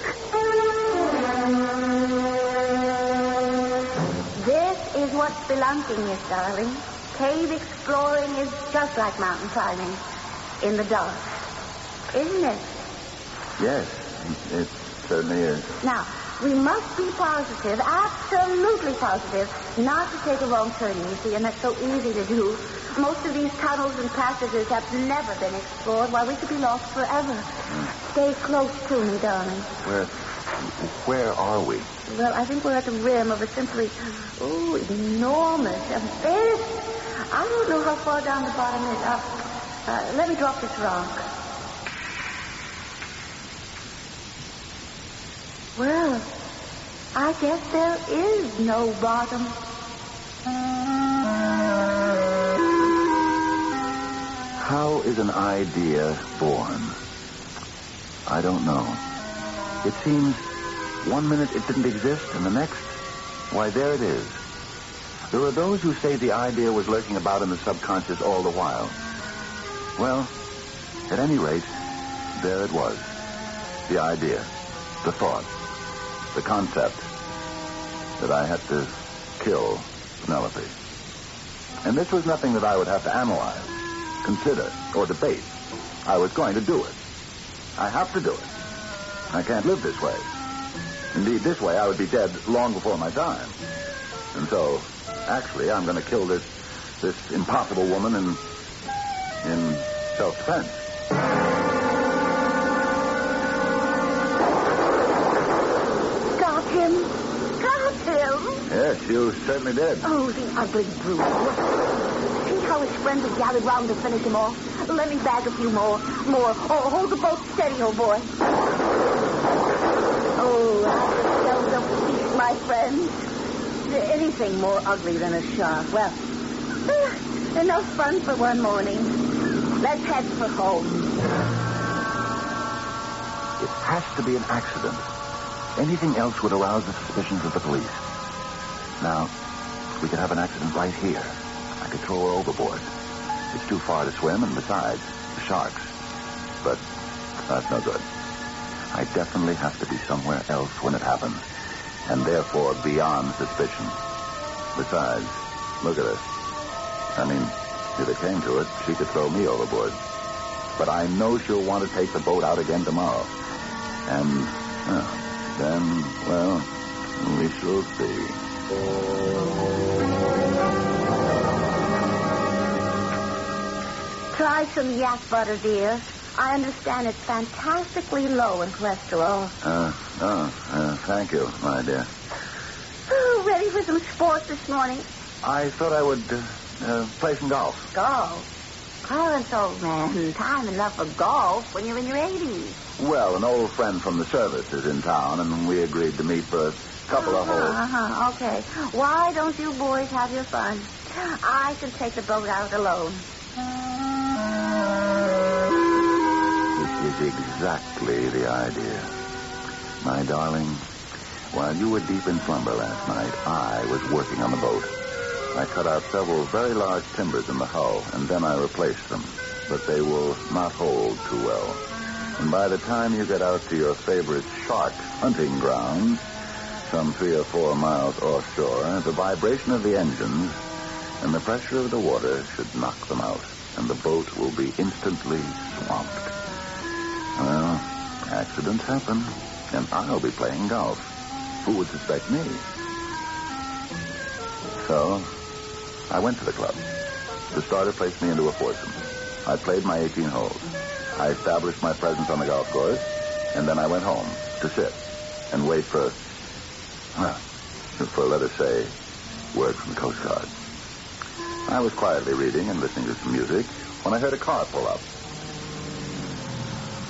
This is what spelunking is, darling. Cave exploring is just like mountain climbing. In the dark. Isn't it? Yes, it certainly is. Now, we must be positive, absolutely positive, not to take a wrong turning, you see, and that's so easy to do. Most of these tunnels and passages have never been explored, while we could be lost forever. Stay close to me, darling. Where are we? Well, I think we're at the rim of a simply, enormous abyss. I don't know how far down the bottom is. Let me drop this rock. Well, I guess there is no bottom. How is an idea born? I don't know. It seems 1 minute it didn't exist, and the next, why, there it is. There are those who say the idea was lurking about in the subconscious all the while. Well, at any rate, there it was. The idea, the thought, the concept that I had to kill Penelope. And this was nothing that I would have to analyze, consider, or debate. I was going to do it. I have to do it. I can't live this way. Indeed, this way I would be dead long before my time. And so, actually, I'm going to kill this impossible woman in self-defense. Got him. Yes, you certainly did. Oh, the ugly brute. See how his friends have gathered round to finish him off? Let me bag a few more. Oh, hold the boat steady, old boy. Oh, that was a feast, my friends. Anything more ugly than a shark. Well, enough fun for one morning. Let's head for home. It has to be an accident. Anything else would arouse the suspicions of the police. Now, we could have an accident right here. I could throw her overboard. It's too far to swim, and besides, the sharks. But that's no good. I definitely have to be somewhere else when it happens, and therefore beyond suspicion. Besides, look at her. I mean, if it came to it, she could throw me overboard. But I know she'll want to take the boat out again tomorrow. And, then, well, we shall see. Try some yak butter, dear. I understand it's fantastically low in cholesterol. Thank you, my dear. Oh, ready for some sports this morning? I thought I would play some golf. Golf? Clarence, old man, time enough for golf when you're in your 80s. Well, an old friend from the service is in town, and we agreed to meet for a couple of holes. Okay. Why don't you boys have your fun? I can take the boat out alone. This is exactly the idea. My darling, while you were deep in slumber last night, I was working on the boat. I cut out several very large timbers in the hull, and then I replaced them. But they will not hold too well. And by the time you get out to your favorite shark hunting grounds, some 3 or 4 miles offshore, the vibration of the engines and the pressure of the water should knock them out, and the boat will be instantly swamped. Well, accidents happen, and I'll be playing golf. Who would suspect me? So, I went to the club. The starter placed me into a foursome. I played my 18 holes. I established my presence on the golf course, and then I went home to sit and wait for, let us say, word from the Coast Guard. I was quietly reading and listening to some music when I heard a car pull up.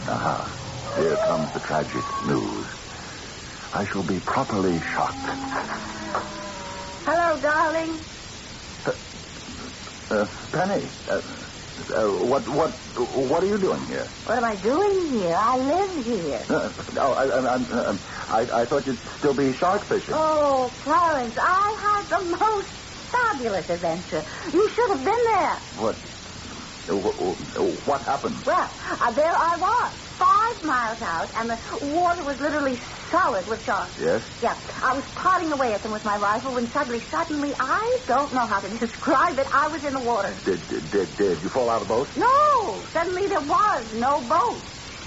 Aha, here comes the tragic news. I shall be properly shocked. Hello, darling. Penny, what are you doing here? What am I doing here? I live here. I thought you'd still be shark fishing. Oh, Clarence, I had the most fabulous adventure. You should have been there. What happened? Well, there I was, 5 miles out, and the water was literally solid with sharks. Yes? Yeah. I was prodding away at them with my rifle when suddenly, I don't know how to describe it, I was in the water. Did you fall out of the boat? No. Suddenly there was no boat.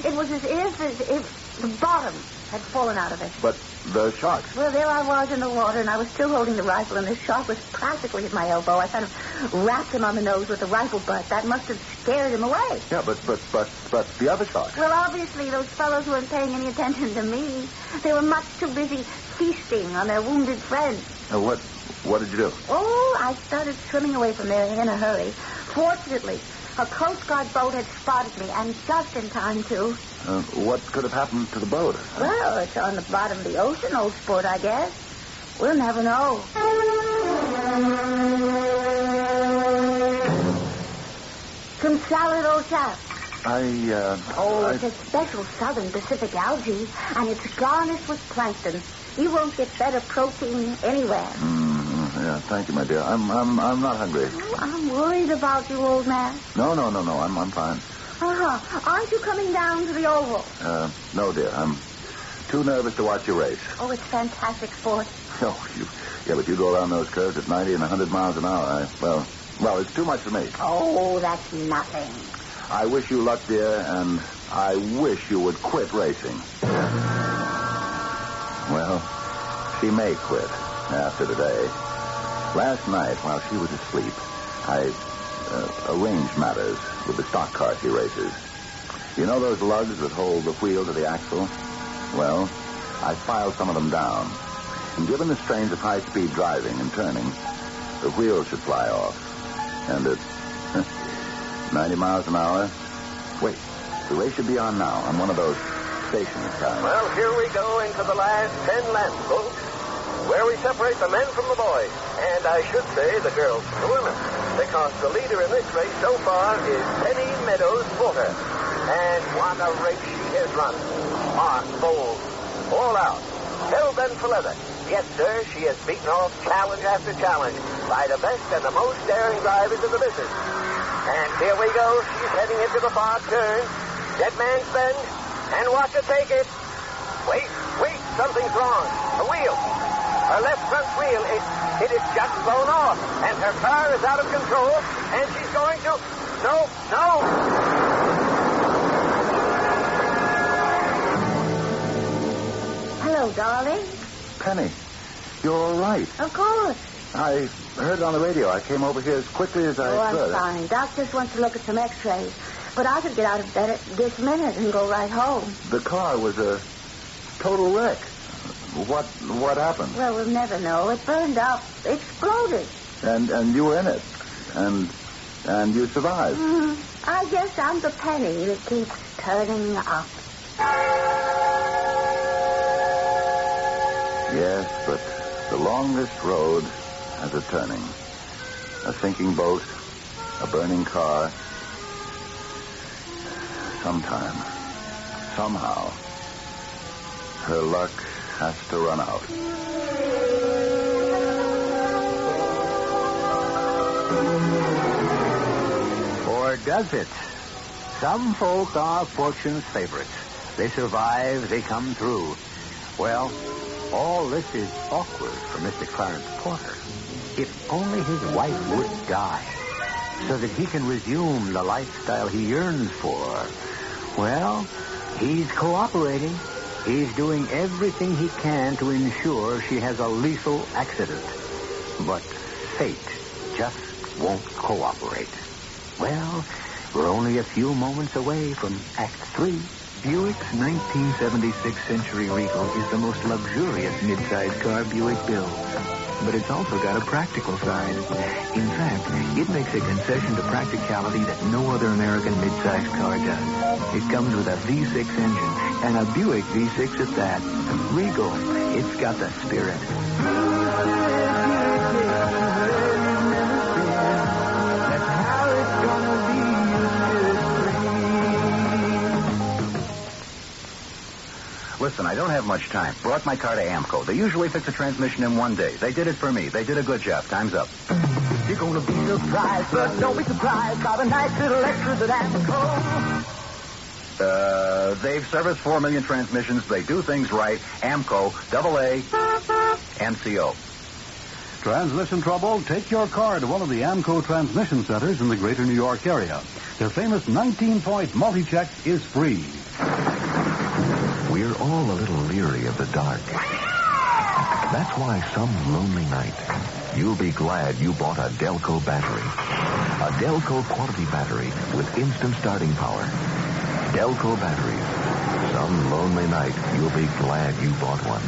It was as if the bottom had fallen out of it. But the sharks? Well, there I was in the water, and I was still holding the rifle, and this shark was practically at my elbow. I kind of rapped him on the nose with the rifle butt. That must have scared him away. Yeah, but the other sharks? Well, obviously, those fellows weren't paying any attention to me. They were much too busy feasting on their wounded friends. What did you do? Oh, I started swimming away from there in a hurry. Fortunately, a Coast Guard boat had spotted me, and just in time, too. What could have happened to the boat? Well, it's on the bottom of the ocean, old sport, I guess. We'll never know. Some salad, old chap. It's a special southern Pacific algae, and it's garnished with plankton. You won't get better protein anywhere. Yeah, thank you, my dear. I'm not hungry. I'm worried about you, old man. No. I'm fine. Aren't you coming down to the Oval? No, dear. I'm too nervous to watch your race. Oh, it's fantastic sport. But you go around those curves at 90 and 100 miles an hour. Well, it's too much for me. Oh, that's nothing. I wish you luck, dear, and I wish you would quit racing. Well, she may quit after today. Last night, while she was asleep, I arranged matters with the stock car she races. You know those lugs that hold the wheel to the axle? Well, I filed some of them down. And given the strains of high-speed driving and turning, the wheels should fly off. And at 90 miles an hour... Wait, the race should be on now on one of those stations. Well, here we go into the last 10 laps, folks, where we separate the men from the boys. And I should say the girls from the women, because the leader in this race so far is Penny Meadows Porter. And what a race she has run. Smart, bold, all out, hell-bent for leather. Yes, sir, she has beaten off challenge after challenge by the best and the most daring drivers in the business. And here we go. She's heading into the far turn. Dead man's bend. And watch her take it. Wait, something's wrong. The wheel. Her left front wheel, it is just blown off. And her car is out of control. And she's going to... No. Hello, darling. Penny, you're all right. Of course. I heard it on the radio. I came over here as quickly as I could. I'm fine. Doc just wants to look at some x-rays. But I could get out of bed at this minute and go right home. The car was a total wreck. What happened? Well, we'll never know. It burned up. Exploded. And you were in it. And you survived. Mm-hmm. I guess I'm the penny that keeps turning up. Yes, but the longest road has a turning. A sinking boat, a burning car. Sometime, somehow, her luck has to run out. Or does it? Some folk are fortune's favorites. They survive, they come through. Well, all this is awkward for Mr. Clarence Porter. If only his wife would die, so that he can resume the lifestyle he yearns for. Well, he's cooperating. He's doing everything he can to ensure she has a lethal accident. But fate just won't cooperate. Well, we're only a few moments away from Act 3. Buick's 1976 Century Regal is the most luxurious midsize car Buick builds. But it's also got a practical side. In fact, it makes a concession to practicality that no other American midsize car does. It comes with a V6 engine, and a Buick V6 at that. Regal, it's got the spirit. That's how it's gonna be. Listen, I don't have much time. Brought my car to AMCO. They usually fix a transmission in 1 day. They did it for me. They did a good job. Time's up. You're gonna be surprised, but don't be surprised by the nice little extras at AMCO. They've serviced 4 million transmissions. They do things right. AMCO, AA, MCO. Transmission trouble? Take your car to one of the AMCO transmission centers in the greater New York area. Their famous 19-point multi-check is free. We're all a little leery of the dark. That's why some lonely night, you'll be glad you bought a Delco battery. A Delco quality battery with instant starting power. Delco batteries. Some lonely night, you'll be glad you bought one.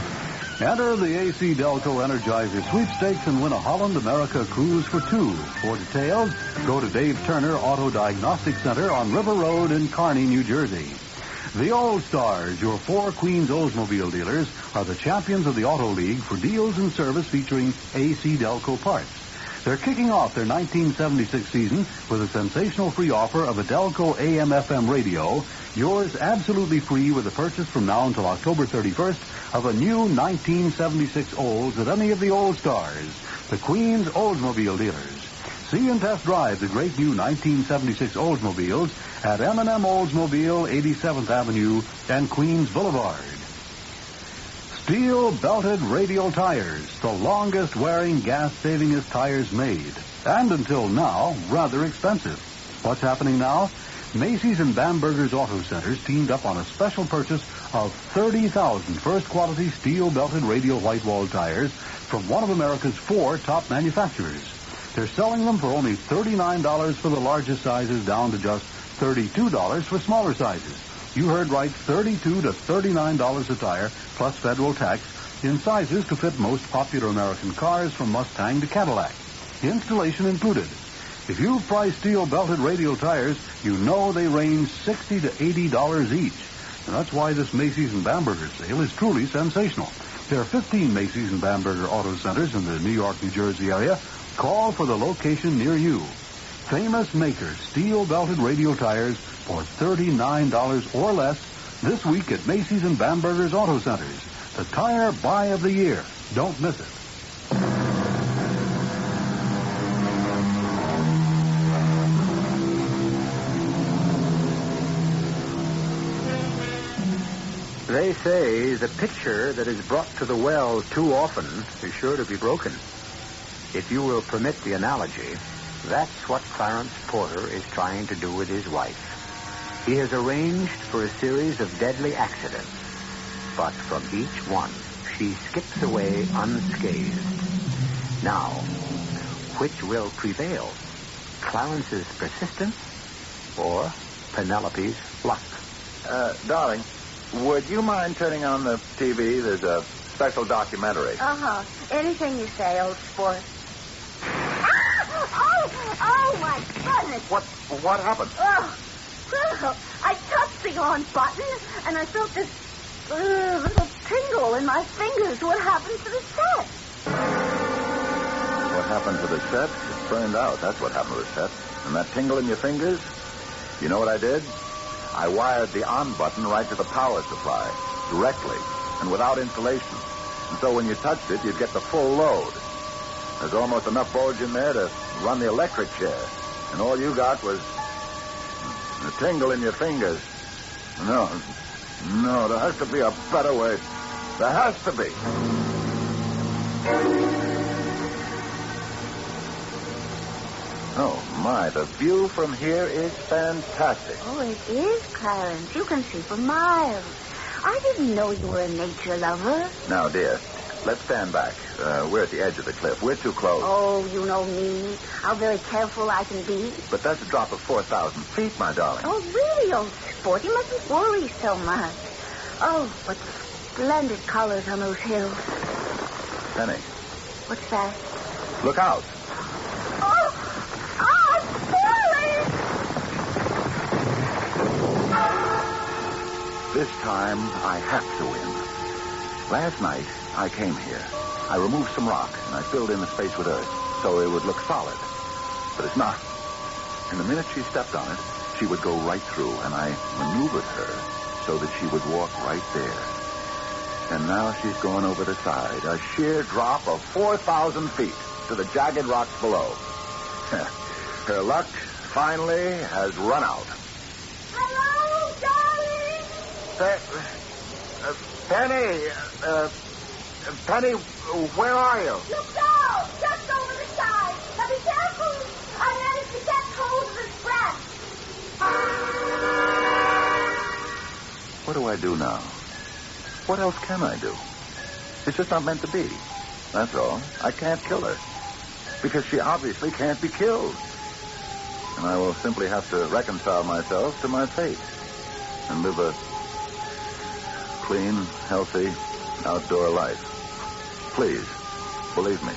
Enter the AC Delco Energizer sweepstakes and win a Holland America cruise for 2. For details, go to Dave Turner Auto Diagnostic Center on River Road in Kearney, New Jersey. The All-Stars, your 4 Queens Oldsmobile dealers, are the champions of the Auto League for deals and service featuring AC Delco parts. They're kicking off their 1976 season with a sensational free offer of a Delco AM/FM radio, yours absolutely free with a purchase from now until October 31st of a new 1976 Olds at any of the All-Stars, the Queens Oldsmobile dealers. See and test drive the great new 1976 Oldsmobiles at M&M Oldsmobile, 87th Avenue and Queens Boulevard. Steel-belted radial tires, the longest-wearing, gas-savingest tires made. And until now, rather expensive. What's happening now? Macy's and Bamberger's Auto Centers teamed up on a special purchase of 30,000 first-quality steel-belted radial white-wall tires from one of America's 4 top manufacturers. They're selling them for only $39 for the largest sizes, down to just $32 for smaller sizes. You heard right, $32 to $39 a tire, plus federal tax, in sizes to fit most popular American cars from Mustang to Cadillac. Installation included. If you've priced steel-belted radial tires, you know they range $60 to $80 each. And that's why this Macy's and Bamberger sale is truly sensational. There are 15 Macy's and Bamberger Auto Centers in the New York, New Jersey area. Call for the location near you. Famous makers, steel-belted radial tires for $39 or less this week at Macy's and Bamberger's Auto Centers. The tire buy of the year. Don't miss it. They say the pitcher that is brought to the well too often is sure to be broken. If you will permit the analogy, that's what Clarence Porter is trying to do with his wife. He has arranged for a series of deadly accidents, but from each one, she skips away unscathed. Now, which will prevail? Clarence's persistence or Penelope's luck? Darling, would you mind turning on the TV? There's a special documentary. Uh-huh. Anything you say, old sport. Oh, my goodness. What happened? Oh, well, I touched the on button, and I felt this little tingle in my fingers. What happened to the set? What happened to the set? It burned out. That's what happened to the set. And that tingle in your fingers? You know what I did? I wired the on button right to the power supply, directly, and without insulation. And so when you touched it, you'd get the full load. There's almost enough voltage in there to run the electric chair. And all you got was a tingle in your fingers. No, there has to be a better way. There has to be. Oh, my, the view from here is fantastic. Oh, it is, Clarence. You can see for miles. I didn't know you were a nature lover. Now, dear, let's stand back. We're at the edge of the cliff. We're too close. Oh, you know me. How very careful I can be. But that's a drop of 4,000 feet, my darling. Oh, really, old sport? You mustn't worry so much. Oh, what splendid colors on those hills. Penny. What's that? Look out. I'm falling! This time, I have to win. Last night, I came here. I removed some rock, and I filled in the space with earth, so it would look solid. But it's not. And the minute she stepped on it, she would go right through, and I maneuvered her so that she would walk right there. And now she's going over the side, a sheer drop of 4,000 feet to the jagged rocks below. Her luck finally has run out. Hello, darling! Penny, where are you? Look out! Just over the side. Now be careful. I managed to get hold of the scratch. What do I do now? What else can I do? It's just not meant to be. That's all. I can't kill her. Because she obviously can't be killed. And I will simply have to reconcile myself to my fate. And live a clean, healthy, outdoor life. Please, believe me.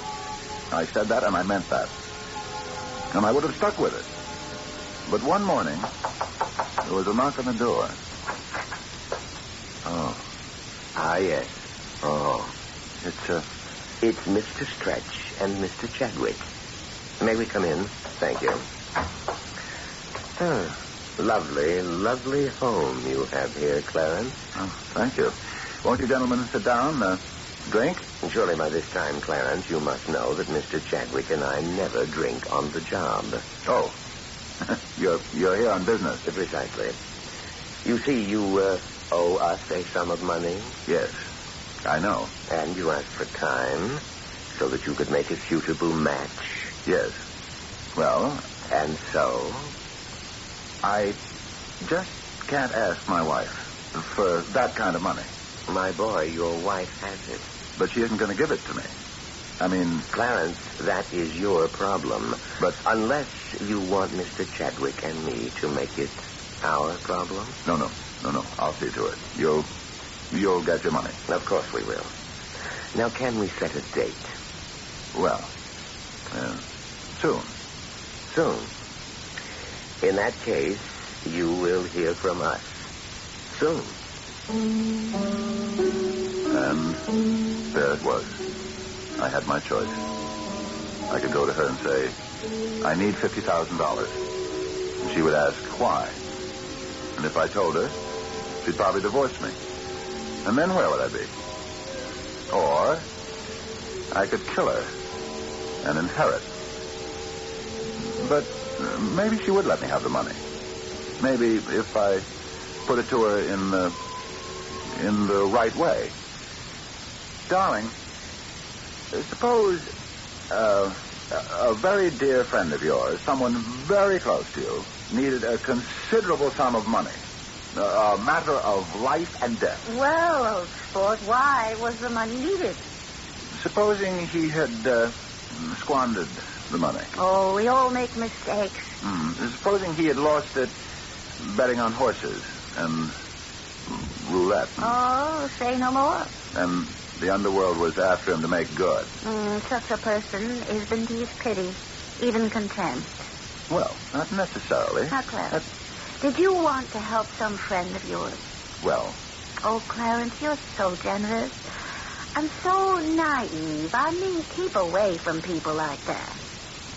I said that and I meant that. And I would have stuck with it. But one morning, there was a knock on the door. Oh. Ah, yes. Oh. It's Mr. Stretch and Mr. Chadwick. May we come in? Thank you. Lovely, lovely home you have here, Clarence. Oh, thank you. Won't you gentlemen sit down? Drink? Surely by this time, Clarence, you must know that Mr. Chadwick and I never drink on the job. Oh. You're here on business. Precisely. You see, you owe us a sum of money. Yes, I know. And you asked for time so that you could make a suitable match. Yes. Well? And so? I just can't ask my wife for that kind of money. My boy, your wife has it. But she isn't going to give it to me. I mean... Clarence, that is your problem. But... Unless you want Mr. Chadwick and me to make it our problem? No. I'll see to it. You'll get your money. Of course we will. Now, can we set a date? Well, soon. Soon? In that case, you will hear from us soon. And there it was. I had my choice. I could go to her and say, I need $50,000. And she would ask, why? And if I told her, she'd probably divorce me. And then where would I be? Or I could kill her and inherit. But maybe she would let me have the money. Maybe if I put it to her in the right way. Darling, suppose a very dear friend of yours, someone very close to you, needed a considerable sum of money. A matter of life and death. Well, old sport, why was the money needed? Supposing he had squandered the money. Oh, we all make mistakes. Supposing he had lost it betting on horses and roulette. Oh, say no more. And the underworld was after him to make good. Such a person is beneath pity, even contempt. Well, not necessarily. Now, Clarence, did you want to help some friend of yours? Well. Oh, Clarence, you're so generous. I'm so naive. I mean, keep away from people like that.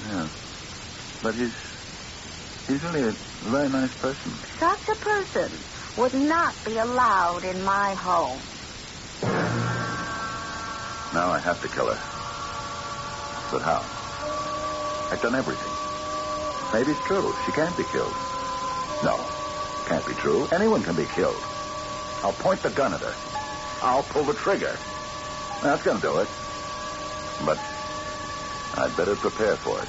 Yeah. But he's really a very nice person. Such a person would not be allowed in my home. Now I have to kill her. But how? I've done everything. Maybe it's true. She can't be killed. No, can't be true. Anyone can be killed. I'll point the gun at her. I'll pull the trigger. That's going to do it. But I'd better prepare for it.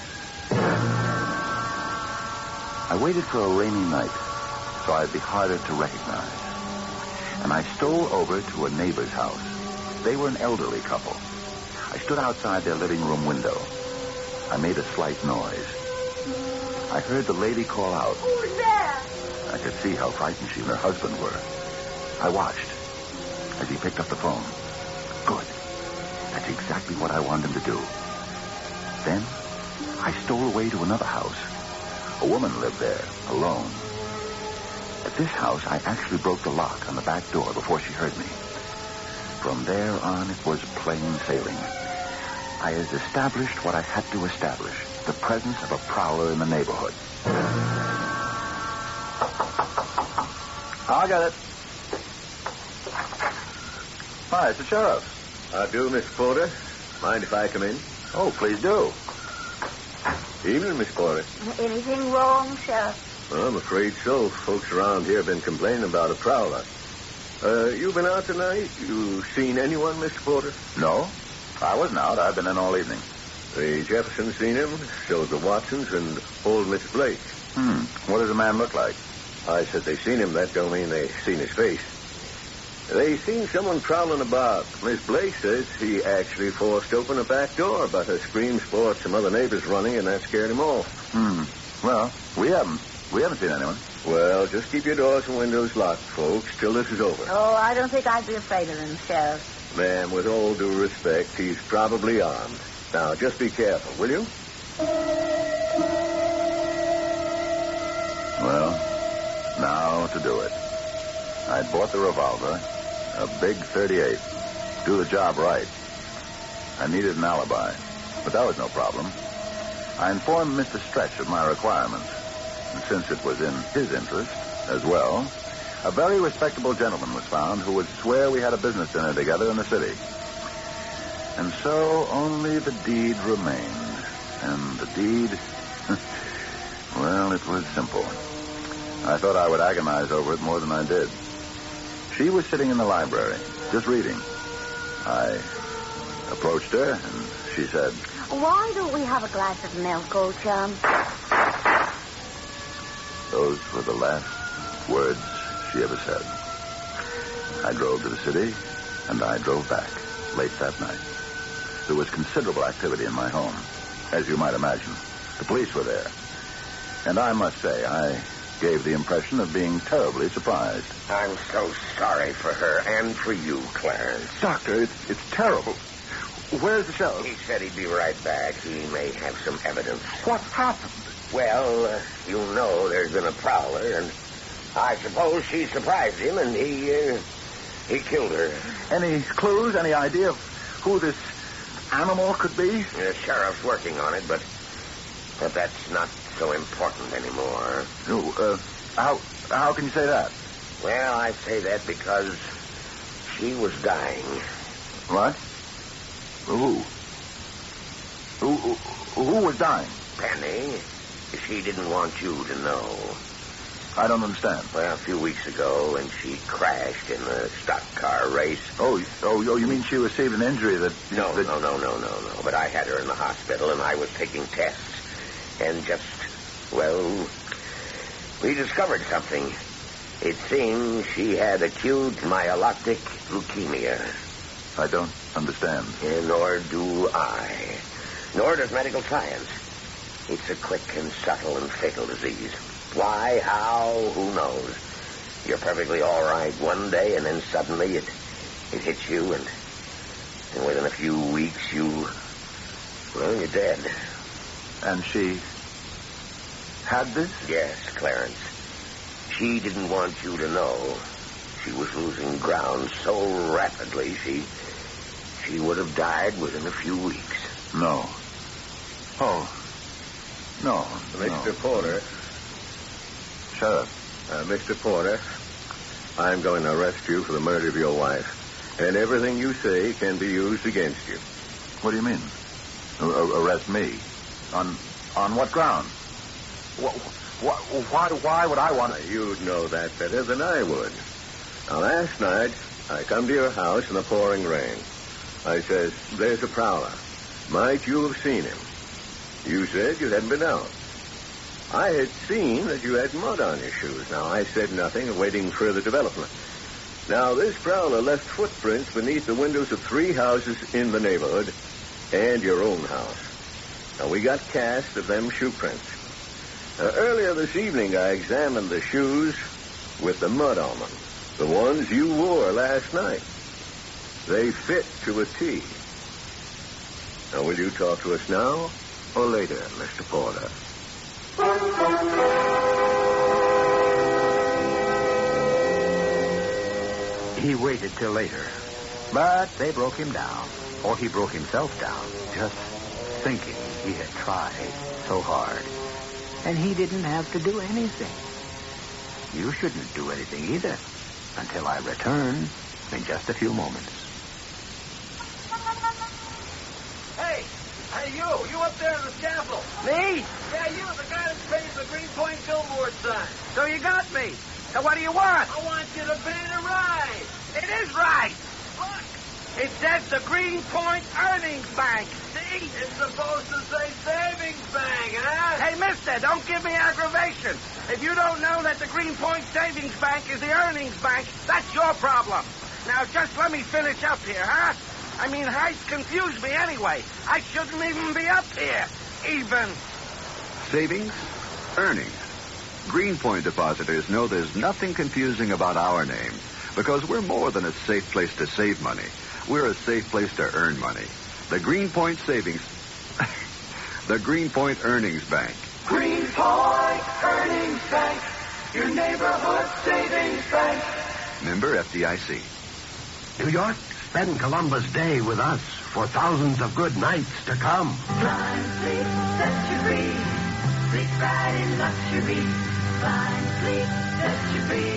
I waited for a rainy night, so I'd be harder to recognize. And I stole over to a neighbor's house. They were an elderly couple. I stood outside their living room window. I made a slight noise. I heard the lady call out. Who's there? I could see how frightened she and her husband were. I watched as he picked up the phone. Good. That's exactly what I wanted him to do. Then I stole away to another house. A woman lived there, alone. At this house, I actually broke the lock on the back door before she heard me. From there on, it was plain sailing. I had established what I had to establish, the presence of a prowler in the neighborhood. I got it. Hi, it's the sheriff. I do, Miss Porter. Mind if I come in? Oh, please do. Evening, Miss Porter. Anything wrong, Sheriff? Well, I'm afraid so. Folks around here have been complaining about a prowler. You been out tonight? You seen anyone, Mr. Porter? No. I wasn't out. I've been in all evening. The Jeffersons seen him, so the Watsons, and old Mrs. Blake. What does the man look like? I said they seen him. That don't mean they seen his face. They seen someone prowling about. Miss Blake says he actually forced open a back door, but her screams brought some other neighbors running, and that scared him off. Well, we haven't seen anyone. Well, just keep your doors and windows locked, folks, till this is over. Oh, I don't think I'd be afraid of him, Sheriff. Ma'am, with all due respect, he's probably armed. Now, just be careful, will you? Well, now to do it. I'd bought the revolver, a big .38. Do the job right. I needed an alibi, but that was no problem. I informed Mr. Stretch of my requirements, and since it was in his interest as well, a very respectable gentleman was found who would swear we had a business dinner together in the city. And so only the deed remained. And the deed, well, it was simple. I thought I would agonize over it more than I did. She was sitting in the library, just reading. I approached her, and she said, Why don't we have a glass of milk, old chum? Those were the last words she ever said. I drove to the city, and I drove back late that night. There was considerable activity in my home, as you might imagine. The police were there. And I must say, I gave the impression of being terribly surprised. I'm so sorry for her and for you, Clarence. Doctor, it's terrible. Where's the sheriff? He said he'd be right back. He may have some evidence. What happened? Well, you know there's been a prowler, and I suppose she surprised him, and he killed her. Any clues, any idea of who this animal could be? The sheriff's working on it, but that's not so important anymore. How can you say that? Well, I say that because she was dying. What? Who was dying? Penny. She didn't want you to know. I don't understand. Well, a few weeks ago, when she crashed in the stock car race. Oh, you mean she received an injury that... No. But I had her in the hospital, and I was taking tests. And we discovered something. It seems she had acute myelotic leukemia. I don't understand. Nor do I. nor does medical science. It's a quick and subtle and fatal disease. Why, how, who knows? You're perfectly all right one day, and then suddenly it hits you, and within a few weeks you're dead. And she had this? Yes, Clarence. She didn't want you to know. She was losing ground so rapidly, she would have died within a few weeks. No. Oh. No. Mr. Porter. Shut up. Mr. Porter, I'm going to arrest you for the murder of your wife. And everything you say can be used against you. What do you mean? Arrest me? On what ground? Why would I want to? You'd know that better than I would. Now, last night, I come to your house in the pouring rain. I says, there's a prowler. Might you have seen him? You said you hadn't been out. I had seen that you had mud on your shoes. Now, I said nothing, awaiting further development. Now, this prowler left footprints beneath the windows of 3 houses in the neighborhood and your own house. Now, we got casts of them shoe prints. Earlier this evening, I examined the shoes with the mud on them, the ones you wore last night. They fit to a T. Now, will you talk to us now or later, Mr. Porter? He waited till later, but they broke him down, or he broke himself down, just thinking he had tried so hard. And he didn't have to do anything. You shouldn't do anything either, until I return in just a few moments. Hey, you up there on the scaffold. Me? Yeah, you, the guy that's painting the Greenpoint billboard sign. So you got me. Now what do you want? I want you to paint it right. It is right. Look. It says the Greenpoint Earnings Bank. See? It's supposed to say Savings Bank, huh? Hey, mister, don't give me aggravation. If you don't know that the Greenpoint Savings Bank is the Earnings Bank, that's your problem. Now, just let me finish up here, huh? I mean, heights confuse me anyway. I shouldn't even be up here. Even. Savings, earnings. Greenpoint depositors know there's nothing confusing about our name because we're more than a safe place to save money. We're a safe place to earn money. The Greenpoint Savings... the Greenpoint Earnings Bank. Greenpoint Earnings Bank, your neighborhood savings bank. Member FDIC. New York, spend Columbus Day with us for thousands of good nights to come. Fine sleep, set you free. Sleep right in luxury. Fine sleep, set you free.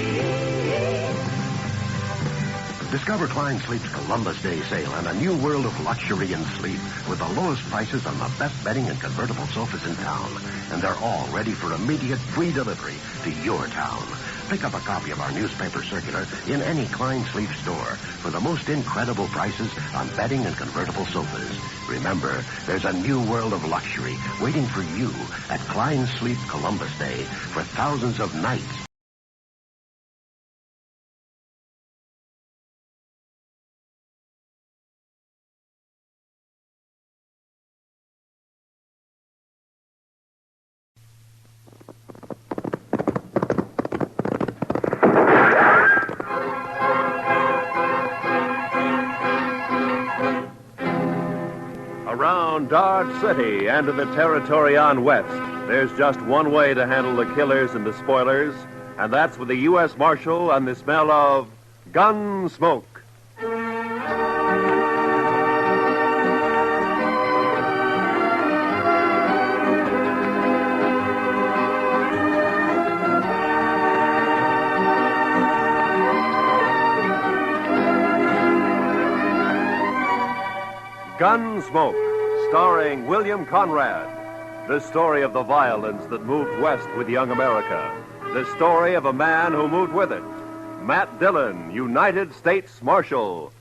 Discover Klein Sleep's Columbus Day sale and a new world of luxury and sleep with the lowest prices on the best bedding and convertible sofas in town. And they're all ready for immediate free delivery to your town. Pick up a copy of our newspaper circular in any Klein Sleep store for the most incredible prices on bedding and convertible sofas. Remember, there's a new world of luxury waiting for you at Klein Sleep Columbus Day for thousands of nights. Around Dodge City and in the territory on West, there's just one way to handle the killers and the spoilers, and that's with the U.S. Marshal and the smell of Gunsmoke. Gunsmoke, starring William Conrad. The story of the violence that moved west with young America. The story of a man who moved with it. Matt Dillon, United States Marshal.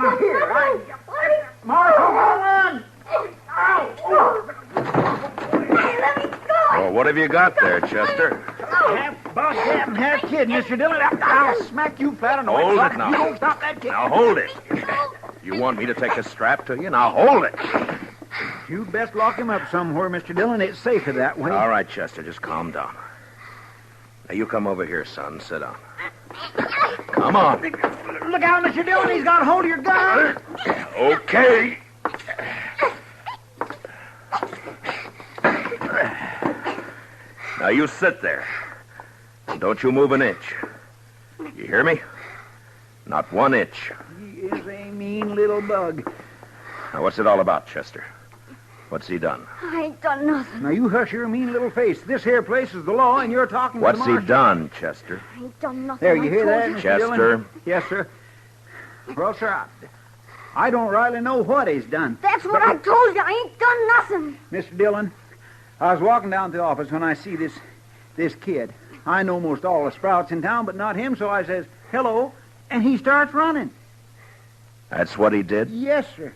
Now, here, Marshal, go on! Hey, let me go! Well, what have you got there, Chester? Half boss cat and half kid, Mr. Dillon. I'll smack you flat on the Hold white it sock. now. You don't stop that kid. Now, hold it. You want me to take a strap to you? Now, hold it. You best lock him up somewhere, Mr. Dillon. It's safer that way. All right, Chester, just calm down. Now, you come over here, son. Sit down. Come on. Look out, Mr. Dillon. He's got a hold of your gun. Okay. Now, you sit there. And don't you move an inch. You hear me? Not 1 inch. He is a mean little bug. Now, what's it all about, Chester? What's he done? I ain't done nothing. Now, you hush your mean little face. This here place is the law, and you're talking What's to the he marshal. done, Chester? I ain't done nothing. There, you I hear told that, you. Mr. Chester? Dillon? Yes, sir. Well, sir, I don't rightly know what he's done. That's what I told you. I ain't done nothing. Mr. Dillon, I was walking down to the office when I see this kid. I know most all the sprouts in town, but not him, so I says, hello, and he starts running. That's what he did? Yes, sir.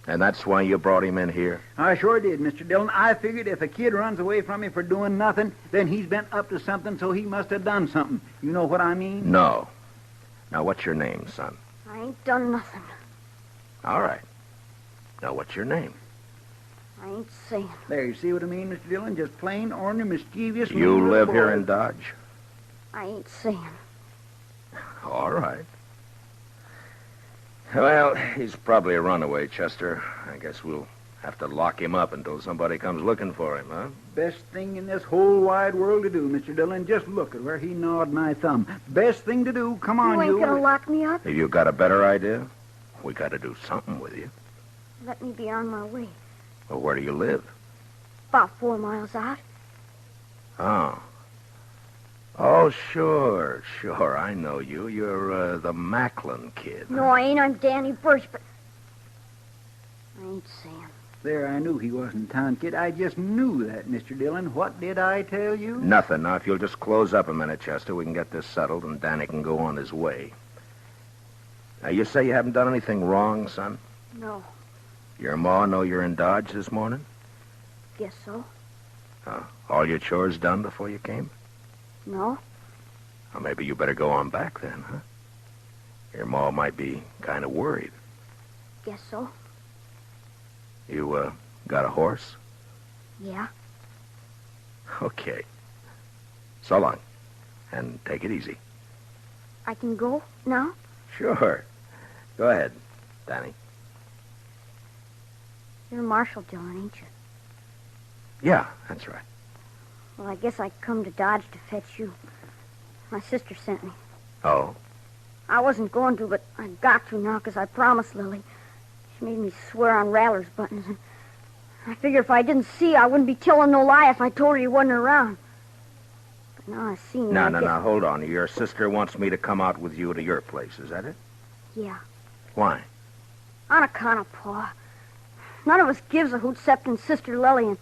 And that's why you brought him in here? I sure did, Mr. Dillon. I figured if a kid runs away from me for doing nothing, then he's been up to something, so he must have done something. You know what I mean? No. Now, what's your name, son? I ain't done nothing. All right. Now, what's your name? I ain't saying. There, you see what I mean, Mr. Dillon? Just plain, ornery, mischievous... You mean live little here boy. in Dodge? I ain't saying. All right. Well, he's probably a runaway, Chester. I guess we'll have to lock him up until somebody comes looking for him, huh? Best thing in this whole wide world to do, Mr. Dillon. Just look at where he gnawed my thumb. Best thing to do. Come on, You ain't gonna lock me up? Have you got a better idea? We got to do something with you. Let me be on my way. Well, where do you live? About 4 miles out. Oh. Oh, sure. I know you. You're the Macklin kid. No, I ain't. I'm Danny Birch, but... I ain't saying. There, I knew he wasn't a town kid. I just knew that, Mr. Dillon. What did I tell you? Nothing. Now, if you'll just close up a minute, Chester, we can get this settled and Danny can go on his way. Now, you say you haven't done anything wrong, son? No. Your ma know you're in Dodge this morning? Guess so. All your chores done before you came? No. Well, maybe you better go on back then, huh? Your ma might be kind of worried. Guess so. You, got a horse? Yeah. Okay. So long. And take it easy. I can go now? Sure. Go ahead, Danny. You're Marshal Dillon, ain't you? Yeah, that's right. Well, I guess I come to Dodge to fetch you. My sister sent me. Oh? I wasn't going to, but I got to now because I promised Lily. She made me swear on Rattler's buttons, and I figure if I didn't see, I wouldn't be telling no lie if I told her he wasn't around. But now I seen him. No, hold on. Your sister wants me to come out with you to your place, is that it? Yeah, Why? on account of Pa. None of us gives a hoot except in Sister Lily, and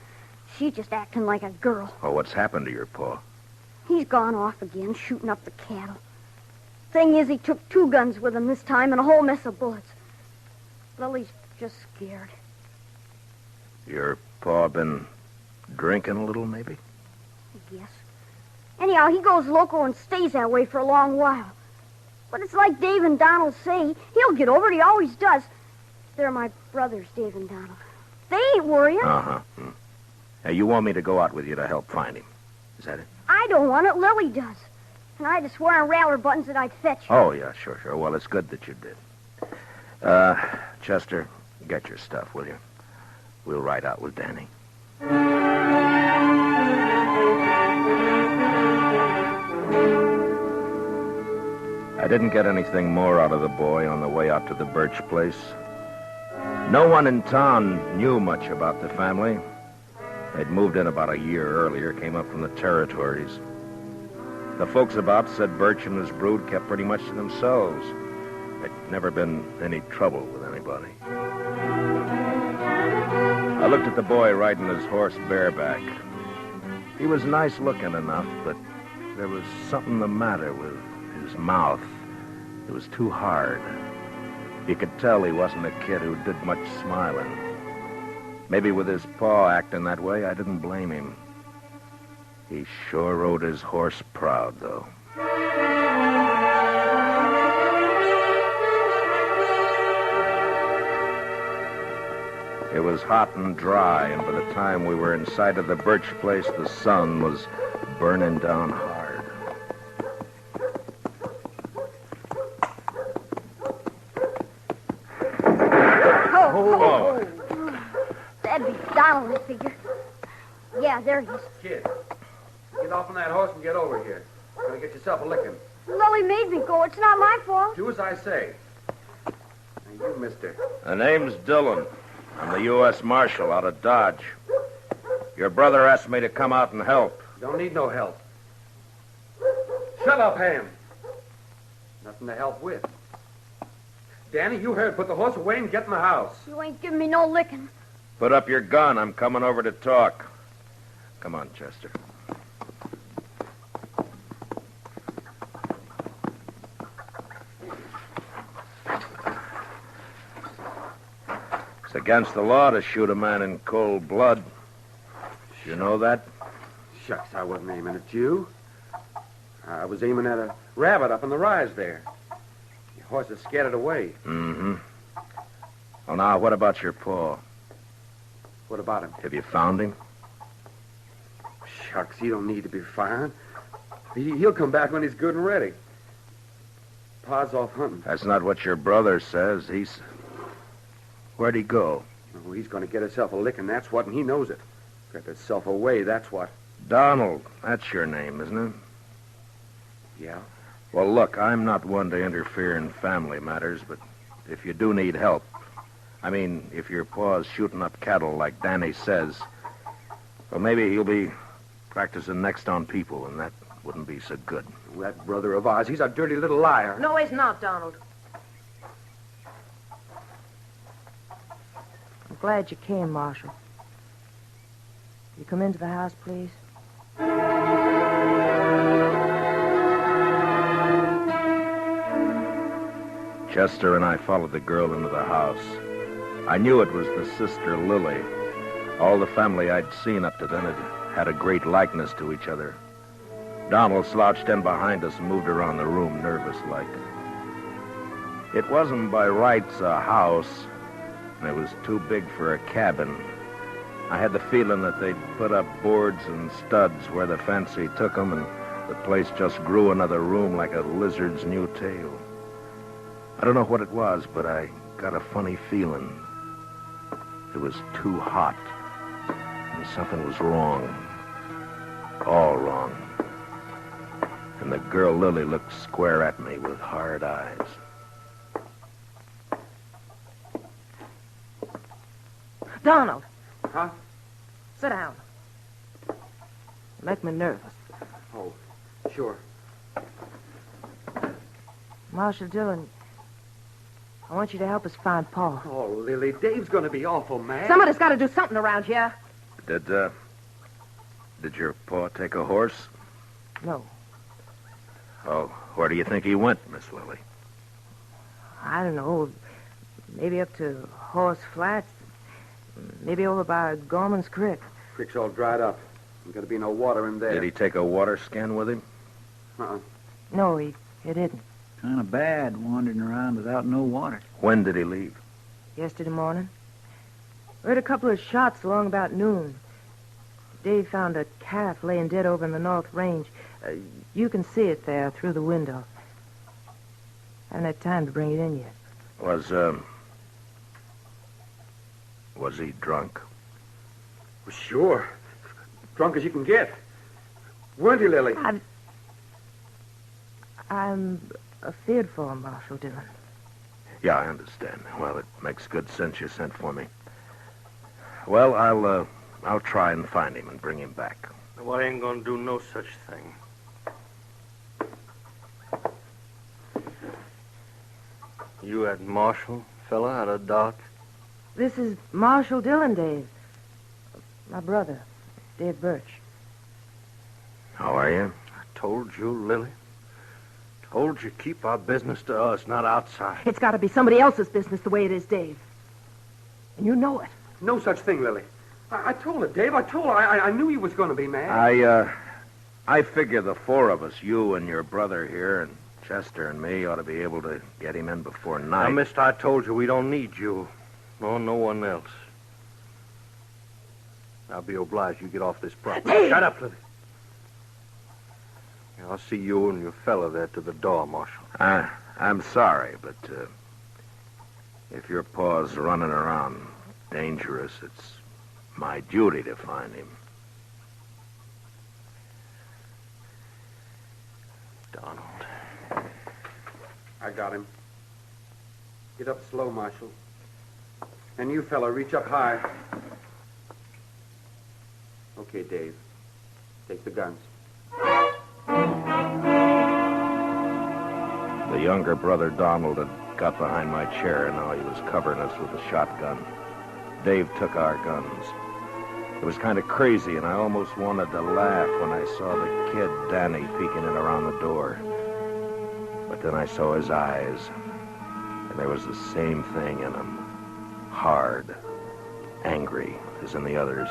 she's just acting like a girl. Oh, what's happened to your pa? He's gone off again, shooting up the cattle. Thing is, he took 2 guns with him this time and a whole mess of bullets. Lily's just scared. Your pa been drinking a little, maybe? I guess. Anyhow, he goes loco and stays that way for a long while. But it's like Dave and Donald say. He'll get over it. He always does. They're my brothers, Dave and Donald. They ain't worrying. Uh-huh. Now, you want me to go out with you to help find him. Is that it? I don't want it. Lily does. And I had to swear on Rattler buttons that I'd fetch you. Oh, yeah, sure. Well, it's good that you did. Chester, get your stuff, will you? We'll ride out with Danny. I didn't get anything more out of the boy on the way out to the Birch place. No one in town knew much about the family. They'd moved in about a year earlier, came up from the territories. The folks about said Birch and his brood kept pretty much to themselves. There'd never been any trouble with anybody. I looked at the boy riding his horse bareback. He was nice looking enough, but there was something the matter with his mouth. It was too hard. You could tell he wasn't a kid who did much smiling. Maybe with his paw acting that way, I didn't blame him. He sure rode his horse proud, though. It was hot and dry, and by the time we were inside of the birch place, the sun was burning down hard. Oh. That'd be Donald, I figure. Yeah, there he is. Kid, get off on that horse and get over here. You're going to get yourself a licking. Lily made me go. It's not my fault. Do as I say. Now, you, mister. The name's Dillon. I'm the U.S. Marshal out of Dodge. Your brother asked me to come out and help. Don't need no help. Shut up, Ham. Nothing to help with. Danny, you heard. Put the horse away and get in the house. You ain't giving me no licking. Put up your gun. I'm coming over to talk. Come on, Chester. It's against the law to shoot a man in cold blood. You know that? Shucks, I wasn't aiming at you. I was aiming at a rabbit up in the rise there. Your horse is scared away. Mm-hmm. Well, now, what about your paw? What about him? Have you found him? Shucks, he don't need to be found. He'll come back when he's good and ready. Pa's off hunting. That's not what your brother says. Where'd he go? Oh, he's going to get himself a licking, that's what, and he knows it. Got himself away, that's what. Donald, that's your name, isn't it? Yeah. Well, look, I'm not one to interfere in family matters, but if you do need help, I mean, if your paw's shooting up cattle like Danny says, well, maybe he'll be practicing next on people, and that wouldn't be so good. That brother of ours, he's a dirty little liar. No, he's not, Donald. I'm glad you came, Marshal. You come into the house, please? Chester and I followed the girl into the house. I knew it was the sister Lily. All the family I'd seen up to then had a great likeness to each other. Donald slouched in behind us and moved around the room, nervous-like. It wasn't by rights a house, and it was too big for a cabin. I had the feeling that they'd put up boards and studs where the fancy took them, and the place just grew another room like a lizard's new tail. I don't know what it was, but I got a funny feeling. It was too hot, and something was wrong. All wrong. And the girl Lily looked square at me with hard eyes. Donald. Huh? Sit down. You make me nervous. Oh, sure. Marshal Dillon, I want you to help us find Paul. Oh, Lily, Dave's going to be awful mad. Somebody's got to do something around here. Did your paw take a horse? No. Oh, where do you think he went, Miss Lily? I don't know. Maybe up to Horse Flats. Maybe over by Gorman's Creek. Creek's all dried up. There's got to be no water in there. Did he take a water skin with him? Uh-uh. No, he didn't. Kind of bad wandering around without no water. When did he leave? Yesterday morning. We heard a couple of shots along about noon. Dave found a calf laying dead over in the North Range. You can see it there through the window. Haven't had time to bring it in yet. Was he drunk? Well, sure. Drunk as you can get. Weren't you, Lily? I'm afeard for him, Marshal Dillon. Yeah, I understand. Well, it makes good sense you sent for me. Well, I'll try and find him and bring him back. Well, I ain't gonna do no such thing. You that Marshal fella out of Dodge? This is Marshal Dillon, Dave. My brother, Dave Birch. How are you? I told you, Lily. Told you, keep our business to us, not outside. It's got to be somebody else's business the way it is, Dave. And you know it. No such thing, Lily. I told her, Dave. I told her. I knew he was going to be mad. I figure the four of us, you and your brother here, and Chester and me, ought to be able to get him in before night. Now, mister, I told you we don't need you. Nor no one else. I'll be obliged you get off this property. Shut up, Lily. I'll see you and your fella there to the door, Marshal. I'm sorry, but if your paw's running around dangerous, it's my duty to find him. Donald. I got him. Get up slow, Marshal. And you, fella, reach up high. Okay, Dave. Take the guns. The younger brother, Donald, had got behind my chair, and now he was covering us with a shotgun. Dave took our guns. It was kind of crazy, and I almost wanted to laugh when I saw the kid, Danny, peeking in around the door. But then I saw his eyes, and there was the same thing in them. Hard, angry, as in the others.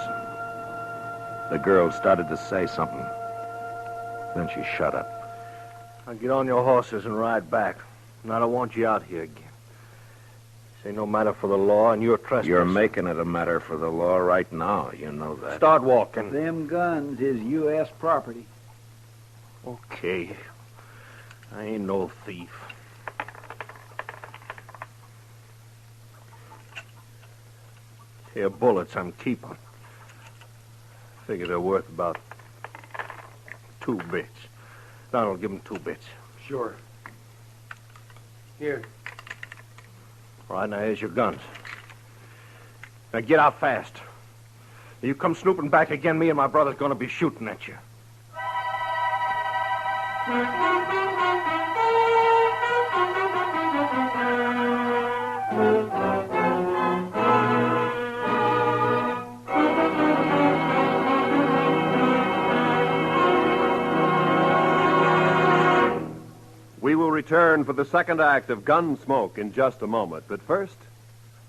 The girl started to say something. Then she shut up. Now get on your horses and ride back. And I don't want you out here again. This ain't no matter for the law, and you're trespassing. You're making it a matter for the law right now. You know that. Start walking. Them guns is U.S. property. Okay. I ain't no thief. Here, bullets I'm keeping. Figure they're worth about 2 bits. Donald, give him 2 bits. Sure. Here. All right, now here's your guns. Now get out fast. You come snooping back again, me and my brother's going to be shooting at you. We will return for the second act of Gunsmoke in just a moment. But first,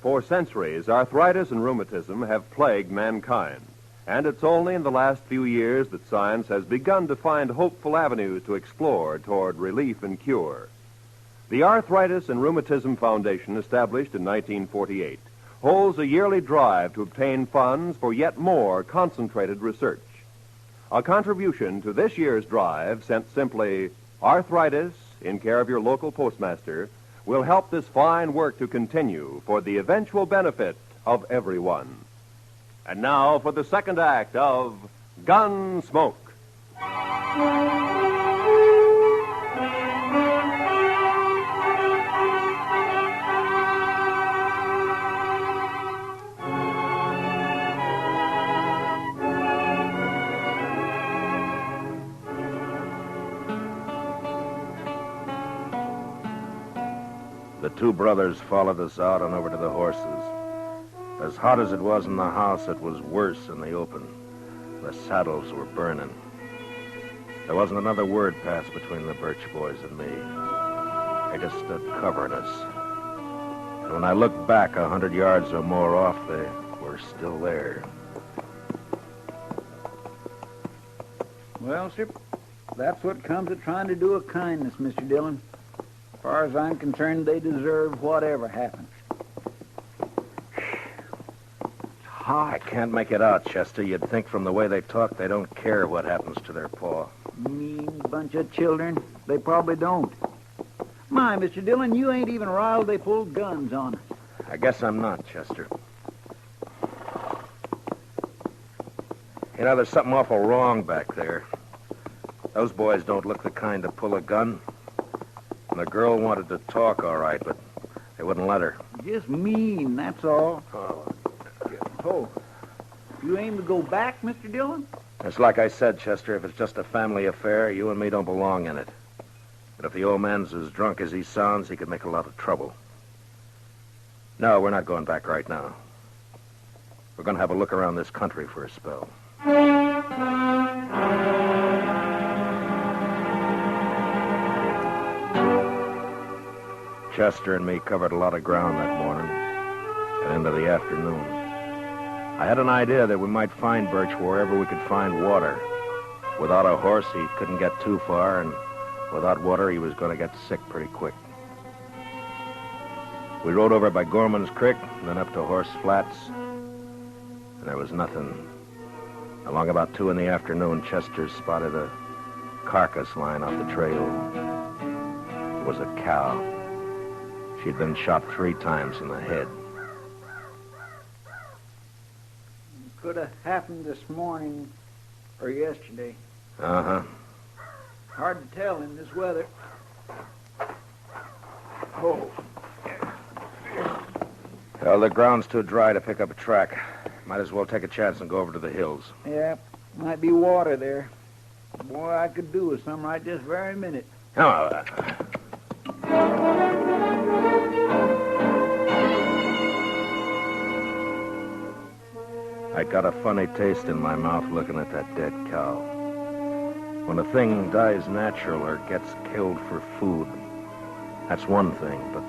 for centuries, arthritis and rheumatism have plagued mankind. And it's only in the last few years that science has begun to find hopeful avenues to explore toward relief and cure. The Arthritis and Rheumatism Foundation, established in 1948, holds a yearly drive to obtain funds for yet more concentrated research. A contribution to this year's drive, sent simply Arthritis, in care of your local postmaster, will help this fine work to continue for the eventual benefit of everyone. And now for the second act of Gunsmoke. The 2 brothers followed us out and over to the horses. As hot as it was in the house, it was worse in the open. The saddles were burning. There wasn't another word passed between the Birch boys and me. They just stood covering us. And when I looked back 100 yards or more off, they were still there. Well, sir, that's what comes of trying to do a kindness, Mr. Dillon. As far as I'm concerned, they deserve whatever happens. I can't make it out, Chester. You'd think from the way they talk they don't care what happens to their paw. Mean bunch of children. They probably don't. My, Mr. Dillon, you ain't even riled they pulled guns on us. I guess I'm not, Chester. You know, there's something awful wrong back there. Those boys don't look the kind to pull a gun. And the girl wanted to talk, all right, but they wouldn't let her. Just mean, that's all. Oh, you aim to go back, Mr. Dillon? It's like I said, Chester, if it's just a family affair, you and me don't belong in it. But if the old man's as drunk as he sounds, he could make a lot of trouble. No, we're not going back right now. We're going to have a look around this country for a spell. Chester and me covered a lot of ground that morning and into the afternoon. I had an idea that we might find Birch wherever we could find water. Without a horse, he couldn't get too far, and without water, he was going to get sick pretty quick. We rode over by Gorman's Creek, and then up to Horse Flats, and there was nothing. Along about 2 in the afternoon, Chester spotted a carcass lying off the trail. It was a cow. She'd been shot 3 times in the head. Could have happened this morning or yesterday. Uh-huh. Hard to tell in this weather. Oh. Well, the ground's too dry to pick up a track. Might as well take a chance and go over to the hills. Yeah, might be water there. Boy, I could do with some right this very minute. Oh, I got a funny taste in my mouth looking at that dead cow. When a thing dies natural or gets killed for food, that's one thing, but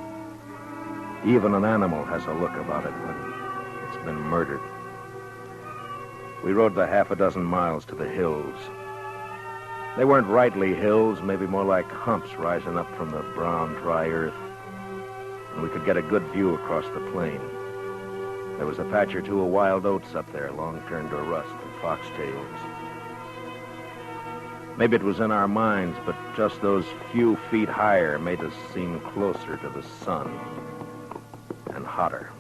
even an animal has a look about it when it's been murdered. We rode the 6 miles to the hills. They weren't rightly hills, maybe more like humps rising up from the brown, dry earth. And we could get a good view across the plain. There was a patch or two of wild oats up there, long turned to rust, and foxtails. Maybe it was in our minds, but just those few feet higher made us seem closer to the sun and hotter.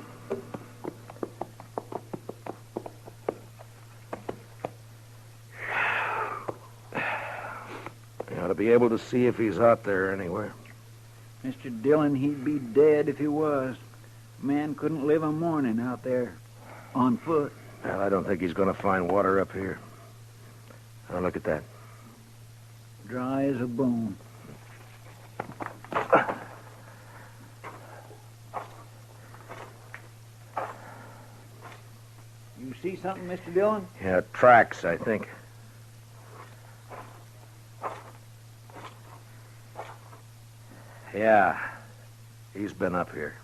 You ought to be able to see if he's out there anywhere. Mr. Dillon, he'd be dead if he was. Man couldn't live a morning out there on foot. Well, I don't think he's going to find water up here. Now, look at that. Dry as a bone. You see something, Mr. Dillon? Yeah, tracks, I think. Yeah, he's been up here.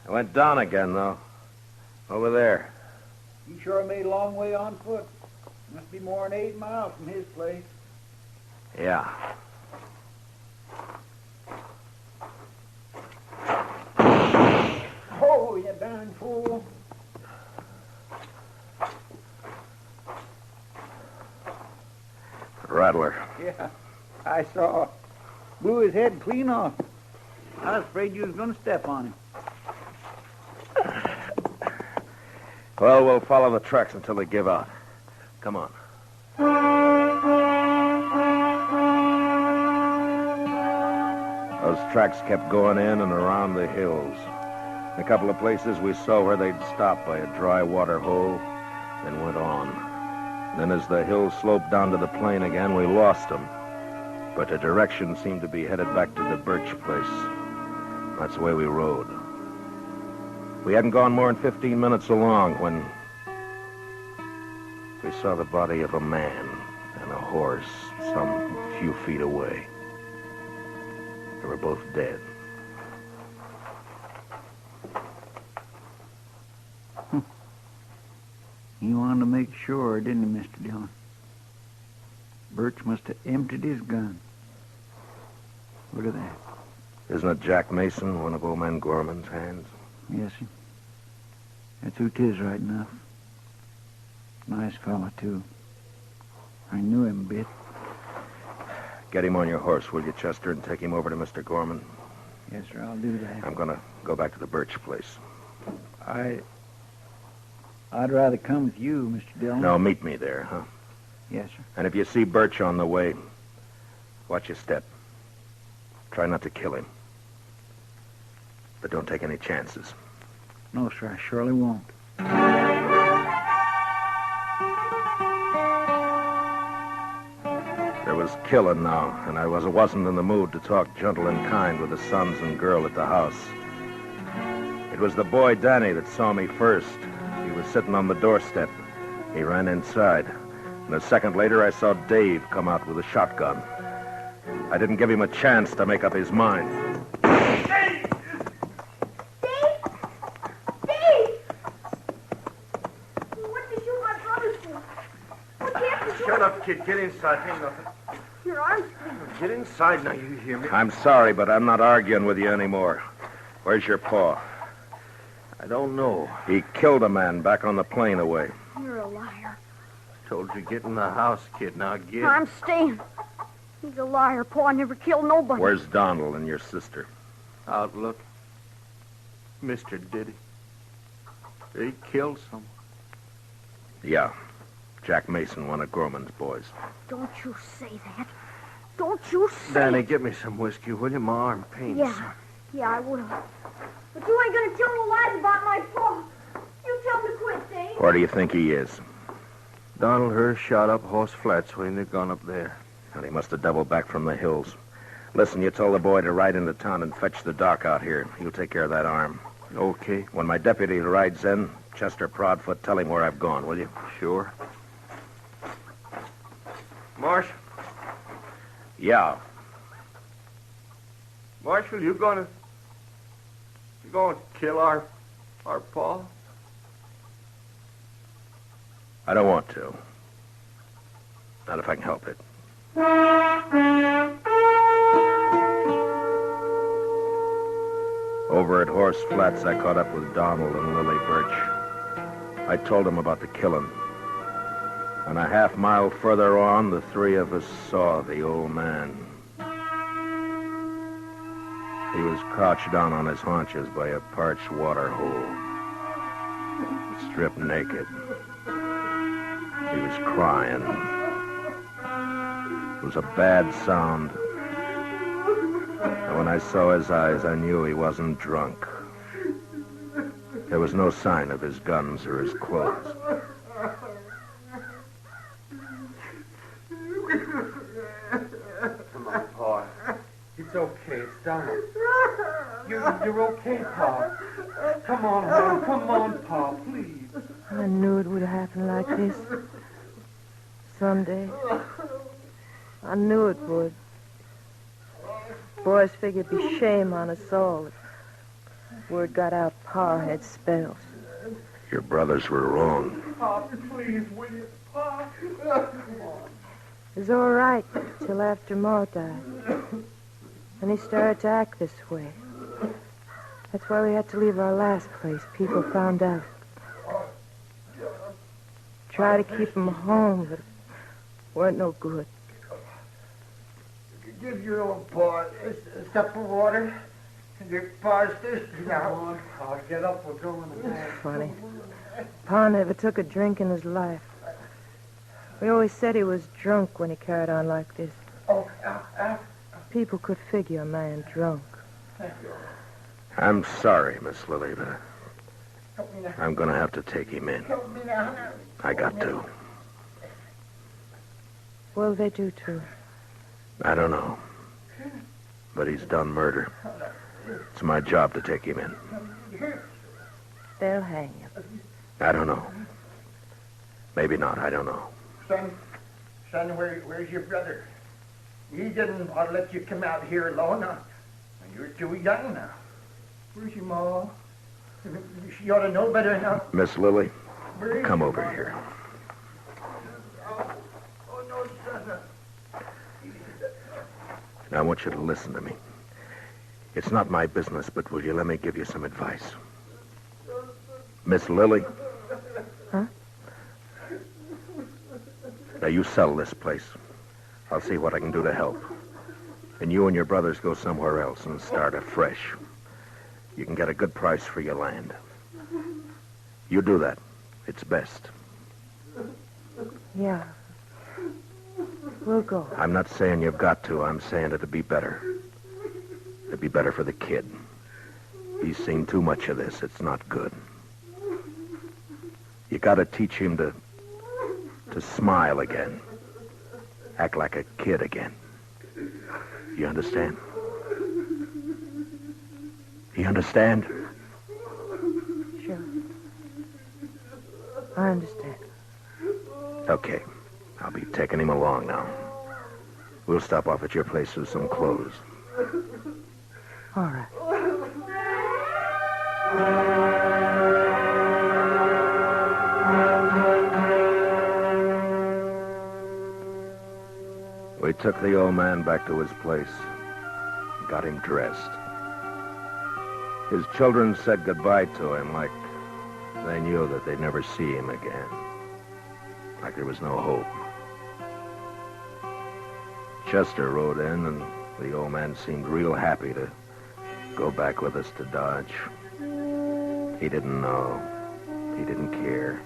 I went down again, though. Over there. He sure made a long way on foot. Must be more than 8 miles from his place. Yeah. Oh, you darn fool. Rattler. Yeah, I saw. Blew his head clean off. I was afraid you was going to step on him. Well, we'll follow the tracks until they give out. Come on. Those tracks kept going in and around the hills. In a couple of places we saw where they'd stopped by a dry water hole, then went on. Then as the hills sloped down to the plain again, we lost them. But the direction seemed to be headed back to the Birch place. That's the way we rode. We hadn't gone more than 15 minutes along when we saw the body of a man and a horse some few feet away. They were both dead. He wanted to make sure, didn't he, Mr. Dillon? Birch must have emptied his gun. Look at that. Isn't it Jack Mason, one of old man Gorman's hands? Yes, sir. That's who 'tis right enough. Nice fella, too. I knew him a bit. Get him on your horse, will you, Chester, and take him over to Mr. Gorman? Yes, sir, I'll do that. I'm going to go back to the Birch place. I'd rather come with you, Mr. Dillon. No, meet me there, huh? Yes, sir. And if you see Birch on the way, watch your step. Try not to kill him. But don't take any chances. No, sir, I surely won't. There was killing now, and I wasn't in the mood to talk gentle and kind with the sons and girl at the house. It was the boy Danny that saw me first. He was sitting on the doorstep. He ran inside. And a second later, I saw Dave come out with a shotgun. I didn't give him a chance to make up his mind. Dave! What did you shoot my brother for? What can't you do? Shut up, kid. Get inside. Ain't nothing. Your arm's Get inside now, you hear me? I'm sorry, but I'm not arguing with you anymore. Where's your paw? I don't know. He killed a man back on the plane away. You're a liar. Told you get in the house, kid. Now get. I'm staying. He's a liar. Pa never killed nobody. Where's Donald and your sister? Outlook. Mister did he? He killed someone. Yeah. Jack Mason, one of Gorman's boys. Don't you say that. Don't you say Danny, get me some whiskey, will you? My arm pains. Yeah, I will. But you ain't gonna tell no lies about my pa. You tell him to quit, Dave. Where do you think he is? Donald Hurst shot up Horse Flats when they'd gone up there. And he must have doubled back from the hills. Listen, you told the boy to ride into town and fetch the doc out here. He'll take care of that arm. Okay. When my deputy rides in, Chester Proudfoot, tell him where I've gone, will you? Sure. Marshal. Yeah. Marshal, you gonna kill our pa? I don't want to. Not if I can help it. Over at Horse Flats, I caught up with Donald and Lily Birch. I told them about the killing. And a half mile further on, the three of us saw the old man. He was crouched down on his haunches by a parched water hole, stripped naked. He was crying. It was a bad sound. And when I saw his eyes, I knew he wasn't drunk. There was no sign of his guns or his clothes. Come on, Pa. It's okay. It's Donald. You're okay, Pa. Come on, home. Come on, Pa, please. I knew it would happen like this. Someday. I knew it would. Boys figured it'd be shame on us all if word got out Pa had spells. Your brothers were wrong. Pa, please, will you? Pa. It was all right till after Ma died. And he started to act this way. That's why we had to leave our last place. People found out. Try to keep him home, but it weren't no good. Give your old Pa a cup of water. And your Pa's thirsty now. Come on, Pa. Get up. We're going to bed. Funny. Pa never took a drink in his life. We always said he was drunk when he carried on like this. People could figure a man drunk. I'm sorry, Miss Lily, but I'm going to have to take him in. I got to. Well, they do, too. I don't know. But he's done murder. It's my job to take him in. They'll hang him. I don't know. Maybe not. I don't know. Son, where's your brother? He didn't want to let you come out here alone. You're too young now. Where's your ma? She ought to know better now. Miss Lily, come over here. Oh, no, son. Now, I want you to listen to me. It's not my business, but will you let me give you some advice? Miss Lily? Huh? Now, you sell this place. I'll see what I can do to help. And you and your brothers go somewhere else and start afresh. You can get a good price for your land. You do that. It's best. Yeah. We'll go. I'm not saying you've got to. I'm saying it'd be better. It'd be better for the kid. He's seen too much of this. It's not good. You gotta teach him to smile again. Act like a kid again. You understand? You understand? Sure. I understand. Okay. I'll be taking him along now. We'll stop off at your place for some clothes. All right. We took the old man back to his place, got him dressed. His children said goodbye to him like they knew that they'd never see him again. Like there was no hope. Chester rode in, and the old man seemed real happy to go back with us to Dodge. He didn't know. He didn't care.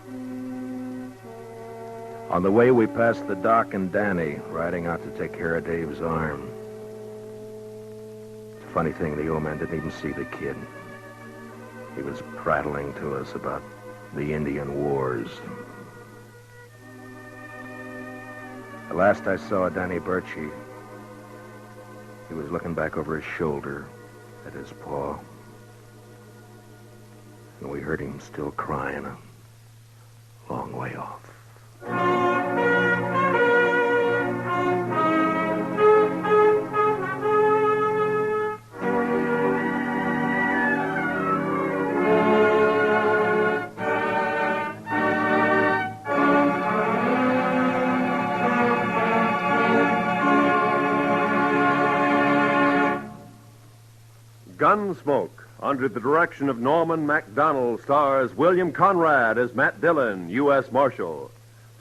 On the way, we passed the Doc and Danny, riding out to take care of Dave's arm. It's a funny thing, the old man didn't even see the kid. He was prattling to us about the Indian Wars. The last I saw Danny Birchie, he was looking back over his shoulder at his paw. And we heard him still crying a long way off. Gunsmoke, under the direction of Norman MacDonald, stars William Conrad as Matt Dillon, U.S. Marshal.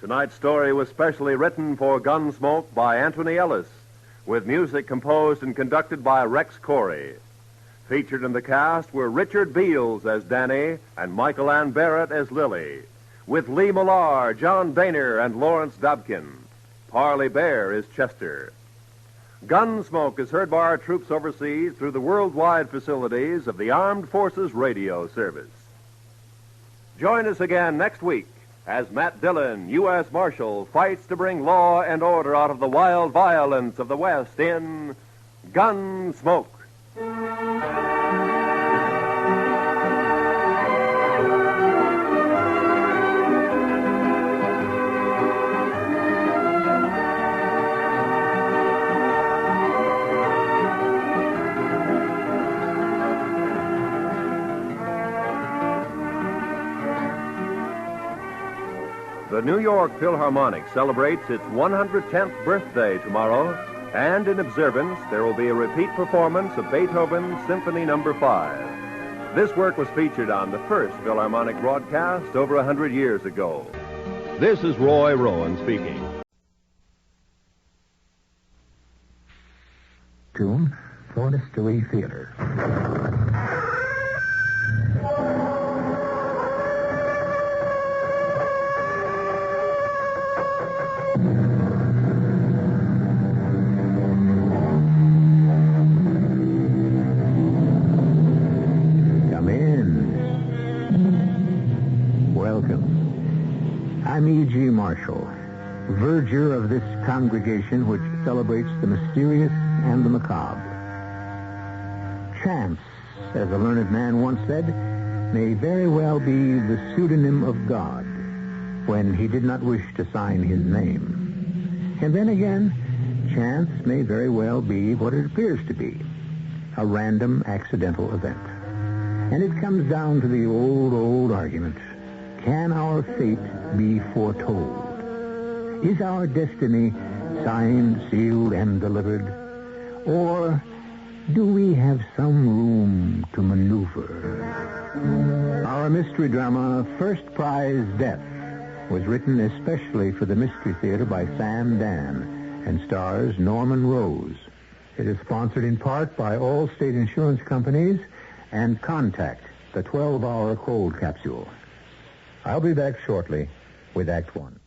Tonight's story was specially written for Gunsmoke by Anthony Ellis, with music composed and conducted by Rex Corey. Featured in the cast were Richard Beals as Danny and Michael Ann Barrett as Lily, with Lee Millar, John Boehner, and Lawrence Dobkin. Parley Bear is Chester. Gunsmoke is heard by our troops overseas through the worldwide facilities of the Armed Forces Radio Service. Join us again next week as Matt Dillon, U.S. Marshal, fights to bring law and order out of the wild violence of the West in Gunsmoke. The New York Philharmonic celebrates its 110th birthday tomorrow, and in observance, there will be a repeat performance of Beethoven's Symphony No. 5. This work was featured on the first Philharmonic broadcast over 100 years ago. This is Roy Rowan speaking. Tune, Forestry Theater. I'm E.G. Marshall, verger of this congregation which celebrates the mysterious and the macabre. Chance, as a learned man once said, may very well be the pseudonym of God when he did not wish to sign his name. And then again, chance may very well be what it appears to be, a random accidental event. And it comes down to the old argument. Can our fate be foretold? Is our destiny signed, sealed, and delivered? Or do we have some room to maneuver? Our mystery drama, First Prize Death, was written especially for the Mystery Theater by Sam Dan and stars Norman Rose. It is sponsored in part by all state insurance companies and Contact, the 12-hour cold capsule. I'll be back shortly with Act One.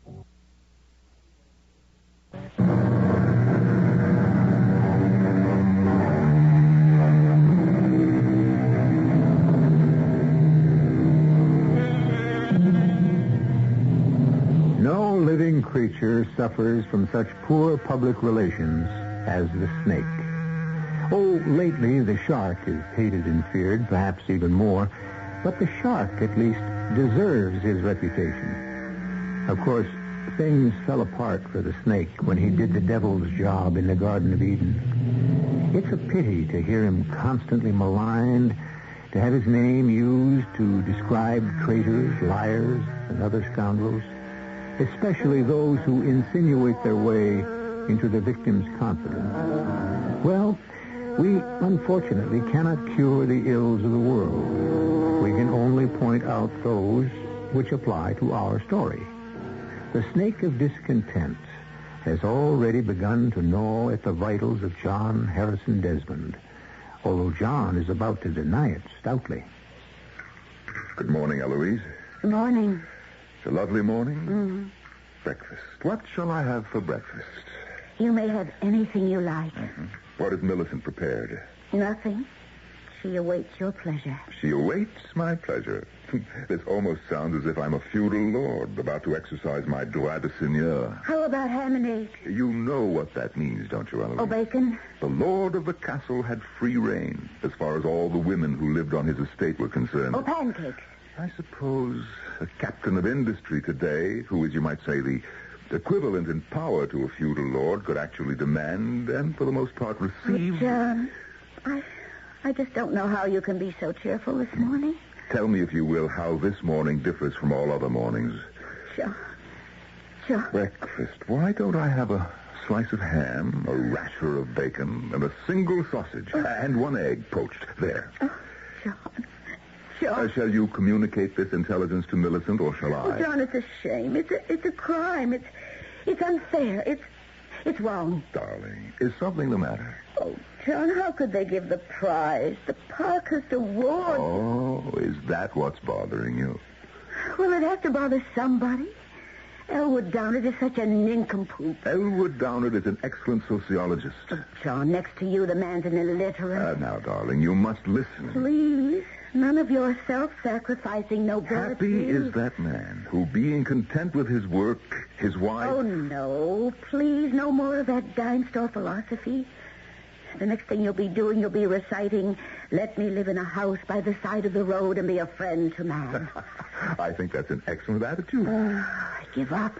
No living creature suffers from such poor public relations as the snake. Oh, lately the shark is hated and feared, perhaps even more, but the shark at least deserves his reputation. Of course, Things fell apart for the snake when he did the devil's job in the Garden of Eden. It's a pity to hear him constantly maligned, to have his name used to describe traitors, liars, and other scoundrels, especially those who insinuate their way into the victim's confidence. Well, we unfortunately cannot cure the ills of the world. We can only point out those which apply to our story. The snake of discontent has already begun to gnaw at the vitals of John Harrison Desmond, although John is about to deny it stoutly. Good morning, Eloise. Good morning. It's a lovely morning. Mm-hmm. Breakfast. What shall I have for breakfast? You may have anything you like. Mm-hmm. What has Millicent prepared? Nothing. She awaits your pleasure. She awaits my pleasure. This almost sounds as if I'm a feudal lord about to exercise my droit de seigneur. How about ham and eggs? You know what that means, don't you, Eloise? Oh, bacon? The lord of the castle had free reign as far as all the women who lived on his estate were concerned. Oh, pancakes. I suppose a captain of industry today, who is, you might say, the equivalent in power to a feudal lord, could actually demand and, for the most part, receive... Oh, John, I just don't know how you can be so cheerful this morning. Tell me, if you will, how this morning differs from all other mornings. Sure. Breakfast. Why don't I have a slice of ham, a rasher of bacon, and a single sausage, and one egg poached? There. Oh, John. Shall you communicate this intelligence to Millicent, or shall I? Oh, John, it's a shame. It's a crime. It's unfair. It's wrong. Darling, is something the matter? Oh, John, how could they give the prize, the Parkhurst Award? Oh, is that what's bothering you? Well, it has to bother somebody. Elwood Downard is such a nincompoop. Elwood Downard is an excellent sociologist. Oh, John, next to you, the man's an illiterate. Now, darling, you must listen. Please, none of your self-sacrificing nobility. Happy is that man who, being content with his work, his wife... Oh, no, please, no more of that dime store philosophy. The next thing you'll be doing, you'll be reciting, "Let me live in a house by the side of the road and be a friend to man." I think that's an excellent attitude. I give up.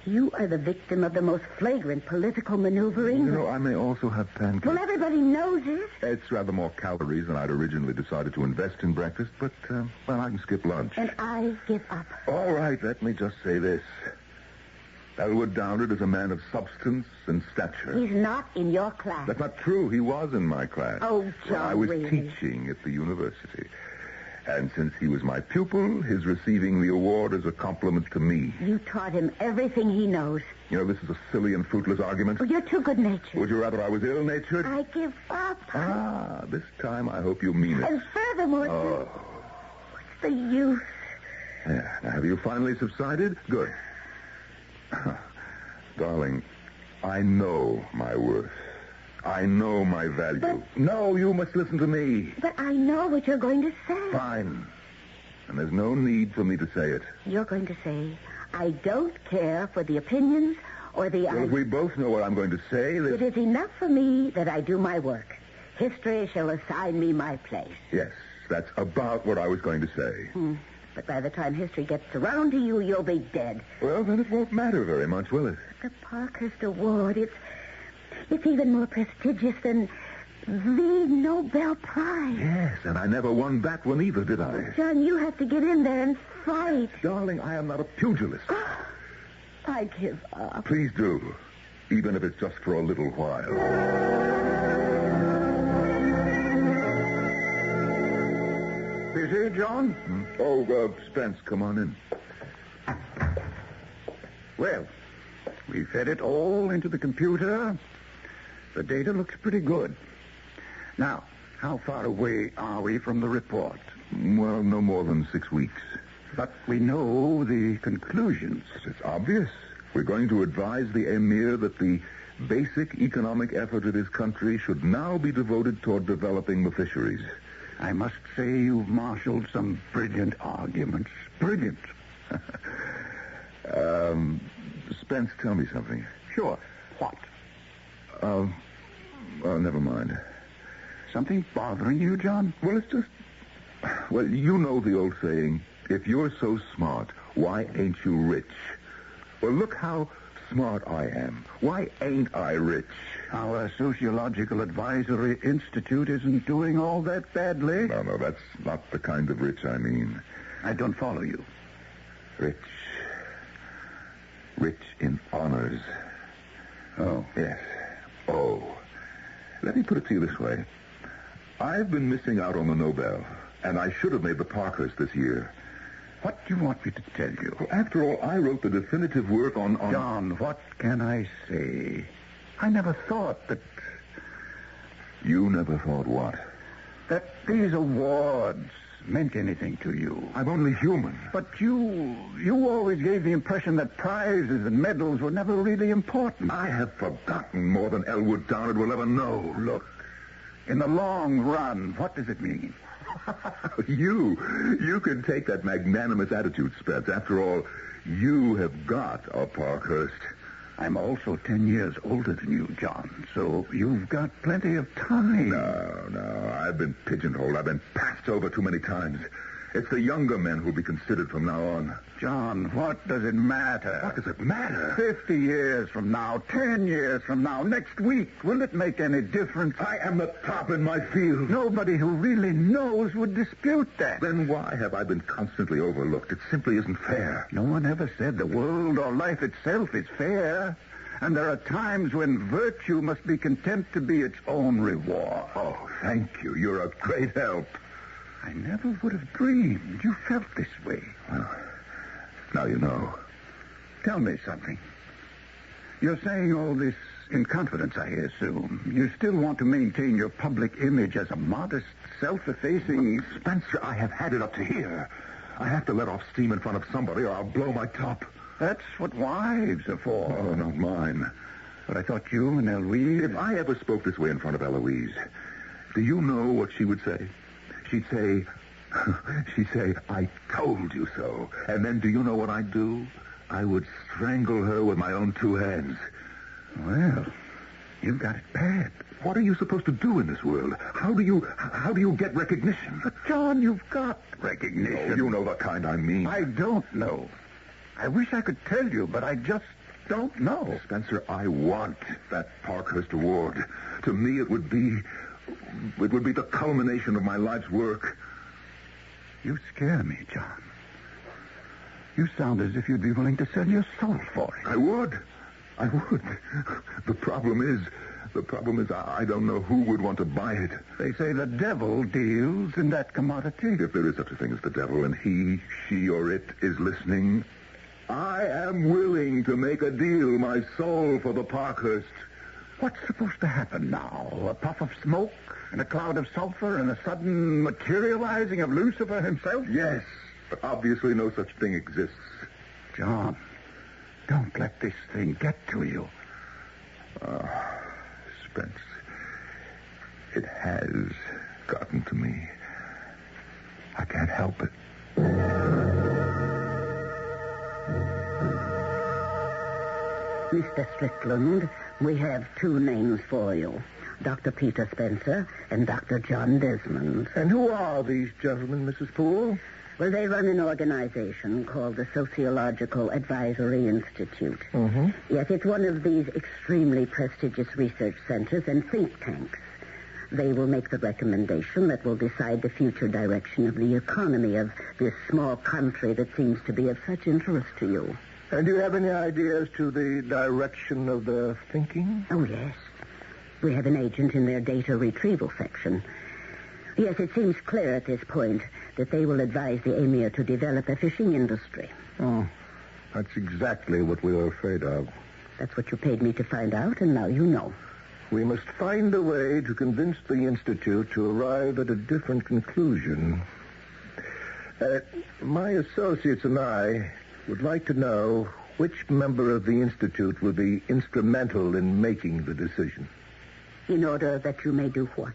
You are the victim of the most flagrant political maneuvering. You know, I may also have pancakes. Well, everybody knows it. It's rather more calories than I'd originally decided to invest in breakfast, but, I can skip lunch. And I give up. All right, let me just say this. Elwood Downard is a man of substance and stature. He's not in your class. That's not true. He was in my class. Oh, John, I was really? teaching at the university. And since he was my pupil, his receiving the award is a compliment to me. You taught him everything he knows. You know, this is a silly and fruitless argument. Oh, you're too good-natured. Would you rather I was ill-natured? I give up. This time I hope you mean it. And furthermore... Oh. What's the use? Yeah. Now, have you finally subsided? Good. Darling, I know my worth. I know my value. No, you must listen to me. But I know what you're going to say. Fine. And there's no need for me to say it. You're going to say, "I don't care for the opinions or the... Well, we both know what I'm going to say. It is enough for me that I do my work. History shall assign me my place." Yes, that's about what I was going to say. But by the time history gets around to you, you'll be dead. Well, then it won't matter very much, will it? The Parkhurst Award, it's even more prestigious than the Nobel Prize. Yes, and I never won that one either, did I? John, you have to get in there and fight. Darling, I am not a pugilist. I give up. Please do, even if it's just for a little while. Busy, John? Oh, Spence, come on in. Well, we fed it all into the computer. The data looks pretty good. Now, how far away are we from the report? Well, no more than 6 weeks. But we know the conclusions. It's obvious. We're going to advise the Emir that the basic economic effort of his country should now be devoted toward developing the fisheries. I must say you've marshaled some brilliant arguments. Brilliant. Spence, tell me something. Sure. What? Never mind. Something bothering you, John? Well, it's just... Well, you know the old saying, if you're so smart, why ain't you rich? Well, look how smart I am. Why ain't I rich? Our Sociological Advisory Institute isn't doing all that badly. No, that's not the kind of rich I mean. I don't follow you. Rich in honors. Oh. Yes. Oh. Let me put it to you this way. I've been missing out on the Nobel, and I should have made the Parkhurst this year. What do you want me to tell you? Well, after all, I wrote the definitive work on... John, what can I say? I never thought that... You never thought what? That these awards meant anything to you. I'm only human. But you always gave the impression that prizes and medals were never really important. I have forgotten more than Elwood Downard will ever know. Look, in the long run, what does it mean? You can take that magnanimous attitude, Spence. After all, you have got a Parkhurst. I'm also 10 years older than you, John, so you've got plenty of time. No, I've been pigeonholed. I've been passed over too many times. It's the younger men who'll be considered from now on. John, what does it matter? What does it matter? 50 years from now, 10 years from now, next week, will it make any difference? I am the top in my field. Nobody who really knows would dispute that. Then why have I been constantly overlooked? It simply isn't fair. No one ever said the world or life itself is fair. And there are times when virtue must be content to be its own reward. Oh, thank you. You're a great help. I never would have dreamed you felt this way. Well, now you know. Tell me something. You're saying all this in confidence, I assume. You still want to maintain your public image as a modest, self-effacing... Spencer, I have had it up to here. I have to let off steam in front of somebody or I'll blow my top. That's what wives are for. Oh, not mine. But I thought you and Eloise... If I ever spoke this way in front of Eloise, do you know what she would say? She'd say, I told you so. And then do you know what I'd do? I would strangle her with my own two hands. Well, you've got it bad. What are you supposed to do in this world? How do you get recognition? But, John, you've got recognition. Oh, you know the kind I mean. I don't know. I wish I could tell you, but I just don't know. Spencer, I want that Parkhurst Award. To me, it would be the culmination of my life's work. You scare me, John. You sound as if you'd be willing to sell your soul for it. I would. The problem is I don't know who would want to buy it. They say the devil deals in that commodity. If there is such a thing as the devil and he, she, or it is listening, I am willing to make a deal, my soul, for the Parkhurst. What's supposed to happen now? A puff of smoke and a cloud of sulfur and a sudden materializing of Lucifer himself? Yes, but obviously no such thing exists. John, don't let this thing get to you. Spence, it has gotten to me. I can't help it. Mr. Strickland, we have two names for you. Dr. Peter Spencer and Dr. John Desmond. And who are these gentlemen, Mrs. Poole? Well, they run an organization called the Sociological Advisory Institute. Mm-hmm. Yes, it's one of these extremely prestigious research centers and think tanks. They will make the recommendation that will decide the future direction of the economy of this small country that seems to be of such interest to you. And do you have any ideas to the direction of their thinking? Oh, yes. We have an agent in their data retrieval section. Yes, it seems clear at this point that they will advise the Emir to develop a fishing industry. Oh, that's exactly what we were afraid of. That's what you paid me to find out, and now you know. We must find a way to convince the Institute to arrive at a different conclusion. My associates and I would like to know which member of the Institute will be instrumental in making the decision. In order that you may do what?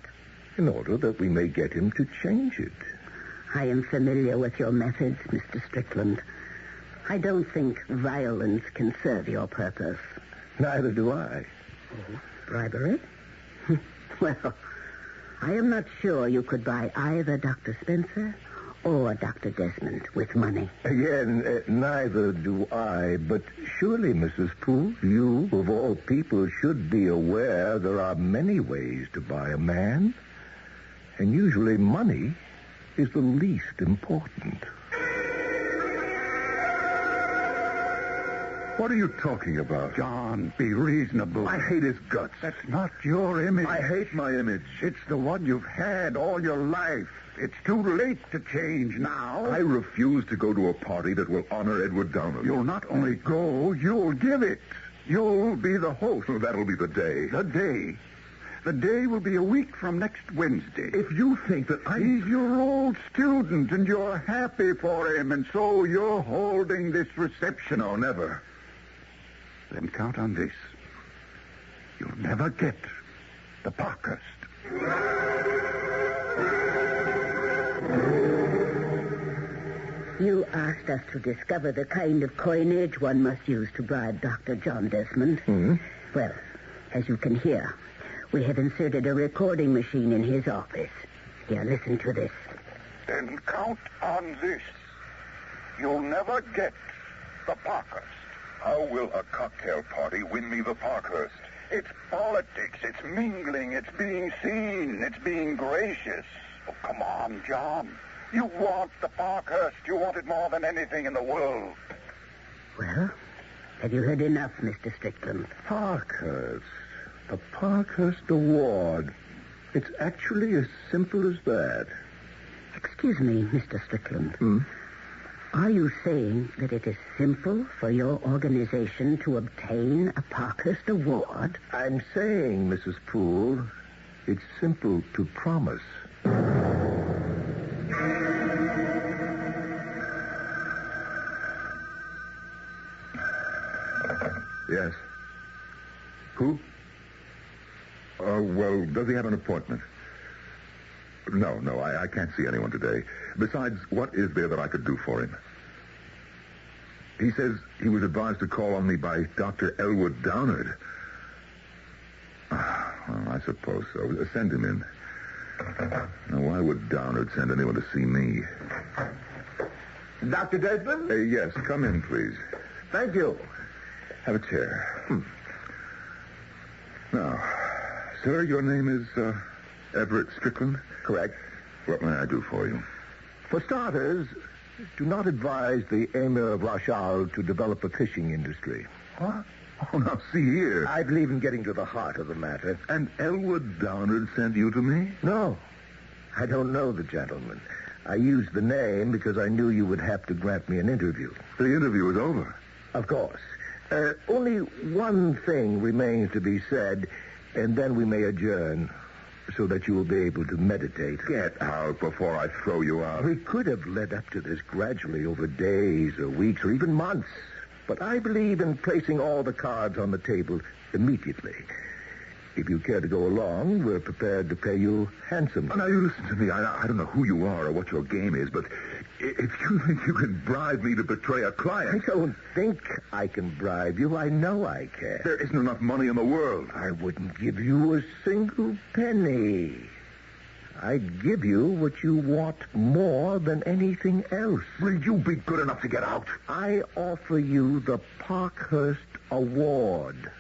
In order that we may get him to change it. I am familiar with your methods, Mr. Strickland. I don't think violence can serve your purpose. Neither do I. Oh, bribery? Well, I am not sure you could buy either Dr. Spencer or Dr. Desmond with money. Again, neither do I, but surely, Mrs. Poole, you, of all people, should be aware there are many ways to buy a man, and usually money is the least important. What are you talking about? John, be reasonable. I hate his guts. That's not your image. I hate my image. It's the one you've had all your life. It's too late to change now. I refuse to go to a party that will honor Edward Downard. You'll not only go, you'll give it. You'll be the host. Oh, that'll be the day. The day. The day will be a week from next Wednesday. If you think that He's your old student, and you're happy for him, and so you're holding this reception. No, never. Then count on this. You'll never get the Parkhurst. You asked us to discover the kind of coinage one must use to bribe Dr. John Desmond. Hmm? Well, as you can hear, we have inserted a recording machine in his office. Here, listen to this. Then count on this. You'll never get the Parkhurst. How will a cocktail party win me the Parkhurst? It's politics. It's mingling. It's being seen. It's being gracious. Oh, come on, John. You want the Parkhurst. You want it more than anything in the world. Well, have you heard enough, Mr. Strickland? Parkhurst. The Parkhurst Award. It's actually as simple as that. Excuse me, Mr. Strickland. Are you saying that it is simple for your organization to obtain a Parkhurst Award? I'm saying, Mrs. Poole, it's simple to promise. Yes. Who? Well, does he have an appointment? No, I can't see anyone today. Besides, what is there that I could do for him? He says he was advised to call on me by Dr. Elwood Downard. Well, I suppose so. Send him in. Now, why would Downard send anyone to see me? Dr. Desmond? Yes, come in, please. Thank you. Have a chair. Now, sir, your name is Everett Strickland? Correct. What may I do for you? For starters, do not advise the Emir of Rochal to develop a fishing industry. What? Oh, now, see here. I believe in getting to the heart of the matter. And Elwood Downard sent you to me? No. I don't know the gentleman. I used the name because I knew you would have to grant me an interview. The interview is over. Of course. Only one thing remains to be said, and then we may adjourn, so that you will be able to meditate. Get out before I throw you out. We could have led up to this gradually over days or weeks or even months, but I believe in placing all the cards on the table immediately. If you care to go along, we're prepared to pay you handsomely. Now, you listen to me. I don't know who you are or what your game is, but if you think you can bribe me to betray a client... I don't think I can bribe you. I know I can. There isn't enough money in the world. I wouldn't give you a single penny. I'd give you what you want more than anything else. Will you be good enough to get out? I offer you the Parkhurst Award.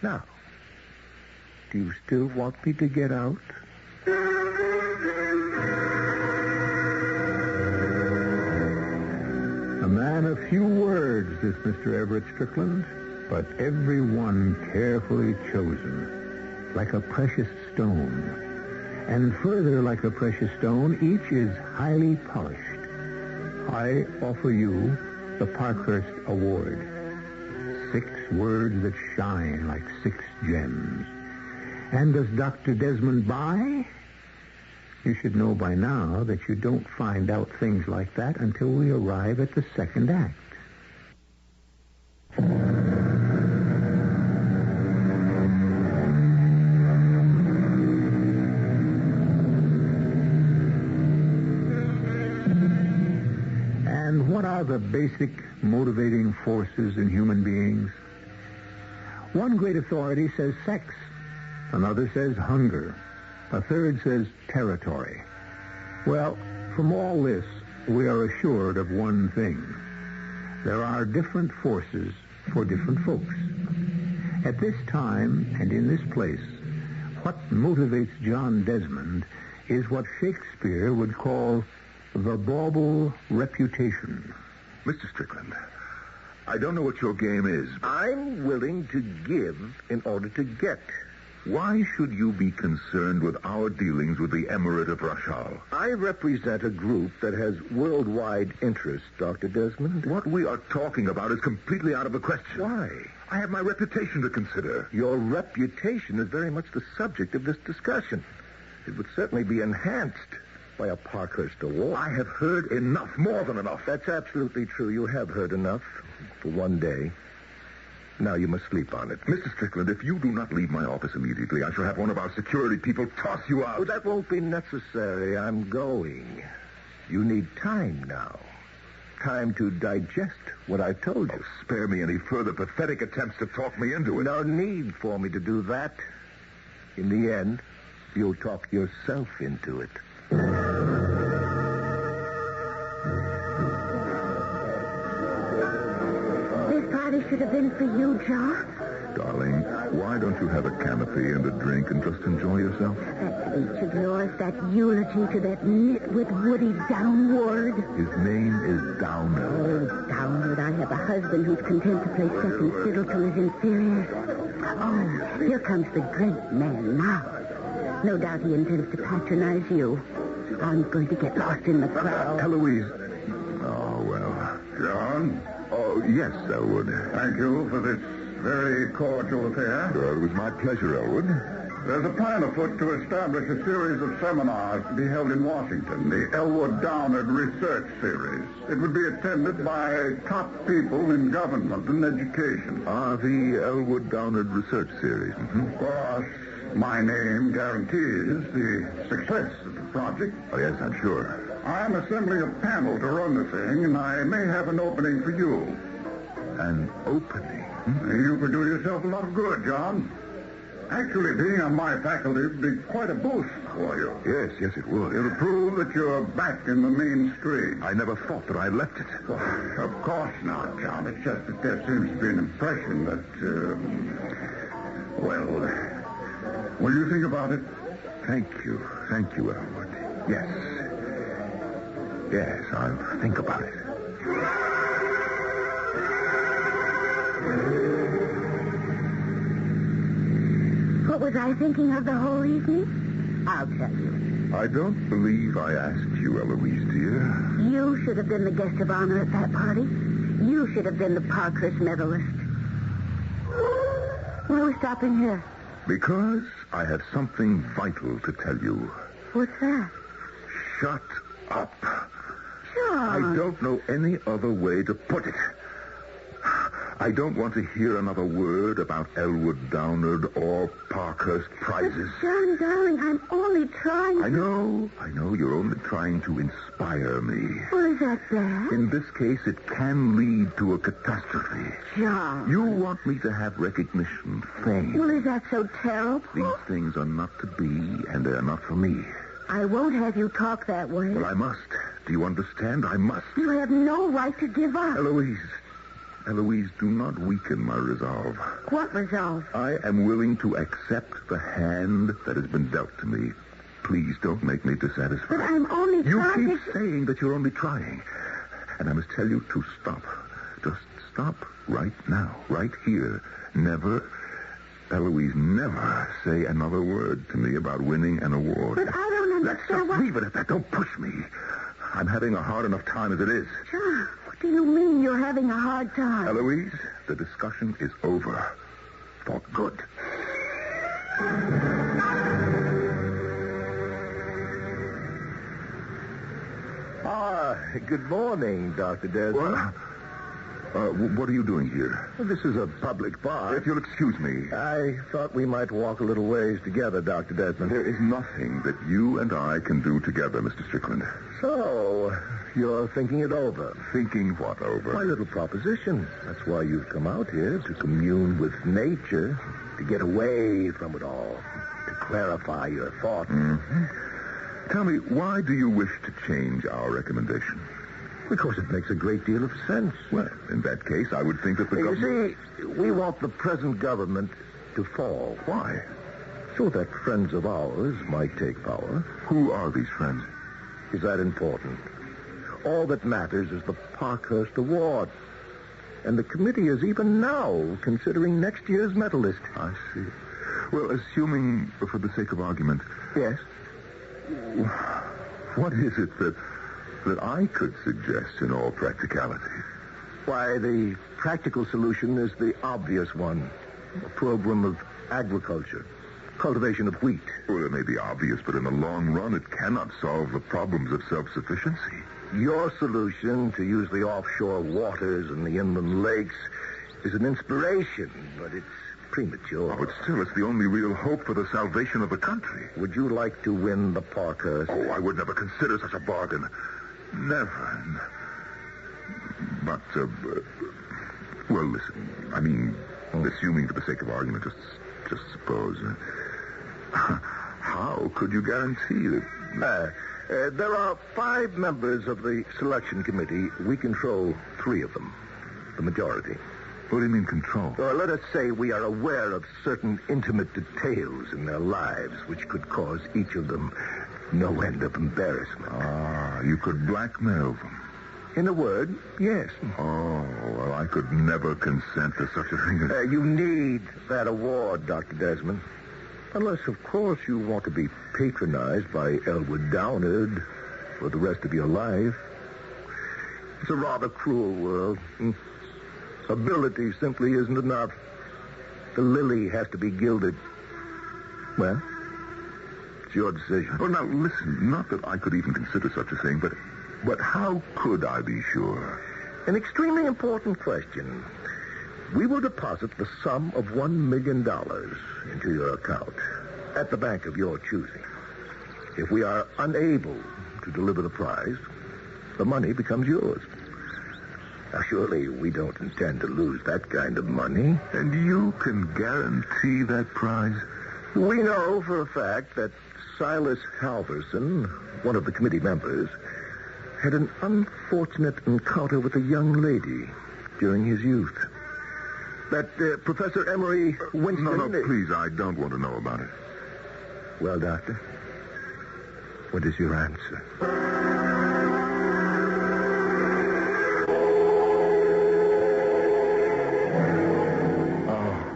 Now, do you still want me to get out? A man of few words, this Mr. Everett Strickland, but every one carefully chosen, like a precious stone. And further, like a precious stone, each is highly polished. I offer you the Parkhurst Award. 6 words that shine like 6 gems. And does Dr. Desmond buy? You should know by now that you don't find out things like that until we arrive at the second act. And what are the basic motivating forces in human beings? One great authority says sex. Another says hunger. A third says territory. Well, From all this, we are assured of one thing. There are different forces for different folks. At this time and in this place, what motivates John Desmond is what Shakespeare would call the bauble reputation. Mr. Strickland, I don't know what your game is. I'm willing to give in order to get. Why should you be concerned with our dealings with the Emirate of Rashal? I represent a group that has worldwide interest, Dr. Desmond. What we are talking about is completely out of the question. Why? I have my reputation to consider. Your reputation is very much the subject of this discussion. It would certainly be enhanced by a Parkhurst award. I have heard enough, more than enough. That's absolutely true. You have heard enough for one day. Now you must sleep on it. Mr. Strickland, if you do not leave my office immediately, I shall have one of our security people toss you out. Oh, that won't be necessary. I'm going. You need time now. Time to digest what I've told you. Oh, spare me any further pathetic attempts to talk me into it. No need for me to do that. In the end, you'll talk yourself into it. This party should have been for you, Joe. Darling, why don't you have a canopy and a drink and just enjoy yourself? That speech of yours, that eulogy to that nitwit Woody Downward. His name is Downward. Oh, Downward, I have a husband who's content to play second fiddle to his inferiors. Oh, here comes the great man now. No doubt he intends to patronize you. I'm going to get lost in the crowd. Eloise. Oh, well. John? Oh, yes, Elwood. Thank you for this very cordial affair. Well, it was my pleasure, Elwood. There's a plan afoot to establish a series of seminars to be held in Washington, the Elwood Downard Research Series. It would be attended by top people in government and education. The Elwood Downard Research Series. Mm-hmm. Of course, my name guarantees the success of the project. Oh, yes, I'm sure. I'm assembling a panel to run the thing, and I may have an opening for you. An opening? You could do yourself a lot of good, John. Actually, being on my faculty would be quite a boost for you. Yes, it would. It'll prove that you're back in the mainstream. I never thought that I left it. Well, of course not, John. It's just that there seems to be an impression that, will you think about it? Thank you, Elwood. Yes, I'll think about it. What was I thinking of the whole evening? I'll tell you. I don't believe I asked you, Eloise, dear. You should have been the guest of honor at that party. You should have been the Parkhurst medalist. Why are we stopping here? Because I have something vital to tell you. What's that? Shut up. John. I don't know any other way to put it. I don't want to hear another word about Elwood Downard or Parkhurst prizes. But John, darling, I'm only trying. I know. You're only trying to inspire me. Well, is that bad? In this case, it can lead to a catastrophe. John. You want me to have recognition, fame. Well, is that so terrible? These things are not to be, and they're not for me. I won't have you talk that way. Well, I must. Do you understand? I must. You have no right to give up. Eloise, do not weaken my resolve. What resolve? I am willing to accept the hand that has been dealt to me. Please don't make me dissatisfied. But I'm only trying You keep saying that you're only trying. And I must tell you to stop. Just stop right now, right here. Never, Eloise, never say another word to me about winning an award. But I don't understand Let's just leave it at that. Don't push me. I'm having a hard enough time as it is. John, what do you mean you're having a hard time? Eloise, the discussion is over. For good. Good morning, Dr. Desmond. What are you doing here? Well, this is a public bar. If you'll excuse me. I thought we might walk a little ways together, Dr. Desmond. There is nothing that you and I can do together, Mr. Strickland. So, you're thinking it over. Thinking what over? My little proposition. That's why you've come out here, to commune with nature, to get away from it all, to clarify your thoughts. Mm-hmm. Tell me, why do you wish to change our recommendation? Because it makes a great deal of sense. Well, in that case, I would think that the government... You see, we want the present government to fall. Why? So that friends of ours might take power. Who are these friends? Is that important? All that matters is the Parkhurst Award. And the committee is even now considering next year's medalist. I see. Well, assuming, for the sake of argument... Yes? What is it that I could suggest in all practicality? Why, the practical solution is the obvious one. A program of agriculture. Cultivation of wheat. Well, it may be obvious, but in the long run, it cannot solve the problems of self-sufficiency. Your solution to use the offshore waters and the inland lakes is an inspiration, but it's premature. Oh, it's the only real hope for the salvation of the country. Would you like to win the Parkhurst? Oh, I would never consider such a bargain. Never. But, well, listen. I mean, assuming for the sake of argument, just suppose. How could you guarantee that... there are 5 members of the selection committee. We control 3 of them. The majority. What do you mean control? Let us say we are aware of certain intimate details in their lives which could cause each of them no end of embarrassment. Ah, you could blackmail them. In a word, yes. Oh, well, I could never consent to such a thing. You need that award, Dr. Desmond. Unless, of course, you want to be patronized by Elwood Downard for the rest of your life. It's a rather cruel world. Ability simply isn't enough. The lily has to be gilded. Well, it's your decision. Oh, now, listen, not that I could even consider such a thing, but how could I be sure? An extremely important question. We will deposit the sum of $1 million into your account at the bank of your choosing. If we are unable to deliver the prize, the money becomes yours. Now, surely we don't intend to lose that kind of money. And you can guarantee that prize? We know for a fact that Silas Halverson, one of the committee members, had an unfortunate encounter with a young lady during his youth. That Professor Emery Winston... No, please, I don't want to know about it. Well, Doctor, what is your answer?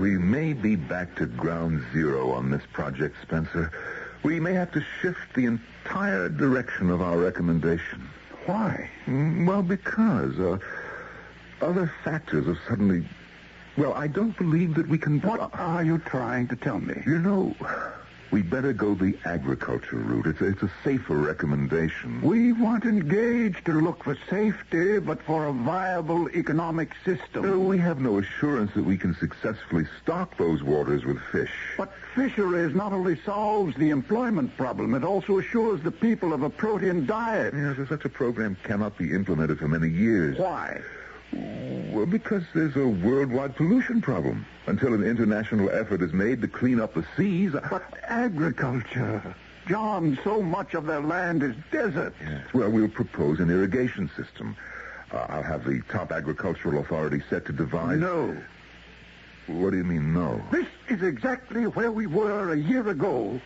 We may be back to ground zero on this project, Spencer. We may have to shift the entire direction of our recommendation. Why? Well, because other factors have suddenly... Well, I don't believe that we can... What are you trying to tell me? You know, we'd better go the agriculture route. It's a safer recommendation. We weren't engaged to look for safety, but for a viable economic system. We have no assurance that we can successfully stock those waters with fish. But fisheries not only solves the employment problem, it also assures the people of a protein diet. Yes, such a program cannot be implemented for many years. Why? Well, because there's a worldwide pollution problem. Until an international effort is made to clean up the seas... But agriculture... John, so much of their land is desert. Yes. Well, we'll propose an irrigation system. I'll have the top agricultural authority set to devise... No. What do you mean, no? This is exactly where we were a year ago.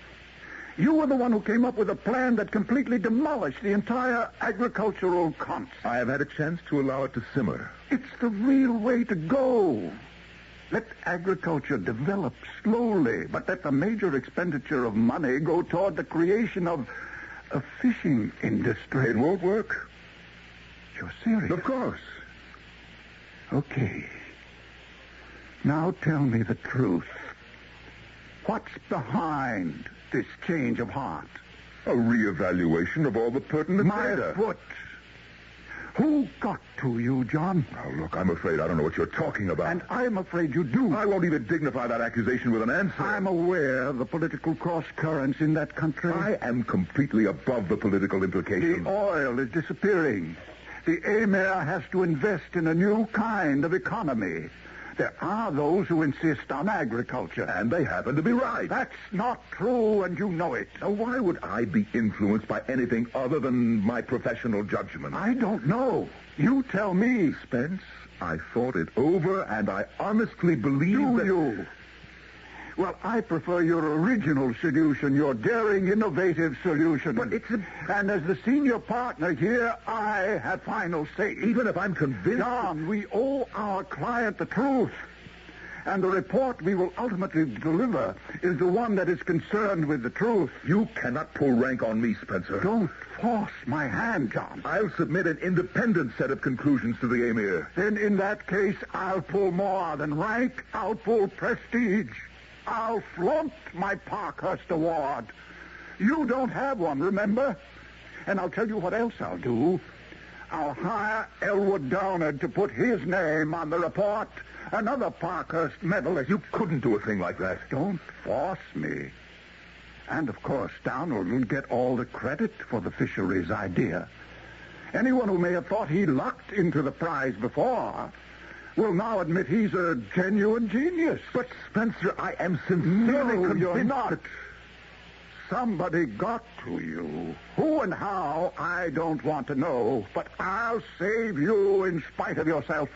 You were the one who came up with a plan that completely demolished the entire agricultural concept. I have had a chance to allow it to simmer. It's the real way to go. Let agriculture develop slowly, but let the major expenditure of money go toward the creation of a fishing industry. It won't work. You're serious? Of course. Okay. Now tell me the truth. What's behind this change of heart? A reevaluation of all the pertinent data. My foot. Who got to you, John? Now, look, I'm afraid I don't know what you're talking about. And I'm afraid you do. I won't even dignify that accusation with an answer. I'm aware of the political cross-currents in that country. I am completely above the political implications. The oil is disappearing. The Emir has to invest in a new kind of economy. There are those who insist on agriculture. And they happen to be right. That's not true, and you know it. Now, why would I be influenced by anything other than my professional judgment? I don't know. You tell me. Spence, I thought it over, and I honestly believe Do that... you? Well, I prefer your original solution, your daring, innovative solution. But it's a... And as the senior partner here, I have final say. Even if I'm convinced... John, we owe our client the truth. And the report we will ultimately deliver is the one that is concerned with the truth. You cannot pull rank on me, Spencer. Don't force my hand, John. I'll submit an independent set of conclusions to the Emir. Then in that case, I'll pull more than rank. I'll pull prestige. I'll flaunt my Parkhurst Award. You don't have one, remember? And I'll tell you what else I'll do. I'll hire Elwood Downard to put his name on the report. Another Parkhurst medalist. You couldn't do a thing like that. Don't force me. And, of course, Downard will get all the credit for the fisheries idea. Anyone who may have thought he lucked into the prize before will now admit he's a genuine genius. But, Spencer, I am sincerely convinced you're not. that... Somebody got to you. Who and how, I don't want to know. But I'll save you in spite of yourself.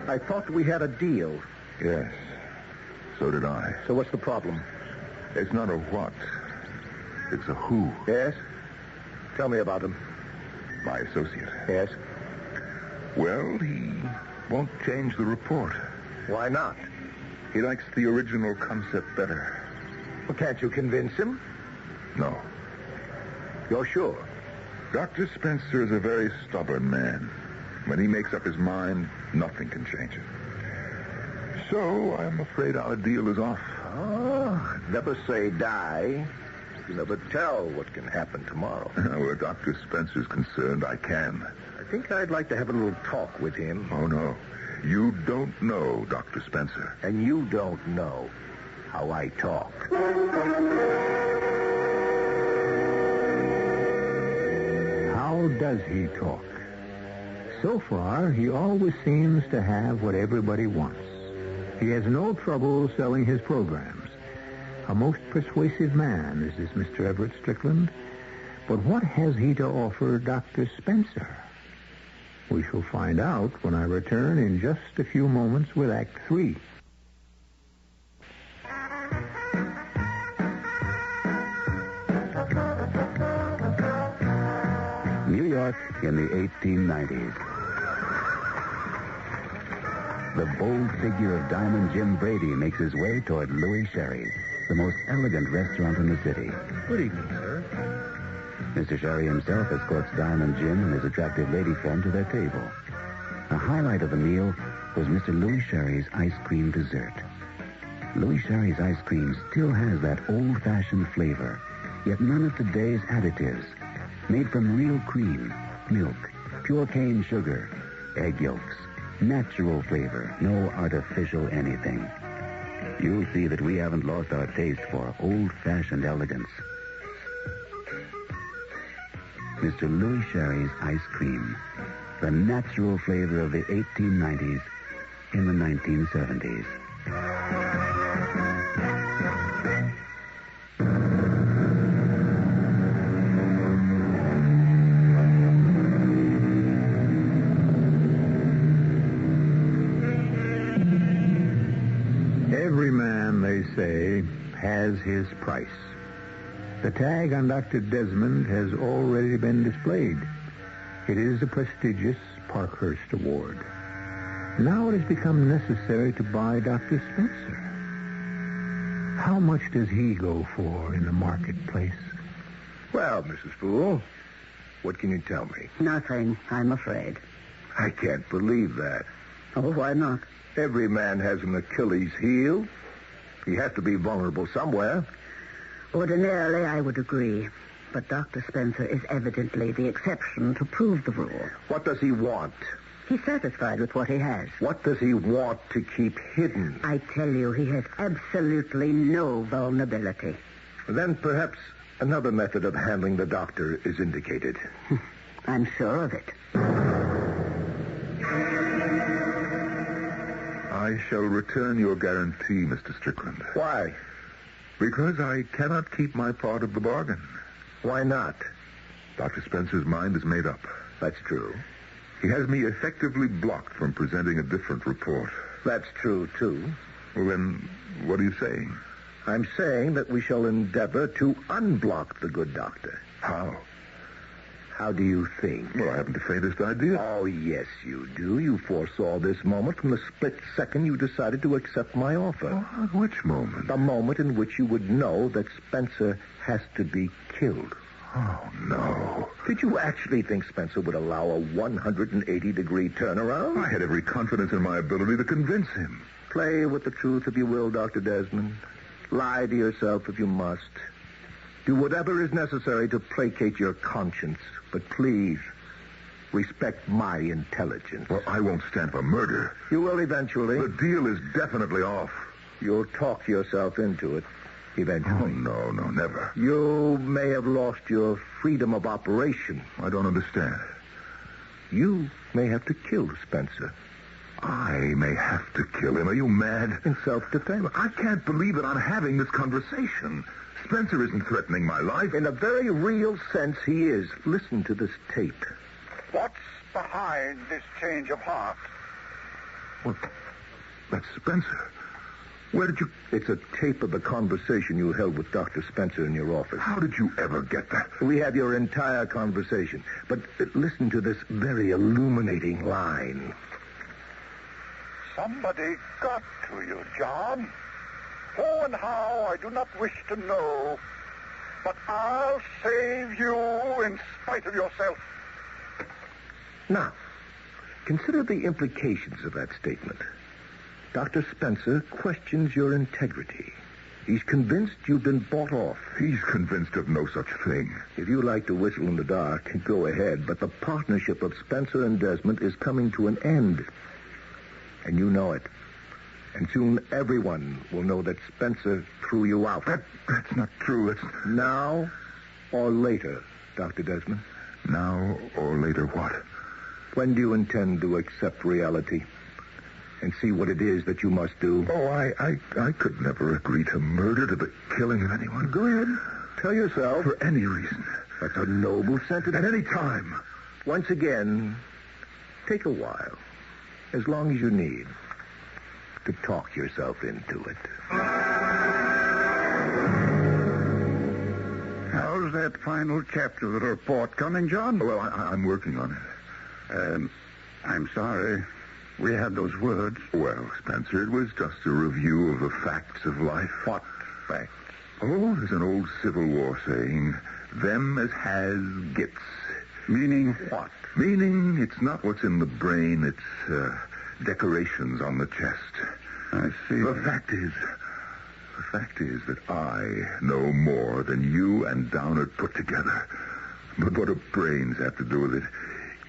I thought we had a deal. Yes, so did I. So what's the problem? It's not a what. It's a who. Yes? Tell me about him. My associate. Yes? Well, he won't change the report. Why not? He likes the original concept better. Well, can't you convince him? No. You're sure? Dr. Spencer is a very stubborn man. When he makes up his mind, nothing can change it. So, I'm afraid our deal is off. Oh, never say die. You never tell what can happen tomorrow. Where Dr. Spencer's concerned, I can. I think I'd like to have a little talk with him. Oh, no. You don't know Dr. Spencer. And you don't know how I talk. How does he talk? So far, he always seems to have what everybody wants. He has no trouble selling his programs. A most persuasive man is this Mr. Everett Strickland. But what has he to offer Dr. Spencer? We shall find out when I return in just a few moments with Act 3. New York in the 1890s. The bold figure of Diamond Jim Brady makes his way toward Louis Sherry's, the most elegant restaurant in the city. Good evening, sir. Mr. Sherry himself escorts Diamond Jim and his attractive lady friend to their table. The highlight of the meal was Mr. Louis Sherry's ice cream dessert. Louis Sherry's ice cream still has that old-fashioned flavor, yet none of today's additives. Made from real cream, milk, pure cane sugar, egg yolks, natural flavor, no artificial anything. You'll see that we haven't lost our taste for old-fashioned elegance. Mr. Louis Sherry's ice cream, the natural flavor of the 1890s in the 1970s. Every man, they say, has his price. The tag on Dr. Desmond has already been displayed. It is the prestigious Parkhurst Award. Now it has become necessary to buy Dr. Spencer. How much does he go for in the marketplace? Well, Mrs. Poole, what can you tell me? Nothing, I'm afraid. I can't believe that. Oh, why not? Every man has an Achilles heel. He has to be vulnerable somewhere. Ordinarily, I would agree. But Dr. Spencer is evidently the exception to prove the rule. What does he want? He's satisfied with what he has. What does he want to keep hidden? I tell you, he has absolutely no vulnerability. Then perhaps Another method of handling the doctor is indicated. I'm sure of it. I shall return your guarantee, Mr. Strickland. Why? Because I cannot keep my part of the bargain. Why not? Dr. Spencer's mind is made up. That's true. He has me effectively blocked from presenting a different report. That's true, too. Well, then, what are you saying? I'm saying that we shall endeavor to unblock the good doctor. How? How do you think? Well, I haven't the faintest idea. Oh, yes, you do. You foresaw this moment from the split second you decided to accept my offer. Oh, which moment? The moment in which you would know that Spencer has to be killed. Oh, no. Did you actually think Spencer would allow a 180-degree turnaround? I had every confidence in my ability to convince him. Play with the truth if you will, Dr. Desmond. Lie to yourself if you must. Do whatever is necessary to placate your conscience. But please, respect my intelligence. Well, I won't stand for murder. You will eventually. The deal is definitely off. You'll talk yourself into it eventually. Oh, no, never. You may have lost your freedom of operation. I don't understand. You may have to kill Spencer. I may have to kill him. Are you mad? In self-defense. I can't believe that I'm having this conversation. Spencer isn't threatening my life. In a very real sense, he is. Listen to this tape. What's behind this change of heart? Well, that's Spencer. Where did you... It's a tape of the conversation you held with Dr. Spencer in your office. How did you ever get that? We have your entire conversation. But listen to this very illuminating line. Somebody got to you, John. Who and how, I do not wish to know. But I'll save you in spite of yourself. Now, consider the implications of that statement. Dr. Spencer questions your integrity. He's convinced you've been bought off. He's convinced of no such thing. If you like to whistle in the dark, go ahead. But the partnership of Spencer and Desmond is coming to an end. And you know it. And soon everyone will know that Spencer threw you out. That's not true. It's... Now or later, Dr. Desmond? Now or later what? When do you intend to accept reality and see what it is that you must do? Oh, I could never agree to murder, to the killing of anyone. Go ahead. Tell yourself. For any reason. That's a noble sentiment. At any time. Once again, take a while. As long as you need to talk yourself into it. How's that final chapter of the report coming, John? Well, I'm working on it. I'm sorry. We had those words. Well, Spencer, it was just a review of the facts of life. What facts? Oh, there's an old Civil War saying, them as has gets. Meaning what? Meaning it's not what's in the brain, it's decorations on the chest. I see. The fact is that I know more than you and Downard put together. But what do brains have to do with it?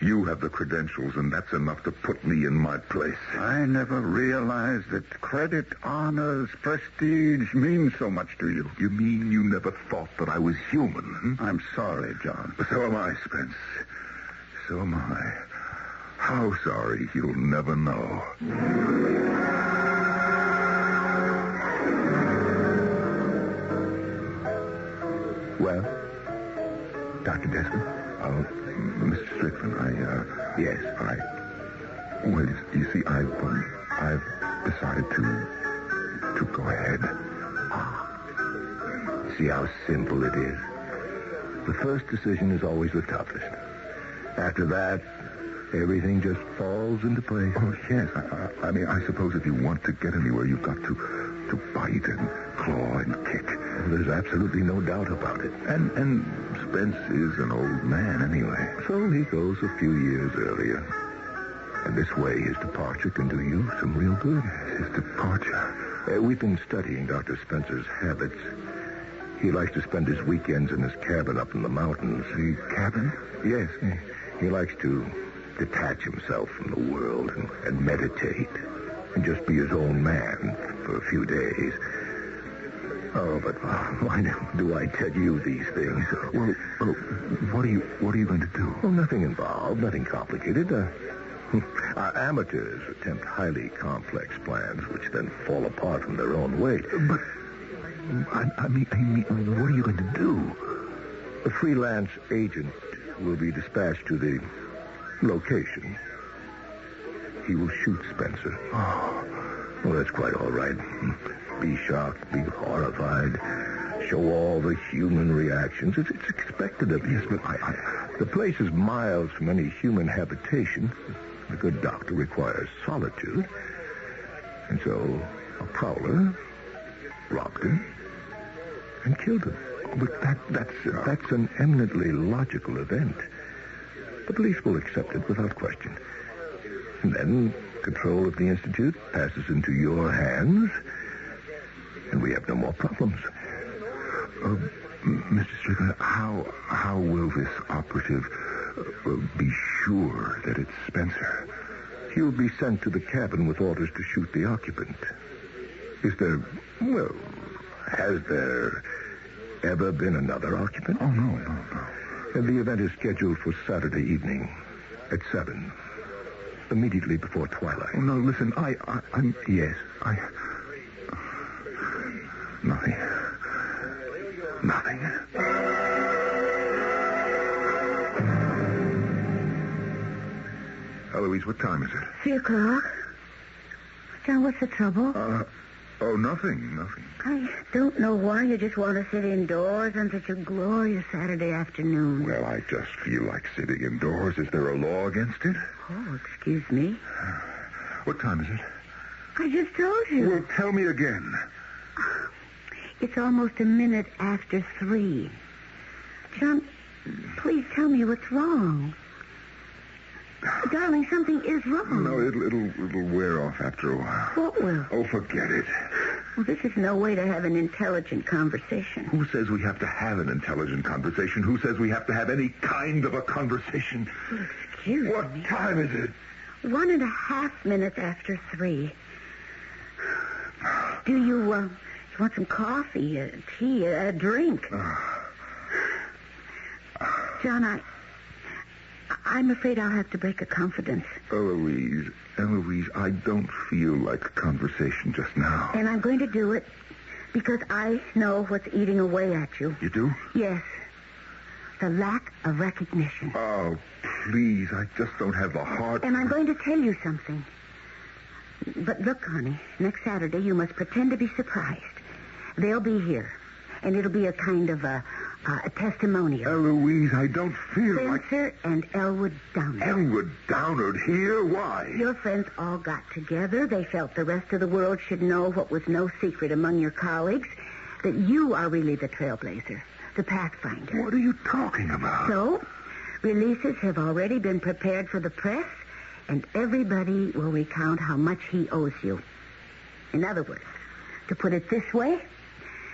You have the credentials, and that's enough to put me in my place. I never realized that credit, honors, prestige mean so much to you. You mean you never thought that I was human? I'm sorry, John. So am I, Spence. So am I. How sorry, you'll never know. Well, Dr. Desmond? Mr. Strickland, Yes. Well, you see, I've decided to go ahead. See how simple it is. The first decision is always the toughest. After that, everything just falls into place. Oh, yes. I mean, I suppose if you want to get anywhere, you've got to bite and claw and kick. There's absolutely no doubt about it. And Spence is an old man anyway. So he goes a few years earlier. And this way, his departure can do you some real good. His departure? We've been studying Dr. Spencer's habits. He likes to spend his weekends in his cabin up in the mountains. The cabin? Yes. He likes to detach himself from the world and meditate and just be his own man for a few days. Oh, but why do I tell you these things? Well, what are you going to do? Well, nothing involved, nothing complicated. Our amateurs attempt highly complex plans, which then fall apart from their own weight. But I mean, what are you going to do? A freelance agent will be dispatched to the location. He will shoot Spencer. Oh, well, that's quite all right. Be shocked, be horrified, show all the human reactions. It's expected of you. Yes, but the place is miles from any human habitation. A good doctor requires solitude. And so a prowler robbed him and killed him. But that's an eminently logical event. The police will accept it without question. And then control of the Institute passes into your hands, and we have no more problems. Mr. Strickland, how will this operative be sure that it's Spencer? He'll be sent to the cabin with orders to shoot the occupant. Has there ever been another occupant? Oh, no. And the event is scheduled for Saturday evening at 7. Immediately before twilight. Oh, no, listen, I'm... Yes, Nothing. Eloise, what time is it? 3 o'clock. John, what's the trouble? Nothing. I don't know why you just want to sit indoors on such a glorious Saturday afternoon. Well, I just feel like sitting indoors. Is there a law against it? Oh, excuse me. What time is it? I just told you. Well, tell me again. It's almost a minute after 3. John, please tell me what's wrong. Darling, something is wrong. No, it'll wear off after a while. What will? Oh, forget it. Well, this is no way to have an intelligent conversation. Who says we have to have an intelligent conversation? Who says we have to have any kind of a conversation? Well, excuse me. What time is it? 1.5 minutes after 3. Do you want some coffee, tea, a drink? John, I'm afraid I'll have to break a confidence. Eloise, I don't feel like a conversation just now. And I'm going to do it because I know what's eating away at you. You do? Yes. The lack of recognition. Oh, please, I just don't have the heart. And I'm going to tell you something. But look, honey, next Saturday you must pretend to be surprised. They'll be here, and it'll be a kind of a testimonial. Eloise, I don't feel Spencer and Elwood Downard. Elwood Downard here? Why? Your friends all got together. They felt the rest of the world should know what was no secret among your colleagues, that you are really the trailblazer, the pathfinder. What are you talking about? So, releases have already been prepared for the press, and everybody will recount how much he owes you. In other words, to put it this way,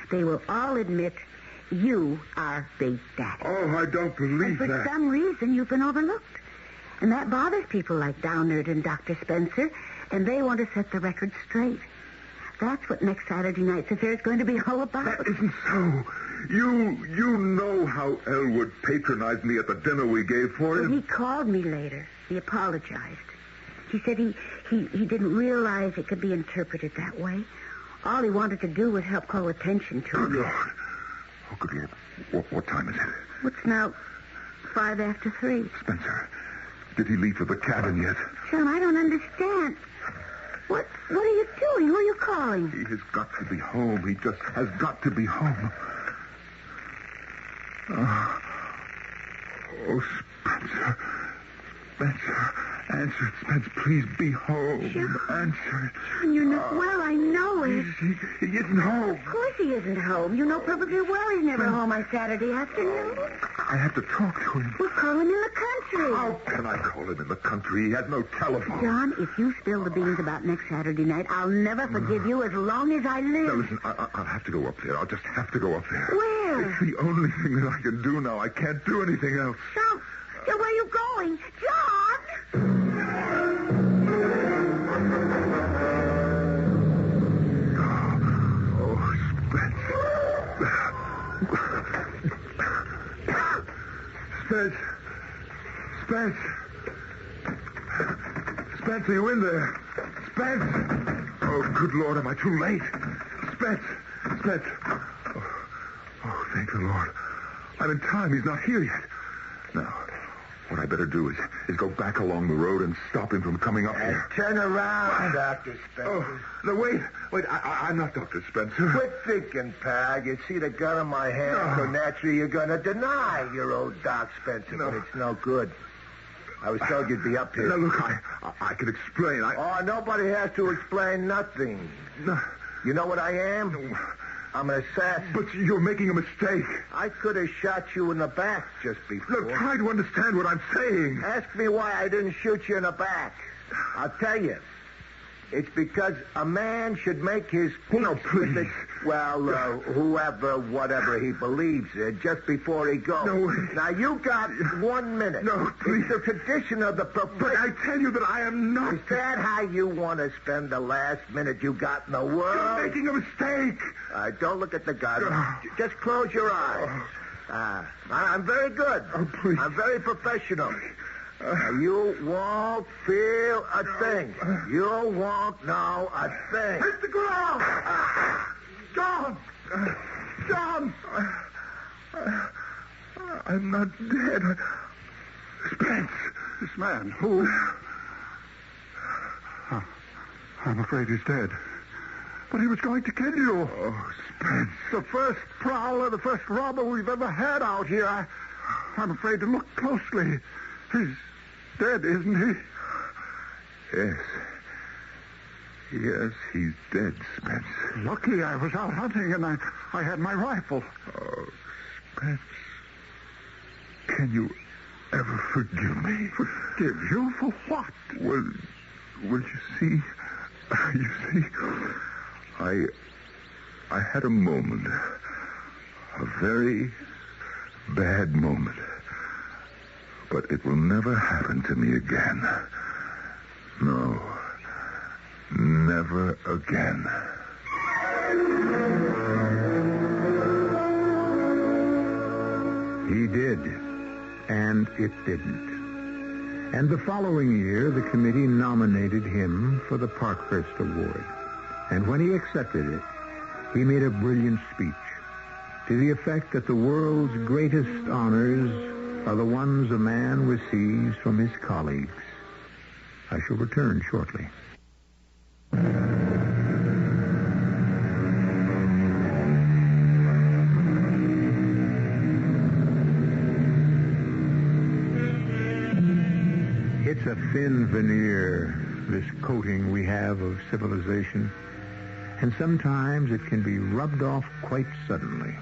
they will all admit you are Big Daddy. Oh, I don't believe that. For some reason, you've been overlooked. And that bothers people like Downard and Dr. Spencer, and they want to set the record straight. That's what next Saturday night's affair is going to be all about. That isn't so. You know how Elwood patronized me at the dinner we gave for him. Well, he called me later. He apologized. He said he didn't realize it could be interpreted that way. All he wanted to do was help call attention to it. Good Lord. Oh, good Lord. What time is it? It's now 5 after 3. Spencer, did he leave for the cabin yet? John, I don't understand. What are you doing? Who are you calling? He has got to be home. He just has got to be home. Oh, Spencer. Spencer. Answer it, Spence. Please be home. John. Answer it. John, you're not well. I know it. He isn't home. Of course he isn't home. You know perfectly well he's never home on Saturday afternoon. I have to talk to him. We'll call him in the country. How can I call him in the country? He has no telephone. John, if you spill the beans about next Saturday night, I'll never forgive you as long as I live. Now, listen, I'll have to go up there. I'll just have to go up there. Where? It's the only thing that I can do now. I can't do anything else. John, where are you going? John! Oh, Spence. Spence. Spence. Spence, are you in there? Spence. Oh, good Lord, am I too late? Spence. Spence. Oh, thank the Lord. I'm in time. He's not here yet. Now, what I better do is go back along the road and stop him from coming up here. Turn around, Dr. Spencer. Oh, no, wait. I'm not Dr. Spencer. Quit thinking, pal. You see the gun in my hand, so naturally you're going to deny your old Doc Spencer, but it's no good. I was told you'd be up here. Now, look, I can explain. Oh, nobody has to explain nothing. No. You know what I am? I'm an assassin. But you're making a mistake. I could have shot you in the back just before. Look, try to understand what I'm saying. Ask me why I didn't shoot you in the back. I'll tell you. It's because a man should make his peace with it, whoever, whatever he believes in, just before he goes. No. Now, you got 1 minute. No, please. It's the tradition of the profession. But I tell you that I am not. Is that how you want to spend the last minute you got in the world? You're making a mistake. Don't look at the gun. Just close your eyes. I'm very good. Oh, please. I'm very professional. You won't feel a thing. You won't know a thing. Hit the ground! John! John! I'm not dead. Spence! This man, who? I'm afraid he's dead. But he was going to kill you. Oh, Spence. The first prowler, the first robber we've ever had out here. I'm afraid to look closely. He's dead, isn't he? Yes. Yes, he's dead, Spence. Lucky I was out hunting and I had my rifle. Oh, Spence. Can you ever forgive me? Forgive you for what? Well, you see, I had a moment, a very bad moment. But it will never happen to me again. No, never again. He did, and it didn't. And the following year, the committee nominated him for the Parkhurst Award. And when he accepted it, he made a brilliant speech to the effect that the world's greatest honors are the ones a man receives from his colleagues. I shall return shortly. It's a thin veneer, this coating we have of civilization, and sometimes it can be rubbed off quite suddenly.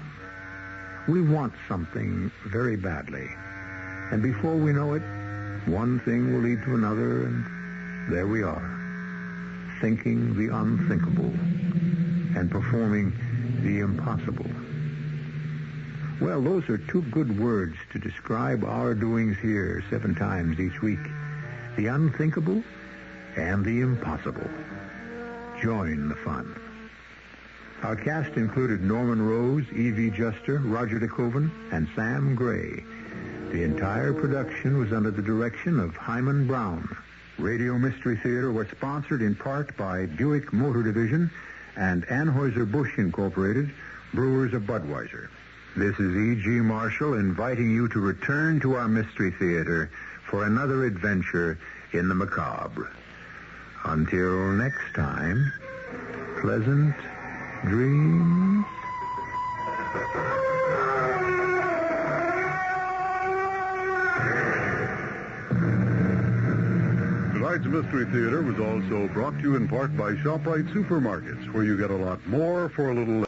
We want something very badly. And before we know it, one thing will lead to another, and there we are, thinking the unthinkable and performing the impossible. Well, those are two good words to describe our doings here 7 times each week. The unthinkable and the impossible. Join the fun. Our cast included Norman Rose, E.V. Juster, Roger DeKoven, and Sam Gray. The entire production was under the direction of Hyman Brown. Radio Mystery Theater was sponsored in part by Buick Motor Division and Anheuser-Busch Incorporated, brewers of Budweiser. This is E.G. Marshall inviting you to return to our Mystery Theater for another adventure in the macabre. Until next time, pleasant dreams. Tonight's Mystery Theater was also brought to you in part by ShopRite Supermarkets, where you get a lot more for a little less.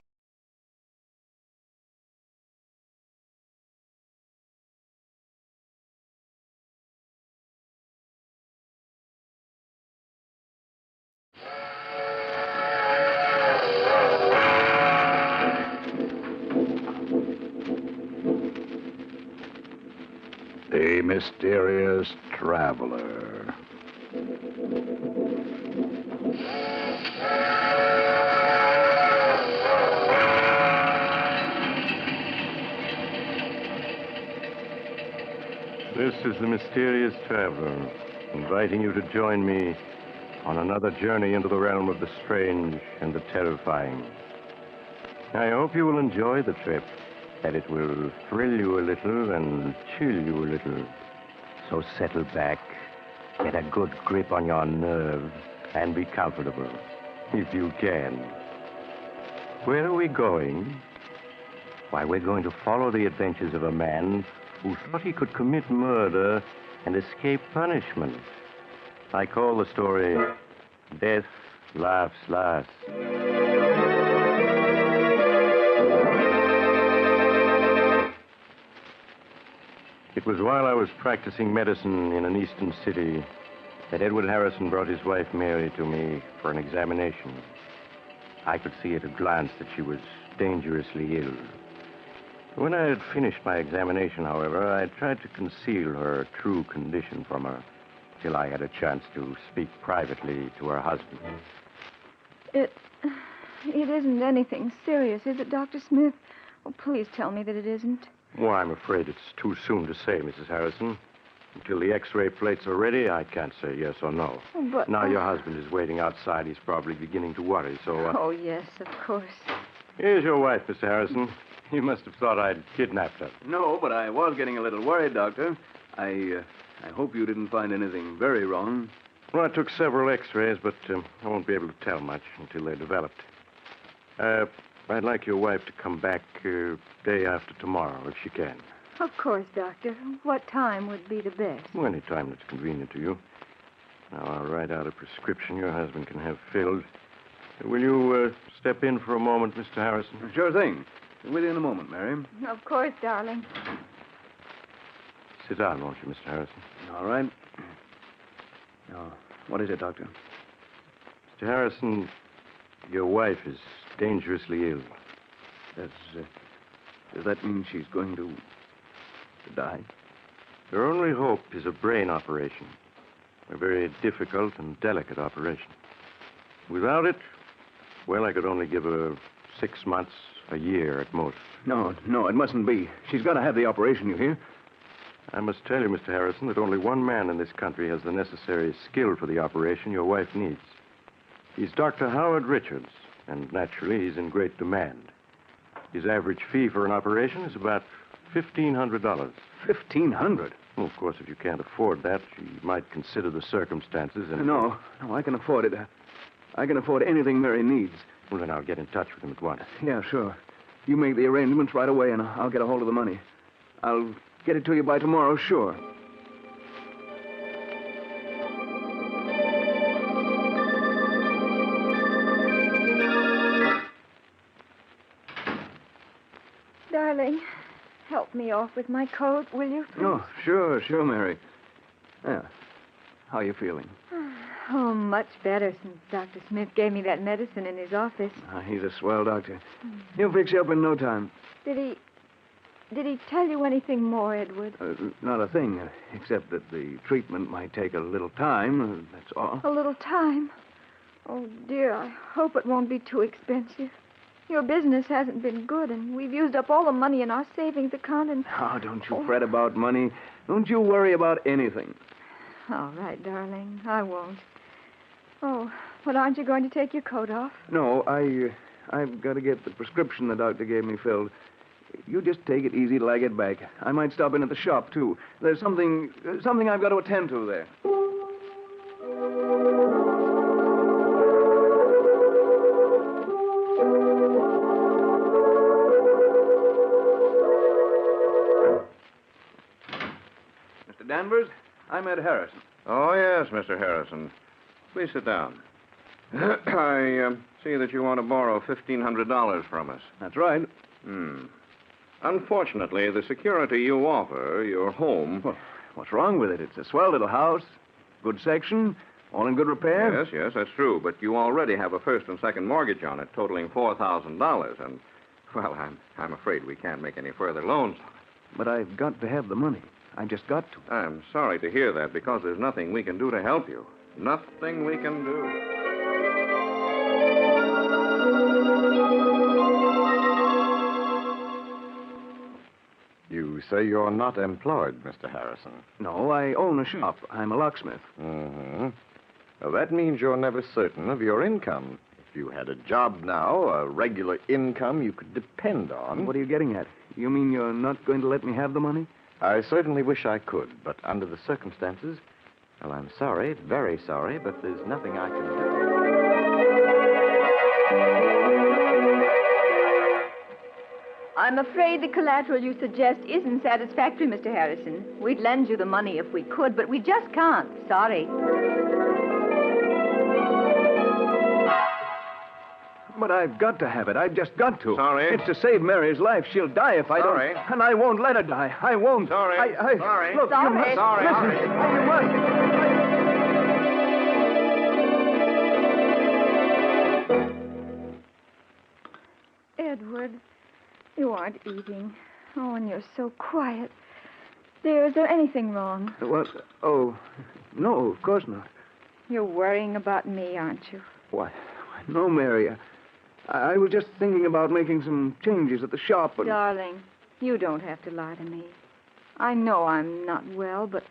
A mysterious traveler. This is the mysterious traveler, inviting you to join me on another journey into the realm of the strange and the terrifying. I hope you will enjoy the trip, that it will thrill you a little and chill you a little. So settle back, get a good grip on your nerves, and be comfortable, if you can. Where are we going? Why, we're going to follow the adventures of a man who thought he could commit murder and escape punishment. I call the story Death Laughs Last. It was while I was practicing medicine in an eastern city that Edward Harrison brought his wife Mary to me for an examination. I could see at a glance that she was dangerously ill. When I had finished my examination, however, I tried to conceal her true condition from her till I had a chance to speak privately to her husband. It isn't anything serious, is it, Dr. Smith? Oh, please tell me that it isn't. Well, I'm afraid it's too soon to say, Mrs. Harrison. Until the X-ray plates are ready, I can't say yes or no. But... Now your husband is waiting outside. He's probably beginning to worry, so... Oh, yes, of course. Here's your wife, Mr. Harrison. You must have thought I'd kidnapped her. No, but I was getting a little worried, Doctor. I hope you didn't find anything very wrong. Well, I took several X-rays, but I won't be able to tell much until they're developed. I'd like your wife to come back day after tomorrow, if she can. Of course, Doctor. What time would be the best? Well, any time that's convenient to you. Now, I'll write out a prescription your husband can have filled. Will you step in for a moment, Mr. Harrison? Sure thing. With you in a moment, Mary. Of course, darling. Sit down, won't you, Mr. Harrison? All right. Now, what is it, Doctor? Mr. Harrison, your wife is dangerously ill. Does that mean she's going to die? Her only hope is a brain operation. A very difficult and delicate operation. Without it, well, I could only give her 6 months, a year at most. No, it mustn't be. She's got to have the operation, you hear? I must tell you, Mr. Harrison, that only one man in this country has the necessary skill for the operation your wife needs. He's Dr. Howard Richards, and naturally he's in great demand. His average fee for an operation is about $1,500. $1,500? Well, of course, if you can't afford that, you might consider the circumstances and... No, I can afford it. I can afford anything Mary needs. Well, then I'll get in touch with him at once. Yeah, sure. You make the arrangements right away, and I'll get a hold of the money. I'll get it to you by tomorrow, sure. Darling, help me off with my coat, will you, please? Oh, sure, Mary. Yeah. How are you feeling? Oh, much better since Dr. Smith gave me that medicine in his office. He's a swell doctor. He'll fix you up in no time. Did he tell you anything more, Edward? Not a thing, except that the treatment might take a little time, that's all. A little time? Oh, dear, I hope it won't be too expensive. Your business hasn't been good, and we've used up all the money in our savings account, and... Oh, don't you fret about money. Don't you worry about anything. All right, darling, I won't. Oh, but aren't you going to take your coat off? No, I've got to get the prescription the doctor gave me filled. You just take it easy till I get back. I might stop in at the shop, too. There's something I've got to attend to there. Mr. Danvers, I'm Ed Harrison. Oh, yes, Mr. Harrison. Please sit down. I see that you want to borrow $1,500 from us. That's right. Unfortunately, the security you offer, your home... Well, what's wrong with it? It's a swell little house, good section, all in good repair. Yes, that's true. But you already have a first and second mortgage on it, totaling $4,000. And, well, I'm afraid we can't make any further loans. But I've got to have the money. I've just got to. I'm sorry to hear that, because there's nothing we can do to help you. Nothing we can do. You You say you're not employed, Mr. Harrison. No, I own a shop. I'm a locksmith. Mm-hmm. Well, that means you're never certain of your income. If you had a job now, a regular income you could depend on... What are you getting at? You mean you're not going to let me have the money? I certainly wish I could, but under the circumstances... Well, I'm sorry, very sorry, but there's nothing I can do. I'm afraid the collateral you suggest isn't satisfactory, Mr. Harrison. We'd lend you the money if we could, but we just can't. Sorry. But I've got to have it. I've just got to. Sorry. It's to save Mary's life. She'll die if I Sorry. don't. And I won't let her die. I won't. Sorry. Sorry. Look, Sorry. you must... Sorry. Listen. You must... Edward, you aren't eating. Oh, and you're so quiet. Dear, is there anything wrong? What? Oh, no, of course not. You're worrying about me, aren't you? Why, no, Mary. I was just thinking about making some changes at the shop and... Darling, you don't have to lie to me. I know I'm not well, but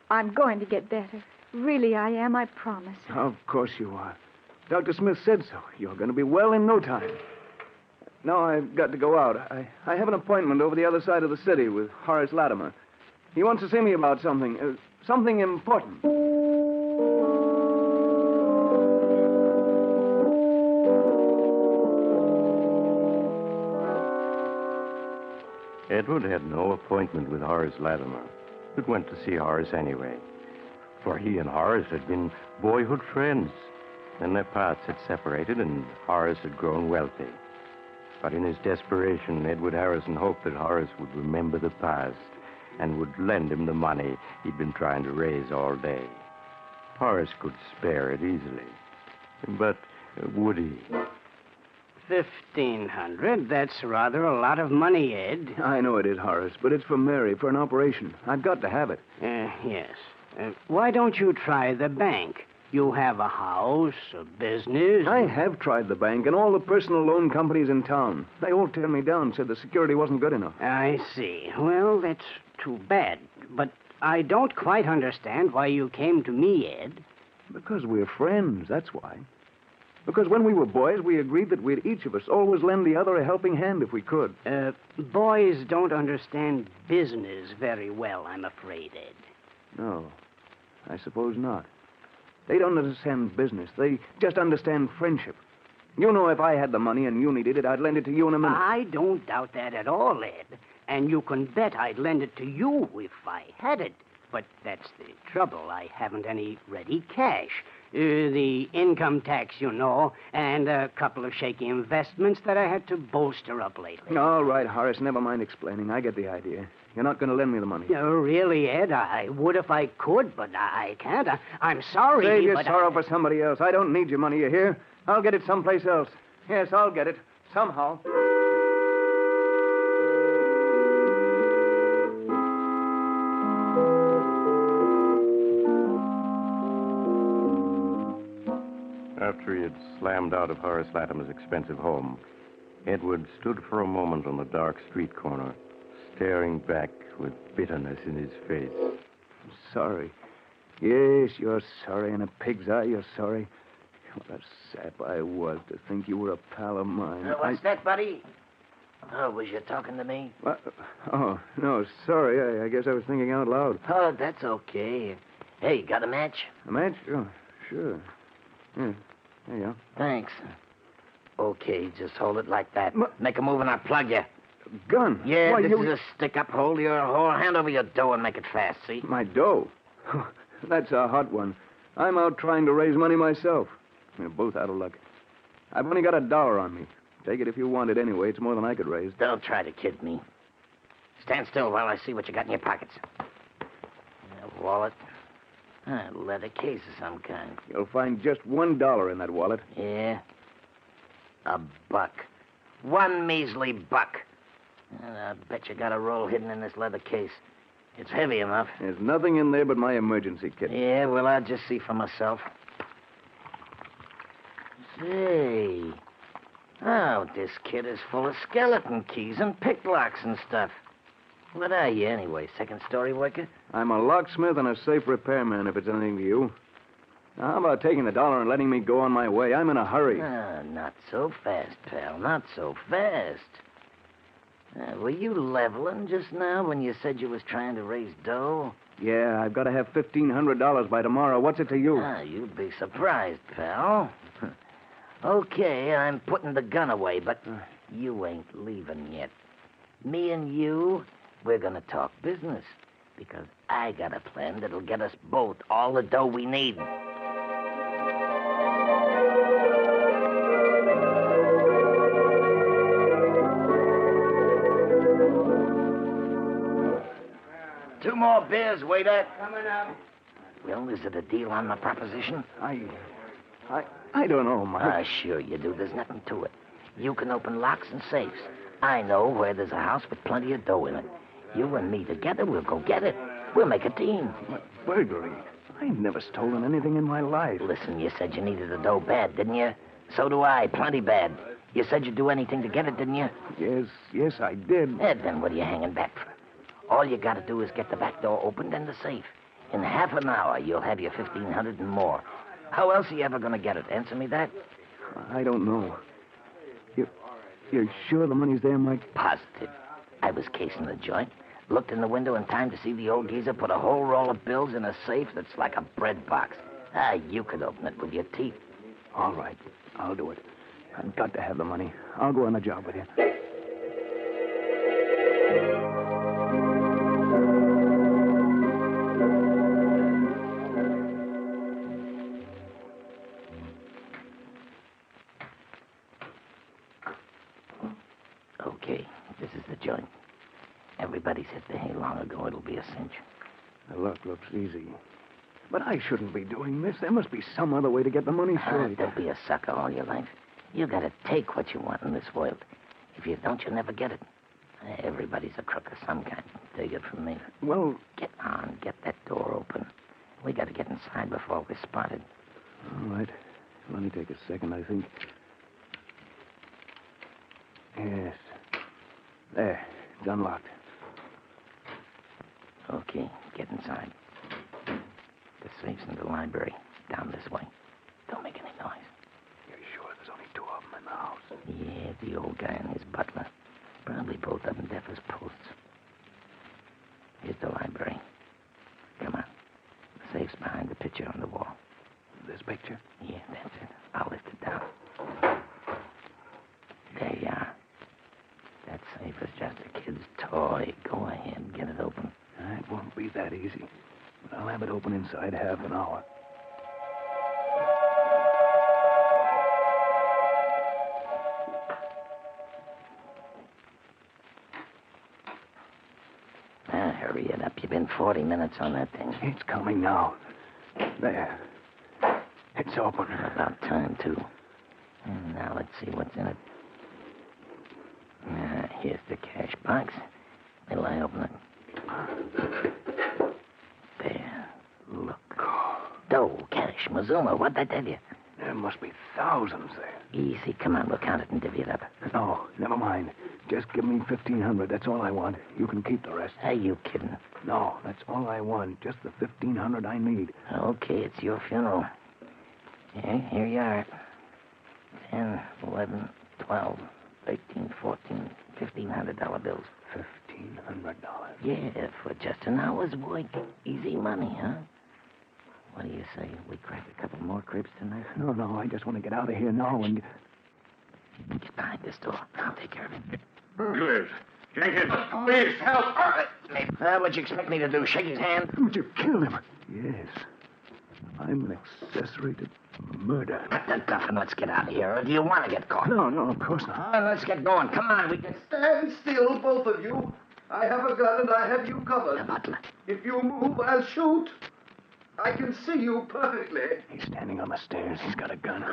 I'm going to get better. Really, I am, I promise. Of course you are. Dr. Smith said so. You're going to be well in no time. Now I've got to go out. I have an appointment over the other side of the city with Horace Latimer. He wants to see me about something. Something important. Edward had no appointment with Horace Latimer, but went to see Horace anyway. For he and Horace had been boyhood friends. Then their paths had separated, and Horace had grown wealthy. But in his desperation, Edward Harrison hoped that Horace would remember the past and would lend him the money he'd been trying to raise all day. Horace could spare it easily. But would he? 1,500? That's rather a lot of money, Ed. I know it is, Horace, but it's for Mary, for an operation. I've got to have it. Yes. Why don't you try the bank? You have a house, a business. I have tried the bank and all the personal loan companies in town. They all turned me down, said the security wasn't good enough. I see. Well, that's too bad. But I don't quite understand why you came to me, Ed. Because we're friends, that's why. Because when we were boys, we agreed that we'd each of us always lend the other a helping hand if we could. Boys don't understand business very well, I'm afraid, Ed. No, I suppose not. They don't understand business. They just understand friendship. You know, if I had the money and you needed it, I'd lend it to you in a minute. I don't doubt that at all, Ed. And you can bet I'd lend it to you if I had it. But that's the trouble. I haven't any ready cash. The income tax, you know, and a couple of shaky investments that I had to bolster up lately. All right, Horace, never mind explaining. I get the idea. You're not going to lend me the money. No, really, Ed, I would if I could, but I can't. I'm sorry, Save your but sorrow for somebody else. I don't need your money, you hear? I'll get it someplace else. Yes, I'll get it. Somehow. After he had slammed out of Horace Latimer's expensive home, Edward stood for a moment on the dark street corner, staring back with bitterness in his face. Sorry. Yes, you're sorry. In a pig's eye, you're sorry. What a sap I was to think you were a pal of mine. What's that, buddy? Oh, was you talking to me? Oh, no, sorry. I guess I was thinking out loud. Oh, that's okay. Hey, got a match? A match? Oh, sure. Yeah, there you go. Thanks. Okay, just hold it like that. Make a move and I'll plug you. Gun? Yeah, Why, this is a stick-up. Hold your hand over your dough and make it fast, see? My dough? That's a hot one. I'm out trying to raise money myself. We're both out of luck. I've only got $1 on me. Take it if you want it anyway. It's more than I could raise. Don't try to kid me. Stand still while I see what you got in your pockets. A wallet. A leather case of some kind. You'll find just $1 in that wallet. Yeah? $1. One measly buck. I bet you got a roll hidden in this leather case. It's heavy enough. There's nothing in there but my emergency kit. Yeah, well, I'll just see for myself. Say. Oh, this kit is full of skeleton keys and picklocks and stuff. What are you, anyway? Second-story worker? I'm a locksmith and a safe repairman, if it's anything to you. Now, how about taking the dollar and letting me go on my way? I'm in a hurry. Not so fast, pal. Not so fast. Were you leveling just now when you said you was trying to raise dough? Yeah, I've got to have $1,500 by tomorrow. What's it to you? You'd be surprised, pal. Okay, I'm putting the gun away, but you ain't leaving yet. Me and you, we're gonna talk business, because I got a plan that'll get us both all the dough we need. Two more beers, waiter. Coming up. Well, is it a deal on my proposition? I don't know, Mike. Sure you do. There's nothing to it. You can open locks and safes. I know where there's a house with plenty of dough in it. You and me together, we'll go get it. We'll make a team. But burglary? I ain't never stolen anything in my life. Listen, you said you needed the dough bad, didn't you? So do I, plenty bad. You said you'd do anything to get it, didn't you? Yes, I did. Then what are you hanging back for? All you gotta do is get the back door opened and the safe. In half an hour, you'll have your $1,500 and more. How else are you ever gonna get it? Answer me that. I don't know. You're sure the money's there, Mike? Positive. I was casing the joint, looked in the window in time to see the old geezer put a whole roll of bills in a safe that's like a bread box. You could open it with your teeth. All right, I'll do it. I've got to have the money. I'll go on the job with you. Okay, this is the joint. Everybody's hit the hay long ago. It'll be a cinch. The luck looks easy. But I shouldn't be doing this. There must be some other way to get the money straight. Don't be a sucker all your life. You gotta take what you want in this world. If you don't, you'll never get it. Everybody's a crook of some kind. Take it from me. Well... Get on. Get that door open. We gotta get inside before we're spotted. All right. Let me take a second, I think. Yes. There. It's unlocked. Okay. Get inside. The safe's in the library. Down this way. Don't make any noise. You're sure there's only two of them in the house? Yeah, the old guy and his butler. Probably both of them deaf as posts. Here's the library. Come on. The safe's behind the picture on the wall. This picture? Yeah, that's it. I'll lift it down. There you are. That safe is just a kid's toy. Go ahead, get it open. It won't be that easy. But I'll have it open inside half an hour. Hurry it up. You've been 40 minutes on that thing. It's coming now. There. It's open. About time, too. And now let's see what's in it. Here's the cash box. Will I open it? There. Look. Dough, cash, Mazuma. What'd I tell you? There must be thousands there. Easy. Come on, we'll count it and divvy it up. No, never mind. Just give me $1,500. That's all I want. You can keep the rest. Are you kidding? No, that's all I want. Just the $1,500 I need. Okay, it's your funeral. Here you are. 10, 11, 12, 13, 14, $1,500 bills. $1,500? Yeah, for just an hour's work. Easy money, huh? What do you say? We crack a couple more cribs tonight? No, I just want to get out of here now and... Get behind this door. I'll take care of it. Burglars! Jenkins, please help! What'd you expect me to do? Shake his hand? Would you kill him? Yes. I'm an accessory to murder. Cut that duff and let's get out of here. Or do you want to get caught? No, of course not. All right, let's get going. Come on, we can... Stand still, both of you. I have a gun and I have you covered. The butler. If you move, I'll shoot. I can see you perfectly. He's standing on the stairs. He's got a gun.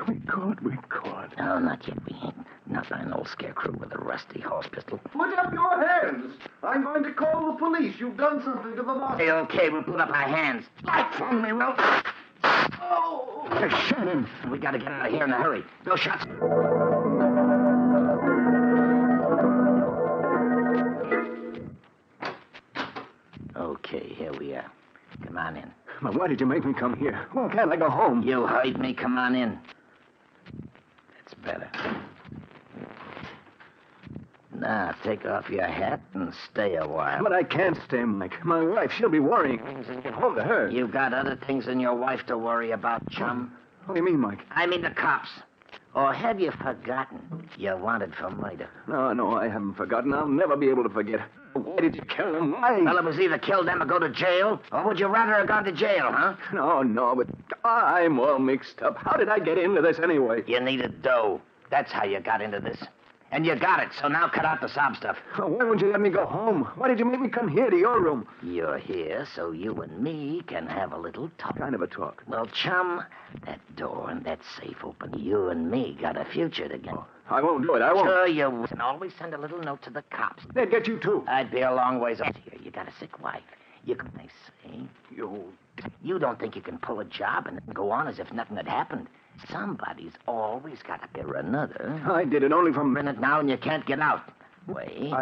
We're caught. No, not yet. We ain't. Not by an old scarecrow with a rusty horse pistol. Put up your hands. I'm going to call the police. You've done something to the boss. Okay, we'll put up our hands. Light from me, Will. Oh! Shoot him. We gotta get out of here in a hurry. No shots. Okay, here we are. Come on in. But why did you make me come here? Why can't I go home? You heard me. Come on in. That's better. Now, take off your hat and stay a while. But I can't stay, Mike. My wife, she'll be worrying. Get home to her. You got other things than your wife to worry about, chum. What do you mean, Mike? I mean the cops. Or have you forgotten you're wanted for murder? No, I haven't forgotten. I'll never be able to forget. Why did you kill them? Why? Well, it was either kill them or go to jail. Or would you rather have gone to jail, huh? No, but I'm all mixed up. How did I get into this anyway? You needed dough. That's how you got into this. And you got it, so now cut out the sob stuff. Why wouldn't you let me go home? Why did you make me come here to your room? You're here so you and me can have a little talk. Kind of a talk. Well, chum, that door and that safe open. You and me got a future together. Oh, I won't do it. I won't. Sure you will. And always send a little note to the cops. They'd get you, too. I'd be a long ways out here. You got a sick wife. You can, they say. You don't think you can pull a job and go on as if nothing had happened. Somebody's always got to be another. I did it only for a minute now, and you can't get out. Wait.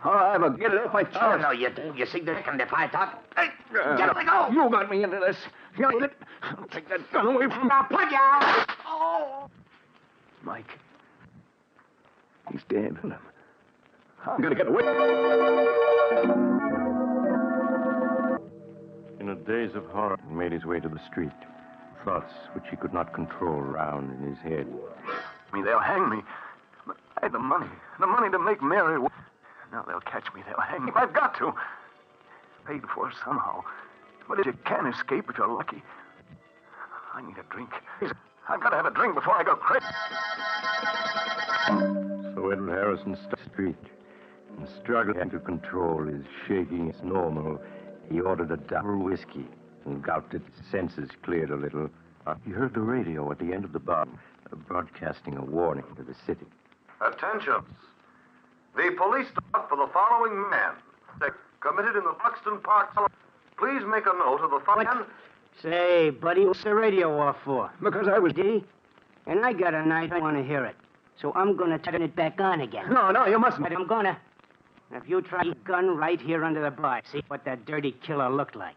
I'll get it off my chest. Oh, no, you do. You see, and if I talk... Hey, get it, go! You got me into this. I'll take that gun away from you. I'll plug you out. Oh! Mike. He's dead. I'm going to get away. In a daze of horror, he made his way to the street. Thoughts which he could not control round in his head. They'll hang me. I had the money to make Mary. Now they'll catch me. They'll hang me. I've got to. Paid for somehow. But you can escape if you're lucky. I need a drink. I've got to have a drink before I go crazy. So Edward Harrison stopped the street and struggling to control his shaking as normal. He ordered a double whiskey and gulped it. His senses cleared a little. He heard the radio at the end of the bar, broadcasting a warning to the city. Attention. The police stop for the following man. They're committed in the Buxton Park. Please make a note of the following. Say, buddy, what's the radio off for? Because I was... Did he? And I got a night I want to hear it. So I'm going to turn it back on again. No, you mustn't. But I'm going to. If you try a gun right here under the bar, see what that dirty killer looked like.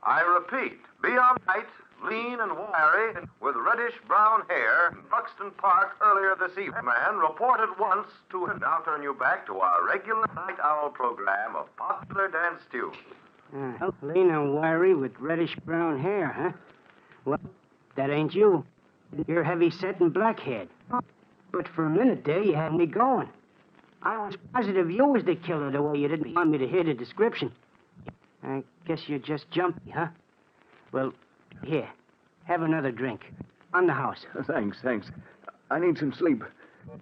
I repeat, beyond night, lean and wiry, with reddish-brown hair, in Buxton Park earlier this evening. Man reported once to him. Now turn you back to our regular night owl program of popular dance tunes. Lean and wiry with reddish-brown hair, huh? Well, that ain't you. You're heavy-set and black-haired. But for a minute there, you had me going. I was positive you was the killer the way you didn't want me to hear the description. I guess you're just jumpy, huh? Well, here, have another drink. On the house. Thanks. I need some sleep.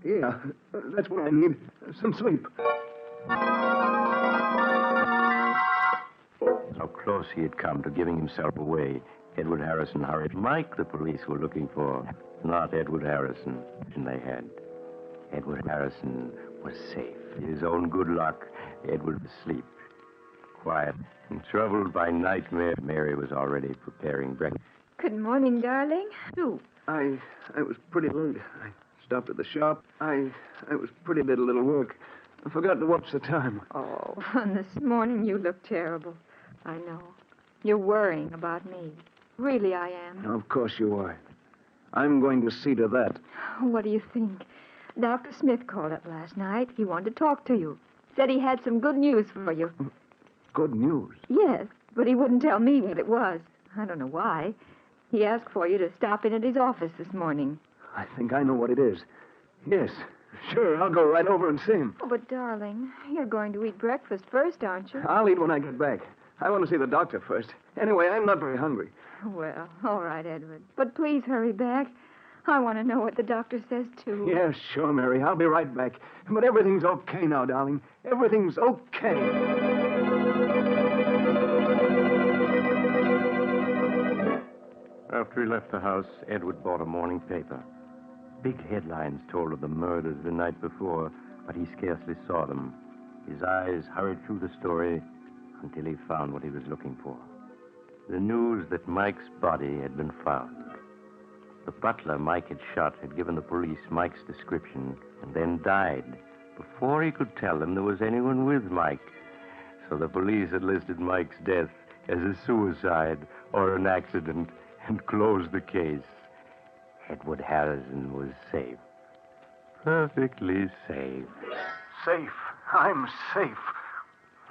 Yeah, that's what I need. Some sleep. How close he had come to giving himself away. Edward Harrison hurried. Mike the police were looking for, not Edward Harrison. And they had. Edward Harrison was safe. His own good luck, Edward was asleep. Quiet and troubled by nightmare, Mary was already preparing breakfast. Good morning, darling. Who? I was pretty late. I stopped at the shop. I was pretty late, a little work. I forgot to watch the time. Oh, this morning you look terrible. I know. You're worrying about me. Really, I am. Of course you are. I'm going to see to that. What do you think? Dr. Smith called up last night. He wanted to talk to you. Said he had some good news for you. Good news? Yes, but he wouldn't tell me what it was. I don't know why. He asked for you to stop in at his office this morning. I think I know what it is. Yes, sure, I'll go right over and see him. Oh, but, darling, you're going to eat breakfast first, aren't you? I'll eat when I get back. I want to see the doctor first. Anyway, I'm not very hungry. Well, all right, Edward. But please hurry back. I want to know what the doctor says, too. Yeah, sure, Mary. I'll be right back. But everything's okay now, darling. Everything's okay. After he left the house, Edward bought a morning paper. Big headlines told of the murders the night before, but he scarcely saw them. His eyes hurried through the story until he found what he was looking for. The news that Mike's body had been found. The butler Mike had shot had given the police Mike's description and then died before he could tell them there was anyone with Mike. So the police had listed Mike's death as a suicide or an accident and closed the case. Edward Harrison was safe. Perfectly safe. Safe. I'm safe.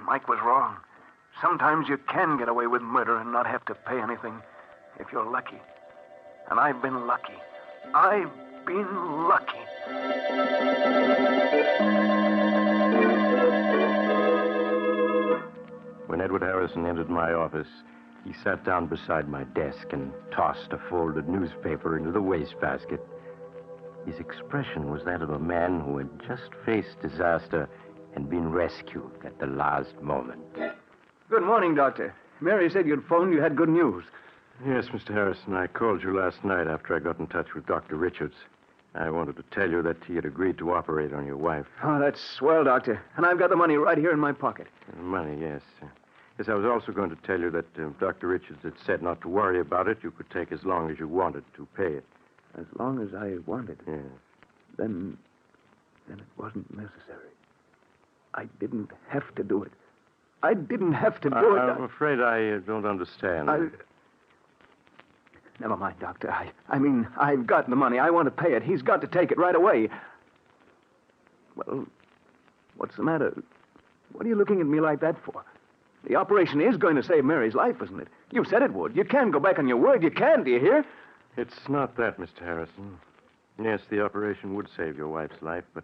Mike was wrong. Sometimes you can get away with murder and not have to pay anything if you're lucky. And I've been lucky. I've been lucky. When Edward Harrison entered my office, he sat down beside my desk and tossed a folded newspaper into the wastebasket. His expression was that of a man who had just faced disaster and been rescued at the last moment. Good morning, Doctor. Mary said you'd phoned. You had good news. Yes, Mr. Harrison, I called you last night after I got in touch with Dr. Richards. I wanted to tell you that he had agreed to operate on your wife. Oh, that's swell, Doctor. And I've got the money right here in my pocket. Money, yes. Yes, I was also going to tell you that Dr. Richards had said not to worry about it. You could take as long as you wanted to pay it. As long as I wanted? Yes. Then it wasn't necessary. I didn't have to do it. I didn't have to do it. I'm afraid I don't understand. Never mind, Doctor. I mean, I've got the money. I want to pay it. He's got to take it right away. Well, what's the matter? What are you looking at me like that for? The operation is going to save Mary's life, isn't it? You said it would. You can go back on your word. You can, do you hear? It's not that, Mr. Harrison. Yes, the operation would save your wife's life, but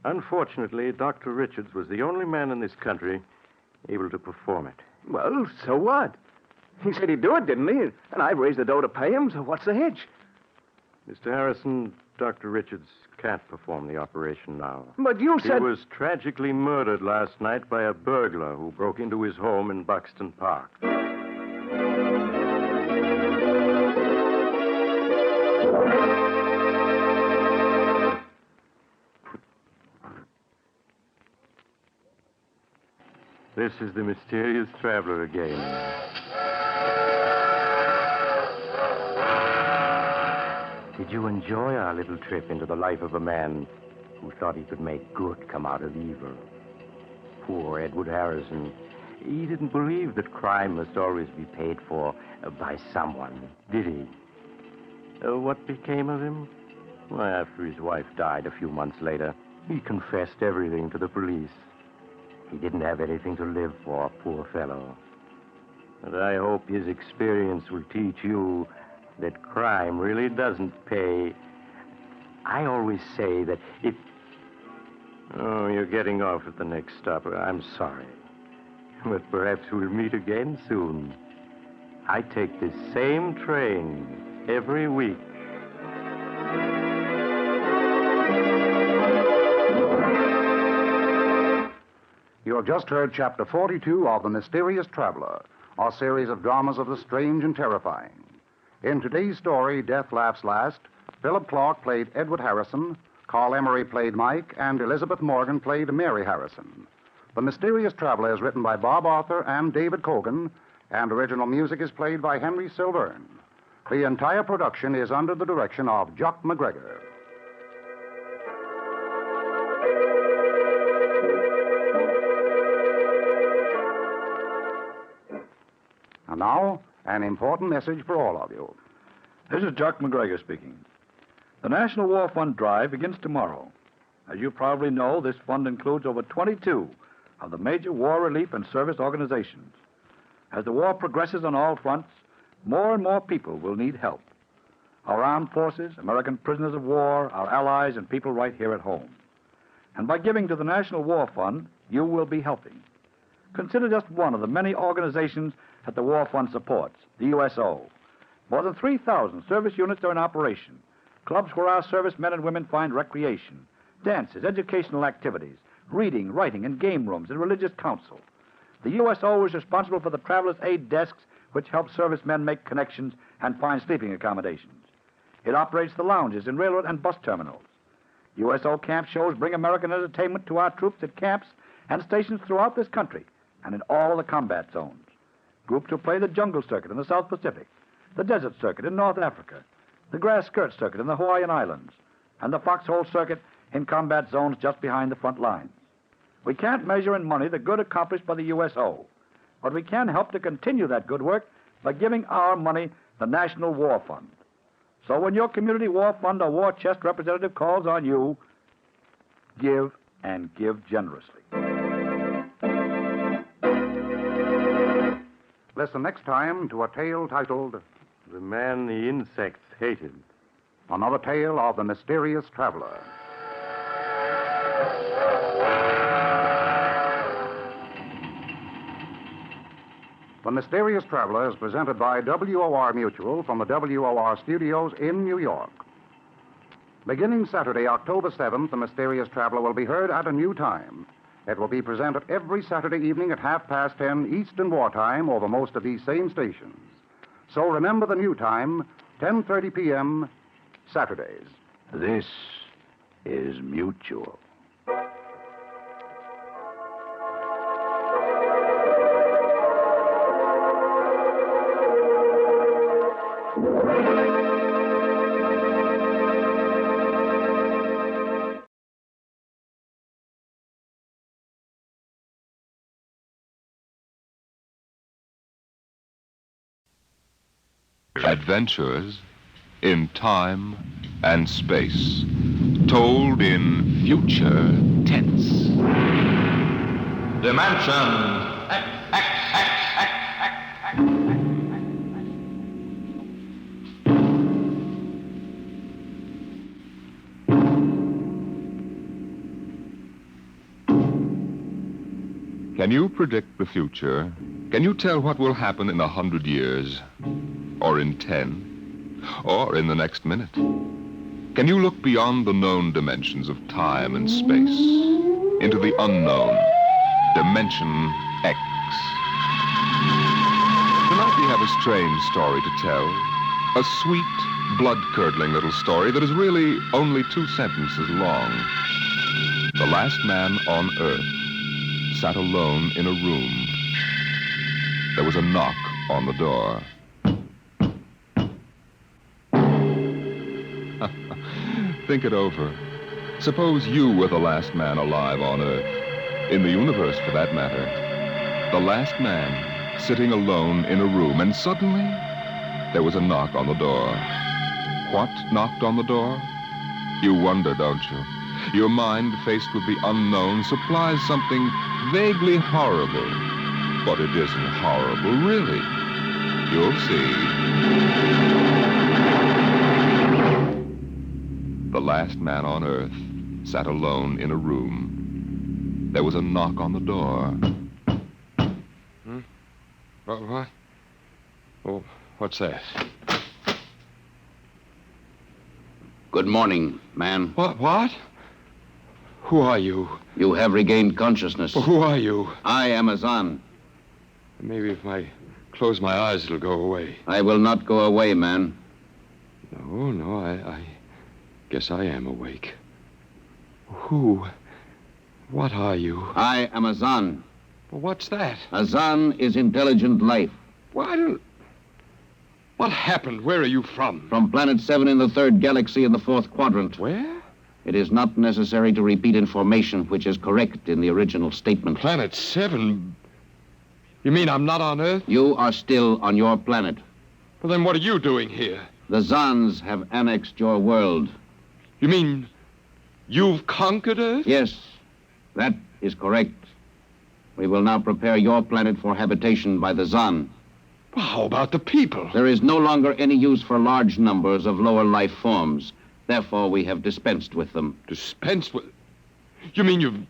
unfortunately, Dr. Richards was the only man in this country able to perform it. Well, so what? He said he'd do it, didn't he? And I've raised the dough to pay him, so what's the hitch? Mr. Harrison, Dr. Richards can't perform the operation now. But you said... He was tragically murdered last night by a burglar who broke into his home in Buxton Park. This is the mysterious traveler again. Did you enjoy our little trip into the life of a man who thought he could make good come out of evil? Poor Edward Harrison. He didn't believe that crime must always be paid for by someone, did he? What became of him? Well, after his wife died a few months later, he confessed everything to the police. He didn't have anything to live for, poor fellow. But I hope his experience will teach you that crime really doesn't pay. I always say that if... Oh, you're getting off at the next stop. I'm sorry. But perhaps we'll meet again soon. I take this same train every week. You have just heard Chapter 42 of The Mysterious Traveler, a series of dramas of the strange and terrifying. In today's story, Death Laughs Last, Philip Clark played Edward Harrison, Carl Emery played Mike, and Elizabeth Morgan played Mary Harrison. The Mysterious Traveler is written by Bob Arthur and David Cogan, and original music is played by Henry Silverne. The entire production is under the direction of Jock McGregor. And now, an important message for all of you. This is Jock McGregor speaking. The National War Fund drive begins tomorrow. As you probably know, this fund includes over 22 of the major war relief and service organizations. As the war progresses on all fronts, more and more people will need help. Our armed forces, American prisoners of war, our allies, and people right here at home. And by giving to the National War Fund, you will be helping. Consider just one of the many organizations that the War Fund supports, the USO. More than 3,000 service units are in operation, clubs where our servicemen and women find recreation, dances, educational activities, reading, writing, and game rooms, and religious counsel. The USO is responsible for the traveler's aid desks, which help servicemen make connections and find sleeping accommodations. It operates the lounges in railroad and bus terminals. USO camp shows bring American entertainment to our troops at camps and stations throughout this country and in all the combat zones. Groups who play the jungle circuit in the South Pacific, the desert circuit in North Africa, the grass skirt circuit in the Hawaiian Islands, and the foxhole circuit in combat zones just behind the front lines. We can't measure in money the good accomplished by the USO, but we can help to continue that good work by giving our money the National War Fund. So when your community war fund or war chest representative calls on you, give and give generously. Listen next time to a tale titled The Man the Insects Hated. Another tale of the mysterious traveler. The Mysterious Traveler is presented by WOR Mutual from the WOR studios in New York. Beginning Saturday, October 7th, The Mysterious Traveler will be heard at a new time. It will be presented every Saturday evening at 10:30 Eastern Wartime over most of these same stations. So remember the new time, 10:30 p.m., Saturdays. This is Mutual. Adventures in time and space, told in future tense. Dimension Can you predict the future? Can you tell what will happen in 100 years? Or in 10? Or in the next minute? Can you look beyond the known dimensions of time and space into the unknown, Dimension X? Tonight we have a strange story to tell. A sweet, blood-curdling little story that is really only 2 sentences long. The last man on Earth sat alone in a room. There was a knock on the door. Think it over. Suppose you were the last man alive on Earth, in the universe for that matter. The last man sitting alone in a room, and suddenly there was a knock on the door. What knocked on the door? You wonder, don't you? Your mind, faced with the unknown, supplies something vaguely horrible. But it isn't horrible, really. You'll see. The last man on Earth sat alone in a room. There was a knock on the door. What? Oh, what's that? Good morning, man. What? Who are you? You have regained consciousness. Well, who are you? I am Azan. Maybe if I close my eyes, it'll go away. I will not go away, man. No, I guess I am awake. Who? What are you? I am Azan. Well, what's that? Azan is intelligent life. What happened? Where are you from? From Planet 7 in the 3rd galaxy in the 4th quadrant. Where? It is not necessary to repeat information which is correct in the original statement. Planet 7? You mean I'm not on Earth? You are still on your planet. Well, then what are you doing here? The Zans have annexed your world. You mean you've conquered Earth? Yes, that is correct. We will now prepare your planet for habitation by the Zan. Well, how about the people? There is no longer any use for large numbers of lower life forms. Therefore, we have dispensed with them. Dispensed with? You mean you've...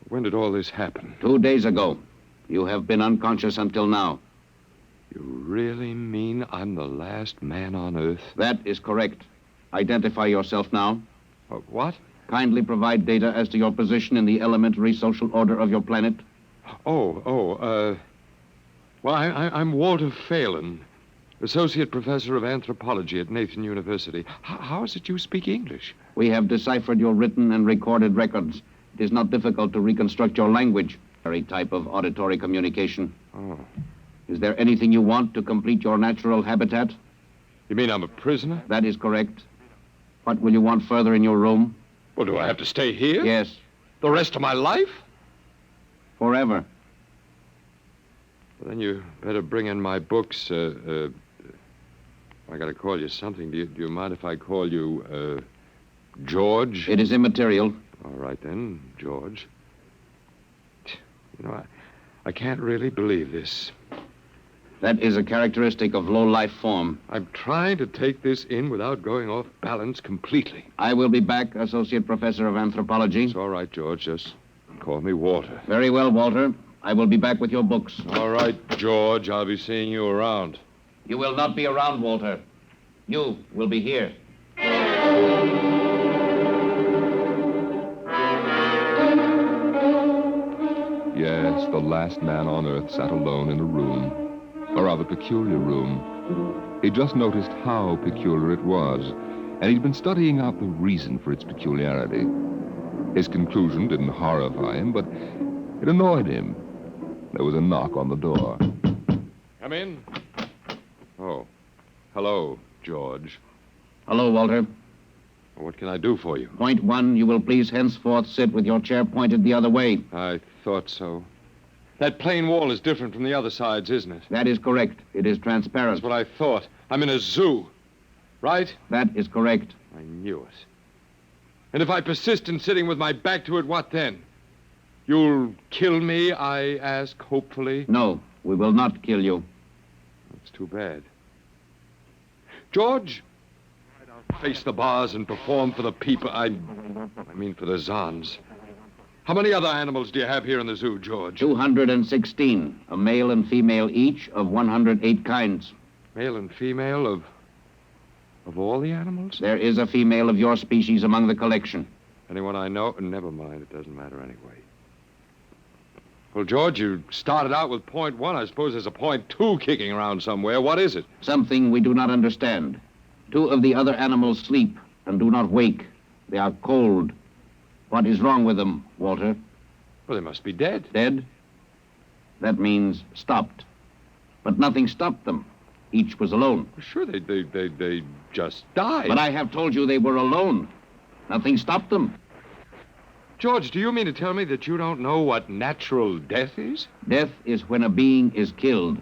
When did all this happen? 2 days ago. You have been unconscious until now. You really mean I'm the last man on Earth? That is correct. Identify yourself now. What? Kindly provide data as to your position in the elementary social order of your planet. Well, I'm Walter Phelan, Associate Professor of Anthropology at Nathan University. How is it you speak English? We have deciphered your written and recorded records. It is not difficult to reconstruct your language. Very type of auditory communication. Oh. Is there anything you want to complete your natural habitat? You mean I'm a prisoner? That is correct. What will you want further in your room? Well, do I have to stay here? Yes. The rest of my life? Forever. Well, then you better bring in my books. I got to call you something. Do you mind if I call you, George? It is immaterial. All right, then, George. You know, I can't really believe this. That is a characteristic of low-life form. I'm trying to take this in without going off balance completely. I will be back, Associate Professor of Anthropology. It's all right, George. Just call me Walter. Very well, Walter. I will be back with your books. All right, George. I'll be seeing you around. You will not be around, Walter. You will be here. Yes, the last man on Earth sat alone in a room. A rather peculiar room. He just noticed how peculiar it was, and he'd been studying out the reason for its peculiarity. His conclusion didn't horrify him, but it annoyed him. There was a knock on the door. Come in. Oh, hello, George. Hello, Walter. What can I do for you? Point one, you will please henceforth sit with your chair pointed the other way. I thought so. That plain wall is different from the other sides, isn't it? That is correct. It is transparent. That's what I thought. I'm in a zoo, right? That is correct. I knew it. And if I persist in sitting with my back to it, what then? You'll kill me, I ask, hopefully? No, we will not kill you. That's too bad. George, I'll face the bars and perform for the people. I mean for the Zons. How many other animals do you have here in the zoo, George? 216, a male and female each of 108 kinds. Male and female of all the animals? There is a female of your species among the collection. Anyone I know? Never mind, it doesn't matter anyway. Well, George, you started out with point one. I suppose there's a point two kicking around somewhere. What is it? Something we do not understand. 2 of the other animals sleep and do not wake. They are cold. What is wrong with them, Walter? Well, they must be dead. Dead? That means stopped. But nothing stopped them. Each was alone. Well, sure, they just died. But I have told you they were alone. Nothing stopped them. George, do you mean to tell me that you don't know what natural death is? Death is when a being is killed,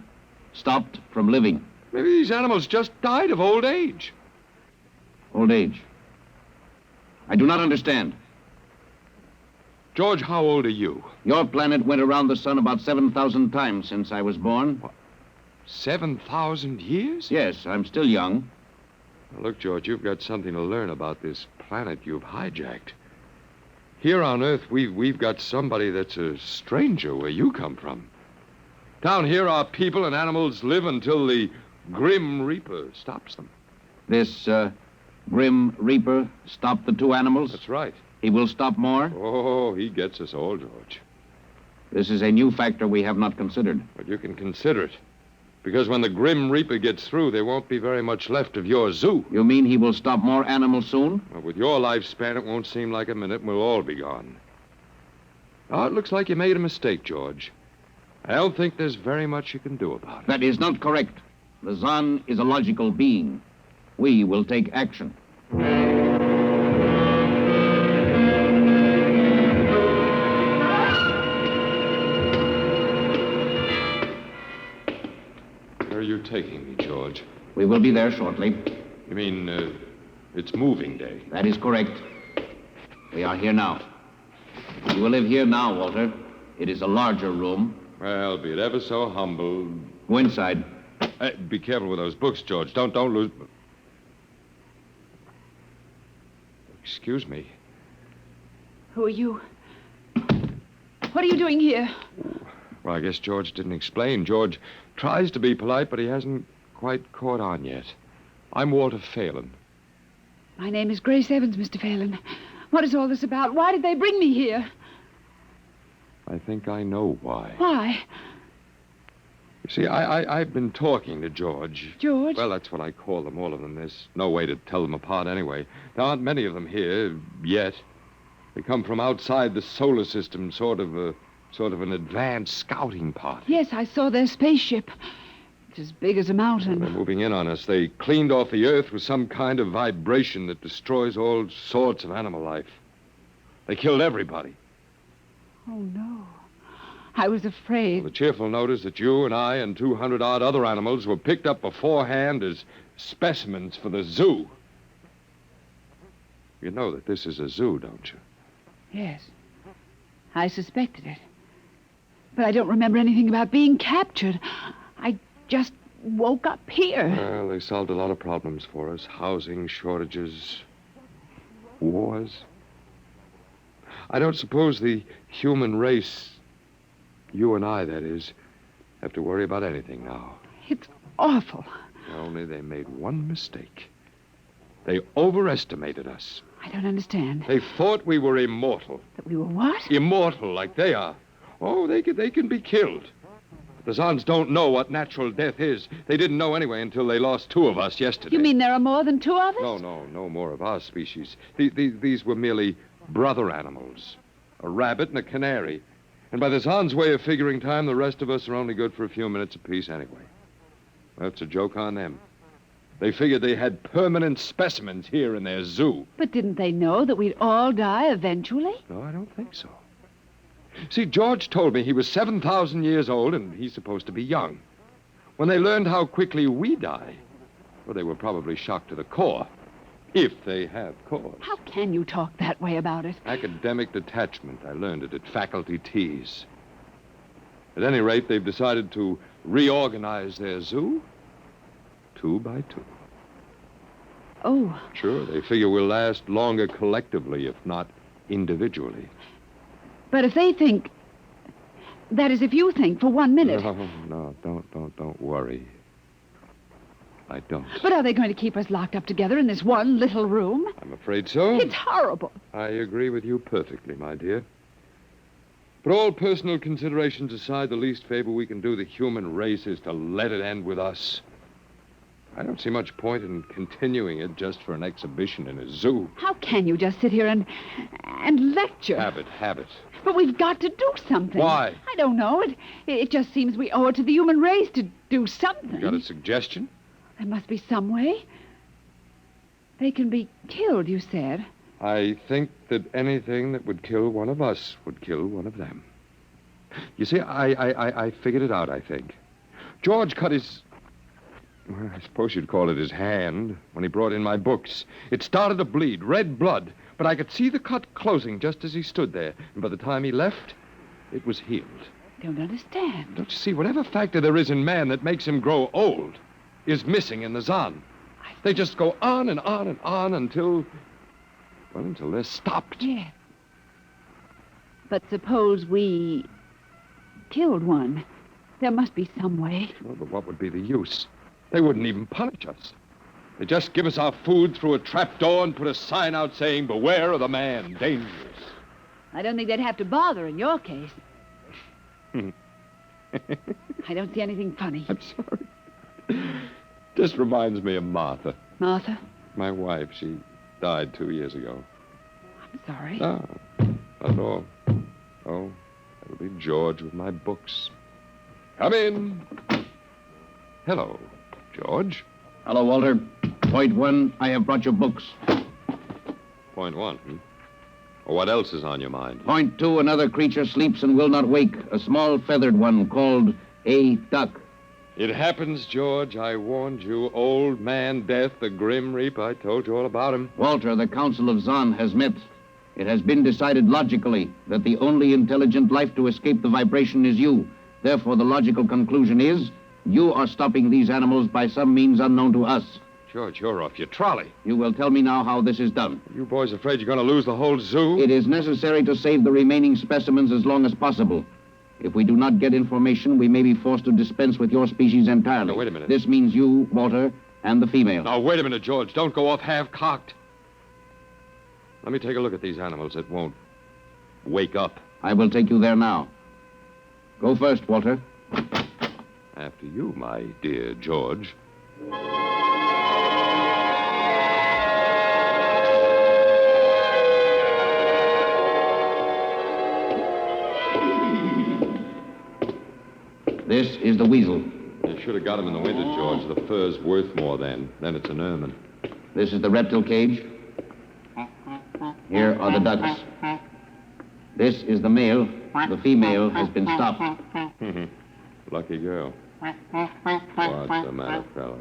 stopped from living. Maybe these animals just died of old age. Old age? I do not understand. George, how old are you? Your planet went around the sun about 7,000 times since I was born. What? 7,000 years? Yes, I'm still young. Now, look, George, you've got something to learn about this planet you've hijacked. Here on Earth, we've got somebody that's a stranger where you come from. Down here, our people and animals live until the Grim Reaper stops them. This, Grim Reaper stopped the 2 animals? That's right. He will stop more? Oh, he gets us all, George. This is a new factor we have not considered. But you can consider it. Because when the Grim Reaper gets through, there won't be very much left of your zoo. You mean he will stop more animals soon? Well, with your lifespan, it won't seem like a minute and we'll all be gone. Oh, it looks like you made a mistake, George. I don't think there's very much you can do about it. That is not correct. The Zon is a logical being. We will take action. Where are you taking me, George? We will be there shortly. You mean, it's moving day? That is correct. We are here now. You will live here now, Walter. It is a larger room. Well, be it ever so humble. Go inside. Be careful with those books, George. Don't lose... Excuse me. Who are you? What are you doing here? Well, I guess George didn't explain. George tries to be polite, but he hasn't quite caught on yet. I'm Walter Phelan. My name is Grace Evans, Mr. Phelan. What is all this about? Why did they bring me here? I think I know why. Why? You see, I've been talking to George. George? Well, that's what I call them, all of them. There's no way to tell them apart anyway. There aren't many of them here, yet. They come from outside the solar system, sort of an advanced scouting party. Yes, I saw their spaceship. It's as big as a mountain. They're moving in on us. They cleaned off the Earth with some kind of vibration that destroys all sorts of animal life. They killed everybody. Oh, no. I was afraid. Well, the cheerful note is that you and I and 200-odd other animals were picked up beforehand as specimens for the zoo. You know that this is a zoo, don't you? Yes. I suspected it. But I don't remember anything about being captured. I just woke up here. Well, they solved a lot of problems for us. Housing shortages, wars. I don't suppose the human race, you and I, that is, have to worry about anything now. It's awful. Only they made one mistake. They overestimated us. I don't understand. They thought we were immortal. That we were what? Immortal, like they are. Oh, they can be killed. The Zons don't know what natural death is. They didn't know anyway until they lost 2 of us yesterday. You mean there are more than 2 of us? No more of our species. These were merely brother animals. A rabbit and a canary. And by the Zons' way of figuring time, the rest of us are only good for a few minutes apiece anyway. That's a joke on them. They figured they had permanent specimens here in their zoo. But didn't they know that we'd all die eventually? No, I don't think so. See, George told me he was 7,000 years old, and he's supposed to be young. When they learned how quickly we die, well, they were probably shocked to the core. If they have cause. How can you talk that way about it? Academic detachment. I learned it at faculty teas. At any rate, they've decided to reorganize their zoo 2 by 2. Oh. Sure, they figure we'll last longer collectively, if not individually. But if they think... That is, if you think for 1 minute... No, don't worry. I don't. But are they going to keep us locked up together in this one little room? I'm afraid so. It's horrible. I agree with you perfectly, my dear. But all personal considerations aside, the least favor we can do the human race is to let it end with us. I don't see much point in continuing it just for an exhibition in a zoo. How can you just sit here and lecture? Habit. But we've got to do something. Why? I don't know. It just seems we owe it to the human race to do something. You got a suggestion? There must be some way. They can be killed, you said. I think that anything that would kill one of us would kill one of them. You see, I figured it out, I think. George cut his... Well, I suppose you'd call it his hand when he brought in my books. It started to bleed, red blood, but I could see the cut closing just as he stood there. And by the time he left, it was healed. I don't understand. Don't you see, whatever factor there is in man that makes him grow old is missing in the Zon. They just go on and on and on until they're stopped. Yeah. But suppose we killed one. There must be some way. Well, but what would be the use? They wouldn't even punish us. They just give us our food through a trap door and put a sign out saying, "Beware of the man, dangerous." I don't think they'd have to bother in your case. I don't see anything funny. I'm sorry. Just reminds me of Martha. Martha? My wife. She died 2 years ago. I'm sorry. No, not at all. Oh, that'll be George with my books. Come in. Hello, George. Hello, Walter. Point 1, I have brought your books. Point 1, Well, what else is on your mind? Point 2, another creature sleeps and will not wake. A small feathered one called a duck. It happens, George. I warned you. Old man Death, the Grim Reaper. I told you all about him. Walter, the Council of Zon has met. It has been decided logically that the only intelligent life to escape the vibration is you. Therefore, the logical conclusion is you are stopping these animals by some means unknown to us. George, you're off your trolley. You will tell me now how this is done. You boys afraid you're going to lose the whole zoo? It is necessary to save the remaining specimens as long as possible. If we do not get information, we may be forced to dispense with your species entirely. Now, wait a minute. This means you, Walter, and the female. Now, wait a minute, George. Don't go off half-cocked. Let me take a look at these animals that won't wake up. I will take you there now. Go first, Walter. After you, my dear George. This is the weasel. You should have got him in the winter, George. The fur's worth more then. Then it's an ermine. This is the reptile cage. Here are the ducks. This is the male. The female has been stopped. Lucky girl. What's the matter, fella?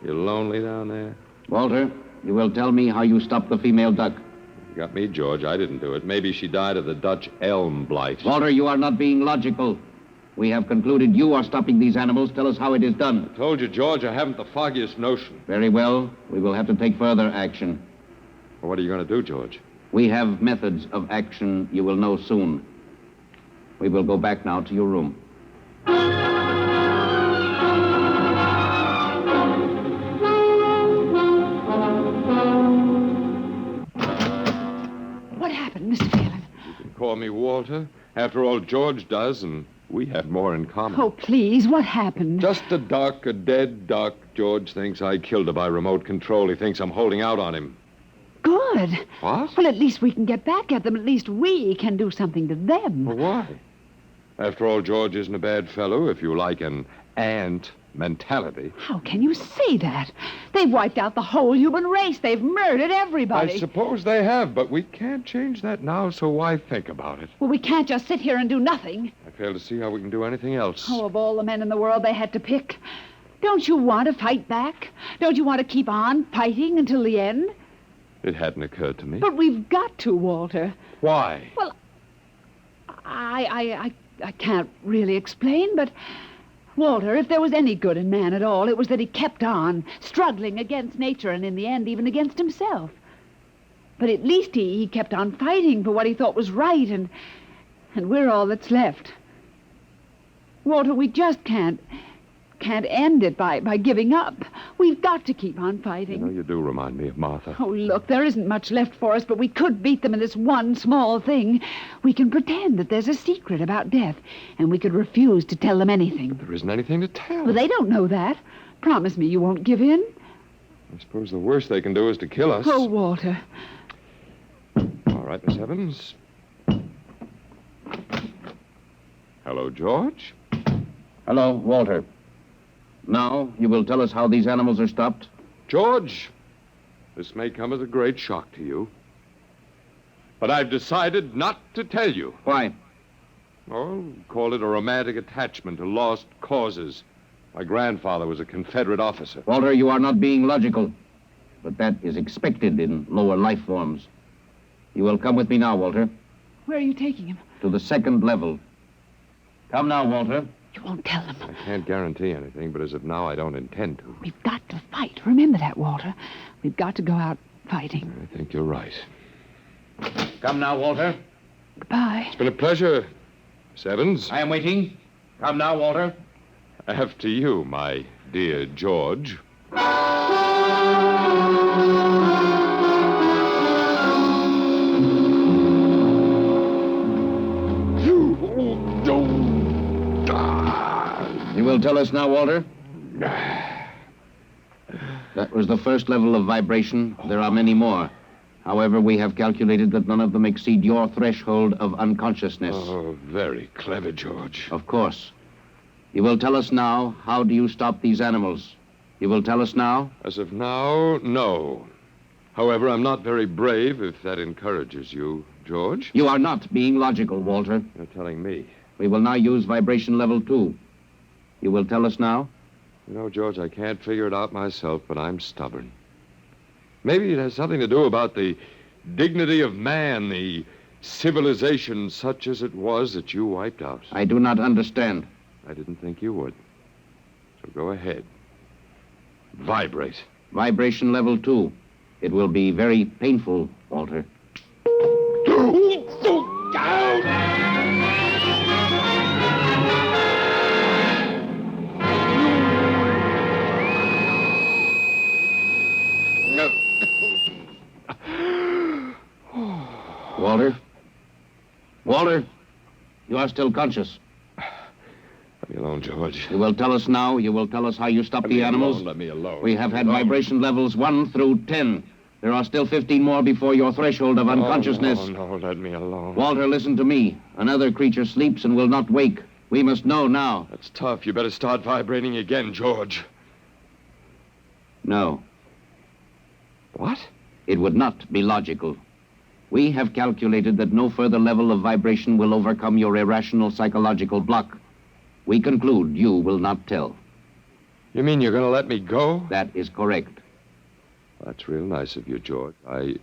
You lonely down there? Walter, you will tell me how you stopped the female duck. You got me, George. I didn't do it. Maybe she died of the Dutch elm blight. Walter, you are not being logical. We have concluded you are stopping these animals. Tell us how it is done. I told you, George, I haven't the foggiest notion. Very well. We will have to take further action. Well, what are you going to do, George? We have methods of action you will know soon. We will go back now to your room. What happened, Mr. Phelan? You can call me Walter. After all, George does, and we have more in common. Oh, please, what happened? Just a duck, a dead duck. George thinks I killed her by remote control. He thinks I'm holding out on him. Good. What? Well, at least we can get back at them. At least we can do something to them. Well, why? After all, George isn't a bad fellow, if you like an ant mentality. How can you say that? They've wiped out the whole human race. They've murdered everybody. I suppose they have, but we can't change that now, so why think about it? Well, we can't just sit here and do nothing. I fail to see how we can do anything else. Oh, of all the men in the world they had to pick. Don't you want to fight back? Don't you want to keep on fighting until the end? It hadn't occurred to me. But we've got to, Walter. Why? Well, I can't really explain, but... Walter, if there was any good in man at all, it was that he kept on, struggling against nature and in the end even against himself. But at least he kept on fighting for what he thought was right, and we're all that's left. Walter, we just can't end it by giving up. We've got to keep on fighting. You know, you do remind me of Martha. Oh, look, there isn't much left for us, but we could beat them in this one small thing. We can pretend that there's a secret about death, and we could refuse to tell them anything. There isn't anything to tell. Well, they don't know that. Promise me you won't give in. I suppose the worst they can do is to kill us. Oh, Walter. All right, Miss Evans. Hello, George. Hello, Walter. Now, you will tell us how these animals are stopped? George, this may come as a great shock to you, but I've decided not to tell you. Why? Oh, call it a romantic attachment to lost causes. My grandfather was a Confederate officer. Walter, you are not being logical, but that is expected in lower life forms. You will come with me now, Walter. Where are you taking him? To the second level. Come now, Walter. You won't tell them. I can't guarantee anything, but as of now, I don't intend to. We've got to fight. Remember that, Walter. We've got to go out fighting. I think you're right. Come now, Walter. Goodbye. It's been a pleasure, Miss Evans. I am waiting. Come now, Walter. After you, my dear George. You will tell us now, Walter? That was the first level of vibration. There are many more. However, we have calculated that none of them exceed your threshold of unconsciousness. Oh, very clever, George. Of course. You will tell us now, how do you stop these animals? You will tell us now? As of now, no. However, I'm not very brave, if that encourages you, George. You are not being logical, Walter. You're telling me. We will now use vibration level 2. You will tell us now? You know, George, I can't figure it out myself, but I'm stubborn. Maybe it has something to do about the dignity of man, the civilization such as it was that you wiped out. I do not understand. I didn't think you would. So go ahead. Vibrate. Vibration level 2. It will be very painful, Walter. Walter? Walter? You are still conscious. Let me alone, George. You will tell us now. You will tell us how you stopped the animals. Let me alone. We have had vibration levels 1 through 10. There are still 15 more before your threshold of unconsciousness. No, let me alone. Walter, listen to me. Another creature sleeps and will not wake. We must know now. That's tough. You better start vibrating again, George. No. What? It would not be logical. We have calculated that no further level of vibration will overcome your irrational psychological block. We conclude you will not tell. You mean you're going to let me go? That is correct. That's real nice of you, George. I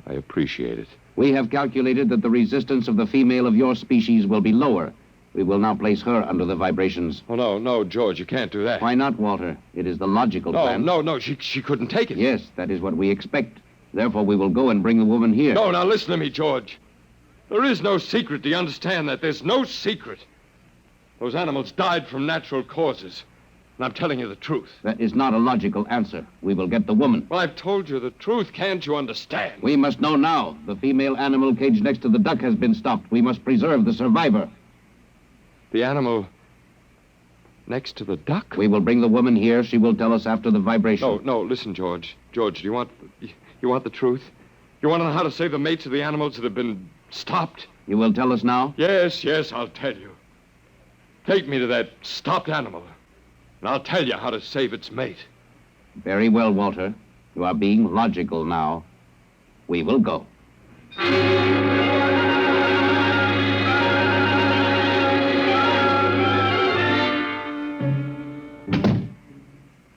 appreciate it. We have calculated that the resistance of the female of your species will be lower. We will now place her under the vibrations. Oh, no, George, you can't do that. Why not, Walter? It is the logical plan. No, she couldn't take it. Yes, that is what we expect. Therefore, we will go and bring the woman here. No, now listen to me, George. There is no secret. Do you understand that? There's no secret. Those animals died from natural causes. And I'm telling you the truth. That is not a logical answer. We will get the woman. Well, I've told you the truth. Can't you understand? We must know now. The female animal caged next to the duck has been stopped. We must preserve the survivor. The animal next to the duck? We will bring the woman here. She will tell us after the vibration. No, listen, George. George, do you want the truth? You want to know how to save the mates of the animals that have been stopped? You will tell us now? Yes, I'll tell you. Take me to that stopped animal, and I'll tell you how to save its mate. Very well, Walter. You are being logical now. We will go.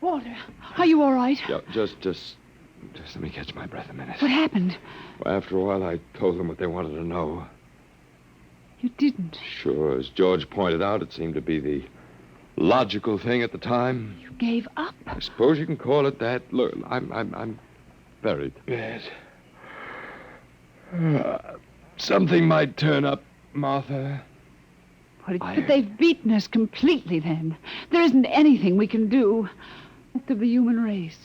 Walter, are you all right? Yeah, just let me catch my breath a minute. What happened? Well, after a while, I told them what they wanted to know. You didn't. Sure, as George pointed out, it seemed to be the logical thing at the time. You gave up? I suppose you can call it that. Look, I'm very bad. Something might turn up, Martha. But they've beaten us completely then. There isn't anything we can do. Most of the human race.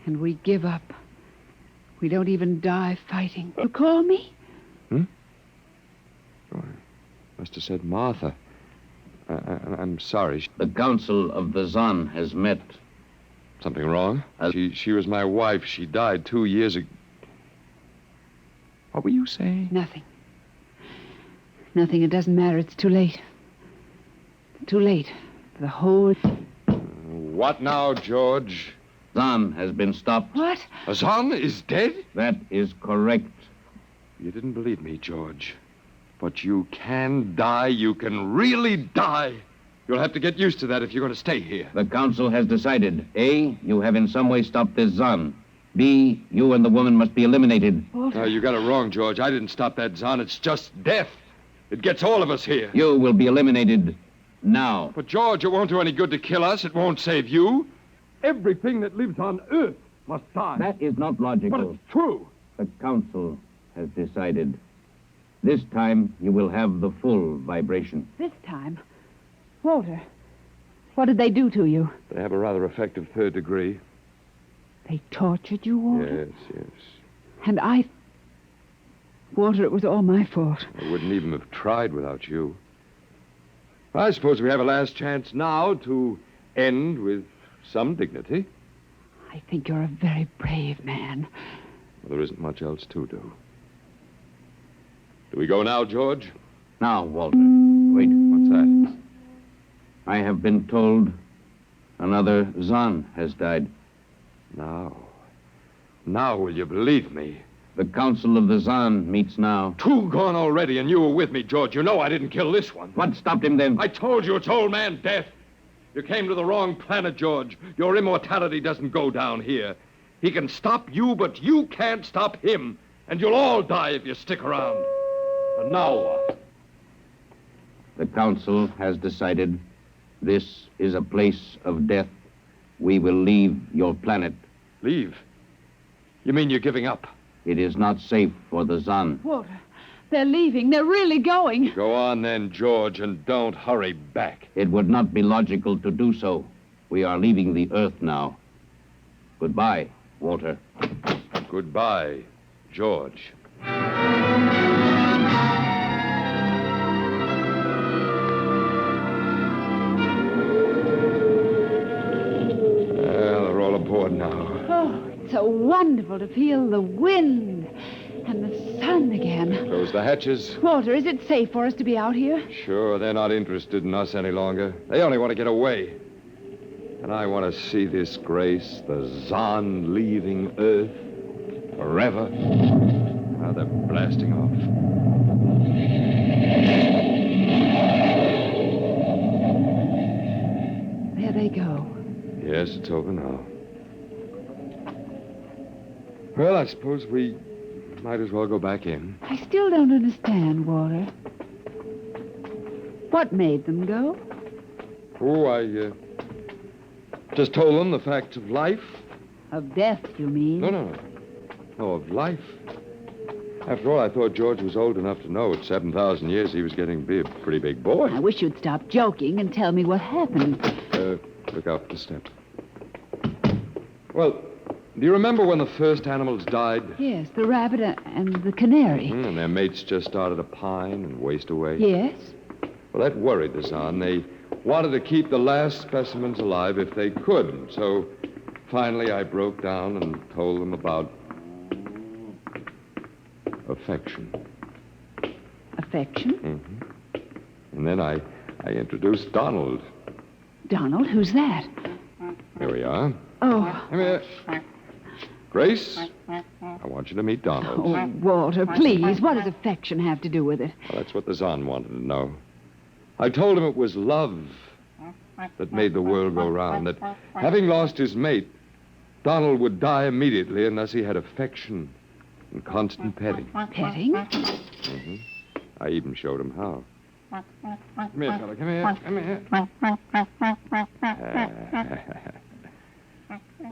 And we give up. We don't even die fighting. You call me? Oh, I must have said Martha. I'm sorry. The Council of the Zon has met. Something wrong? She was my wife. She died 2 years ago. What were you saying? Nothing. Nothing. It doesn't matter. It's too late. Too late. For the whole... What now, George? Zon has been stopped. What? Zon is dead? That is correct. You didn't believe me, George. But you can die. You can really die. You'll have to get used to that if you're going to stay here. The Council has decided. A, you have in some way stopped this Zon. B, you and the woman must be eliminated. No, you got it wrong, George. I didn't stop that Zon. It's just death. It gets all of us here. You will be eliminated now. But, George, it won't do any good to kill us. It won't save you. Everything that lives on Earth must die. That is not logical. But it's true. The Council has decided. This time, you will have the full vibration. This time? Walter, what did they do to you? They have a rather effective third degree. They tortured you, Walter? Yes. And Walter, it was all my fault. I wouldn't even have tried without you. I suppose we have a last chance now to end with some dignity. I think you're a very brave man. Well, there isn't much else to do. Do we go now, George? Now, Walter. Wait. What's that? I have been told another Zon has died. Now will you believe me? The Council of the Zon meets now. 2 gone already, and you were with me, George. You know I didn't kill this one. What stopped him then? I told you it's old man death. You came to the wrong planet, George. Your immortality doesn't go down here. He can stop you, but you can't stop him. And you'll all die if you stick around. And now what? The Council has decided this is a place of death. We will leave your planet. Leave? You mean you're giving up? It is not safe for the Zon. Walter, they're leaving. They're really going. Go on then, George, and don't hurry back. It would not be logical to do so. We are leaving the Earth now. Goodbye, Walter. Goodbye, George. They're all aboard now. Oh, it's so wonderful to feel the wind and the sun again. Close the hatches. Walter, is it safe for us to be out here? Sure, they're not interested in us any longer. They only want to get away. And I want to see this grace, the Zon leaving Earth forever. Now they're blasting off. There they go. Yes, it's over now. Well, I suppose we might as well go back in. I still don't understand, Walter. What made them go? Oh, I just told them the facts of life. Of death, you mean? No, of life. After all, I thought George was old enough to know at 7,000 years he was getting to be a pretty big boy. I wish you'd stop joking and tell me what happened. Look out for the step. Well, do you remember when the first animals died? Yes, the rabbit and the canary. And their mates just started to pine and waste away? Yes. Well, that worried the Zahn. They wanted to keep the last specimens alive if they could. So finally I broke down and told them about affection. Affection? Mm-hmm. And then I introduced Donald. Donald? Who's that? Here we are. Oh. Come here. Grace, I want you to meet Donald. Oh, Walter, please. What does affection have to do with it? Well, that's what the Zahn wanted to know. I told him it was love that made the world go round, that having lost his mate, Donald would die immediately unless he had affection and constant petting. Petting? Mm-hmm. I even showed him how. Come here, fella. Come here.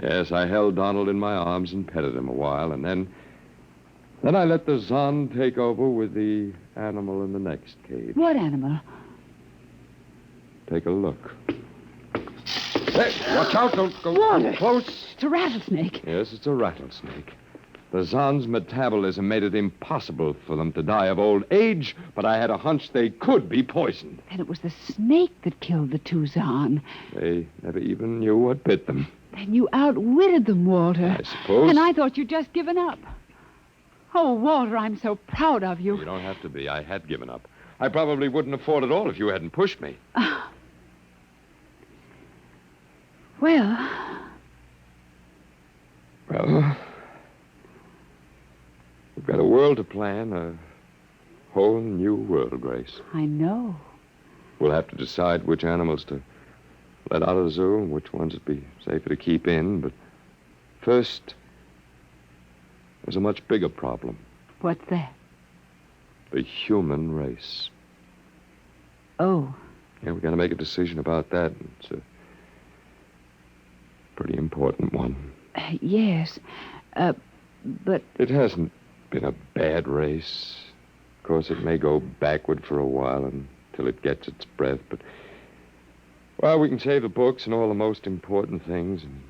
Yes, I held Donald in my arms and petted him a while, and then I let the Zahn take over with the animal in the next cage. What animal? Take a look. Hey, watch out. Don't go Walter, too close. It's a rattlesnake. Yes, it's a rattlesnake. The Zahn's metabolism made it impossible for them to die of old age, but I had a hunch they could be poisoned. Then it was the snake that killed the two Zahn. They never even knew what bit them. Then you outwitted them, Walter. I suppose. And I thought you'd just given up. Oh, Walter, I'm so proud of you. You don't have to be. I had given up. I probably wouldn't have fought at all if you hadn't pushed me. Well, we've got a world to plan, a whole new world, Grace. I know. We'll have to decide which animals to let out of the zoo and which ones would be safer to keep in. But first, there's a much bigger problem. What's that? The human race. Oh. Yeah, we've got to make a decision about that. It's a pretty important one. Yes. But... It hasn't been a bad race. Of course, it may go backward for a while until it gets its breath, but... Well, we can save the books and all the most important things and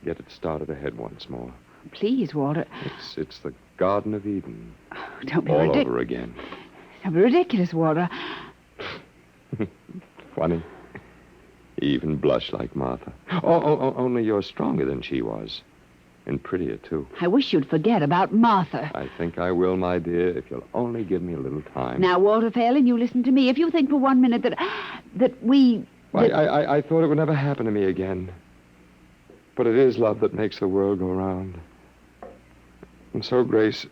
get it started ahead once more. Please, Walter. It's the Garden of Eden. Oh, don't be all over again. Don't be ridiculous, Walter. Funny. You even blush like Martha. Oh, only you're stronger than she was. And prettier, too. I wish you'd forget about Martha. I think I will, my dear, if you'll only give me a little time. Now, Walter Phelan, you listen to me. If you think for 1 minute that we... Well, I thought it would never happen to me again. But it is love that makes the world go round. And so, Grace,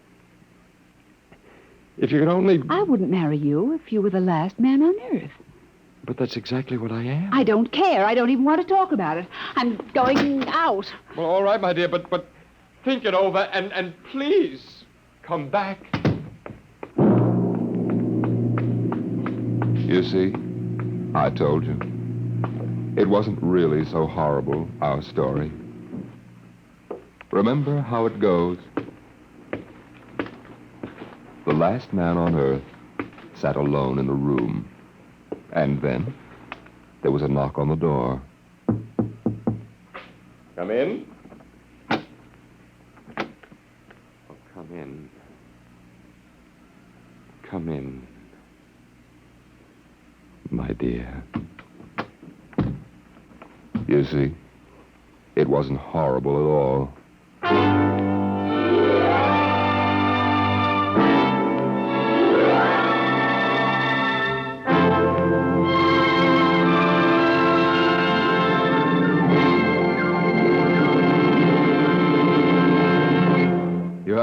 if you could only... I wouldn't marry you if you were the last man on earth. But that's exactly what I am. I don't care. I don't even want to talk about it. I'm going out. Well, all right, my dear, but think it over and please come back. You see, I told you. It wasn't really so horrible, our story. Remember how it goes. The last man on Earth sat alone in the room. And then there was a knock on the door. Come in. Oh, come in. Come in, my dear. You see, it wasn't horrible at all.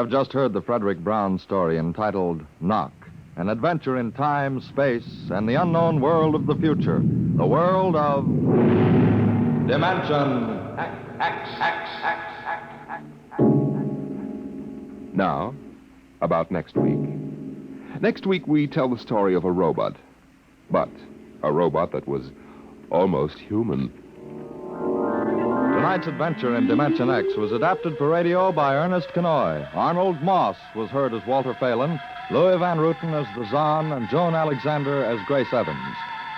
have just heard the Frederick Brown story entitled Knock, an adventure in time, space, and the unknown world of the future, the world of Dimension Now, about next week. Next week, we tell the story of a robot. But a robot that was almost human. Tonight's adventure in Dimension X was adapted for radio by Ernest Kenoy. Arnold Moss was heard as Walter Phelan, Louis Van Ruten as the Zahn, and Joan Alexander as Grace Evans.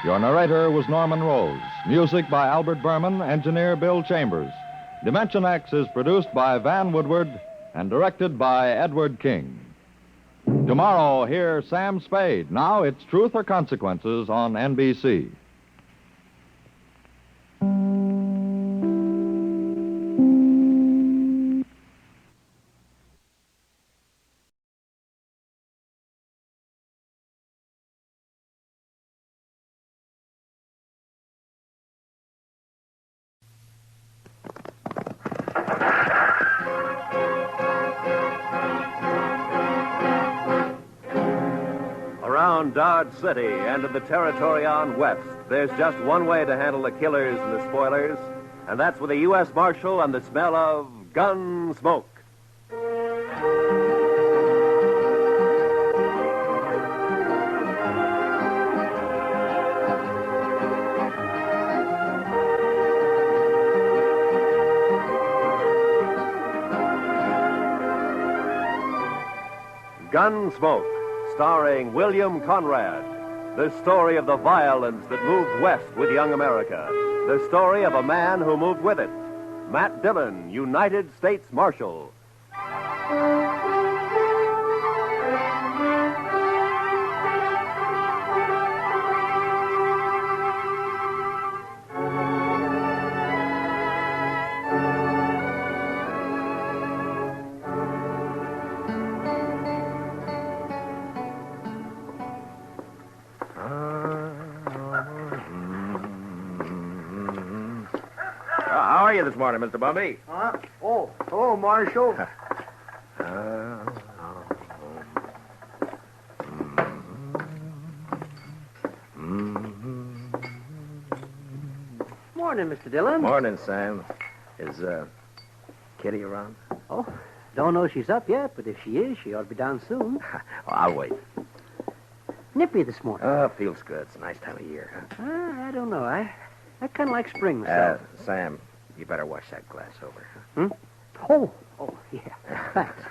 Your narrator was Norman Rose. Music by Albert Berman, engineer Bill Chambers. Dimension X is produced by Van Woodward and directed by Edward King. Tomorrow, hear Sam Spade. Now it's Truth or Consequences on NBC. Around Dodge City and in the territory on West, there's just one way to handle the killers and the spoilers, and that's with a U.S. Marshal and the smell of Gunsmoke. Gunsmoke, starring William Conrad. The story of the violence that moved west with young America. The story of a man who moved with it. Matt Dillon, United States Marshal. How are you this morning, Mr. Bumby? Huh? Oh, hello, Marshal. Morning, Mr. Dillon. Morning, Sam. Is, Kitty around? Oh, don't know she's up yet, but if she is, she ought to be down soon. I'll wait. Nippy this morning. Oh, feels good. It's a nice time of year, huh? I don't know. I kind of like spring myself. Sam, you better wash that glass over. Oh, yeah. Thanks.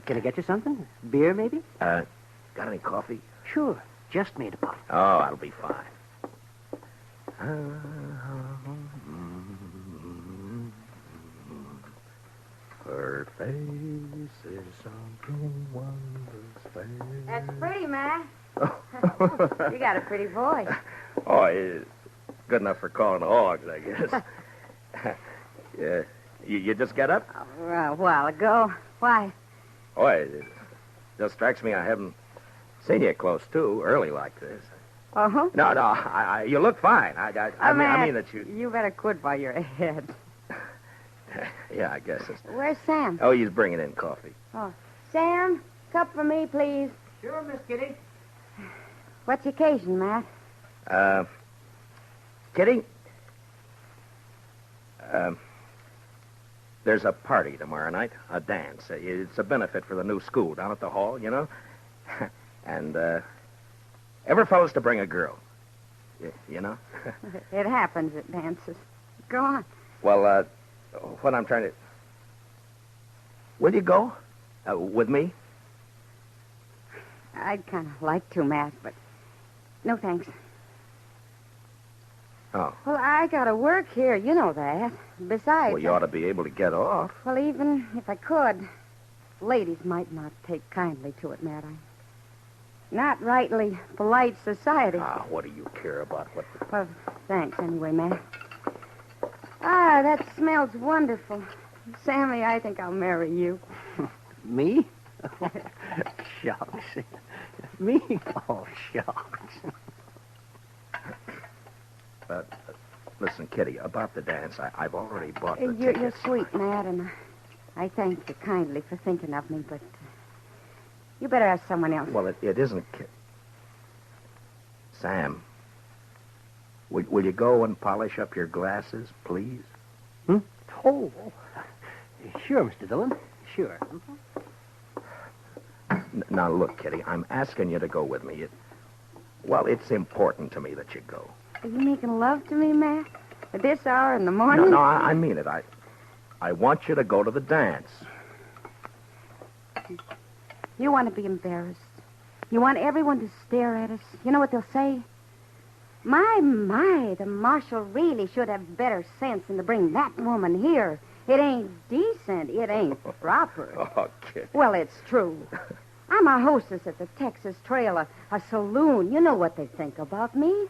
Can I get you something? Beer, maybe? Got any coffee? Sure. Just made a pot. Oh, that'll be fine. Her face is something wondrous. That's pretty, man. You got a pretty voice. Oh, it's good enough for calling hogs, I guess. Yeah. You just got up? A while ago. Why? Oh, it just strikes me I haven't seen you close, too, early like this. Uh-huh. No, you look fine. I mean that you... You better quit while you're ahead. Yeah, I guess it's... Where's Sam? Oh, he's bringing in coffee. Oh, Sam, cup for me, please. Sure, Miss Kitty. What's the occasion, Matt? Kitty? There's a party tomorrow night, a dance. It's a benefit for the new school down at the hall, you know? And, every fellow's to bring a girl. You know? It happens at dances. Go on. Well, what I'm trying to... Will you go? With me? I'd kind of like to, Matt, but no thanks. Oh. Well, I gotta work here. You know that. Besides... Well, you ought to be able to get off. Well, even if I could, ladies might not take kindly to it, Matt. I'm not rightly polite society. Ah, what do you care about what... Well, thanks anyway, Matt. Ah, that smells wonderful. Sammy, I think I'll marry you. Me? Shucks. Me? Oh, shucks. Listen, Kitty, about the dance, I've already bought the You're tickets. sweet, Matt, and I thank you kindly for thinking of me, but you better ask someone else. Well, it isn't... Sam, will you go and polish up your glasses, please? Oh, sure, Mr. Dillon. Sure. Now, look, Kitty, I'm asking you to go with me. It's important to me that you go. Are you making love to me, Matt? At this hour in the morning? No, I mean it. I want you to go to the dance. You want to be embarrassed. You want everyone to stare at us. You know what they'll say? My, the marshal really should have better sense than to bring that woman here. It ain't decent. It ain't proper. Oh, Kitty. Well, it's true. I'm a hostess at the Texas Trail, a saloon. You know what they think about me.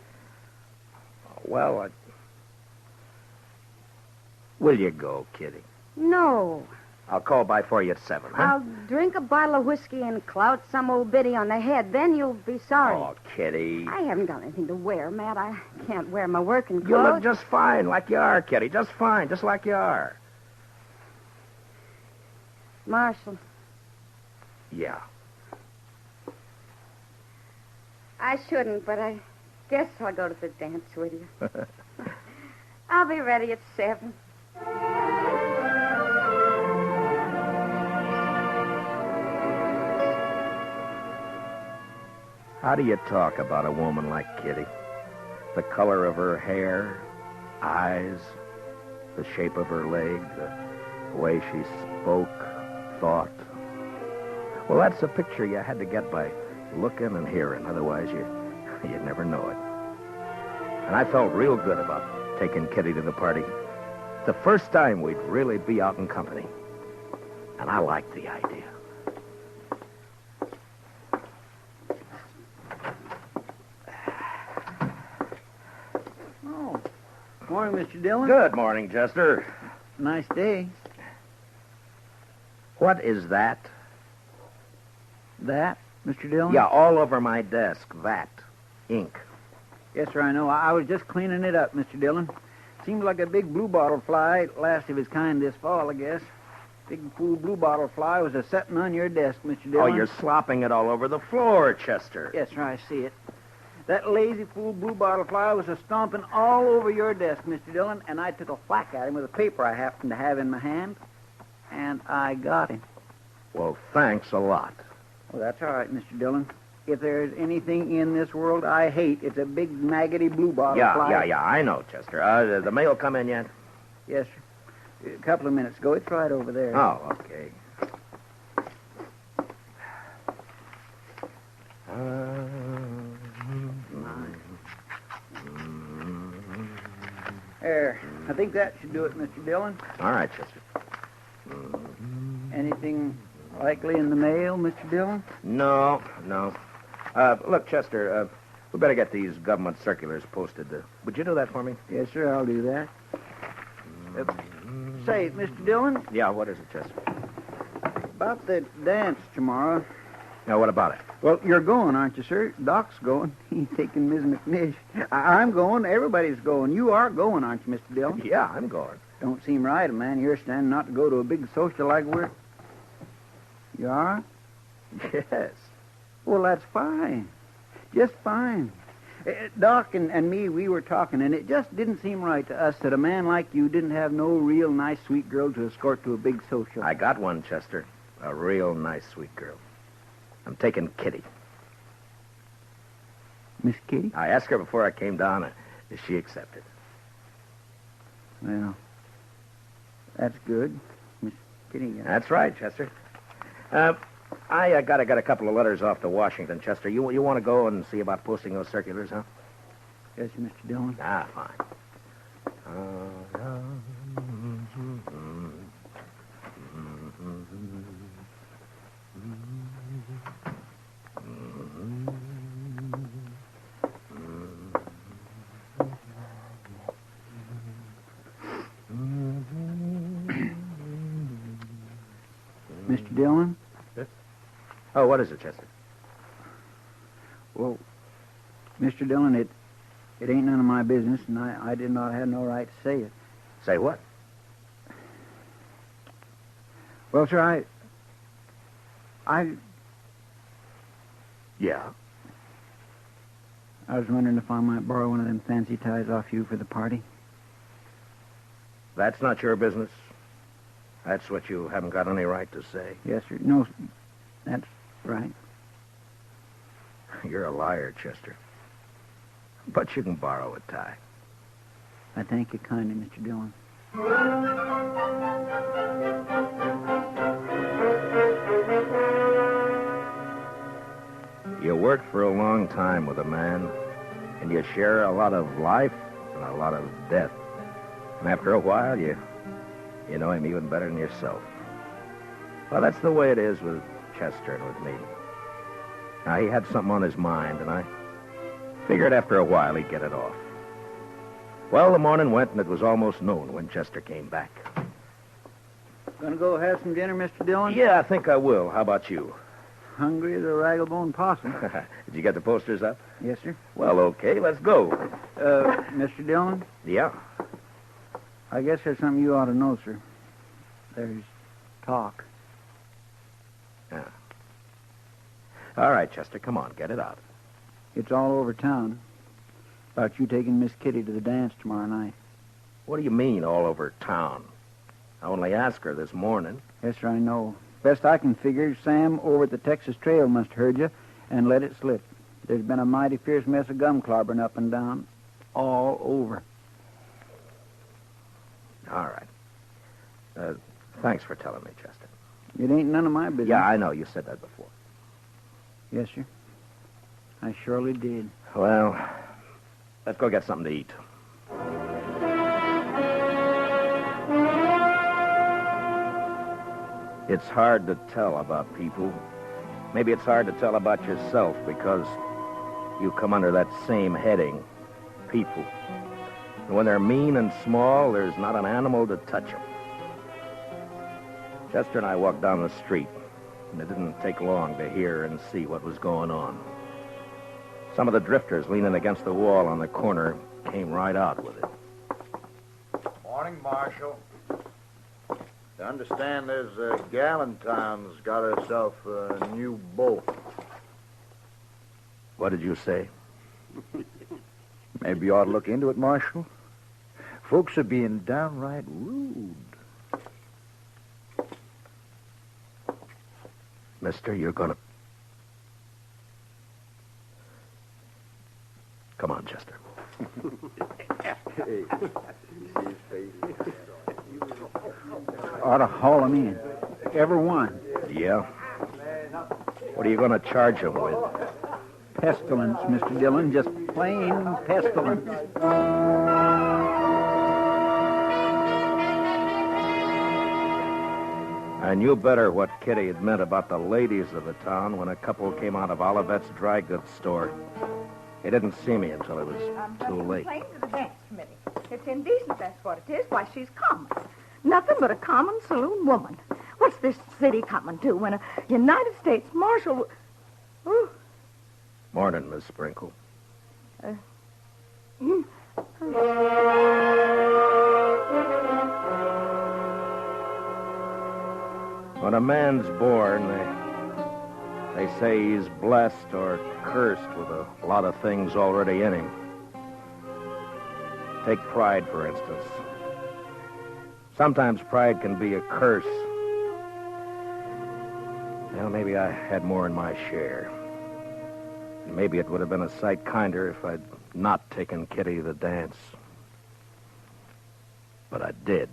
Well, will you go, Kitty? No. I'll call by for you at 7, huh? I'll drink a bottle of whiskey and clout some old biddy on the head. Then you'll be sorry. Oh, Kitty. I haven't got anything to wear, Matt. I can't wear my working clothes. You look just fine, like you are, Kitty. Just fine, just like you are. Marshal. Yeah. I shouldn't, but I guess I'll go to the dance with you. I'll be ready at 7. How do you talk about a woman like Kitty? The color of her hair, eyes, the shape of her leg, the way she spoke, thought. Well, that's a picture you had to get by looking and hearing. Otherwise, you'd never know it. And I felt real good about taking Kitty to the party. The first time we'd really be out in company. And I liked the idea. Morning, Mr. Dillon. Good morning, Chester. Nice day. What is that? That, Mr. Dillon? Yeah, all over my desk. That. Ink. Yes, sir, I know. I was just cleaning it up, Mr. Dillon. Seems like a big blue bottle fly, last of his kind this fall, I guess. Big fool blue bottle fly was a-setting on your desk, Mr. Dillon. Oh, you're slopping it all over the floor, Chester. Yes, sir, I see it. That lazy fool blue bottle fly was a-stomping all over your desk, Mr. Dillon, and I took a whack at him with a paper I happened to have in my hand, and I got him. Well, thanks a lot. Well, that's all right, Mr. Dillon. If there's anything in this world I hate, it's a big, maggoty blue bottle fly. Yeah, I know, Chester. The mail come in yet? Yes, sir. A couple of minutes ago. It's right over there. Oh, okay. There. I think that should do it, Mr. Dillon. All right, Chester. Anything likely in the mail, Mr. Dillon? No. Look, Chester, we better get these government circulars posted. Would you do that for me? Yes, sir, I'll do that. Say, Mr. Dillon? Yeah, what is it, Chester? About the dance tomorrow. Now, what about it? Well, you're going, aren't you, sir? Doc's going. He's taking Miss McNish. I'm going. Everybody's going. You are going, aren't you, Mr. Dillon? Yeah, I'm going. Don't seem right, a man here standing not to go to a big social like we're... You are? Yes. Well, that's fine. Just fine. Doc and me, we were talking, and it just didn't seem right to us that a man like you didn't have no real nice, sweet girl to escort to a big social. I got one, Chester. A real nice, sweet girl. I'm taking Kitty. Miss Kitty? I asked her before I came down, and she accepted. Well, that's good. Miss Kitty. That's right, Chester. I got a couple of letters off to Washington, Chester. You want to go and see about posting those circulars, huh? Yes, Mr. Dillon. Ah, fine. Mr. Dillon? Yes? Oh, what is it, Chester? Well, Mr. Dillon, it ain't none of my business, and I did not have no right to say it. Say what? Well, sir, Yeah? I was wondering if I might borrow one of them fancy ties off you for the party. That's not your business. That's what you haven't got any right to say. Yes, sir. No, that's right. You're a liar, Chester. But you can borrow a tie. I thank you kindly, Mr. Dillon. You work for a long time with a man, and you share a lot of life and a lot of death. And after a while, you know him even better than yourself. Well, that's the way it is with Chester and with me. Now, he had something on his mind, and I figured after a while he'd get it off. Well, the morning went, and it was almost noon when Chester came back. Gonna go have some dinner, Mr. Dillon? Yeah, I think I will. How about you? Hungry as a raggle-bone possum. Did you get the posters up? Yes, sir. Well, okay, let's go. Mr. Dillon? Yeah? I guess there's something you ought to know, sir. There's talk. Yeah. All right, Chester, come on, get it out. It's all over town. About you taking Miss Kitty to the dance tomorrow night. What do you mean, all over town? I only asked her this morning. Yes, sir, I know. Best I can figure, Sam over at the Texas Trail must have heard you and let it slip. There's been a mighty fierce mess of gum clobbering up and down. All over. All right. Thanks for telling me, Chester. It ain't none of my business. Yeah, I know. You said that before. Yes, sir. I surely did. Well, let's go get something to eat. It's hard to tell about people. Maybe it's hard to tell about yourself because you come under that same heading, people. And when they're mean and small, there's not an animal to touch them. Chester and I walked down the street, and it didn't take long to hear and see what was going on. Some of the drifters leaning against the wall on the corner came right out with it. Morning, Marshal. I understand there's Galentine's got herself a new beau. What did you say? Maybe you ought to look into it, Marshal. Folks are being downright rude. Mister, you're gonna... Come on, Chester. Ought to haul them in. Every one. Yeah? What are you going to charge him with? Pestilence, Mr. Dillon. Just plain pestilence. I knew better what Kitty had meant about the ladies of the town when a couple came out of Olivet's dry goods store. They didn't see me until it was too late. Complain to the dance committee. It's indecent, that's what it is. Why, she's common. Nothing but a common saloon woman. What's this city coming to when a United States Marshal... Ooh. Morning, Miss Sprinkle. When a man's born, they say he's blessed or cursed with a lot of things already in him. Take pride, for instance. Sometimes pride can be a curse. Well, maybe I had more in my share. Maybe it would have been a sight kinder if I'd not taken Kitty to the dance. But I did.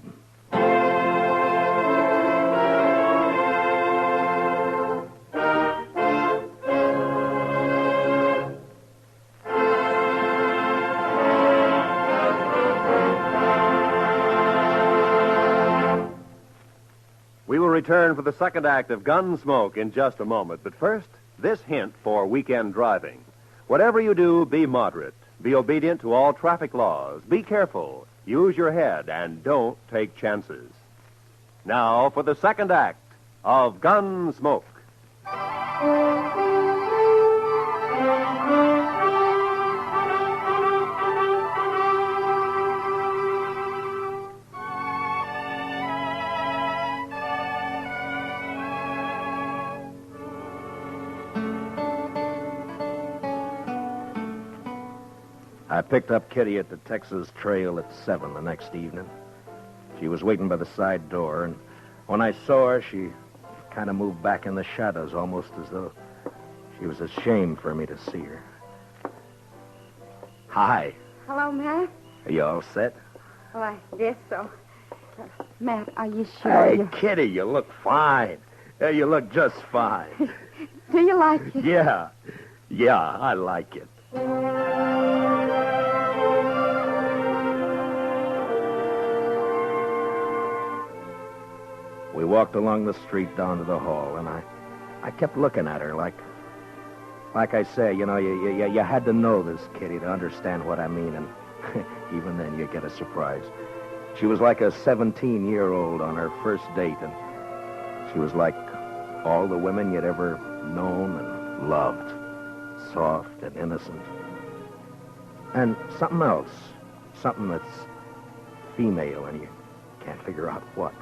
We will return for the second act of Gunsmoke in just a moment. But first, this hint for weekend driving. Whatever you do, be moderate. Be obedient to all traffic laws. Be careful. Use your head and don't take chances. Now for the second act of Gunsmoke. I picked up Kitty at the Texas Trail at 7 the next evening. She was waiting by the side door, and when I saw her, she kind of moved back in the shadows, almost as though she was ashamed for me to see her. Hi. Hello, Matt. Are you all set? Well, I guess so. Matt, are you sure? Hey, Kitty, you look fine. You look just fine. Do you like it? Yeah. Yeah, I like it. We walked along the street down to the hall, and I kept looking at her like I say, you know, you had to know this, Kitty, to understand what I mean, and even then you get a surprise. She was like a 17-year-old on her first date, and she was like all the women you'd ever known and loved, soft and innocent. And something else, something that's female, and you can't figure out what.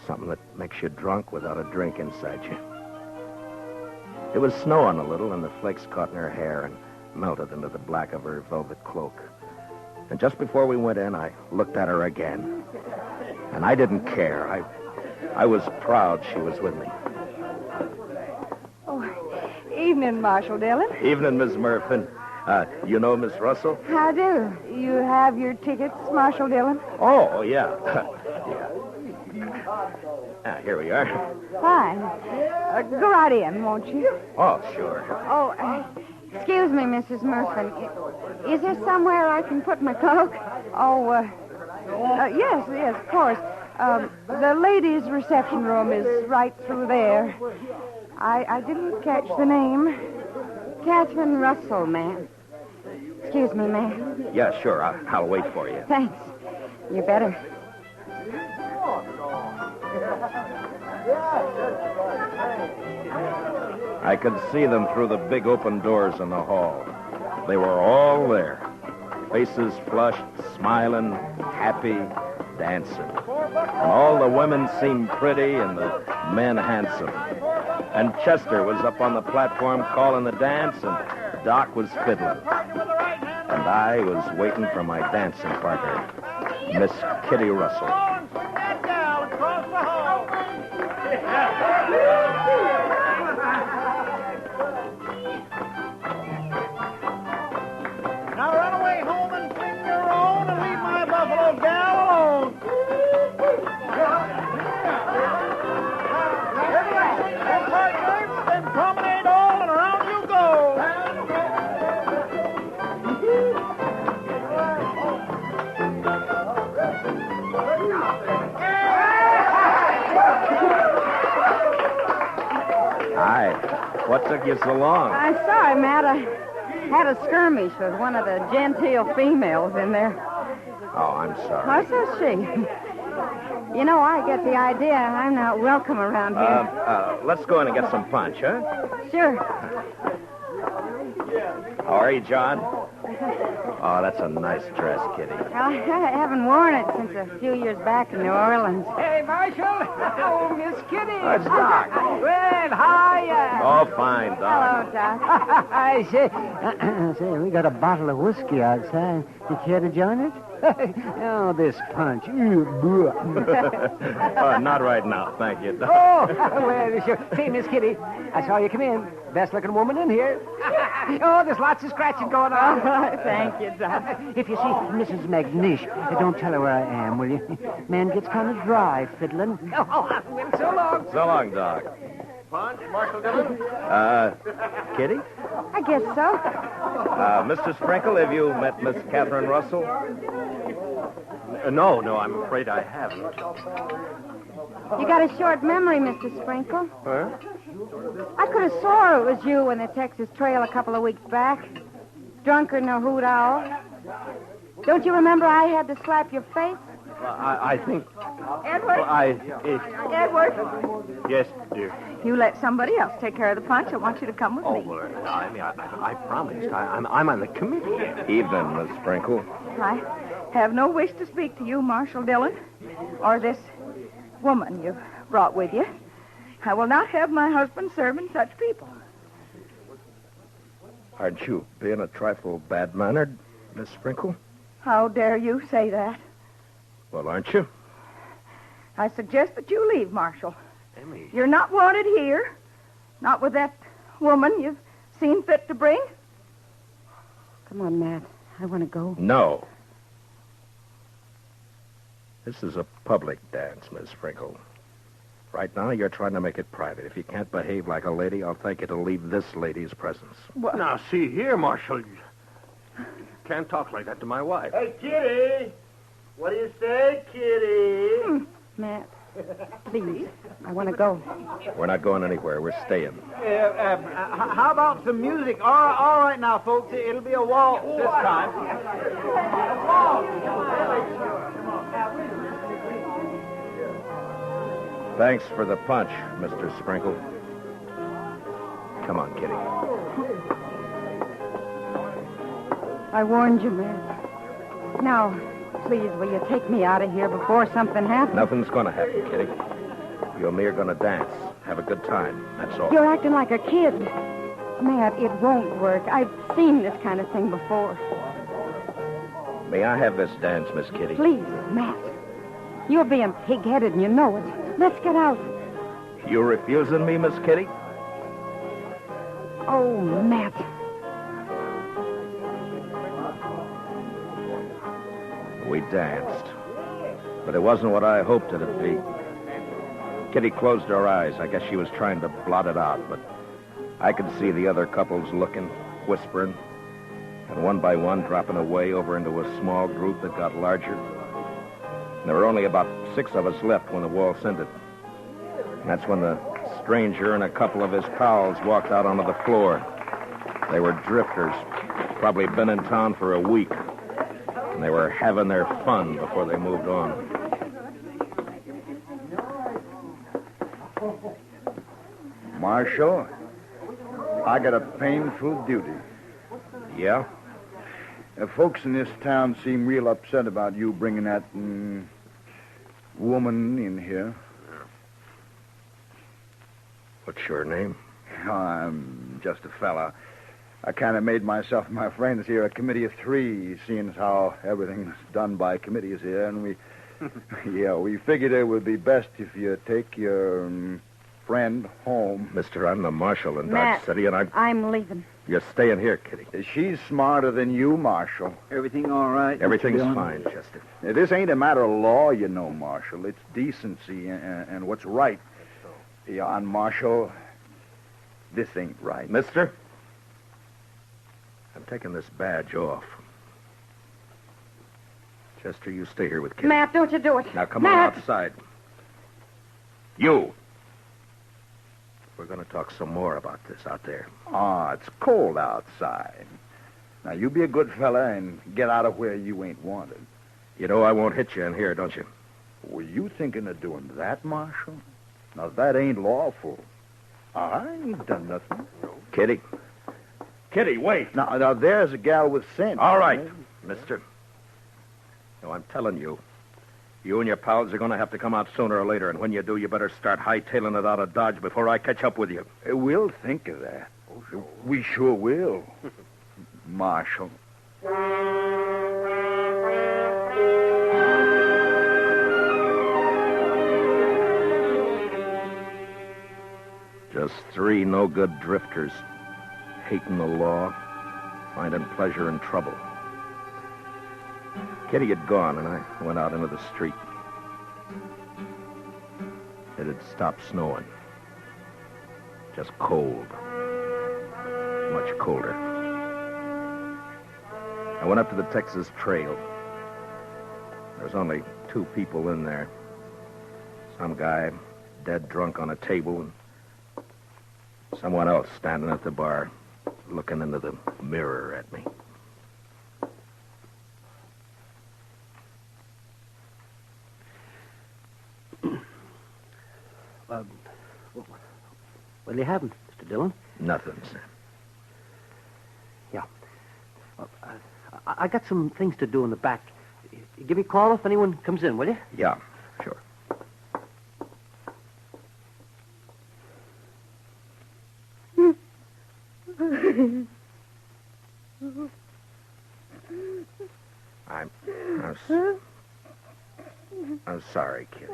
Something that makes you drunk without a drink inside you. It was snowing a little, and the flakes caught in her hair and melted into the black of her velvet cloak. And just before we went in, I looked at her again. And I didn't care. I was proud she was with me. Oh, evening, Marshal Dillon. Evening, Miss Murphy. You know Miss Russell? How do? You have your tickets, Marshal Dillon? Oh, yeah. Here we are. Fine. Go right in, won't you? Oh, sure. Oh, excuse me, Mrs. Murphy. Is there somewhere I can put my cloak? Oh, yes, of course. The ladies' reception room is right through there. I didn't catch the name. Catherine Russell, ma'am. Excuse me, ma'am. Yeah, sure. I'll wait for you. Thanks. You better. I could see them through the big open doors in the hall. They were all there. Faces flushed, smiling, happy, dancing. And all the women seemed pretty and the men handsome. And Chester was up on the platform calling the dance, and Doc was fiddling. And I was waiting for my dancing partner, Miss Kitty Russell. Now run away home and sing your own and leave my buffalo gal alone. Then promenade all and around you go. Hi. What took you so long? I'm sorry, Matt. I had a skirmish with one of the genteel females in there. Oh, I'm sorry. Oh, so she. You know, I get the idea I'm not welcome around here. Let's go in and get some punch, huh? Sure. How are you, John? Oh, that's a nice dress, Kitty. Well, I haven't worn it since a few years back in New Orleans. Hey, Marshal. Oh, Miss Kitty. It's Doc. Well, hiya. Oh, fine, Doc. Hello, Doc. I say, we got a bottle of whiskey outside. You care to join us? Oh, this punch. Not right now, thank you, Doc. Oh, well, sure. Hey, Miss Kitty, I saw you come in. Best-looking woman in here. Oh, there's lots of scratching going on. Thank you, Doc. If you see Mrs. McNish, don't tell her where I am, will you? Man gets kind of dry fiddling. Oh, well, so long. So long, Doc. Punch, Marshal Dillon? Kitty? I guess so. Mr. Sprinkle, have you met Miss Catherine Russell? No, I'm afraid I haven't. You got a short memory, Mr. Sprinkle. Huh? I could have swore it was you in the Texas Trail a couple of weeks back. Drunker than a hoot owl. Don't you remember I had to slap your face? I think... Edward? Edward? Yes, dear. You let somebody else take care of the punch. I want you to come with me. Well, I promised. I'm on the committee. Evening, Miss Sprinkle. I have no wish to speak to you, Marshal Dillon, or this woman you've brought with you. I will not have my husband serving such people. Aren't you being a trifle bad-mannered, Miss Sprinkle? How dare you say that? Well, aren't you? I suggest that you leave, Marshal. Emmy. You're not wanted here. Not with that woman you've seen fit to bring. Come on, Matt. I want to go. No. This is a public dance, Miss Sprinkle. Right now, you're trying to make it private. If you can't behave like a lady, I'll thank you to leave this lady's presence. What? Now, see here, Marshal. You can't talk like that to my wife. Hey, Kitty! What do you say, Kitty? Matt, please. I want to go. We're not going anywhere. We're staying. How about some music? All right now, folks. It'll be a waltz this time. Thanks for the punch, Mr. Sprinkle. Come on, Kitty. I warned you, Matt. Now, please, will you take me out of here before something happens? Nothing's going to happen, Kitty. You and me are going to dance. Have a good time. That's all. You're acting like a kid. Matt, it won't work. I've seen this kind of thing before. May I have this dance, Miss Kitty? Please, Matt. You're being pig-headed and you know it. Let's get out. You refusing me, Miss Kitty? Oh, Matt. We danced. But it wasn't what I hoped it'd be. Kitty closed her eyes. I guess she was trying to blot it out, but I could see the other couples looking, whispering, and one by one dropping away over into a small group that got larger. There were only about 6 of us left when the waltz ended. And that's when the stranger and a couple of his pals walked out onto the floor. They were drifters, probably been in town for a week. And they were having their fun before they moved on. Marshal, I got a painful duty. Yeah? Folks in this town seem real upset about you bringing that woman in here. What's your name? I'm just a fella. I kind of made myself and my friends here a committee of 3, seeing as how everything's done by committees here, and we figured it would be best if you take your friend home. Mister, I'm the marshal in Matt, Dodge City, and I'm leaving. You're staying here, Kitty. She's smarter than you, Marshal. Everything all right? Everything's fine, Chester. This ain't a matter of law, you know, Marshal. It's decency and what's right. Yeah, and Marshal, this ain't right. Mister, I'm taking this badge off. Chester, you stay here with Kitty. Matt, don't you do it. Now come Matt. on outside. You. We're going to talk some more about this out there. It's cold outside. Now, you be a good fella and get out of where you ain't wanted. You know I won't hit you in here, don't you? Were you thinking of doing that, Marshal? Now, that ain't lawful. I ain't done nothing. Kitty. Kitty, wait. Now there's a gal with sense. All right, mister. No, I'm telling you. You and your pals are going to have to come out sooner or later, and when you do, you better start hightailing it out of Dodge before I catch up with you. We'll think of that. Oh, sure. We sure will. Marshal. Just 3 no-good drifters, hating the law, finding pleasure in trouble. Kitty had gone, and I went out into the street. It had stopped snowing. Just cold. Much colder. I went up to the Texas Trail. There was only 2 people in there. Some guy dead drunk on a table, and someone else standing at the bar, looking into the mirror at me. What do you have, Mr. Dillon? Nothing, sir. Yeah. Well, I got some things to do in the back. Give me a call if anyone comes in, will you? Yeah, sure. I'm sorry, Kitty.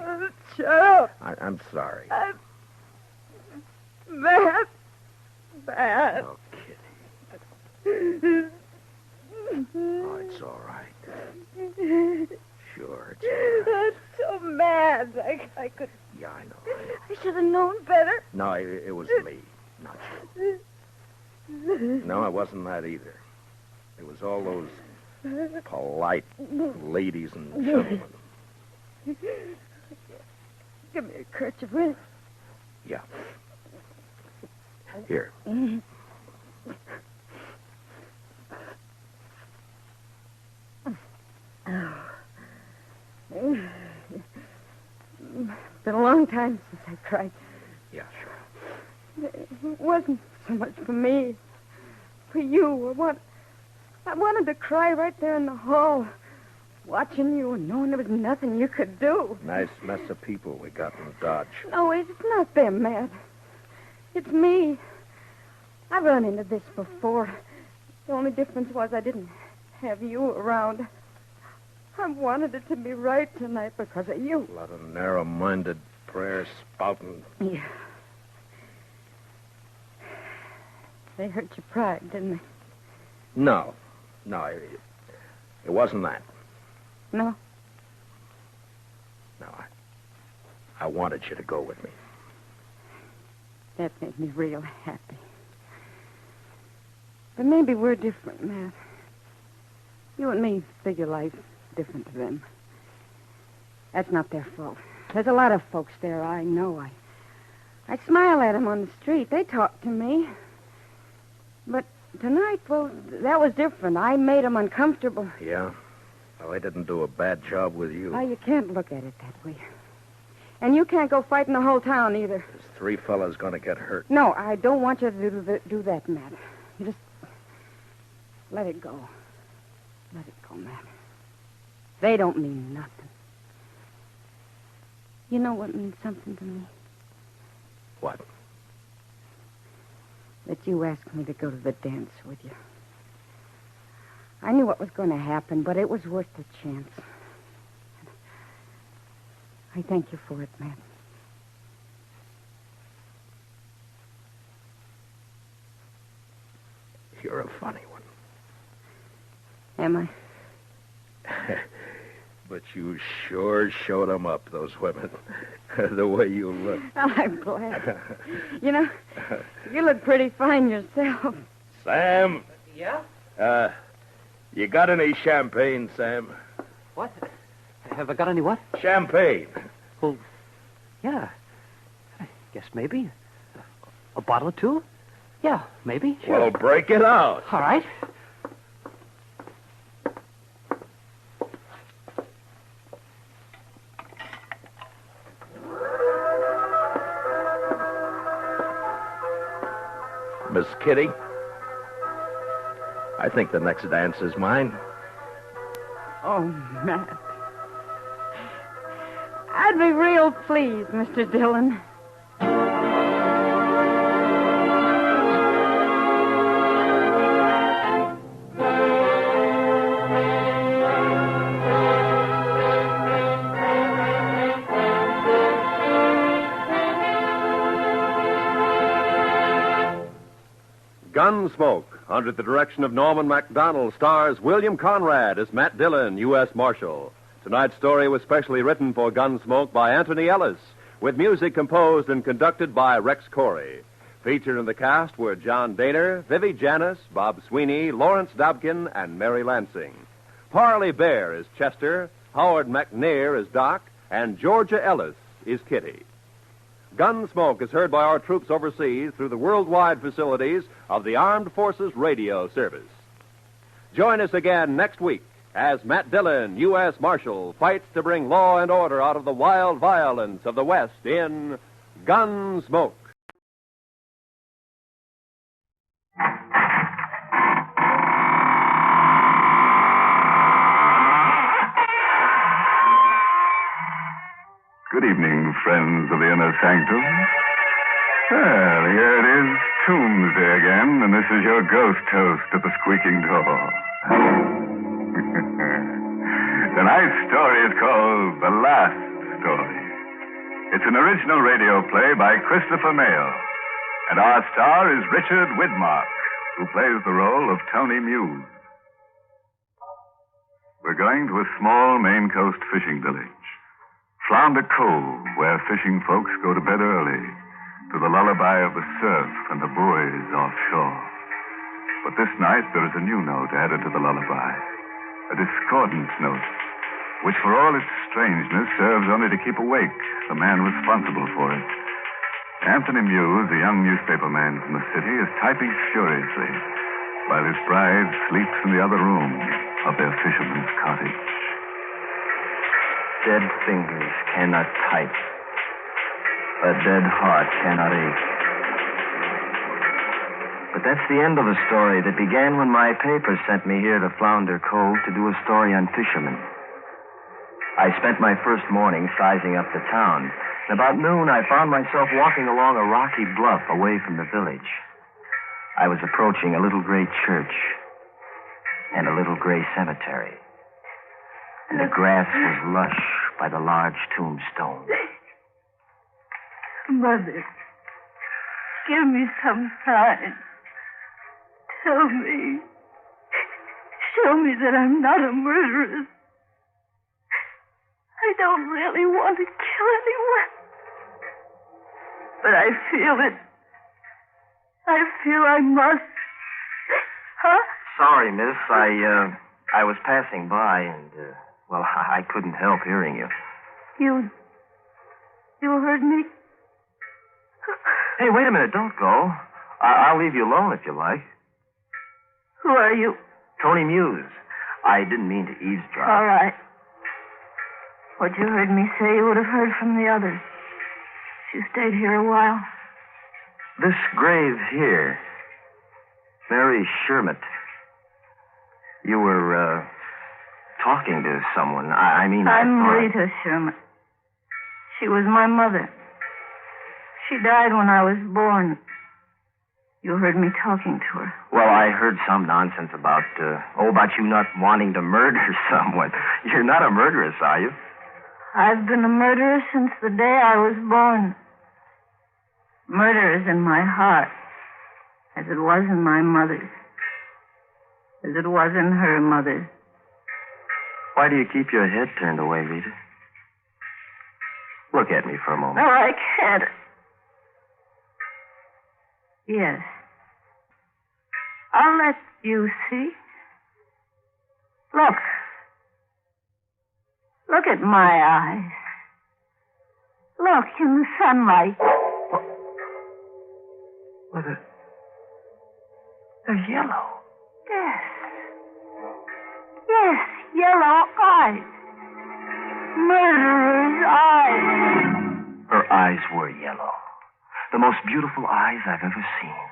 Shut up. I'm sorry. I'm bad. Bad. Oh, Kitty. Oh, it's all right. Sure, it's all right. I'm so mad. I could... Yeah, I know. I should have known better. No, it was me, not you. No, it wasn't that either. It was all those polite ladies and gentlemen. Give me a kerchief, will you? Yeah. Here. Been a long time since I cried. Yeah, sure. It wasn't so much for me. For you. I wanted to cry right there in the hall, watching you and knowing there was nothing you could do. Nice mess of people we got in Dodge. No, it's not them, Matt. It's me. I've run into this before. The only difference was I didn't have you around. I wanted it to be right tonight because of you. A lot of narrow-minded prayer spouting. Yeah. They hurt your pride, didn't they? No, it wasn't that. No? No, I wanted you to go with me. That made me real happy. But maybe we're different, Matt. You and me figure life different to them. That's not their fault. There's a lot of folks there I know. I smile at them on the street. They talk to me. But tonight, well, that was different. I made them uncomfortable. Yeah? Well, I didn't do a bad job with you. Oh, you can't look at it that way. And you can't go fighting the whole town either. There's 3 fellas going to get hurt. No, I don't want you to do that, Matt. You just let it go. Let it go, Matt. They don't mean nothing. You know what means something to me? What? That you asked me to go to the dance with you. I knew what was going to happen, but it was worth the chance. I thank you for it, Matt. You're a funny one. Am I? But you sure showed them up, those women. The way you look. Well, I'm glad. You know, you look pretty fine yourself. Sam? Yeah? You got any champagne, Sam? What? Have I got any what? Champagne. Well, yeah. I guess maybe. A bottle or two? Yeah, maybe. Sure. Well, break it out. All right. Miss Kitty, I think the next dance is mine. Oh, Matt. I'd be real pleased, Mr. Dillon. Gunsmoke, under the direction of Norman MacDonald, stars William Conrad as Matt Dillon, U.S. Marshal. Tonight's story was specially written for Gunsmoke by Anthony Ellis, with music composed and conducted by Rex Corey. Featured in the cast were John Daner, Vivi Janis, Bob Sweeney, Lawrence Dobkin, and Mary Lansing. Parley Bear is Chester, Howard McNair is Doc, and Georgia Ellis is Kitty. Gunsmoke is heard by our troops overseas through the worldwide facilities of the Armed Forces Radio Service. Join us again next week as Matt Dillon, U.S. Marshal, fights to bring law and order out of the wild violence of the West in Gunsmoke. Good evening, friends of the inner sanctum. Well, here it is, Tuesday again, and this is your ghost host at the squeaking door. Tonight's story is called The Last Story. It's an original radio play by Christopher Mayle. And our star is Richard Widmark, who plays the role of Tony Muse. We're going to a small Maine coast fishing village, Flounder Cove, where fishing folks go to bed early, to the lullaby of the surf and the buoys offshore. But this night there is a new note added to the lullaby, a discordant note, which for all its strangeness serves only to keep awake the man responsible for it. Anthony Muse, a young newspaper man from the city, is typing furiously, while his bride sleeps in the other room of their fisherman's cottage. Dead fingers cannot type. A dead heart cannot ache. But that's the end of a story that began when my paper sent me here to Flounder Cove to do a story on fishermen. I spent my first morning sizing up the town. And about noon, I found myself walking along a rocky bluff away from the village. I was approaching a little gray church and a little gray cemetery. And the grass was lush by the large tombstone. Mother, give me some sign. Tell me. Show me that I'm not a murderess. I don't really want to kill anyone. But I feel it. I feel I must. Huh? Sorry, miss. I was passing by and, I couldn't help hearing you. You heard me? Hey, wait a minute. Don't go. I'll leave you alone if you like. Who are you? Tony Muse. I didn't mean to eavesdrop. All right. What you heard me say, you would have heard from the others. You stayed here a while. This grave here, Mary Sherman. You were, talking to someone. I'm Rita Sherman. She was my mother. She died when I was born. You heard me talking to her. Well, I heard some nonsense about you not wanting to murder someone. You're not a murderess, are you? I've been a murderer since the day I was born. Murder is in my heart, as it was in my mother's, as it was in her mother's. Why do you keep your head turned away, Rita? Look at me for a moment. No, I can't. Yes. I'll let you see. Look. Look at my eyes. Look in the sunlight. Well, they're yellow. Yes. Yes, yellow eyes. Murderer's eyes. Her eyes were yellow. The most beautiful eyes I've ever seen.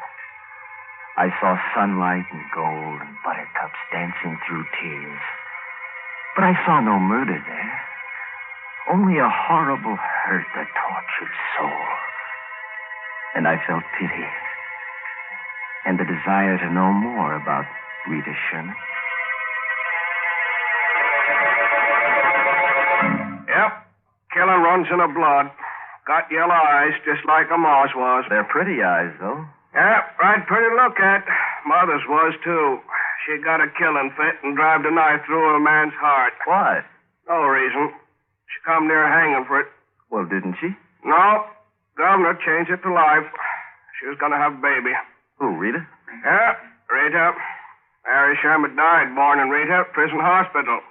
I saw sunlight and gold and buttercups dancing through tears. But I saw no murder there. Only a horrible hurt that tortured soul. And I felt pity. And the desire to know more about Rita Sherman. Yep. Killer runs in her blood. Got yellow eyes, just like a mouse was. They're pretty eyes, though. Yep, right pretty to look at. Mother's was, too. She got a killing fit and drive a knife through a man's heart. Why? No reason. She come near hanging for it. Well, didn't she? No. Governor changed it to life. She was going to have a baby. Who, Rita? Yeah, Rita. Mary Sherman died born in Rita, prison hospital.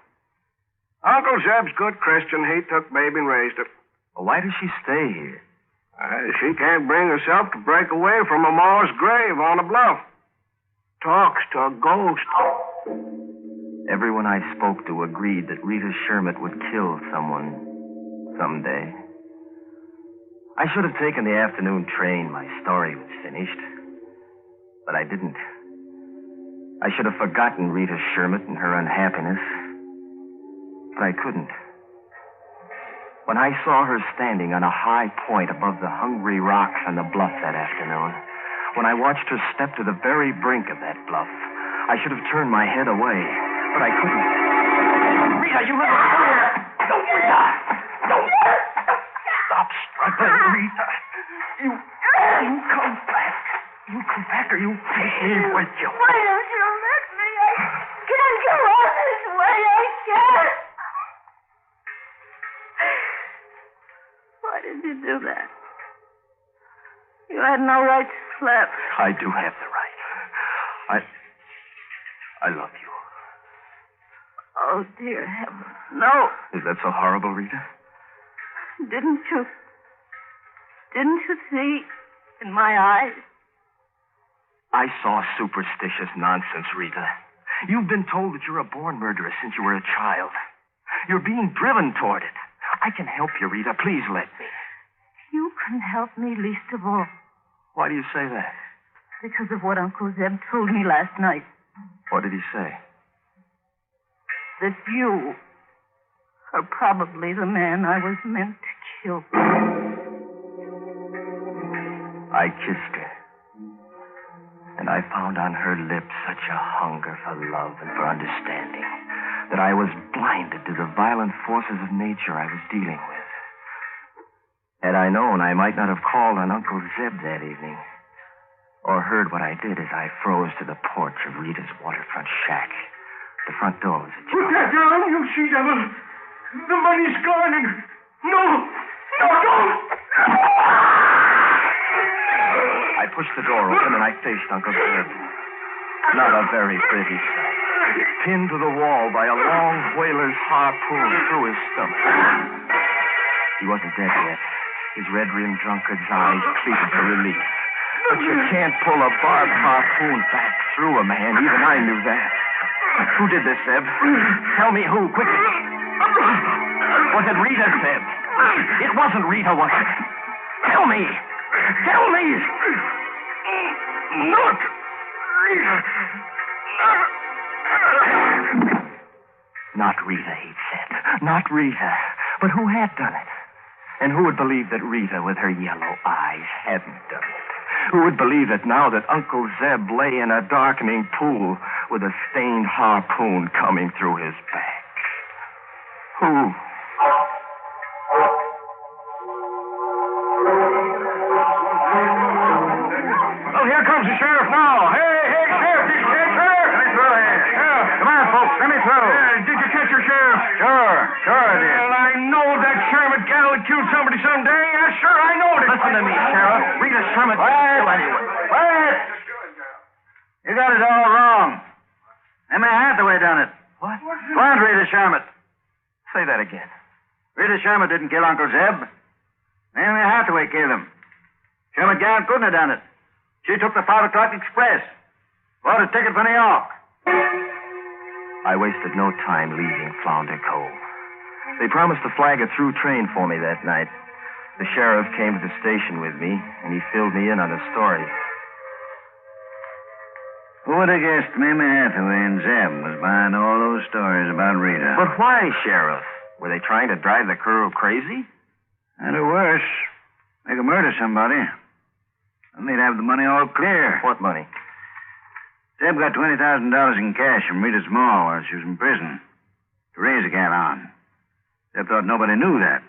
Uncle Zeb's good Christian. He took baby and raised it. Well, why does she stay here? She can't bring herself to break away from a Ma's grave on a bluff. Talks to a ghost. Everyone I spoke to agreed that Rita Sherman would kill someone someday. I should have taken the afternoon train. My story was finished. But I didn't. I should have forgotten Rita Sherman and her unhappiness. But I couldn't. When I saw her standing on a high point above the hungry rocks on the bluff that afternoon, when I watched her step to the very brink of that bluff, I should have turned my head away, but I couldn't. Rita, you little Rita, you come back. You come back or you take me with you. Why don't you let me? I can't go on this way. I can't. Why did you do that? You had no right to slap. I do have the right. I love you. Oh, dear heavens. No. Is that so horrible, Rita? Didn't you see in my eyes? I saw superstitious nonsense, Rita. You've been told that you're a born murderess since you were a child. You're being driven toward it. I can help you, Rita. Please let me. You can help me least of all. Why do you say that? Because of what Uncle Zeb told me last night. What did he say? That you are probably the man I was meant to kill. I kissed her. And I found on her lips such a hunger for love and for understanding that I was blinded to the violent forces of nature I was dealing with. Had I known, I might not have called on Uncle Zeb that evening, or heard what I did as I froze to the porch of Rita's waterfront shack. The front door was ajar. Put that down, you she-devil. The money's gone and... No, don't! I pushed the door open and I faced Uncle Zeb. Not a very pretty sight. Pinned to the wall by a long whaler's harpoon through his stomach. He wasn't dead yet. His red-rimmed drunkard's eyes pleaded for relief. But you can't pull a barbed harpoon back through a man. Even I knew that. Who did this, Zeb? Tell me who, quickly. Was it Rita, Zeb? It wasn't Rita, was it? Tell me! Tell me! Not Rita. Not Rita, he'd said. Not Rita. But who had done it? And who would believe that Rita, with her yellow eyes, hadn't done it? Who would believe that now that Uncle Zeb lay in a darkening pool with a stained harpoon coming through his back? Who? Well, here comes the sheriff now. Hey, sheriff, did you catch her? Let me through here. Yeah. Come on, folks, let me through. Did you catch her, Sheriff? Sure I did. Well, I know that Sherman gal would kill somebody someday. Sure, I know it. Listen to me, Sheriff. Rita Sherman Quiet. kill anyone. Quiet! You got it all wrong. Emma Hathaway done it. What? What, Rita Sherman? Say that again. Rita Sherman didn't kill Uncle Zeb. Emma Hathaway killed him. Sherman Garrett couldn't have done it. She took the 5 o'clock express. Bought a ticket for New York. I wasted no time leaving Flounder Cove. They promised to flag a through train for me that night. The sheriff came to the station with me, and he filled me in on the story. Who would have guessed Mamie Hathaway and Zeb was behind all those stories about Rita? But why, Sheriff? Were they trying to drive the crew crazy? And or worse, they could murder somebody. And they'd have the money all clear. What money? Zeb got $20,000 in cash from Rita's Ma while she was in prison to raise a cat on. Zeb thought nobody knew that,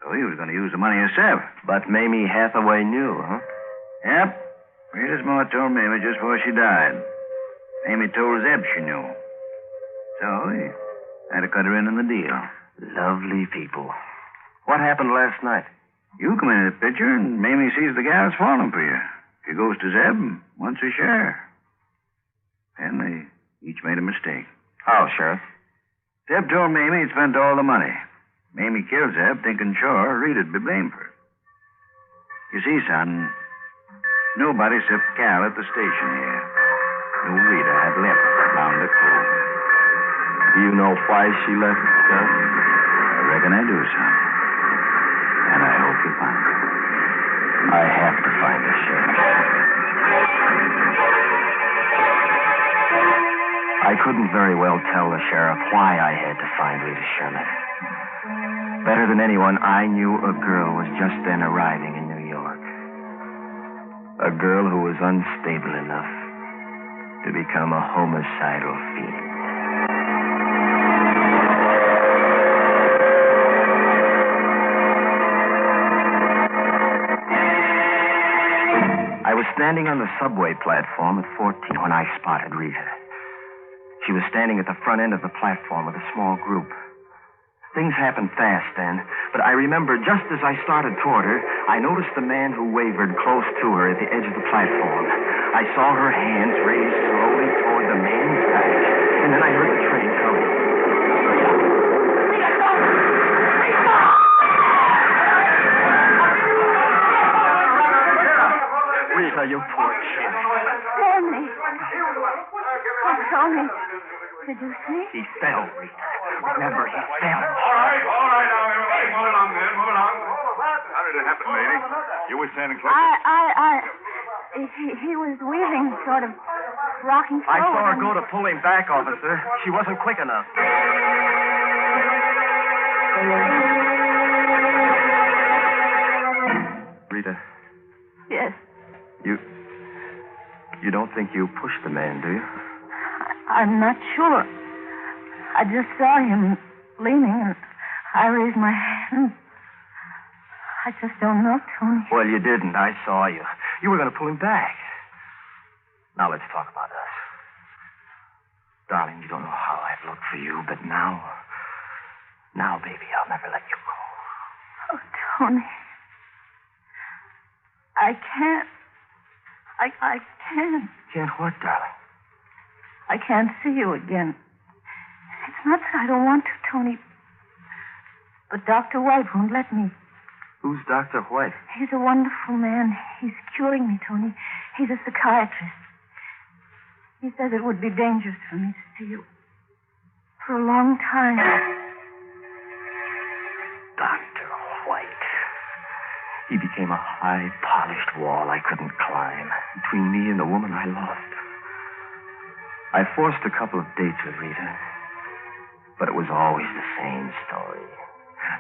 so he was going to use the money himself. But Mamie Hathaway knew, huh? Yep. Rita's Ma told Mamie just before she died. Mamie told Zeb she knew. So he had to cut her in on the deal. Lovely people. What happened last night? You come into the picture, and Mamie sees the gal's falling for you. She goes to Zeb and wants her share. And they each made a mistake. How, Sheriff? Zeb told Mamie he'd spent all the money. Mamie killed Zeb, thinking sure Rita'd be blamed for it. You see, son, nobody except Cal at the station here knew Rita had left Flounder Cove. Do you know why she left, Gus? I reckon I do, son. And I hope you find her. I have to find her, Sheriff. I couldn't very well tell the sheriff why I had to find Rita Sherman. Better than anyone, I knew a girl was just then arriving in New York. A girl who was unstable enough to become a homicidal fiend. standing on the subway platform at 14 when I spotted Rita. She was standing at the front end of the platform with a small group. Things happened fast then, but I remember just as I started toward her, I noticed the man who wavered close to her at the edge of the platform. I saw her hands raised slowly toward the man's back, and then I heard the train coming. Rita, you poor kid. Tony. Oh, Tony. Did you see? He fell, Rita. Remember, he fell. All right now. Move along, man. Move along. How did it happen, lady? You were standing close. He was weaving, sort of rocking forward. I saw her go to pull him back, officer. She wasn't quick enough. Rita. Yes. You don't think you pushed the man, do you? I'm not sure. I just saw him leaning, and I raised my hand. I just don't know, Tony. Well, you didn't. I saw you. You were going to pull him back. Now let's talk about us. Darling, you don't know how I've looked for you, but now, baby, I'll never let you go. Oh, Tony. I can't. I can't. Can't what, darling? I can't see you again. It's not that I don't want to, Tony. But Dr. White won't let me. Who's Dr. White? He's a wonderful man. He's curing me, Tony. He's a psychiatrist. He says it would be dangerous for me to see you for a long time. Dr. White. He became a high, polished wall I couldn't climb between me and the woman I loved. I forced a couple of dates with Rita, but it was always the same story.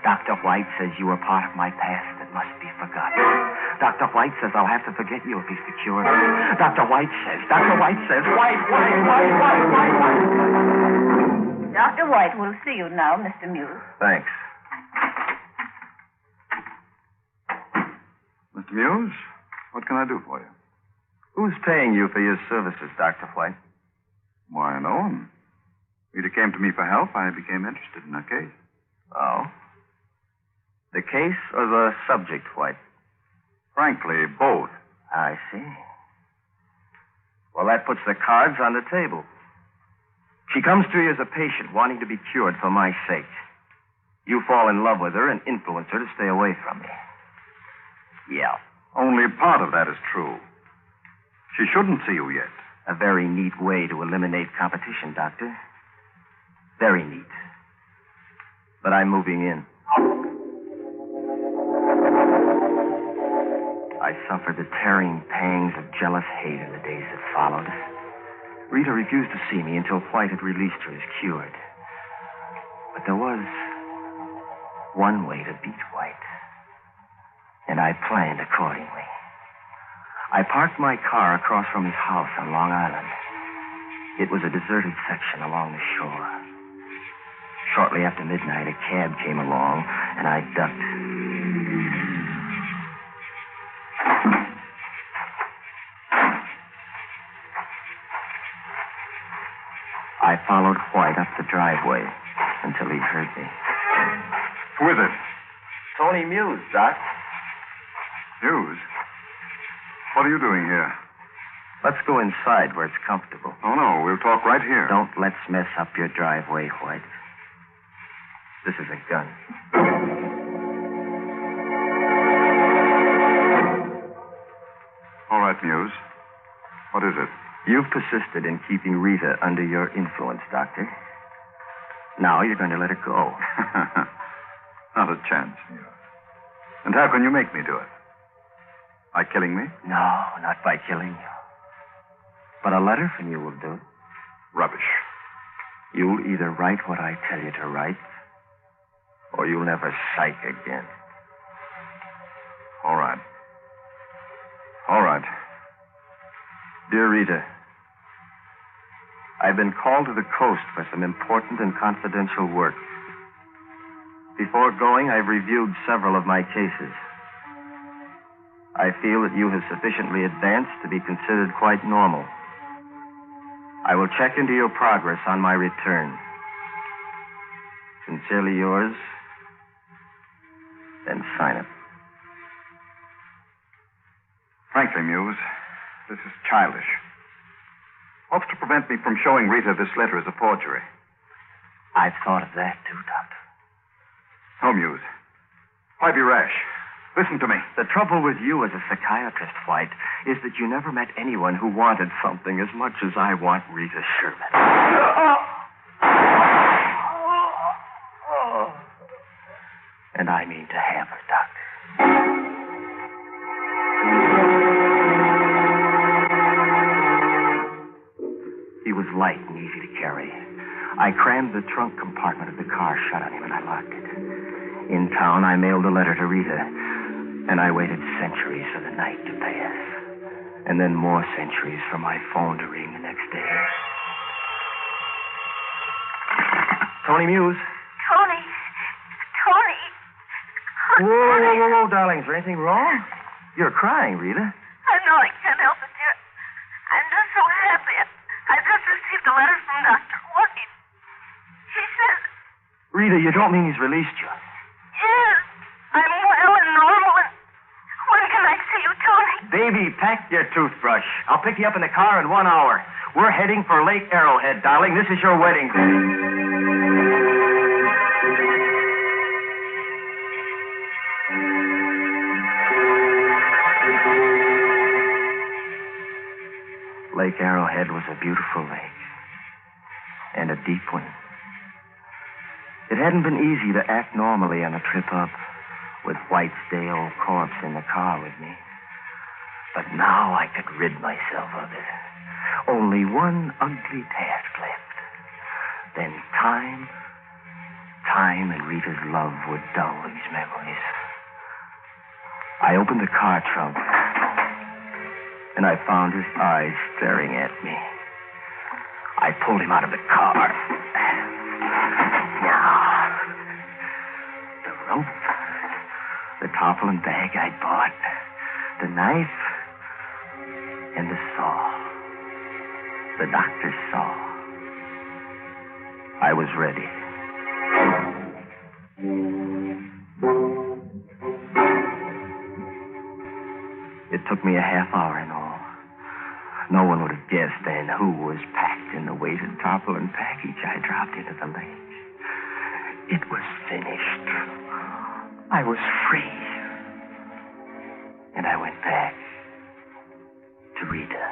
Dr. White says you were part of my past that must be forgotten. Dr. White says I'll have to forget you if he's the cure. Dr. White says, White. Dr. White will see you now, Mr. Muse. Thanks. Mr. Muse, what can I do for you? Who's paying you for your services, Dr. White? Why, no one. Rita came to me for help. I became interested in her case. Oh? The case or the subject, White? Frankly, both. I see. Well, that puts the cards on the table. She comes to you as a patient wanting to be cured for my sake. You fall in love with her and influence her to stay away from me. Yeah. Only part of that is true. She shouldn't see you yet. A very neat way to eliminate competition, Doctor. Very neat. But I'm moving in. I suffered the tearing pangs of jealous hate in the days that followed. Rita refused to see me until White had released her as cured. But there was one way to beat White. And I planned accordingly. I parked my car across from his house on Long Island. It was a deserted section along the shore. Shortly after midnight, a cab came along, and I ducked. I followed White up the driveway until he heard me. Who is it? Tony Muse, Doc. Muse? What are you doing here? Let's go inside where it's comfortable. Oh, no, we'll talk right here. Don't let's mess up your driveway, White. This is a gun. All right, Muse. What is it? You've persisted in keeping Rita under your influence, Doctor. Now you're going to let her go. Not a chance, Muse. And how can you make me do it? By killing me? No, not by killing you. But a letter from you will do it. Rubbish. You'll either write what I tell you to write, or you'll never psych again. All right. All right. Dear Rita, I've been called to the coast for some important and confidential work. Before going, I've reviewed several of my cases. I feel that you have sufficiently advanced to be considered quite normal. I will check into your progress on my return. Sincerely yours, then sign it. Frankly, Muse, this is childish. What's to prevent me from showing Rita this letter as a forgery? I've thought of that, too, Doctor. No, Muse. Why be rash? Listen to me. The trouble with you as a psychiatrist, White, is that you never met anyone who wanted something as much as I want Rita Sherman. And I mean to have her, Doctor. He was light and easy to carry. I crammed the trunk compartment of the car shut on him, and I locked it. In town, I mailed a letter to Rita, and I waited centuries for the night to pass, and then more centuries for my phone to ring the next day. Tony Muse. Tony. Whoa, darling. Is there anything wrong? You're crying, Rita. I know I can't help it, dear. I'm just so happy. I just received a letter from Dr. White. He says... Rita, you don't mean he's released you? Yes. I'm well and normal. And when can I see you, Tony? Baby, pack your toothbrush. I'll pick you up in the car in 1 hour. We're heading for Lake Arrowhead, darling. This is your wedding day. Lake Arrowhead was a beautiful lake, and a deep one. It hadn't been easy to act normally on a trip up with White's day old corpse in the car with me. But now I could rid myself of it. Only one ugly task left. Then time and Rita's love would dull these memories. I opened the car trunk, and I found his eyes staring at me. I pulled him out of the car. Now, the rope, the tarpaulin bag I'd bought, the knife, and the saw. The doctor's saw. I was ready. It took me a half hour in all. No one would have guessed then who was packed in the weighted tarpaulin package I dropped into the lake. It was finished. I was free. And I went back to Rita.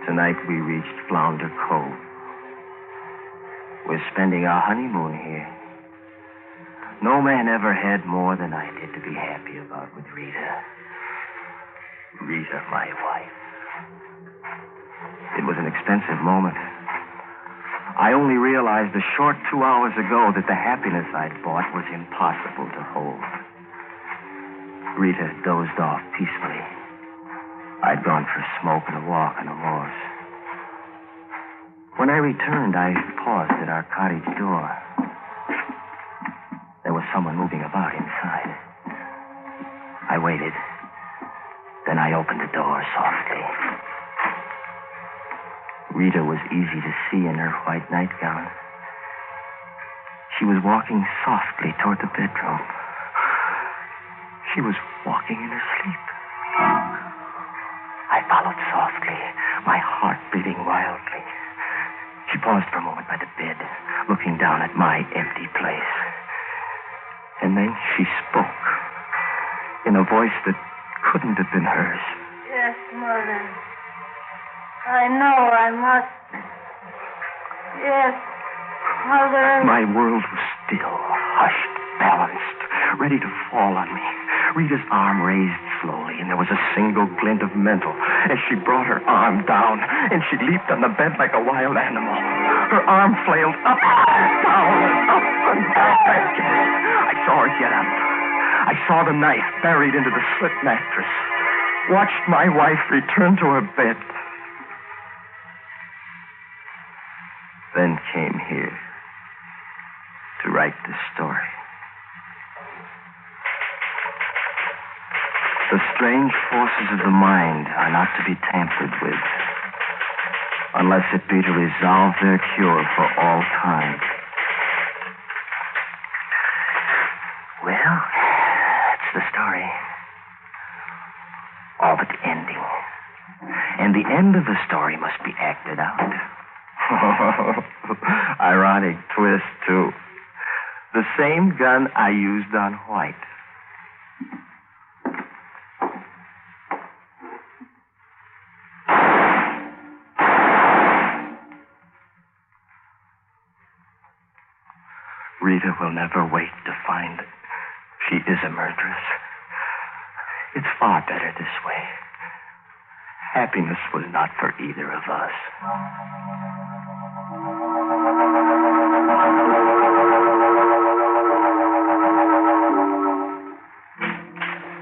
Tonight we reached Flounder Cove. We're spending our honeymoon here. No man ever had more than I did to be happy about with Rita. Rita, my wife. It was an expensive moment. I only realized a short 2 hours ago that the happiness I'd bought was impossible to hold. Rita dozed off peacefully. I'd gone for a smoke and a walk on the moors. When I returned, I paused at our cottage door. There was someone moving about inside. I waited. Then I opened the door softly. Rita was easy to see in her white nightgown. She was walking softly toward the bedroom. She was walking in her sleep. I followed softly, my heart beating wildly. She paused for a moment by the bed, looking down at my empty place. And then she spoke, in a voice that couldn't have been hers. Yes, Mother. I know I must. Yes, Mother. My world was still, hushed, balanced, ready to fall on me. Rita's arm raised slowly, and there was a single glint of mental as she brought her arm down, and she leaped on the bed like a wild animal. Her arm flailed up, down, up, and back. I saw her get up. I saw the knife buried into the slit mattress. Watched my wife return to her bed. came here to write this story. The strange forces of the mind are not to be tampered with, unless it be to resolve their cure for all time. Well, that's the story. All but the ending. And the end of the story must be acted out. Ironic twist, too. The same gun I used on White. Rita will never wait to find that she is a murderess. It's far better this way. Happiness was not for either of us.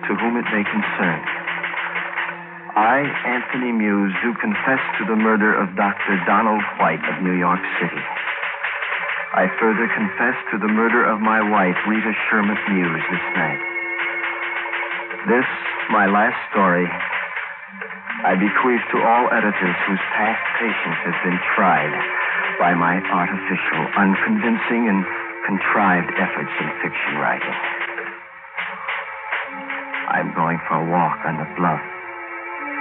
To whom it may concern, I, Anthony Muse, do confess to the murder of Dr. Donald White of New York City. I further confess to the murder of my wife, Rita Sherman Muse, this night. This, my last story, I bequeath to all editors whose past patience has been tried by my artificial, unconvincing, and contrived efforts in fiction writing. I'm going for a walk on the bluff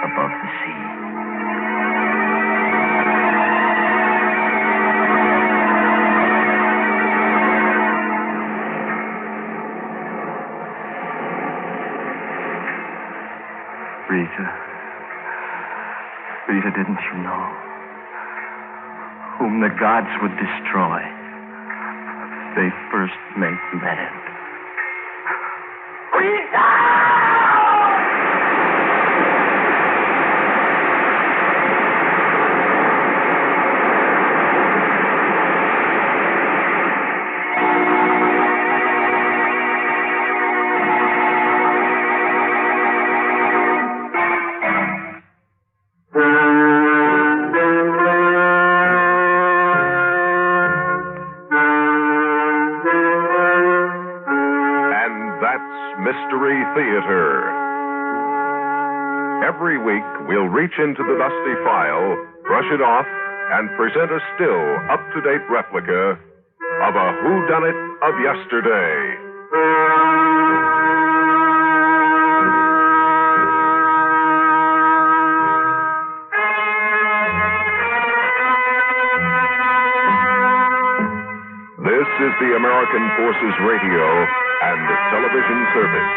above the sea. Rita, didn't you know? Whom the gods would destroy, they first make men. Rita! Mystery Theater. Every week, we'll reach into the dusty file, brush it off, and present a still, up-to-date replica of a whodunit of yesterday. This is the American Forces Radio and Television Service.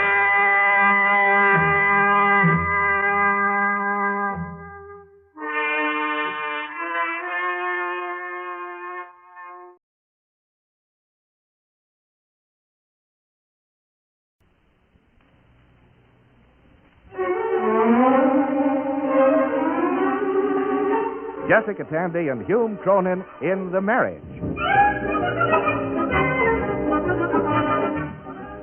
Jessica Tandy and Hume Cronyn in The Marriage.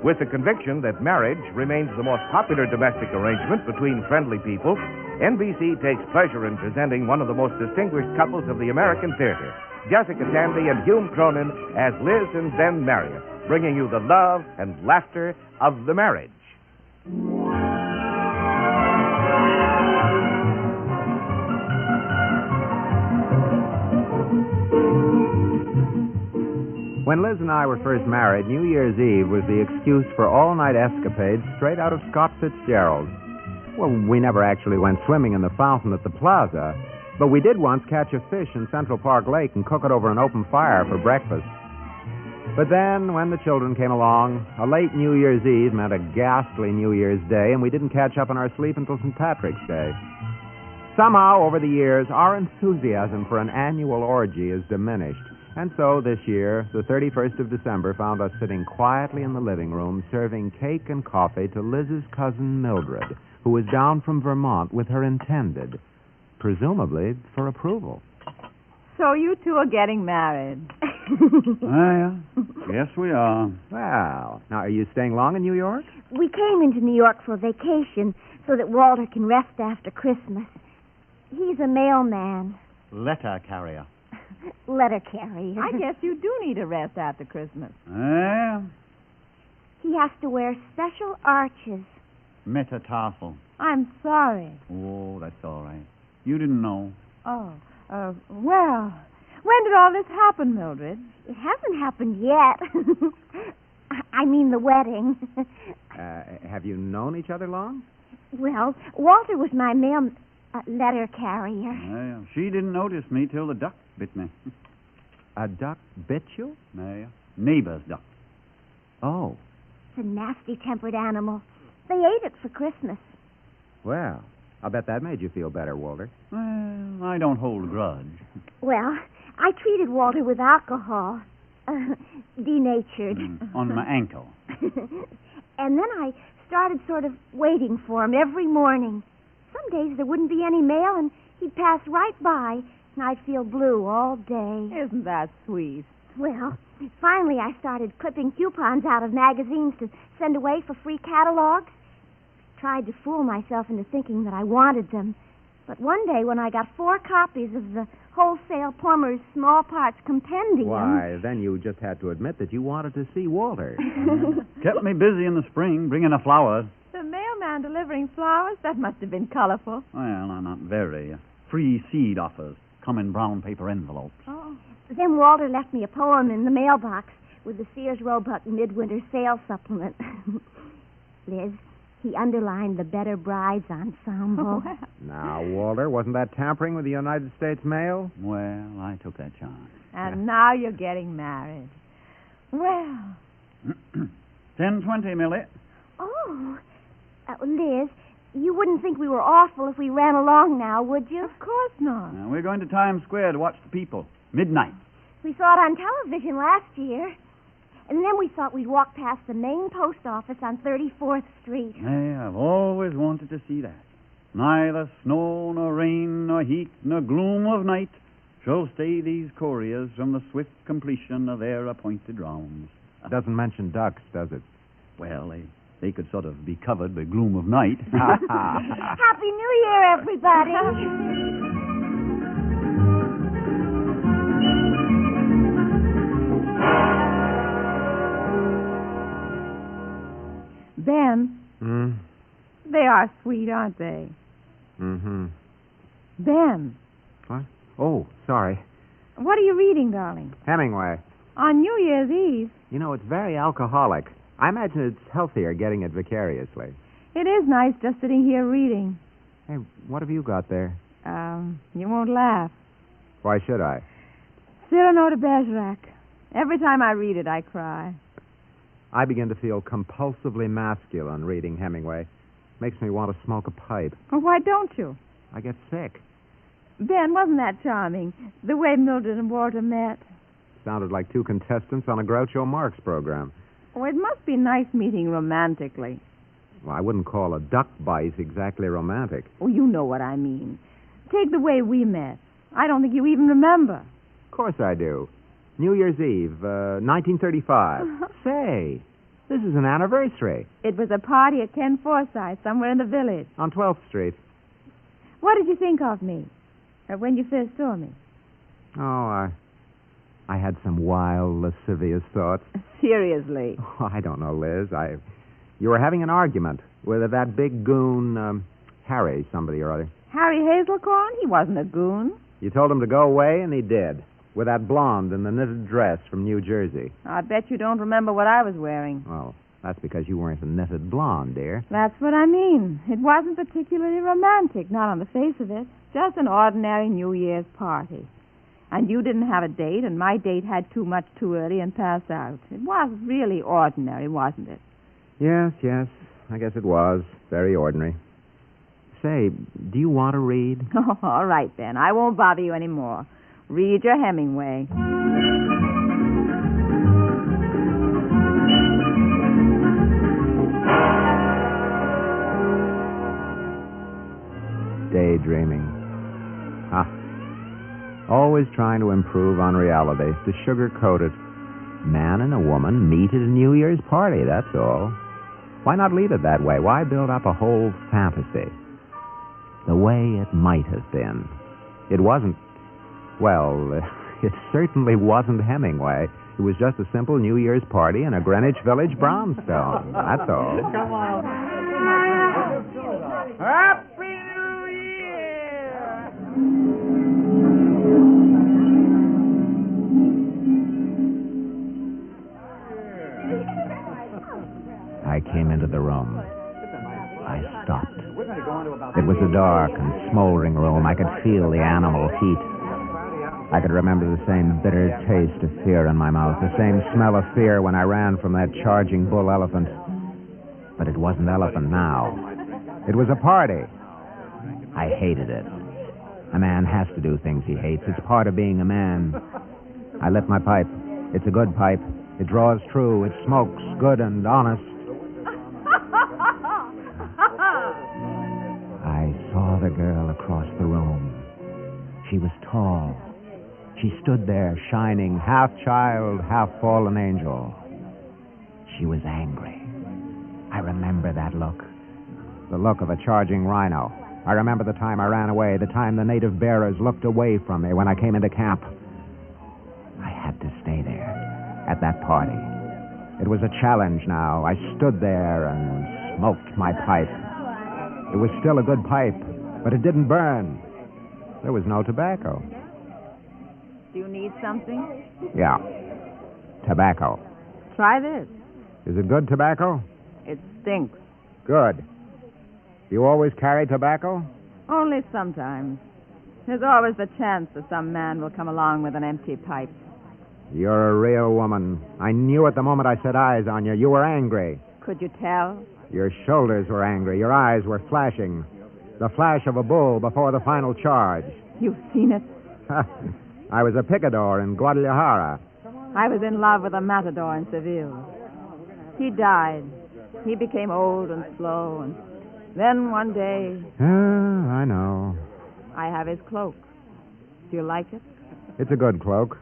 With the conviction that marriage remains the most popular domestic arrangement between friendly people, NBC takes pleasure in presenting one of the most distinguished couples of the American theater, Jessica Tandy and Hume Cronyn as Liz and Ben Marriott, bringing you the love and laughter of The Marriage. When Liz and I were first married, New Year's Eve was the excuse for all-night escapades straight out of Scott Fitzgerald. Well, we never actually went swimming in the fountain at the plaza, but we did once catch a fish in Central Park Lake and cook it over an open fire for breakfast. But then, when the children came along, a late New Year's Eve meant a ghastly New Year's Day, and we didn't catch up on our sleep until St. Patrick's Day. Somehow, over the years, our enthusiasm for an annual orgy has diminished. And so, this year, the 31st of December found us sitting quietly in the living room, serving cake and coffee to Liz's cousin Mildred, who was down from Vermont with her intended, presumably for approval. So you two are getting married. Well, yes, we are. Well, now, are you staying long in New York? We came into New York for vacation so that Walter can rest after Christmas. He's a mailman. Letter carrier. letter carrier. I guess you do need a rest after Christmas. He has to wear special arches. Metatarsal. I'm sorry. Oh, that's all right. You didn't know. Oh, well, when did all this happen, Mildred? It hasn't happened yet. I mean the wedding. Have you known each other long? Well, Walter was my mail letter carrier. Yeah, she didn't notice me till the duck bit me. A duck bit you? Yeah, neighbor's duck. Oh. It's a nasty-tempered animal. They ate it for Christmas. Well, I'll bet that made you feel better, Walter. Well, I don't hold a grudge. Well, I treated Walter with alcohol. Denatured. On my ankle. And then I started sort of waiting for him every morning. Some days there wouldn't be any mail, and he'd pass right by, and I'd feel blue all day. Isn't that sweet? Well, finally I started clipping coupons out of magazines to send away for free catalogs. Tried to fool myself into thinking that I wanted them. But one day when I got 4 copies of the Wholesale Plumber's Small Parts Compendium... Why, then you just had to admit that you wanted to see Walter. Kept me busy in the spring, bringing her flowers. The mailman delivering flowers? That must have been colorful. Well, not very. Free seed offers come in brown paper envelopes. Oh. Then Walter left me a poem in the mailbox with the Sears Roebuck Midwinter Sale Supplement. Liz, he underlined the Better Brides Ensemble. Oh, Now, Walter, wasn't that tampering with the United States mail? Well, I took that chance. And now you're getting married. Well. 10:20, Millie. Oh. Liz, you wouldn't think we were awful if we ran along now, would you? Of course not. Now, we're going to Times Square to watch the people. Midnight. We saw it on television last year. And then we thought we'd walk past the main post office on 34th Street. Hey, I've always wanted to see that. Neither snow, nor rain, nor heat, nor gloom of night shall stay these couriers from the swift completion of their appointed rounds. Doesn't mention ducks, does it? Well, they could sort of be covered by gloom of night. Happy New Year, everybody. Ben. They are sweet, aren't they? Mm-hmm. Ben. What? Oh, sorry. What are you reading, darling? Hemingway. On New Year's Eve. You know, it's very alcoholic. I imagine it's healthier getting it vicariously. It is nice just sitting here reading. Hey, what have you got there? You won't laugh. Why should I? Cyrano de Bergerac. Every time I read it, I cry. I begin to feel compulsively masculine reading Hemingway. Makes me want to smoke a pipe. Well, why don't you? I get sick. Ben, wasn't that charming? The way Mildred and Walter met. Sounded like 2 contestants on a Groucho Marx program. Oh, it must be nice meeting romantically. Well, I wouldn't call a duck bite exactly romantic. Oh, you know what I mean. Take the way we met. I don't think you even remember. Of course I do. New Year's Eve, 1935. Say, this is an anniversary. It was a party at Ken Forsyth, somewhere in the village. On 12th Street. What did you think of me? When you first saw me? Oh, I had some wild, lascivious thoughts. Seriously? Oh, I don't know, Liz. You were having an argument with that big goon, Harry, somebody or other. Harry Hazelcorn? He wasn't a goon. You told him to go away, and he did. With that blonde in the knitted dress from New Jersey. I bet you don't remember what I was wearing. Well, that's because you weren't a knitted blonde, dear. That's what I mean. It wasn't particularly romantic, not on the face of it. Just an ordinary New Year's party. And you didn't have a date, and my date had too much too early and passed out. It was really ordinary, wasn't it? Yes. I guess it was. Very ordinary. Say, do you want to read? Oh, all right, then. I won't bother you anymore. Read your Hemingway. Daydreaming. Always trying to improve on reality, to sugarcoat it. Man and a woman meet at a New Year's party, that's all. Why not leave it that way? Why build up a whole fantasy? The way it might have been. It wasn't... Well, It certainly wasn't Hemingway. It was just a simple New Year's party in a Greenwich Village brownstone. That's all. Come on. Happy New Year! I came into the room. I stopped. It was a dark and smoldering room. I could feel the animal heat. I could remember the same bitter taste of fear in my mouth, the same smell of fear when I ran from that charging bull elephant. But it wasn't elephant now. It was a party. I hated it. A man has to do things he hates. It's part of being a man. I lit my pipe. It's a good pipe. It draws true. It smokes good and honest. I saw the girl across the room. She was tall. She stood there, shining, half child, half fallen angel. She was angry. I remember that look. The look of a charging rhino. I remember the time I ran away, the time the native bearers looked away from me when I came into camp. I had to stay there, at that party. It was a challenge now. I stood there and smoked my pipe. It was still a good pipe, but it didn't burn. There was no tobacco. Do you need something? Yeah. Tobacco. Try this. Is it good tobacco? It stinks. Good. You always carry tobacco? Only sometimes. There's always the chance that some man will come along with an empty pipe. You're a real woman. I knew at the moment I set eyes on you. You were angry. Could you tell? Your shoulders were angry. Your eyes were flashing. The flash of a bull before the final charge. You've seen it? I was a picador in Guadalajara. I was in love with a matador in Seville. He died. He became old and slow, and then one day... I know. I have his cloak. Do you like it? It's a good cloak.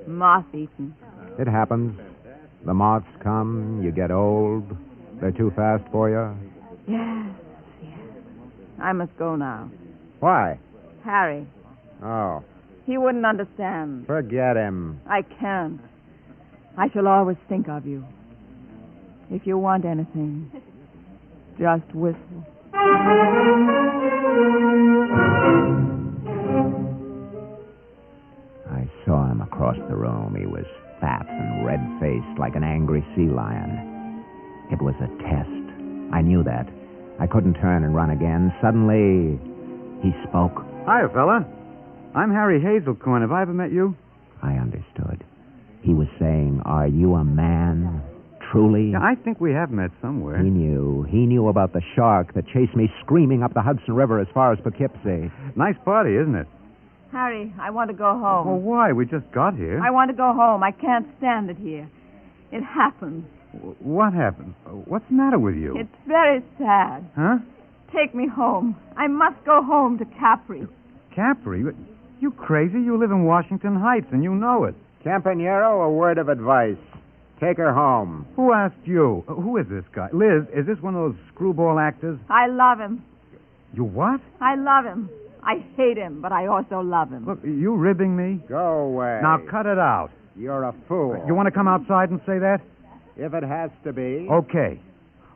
Moth-eaten. It happens. The moths come, you get old. They're too fast for you. Yes. I must go now. Why? Harry. Oh. He wouldn't understand. Forget him. I can't. I shall always think of you. If you want anything, just whistle. I saw him across the room. He was fat and red-faced like an angry sea lion. It was a test. I knew that. I couldn't turn and run again. Suddenly, he spoke. Hiya, fella. I'm Harry Hazelcorn. Have I ever met you? I understood. He was saying, are you a man? Truly? Yeah, I think we have met somewhere. He knew. He knew about the shark that chased me screaming up the Hudson River as far as Poughkeepsie. Nice party, isn't it? Harry, I want to go home. Well, why? We just got here. I want to go home. I can't stand it here. It happened. What happened? What's the matter with you? It's very sad. Huh? Take me home. I must go home to Capri. Capri? You crazy? You live in Washington Heights, and you know it. Campanero, a word of advice. Take her home. Who asked you? Who is this guy? Liz, is this one of those screwball actors? I love him. You what? I love him. I hate him, but I also love him. Look, you ribbing me? Go away. Now, cut it out. You're a fool. You want to come outside and say that? If it has to be. Okay.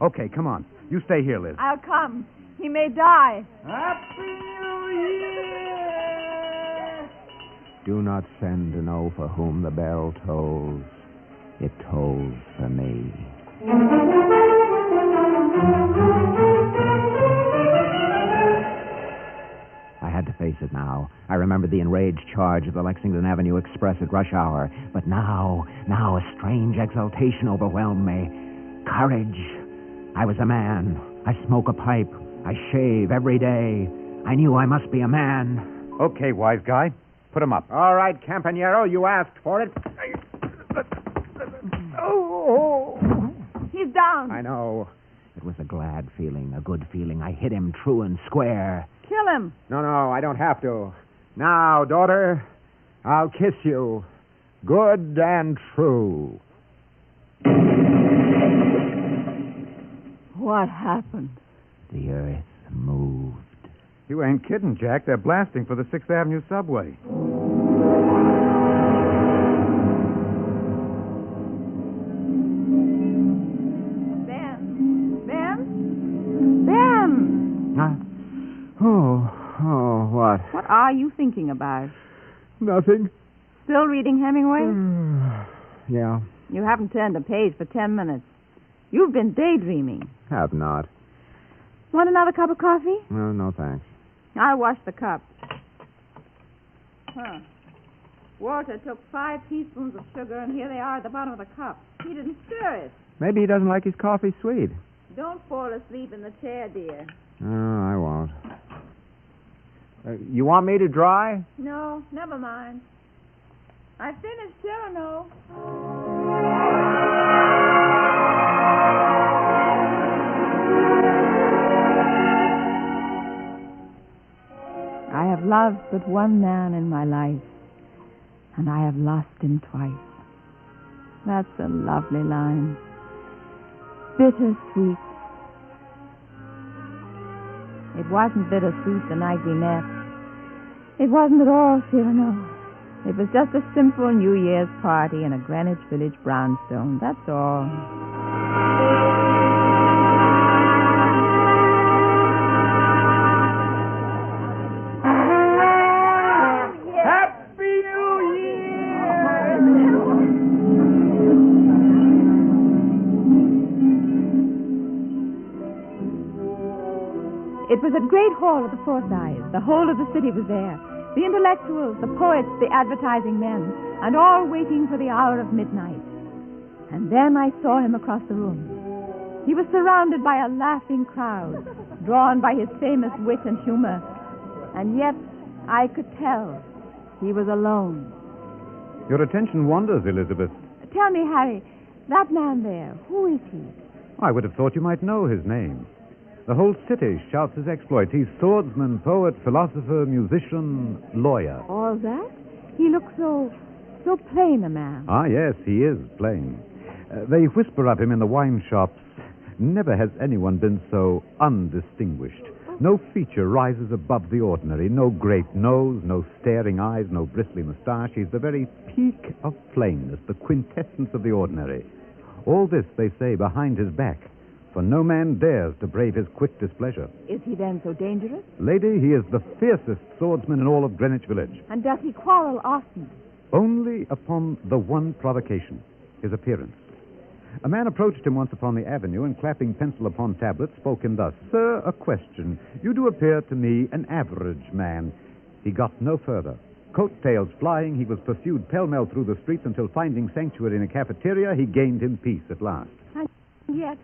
Okay, come on. You stay here, Liz. I'll come. He may die. Happy New Year! Do not send to know for whom the bell tolls. It tolls for me. I had to face it now. I remembered the enraged charge of the Lexington Avenue Express at rush hour. But now a strange exultation overwhelmed me. Courage. I was a man. I smoke a pipe. I shave every day. I knew I must be a man. Okay, wise guy. Put him up. All right, Campanero, you asked for it. Oh. He's down. I know. It was a glad feeling, a good feeling. I hit him true and square. Kill him. No, I don't have to. Now, daughter, I'll kiss you. Good and true. What happened? The earth moved. You ain't kidding, Jack. They're blasting for the 6th Avenue subway. Oh, what? What are you thinking about? Nothing. Still reading Hemingway? Yeah. You haven't turned a page for 10 minutes. You've been daydreaming. Have not. Want another cup of coffee? No, thanks. I'll wash the cup. Walter took 5 teaspoons of sugar, and here they are at the bottom of the cup. He didn't stir it. Maybe he doesn't like his coffee sweet. Don't fall asleep in the chair, dear. Oh, I won't. You want me to dry? No, never mind. I finished Cyrano. I have loved but one man in my life, and I have lost him twice. That's a lovely line. Bittersweet. It wasn't bittersweet the night we met. It wasn't at all, Cyrano. It was just a simple New Year's party in a Greenwich Village brownstone, that's all. Happy New Year! It was at Great Hall of the Forsyths. The whole of the city was there. The intellectuals, the poets, the advertising men, and all waiting for the hour of midnight. And then I saw him across the room. He was surrounded by a laughing crowd, drawn by his famous wit and humor. And yet, I could tell he was alone. Your attention wanders, Elizabeth. Tell me, Harry, that man there, who is he? I would have thought you might know his name. The whole city shouts his exploits. He's swordsman, poet, philosopher, musician, lawyer. All that? He looks so plain a man. Ah, yes, he is plain. They whisper of him in the wine shops. Never has anyone been so undistinguished. No feature rises above the ordinary. No great nose, no staring eyes, no bristly moustache. He's the very peak of plainness, the quintessence of the ordinary. All this, they say, behind his back. For no man dares to brave his quick displeasure. Is he then so dangerous? Lady, he is the fiercest swordsman in all of Greenwich Village. And does he quarrel often? Only upon the one provocation, his appearance. A man approached him once upon the avenue and, clapping pencil upon tablet, spoke him thus: "Sir, a question. You do appear to me an average man." He got no further. Coat-tails flying, he was pursued pell-mell through the streets until, finding sanctuary in a cafeteria, he gained him peace at last. And yet,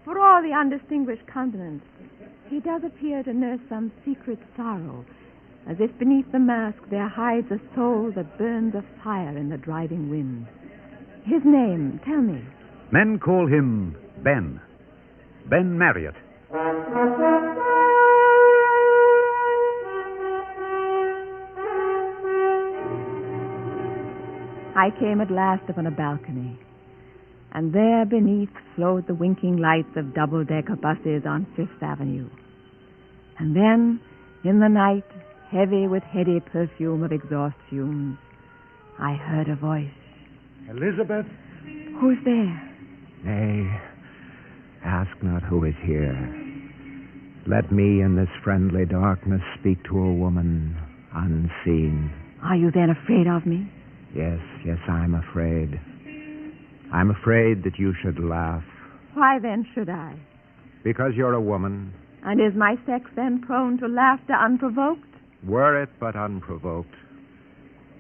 for all the undistinguished countenance, he does appear to nurse some secret sorrow, as if beneath the mask there hides a soul that burns a fire in the driving wind. His name, tell me. Men call him Ben. Ben Marriott. I came at last upon a balcony, and there beneath flowed the winking lights of double-decker buses on Fifth Avenue. And then, in the night, heavy with heady perfume of exhaust fumes, I heard a voice. Elizabeth? Who's there? Nay, ask not who is here. Let me in this friendly darkness speak to a woman unseen. Are you then afraid of me? Yes, I'm afraid. I'm afraid that you should laugh. Why then should I? Because you're a woman. And is my sex then prone to laughter unprovoked? Were it but unprovoked.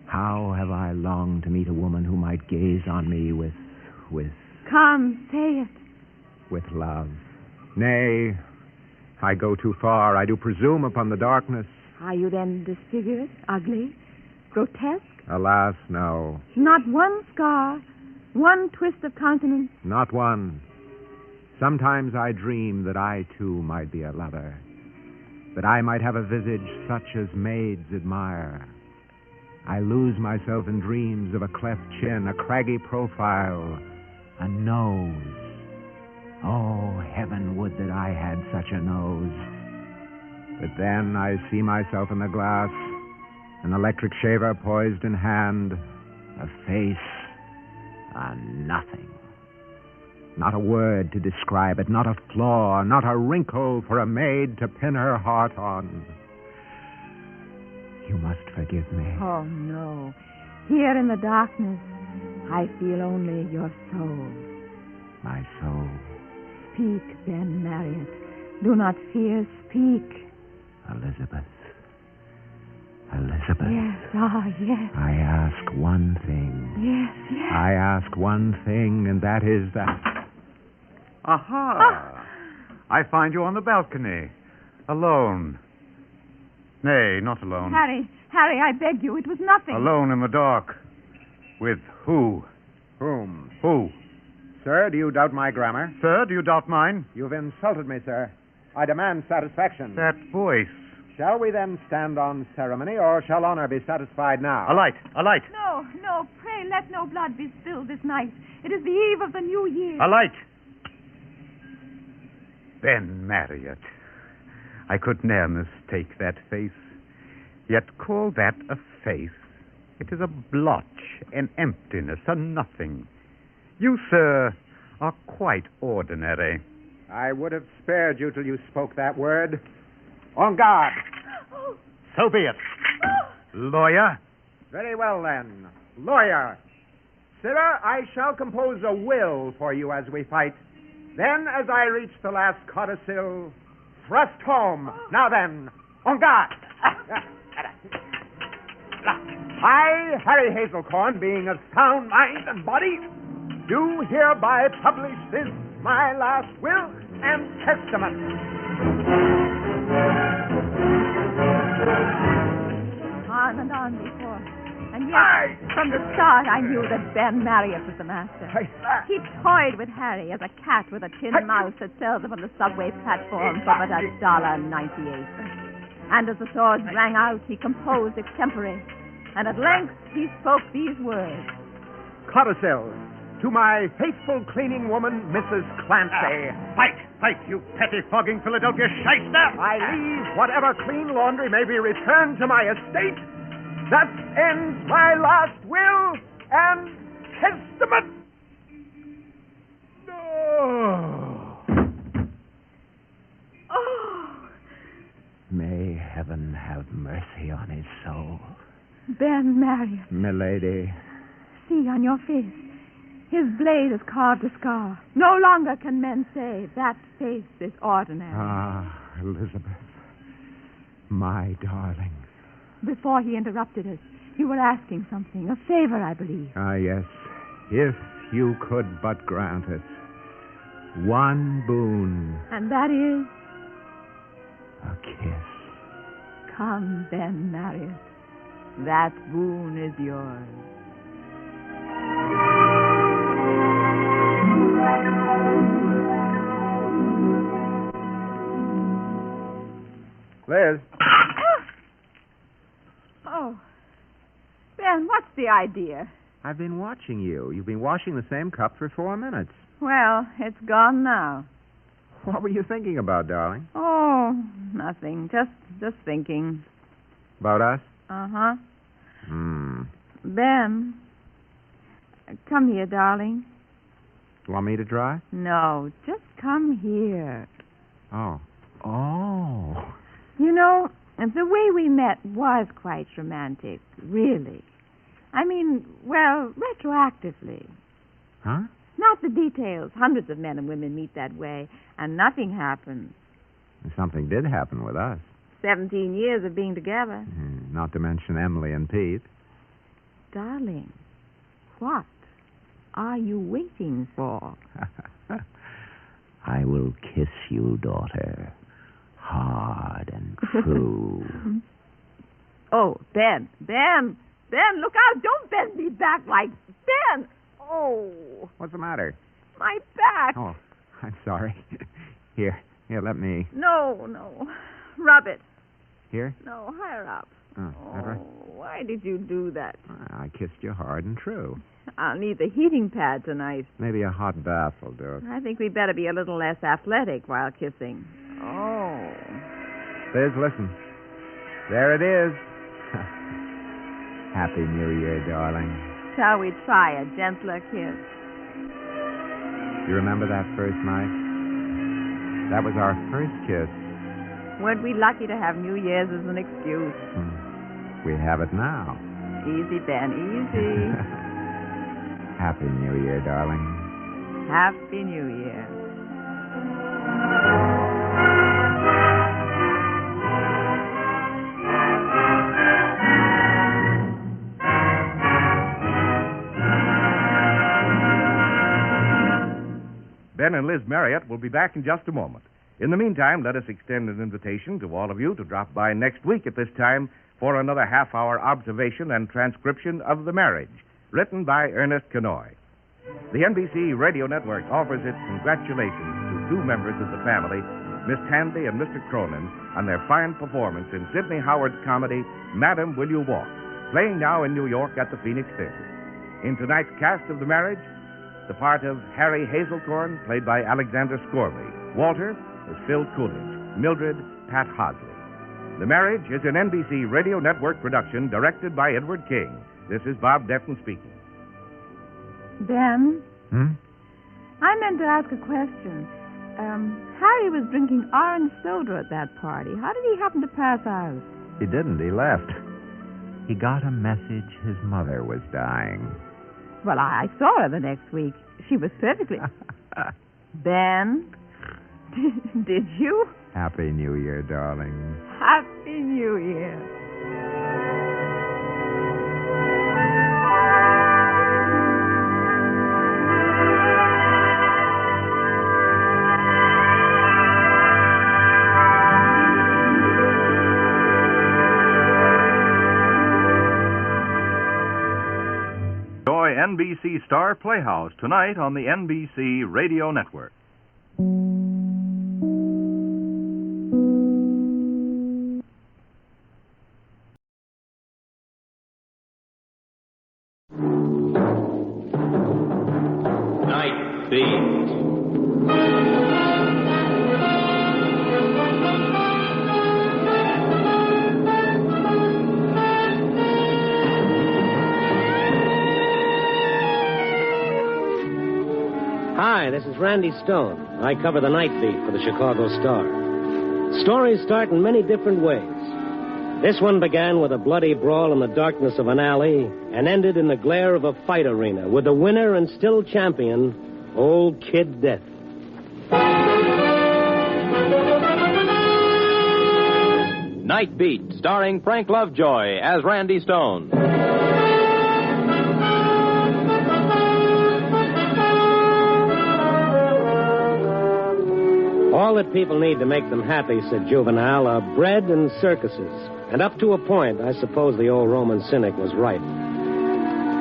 How have I longed to meet a woman who might gaze on me with... Come, say it. With love. Nay, I go too far. I do presume upon the darkness. Are you then disfigured, ugly, grotesque? Alas, no. Not one scar, one twist of countenance? Not one. Sometimes I dream that I, too, might be a lover. That I might have a visage such as maids admire. I lose myself in dreams of a cleft chin, a craggy profile, a nose. Oh, heaven would that I had such a nose. But then I see myself in the glass, an electric shaver poised in hand, a face, a nothing. Not a word to describe it, not a flaw, not a wrinkle for a maid to pin her heart on. You must forgive me. Oh, no. Here in the darkness, I feel only your soul. My soul. Speak, Ben Marriott. Do not fear. Speak. Elizabeth. Elizabeth. Yes, yes. I ask one thing. Yes. I ask one thing, and that is that... Aha! I find you on the balcony. Alone. Nay, not alone. Harry, I beg you, it was nothing. Alone in the dark. With who? Whom? Who? Sir, do you doubt my grammar? Sir, do you doubt mine? You've insulted me, sir. I demand satisfaction. That voice. Shall we then stand on ceremony, or shall honor be satisfied now? A light. No, pray let no blood be spilled this night. It is the eve of the new year. A light. Ben Marriott. I could ne'er mistake that face. Yet call that a face. It is a blotch, an emptiness, a nothing. You, sir, are quite ordinary. I would have spared you till you spoke that word. En garde. So be it. Lawyer? Very well, then. Lawyer. Sirrah, I shall compose a will for you as we fight. Then, as I reach the last codicil, thrust home. Now then, en garde. I, Harry Hazelcorn, being of sound mind and body, do hereby publish this, my last will and testament. On and on before. And yet, from the start, I knew that Ben Marriott was the master. He toyed with Harry as a cat with a tin mouse that sells him on the subway platform for but $1.98. And as the swords rang out, he composed extempore. And at length, he spoke these words. Codicil, to my faithful cleaning woman, Mrs. Clancy. Fight, you pettifogging Philadelphia shyster! I leave whatever clean laundry may be returned to my estate. That ends my last will and testament. May heaven have mercy on his soul. Ben Marriott. Milady. See on your face. His blade has carved a scar. No longer can men say that face is ordinary. Ah, Elizabeth. My darling. Before he interrupted us, you were asking something. A favor, I believe. Ah, yes. If you could but grant us one boon. And that is? A kiss. Come, Ben Marriott. That boon is yours. Liz. Oh. Ben, what's the idea? I've been watching you. You've been washing the same cup for 4 minutes. Well, it's gone now. What were you thinking about, darling? Oh, nothing. Just thinking. About us? Uh-huh. Ben. Come here, darling. Want me to try? No, just come here. Oh. You know, the way we met was quite romantic, really. I mean, well, retroactively. Huh? Not the details. Hundreds of men and women meet that way, and nothing happens. Something did happen with us. 17 years of being together. Not to mention Emily and Pete. Darling, what are you waiting for? I will kiss you, daughter. Hard and true. Oh, Ben, look out. Don't bend me back like... Ben! Oh. What's the matter? My back. Oh, I'm sorry. Here, let me... No. Rub it. Here? No, higher up. Oh, that right? Why did you do that? I kissed you hard and true. I'll need the heating pad tonight. Maybe a hot bath will do it. I think we better be a little less athletic while kissing. Oh. Liz, listen. There it is. Happy New Year, darling. Shall we try a gentler kiss? You remember that first night? That was our first kiss. Weren't we lucky to have New Year's as an excuse? We have it now. Easy, Ben, easy. Happy New Year, darling. Happy New Year. Ben and Liz Marriott will be back in just a moment. In the meantime, let us extend an invitation to all of you to drop by next week at this time for another half-hour observation and transcription of The Marriage, written by Ernest Kenoy. The NBC Radio Network offers its congratulations to two members of the family, Miss Tandy and Mr. Cronyn, on their fine performance in Sidney Howard's comedy, Madam, Will You Walk, playing now in New York at the Phoenix Theater. In tonight's cast of The Marriage, the part of Harry Hazelcorn, played by Alexander Scorley. Walter is Phil Coolidge. Mildred, Pat Hosley. The Marriage is an NBC Radio Network production directed by Edward King. This is Bob Defton speaking. Ben? I meant to ask a question. Harry was drinking orange soda at that party. How did he happen to pass out? He didn't. He left. He got a message his mother was dying. Well, I saw her the next week. She was perfectly... Ben? Did you? Happy New Year, darling. Happy New Year. NBC Star Playhouse tonight on the NBC Radio Network. Night Beat. Hi, this is Randy Stone. I cover the night beat for the Chicago Star. Stories start in many different ways. This one began with a bloody brawl in the darkness of an alley and ended in the glare of a fight arena with the winner and still champion, Old Kid Death. Night Beat, starring Frank Lovejoy as Randy Stone. All that people need to make them happy, said Juvenal, are bread and circuses. And up to a point, I suppose the old Roman cynic was right.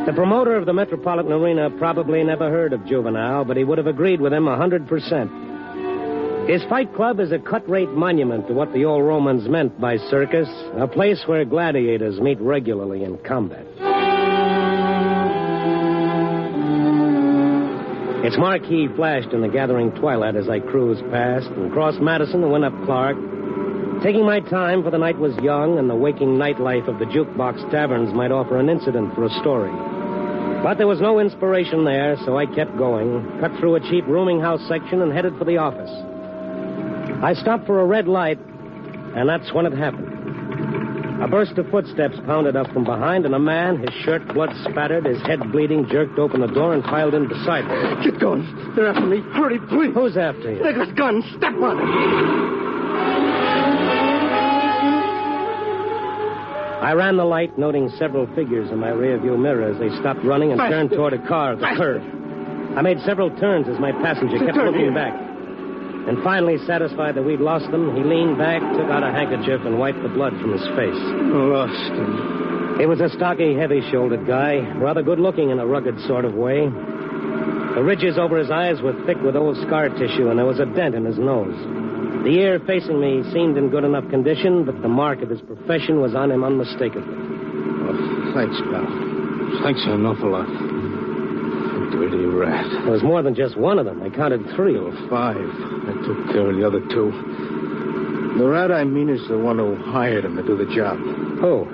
The promoter of the Metropolitan Arena probably never heard of Juvenal, but he would have agreed with him 100%. His fight club is a cut-rate monument to what the old Romans meant by circus, a place where gladiators meet regularly in combat. Its marquee flashed in the gathering twilight as I cruised past and crossed Madison and went up Clark, taking my time, for the night was young and the waking nightlife of the jukebox taverns might offer an incident for a story. But there was no inspiration there, so I kept going, cut through a cheap rooming house section and headed for the office. I stopped for a red light, and that's when it happened. A burst of footsteps pounded up from behind, and a man, his shirt blood spattered, his head bleeding, jerked open the door and filed in beside me. Get going. They're after me. Hurry, please. Who's after you? They got guns. Step on it. I ran the light, noting several figures in my rearview mirror as they stopped running and turned toward a car at the curb. I made several turns as my passenger kept looking back. And finally, satisfied that we'd lost them, he leaned back, took out a handkerchief, and wiped the blood from his face. Lost him. He was a stocky, heavy-shouldered guy, rather good-looking in a rugged sort of way. The ridges over his eyes were thick with old scar tissue, and there was a dent in his nose. The ear facing me seemed in good enough condition, but the mark of his profession was on him unmistakably. Oh, thanks, pal. Thanks an awful lot. Dirty rat. There was more than just one of them. I counted 3. Oh, 5. I took care of the other 2. The rat I mean is the one who hired him to do the job. Who?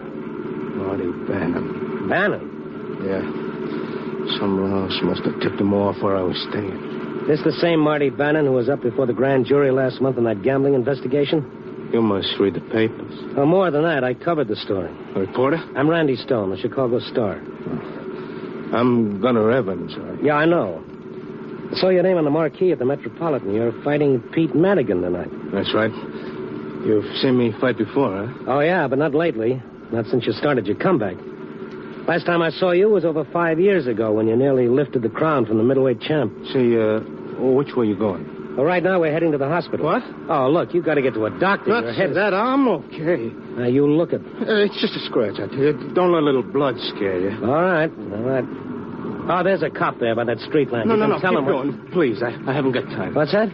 Marty Bannon. Bannon? Yeah. Someone else must have tipped him off where I was staying. This the same Marty Bannon who was up before the grand jury last month in that gambling investigation? You must read the papers. Oh, more than that, I covered the story. A reporter? I'm Randy Stone, the Chicago Star. I'm Gunnar Evans. Yeah, I know. I saw your name on the marquee at the Metropolitan. You're fighting Pete Madigan tonight. That's right. You've seen me fight before, huh? Oh, yeah, but not lately. Not since you started your comeback. Last time I saw you was over 5 years ago when you nearly lifted the crown from the middleweight champ. Say, which way you going? Well, right now we're heading to the hospital. What? Oh, look, you've got to get to a doctor. Not Your head... that. I'm okay. Now, you look it. It's just a scratch, I tell you. Don't let a little blood scare you. All right. Oh, there's a cop there by that street lamp. No, tell keep him going. Please, I haven't got time. What's that?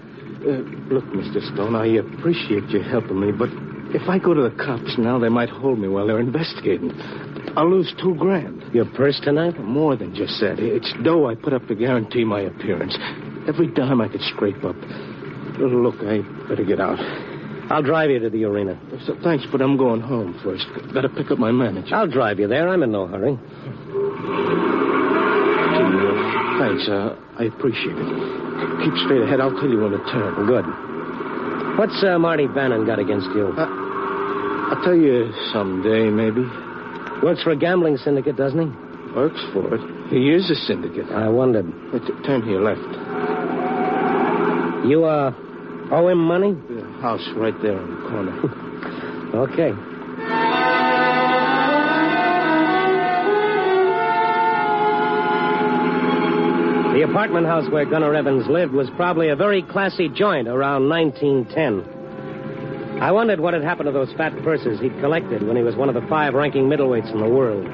Look, Mr. Stone, I appreciate you helping me, but if I go to the cops now, they might hold me while they're investigating. I'll lose $2,000. Your purse tonight? More than just that. It's dough I put up to guarantee my appearance. Every dime I could scrape up. Look, I better get out. I'll drive you to the arena. So, thanks, but I'm going home first. Got to pick up my manager. I'll drive you there. I'm in no hurry. Thanks, I appreciate it. Keep straight ahead. I'll tell you when to turn. Good. What's Marty Bannon got against you? I'll tell you someday, maybe. Works for a gambling syndicate, doesn't he? Works for it. He is a syndicate. I wondered. Turn to your left. You, owe him money? The house right there in the corner. Okay. The apartment house where Gunnar Evans lived was probably a very classy joint around 1910. I wondered what had happened to those fat purses he'd collected when he was one of the 5 ranking middleweights in the world.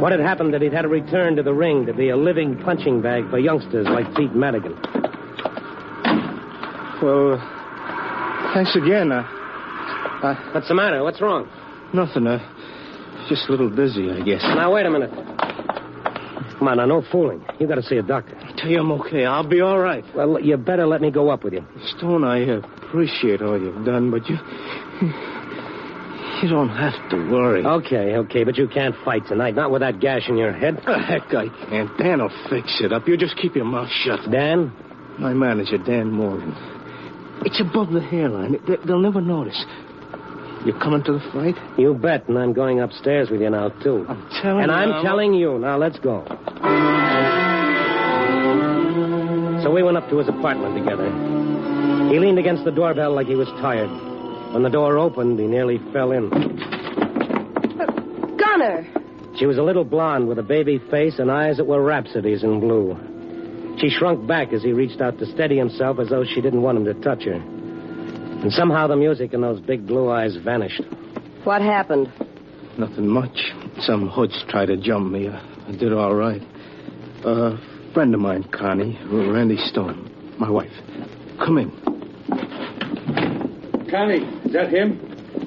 What had happened that he'd had to return to the ring to be a living punching bag for youngsters like Pete Madigan. Well, thanks again. What's the matter? What's wrong? Nothing. Just a little dizzy, I guess. Now, wait a minute. Come on, now, no fooling. You got to see a doctor. I tell you I'm okay. I'll be all right. Well, you better let me go up with you. Stone, I appreciate all you've done, but you don't have to worry. Okay, but you can't fight tonight. Not with that gash in your head. Heck, I can't. Dan will fix it up. You just keep your mouth shut. Dan? My manager, Dan Morgan. It's above the hairline. They'll never notice. You coming to the fight? You bet, and I'm going upstairs with you now, too. I'm telling you. And I'm telling you. Now, let's go. So we went up to his apartment together. He leaned against the doorbell like he was tired. When the door opened, he nearly fell in. Gunnar! She was a little blonde with a baby face and eyes that were rhapsodies in blue. She shrunk back as he reached out to steady himself as though she didn't want him to touch her. And somehow the music in those big blue eyes vanished. What happened? Nothing much. Some hoods tried to jump me. I did all right. A friend of mine, Connie, Randy Stone, my wife. Come in. Connie, is that him?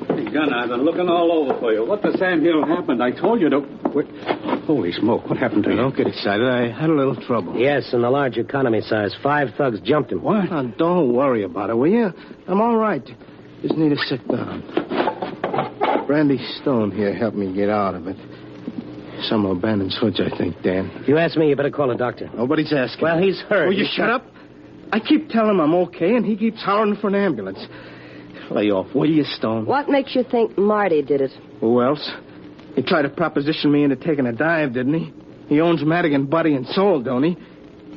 Hey, Gunnar, I've been looking all over for you. What the Sam Hill happened? I told you to... Wait. Holy smoke, what happened to you? Don't get excited. I had a little trouble. Yes, in the large economy size. 5 thugs jumped him. What? Now, don't worry about it, will you? I'm all right. Just need to sit down. Randy Stone here helped me get out of it. Some of Bannon's hoods, I think, Dan. If you ask me, you better call a doctor. Nobody's asking. Well, he's hurt. Will you shut up? I keep telling him I'm okay, and he keeps hollering for an ambulance. Lay off, will you, Stone? What makes you think Marty did it? Who else? He tried to proposition me into taking a dive, didn't he? He owns Madigan body and soul, don't he?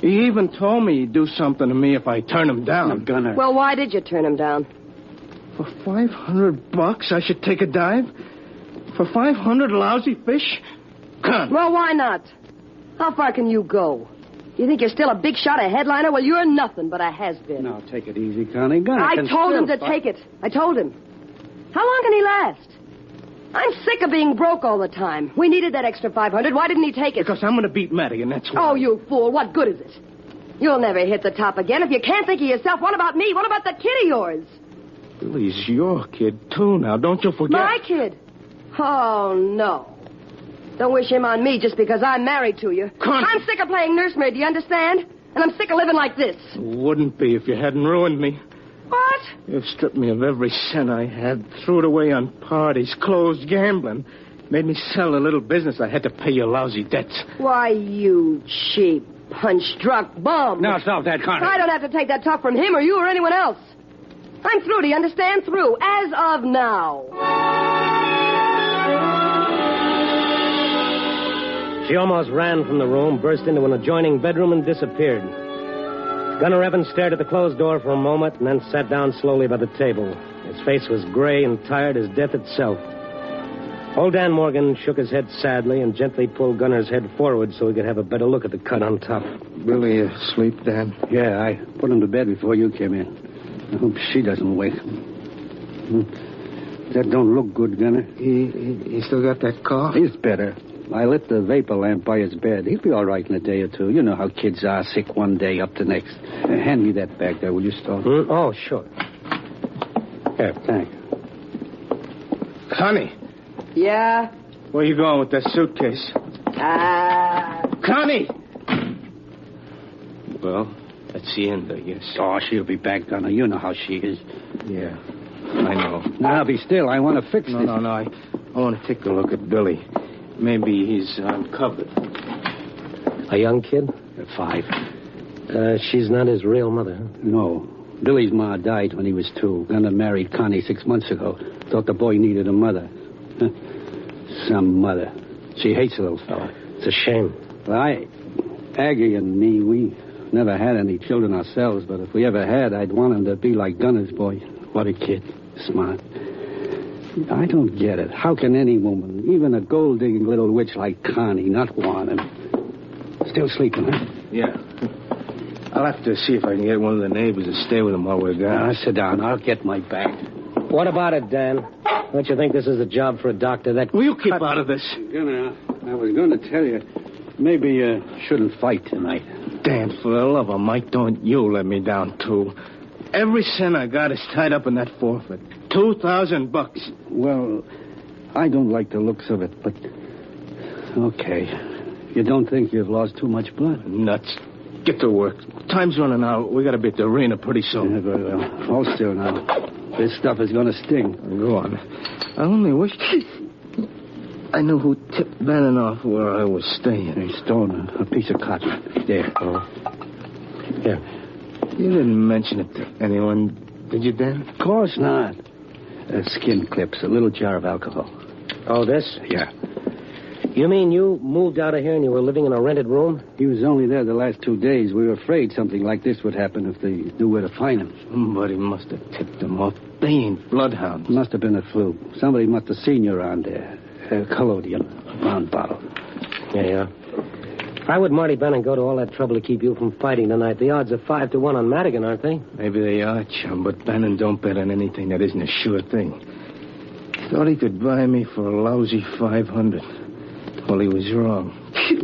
He even told me he'd do something to me if I turn him down. I'm gonna... Well, why did you turn him down? For $500, I should take a dive? For 500 lousy fish? Come. Well, why not? How far can you go? You think you're still a big shot, a headliner? Well, you're nothing but a has-been. Now, take it easy, Connie. I told him to take it. I told him. How long can he last? I'm sick of being broke all the time. We needed that extra 500. Why didn't he take it? Because I'm going to beat Madigan, that's why. Oh, you fool. What good is it? You'll never hit the top again. If you can't think of yourself, what about me? What about that kid of yours? Billy's your kid, too, now. Don't you forget. My kid? Oh, no. Don't wish him on me just because I'm married to you. Connie. I'm sick of playing nursemaid, do you understand? And I'm sick of living like this. Wouldn't be if you hadn't ruined me. What? You've stripped me of every cent I had, threw it away on parties, closed gambling, made me sell a little business I had to pay your lousy debts. Why, you cheap, punch-drunk bum. Now, stop that, Connie. I don't have to take that talk from him or you or anyone else. I'm through, do you understand? Through, as of now. She almost ran from the room, burst into an adjoining bedroom, and disappeared. Gunner Evans stared at the closed door for a moment and then sat down slowly by the table. His face was gray and tired as death itself. Old Dan Morgan shook his head sadly and gently pulled Gunner's head forward so he could have a better look at the cut on top. Billy asleep, Dan? Yeah, I put him to bed before you came in. I hope she doesn't wake. That don't look good, Gunner. He still got that cough? He's better. I lit the vapor lamp by his bed. He'll be all right in a day or two. You know how kids are, sick one day, up the next. Hand me that bag there, will you, Stone? Oh, sure. Here, thanks. Connie. Yeah? Where you going with that suitcase? Connie! Well, that's the end, I guess. Oh, she'll be back, Gunner. You know how she is. Yeah, I know. Now, be still. I want to fix this. No. I want to take a look at Billy. Maybe he's uncovered. A young kid? 5. She's not his real mother, huh? No. Billy's ma died when he was 2. Gunner married Connie 6 months ago. Thought the boy needed a mother. Some mother. She hates the little fella. It's a shame. Well, Aggie and me, we never had any children ourselves, but if we ever had, I'd want him to be like Gunner's boy. What a kid. Smart. I don't get it. How can any woman, even a gold-digging little witch like Connie, not want him? Still sleeping, huh? Yeah. I'll have to see if I can get one of the neighbors to stay with him while we're gone. Sit down. I'll get my bag. What about it, Dan? Don't you think this is a job for a doctor? Will you keep out of this? Gunner, I was going to tell you, maybe you shouldn't fight tonight. Dan, for the love of Mike, don't you let me down, too. Every cent I got is tied up in that forfeit. $2,000. Well, I don't like the looks of it, but... Okay. You don't think you've lost too much blood? Nuts. Get to work. Time's running out. We got to be at the arena pretty soon. Yeah, very well. Hold still now. This stuff is going to sting. Go on. I only wish I knew who tipped Bannon off where I was staying. Hey, Stone, a piece of cotton. There. Oh. Here. You didn't mention it to anyone, did you, Dan? Of course not. Skin clips, a little jar of alcohol. Oh, this? Yeah. You mean you moved out of here and you were living in a rented room? He was only there the last 2 days. We were afraid something like this would happen if they knew where to find him. Somebody must have tipped them off. They ain't bloodhounds. Must have been a fluke. Somebody must have seen you around there. Collodion, a brown bottle. Yeah. Why would Marty Bannon go to all that trouble to keep you from fighting tonight? The odds are 5 to 1 on Madigan, aren't they? Maybe they are, chum, but Bannon don't bet on anything that isn't a sure thing. Thought he could buy me for a lousy $500. Well, he was wrong.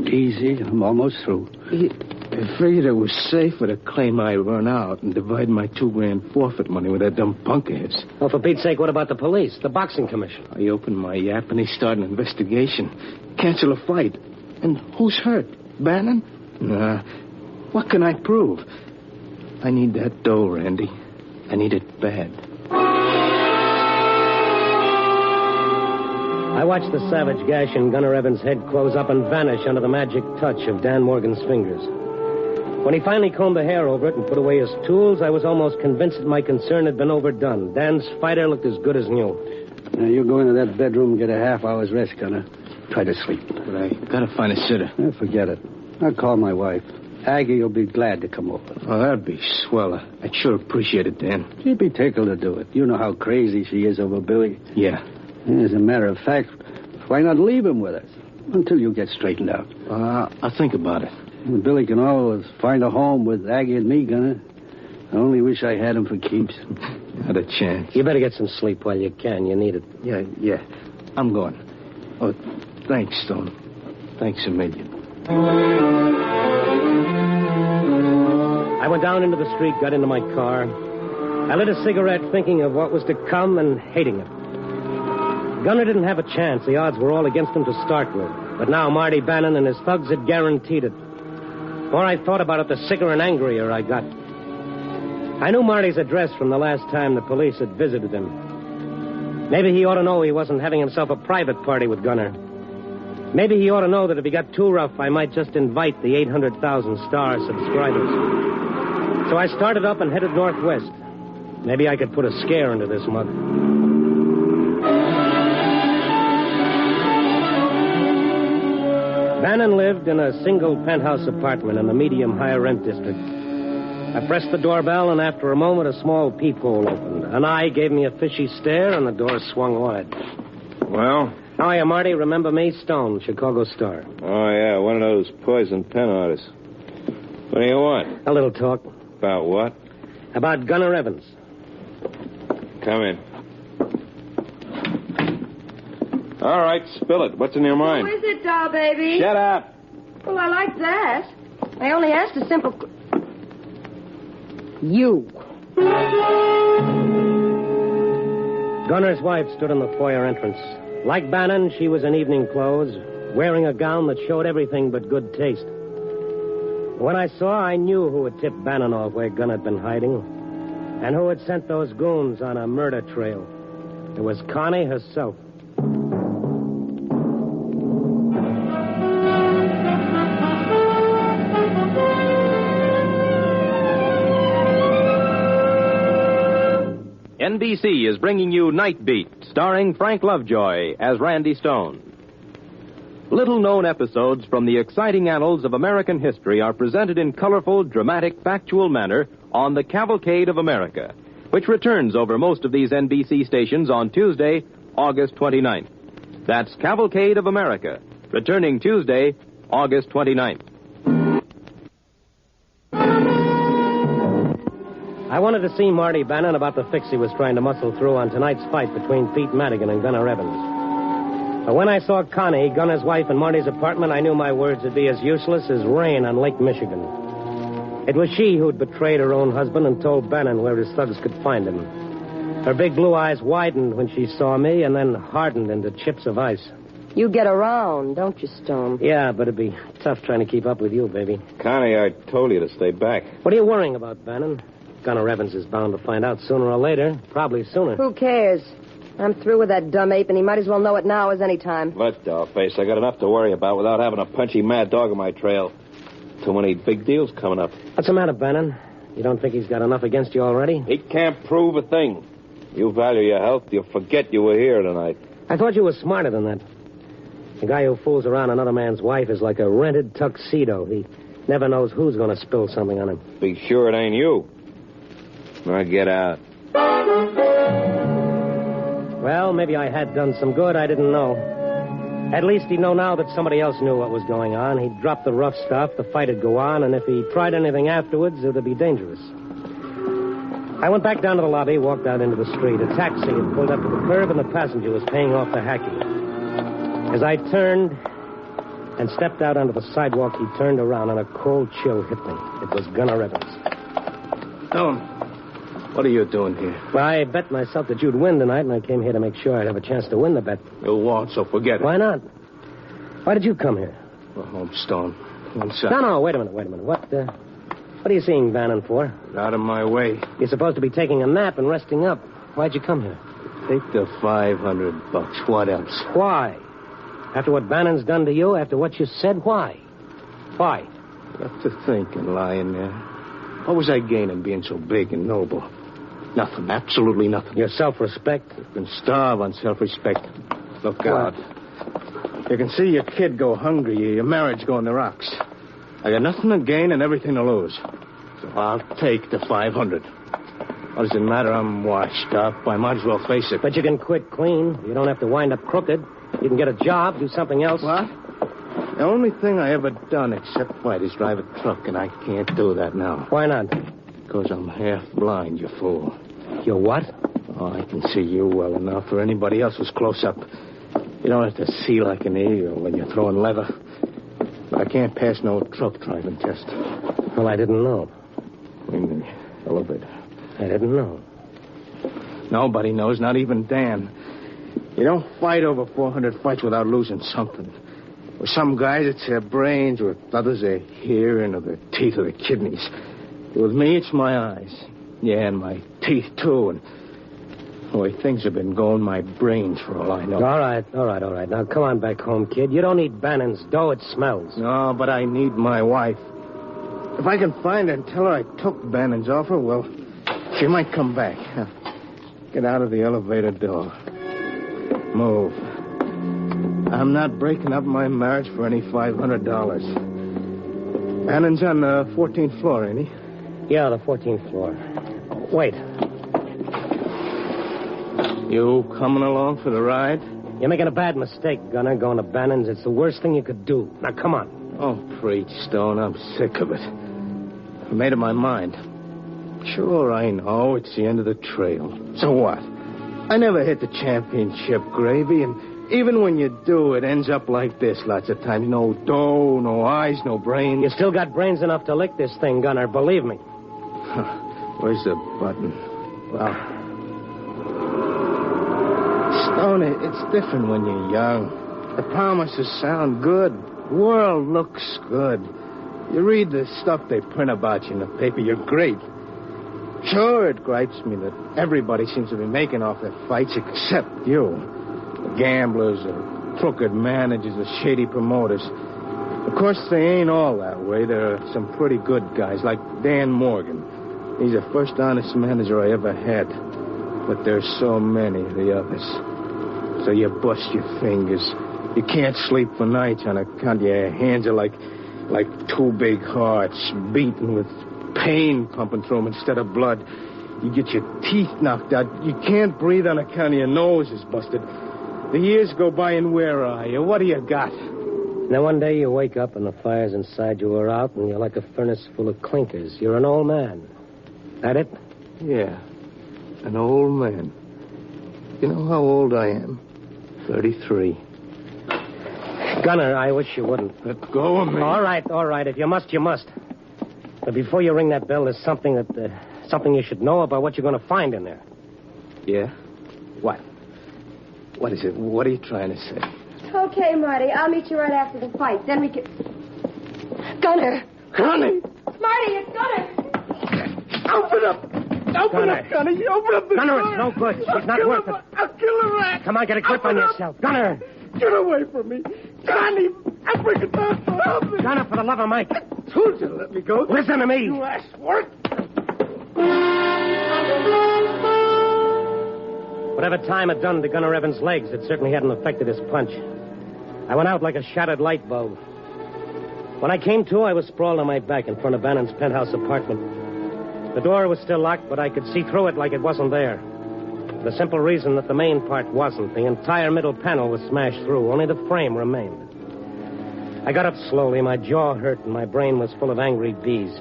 Easy. I'm almost through. I figured it was safer to claim I run out and divide my $2,000 forfeit money with that dumb punk of his. Well, for Pete's sake, what about the police? The boxing commission? I opened my yap and they started an investigation. Cancel a fight. And who's hurt? Bannon? Nah. What can I prove? I need that dough, Randy. I need it bad. I watched the savage gash in Gunner Evans' head close up and vanish under the magic touch of Dan Morgan's fingers. When he finally combed the hair over it and put away his tools, I was almost convinced that my concern had been overdone. Dan's fighter looked as good as new. Now, you go into that bedroom and get a half-hour's rest, Gunner. Try to sleep. But I gotta find a sitter. Forget it. I'll call my wife. Aggie will be glad to come over. Oh, that'd be swell. I'd sure appreciate it, Dan. She'd be tickled to do it. You know how crazy she is over Billy. Yeah. As a matter of fact, why not leave him with us until you get straightened out? I'll think about it. Billy can always find a home with Aggie and me, Gunner. I only wish I had him for keeps. Not a chance. You better get some sleep while you can. You need it. Yeah. I'm going. Oh, thanks, Stone. Thanks a million. I went down into the street, got into my car. I lit a cigarette thinking of what was to come and hating it. Gunner didn't have a chance. The odds were all against him to start with. But now Marty Bannon and his thugs had guaranteed it. The more I thought about it, the sicker and angrier I got. I knew Marty's address from the last time the police had visited him. Maybe he ought to know he wasn't having himself a private party with Gunner. Maybe he ought to know that if he got too rough, I might just invite the 800,000 star subscribers. So I started up and headed northwest. Maybe I could put a scare into this mug. Bannon lived in a single penthouse apartment in the medium high rent district. I pressed the doorbell, and after a moment, a small peephole opened. An eye gave me a fishy stare, and the door swung wide. Well? Hiya, Marty. Remember me? Stone, Chicago Star. Oh, yeah, one of those poison pen artists. What do you want? A little talk. About what? About Gunner Evans. Come in. All right, spill it. What's in your mind? Who is it, doll baby? Shut up. Well, I like that. I only asked a simple... You. Gunner's wife stood in the foyer entrance. Like Bannon, she was in evening clothes, wearing a gown that showed everything but good taste. When I saw, I knew who had tipped Bannon off where Gunn had been hiding, and who had sent those goons on a murder trail. It was Connie herself. NBC is bringing you Night Beat, starring Frank Lovejoy as Randy Stone. Little-known episodes from the exciting annals of American history are presented in colorful, dramatic, factual manner on the Cavalcade of America, which returns over most of these NBC stations on Tuesday, August 29th. That's Cavalcade of America, returning Tuesday, August 29th. I wanted to see Marty Bannon about the fix he was trying to muscle through on tonight's fight between Pete Madigan and Gunner Evans. But when I saw Connie, Gunner's wife, in Marty's apartment, I knew my words would be as useless as rain on Lake Michigan. It was she who'd betrayed her own husband and told Bannon where his thugs could find him. Her big blue eyes widened when she saw me and then hardened into chips of ice. You get around, don't you, Stone? Yeah, but it'd be tough trying to keep up with you, baby. Connie, I told you to stay back. What are you worrying about, Bannon? Gunner Evans is bound to find out sooner or later. Probably sooner. Who cares? I'm through with that dumb ape, and he might as well know it now as any time. Look, dollface, I got enough to worry about without having a punchy mad dog on my trail. Too many big deals coming up. What's the matter, Bannon? You don't think he's got enough against you already? He can't prove a thing. You value your health, you'll forget you were here tonight. I thought you were smarter than that. The guy who fools around another man's wife is like a rented tuxedo. He never knows who's going to spill something on him. Be sure it ain't you. Now get out. Well, maybe I had done some good. I didn't know. At least he'd know now that somebody else knew what was going on. He'd drop the rough stuff, the fight would go on, and if he tried anything afterwards, it would be dangerous. I went back down to the lobby, walked out into the street. A taxi had pulled up to the curb, and the passenger was paying off the hacky. As I turned and stepped out onto the sidewalk, he turned around, and a cold chill hit me. It was Gunner Evans. Dillon, what are you doing here? Well, I bet myself that you'd win tonight, and I came here to make sure I'd have a chance to win the bet. You won't, so forget it. Why not? Why did you come here? Well, home, Stone. Inside. No, wait a minute. What are you seeing Bannon for? Out of my way. You're supposed to be taking a nap and resting up. Why'd you come here? Take the $500. What else? Why? After what Bannon's done to you, after what you said, why? Why? Got to think and lying there. What was I gaining being so big and noble? Nothing, absolutely nothing. Your self-respect? You can starve on self-respect. Look out. You can see your kid go hungry, your marriage go in the rocks. I got nothing to gain and everything to lose. So I'll take the $500. What does it matter? I'm washed up. I might as well face it. But you can quit clean. You don't have to wind up crooked. You can get a job, do something else. What? The only thing I ever done except fight is drive a truck, and I can't do that now. Why not? Because I'm half blind, you fool. You're what? Oh, I can see you well enough for anybody else who's close up. You don't have to see like an eel when you're throwing leather. I can't pass no truck driving test. Well, I didn't know. In the elevator. I didn't know. Nobody knows, not even Dan. You don't fight over 400 fights without losing something. With some guys, it's their brains. With others, their hearing or their teeth or their kidneys. With me, it's my eyes. Yeah, and my teeth, too. And the way things have been going, my brains, for all I know. All right. Now, come on back home, kid. You don't need Bannon's dough. It smells. No, but I need my wife. If I can find her and tell her I took Bannon's offer, well, She might come back. Get out of the elevator door. Move. I'm not breaking up my marriage for any $500. Annan's on the 14th floor, ain't he? Yeah, the 14th floor. Wait. You coming along for the ride? You're making a bad mistake, Gunner, going to Bannon's. It's the worst thing you could do. Now, come on. Oh, preach, Stone. I'm sick of it. I made up my mind. Sure, I know it's the end of the trail. So what? I never hit the championship, Gravy, and even when you do, it ends up like this lots of times. No dough, no eyes, no brains. You still got brains enough to lick this thing, Gunner, believe me. Where's the button? Well, Stone, it's different when you're young. The promises sound good. The world looks good. You read the stuff they print about you in the paper, you're great. Sure, it gripes me that everybody seems to be making off their fights except you. The gamblers, the crooked managers, the shady promoters. Of course, they ain't all that way. There are some pretty good guys, like Dan Morgan. He's the first honest manager I ever had. But there's so many of the others. So you bust your fingers. You can't sleep for nights on account your hands are like two big hearts beating with pain pumping through them instead of blood. You get your teeth knocked out. You can't breathe on account of your nose is busted. The years go by and where are you? What do you got? Now, one day you wake up and the fires inside you are out and you're like a furnace full of clinkers. You're an old man. That it? Yeah, an old man. You know how old I am? 33. Gunner, I wish you wouldn't. Let go of me. All right. If you must, you must. But before you ring that bell, there's something you should know about what you're going to find in there. Yeah? What? What is it? What are you trying to say? Okay, Marty. I'll meet you right after the fight. Then we can... Gunner! Connie! Marty, it's Gunner! Open up! Open up, Connie! Open up the Gunner, door! it's no good. She's not worth it. I'll kill a rat! Come on, get a grip on yourself. Gunner! Get away from me! Connie! I'm breaking down for help me! Gunner, for the love of Mike! I told you to let me go. Listen to me! You asked for it! Whatever time had done to Gunner Evans' legs, it certainly hadn't affected his punch. I went out like a shattered light bulb. When I came to, I was sprawled on my back in front of Bannon's penthouse apartment. The door was still locked, but I could see through it like it wasn't there. For the simple reason that the main part wasn't. The entire middle panel was smashed through. Only the frame remained. I got up slowly. My jaw hurt, and my brain was full of angry bees.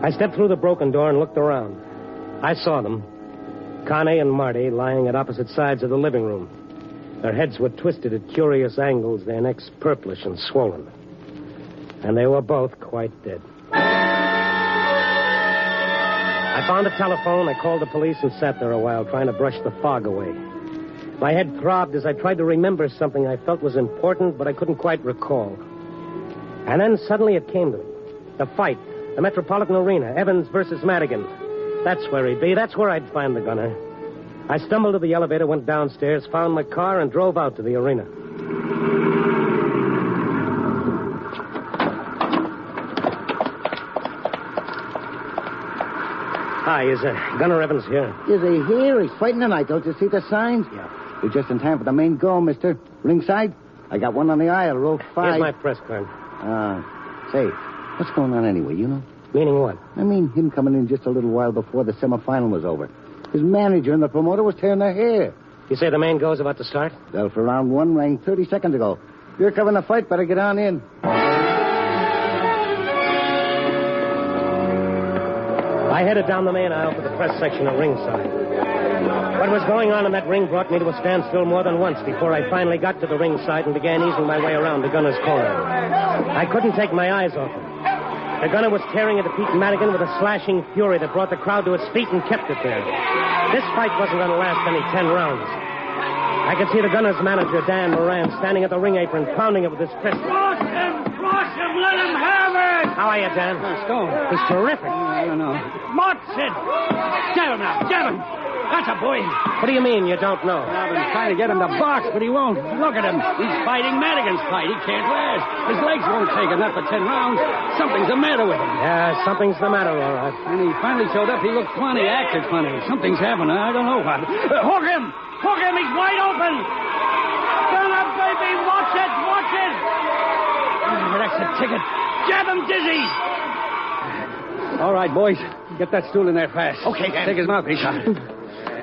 I stepped through the broken door and looked around. I saw them. Connie and Marty lying at opposite sides of the living room. Their heads were twisted at curious angles, their necks purplish and swollen. And they were both quite dead. I found a telephone, I called the police and sat there a while trying to brush the fog away. My head throbbed as I tried to remember something I felt was important, but I couldn't quite recall. And then suddenly it came to me. The fight, the Metropolitan Arena, Evans versus Madigan. That's where he'd be. That's where I'd find the gunner. I stumbled to the elevator, went downstairs, found my car, and drove out to the arena. Hi, is Gunner Evans here? Is he here? He's fighting tonight. Don't you see the signs? Yeah. You're just in time for the main goal, mister. Ringside? I got one on the aisle, row 5. Here's my press card. Say, what's going on anyway, you know? Meaning what? I mean, him coming in just a little while before the semifinal was over. His manager and the promoter was tearing their hair. You say the main go's about to start? Bell for round 1 rang 30 seconds ago. You're covering the fight, better get on in. I headed down the main aisle for the press section at ringside. What was going on in that ring brought me to a standstill more than once before I finally got to the ringside and began easing my way around the gunner's corner. I couldn't take my eyes off him. The gunner was tearing into Pete Madigan with a slashing fury that brought the crowd to its feet and kept it there. This fight wasn't going to last any 10 rounds. I could see the gunner's manager, Dan Moran, standing at the ring apron, pounding it with his fist. Cross him, let him have it! How are you, Dan? Stone. He's terrific. I don't know. March it! Get him now, get him! That's a boy. What do you mean you don't know? I've been trying to get him to box, but he won't. Look at him. He's fighting Madigan's fight. He can't last. His legs won't take him, not for 10 rounds. Something's the matter with him. Yeah, something's the matter, all right. When he finally showed up, he looked funny, acted funny. Something's happened. I don't know what. Hook him! Hook him! He's wide open! Turn up, baby! Watch it! Watch it! That's the ticket. Jab him dizzy! All right, boys. Get that stool in there fast. Okay, Dan. Take his mouthpiece out.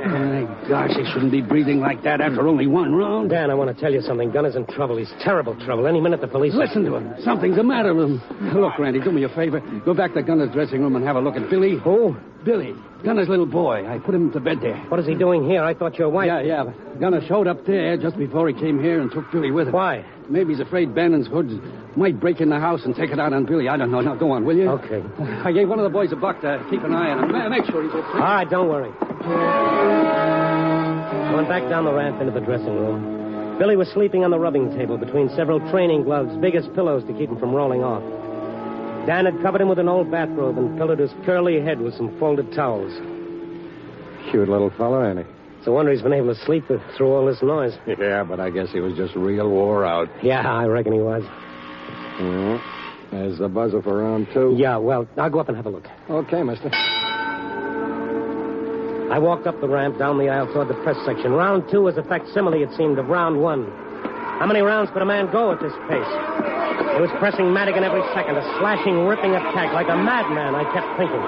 My gosh, he shouldn't be breathing like that after only one round. Dan, I want to tell you something. Gunner's in trouble. He's terrible trouble. Any minute the police... Listen to him. Something's the matter with him. Look, Randy, do me a favor. Go back to Gunner's dressing room and have a look at Billy. Who? Billy. Gunner's little boy. I put him to bed there. What is he doing here? I thought your wife... Yeah. But Gunner showed up there just before he came here and took Billy with him. Why? Maybe he's afraid Bannon's hoods might break in the house and take it out on Billy. I don't know. Now, go on, will you? Okay. I gave one of the boys a buck to keep an eye on him. Make sure he's okay. All right, don't worry. I went back down the ramp into the dressing room. Billy was sleeping on the rubbing table between several training gloves, big as pillows to keep him from rolling off. Dan had covered him with an old bathrobe and pillowed his curly head with some folded towels. Cute little fella, ain't he? It's a wonder he's been able to sleep through all this noise. Yeah, but I guess he was just real wore out. Yeah, I reckon he was. There's the buzzer for round 2. Yeah, well, I'll go up and have a look. Okay, mister. I walked up the ramp, down the aisle toward the press section. Round 2 was a facsimile, it seemed, of round 1. How many rounds could a man go at this pace? He was pressing Madigan every second, a slashing, ripping attack. Like a madman, I kept thinking.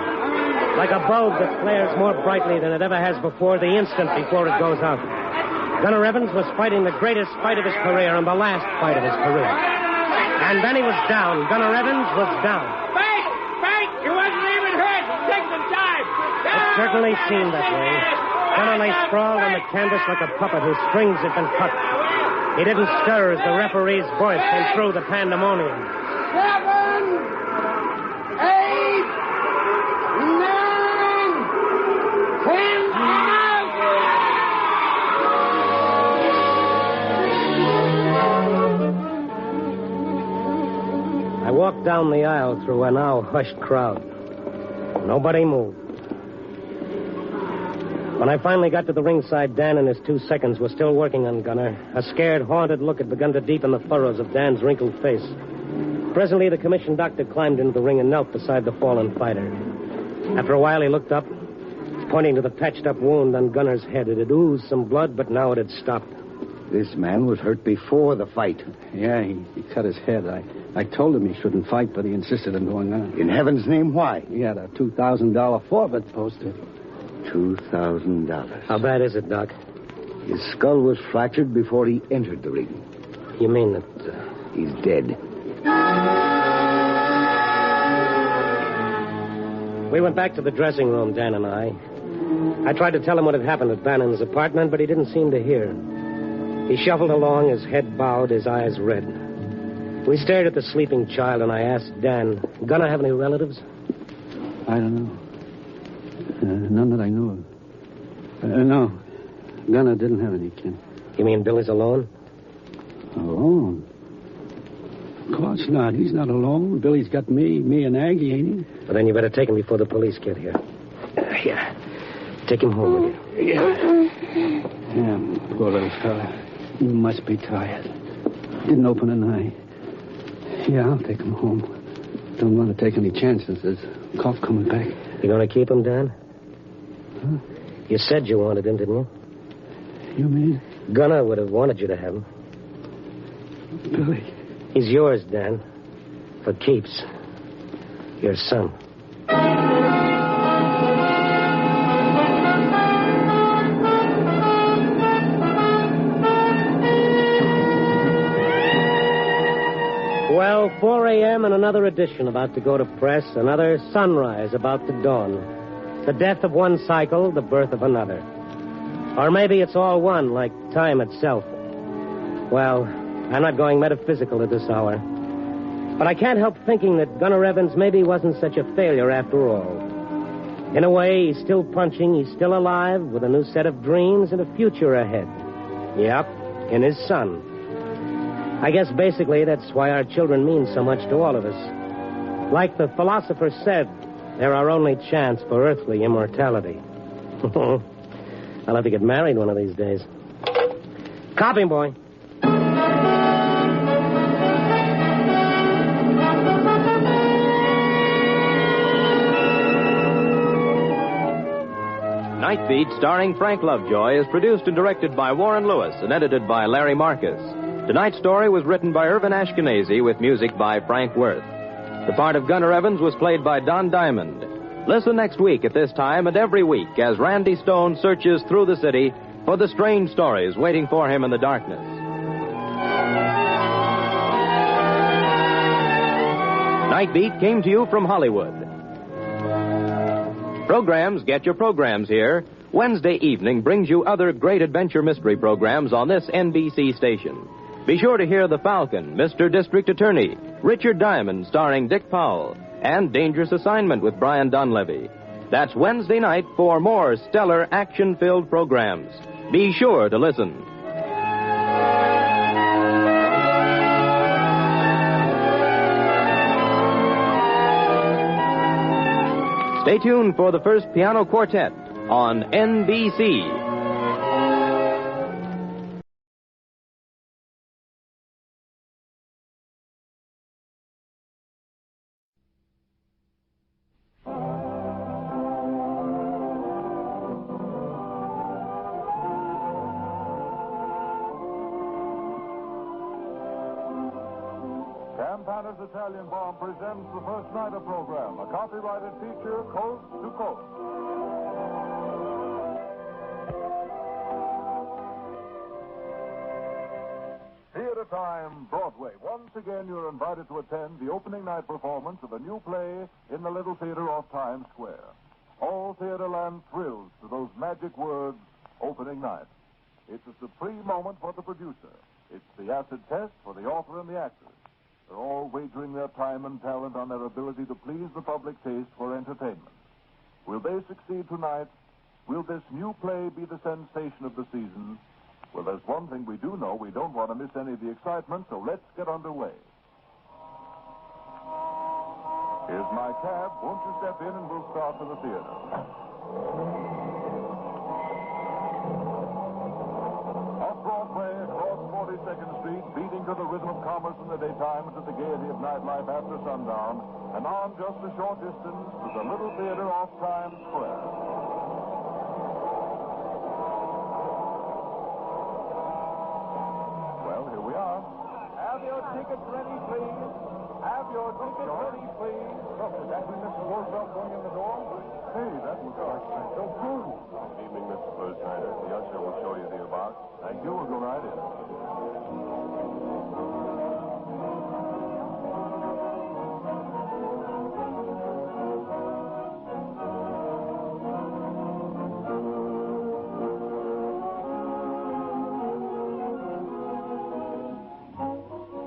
Like a bulb that flares more brightly than it ever has before the instant before it goes out. Gunner Evans was fighting the greatest fight of his career and the last fight of his career. And then he was down. Gunner Evans was down. Bank! He wasn't even hurt. Take some time. It certainly seemed that way. Gunner lay sprawled on the canvas like a puppet whose strings had been cut. He didn't stir as the referee's voice came through the pandemonium. 7, 8, 9, 10, out! I walked down the aisle through a now hushed crowd. Nobody moved. When I finally got to the ringside, Dan and his 2 seconds were still working on Gunner. A scared, haunted look had begun to deepen the furrows of Dan's wrinkled face. Presently, the commissioned doctor climbed into the ring and knelt beside the fallen fighter. After a while, he looked up, pointing to the patched-up wound on Gunner's head. It had oozed some blood, but now it had stopped. This man was hurt before the fight. Yeah, he cut his head. I told him he shouldn't fight, but he insisted on going on. In heaven's name, why? He had a $2,000 forfeit posted. $2,000. How bad is it, Doc? His skull was fractured before he entered the ring. You mean that... He's dead. We went back to the dressing room, Dan and I. I tried to tell him what had happened at Bannon's apartment, but he didn't seem to hear. He shuffled along, his head bowed, his eyes red. We stared at the sleeping child, and I asked Dan, Gunner have any relatives? I don't know. None that I know of. No. Gunner didn't have any kin. You mean Billy's alone? Alone? Of course not. He's not alone. Billy's got me and Aggie, ain't he? Well, then you better take him before the police get here. Here. Take him home with you. Yeah, poor little fella. He must be tired. Didn't open an eye. Yeah, I'll take him home. Don't want to take any chances. There's cough coming back. You going to keep him, Dan? Huh? You said you wanted him, didn't you? You mean? Gunner would have wanted you to have him. Billy. He's yours, Dan. For keeps. Your son. Well, 4 a.m. and another edition about to go to press. Another sunrise about to dawn. The death of one cycle, the birth of another. Or maybe it's all one, like time itself. Well, I'm not going metaphysical at this hour. But I can't help thinking that Gunner Evans maybe wasn't such a failure after all. In a way, he's still punching, he's still alive, with a new set of dreams and a future ahead. Yep, in his son. I guess basically that's why our children mean so much to all of us. Like the philosopher said, they're our only chance for earthly immortality. I'll have to get married one of these days. Copy, boy. Night Beat, starring Frank Lovejoy, is produced and directed by Warren Lewis and edited by Larry Marcus. Tonight's story was written by Irvin Ashkenazi with music by Frank Worth. The part of Gunnar Evans was played by Don Diamond. Listen next week at this time and every week as Randy Stone searches through the city for the strange stories waiting for him in the darkness. Night Beat came to you from Hollywood. Programs, get your programs here. Wednesday evening brings you other great adventure mystery programs on this NBC station. Be sure to hear The Falcon, Mr. District Attorney, Richard Diamond starring Dick Powell, and Dangerous Assignment with Brian Donlevy. That's Wednesday night for more stellar action-filled programs. Be sure to listen. Stay tuned for the first piano quartet on NBC. Campana's Italian Bomb presents the first Nighter program, a copyrighted feature, Coast to Coast. Theater Time, Broadway. Once again, you're invited to attend the opening night performance of a new play in the Little Theater off Times Square. All Theaterland thrills to those magic words, opening night. It's a supreme moment for the producer. It's the acid test for the author and the actors. They're all wagering their time and talent on their ability to please the public taste for entertainment. Will they succeed tonight? Will this new play be the sensation of the season? Well, there's one thing we do know. We don't want to miss any of the excitement, so let's get underway. Here's my cab. Won't you step in and we'll start for the theater? Off Broadway, across 42nd Street, beating to the rhythm of commerce in the daytime and to the gaiety of nightlife after sundown, and on just a short distance to the Little Theater off Times Square. Well, here we are. Have your tickets ready, please. Have your tickets ready, please. Look, is that Mr. Woodruff going in the door? Hey, that looks like so cool. Good evening, Mr. Bergschneider. The usher will show you the box. Thank you. We'll go right in.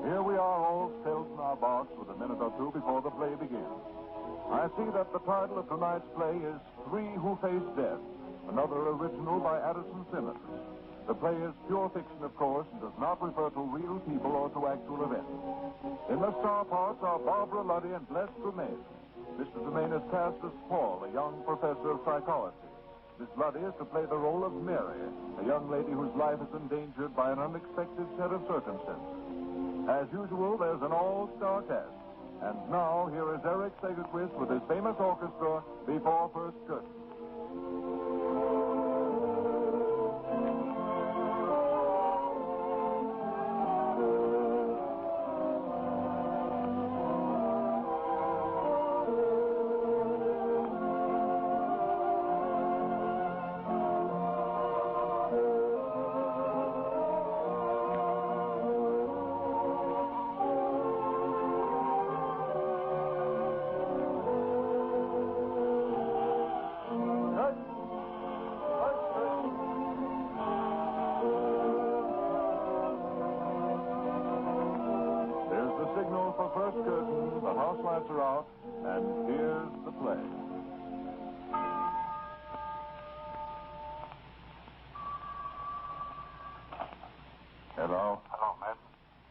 Here we are, all settled in our box with a minute or two before the play begins. I see that the title of tonight's play is Three Who Face Death, another original by Addison Simmons. The play is pure fiction, of course, and does not refer to real people or to actual events. In the star parts are Barbara Luddy and Les Tremaine. Mr. Tremaine is cast as Paul, a young professor of psychology. Miss Luddy is to play the role of Mary, a young lady whose life is endangered by an unexpected set of circumstances. As usual, there's an all-star cast. And now, here is Eric Segerquist with his famous orchestra before first curtain. Lights are out, and here's the play. Hello? Hello, Matt.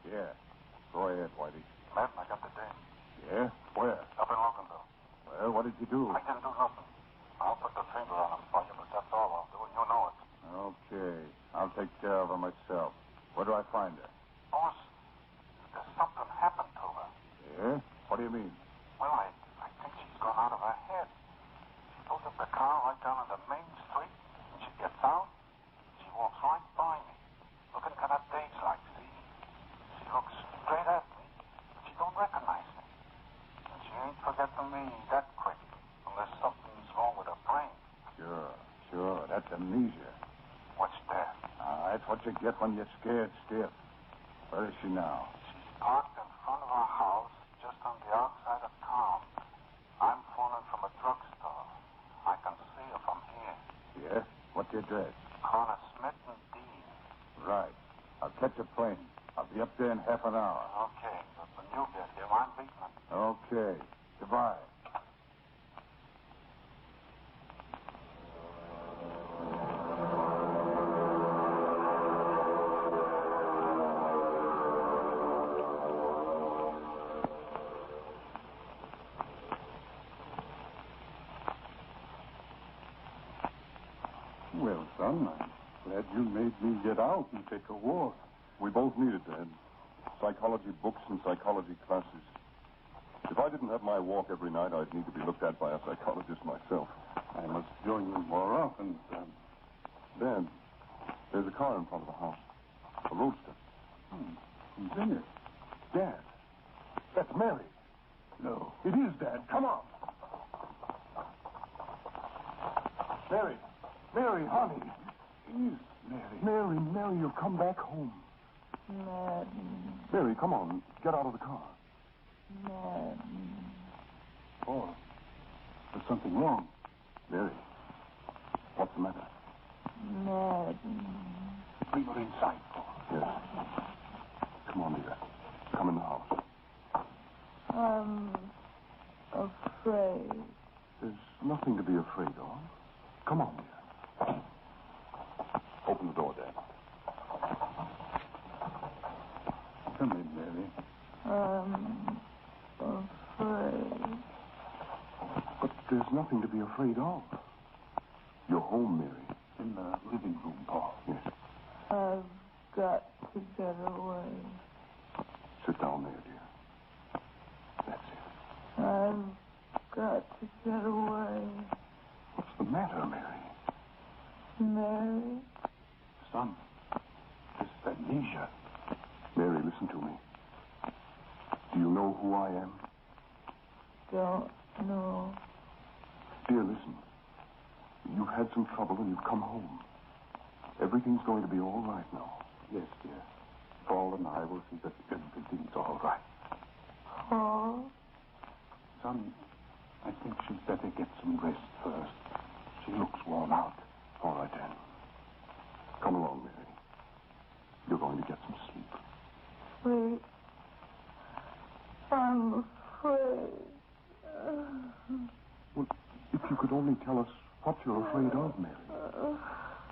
Yeah. Go ahead, Whitey. Matt, I got the dame. Yeah? Where? Up in Loganville. Well, what did you do? I didn't do nothing. I'll put the finger on him for you, but that's all I'll do, and you know it. take care of her myself. Where do I find her? Boss, there's something happened to her. Yeah? What do you mean? Well, I think she's gone out of her head. She pulls up the car right down on the main street. When she gets out, she walks right by me, looking kind of dazed-like, see? She looks straight at me, but she don't recognize me. And she ain't forgetting me that quick, unless something's wrong with her brain. Sure. That's amnesia. What's that? That's what you get when you're scared stiff. Where is she now? She's parked in front of our house, just on the outside of town. I'm phoning from a drugstore. I can see her from here. Yes? What's your address? Corner Smith and Dean. Right. I'll catch a plane. I'll be up there in half an hour. Okay, but when you get here, I'm beating it. Okay. Goodbye. Well, son, I'm glad you made me get out and take a walk. We both need it, Dad. Psychology books and psychology classes. If I didn't have my walk every night, I'd need to be looked at by a psychologist myself. I must join you more often, son. Dad, there's a car in front of the house. A roadster. Who's in it? Dad, that's Mary. No. It is, Dad. Come on. Mary, honey. It is Mary. Mary, you'll come back home. Mary, come on. Get out of the car. Oh, there's something wrong. Mary, what's the matter? Bring her inside, Paul. Yes. Come on, dear. Come in the house. I'm afraid. There's nothing to be afraid of. Come on, dear. Open the door, Dad. Come in, Mary. I'm afraid. But there's nothing to be afraid of. You're home, Mary. In the living room, Paul. Yes. I've got to get away. Sit down there, dear. That's it. I've got to get away. What's the matter, Mary? Mary? Son, this amnesia. Mary, listen to me. Do you know who I am? Don't know. Dear, listen. You've had some trouble and you've come home. Everything's going to be all right now. Yes, dear. Paul and I will see that everything's all right. Paul? Son, I think she'd better get some rest first. She looks worn out. All right, then. Come along, Mary. You're going to get some sleep. Sleep? I'm afraid. Well, if you could only tell us what you're afraid of, Mary.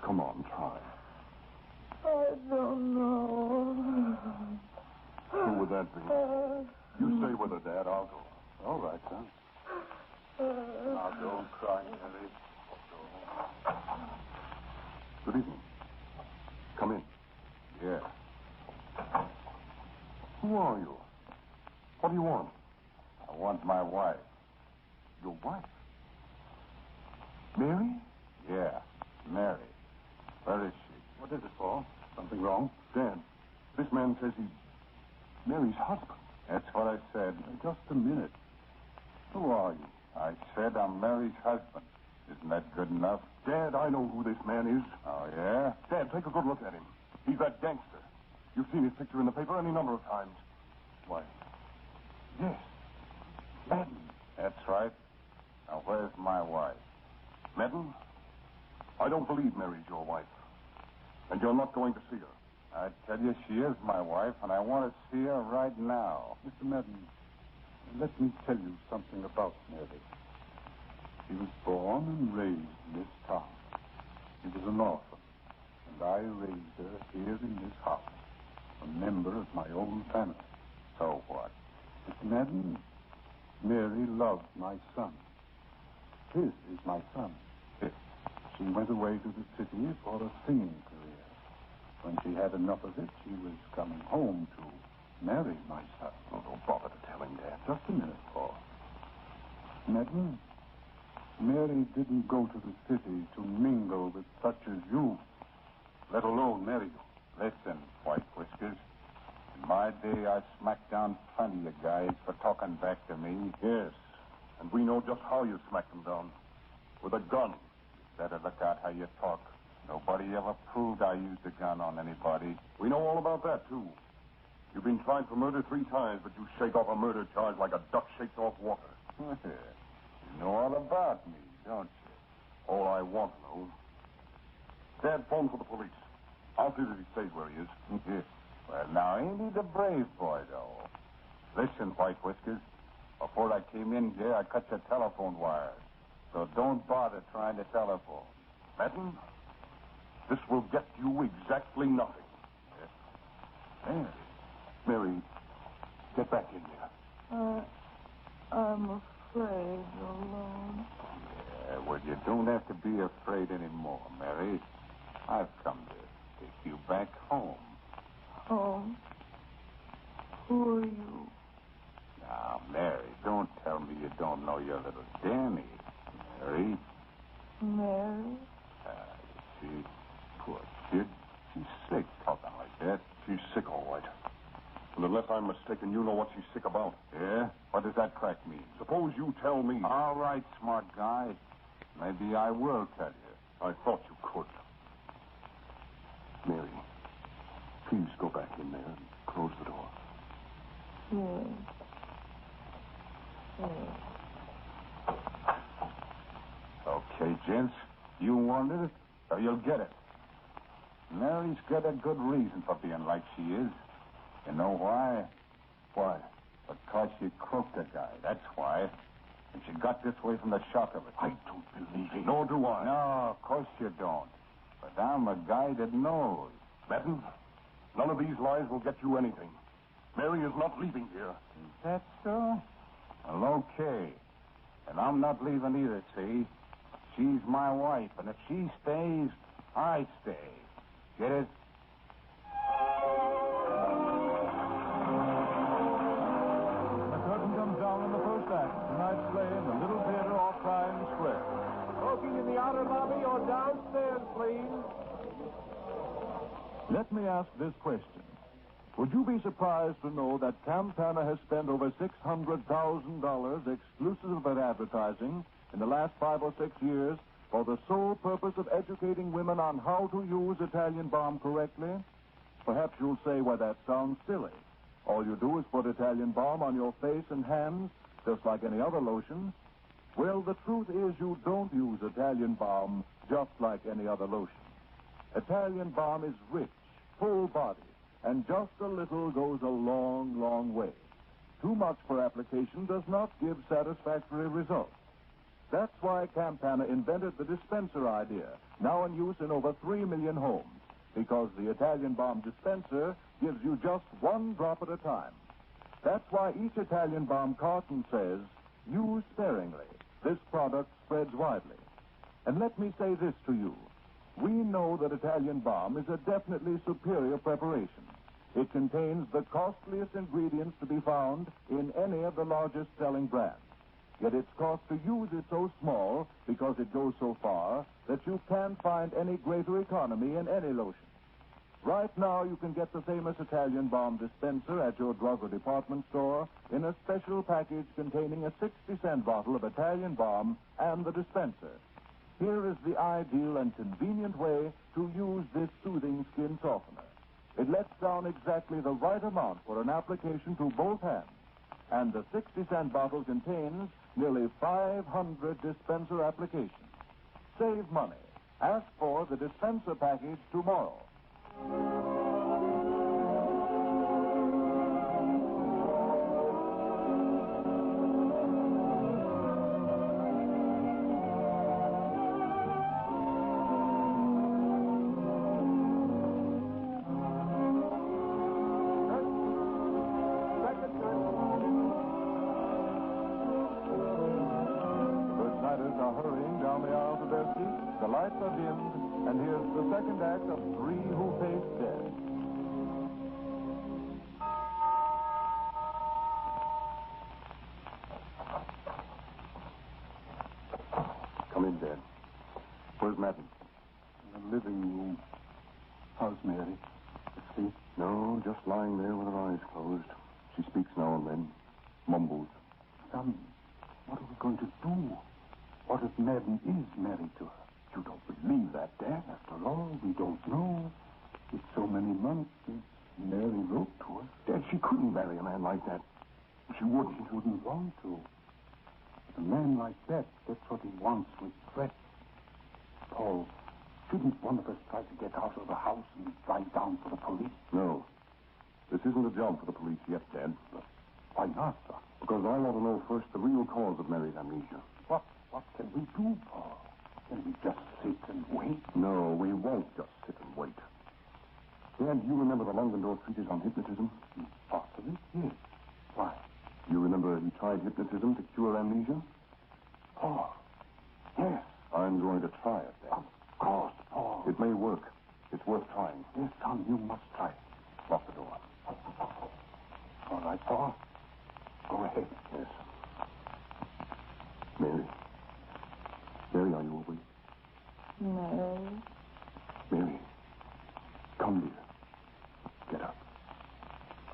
Come on, try. I don't know. Who would that be? You stay with her, Dad. I'll go. All right, son. Now, don't cry, Mary. Good evening. Come in. Yeah. Who are you? What do you want? I want my wife. Your wife? Mary? Yeah, Mary. Where is she? What is it, Paul? Something wrong? Dan, this man says he's Mary's husband. That's what I said. Just a minute. Who are you? I said I'm Mary's husband. Isn't that good enough? Dad, I know who this man is. Oh, yeah? Dad, take a good look at him. He's that gangster. You've seen his picture in the paper any number of times. Why? Yes. Madden. That's right. Now, where's my wife? Madden, I don't believe Mary's your wife. And you're not going to see her. I tell you, she is my wife, and I want to see her right now. Mr. Madden, let me tell you something about Mary. She was born and raised in this town. She was an orphan, and I raised her here in this house, a member of my own family. So what? Mr. Madden, Mary loved my son. This is my son. She went away to the city for a singing career. When she had enough of it, she was coming home to marry my son. Oh, don't bother to tell him that. Just a minute, Paul. Madden, Mary didn't go to the city to mingle with such as you, let alone marry you. Listen, White Whiskers. In my day, I smacked down plenty of guys for talking back to me. Yes, and we know just how you smacked them down. With a gun. Better look out how you talk. Nobody ever proved I used a gun on anybody. We know all about that, too. You've been tried for murder 3 times, but you shake off a murder charge like a duck shakes off water. You know all about me, don't you? All I want to know. Dad, phone for the police. I'll see that he stays where he is. Well, now, ain't he the brave boy, though? Listen, White Whiskers. Before I came in here, I cut your telephone wires. So don't bother trying to telephone. Madden, this will get you exactly nothing. Yes. Mary, get back in there. I'm afraid alone. Yeah, well, you don't have to be afraid anymore, Mary. I've come to take you back home. Home? Who are you? Now, Mary, don't tell me you don't know your little Danny. Mary? Mary? You see, poor kid. She's sick talking like that. She's sick, all right. And unless I'm mistaken, you know what she's sick about. Yeah? What does that crack mean? Suppose you tell me. All right, smart guy. Maybe I will tell you. I thought you could. Mary, please go back in there and close the door. Yes. Okay, gents. You wanted it, so you'll get it. Mary's got a good reason for being like she is. You know why? Why? Because she croaked a guy, that's why. And she got this way from the shock of it. I don't believe it. Nor do I. No, of course you don't. But I'm a guy that knows. Madden, none of these lies will get you anything. Mary is not leaving here. Is that so? Well, okay. And I'm not leaving either, see? She's my wife, and if she stays, I stay. Get it? The curtain comes down in the first act. Tonight's play in the Little Theater off Tryon Square. Smoking in the outer lobby or downstairs, please. Let me ask this question. Would you be surprised to know that Campana has spent over $600,000 exclusive of advertising in the last 5 or 6 years for the sole purpose of educating women on how to use Italian Balm correctly? Perhaps you'll say, well, that sounds silly. All you do is put Italian Balm on your face and hands, just like any other lotion. Well, the truth is you don't use Italian Balm just like any other lotion. Italian Balm is rich, full body, and just a little goes a long, long way. Too much per application does not give satisfactory results. That's why Campana invented the dispenser idea, now in use in over 3 million homes, because the Italian Balm dispenser gives you just 1 drop at a time. That's why each Italian Balm carton says, use sparingly. This product spreads widely. And let me say this to you. We know that Italian Balm is a definitely superior preparation. It contains the costliest ingredients to be found in any of the largest selling brands. Yet its cost to use is so small, because it goes so far, that you can't find any greater economy in any lotion. Right now, you can get the famous Italian Balm dispenser at your drug or department store in a special package containing a 60-cent bottle of Italian Balm and the dispenser. Here is the ideal and convenient way to use this soothing skin softener. It lets down exactly the right amount for an application to both hands. And the 60-cent bottle contains nearly 500 dispenser applications. Save money. Ask for the dispenser package tomorrow. Are hurrying down the aisle to their seats, the lights are dimmed, and here's the second act of Three Who Faced Death. Come in, Dad. Where's Madden? In the living room. How's Mary? Asleep? No, just lying there with her eyes closed. She speaks now and then. Mumbles. Son, what are we going to do? What if Madden is married to her? You don't believe that, Dad? After all, we don't know. It's so many months since Mary wrote to her. Dad, she couldn't marry a man like that. She wouldn't. She wouldn't want to. But a man like that gets what he wants with threats. Paul, shouldn't one of us try to get out of the house and drive down for the police? No. This isn't a job for the police yet, Dad. But why not, sir? Because I want to know first the real cause of Mary's amnesia. What can we do, Paul? Can we just sit and wait? No, we won't just sit and wait. Dad, you remember the London treatise on hypnotism? Possibly, yes. Why? You remember he tried hypnotism to cure amnesia? Paul, yes. I'm going to try it, Dad. Of course, Paul. It may work. It's worth trying. Yes, son, you must try it. Lock the door. All right, Paul. Go ahead. Yes. Mary. Mary, are you awake? Mary. Mary. Come, dear. Get up.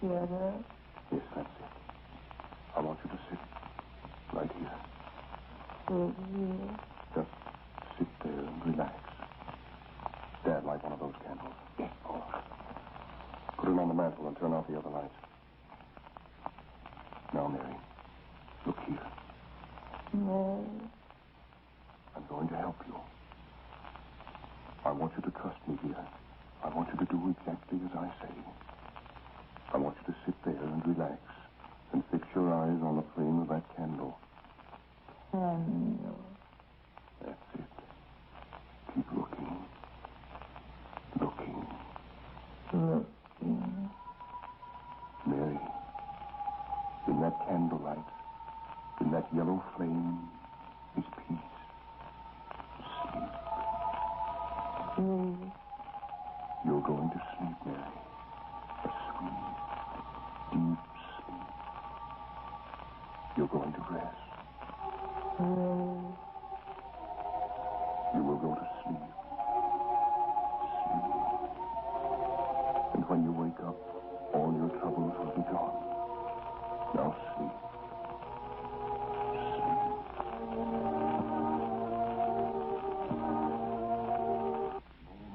Get up? Yes, that's it. I want you to sit right here. Sit here? Just sit there and relax. Dad, light one of those candles. Yes, Paul. Put it on the mantel and turn off the other lights. Now, Mary, look here. Mary. I'm going to help you. I want you to trust me, dear. I want you to do exactly as I say. I want you to sit there and relax and fix your eyes on the flame of that candle. Candle. That's it. Keep looking. Looking. Looking. Mary, in that candlelight, in that yellow flame, is peace. Sleep. Sleep. You're going to sleep, Mary. A sweet, deep sleep. You're going to rest. You will go to sleep. Sleep. And when you wake up, all your troubles will be gone. Now sleep.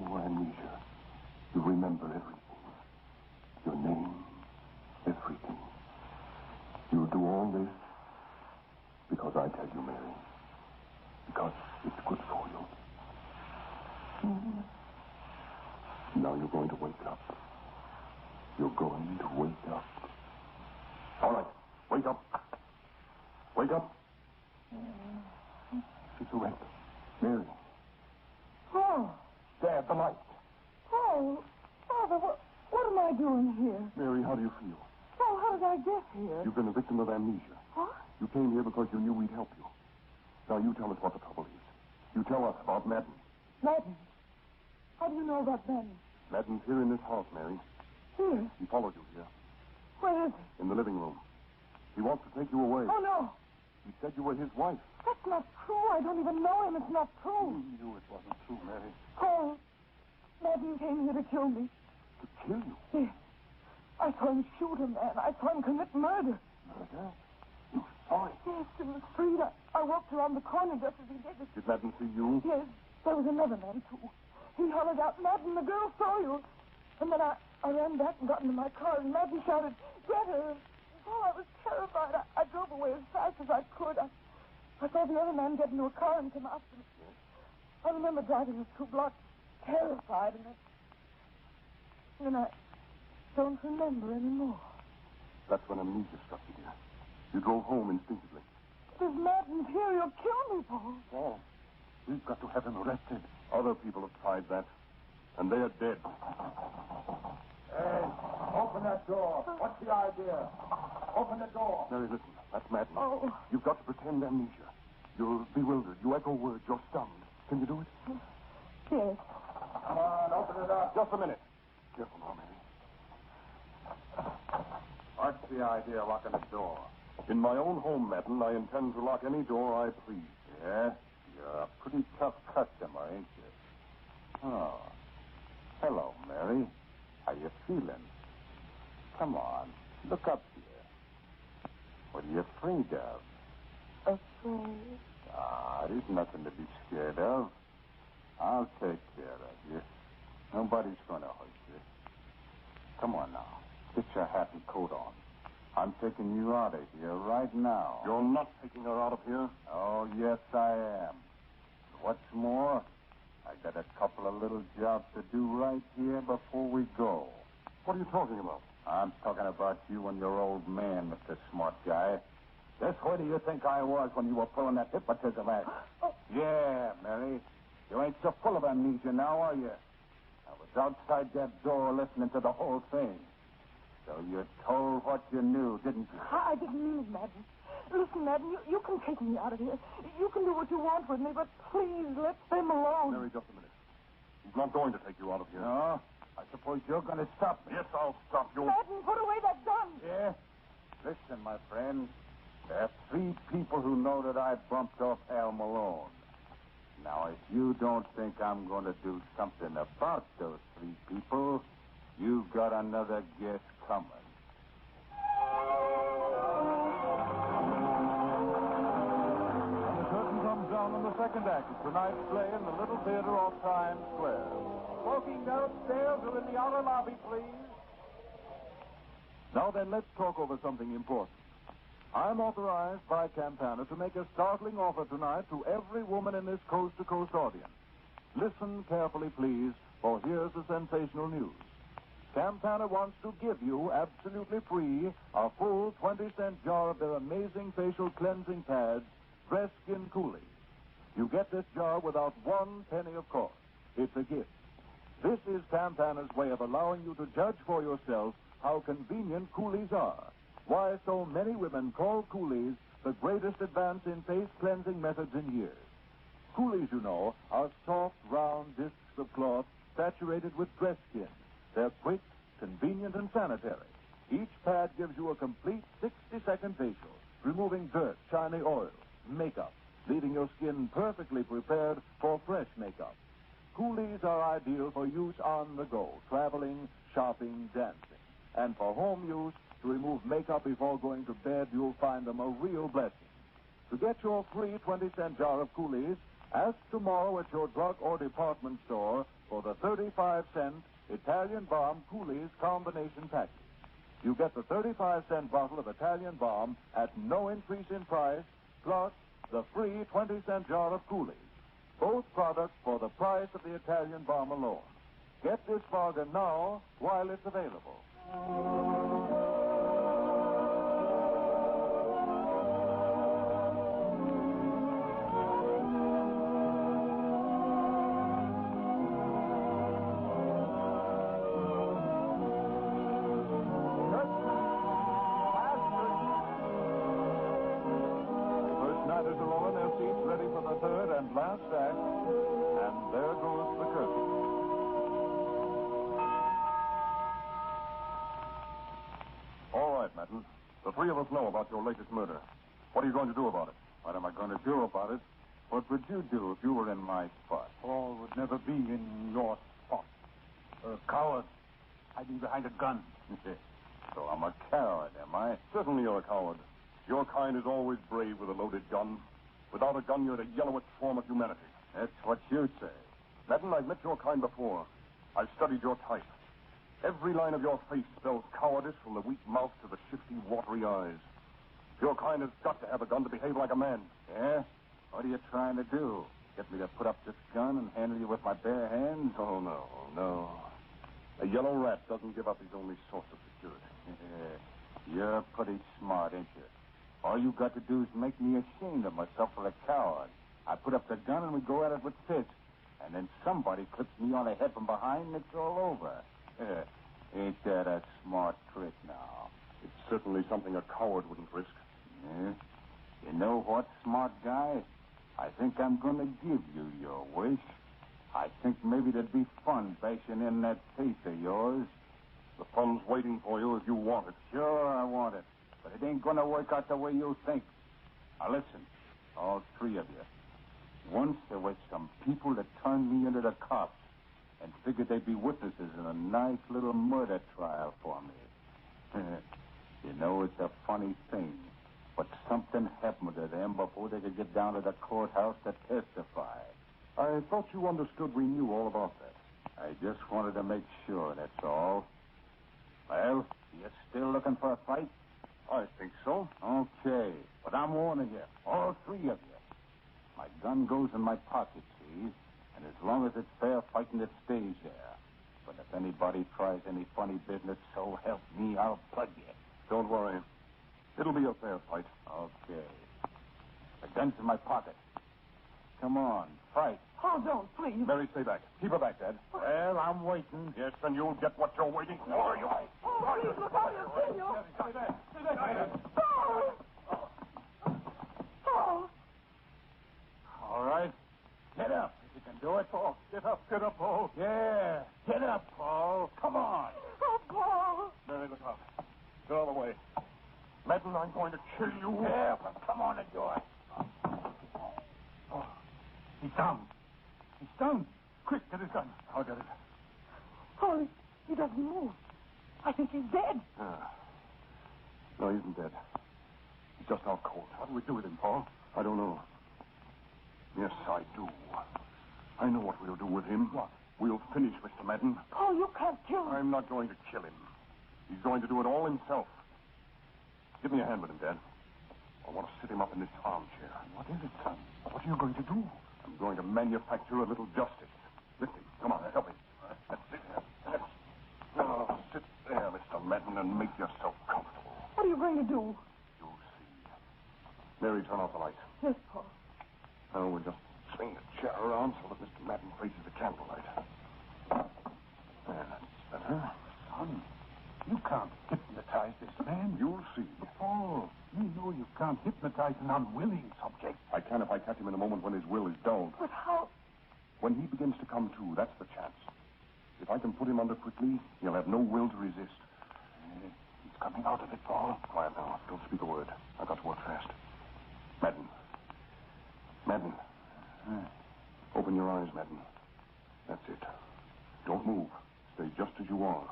No more amnesia. You remember everything. Your name, everything. You'll do all this because I tell you, Mary. Because it's good for you. Now you're going to wake up. You're going to wake up. All right. Wake up. Wake up. She's awake. Mary. Oh. Dad, the light. Oh. Father, what am I doing here? Mary, how do you feel? Oh, how did I get here? You've been a victim of amnesia. What? You came here because you knew we'd help you. Now you tell us what the trouble is. You tell us about Madden. Madden? How do you know about Madden? Madden's here in this house, Mary. Here? He followed you here. Where is he? In the living room. He wants to take you away. Oh, no. He said you were his wife. That's not true. I don't even know him. It's not true. You knew it wasn't true, Mary. Paul, Madden came here to kill me. To kill you? Yes. I saw him shoot a man. I saw him commit murder. Murder? You saw it? Yes, in the street. I walked around the corner just as he did it. Did Madden see you? Yes. There was another man, too. He hollered out, Madden, the girl saw you. And then I ran back and got into my car, and Madden shouted, get her. Oh, I was terrified. I drove away as fast as I could. I saw the other man get into a car and come after me. I remember driving the 2 blocks, terrified, and then I don't remember anymore. That's when amnesia struck you, dear. You drove home instinctively. This Madden's here. He'll kill me, Paul. Paul, we've got to have him arrested. Other people have tried that, and they're dead. Hey, open that door. What's the idea? Open the door. Mary, listen. That's Madden. Oh. You've got to pretend amnesia. You're bewildered. You echo words. You're stunned. Can you do it? Yes. Come on, open it up. Just a minute. Careful now, Mary. What's the idea of locking the door? In my own home, Madden, I intend to lock any door I please. Yeah? You're a pretty tough customer, ain't you? Oh. Hello, Mary. How you feeling? Come on, look up here. What are you afraid of? Afraid? There's nothing to be scared of. I'll take care of you. Nobody's going to hurt you. Come on now. Get your hat and coat on. I'm taking you out of here right now. You're not taking her out of here? Oh, yes, I am. What's more, I got a couple of little jobs to do right here before we go. What are you talking about? I'm talking about you and your old man, Mr. Smart Guy. Just where do you think I was when you were pulling that hypnotism act? Yeah, Mary. You ain't so full of amnesia now, are you? I was outside that door listening to the whole thing. So you told what you knew, didn't you? I didn't mean it, Madden. Listen, Madden, you can take me out of here. You can do what you want with me, but please let them alone. Mary, just a minute. He's not going to take you out of here. No? I suppose you're going to stop me. Yes, I'll stop you. Madden, put away that gun. Yeah? Listen, my friend. There are 3 people who know that I bumped off Al Malone. Now, if you don't think I'm going to do something about those 3 people, you've got another guess coming. And the curtain comes down on the second act of tonight's play in the Little Theater off Times Square. Smoking downstairs or in the outer lobby, please. Now then, let's talk over something important. I'm authorized by Campana to make a startling offer tonight to every woman in this coast-to-coast audience. Listen carefully, please, for here's the sensational news. Campana wants to give you, absolutely free, a full 20-cent jar of their amazing facial cleansing pads, Dress Skin Coolies. You get this jar without 1 penny of cost. It's a gift. This is Campana's way of allowing you to judge for yourself how convenient Coolies are. Why so many women call Coolies the greatest advance in face cleansing methods in years. Coolies, you know, are soft, round discs of cloth saturated with dress skin. They're quick, convenient, and sanitary. Each pad gives you a complete 60-second facial, removing dirt, shiny oils, makeup, leaving your skin perfectly prepared for fresh makeup. Coolies are ideal for use on the go, traveling, shopping, dancing. And for home use, to remove makeup before going to bed, you'll find them a real blessing. To get your free 20-cent jar of Coolies, ask tomorrow at your drug or department store for the 35-cent Italian Balm Coolies combination package. You get the 35-cent bottle of Italian Balm at no increase in price, plus the free 20-cent jar of Coolies. Both products for the price of the Italian Balm alone. Get this bargain now while it's available. Last act, and there goes the curtain. All right, Madden. The 3 of us know about your latest murder. What are you going to do about it? What am I going to do about it? What would you do if you were in my spot? Paul would never be in your spot. A coward hiding behind a gun. So I'm a coward, am I? Certainly you're a coward. Your kind is always brave with a loaded gun. Without a gun, you're the yellowest form of humanity. That's what you say. Madden, I've met your kind before. I've studied your type. Every line of your face spells cowardice from the weak mouth to the shifty, watery eyes. Your kind has got to have a gun to behave like a man. Yeah? What are you trying to do? Get me to put up this gun and handle you with my bare hands? Oh, no. A yellow rat doesn't give up his only source of security. You're pretty smart, ain't you? All you got to do is make me ashamed of myself for a coward. I put up the gun and we go at it with fists. And then somebody clips me on the head from behind and it's all over. Ain't that a smart trick now? It's certainly something a coward wouldn't risk. Yeah? You know what, smart guy? I think I'm going to give you your wish. I think maybe it'd be fun bashing in that face of yours. The fun's waiting for you if you want it. Sure, I want it. But it ain't going to work out the way you think. Now, listen, all three of you. Once there was some people that turned me into the cops and figured they'd be witnesses in a nice little murder trial for me. You know, it's a funny thing, but something happened to them before they could get down to the courthouse to testify. I thought you understood we knew all about that. I just wanted to make sure, that's all. Well, you still looking for a fight? I think so. Okay, but I'm warning you, all three of you. My gun goes in my pocket, see? And as long as it's fair fighting, it stays there. But if anybody tries any funny business, so help me, I'll plug you. Don't worry. It'll be a fair fight. Okay. The gun's in my pocket. Come on, fight. Oh, don't, please. Mary, stay back. Keep her back, Dad. Well, I'm waiting. Yes, and you'll get what you're waiting for. You. Oh, please, look out, you senor. Stay back. Stay back. Oh. Oh. All right. Get up if you can do it. Paul, get up, Paul. Yeah, get up, Paul. Come on. Oh, Paul. Mary, look out. Get out of the way. Madden, I'm going to kill you. Yeah, but come on and do it. Oh, he's down. He's down. Quick, get his gun. I'll get it. Oh, he doesn't move. I think he's dead. No, he isn't dead. He's just out cold. What do we do with him, Paul? I don't know. Yes, I do. I know what we'll do with him. What? We'll finish Mr. Madden. Paul, you can't kill him. I'm not going to kill him. He's going to do it all himself. Give me a hand with him, Dad. I want to sit him up in this armchair. What is it, son? What are you going to do? I'm going to manufacture a little justice. Lift him. Come on, help me. That's it. Now, sit there, Mr. Madden, and make yourself comfortable. What are you going to do? You'll see. Mary, turn off the light. Yes, Paul. Now, we'll just swing the chair around so that Mr. Madden faces the candlelight. There, that's better. Son, you can't hypnotize this man. You'll see. Paul, you know you can't hypnotize an unwilling subject. I can if I catch him in a moment when his will is dulled. But how? When he begins to come to, that's the chance. If I can put him under quickly, he'll have no will to resist. He's coming out of it, Paul. Quiet now. Don't speak a word. I've got to work fast. Madden. Madden. Open your eyes, Madden. That's it. Don't move. Stay just as you are.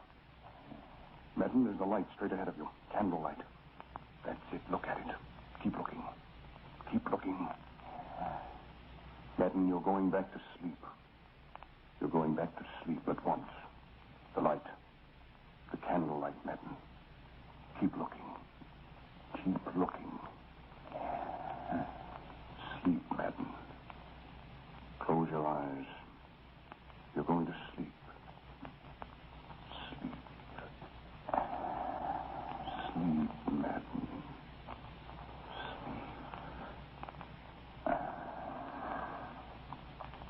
Madden, there's a light straight ahead of you. Candlelight. That's it. Look at it. Keep looking. Keep looking. Madden, you're going back to sleep. You're going back to sleep at once. The light. The candlelight, Madden. Keep looking. Keep looking. Sleep, Madden. Close your eyes. You're going to sleep. Sleep. Sleep, Madden. Sleep.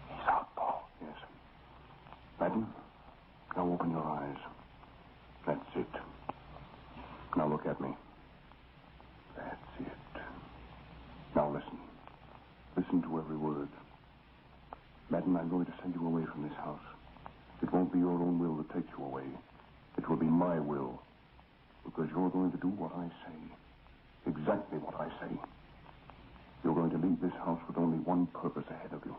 He's out, Paul. Yes. Madden, now open your eyes. That's it. Now look at me. That's it. Now listen. Listen to every word. Madden, I'm going to send you away from this house. It won't be your own will that takes you away. It will be my will. Because you're going to do what I say. Exactly what I say. You're going to leave this house with only one purpose ahead of you.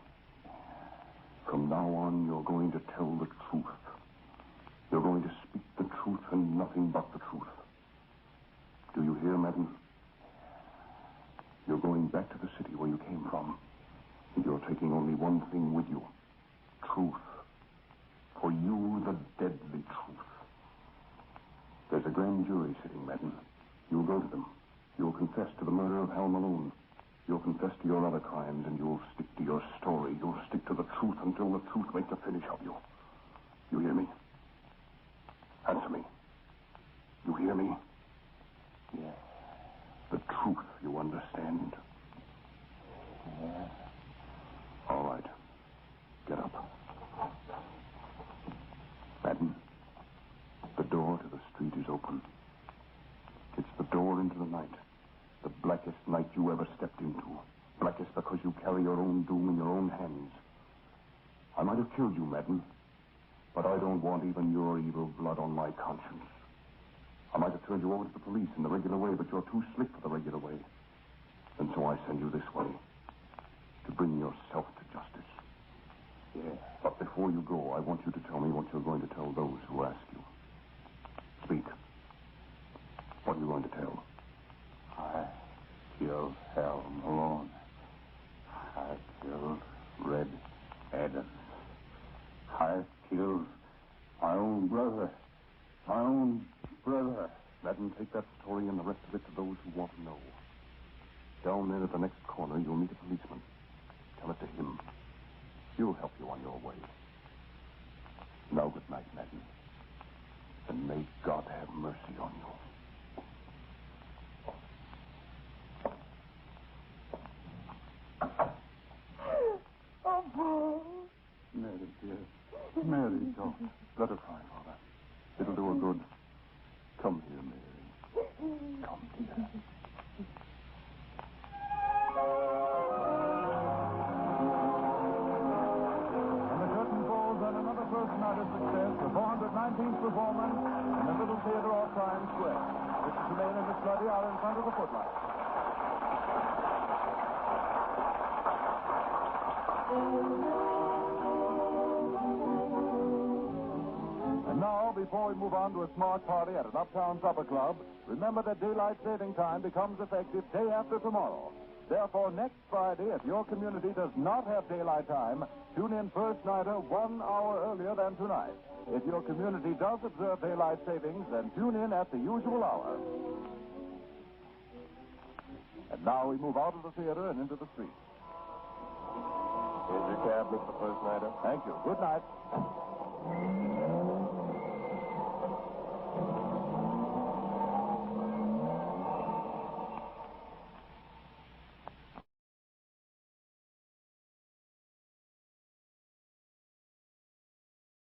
From now on, you're going to tell the truth. You're going to speak the truth and nothing but the truth. Do you hear, Madden? You're going back to the city where you came from. And you're taking only one thing with you. Truth. For you, the deadly truth. There's a grand jury sitting, Madden. You'll go to them. You'll confess to the murder of Hal Malone. You'll confess to your other crimes, and you'll stick to your story. You'll stick to the truth until the truth makes a finish of you. You hear me? Answer me. You hear me? Yes. The truth, you understand? Yes. All right. Get up. Madden, the door to the street is open. It's the door into the night. The blackest night you ever stepped into. But I guess because you carry your own doom in your own hands. I might have killed you, Madden, but I don't want even your evil blood on my conscience. I might have turned you over to the police in the regular way, but you're too slick for the regular way. And so I send you this way, to bring yourself to justice. Yeah. But before you go, I want you to tell me what you're going to tell those who ask you. Speak. What are you going to tell? I killed Hal Malone. I killed Red Adams. I killed my own brother. My own brother. Madden, take that story and the rest of it to those who want to know. Down there at the next corner, you'll meet a policeman. Tell it to him. He'll help you on your way. Now, good night, Madden. And may God have mercy on you. Oh, Paul. Mary, dear. Mary, don't. Let her cry, Father. It'll do her good. Come here, Mary. Come, dear. And the curtain falls on another first night of success, the 419th performance in the Little Theater off Times Square. Mr. Tremaine and Miss Luddy are in front of the footlights. And now, before we move on to a smart party at an uptown supper club, remember that daylight saving time becomes effective day after tomorrow. Therefore, next Friday, if your community does not have daylight time, tune in first nighter 1 hour earlier than tonight. If your community does observe daylight savings, then tune in at the usual hour. And now we move out of the theater and into the street. Here's your cab, Mr. First Nighter. Thank you. Good night.